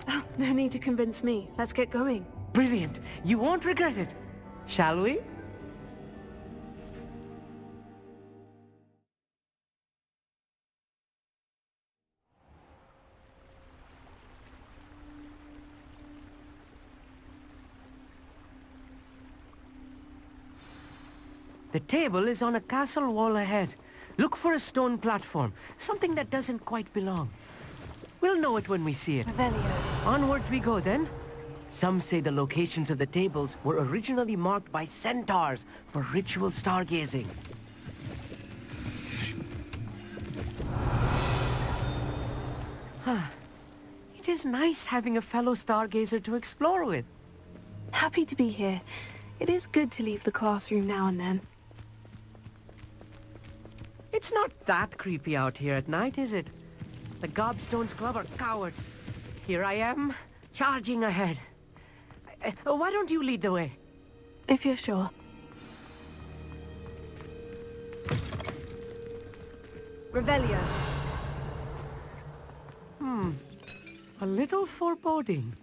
Oh, no need to convince me. Let's get going. Brilliant. You won't regret it. Shall we? The table is on a castle wall ahead. Look for a stone platform, something that doesn't quite belong. We'll know it when we see it. Revelio. Onwards we go then. Some say the locations of the tables were originally marked by centaurs for ritual stargazing. It It is nice having a fellow stargazer to explore with. Happy to be here. It is good to leave the classroom now and then. It's not that creepy out here at night, is it? The Gobstones Club are cowards. Here I am, charging ahead. Why don't you lead the way? If you're sure. Revelio. A little foreboding.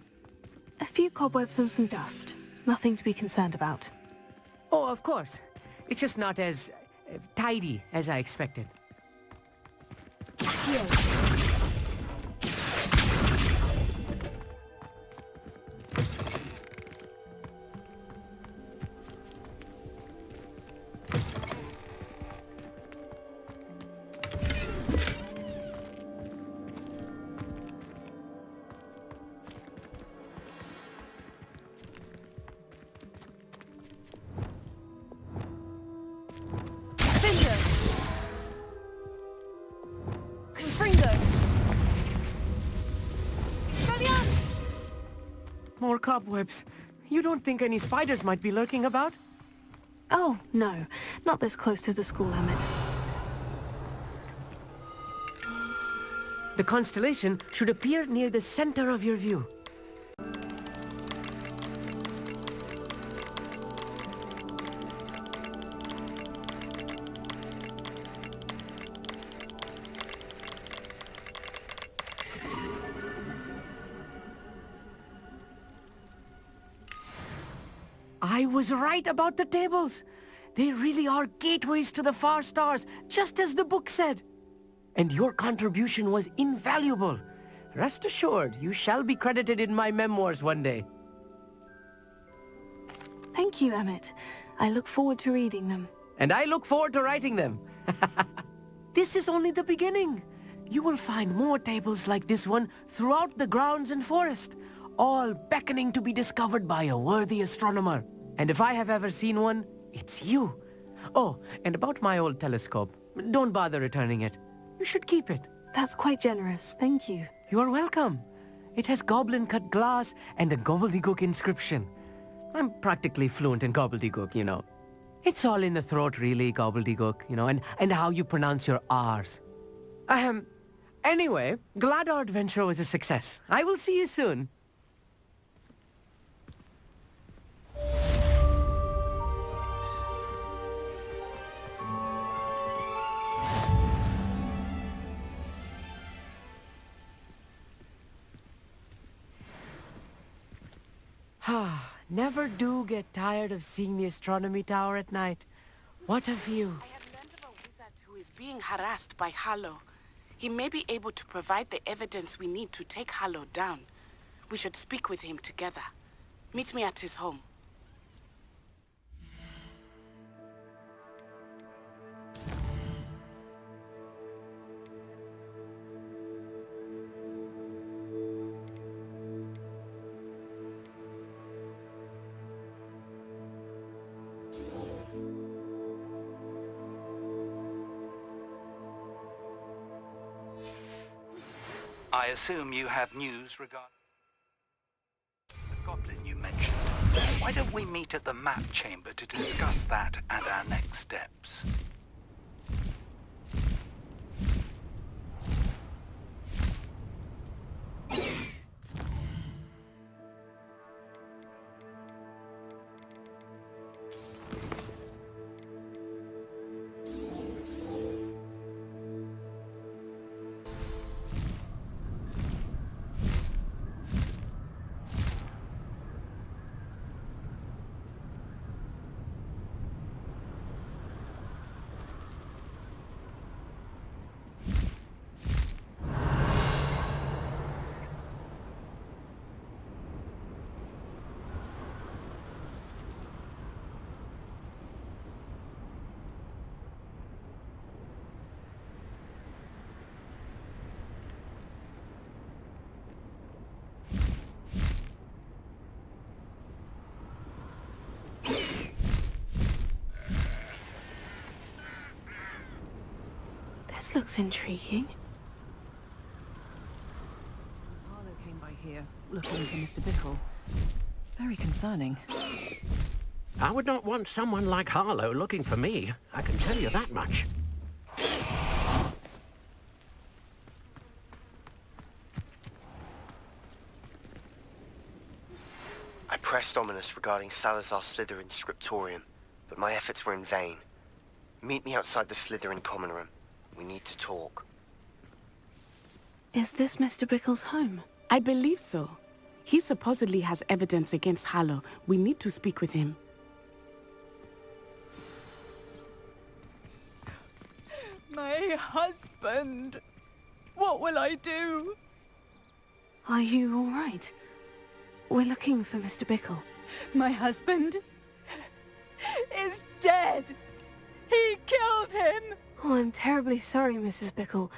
A few cobwebs and some dust. Nothing to be concerned about. Oh, of course. It's just not as tidy as I expected. Here. More cobwebs. You don't think any spiders might be lurking about? Oh, no. Not this close to the school, Emmett. The constellation should appear near the center of your view. I was right about the tables. They really are gateways to the far stars, just as the book said. And your contribution was invaluable. Rest assured, you shall be credited in my memoirs one day. Thank you, Emmett. I look forward to reading them. And I look forward to writing them. This is only the beginning. You will find more tables like this one throughout the grounds and forest, all beckoning to be discovered by a worthy astronomer. And if I have ever seen one, it's you. Oh, and about my old telescope, don't bother returning it. You should keep it. That's quite generous, thank you. You are welcome. It has goblin-cut glass and a gobbledygook inscription. I'm practically fluent in gobbledygook, you know. It's all in the throat, really, gobbledygook, you know, and how you pronounce your R's. Anyway, glad our adventure was a success. I will see you soon. Never do get tired of seeing the astronomy tower at night. What a view. I have learned of a wizard who is being harassed by Harlow. He may be able to provide the evidence we need to take Harlow down. We should speak with him together. Meet me at his home. I assume you have news regarding the goblin you mentioned. Why don't we meet at the map chamber to discuss that and our next steps? This looks intriguing. Harlow came looking for Mr. Bickle. Very concerning. I would not want someone like Harlow looking for me. I can tell you that much. I pressed Ominous regarding Salazar Slytherin's scriptorium, but my efforts were in vain. Meet me outside the Slytherin common room. We need to talk. Is this Mr. Bickle's home? I believe so. He supposedly has evidence against Harlow. We need to speak with him. My husband! What will I do? Are you all right? We're looking for Mr. Bickle. My husband is dead! He killed him! Oh, I'm terribly sorry, Mrs. Bickle.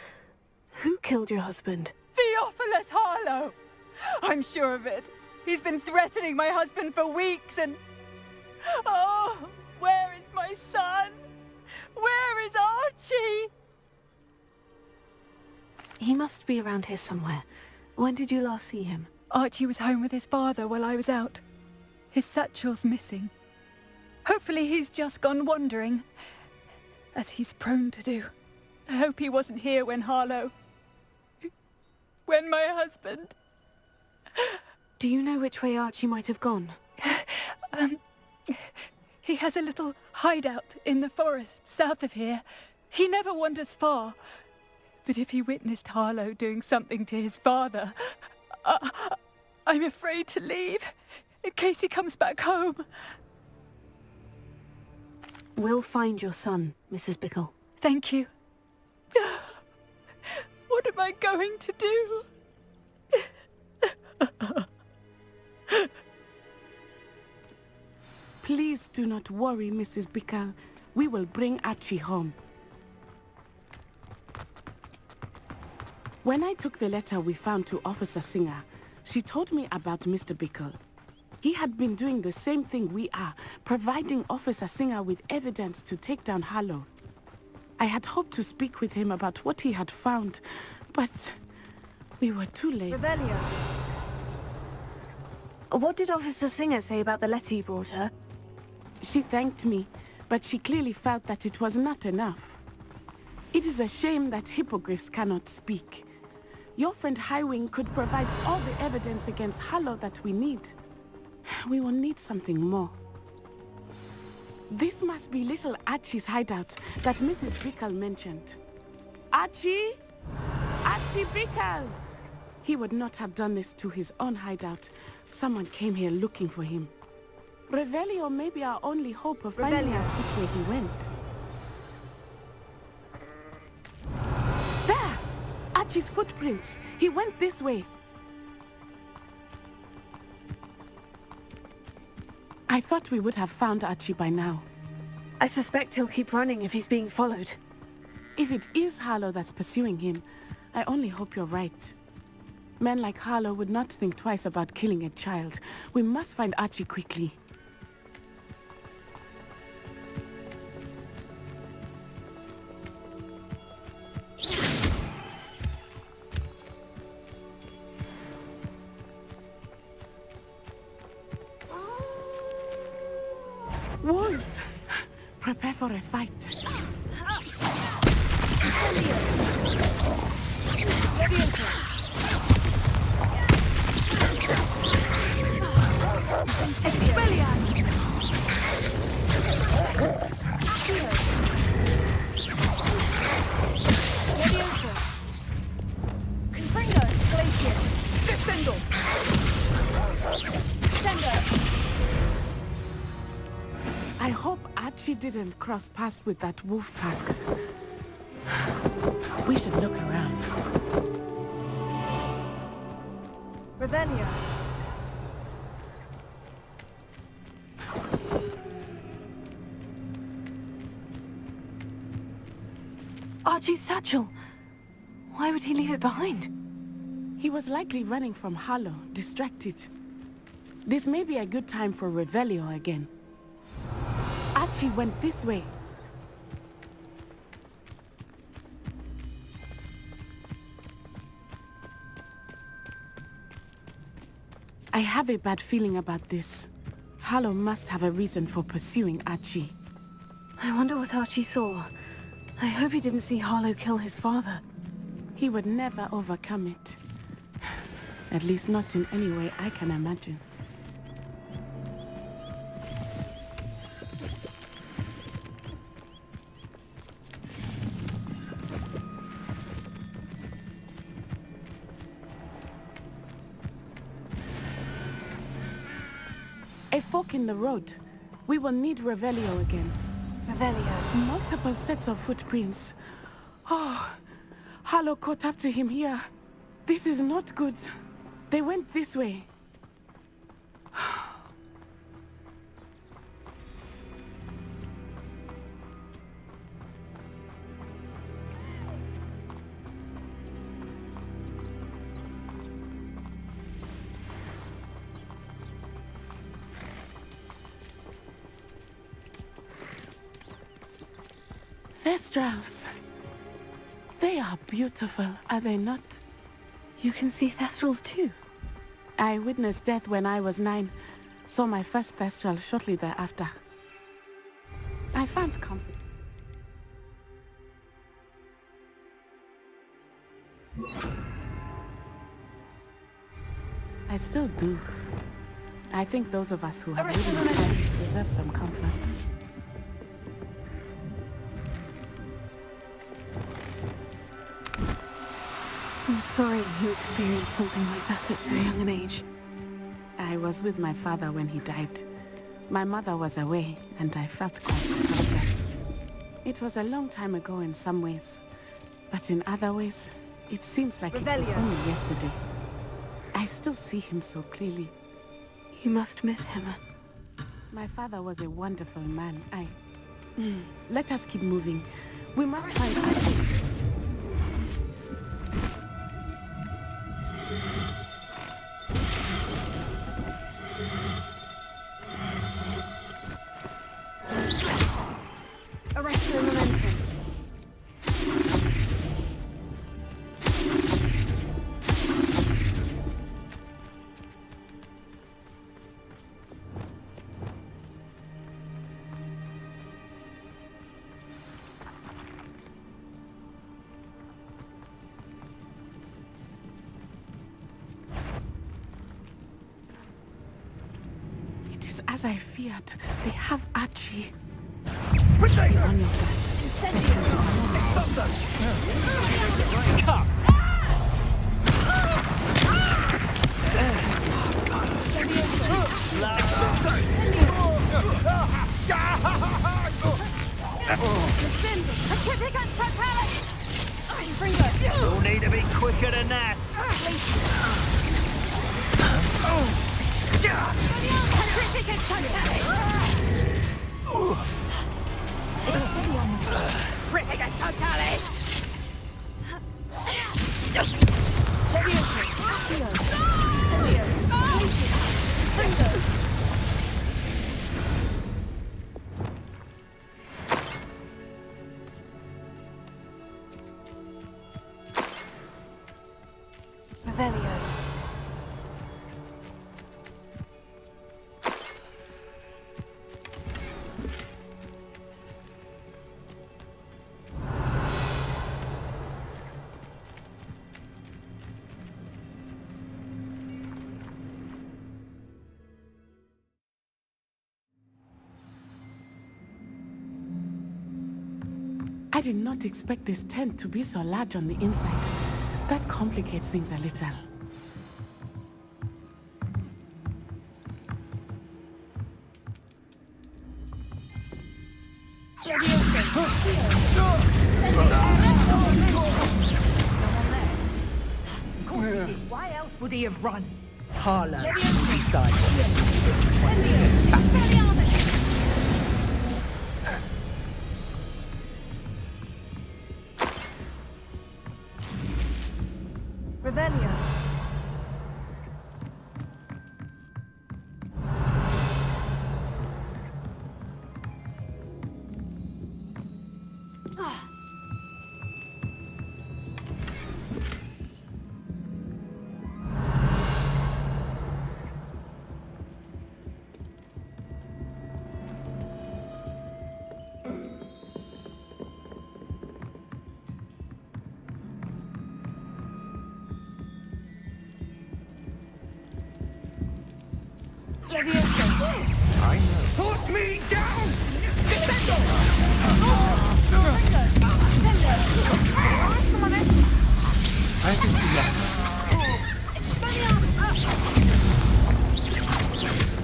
Who killed your husband? Theophilus Harlow! I'm sure of it. He's been threatening my husband for weeks and... Oh, where is my son? Where is Archie? He must be around here somewhere. When did you last see him? Archie was home with his father while I was out. His satchel's missing. Hopefully he's just gone wandering, as he's prone to do. I hope he wasn't here when Harlow... when my husband... Do you know which way Archie might have gone? He has a little hideout in the forest south of here. He never wanders far. But if he witnessed Harlow doing something to his father, I'm afraid to leave, in case he comes back home. We'll find your son, Mrs. Bickle. Thank you. What am I going to do? Please do not worry, Mrs. Bickle. We will bring Archie home. When I took the letter we found to Officer Singer, she told me about Mr. Bickle. He had been doing the same thing we are, providing Officer Singer with evidence to take down Harlow. I had hoped to speak with him about what he had found, but we were too late. Revelio. What did Officer Singer say about the letter you brought her? She thanked me, but she clearly felt that it was not enough. It is a shame that hippogriffs cannot speak. Your friend Highwing could provide all the evidence against Harlow that we need. We will need something more. This must be little Archie's hideout that Mrs. Bickle mentioned. Archie? Archie Bickle! He would not have done this to his own hideout. Someone came here looking for him. Revelio may be our only hope of finding out which way he went. There! Archie's footprints. He went this way. I thought we would have found Archie by now. I suspect he'll keep running if he's being followed. If it is Harlow that's pursuing him, I only hope you're right. Men like Harlow would not think twice about killing a child. We must find Archie quickly. Wolves! Prepare for a fight. I hope Archie didn't cross paths with that wolf pack. We should look around. Revelio. Archie's satchel. Why would he leave it behind? He was likely running from Harlow, distracted. This may be a good time for Revelio again. Archie went this way. I have a bad feeling about this. Harlow must have a reason for pursuing Archie. I wonder what Archie saw. I hope he didn't see Harlow kill his father. He would never overcome it. At least not in any way I can imagine. A fork in the road. We will need Revelio again. Revelio? Multiple sets of footprints. Oh, Harlow caught up to him here. This is not good. They went this way. Thestrals. They are beautiful, are they not? You can see Thestrals too? I witnessed death when I was 9. Saw my first Thestral shortly thereafter. I found comfort. I still do. I think those of us who have really deserve some comfort. I'm sorry you experienced something like that at so young an age. I was with my father when he died. My mother was away, and I felt quite helpless. It was a long time ago in some ways, but in other ways, it seems like it was only yesterday. I still see him so clearly. You must miss him. My father was a wonderful man. Let us keep moving. We must find Archie. Arrest the momentum. It is as I feared. They have Archie. Put Be on your guard. Stop them! Cut! You'll need to be quicker than that. Revelio. I did not expect this tent to be so large on the inside. That complicates things a little. Why else would he have run? Harlow. Revelio. I know. Put me down! I think she left.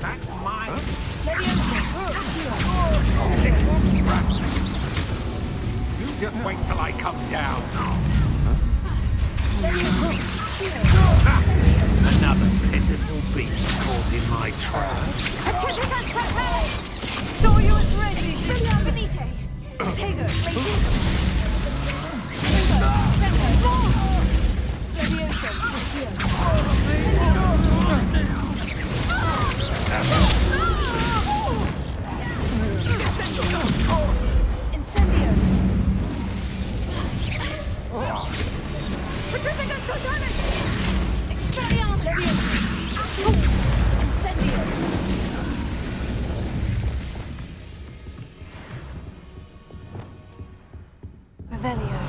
That's mine! You just wait till I come down. Another pitiful beast caught in my trap. Revelio.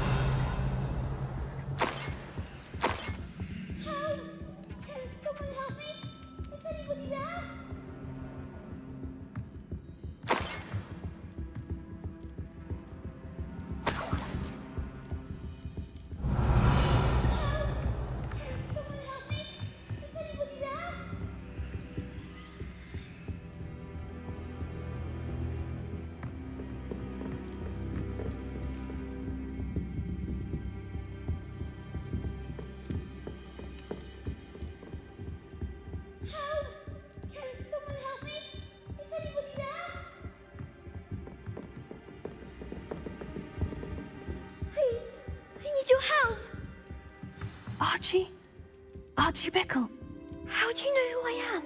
Your help! Archie? Archie Bickle. How do you know who I am?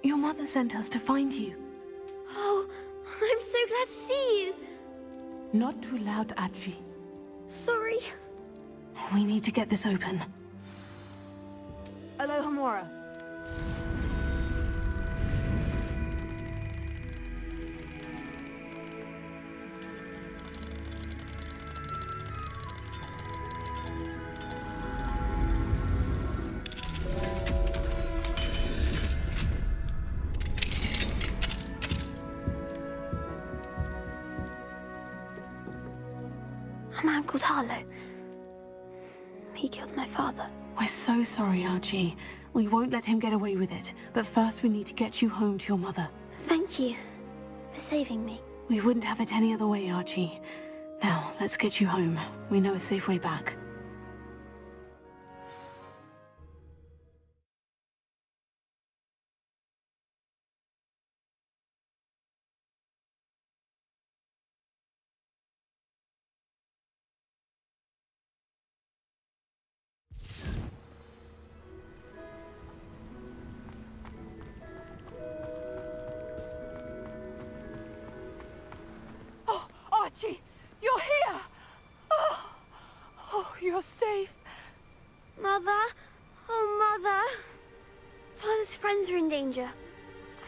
Your mother sent us to find you. Oh, I'm so glad to see you. Not too loud, Archie. Sorry. We need to get this open. Alohomora. A man called Harlow. He killed my father. We're so sorry, Archie. We won't let him get away with it. But first we need to get you home to your mother. Thank you for saving me. We wouldn't have it any other way, Archie. Now, let's get you home. We know a safe way back. Archie, you're here! Oh, you're safe. Mother? Oh, Mother. Father's friends are in danger.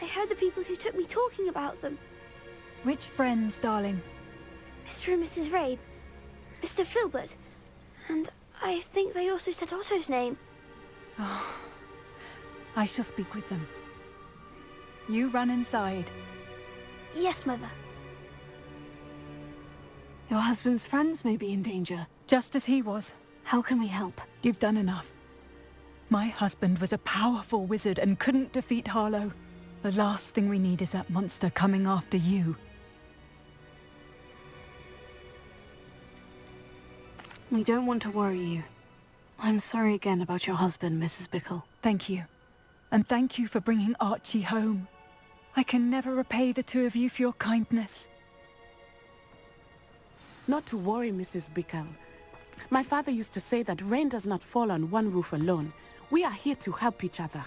I heard the people who took me talking about them. Which friends, darling? Mr. and Mrs. Rabe, Mr. Filbert, and I think they also said Otto's name. Oh, I shall speak with them. You run inside. Yes, Mother. Your husband's friends may be in danger. Just as he was. How can we help? You've done enough. My husband was a powerful wizard and couldn't defeat Harlow. The last thing we need is that monster coming after you. We don't want to worry you. I'm sorry again about your husband, Mrs. Bickle. Thank you. And thank you for bringing Archie home. I can never repay the two of you for your kindness. Not to worry, Mrs. Bickle. My father used to say that rain does not fall on one roof alone. We are here to help each other.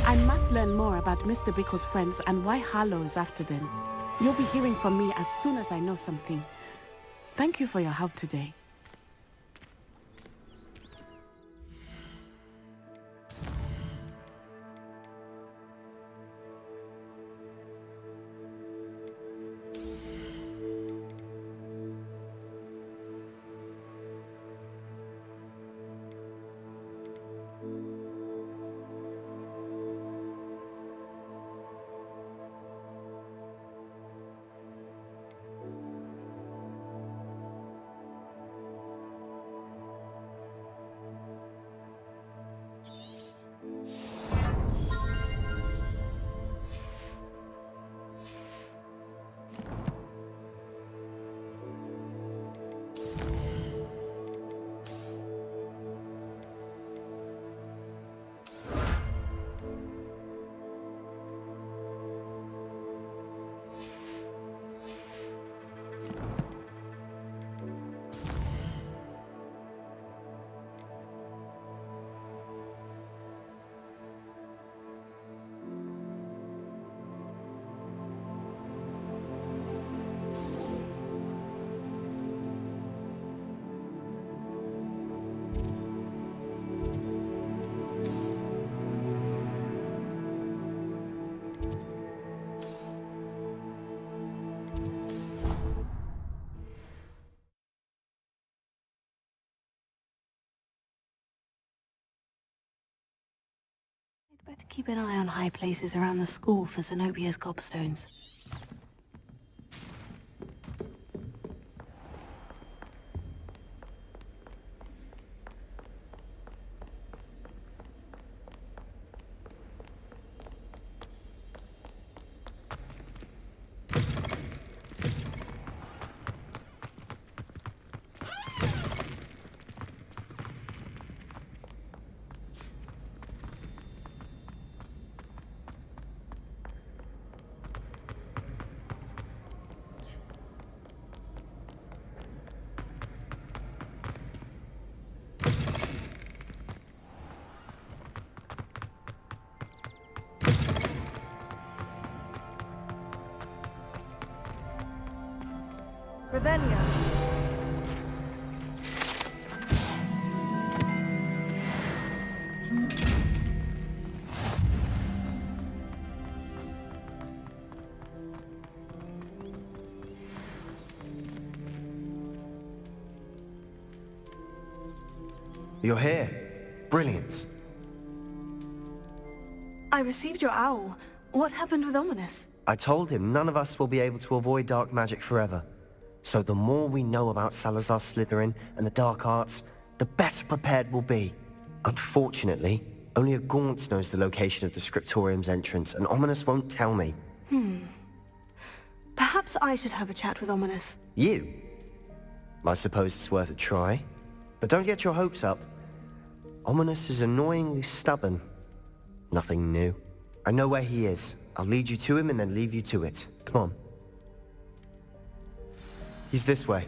I must learn more about Mr. Bickle's friends and why Harlow is after them. You'll be hearing from me as soon as I know something. Thank you for your help today. to keep an eye on high places around the school for Zenobia's gobstones. Revelio. You're here. Brilliant. I received your owl. What happened with Ominous? I told him none of us will be able to avoid dark magic forever. So the more we know about Salazar Slytherin and the dark arts, the better prepared we'll be. Unfortunately, only a Gaunt knows the location of the Scriptorium's entrance, and Ominous won't tell me. Perhaps I should have a chat with Ominous. You? I suppose it's worth a try. But don't get your hopes up. Ominous is annoyingly stubborn. Nothing new. I know where he is. I'll lead you to him and then leave you to it. Come on. He's this way.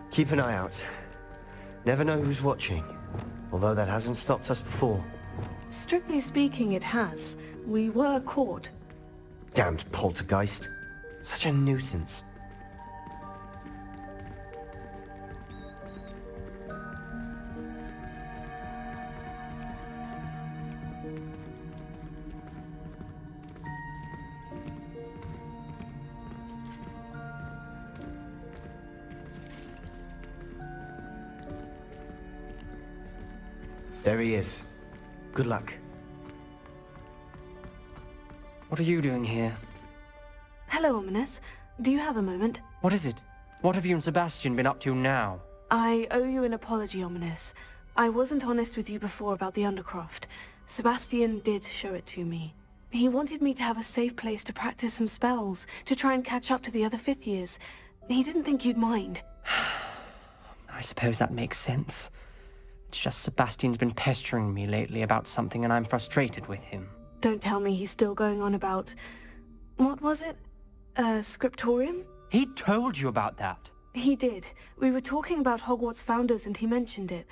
Keep an eye out. Never know who's watching. Although that hasn't stopped us before. Strictly speaking, it has. We were caught. Damned poltergeist. Such a nuisance. There he is. Good luck. What are you doing here? Hello, Ominous. Do you have a moment? What is it? What have you and Sebastian been up to now? I owe you an apology, Ominous. I wasn't honest with you before about the Undercroft. Sebastian did show it to me. He wanted me to have a safe place to practice some spells, to try and catch up to the other fifth years. He didn't think you'd mind. I suppose that makes sense. It's just Sebastian's been pestering me lately about something and I'm frustrated with him. Don't tell me he's still going on about... What was it? Scriptorium? He told you about that? He did. We were talking about Hogwarts founders and he mentioned it.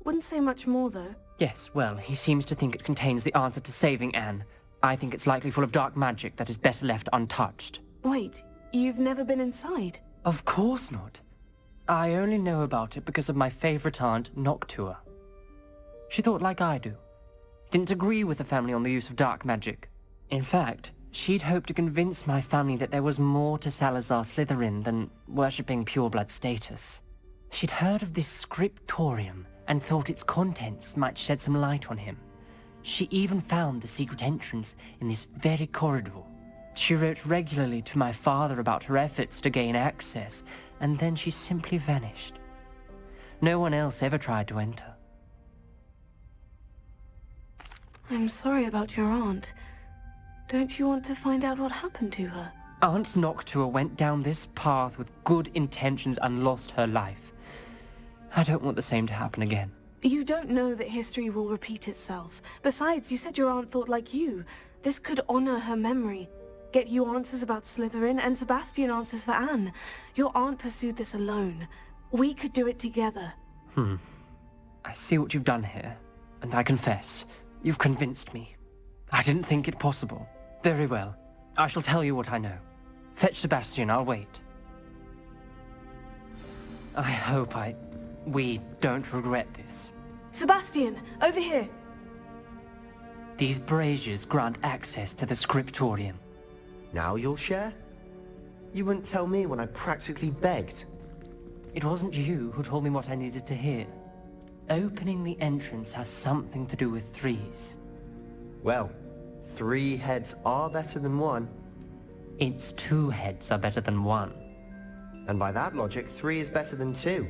Wouldn't say much more, though. Yes, well, he seems to think it contains the answer to saving Anne. I think it's likely full of dark magic that is better left untouched. Wait, you've never been inside? Of course not. I only know about it because of my favorite aunt, Noctua. She thought like I do. Didn't agree with the family on the use of dark magic. In fact, she'd hoped to convince my family that there was more to Salazar Slytherin than worshipping pureblood status. She'd heard of this scriptorium and thought its contents might shed some light on him. She even found the secret entrance in this very corridor. She wrote regularly to my father about her efforts to gain access, and then she simply vanished. No one else ever tried to enter. I'm sorry about your aunt. Don't you want to find out what happened to her? Aunt Noctua went down this path with good intentions and lost her life. I don't want the same to happen again. You don't know that history will repeat itself. Besides, you said your aunt thought like you. This could honor her memory. Get you answers about Slytherin and Sebastian answers for Anne. Your aunt pursued this alone. We could do it together. I see what you've done here, and I confess, you've convinced me. I didn't think it possible. Very well. I shall tell you what I know. Fetch Sebastian, I'll wait. I hope we don't regret this. Sebastian, over here! These braziers grant access to the scriptorium. Now you'll share? You wouldn't tell me when I practically begged. It wasn't you who told me what I needed to hear. Opening the entrance has something to do with threes. Well, 3 heads are better than 1. It's 2 heads are better than 1. And by that logic, 3 is better than 2.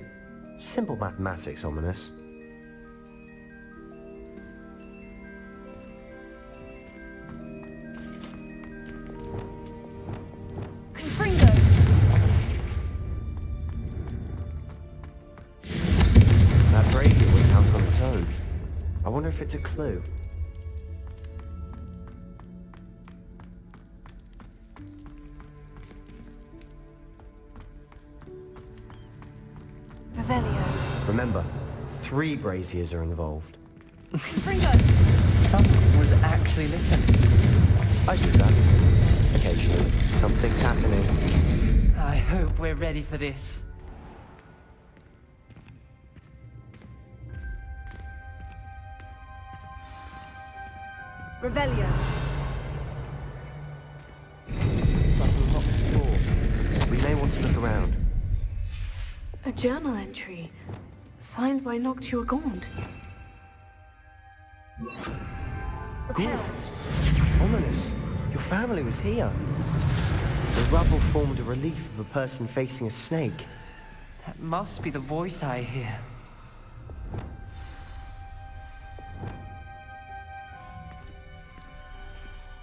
Simple mathematics, Ominous. That brazier went out on its own. I wonder if it's a clue. Revelio. Remember, 3 braziers are involved. Someone was actually listening. I do that. Occasionally, something's happening. I hope we're ready for this. Revelio. Like a locked door. We may want to look around. A journal entry, signed by Noctua Gaunt. Gaunt! Ominous! Your family was here. The rubble formed a relief of a person facing a snake. That must be the voice I hear.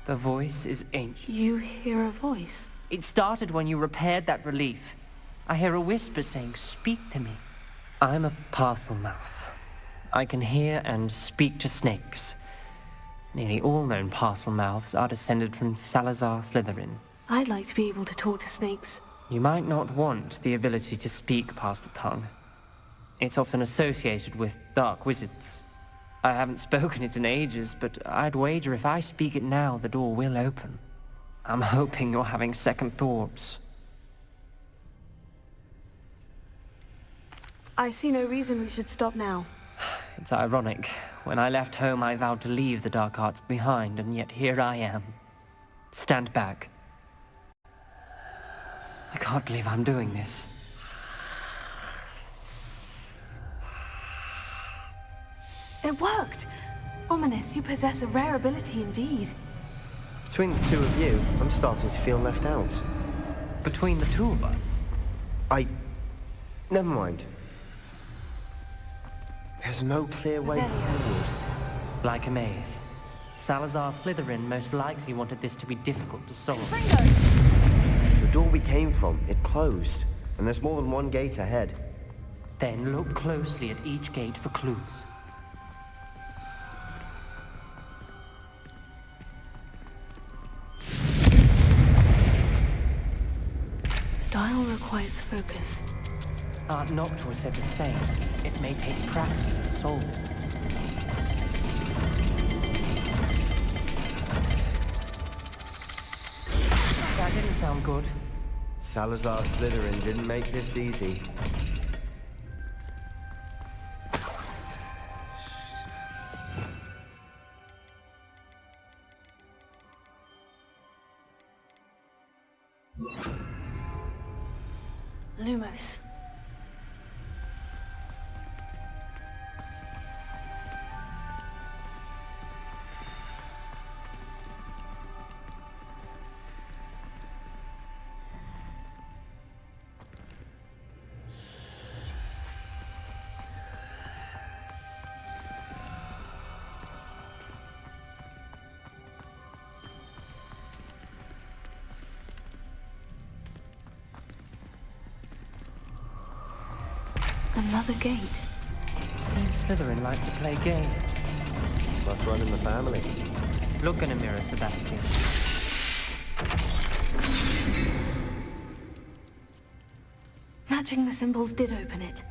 The voice is ancient. You hear a voice? It started when you repaired that relief. I hear a whisper saying, "Speak to me." I'm a parcel mouth. I can hear and speak to snakes. Nearly all known parcel mouths are descended from Salazar Slytherin. I'd like to be able to talk to snakes. You might not want the ability to speak parcel tongue. It's often associated with dark wizards. I haven't spoken it in ages, but I'd wager if I speak it now, the door will open. I'm hoping you're having second thoughts. I see no reason we should stop now. It's ironic. When I left home, I vowed to leave the dark arts behind, and yet here I am. Stand back. I can't believe I'm doing this. It worked! Ominous, you possess a rare ability indeed. Between the 2 of you, I'm starting to feel left out. Between the 2 of us? Never mind. There's no clear way forward. Like a maze. Salazar Slytherin most likely wanted this to be difficult to solve. The door we came from, it closed. And there's more than 1 gate ahead. Then look closely at each gate for clues. Dial requires focus. Aunt Noctua said the same. It may take practice to solve it. That didn't sound good. Salazar Slytherin didn't make this easy. Lumos. Another gate. Seems Slytherin like to play games. Must run in the family. Look in a mirror, Sebastian. Matching the symbols did open it.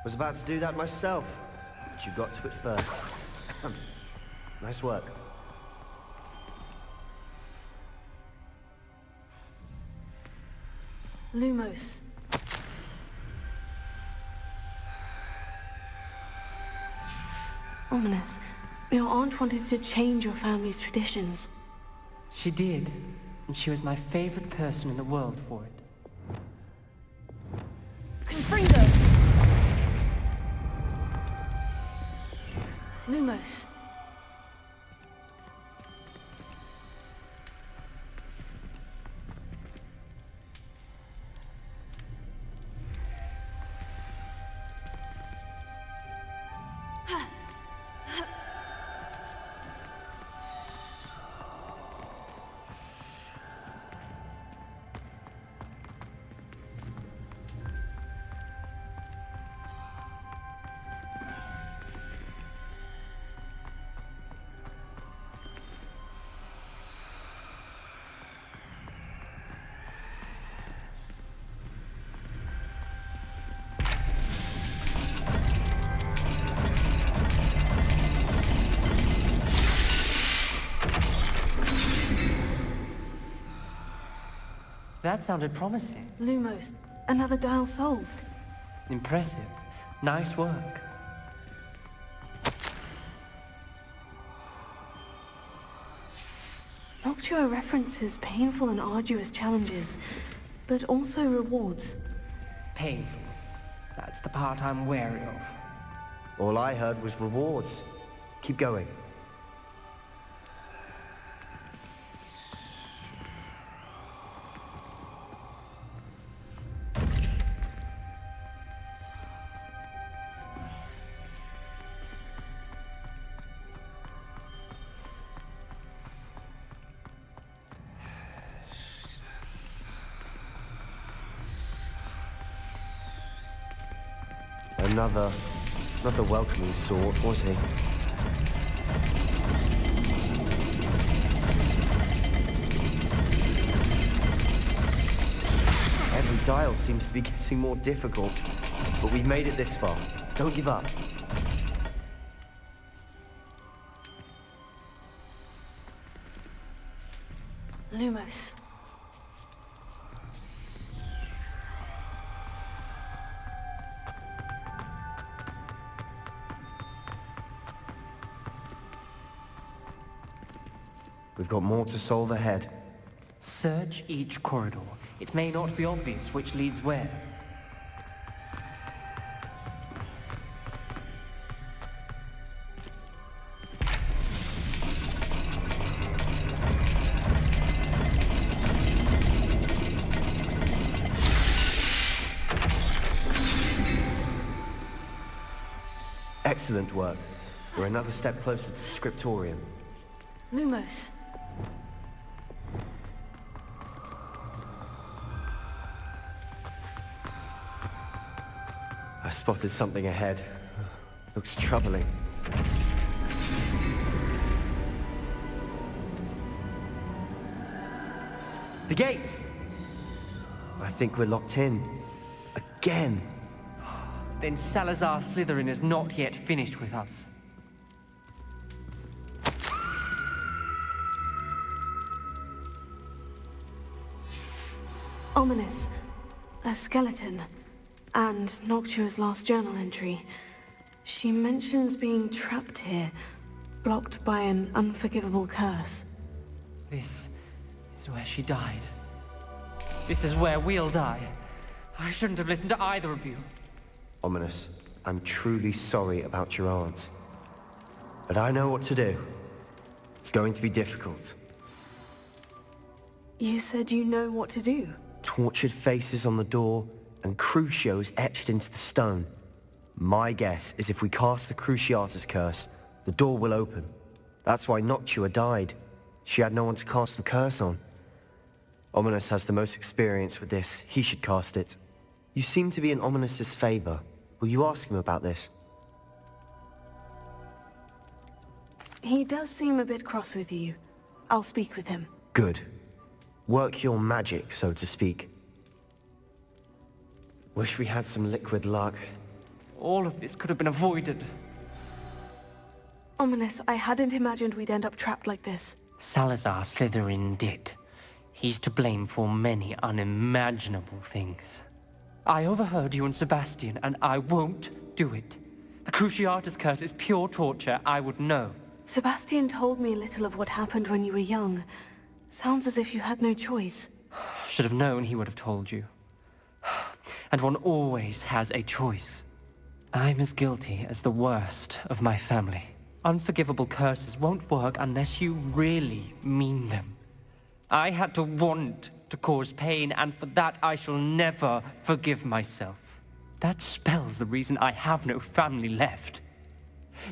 Was about to do that myself, but you got to it first. Nice work. Lumos. Ominous. Your aunt wanted to change your family's traditions. She did. and she was my favorite person in the world for it. Confringo! Lumos. That sounded promising. Lumos, another dial solved. Impressive. Nice work. Noctua references painful and arduous challenges, but also rewards. Painful. That's the part I'm wary of. All I heard was rewards. Keep going. Not the welcoming sort, was he? Every dial seems to be getting more difficult, but we've made it this far. Don't give up. Lumos. We've got more to solve ahead. Search each corridor. It may not be obvious which leads where. Excellent work. We're another step closer to the scriptorium. Lumos. I spotted something ahead. Looks troubling. The gate! I think we're locked in. Again! Then Salazar Slytherin is not yet finished with us. Ominous. A skeleton. And Noctua's last journal entry. She mentions being trapped here, blocked by an unforgivable curse. This is where she died. This is where we'll die. I shouldn't have listened to either of you. Ominous, I'm truly sorry about your aunt. But I know what to do. It's going to be difficult. You said you know what to do. Tortured faces on the door, and Crucios etched into the stone. My guess is if we cast the Cruciatus curse, the door will open. That's why Noctua died. She had no one to cast the curse on. Ominous has the most experience with this. He should cast it. You seem to be in Ominous's favor. Will you ask him about this? He does seem a bit cross with you. I'll speak with him. Good. Work your magic, so to speak. Wish we had some liquid luck. All of this could have been avoided. Ominous, I hadn't imagined we'd end up trapped like this. Salazar Slytherin did. He's to blame for many unimaginable things. I overheard you and Sebastian, and I won't do it. The Cruciatus curse is pure torture. I would know. Sebastian told me a little of what happened when you were young. Sounds as if you had no choice. Should have known he would have told you. And one always has a choice. I'm as guilty as the worst of my family. Unforgivable curses won't work unless you really mean them. I had to want to cause pain, and for that I shall never forgive myself. That spell's the reason I have no family left.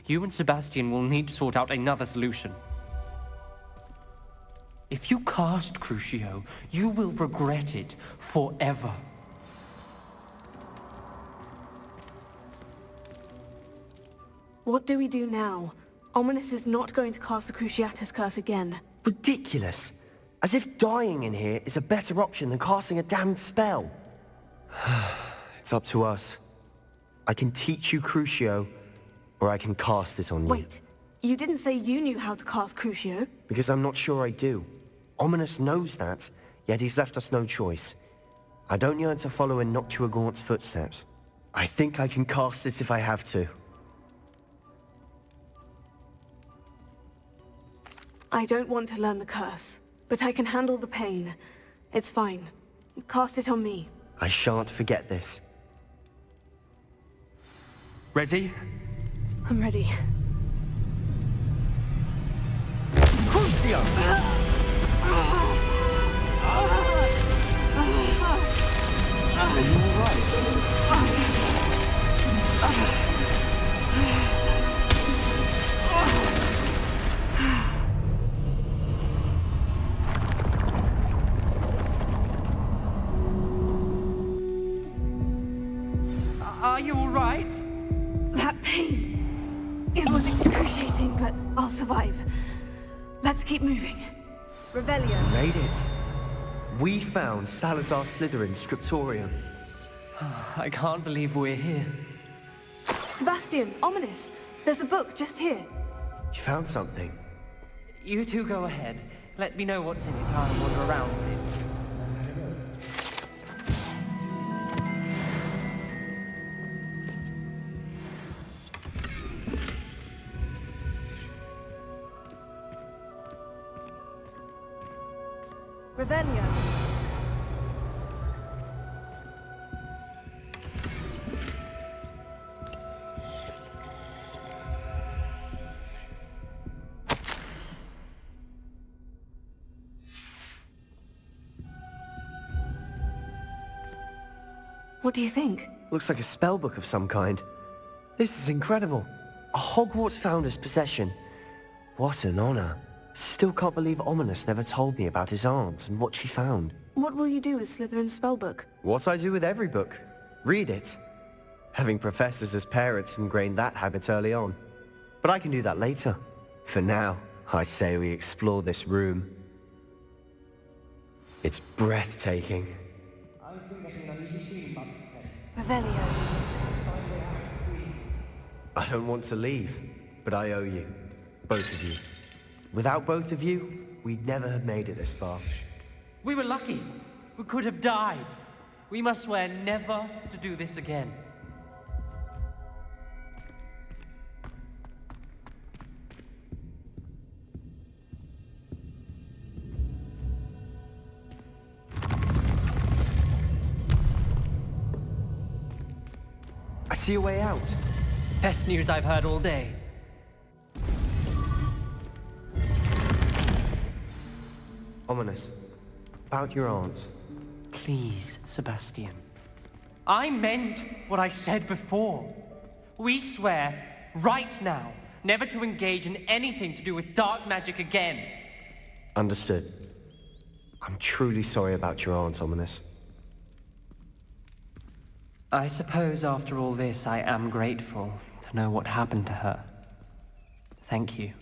You and Sebastian will need to sort out another solution. If you cast Crucio, you will regret it forever. What do we do now? Ominous is not going to cast the Cruciatus curse again. Ridiculous. As if dying in here is a better option than casting a damned spell. It's up to us. I can teach you Crucio, or I can cast it on you. Wait, you didn't say you knew how to cast Crucio? Because I'm not sure I do. Ominous knows that, yet he's left us no choice. I don't yearn to follow in Noctua Gaunt's footsteps. I think I can cast it if I have to. I don't want to learn the curse, but I can handle the pain. It's fine. Cast it on me. I shan't forget this. Ready? I'm ready. Crucio! Are you Are you all right? That pain. It was excruciating, but I'll survive. Let's keep moving. Revelio. Made it. We found Salazar Slytherin's scriptorium. I can't believe we're here. Sebastian, Ominous. There's a book just here. You found something? You two go ahead. Let me know what's in it. I'll wander around a bit. Revelio. What do you think? Looks like a spellbook of some kind. This is incredible. A Hogwarts founder's possession. What an honor. Still can't believe Ominous never told me about his aunt and what she found. What will you do with Slytherin's spellbook? What I do with every book. Read it. Having professors as parents ingrained that habit early on. But I can do that later. For now, I say we explore this room. It's breathtaking. Revelio. I don't want to leave, but I owe you. Both of you. Without both of you, we'd never have made it this far. We were lucky. We could have died. We must swear never to do this again. I see a way out. Best news I've heard all day. Ominous. About your aunt. Please, Sebastian. I meant what I said before. We swear, right now, never to engage in anything to do with dark magic again. Understood. I'm truly sorry about your aunt, Ominous. I suppose after all this, I am grateful to know what happened to her. Thank you.